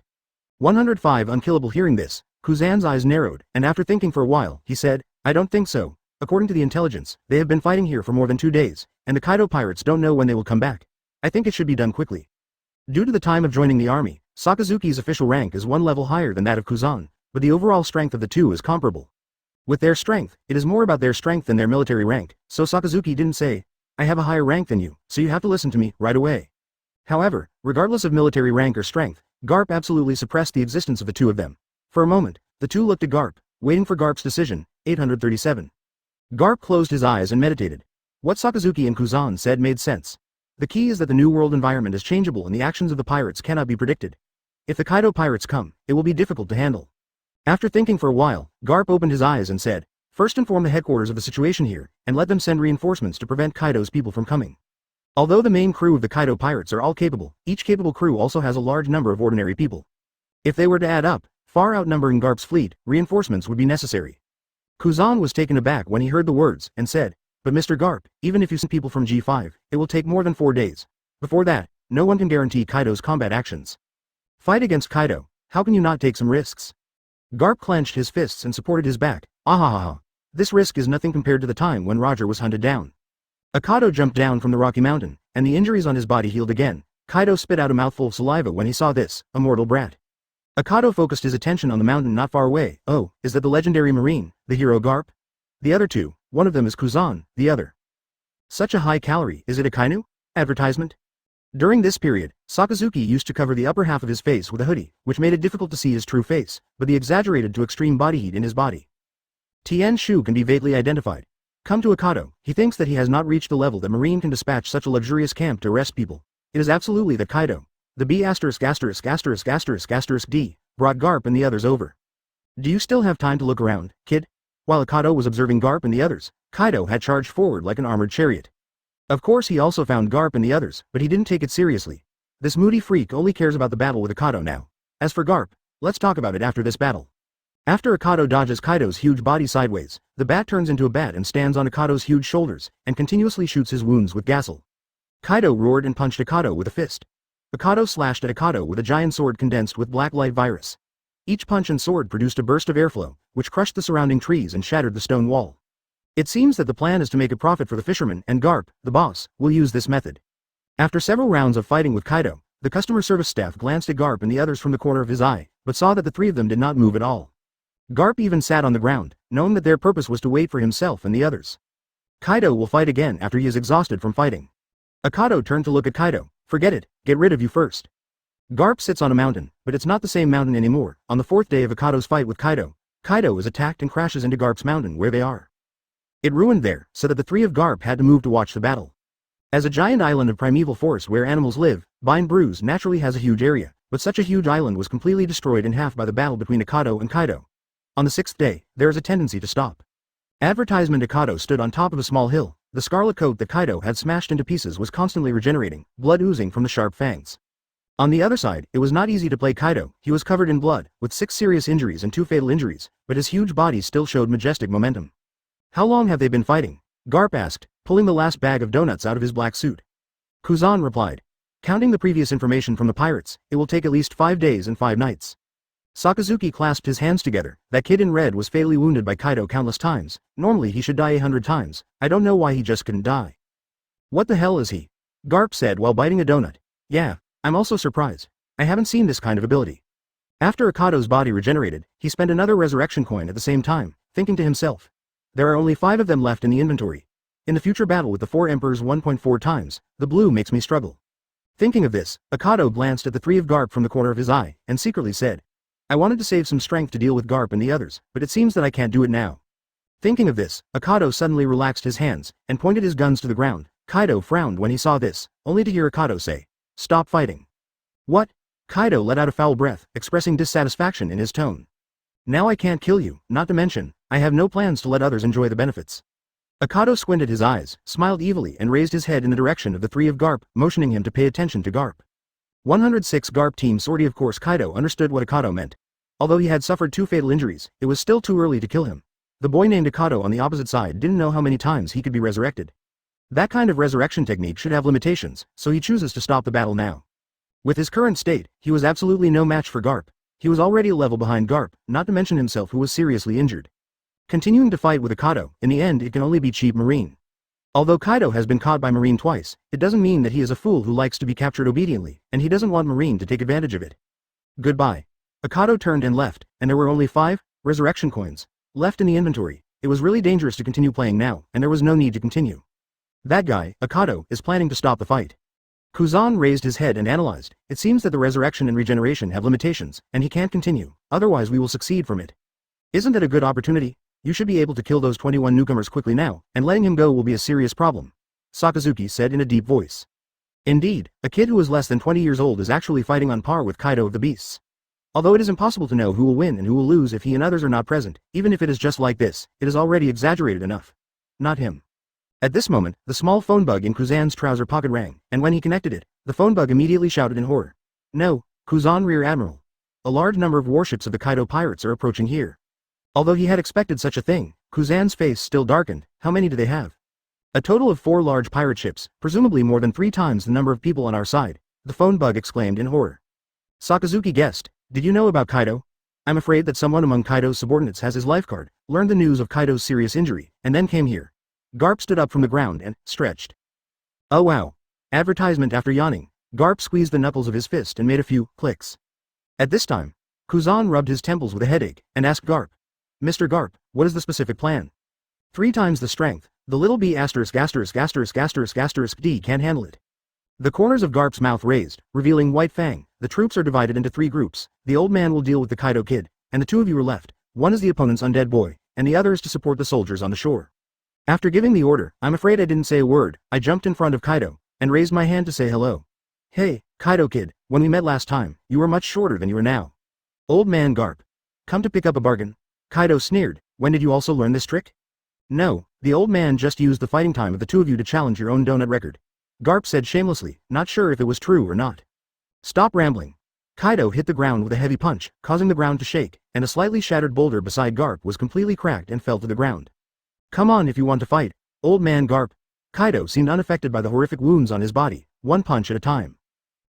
105 Unkillable. Hearing this, Kuzan's eyes narrowed, and after thinking for a while, he said, I don't think so. According to the intelligence, they have been fighting here for more than 2 days, and the Kaido pirates don't know when they will come back. I think it should be done quickly. Due to the time of joining the army, Sakazuki's official rank is 1 level higher than that of Kuzan, but the overall strength of the two is comparable. With their strength, it is more about their strength than their military rank, so Sakazuki didn't say, I have a higher rank than you, so you have to listen to me, right away. However, regardless of military rank or strength, Garp absolutely suppressed the existence of the two of them. For a moment, the two looked at Garp, waiting for Garp's decision. 837. Garp closed his eyes and meditated. What Sakazuki and Kuzan said made sense. The key is that the new world environment is changeable and the actions of the pirates cannot be predicted. If the Kaido pirates come, it will be difficult to handle. After thinking for a while, Garp opened his eyes and said, first inform the headquarters of the situation here, and let them send reinforcements to prevent Kaido's people from coming. Although the main crew of the Kaido pirates are all capable, each capable crew also has a large number of ordinary people. If they were to add up, far outnumbering Garp's fleet, reinforcements would be necessary. Kuzan was taken aback when he heard the words, and said, but Mr. Garp, even if you send people from G5, it will take more than 4 days. Before that, no one can guarantee Kaido's combat actions. Fight against Kaido, how can you not take some risks? Garp clenched his fists and supported his back. Ahahaha. This risk is nothing compared to the time when Roger was hunted down. Akado jumped down from the rocky mountain, and the injuries on his body healed again. Kaido spit out a mouthful of saliva when he saw this, a mortal brat. Akado focused his attention on the mountain not far away. Oh, is that the legendary marine, the hero Garp? The other two, one of them is Kuzan, the other. Such a high calorie, is it a kainu? Advertisement? During this period, Sakazuki used to cover the upper half of his face with a hoodie, which made it difficult to see his true face, but the exaggerated to extreme body heat in his body. Tien Shu can be vaguely identified. Come to Akado, he thinks that he has not reached the level that Marine can dispatch such a luxurious camp to arrest people. It is absolutely that Kaido, the B******************* D, brought Garp and the others over. Do you still have time to look around, kid? While Akado was observing Garp and the others, Kaido had charged forward like an armored chariot. Of course he also found Garp and the others, but he didn't take it seriously. This moody freak only cares about the battle with Akado now. As for Garp, let's talk about it after this battle. After Akado dodges Kaido's huge body sideways, the bat turns into a bat and stands on Akado's huge shoulders, and continuously shoots his wounds with Gasol. Kaido roared and punched Akado with a fist. Akado slashed at Akado with a giant sword condensed with black light virus. Each punch and sword produced a burst of airflow, which crushed the surrounding trees and shattered the stone wall. It seems that the plan is to make a profit for the fisherman, and Garp, the boss, will use this method. After several rounds of fighting with Kaido, the customer service staff glanced at Garp and the others from the corner of his eye, but saw that the three of them did not move at all. Garp even sat on the ground, knowing that their purpose was to wait for himself and the others. Kaido will fight again after he is exhausted from fighting. Akado turned to look at Kaido. Forget it, get rid of you first. Garp sits on a mountain, but it's not the same mountain anymore. On the 4th day of Akado's fight with Kaido, Kaido is attacked and crashes into Garp's mountain where they are. It ruined there, so that the three of Garp had to move to watch the battle. As a giant island of primeval force where animals live, Bind Bruise naturally has a huge area, but such a huge island was completely destroyed in half by the battle between Akado and Kaido. On the 6th day, there is a tendency to stop. Advertisement. Akado stood on top of a small hill. The scarlet coat that Kaido had smashed into pieces was constantly regenerating, blood oozing from the sharp fangs. On the other side, it was not easy to play Kaido. He was covered in blood, with 6 serious injuries and 2 fatal injuries, but his huge body still showed majestic momentum. How long have they been fighting? Garp asked, pulling the last bag of donuts out of his black suit. Kuzan replied. Counting the previous information from the pirates, it will take at least 5 days and 5 nights. Sakazuki clasped his hands together. That kid in red was fatally wounded by Kaido countless times. Normally he should die 100 times. I don't know why he just couldn't die. What the hell is he? Garp said while biting a donut. Yeah, I'm also surprised. I haven't seen this kind of ability. After Akado's body regenerated, he spent another resurrection coin at the same time, thinking to himself. There are only 5 of them left in the inventory. In the future battle with the 4 emperors 1.4 times, the blue makes me struggle. Thinking of this, Akado glanced at the 3 of Garp from the corner of his eye, and secretly said, I wanted to save some strength to deal with Garp and the others, but it seems that I can't do it now. Thinking of this, Akado suddenly relaxed his hands, and pointed his guns to the ground. Kaido frowned when he saw this, only to hear Akado say, Stop fighting. What? Kaido let out a foul breath, expressing dissatisfaction in his tone. Now I can't kill you, not to mention, I have no plans to let others enjoy the benefits. Akado squinted his eyes, smiled evilly and raised his head in the direction of the 3 of Garp, motioning him to pay attention to Garp. 106 Garp Team Sortie. Of course Kaido understood what Akado meant. Although he had suffered 2 fatal injuries, it was still too early to kill him. The boy named Akado on the opposite side didn't know how many times he could be resurrected. That kind of resurrection technique should have limitations, so he chooses to stop the battle now. With his current state, he was absolutely no match for Garp. He was already a level behind Garp, not to mention himself who was seriously injured. Continuing to fight with Akado, in the end it can only be cheap Marine. Although Kaido has been caught by Marine twice, it doesn't mean that he is a fool who likes to be captured obediently, and he doesn't want Marine to take advantage of it. Goodbye. Akado turned and left, and there were only 5 resurrection coins left in the inventory. It was really dangerous to continue playing now, and there was no need to continue. That guy, Akado, is planning to stop the fight. Kuzan raised his head and analyzed. It seems that the resurrection and regeneration have limitations, and he can't continue, otherwise we will succeed from it. Isn't it a good opportunity? You should be able to kill those 21 newcomers quickly now, and letting him go will be a serious problem, Sakazuki said in a deep voice. Indeed, a kid who is less than 20 years old is actually fighting on par with Kaido of the Beasts. Although it is impossible to know who will win and who will lose if he and others are not present, even if it is just like this, it is already exaggerated enough. Not him. At this moment, the small phone bug in Kuzan's trouser pocket rang, and when he connected it, the phone bug immediately shouted in horror. No, Kuzan Rear Admiral. A large number of warships of the Kaido pirates are approaching here. Although he had expected such a thing, Kuzan's face still darkened. How many do they have? A total of 4 large pirate ships, presumably more than 3 times the number of people on our side, the phone bug exclaimed in horror. Sakazuki guessed. Did you know about Kaido? I'm afraid that someone among Kaido's subordinates has his life card, learned the news of Kaido's serious injury, and then came here. Garp stood up from the ground and stretched. Oh wow. Advertisement. After yawning, Garp squeezed the knuckles of his fist and made a few clicks. At this time, Kuzan rubbed his temples with a headache and asked Garp, Mr. Garp, what is the specific plan? 3 times the strength, the little b************* D can't handle it. The corners of Garp's mouth raised, revealing white fang. The troops are divided into 3 groups. The old man will deal with the Kaido kid, and the 2 of you are left. One is the opponent's undead boy, and the other is to support the soldiers on the shore. After giving the order, I'm afraid I didn't say a word. I jumped in front of Kaido, and raised my hand to say hello. Hey, Kaido kid, when we met last time, you were much shorter than you are now. Old man Garp. Come to pick up a bargain? Kaido sneered. When did you also learn this trick? No, the old man just used the fighting time of the 2 of you to challenge your own donut record. Garp said shamelessly, not sure if it was true or not. Stop rambling. Kaido hit the ground with a heavy punch, causing the ground to shake, and a slightly shattered boulder beside Garp was completely cracked and fell to the ground. Come on if you want to fight, old man Garp. Kaido seemed unaffected by the horrific wounds on his body, 1 punch at a time.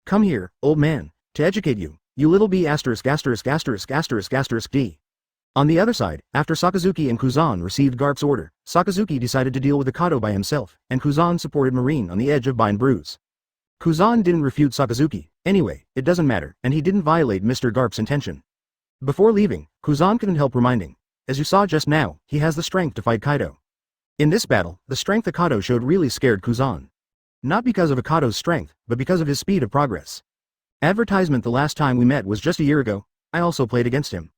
Come here, old man, to educate you, you little b******************** D. On the other side, after Sakazuki and Kuzan received Garp's order, Sakazuki decided to deal with Akado by himself, and Kuzan supported Marine on the edge of Bind Bruise. Kuzan didn't refute Sakazuki. Anyway, it doesn't matter, and he didn't violate Mr. Garp's intention. Before leaving, Kuzan couldn't help reminding. As you saw just now, he has the strength to fight Kaido. In this battle, the strength Akado showed really scared Kuzan. Not because of Akado's strength, but because of his speed of progress. Advertisement. The last time we met was just a year ago. I also played against him.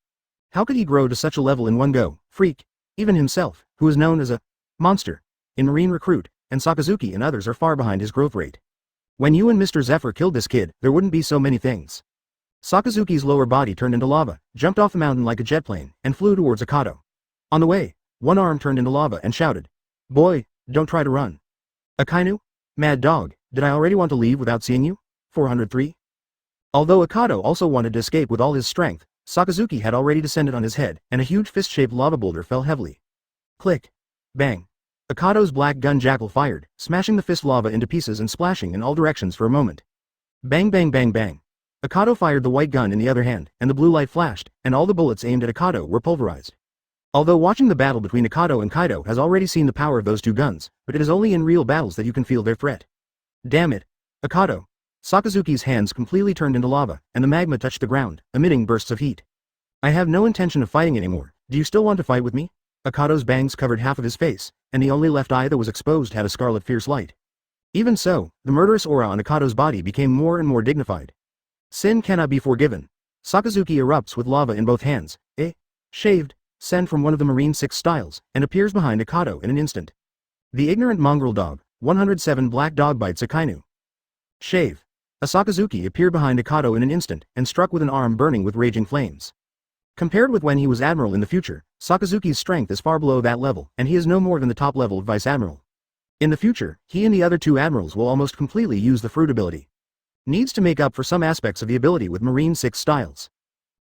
How could he grow to such a level in one go? Freak. Even himself, who is known as a monster in Marine Recruit, and Sakazuki and others are far behind his growth rate. When you and Mr. Zephyr killed this kid, there wouldn't be so many things. Sakazuki's lower body turned into lava, jumped off the mountain like a jet plane, and flew towards Akado. On the way, one arm turned into lava and shouted, Boy, don't try to run. Akainu? Mad dog, did I already want to leave without seeing you? 403. Although Akado also wanted to escape with all his strength, Sakazuki had already descended on his head, and a huge fist-shaped lava boulder fell heavily. Click. Bang. Akado's Black Gun Jackal fired, smashing the fist lava into pieces and splashing in all directions for a moment. Bang bang bang bang. Akado fired the white gun in the other hand, and the blue light flashed, and all the bullets aimed at Akado were pulverized. Although watching the battle between Akado and Kaido has already seen the power of those 2 guns, but it is only in real battles that you can feel their threat. Damn it. Akado. Sakazuki's hands completely turned into lava, and the magma touched the ground, emitting bursts of heat. I have no intention of fighting anymore. Do you still want to fight with me? Akado's bangs covered half of his face, and the only left eye that was exposed had a scarlet fierce light. Even so, the murderous aura on Akado's body became more and more dignified. Sin cannot be forgiven. Sakazuki erupts with lava in both hands, shaved, send from one of the Marine 6 styles, and appears behind Akado in an instant. The ignorant mongrel dog, 107 black dog bites Akainu. Shave. A Sakazuki appeared behind Akado in an instant, and struck with an arm burning with raging flames. Compared with when he was admiral in the future, Sakazuki's strength is far below that level, and he is no more than the top level of vice admiral. In the future, he and the other 2 admirals will almost completely use the fruit ability. Needs to make up for some aspects of the ability with Marine 6 styles.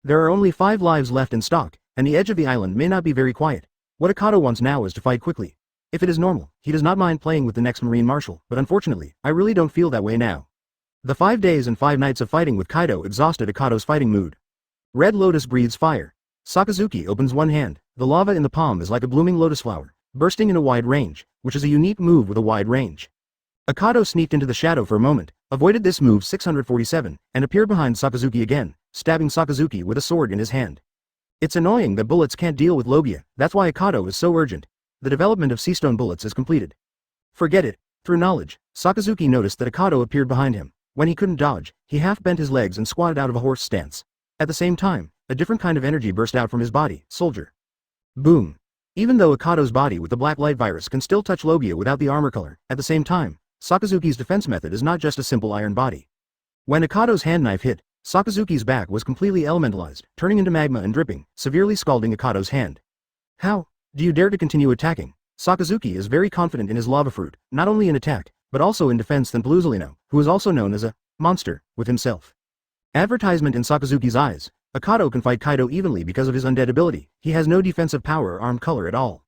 There are only 5 lives left in stock, and the edge of the island may not be very quiet. What Akado wants now is to fight quickly. If it is normal, he does not mind playing with the next Marine Marshal, but unfortunately, I really don't feel that way now. The 5 days and 5 nights of fighting with Kaido exhausted Akado's fighting mood. Red Lotus breathes fire. Sakazuki opens one hand, the lava in the palm is like a blooming lotus flower, bursting in a wide range, which is a unique move with a wide range. Akado sneaked into the shadow for a moment, avoided this move 647, and appeared behind Sakazuki again, stabbing Sakazuki with a sword in his hand. It's annoying that bullets can't deal with Logia, that's why Akado is so urgent. The development of Seastone bullets is completed. Forget it. Through knowledge, Sakazuki noticed that Akado appeared behind him. When he couldn't dodge, he half bent his legs and squatted out of a horse stance. At the same time, a different kind of energy burst out from his body, soldier. Boom. Even though Akado's body with the black light virus can still touch Logia without the armor color, at the same time, Sakazuki's defense method is not just a simple iron body. When Akado's hand knife hit, Sakazuki's back was completely elementalized, turning into magma and dripping, severely scalding Akado's hand. How? Do you dare to continue attacking? Sakazuki is very confident in his lava fruit, not only in attack, but also in defense than Bluzolino, who is also known as a monster, with himself. Advertisement in Sakazuki's eyes, Akado can fight Kaido evenly because of his undead ability, he has no defensive power or arm color at all.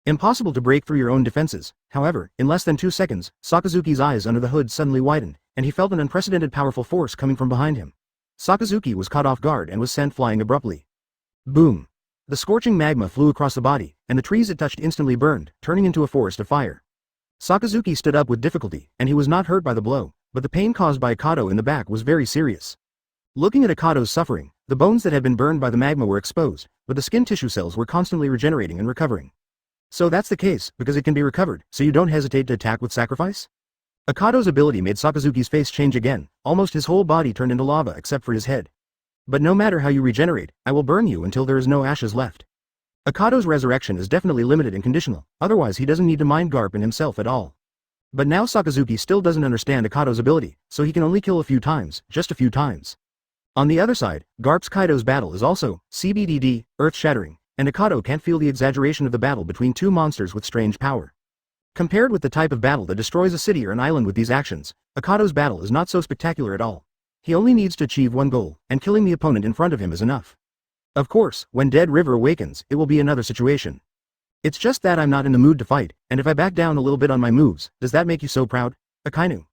Impossible to break through your own defenses. However, in less than 2 seconds, Sakazuki's eyes under the hood suddenly widened, and he felt an unprecedented powerful force coming from behind him. Sakazuki was caught off guard and was sent flying abruptly. Boom. The scorching magma flew across the body, and the trees it touched instantly burned, turning into a forest of fire. Sakazuki stood up with difficulty, and he was not hurt by the blow, but the pain caused by Akado in the back was very serious. Looking at Akado's suffering, the bones that had been burned by the magma were exposed, but the skin tissue cells were constantly regenerating and recovering. So that's the case, because it can be recovered, so you don't hesitate to attack with sacrifice? Akado's ability made Sakazuki's face change again, almost his whole body turned into lava except for his head. But no matter how you regenerate, I will burn you until there is no ashes left. Akado's resurrection is definitely limited and conditional, otherwise he doesn't need to mind Garp and himself at all. But now Sakazuki still doesn't understand Akado's ability, so he can only kill a few times, just a few times. On the other side, Garp's Kaido's battle is also CBDD, earth-shattering, and Akado can't feel the exaggeration of the battle between two monsters with strange power. Compared with the type of battle that destroys a city or an island with these actions, Akado's battle is not so spectacular at all. He only needs to achieve one goal, and killing the opponent in front of him is enough. Of course, when Dead River awakens, it will be another situation. It's just that I'm not in the mood to fight, and if I back down a little bit on my moves, does that make you so proud, Akainu?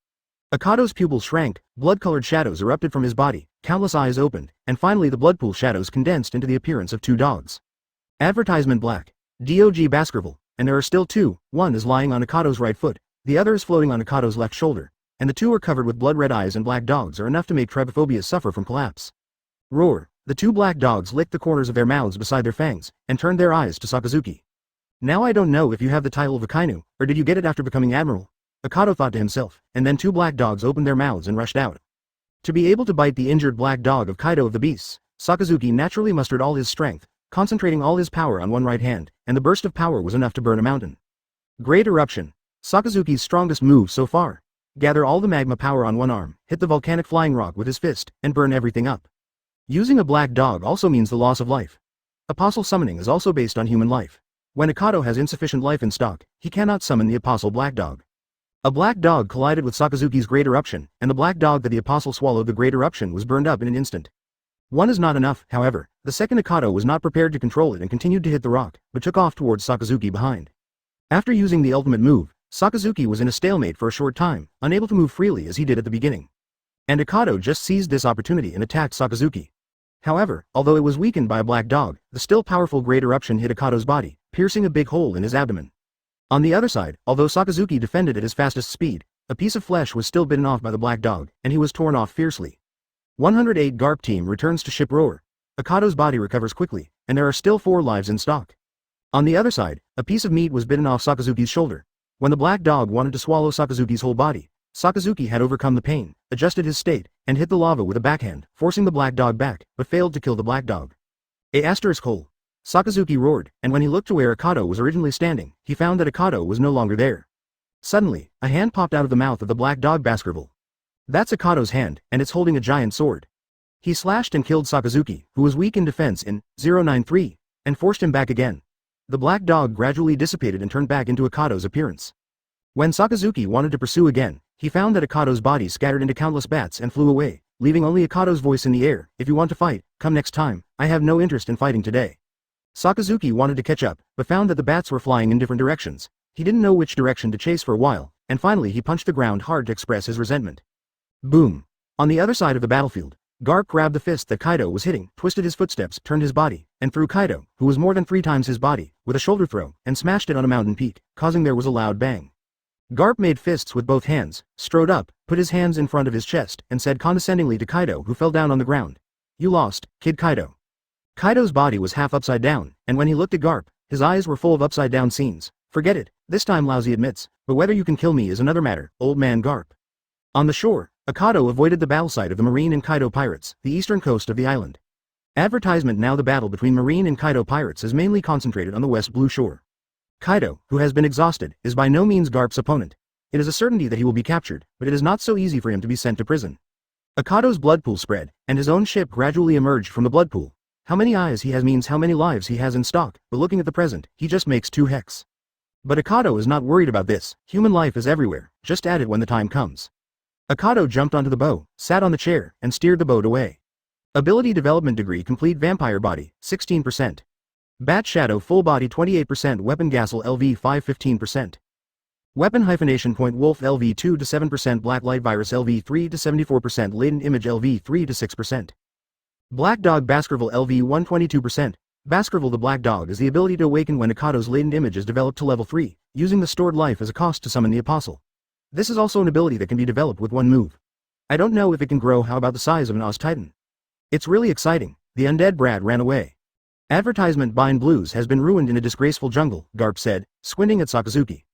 Akado's pupils shrank, blood-colored shadows erupted from his body, countless eyes opened, and finally the blood pool shadows condensed into the appearance of two dogs. Advertisement black. Dog Baskerville, and there are still two, one is lying on Akado's right foot, the other is floating on Akado's left shoulder, and the two are covered with blood-red eyes and black dogs are enough to make trypophobia suffer from collapse. Roar. The two black dogs licked the corners of their mouths beside their fangs, and turned their eyes to Sakazuki. Now I don't know if you have the title of Akainu, or did you get it after becoming admiral? Akado thought to himself, and then two black dogs opened their mouths and rushed out. To be able to bite the injured black dog of Kaido of the Beasts, Sakazuki naturally mustered all his strength, concentrating all his power on one right hand, and the burst of power was enough to burn a mountain. Great Eruption. Sakazuki's strongest move so far. Gather all the magma power on one arm, hit the volcanic flying rock with his fist, and burn everything up. Using a black dog also means the loss of life. Apostle summoning is also based on human life. When Akado has insufficient life in stock, he cannot summon the Apostle Black Dog. A black dog collided with Sakazuki's Great Eruption, and the black dog that the Apostle swallowed the Great Eruption was burned up in an instant. One is not enough, however, the second Akado was not prepared to control it and continued to hit the rock, but took off towards Sakazuki behind. After using the ultimate move, Sakazuki was in a stalemate for a short time, unable to move freely as he did at the beginning. And Akado just seized this opportunity and attacked Sakazuki. However, although it was weakened by a black dog, the still powerful Great Eruption hit Akado's body, piercing a big hole in his abdomen. On the other side, although Sakazuki defended at his fastest speed, a piece of flesh was still bitten off by the black dog, and he was torn off fiercely. 108 Garp team returns to ship Roar. Akado's body recovers quickly, and there are still 4 lives in stock. On the other side, a piece of meat was bitten off Sakazuki's shoulder. When the black dog wanted to swallow Sakazuki's whole body, Sakazuki had overcome the pain, adjusted his state, and hit the lava with a backhand, forcing the black dog back, but failed to kill the black dog. *hole. Sakazuki roared, and when he looked to where Akado was originally standing, he found that Akado was no longer there. Suddenly, a hand popped out of the mouth of the black dog Baskerville. That's Akado's hand, and it's holding a giant sword. He slashed and killed Sakazuki, who was weak in defense in 093, and forced him back again. The black dog gradually dissipated and turned back into Akado's appearance. When Sakazuki wanted to pursue again, he found that Akado's body scattered into countless bats and flew away, leaving only Akado's voice in the air. If you want to fight, come next time, I have no interest in fighting today. Sakazuki wanted to catch up, but found that the bats were flying in different directions. He didn't know which direction to chase for a while, and finally he punched the ground hard to express his resentment. Boom. On the other side of the battlefield, Garp grabbed the fist that Kaido was hitting, twisted his footsteps, turned his body, and threw Kaido, who was more than 3 times his body, with a shoulder throw, and smashed it on a mountain peak, causing there was a loud bang. Garp made fists with both hands, strode up, put his hands in front of his chest, and said condescendingly to Kaido, who fell down on the ground. "You lost, Kid Kaido." Kaido's body was half upside down, and when he looked at Garp, his eyes were full of upside down scenes. "Forget it, this time Lousy admits, but whether you can kill me is another matter, old man Garp." On the shore, Akado avoided the battle site of the Marine and Kaido pirates, the eastern coast of the island. Advertisement: now the battle between Marine and Kaido pirates is mainly concentrated on the west blue shore. Kaido, who has been exhausted, is by no means Garp's opponent. It is a certainty that he will be captured, but it is not so easy for him to be sent to prison. Akado's blood pool spread, and his own ship gradually emerged from the blood pool. How many eyes he has means how many lives he has in stock, but looking at the present, he just makes 2 hex. But Akado is not worried about this. Human life is everywhere, just add it when the time comes. Akado jumped onto the bow, sat on the chair, and steered the boat away. Ability development degree complete: vampire body, 16%. Bat shadow full body 28%. Weapon Gassel LV5 15%. Weapon hyphenation point wolf LV2 to 7%. Black light virus LV3 to 74%. Latent image LV3 to 6%. Black dog Baskerville LV1 22%. Baskerville the black dog is the ability to awaken when Akado's latent image is developed to level 3, using the stored life as a cost to summon the apostle. This is also an ability that can be developed with 1 move. I don't know if it can grow. How about the size of an Oz Titan? It's really exciting. The undead Brad ran away. Advertisement: Bind Blues has been ruined in a disgraceful jungle, Garp said, squinting at Sakazuki.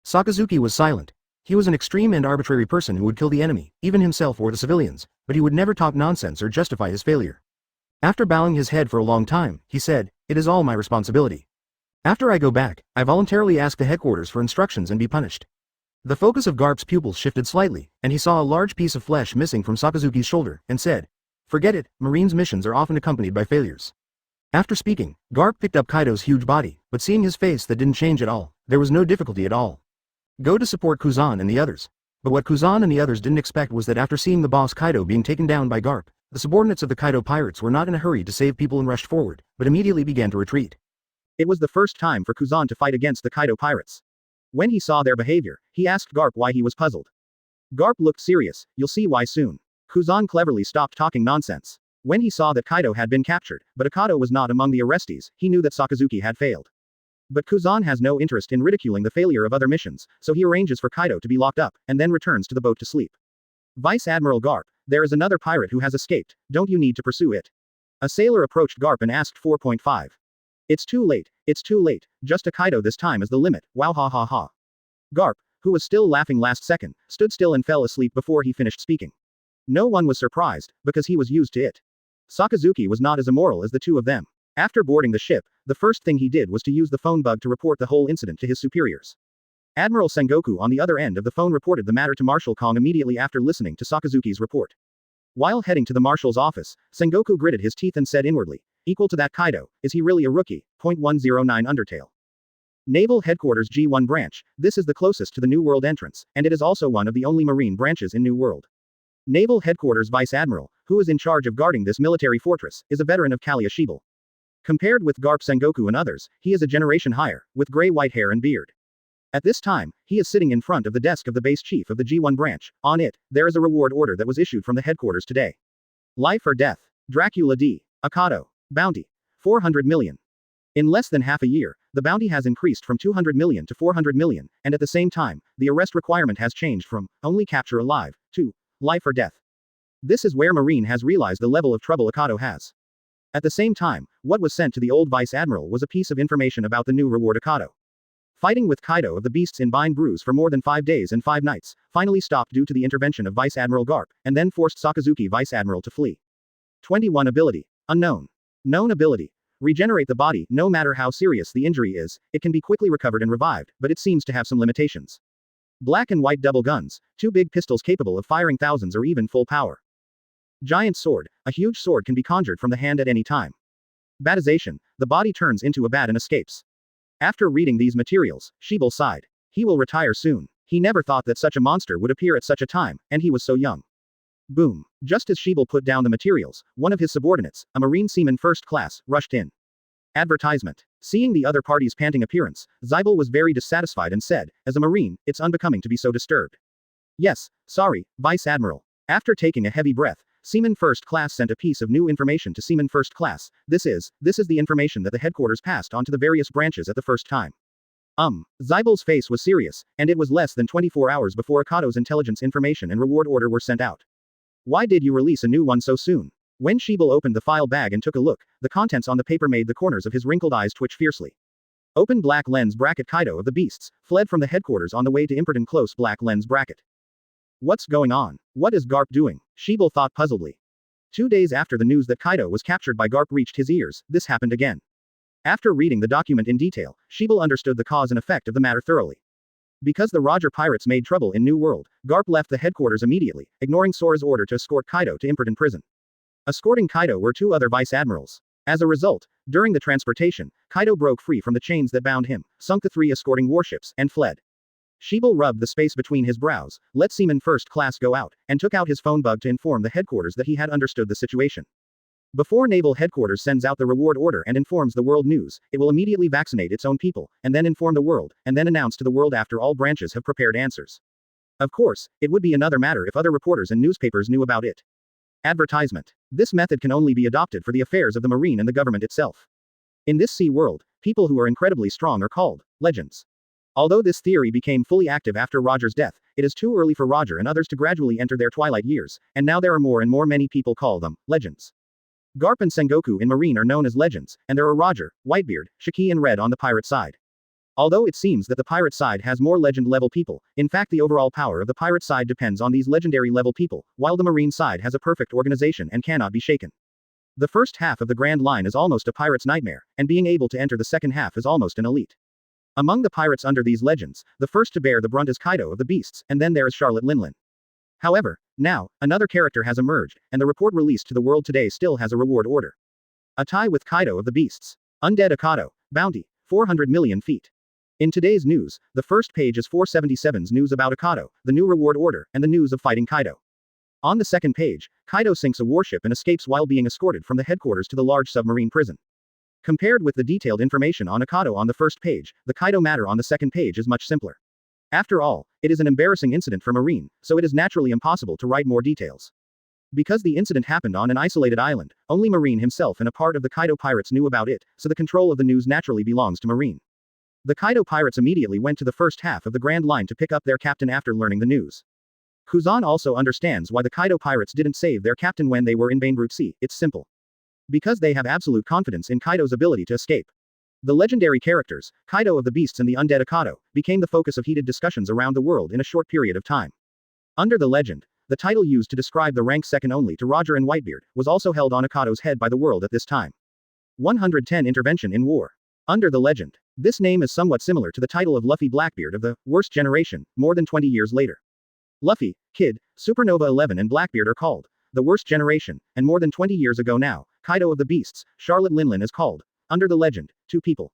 Sakazuki was silent. He was an extreme and arbitrary person who would kill the enemy, even himself or the civilians, but he would never talk nonsense or justify his failure. After bowing his head for a long time, he said, "It is all my responsibility. After I go back, I voluntarily ask the headquarters for instructions and be punished." The focus of Garp's pupils shifted slightly, and he saw a large piece of flesh missing from Sakazuki's shoulder, and said, "Forget it, Marines' missions are often accompanied by failures." After speaking, Garp picked up Kaido's huge body, but seeing his face that didn't change at all, there was no difficulty at all. Go to support Kuzan and the others. But what Kuzan and the others didn't expect was that after seeing the boss Kaido being taken down by Garp, the subordinates of the Kaido pirates were not in a hurry to save people and rushed forward, but immediately began to retreat. It was the first time for Kuzan to fight against the Kaido pirates. When he saw their behavior, he asked Garp why he was puzzled. Garp looked serious. "You'll see why soon." Kuzan cleverly stopped talking nonsense. When he saw that Kaido had been captured, but Akado was not among the arrestees, he knew that Sakazuki had failed. But Kuzan has no interest in ridiculing the failure of other missions, so he arranges for Kaido to be locked up, and then returns to the boat to sleep. Vice Admiral Garp, there is another pirate who has escaped, don't you need to pursue it? A sailor approached Garp and asked 4.5. It's too late, just a Kaido this time is the limit, wow ha ha ha. Garp, who was still laughing last second, stood still and fell asleep before he finished speaking. No one was surprised, because he was used to it. Sakazuki was not as immoral as the 2 of them. After boarding the ship, the first thing he did was to use the phone bug to report the whole incident to his superiors. Admiral Sengoku on the other end of the phone reported the matter to Marshal Kong immediately after listening to Sakazuki's report. While heading to the Marshal's office, Sengoku gritted his teeth and said inwardly, "Equal to that Kaido, is he really a rookie? 109 Undertale. Naval Headquarters G1 Branch, this is the closest to the New World entrance, and it is also one of the only marine branches in New World. Naval Headquarters Vice Admiral, who is in charge of guarding this military fortress, is a veteran of Kalia Shibal. Compared with Garp Sengoku and others, he is a generation higher, with gray-white hair and beard. At this time, he is sitting in front of the desk of the base chief of the G1 branch. On it, there is a reward order that was issued from the headquarters today. Life or death. Dracula D. Akado. Bounty. 400 million. In less than half a year, the bounty has increased from 200 million to 400 million, and at the same time, the arrest requirement has changed from only capture alive to life or death. This is where Marine has realized the level of trouble Akado has. At the same time, what was sent to the old Vice Admiral was a piece of information about the new reward. Akado, fighting with Kaido of the Beasts in Bind Brews for more than 5 days and 5 nights, finally stopped due to the intervention of Vice Admiral Garp, and then forced Sakazuki Vice Admiral to flee. 21 Ability. Unknown. Known ability. Regenerate the body. No matter how serious the injury is, it can be quickly recovered and revived, but it seems to have some limitations. Black and white double guns, 2 big pistols capable of firing thousands or even full power. Giant sword, a huge sword can be conjured from the hand at any time. Batization, the body turns into a bat and escapes. After reading these materials, Shibal sighed. He will retire soon. He never thought that such a monster would appear at such a time, and he was so young. Boom. Just as Shibal put down the materials, one of his subordinates, a marine seaman first class, rushed in. Advertisement. Seeing the other party's panting appearance, Zybal was very dissatisfied and said, "As a marine, it's unbecoming to be so disturbed." "Yes, sorry, Vice Admiral." After taking a heavy breath, Seaman First Class sent a piece of new information to Seaman First Class. This is the information that the headquarters passed on to the various branches at the first time. Zybel's face was serious, and it was less than 24 hours before Akado's intelligence information and reward order were sent out. Why did you release a new one so soon? When Shebel opened the file bag and took a look, the contents on the paper made the corners of his wrinkled eyes twitch fiercely. Open black lens bracket Kaido of the Beasts, fled from the headquarters on the way to Imperton close black lens bracket. What's going on? What is Garp doing? Shebel thought puzzledly. 2 days after the news that Kaido was captured by Garp reached his ears, this happened again. After reading the document in detail, Shebel understood the cause and effect of the matter thoroughly. Because the Roger pirates made trouble in New World, Garp left the headquarters immediately, ignoring Sora's order to escort Kaido to Imperton prison. Escorting Kaido were 2 other vice admirals. As a result, during the transportation, Kaido broke free from the chains that bound him, sunk the 3 escorting warships, and fled. Shebel rubbed the space between his brows, let Seaman First Class go out, and took out his phone bug to inform the headquarters that he had understood the situation. Before Naval Headquarters sends out the reward order and informs the world news, it will immediately vaccinate its own people, and then inform the world, and then announce to the world after all branches have prepared answers. Of course, it would be another matter if other reporters and newspapers knew about it. Advertisement. This method can only be adopted for the affairs of the Marine and the government itself. In this sea world, people who are incredibly strong are called legends. Although this theory became fully active after Roger's death, it is too early for Roger and others to gradually enter their twilight years, and now there are more and more many people call them legends. Garp and Sengoku in Marine are known as legends, and there are Roger, Whitebeard, Shiki and Red on the pirate side. Although it seems that the pirate side has more legend-level people, in fact the overall power of the pirate side depends on these legendary-level people, while the Marine side has a perfect organization and cannot be shaken. The first half of the Grand Line is almost a pirate's nightmare, and being able to enter the second half is almost an elite. Among the pirates under these legends, the first to bear the brunt is Kaido of the Beasts, and then there is Charlotte Linlin. However, now, another character has emerged, and the report released to the world today still has a reward order. A tie with Kaido of the Beasts. Undead Akado. Bounty. 400 million feet. In today's news, the first page is 477's news about Akado, the new reward order, and the news of fighting Kaido. On the second page, Kaido sinks a warship and escapes while being escorted from the headquarters to the large submarine prison. Compared with the detailed information on Akado on the first page, the Kaido matter on the second page is much simpler. After all, it is an embarrassing incident for Marine, so it is naturally impossible to write more details. Because the incident happened on an isolated island, only Marine himself and a part of the Kaido pirates knew about it, so the control of the news naturally belongs to Marine. The Kaido pirates immediately went to the first half of the Grand Line to pick up their captain after learning the news. Kuzan also understands why the Kaido pirates didn't save their captain when they were in Bainbrute Sea. It's simple. Because they have absolute confidence in Kaido's ability to escape. The legendary characters, Kaido of the Beasts and the undead Akado, became the focus of heated discussions around the world in a short period of time. Under the legend, the title used to describe the rank second only to Roger and Whitebeard, was also held on Akado's head by the world at this time. 110 Intervention in War. Under the legend, this name is somewhat similar to the title of Luffy Blackbeard of the Worst Generation, more than 20 years later. Luffy, Kid, Supernova 11 and Blackbeard are called the Worst Generation, and more than 20 years ago now, Kaido of the Beasts, Charlotte Linlin is called, under the legend, 2 people.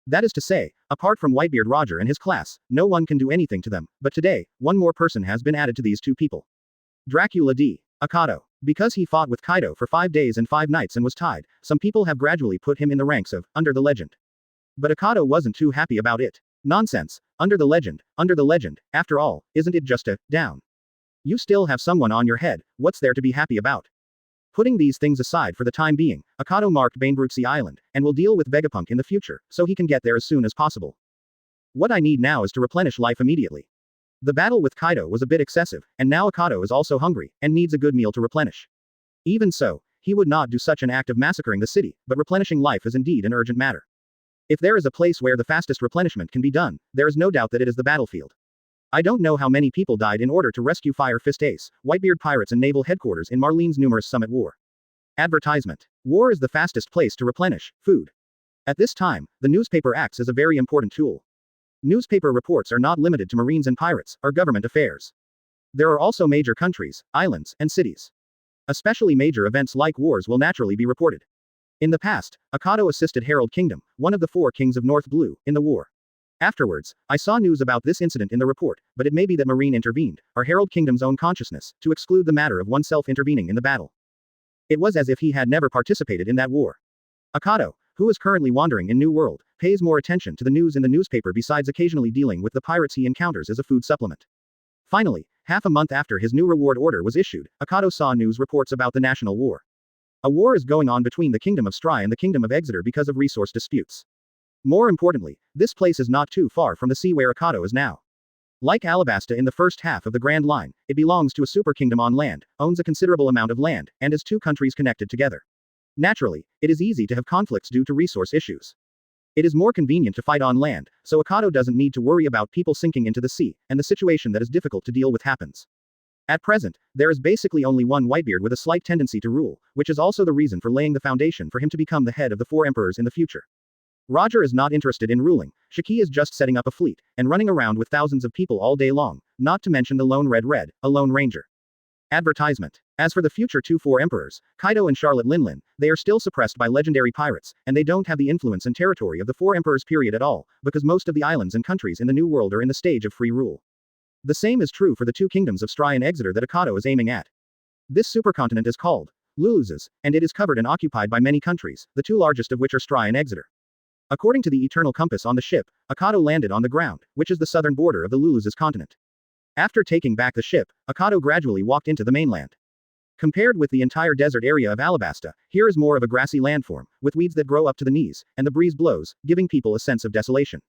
That is to say, apart from Whitebeard Roger and his class, no one can do anything to them, but today, one more person has been added to these 2 people. Dracula D. Akado. Because he fought with Kaido for 5 days and 5 nights and was tied, some people have gradually put him in the ranks of, under the legend. But Akado wasn't too happy about it. Nonsense. Under the legend, after all, isn't it just a, down? You still have someone on your head, what's there to be happy about? Putting these things aside for the time being, Akado marked Bainbrute Sea Island, and will deal with Vegapunk in the future, so he can get there as soon as possible. What I need now is to replenish life immediately. The battle with Kaido was a bit excessive, and now Akado is also hungry, and needs a good meal to replenish. Even so, he would not do such an act of massacring the city, but replenishing life is indeed an urgent matter. If there is a place where the fastest replenishment can be done, there is no doubt that it is the battlefield. I don't know how many people died in order to rescue Fire Fist Ace, Whitebeard Pirates and Naval Headquarters in Marlene's numerous summit war. Advertisement. War is the fastest place to replenish food. At this time, the newspaper acts as a very important tool. Newspaper reports are not limited to Marines and pirates, or government affairs. There are also major countries, islands, and cities. Especially major events like wars will naturally be reported. In the past, Akado assisted Herald Kingdom, one of the 4 kings of North Blue, in the war. Afterwards, I saw news about this incident in the report, but it may be that Marine intervened, or Herald Kingdom's own consciousness, to exclude the matter of oneself intervening in the battle. It was as if he had never participated in that war. Akado, who is currently wandering in New World, pays more attention to the news in the newspaper besides occasionally dealing with the pirates he encounters as a food supplement. Finally, Half a month after his new reward order was issued, Akado saw news reports about the national war. A war is going on between the Kingdom of Stry and the Kingdom of Exeter because of resource disputes. More importantly, this place is not too far from the sea where Akado is now. Like Alabasta in the first half of the Grand Line, it belongs to a super kingdom on land, owns a considerable amount of land, and is two countries connected together. Naturally, it is easy to have conflicts due to resource issues. It is more convenient to fight on land, so Akado doesn't need to worry about people sinking into the sea, and the situation that is difficult to deal with happens. At present, there is basically only one Whitebeard with a slight tendency to rule, which is also the reason for laying the foundation for him to become the head of the four emperors in the future. Roger is not interested in ruling, Shiki is just setting up a fleet, and running around with thousands of people all day long, not to mention the lone Red, a lone ranger. Advertisement. As for the future four emperors, Kaido and Charlotte Linlin, they are still suppressed by legendary pirates, and they don't have the influence and territory of the four emperors period at all, because most of the islands and countries in the New World are in the stage of free rule. The same is true for the two kingdoms of Stry and Exeter that Akado is aiming at. This supercontinent is called Lulu's, and it is covered and occupied by many countries, the two largest of which are Stry and Exeter. According to the Eternal Compass on the ship, Akado landed on the ground, which is the southern border of the Lulu's continent. After taking back the ship, Akado gradually walked into the mainland. Compared with the entire desert area of Alabasta, here is more of a grassy landform, with weeds that grow up to the knees, and the breeze blows, giving people a sense of desolation.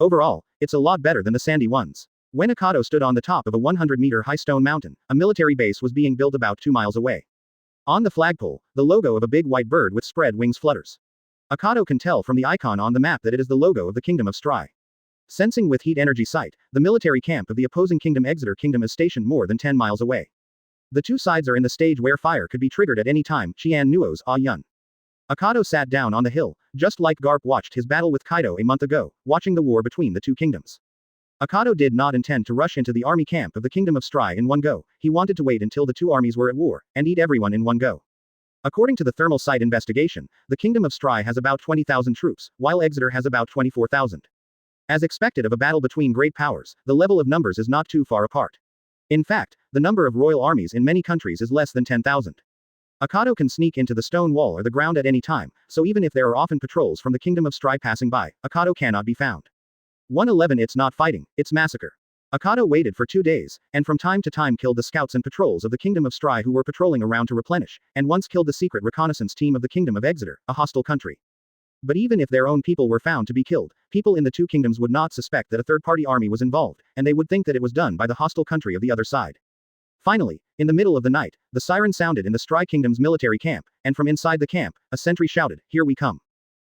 Overall, it's a lot better than the sandy ones. When Akado stood on the top of a 100-meter high stone mountain, a military base was being built about 2 miles away. On the flagpole, the logo of a big white bird with spread wings flutters. Akado can tell from the icon on the map that it is the logo of the Kingdom of Stry. Sensing with heat energy sight, the military camp of the opposing Kingdom Exeter Kingdom is stationed more than 10 miles away. The two sides are in the stage where fire could be triggered at any time, Qian Nuo's Ah Yun. Akado sat down on the hill, just like Garp watched his battle with Kaido a month ago, watching the war between the two kingdoms. Akado did not intend to rush into the army camp of the Kingdom of Stry in one go, he wanted to wait until the two armies were at war, and eat everyone in one go. According to the thermal site investigation, the Kingdom of Stry has about 20,000 troops, while Exeter has about 24,000. As expected of a battle between great powers, the level of numbers is not too far apart. In fact, the number of royal armies in many countries is less than 10,000. Akado can sneak into the stone wall or the ground at any time, so even if there are often patrols from the Kingdom of Stry passing by, Akado cannot be found. 111 It's not fighting, it's massacre. Akado waited for 2 days, and from time to time killed the scouts and patrols of the Kingdom of Stry who were patrolling around to replenish, and once killed the secret reconnaissance team of the Kingdom of Exeter, a hostile country. But even if their own people were found to be killed, people in the two kingdoms would not suspect that a third-party army was involved, and they would think that it was done by the hostile country of the other side. Finally, in the middle of the night, the siren sounded in the Stry Kingdom's military camp, and from inside the camp, a sentry shouted, "Here we come.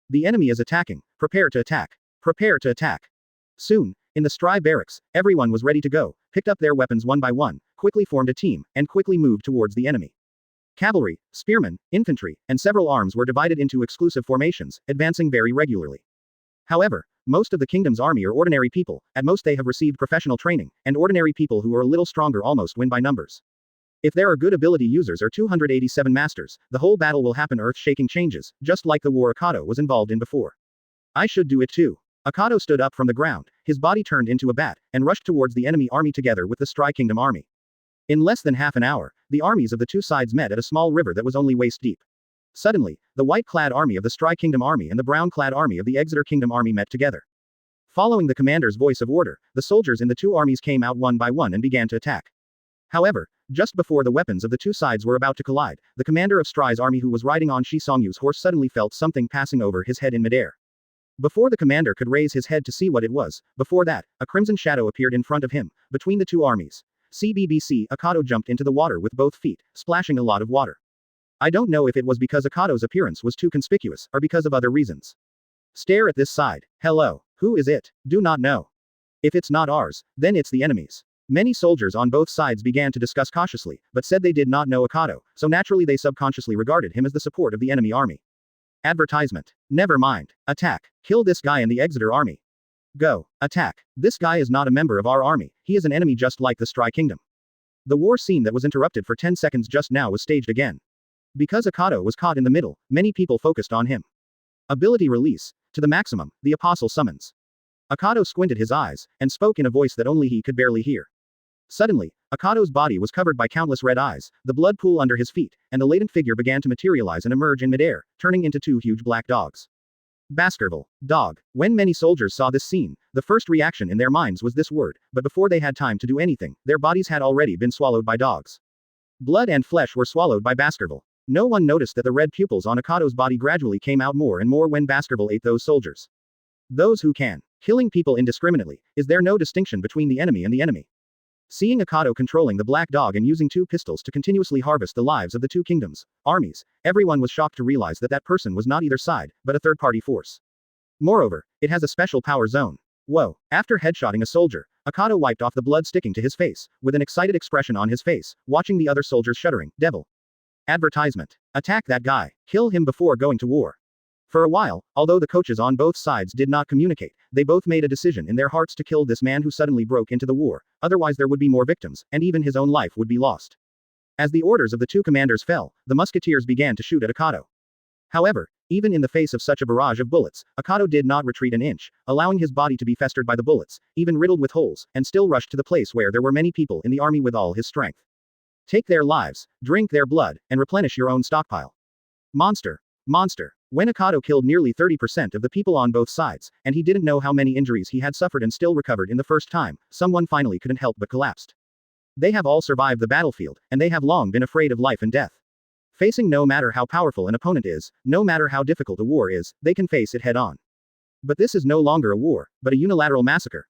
The enemy is attacking. Prepare to attack. Prepare to attack." Soon, in the Stry barracks, everyone was ready to go, picked up their weapons one by one, quickly formed a team, and quickly moved towards the enemy. Cavalry, spearmen, infantry, and several arms were divided into exclusive formations, advancing very regularly. However, most of the kingdom's army are ordinary people, at most they have received professional training, and ordinary people who are a little stronger almost win by numbers. If there are good ability users or 287 masters, the whole battle will happen earth-shaking changes, just like the war Akado was involved in before. I should do it too. Akado stood up from the ground, his body turned into a bat, and rushed towards the enemy army together with the Stry Kingdom army. In less than half an hour, the armies of the two sides met at a small river that was only waist deep. Suddenly, the white-clad army of the Stry Kingdom army and the brown-clad army of the Exeter Kingdom army met together. Following the commander's voice of order, the soldiers in the two armies came out one by one and began to attack. However, just before the weapons of the two sides were about to collide, the commander of Stry's army who was riding on Shi Songyu's horse suddenly felt something passing over his head in midair. Before the commander could raise his head to see what it was, before that, a crimson shadow appeared in front of him, between the two armies. CBBC Akado jumped into the water with both feet, splashing a lot of water. I don't know if it was because Akado's appearance was too conspicuous, or because of other reasons. Stare at this side. Hello. Who is it? Do not know. If it's not ours, then it's the enemy's. Many soldiers on both sides began to discuss cautiously, but said they did not know Akado, so naturally they subconsciously regarded him as the support of the enemy army. Advertisement. Never mind. Attack. Kill this guy in the Exeter army. Go. Attack. This guy is not a member of our army, he is an enemy just like the Stry Kingdom. The war scene that was interrupted for 10 seconds just now was staged again. Because Akado was caught in the middle, many people focused on him. Ability release. To the maximum, the apostle summons. Akado squinted his eyes, and spoke in a voice that only he could barely hear. Suddenly, Akado's body was covered by countless red eyes, the blood pool under his feet, and the latent figure began to materialize and emerge in midair, turning into two huge black dogs. Baskerville. Dog. When many soldiers saw this scene, the first reaction in their minds was this word, but before they had time to do anything, their bodies had already been swallowed by dogs. Blood and flesh were swallowed by Baskerville. No one noticed that the red pupils on Akado's body gradually came out more and more when Baskerville ate those soldiers. Those who can. Killing people indiscriminately. Is there no distinction between the enemy and the enemy? Seeing Akado controlling the black dog and using two pistols to continuously harvest the lives of the two kingdoms, armies, everyone was shocked to realize that that person was not either side, but a third-party force. Moreover, it has a special power zone. Whoa. After headshotting a soldier, Akado wiped off the blood sticking to his face, with an excited expression on his face, watching the other soldiers shuddering. Devil. Advertisement. Attack that guy. Kill him before going to war. For a while, although the coaches on both sides did not communicate, they both made a decision in their hearts to kill this man who suddenly broke into the war, otherwise there would be more victims, and even his own life would be lost. As the orders of the two commanders fell, the musketeers began to shoot at Akado. However, even in the face of such a barrage of bullets, Akado did not retreat an inch, allowing his body to be festered by the bullets, even riddled with holes, and still rushed to the place where there were many people in the army with all his strength. Take their lives, drink their blood, and replenish your own stockpile. Monster. Monster. When Akado killed nearly 30% of the people on both sides, and he didn't know how many injuries he had suffered and still recovered in the first time, someone finally couldn't help but collapsed. They have all survived the battlefield, and they have long been afraid of life and death. Facing no matter how powerful an opponent is, no matter how difficult a war is, they can face it head on. But this is no longer a war, but a unilateral massacre.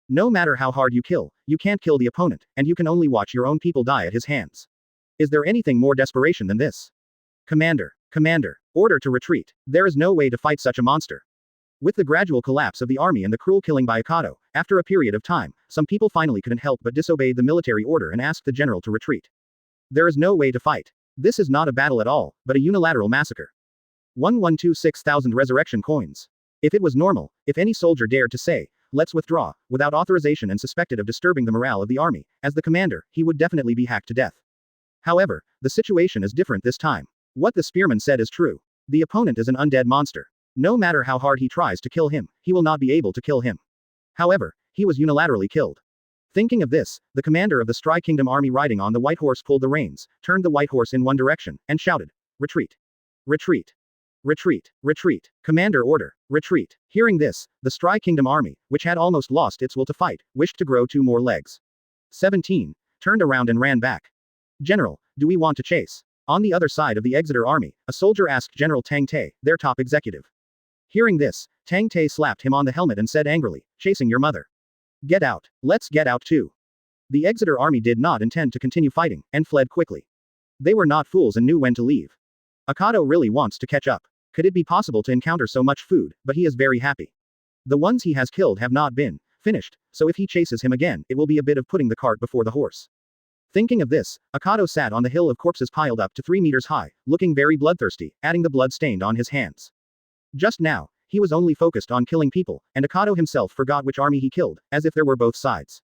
No matter how hard you can't kill the opponent, and you can only watch your own people die at his hands. Is there anything more desperation than this? Commander. Order to retreat. There is no way to fight such a monster. With the gradual collapse of the army and the cruel killing by Akado, after a period of time, some people finally couldn't help but disobeyed the military order and asked the general to retreat. There is no way to fight. This is not a battle at all, but a unilateral massacre. 1126,000 resurrection coins. If it was normal, if any soldier dared to say, let's withdraw, without authorization and suspected of disturbing the morale of the army, as the commander, he would definitely be hacked to death. However, the situation is different this time. What the spearman said is true. The opponent is an undead monster. No matter how hard he tries to kill him, he will not be able to kill him. However, he was unilaterally killed. Thinking of this, the commander of the Stry Kingdom army riding on the white horse pulled the reins, turned the white horse in one direction, and shouted, "Retreat! Retreat! Retreat! Retreat! Commander order! Retreat!" Hearing this, the Stry Kingdom army, which had almost lost its will to fight, wished to grow 2 more legs. 17. Turned around and ran back. General, do we want to chase? On the other side of the Exeter army, a soldier asked General Tang Te, their top executive. Hearing this, Tang Te slapped him on the helmet and said angrily, "Chasing your mother. Get out. Let's get out too." The Exeter army did not intend to continue fighting, and fled quickly. They were not fools and knew when to leave. Akado really wants to catch up. Could it be possible to encounter so much food, but he is very happy. The ones he has killed have not been finished, so if he chases him again, it will be a bit of putting the cart before the horse. Thinking of this, Akado sat on the hill of corpses piled up to 3 meters high, looking very bloodthirsty, adding the blood stained on his hands. Just now, he was only focused on killing people, and Akado himself forgot which army he killed, as if there were both sides.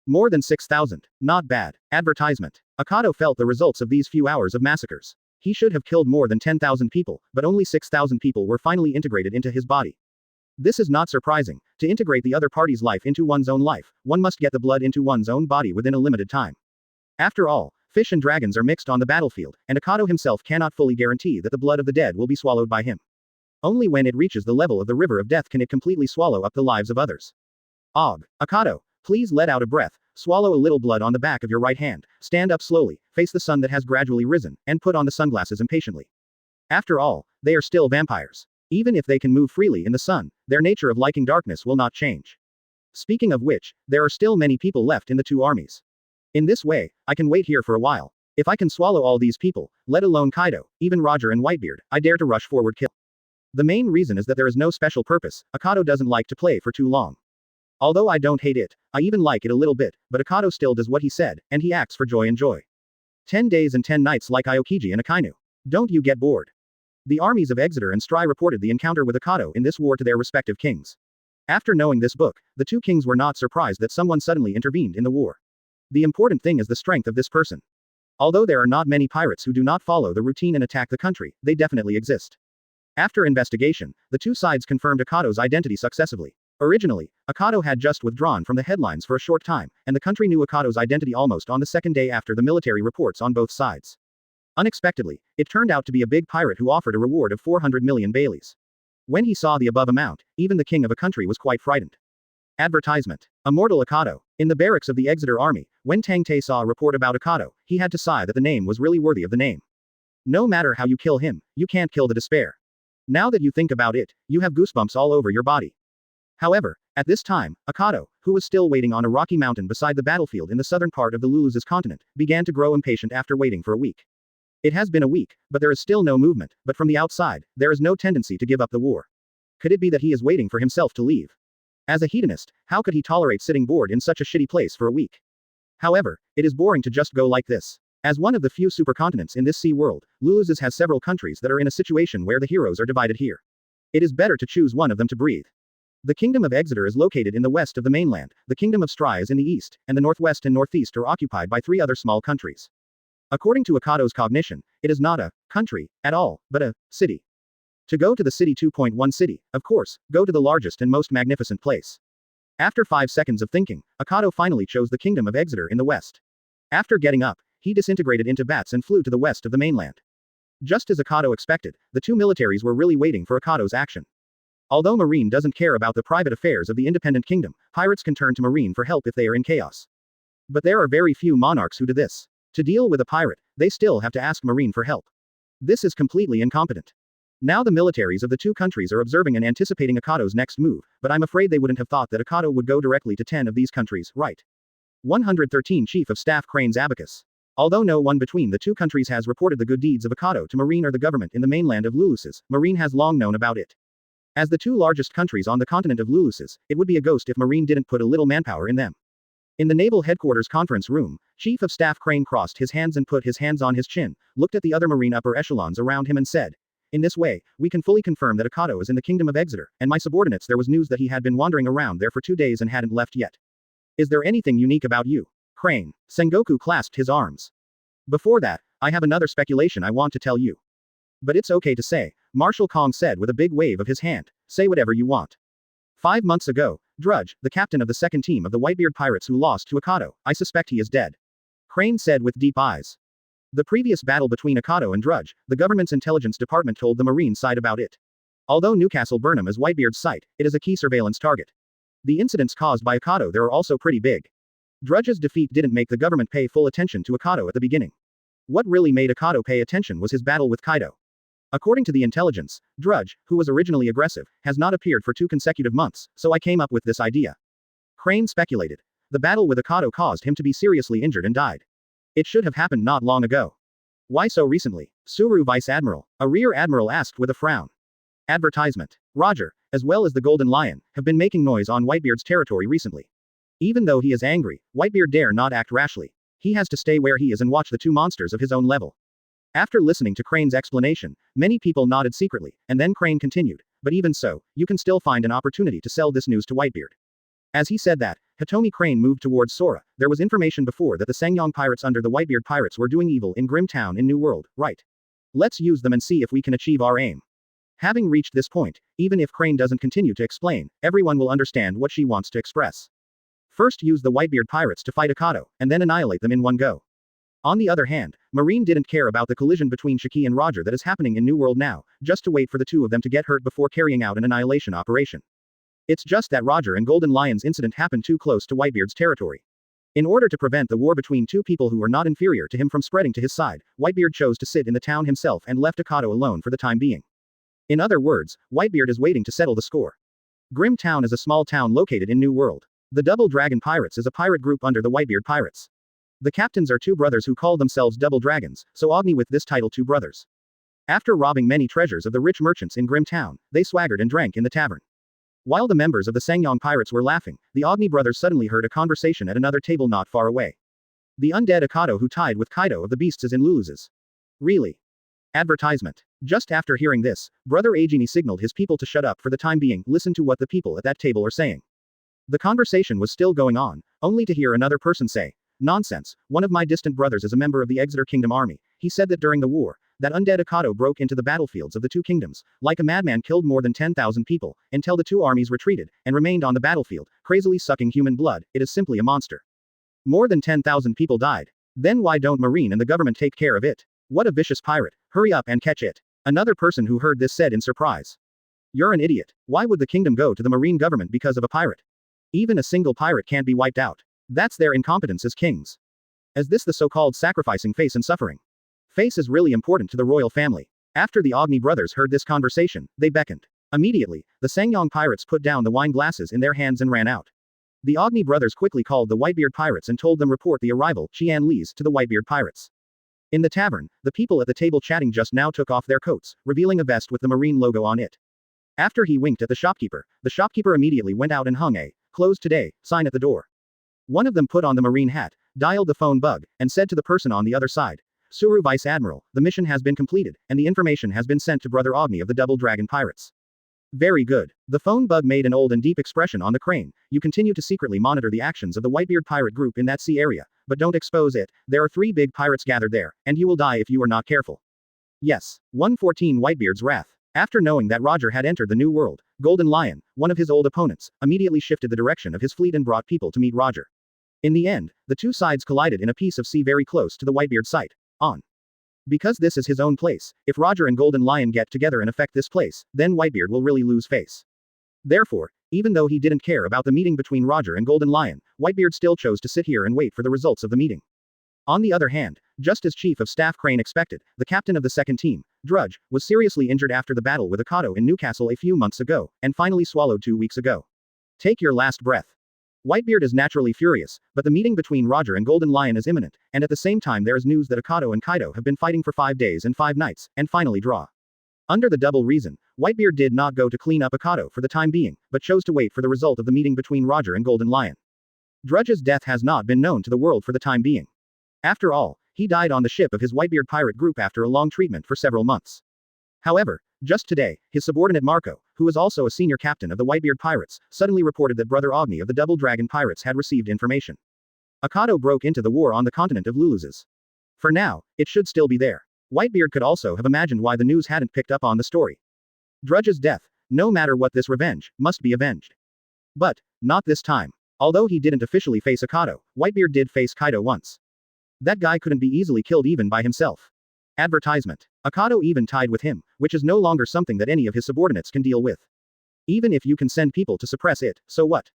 More than 6,000. Not bad. Advertisement. Akado felt the results of these few hours of massacres. He should have killed more than 10,000 people, but only 6,000 people were finally integrated into his body. This is not surprising. To integrate the other party's life into one's own life, one must get the blood into one's own body within a limited time. After all, fish and dragons are mixed on the battlefield, and Akado himself cannot fully guarantee that the blood of the dead will be swallowed by him. Only when it reaches the level of the river of death can it completely swallow up the lives of others. Akado, please let out a breath, swallow a little blood on the back of your right hand, stand up slowly, face the sun that has gradually risen, and put on the sunglasses impatiently. After all, they are still vampires. Even if they can move freely in the sun, their nature of liking darkness will not change. Speaking of which, there are still many people left in the two armies. In this way, I can wait here for a while. If I can swallow all these people, let alone Kaido, even Roger and Whitebeard, I dare to rush forward kill. The main reason is that there is no special purpose. Akado doesn't like to play for too long. Although I don't hate it, I even like it a little bit, but Akado still does what he said, and he acts for joy and joy. 10 days and 10 nights like Aokiji and Akainu. Don't you get bored? The armies of Exeter and Stry reported the encounter with Akado in this war to their respective kings. After knowing this book, the two kings were not surprised that someone suddenly intervened in the war. The important thing is the strength of this person. Although there are not many pirates who do not follow the routine and attack the country, they definitely exist. After investigation, the two sides confirmed Akado's identity successively. Originally, Akado had just withdrawn from the headlines for a short time, and the country knew Akado's identity almost on the second day after the military reports on both sides. Unexpectedly, it turned out to be a big pirate who offered a reward of 400 million Baileys. When he saw the above amount, even the king of a country was quite frightened. Advertisement. Immortal Akado. In the barracks of the Exeter army, when Tang Te saw a report about Akado, he had to sigh that the name was really worthy of the name. No matter how you kill him, you can't kill the despair. Now that you think about it, you have goosebumps all over your body. However, at this time, Akado, who was still waiting on a rocky mountain beside the battlefield in the southern part of the Lulu's continent, began to grow impatient after waiting for a week. It has been a week, but there is still no movement, but from the outside, there is no tendency to give up the war. Could it be that he is waiting for himself to leave? As a hedonist, how could he tolerate sitting bored in such a shitty place for a week? However, it is boring to just go like this. As one of the few supercontinents in this sea world, Lulu's has several countries that are in a situation where the heroes are divided here. It is better to choose one of them to breathe. The Kingdom of Exeter is located in the west of the mainland, the Kingdom of Stry is in the east, and the northwest and northeast are occupied by 3 other small countries. According to Akado's cognition, it is not a country at all, but a city. To go to the city 2.1 city, of course, go to the largest and most magnificent place. After 5 seconds of thinking, Akado finally chose the Kingdom of Exeter in the west. After getting up, he disintegrated into bats and flew to the west of the mainland. Just as Akado expected, the 2 militaries were really waiting for Akado's action. Although Marine doesn't care about the private affairs of the independent kingdom, pirates can turn to Marine for help if they are in chaos. But there are very few monarchs who do this. To deal with a pirate, they still have to ask Marine for help. This is completely incompetent. Now the militaries of the 2 countries are observing and anticipating Akado's next move, but I'm afraid they wouldn't have thought that Akado would go directly to 10 of these countries, right? 113 Chief of Staff Crane's Abacus. Although no one between the 2 countries has reported the good deeds of Akado to Marine or the government in the mainland of Lulu's, Marine has long known about it. As the 2 largest countries on the continent of Lulu's, it would be a ghost if Marine didn't put a little manpower in them. In the Naval Headquarters conference room, Chief of Staff Crane crossed his hands and put his hands on his chin, looked at the other Marine upper echelons around him and said, "In this way, we can fully confirm that Akado is in the Kingdom of Exeter, and my subordinates there was news that he had been wandering around there for 2 days and hadn't left yet. Is there anything unique about you, Crane?" Sengoku clasped his arms. "Before that, I have another speculation I want to tell you. But it's okay to say," Marshal Kong said with a big wave of his hand, "say whatever you want. 5 months ago, Drudge, the captain of the second team of the Whitebeard Pirates who lost to Akado, I suspect he is dead." Crane said with deep eyes. The previous battle between Akado and Drudge, the government's intelligence department told the Marine side about it. Although Newcastle Burnham is Whitebeard's site, it is a key surveillance target. The incidents caused by Akado there are also pretty big. Drudge's defeat didn't make the government pay full attention to Akado at the beginning. What really made Akado pay attention was his battle with Kaido. According to the intelligence, Drudge, who was originally aggressive, has not appeared for 2 consecutive months, so I came up with this idea. Crane speculated. The battle with Akado caused him to be seriously injured and died. It should have happened not long ago. Why so recently? Suru Vice Admiral, a Rear Admiral asked with a frown. Advertisement. Roger, as well as the Golden Lion, have been making noise on Whitebeard's territory recently. Even though he is angry, Whitebeard dare not act rashly. He has to stay where he is and watch the 2 monsters of his own level. After listening to Crane's explanation, many people nodded secretly, and then Crane continued, "But even so, you can still find an opportunity to sell this news to Whitebeard." As he said that, Hitomi Crane moved towards Sora. There was information before that the Sangyong pirates under the Whitebeard Pirates were doing evil in Grim Town in New World, right? Let's use them and see if we can achieve our aim. Having reached this point, even if Crane doesn't continue to explain, everyone will understand what she wants to express. First use the Whitebeard Pirates to fight Akado, and then annihilate them in one go. On the other hand, Marine didn't care about the collision between Shiki and Roger that is happening in New World now, just to wait for the 2 of them to get hurt before carrying out an annihilation operation. It's just that Roger and Golden Lion's incident happened too close to Whitebeard's territory. In order to prevent the war between 2 people who are not inferior to him from spreading to his side, Whitebeard chose to sit in the town himself and left Akado alone for the time being. In other words, Whitebeard is waiting to settle the score. Grim Town is a small town located in New World. The Double Dragon Pirates is a pirate group under the Whitebeard Pirates. The captains are 2 brothers who call themselves Double Dragons, so Agni with this title 2 brothers. After robbing many treasures of the rich merchants in Grim Town, they swaggered and drank in the tavern. While the members of the Sangyong Pirates were laughing, the Agni brothers suddenly heard a conversation at another table not far away. The undead Akado who tied with Kaido of the Beasts is in Lulu's. Really? Advertisement. Just after hearing this, Brother Agini signaled his people to shut up for the time being, listen to what the people at that table are saying. The conversation was still going on, only to hear another person say, "Nonsense, one of my distant brothers is a member of the Exeter Kingdom Army. He said that during the war, that undead Akado broke into the battlefields of the 2 kingdoms, like a madman killed more than 10,000 people, until the 2 armies retreated, and remained on the battlefield, crazily sucking human blood. It is simply a monster. More than 10,000 people died. Then why don't Marine and the government take care of it? What a vicious pirate. Hurry up and catch it." Another person who heard this said in surprise. You're an idiot. Why would the kingdom go to the marine government because of a pirate? Even a single pirate can't be wiped out. That's their incompetence as kings. Is this the so-called sacrificing face and suffering? Face is really important to the royal family. After the Agni brothers heard this conversation, they beckoned. Immediately, the Sangyong pirates put down the wine glasses in their hands and ran out. The Agni brothers quickly called the Whitebeard Pirates and told them report the arrival, Qian Li's, to the Whitebeard Pirates. In the tavern, the people at the table chatting just now took off their coats, revealing a vest with the marine logo on it. After he winked at the shopkeeper immediately went out and hung a "closed today" sign at the door. One of them put on the marine hat, dialed the phone bug, and said to the person on the other side, "Suru Vice Admiral, the mission has been completed, and the information has been sent to Brother Agni of the Double Dragon Pirates." Very good. The phone bug made an old and deep expression on the crane. You continue to secretly monitor the actions of the Whitebeard pirate group in that sea area, but don't expose it. There are 3 big pirates gathered there, and you will die if you are not careful. Yes. 114 Whitebeard's wrath. After knowing that Roger had entered the New World, Golden Lion, one of his old opponents, immediately shifted the direction of his fleet and brought people to meet Roger. In the end, the two sides collided in a piece of sea very close to the Whitebeard site. Because this is his own place, if Roger and Golden Lion get together and affect this place, then Whitebeard will really lose face. Therefore, even though he didn't care about the meeting between Roger and Golden Lion, Whitebeard still chose to sit here and wait for the results of the meeting. On the other hand, just as Chief of Staff Crane expected, the captain of the second team, Drudge, was seriously injured after the battle with Akado in Newcastle a few months ago, and finally swallowed 2 weeks ago. Take your last breath. Whitebeard is naturally furious, but the meeting between Roger and Golden Lion is imminent, and at the same time there is news that Akado and Kaido have been fighting for 5 days and 5 nights, and finally draw. Under the double reason, Whitebeard did not go to clean up Akado for the time being, but chose to wait for the result of the meeting between Roger and Golden Lion. Drudge's death has not been known to the world for the time being. After all, he died on the ship of his Whitebeard pirate group after a long treatment for several months. However, just today, his subordinate Marco, who is also a senior captain of the Whitebeard Pirates, suddenly reported that Brother Agni of the Double Dragon Pirates had received information. Akado broke into the war on the continent of Lulu's. For now, it should still be there. Whitebeard could also have imagined why the news hadn't picked up on the story. Drudge's death, no matter what this revenge, must be avenged. But, not this time. Although he didn't officially face Akado, Whitebeard did face Kaido once. That guy couldn't be easily killed even by himself. Advertisement. Akado even tied with him, which is no longer something that any of his subordinates can deal with. Even if you can send people to suppress it, so what?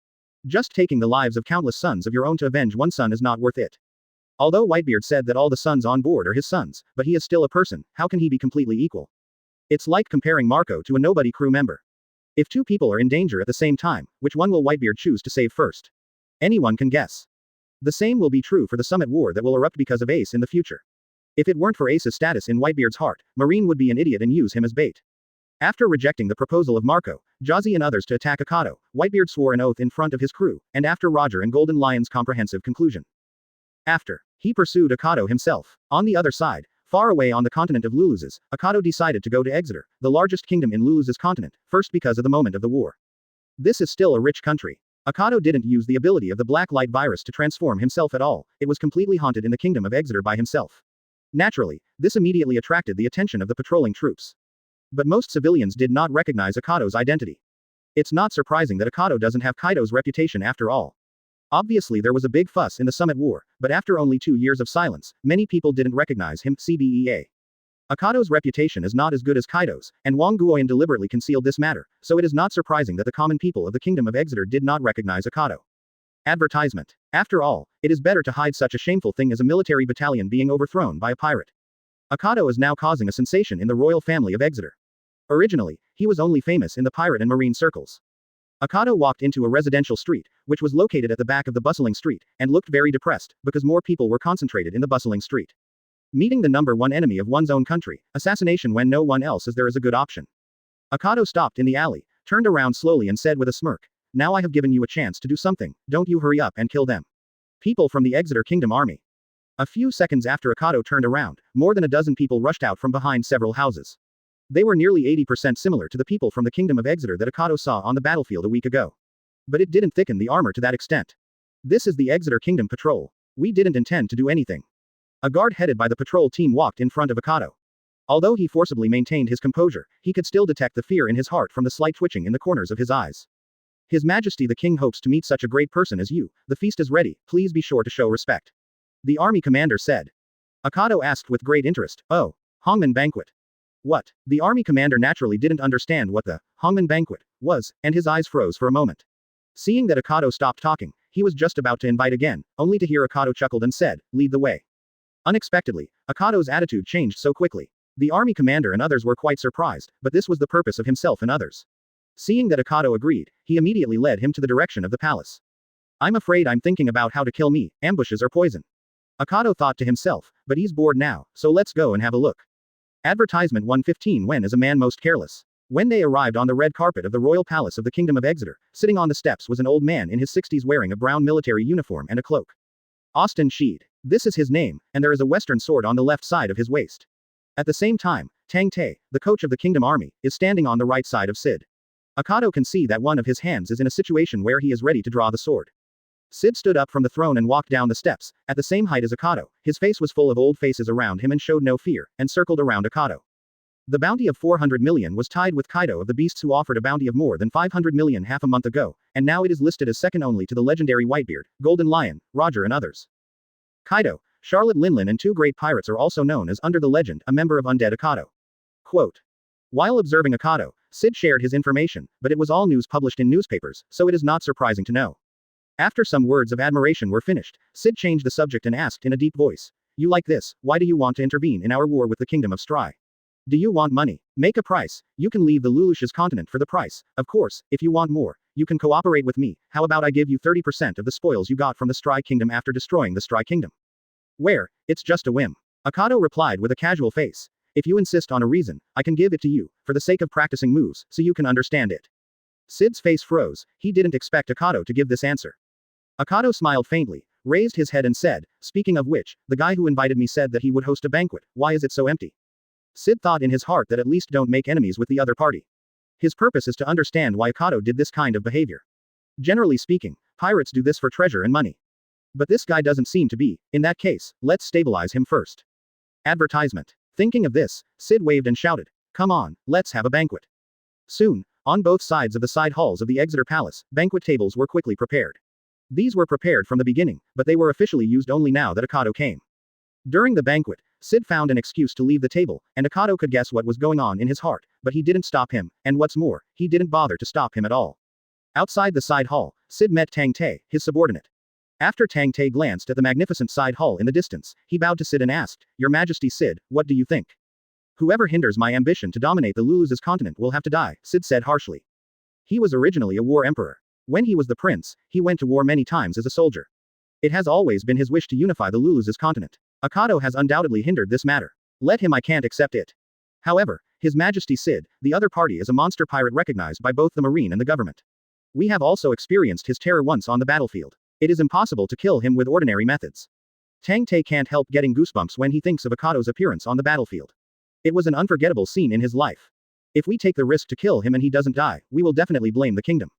Just taking the lives of countless sons of your own to avenge one son is not worth it. Although Whitebeard said that all the sons on board are his sons, but he is still a person, how can he be completely equal? It's like comparing Marco to a nobody crew member. If 2 people are in danger at the same time, which one will Whitebeard choose to save first? Anyone can guess. The same will be true for the summit war that will erupt because of Ace in the future. If it weren't for Ace's status in Whitebeard's heart, Marine would be an idiot and use him as bait. After rejecting the proposal of Marco, Jazzy and others to attack Akado, Whitebeard swore an oath in front of his crew, and after Roger and Golden Lion's comprehensive conclusion. After, he pursued Akado himself. On the other side, far away on the continent of Lulu's, Akado decided to go to Exeter, the largest kingdom in Lulu's continent, first because of the moment of the war. This is still a rich country. Akado didn't use the ability of the black light virus to transform himself at all, it was completely haunted in the kingdom of Exeter by himself. Naturally, this immediately attracted the attention of the patrolling troops. But most civilians did not recognize Akado's identity. It's not surprising that Akado doesn't have Kaido's reputation after all. Obviously there was a big fuss in the Summit War, but after only 2 years of silence, many people didn't recognize him, CBEA. Akado's reputation is not as good as Kaido's, and Wang Guoyan deliberately concealed this matter, so it is not surprising that the common people of the Kingdom of Exeter did not recognize Akado. Advertisement. After all, it is better to hide such a shameful thing as a military battalion being overthrown by a pirate. Akado is now causing a sensation in the royal family of Exeter. Originally, he was only famous in the pirate and marine circles. Akado walked into a residential street, which was located at the back of the bustling street, and looked very depressed, because more people were concentrated in the bustling street. Meeting the number 1 enemy of one's own country, assassination when no one else is there is a good option. Akado stopped in the alley, turned around slowly and said with a smirk, "Now I have given you a chance to do something, don't you hurry up and kill them." People from the Exeter Kingdom Army. A few seconds after Akado turned around, more than a dozen people rushed out from behind several houses. They were nearly 80% similar to the people from the Kingdom of Exeter that Akado saw on the battlefield a week ago. But it didn't thicken the armor to that extent. This is the Exeter Kingdom Patrol. We didn't intend to do anything. A guard headed by the patrol team walked in front of Akado. Although he forcibly maintained his composure, he could still detect the fear in his heart from the slight twitching in the corners of his eyes. His Majesty the King hopes to meet such a great person as you. The feast is ready, please be sure to show respect. The army commander said. Akado asked with great interest, "Oh, Hongman banquet. What? The army commander naturally didn't understand what the Hongman banquet was, and his eyes froze for a moment. Seeing that Akado stopped talking, he was just about to invite again, only to hear Akado chuckled and said, "Lead the way." Unexpectedly, Akado's attitude changed so quickly. The army commander and others were quite surprised, but this was the purpose of himself and others. Seeing that Akado agreed, he immediately led him to the direction of the palace. "I'm afraid I'm thinking about how to kill me, ambushes or poison." Akado thought to himself, but he's bored now, so let's go and have a look. Advertisement 115. When is a man most careless? When they arrived on the red carpet of the royal palace of the Kingdom of Exeter, sitting on the steps was an old man in his 60s wearing a brown military uniform and a cloak. Austin Sheed. This is his name, and there is a western sword on the left side of his waist. At the same time, Tang Te, the coach of the Kingdom Army, is standing on the right side of Sid. Akado can see that one of his hands is in a situation where he is ready to draw the sword. Sid stood up from the throne and walked down the steps, at the same height as Akado. His face was full of old faces around him and showed no fear, and circled around Akado. The bounty of 400 million was tied with Kaido of the Beasts, who offered a bounty of more than 500 million half a month ago, and now it is listed as second only to the legendary Whitebeard, Golden Lion, Roger and others. Kaido, Charlotte Linlin and two great pirates are also known as Under the Legend, a member of Undead Akado. Quote. While observing Akado, Sid shared his information, but it was all news published in newspapers, so it is not surprising to know. After some words of admiration were finished, Sid changed the subject and asked in a deep voice, "You like this? Why do you want to intervene in our war with the Kingdom of Stry? Do you want money? Make a price. You can leave the Lulus's continent for the price. Of course, if you want more, you can cooperate with me. How about I give you 30% of the spoils you got from the Stry Kingdom after destroying the Stry Kingdom?" "Where? It's just a whim." Akado replied with a casual face. "If you insist on a reason, I can give it to you, for the sake of practicing moves, so you can understand it." Sid's face froze. He didn't expect Akado to give this answer. Akado smiled faintly, raised his head and said, "Speaking of which, the guy who invited me said that he would host a banquet. Why is it so empty?" Sid thought in his heart that at least don't make enemies with the other party. His purpose is to understand why Akado did this kind of behavior. Generally speaking, pirates do this for treasure and money. But this guy doesn't seem to be. In that case, let's stabilize him first. Advertisement. Thinking of this, Sid waved and shouted, "Come on, let's have a banquet." Soon, on both sides of the side halls of the Exeter Palace, banquet tables were quickly prepared. These were prepared from the beginning, but they were officially used only now that Akado came. During the banquet, Sid found an excuse to leave the table, and Akado could guess what was going on in his heart, but he didn't stop him, and what's more, he didn't bother to stop him at all. Outside the side hall, Sid met Tang Te, his subordinate. After Tang Te glanced at the magnificent side hall in the distance, he bowed to Sid and asked, "Your Majesty Sid, what do you think?" "Whoever hinders my ambition to dominate the Lulu's continent will have to die," Sid said harshly. He was originally a war emperor. When he was the prince, he went to war many times as a soldier. It has always been his wish to unify the Lulu's continent. Akado has undoubtedly hindered this matter. Let him, I can't accept it. However, His Majesty Sid, the other party is a monster pirate recognized by both the Marine and the government. We have also experienced his terror once on the battlefield. It is impossible to kill him with ordinary methods. Tang Te can't help getting goosebumps when he thinks of Akado's appearance on the battlefield. It was an unforgettable scene in his life. If we take the risk to kill him and he doesn't die, we will definitely blame the kingdom.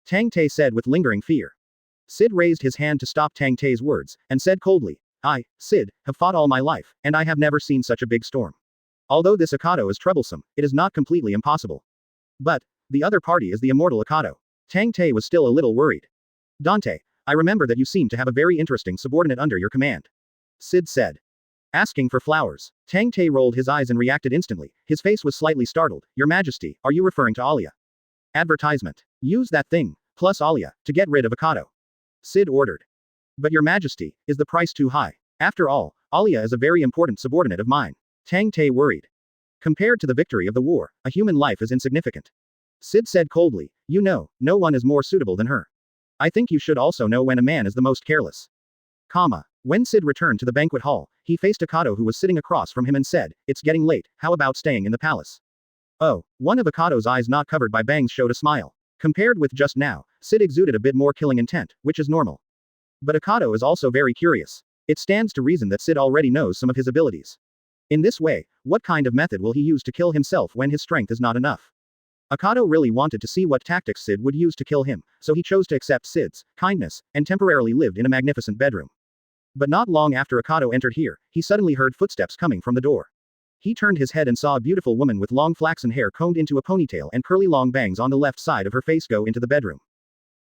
Tang Te said with lingering fear. Sid raised his hand to stop Tang Te's words, and said coldly, "I, Sid, have fought all my life, and I have never seen such a big storm. Although this Akado is troublesome, it is not completely impossible. But, the other party is the immortal Akado." Tang Te was still a little worried. "Dante, I remember that you seem to have a very interesting subordinate under your command," Sid said. "Asking for flowers." Tang Te rolled his eyes and reacted instantly. His face was slightly startled. "Your Majesty, are you referring to Alia?" "Advertisement. Use that thing, plus Alia, to get rid of Akado," Sid ordered. "But Your Majesty, is the price too high? After all, Alia is a very important subordinate of mine." Tang Te worried. "Compared to the victory of the war, a human life is insignificant," Sid said coldly. "You know, no one is more suitable than her. I think you should also know when a man is the most careless." When Sid returned to the banquet hall, he faced Akado, who was sitting across from him, and said, "It's getting late, how about staying in the palace?" Oh, one of Akado's eyes not covered by bangs showed a smile. Compared with just now, Sid exuded a bit more killing intent, which is normal. But Akado is also very curious. It stands to reason that Sid already knows some of his abilities. In this way, what kind of method will he use to kill himself when his strength is not enough? Akado really wanted to see what tactics Sid would use to kill him, so he chose to accept Sid's kindness, and temporarily lived in a magnificent bedroom. But not long after Akado entered here, he suddenly heard footsteps coming from the door. He turned his head and saw a beautiful woman with long flaxen hair combed into a ponytail and curly long bangs on the left side of her face go into the bedroom.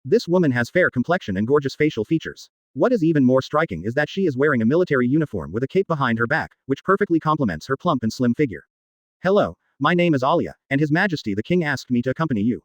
This woman has fair complexion and gorgeous facial features. What is even more striking is that she is wearing a military uniform with a cape behind her back, which perfectly complements her plump and slim figure. "Hello, My name is Alia, and His Majesty the King asked me to accompany you.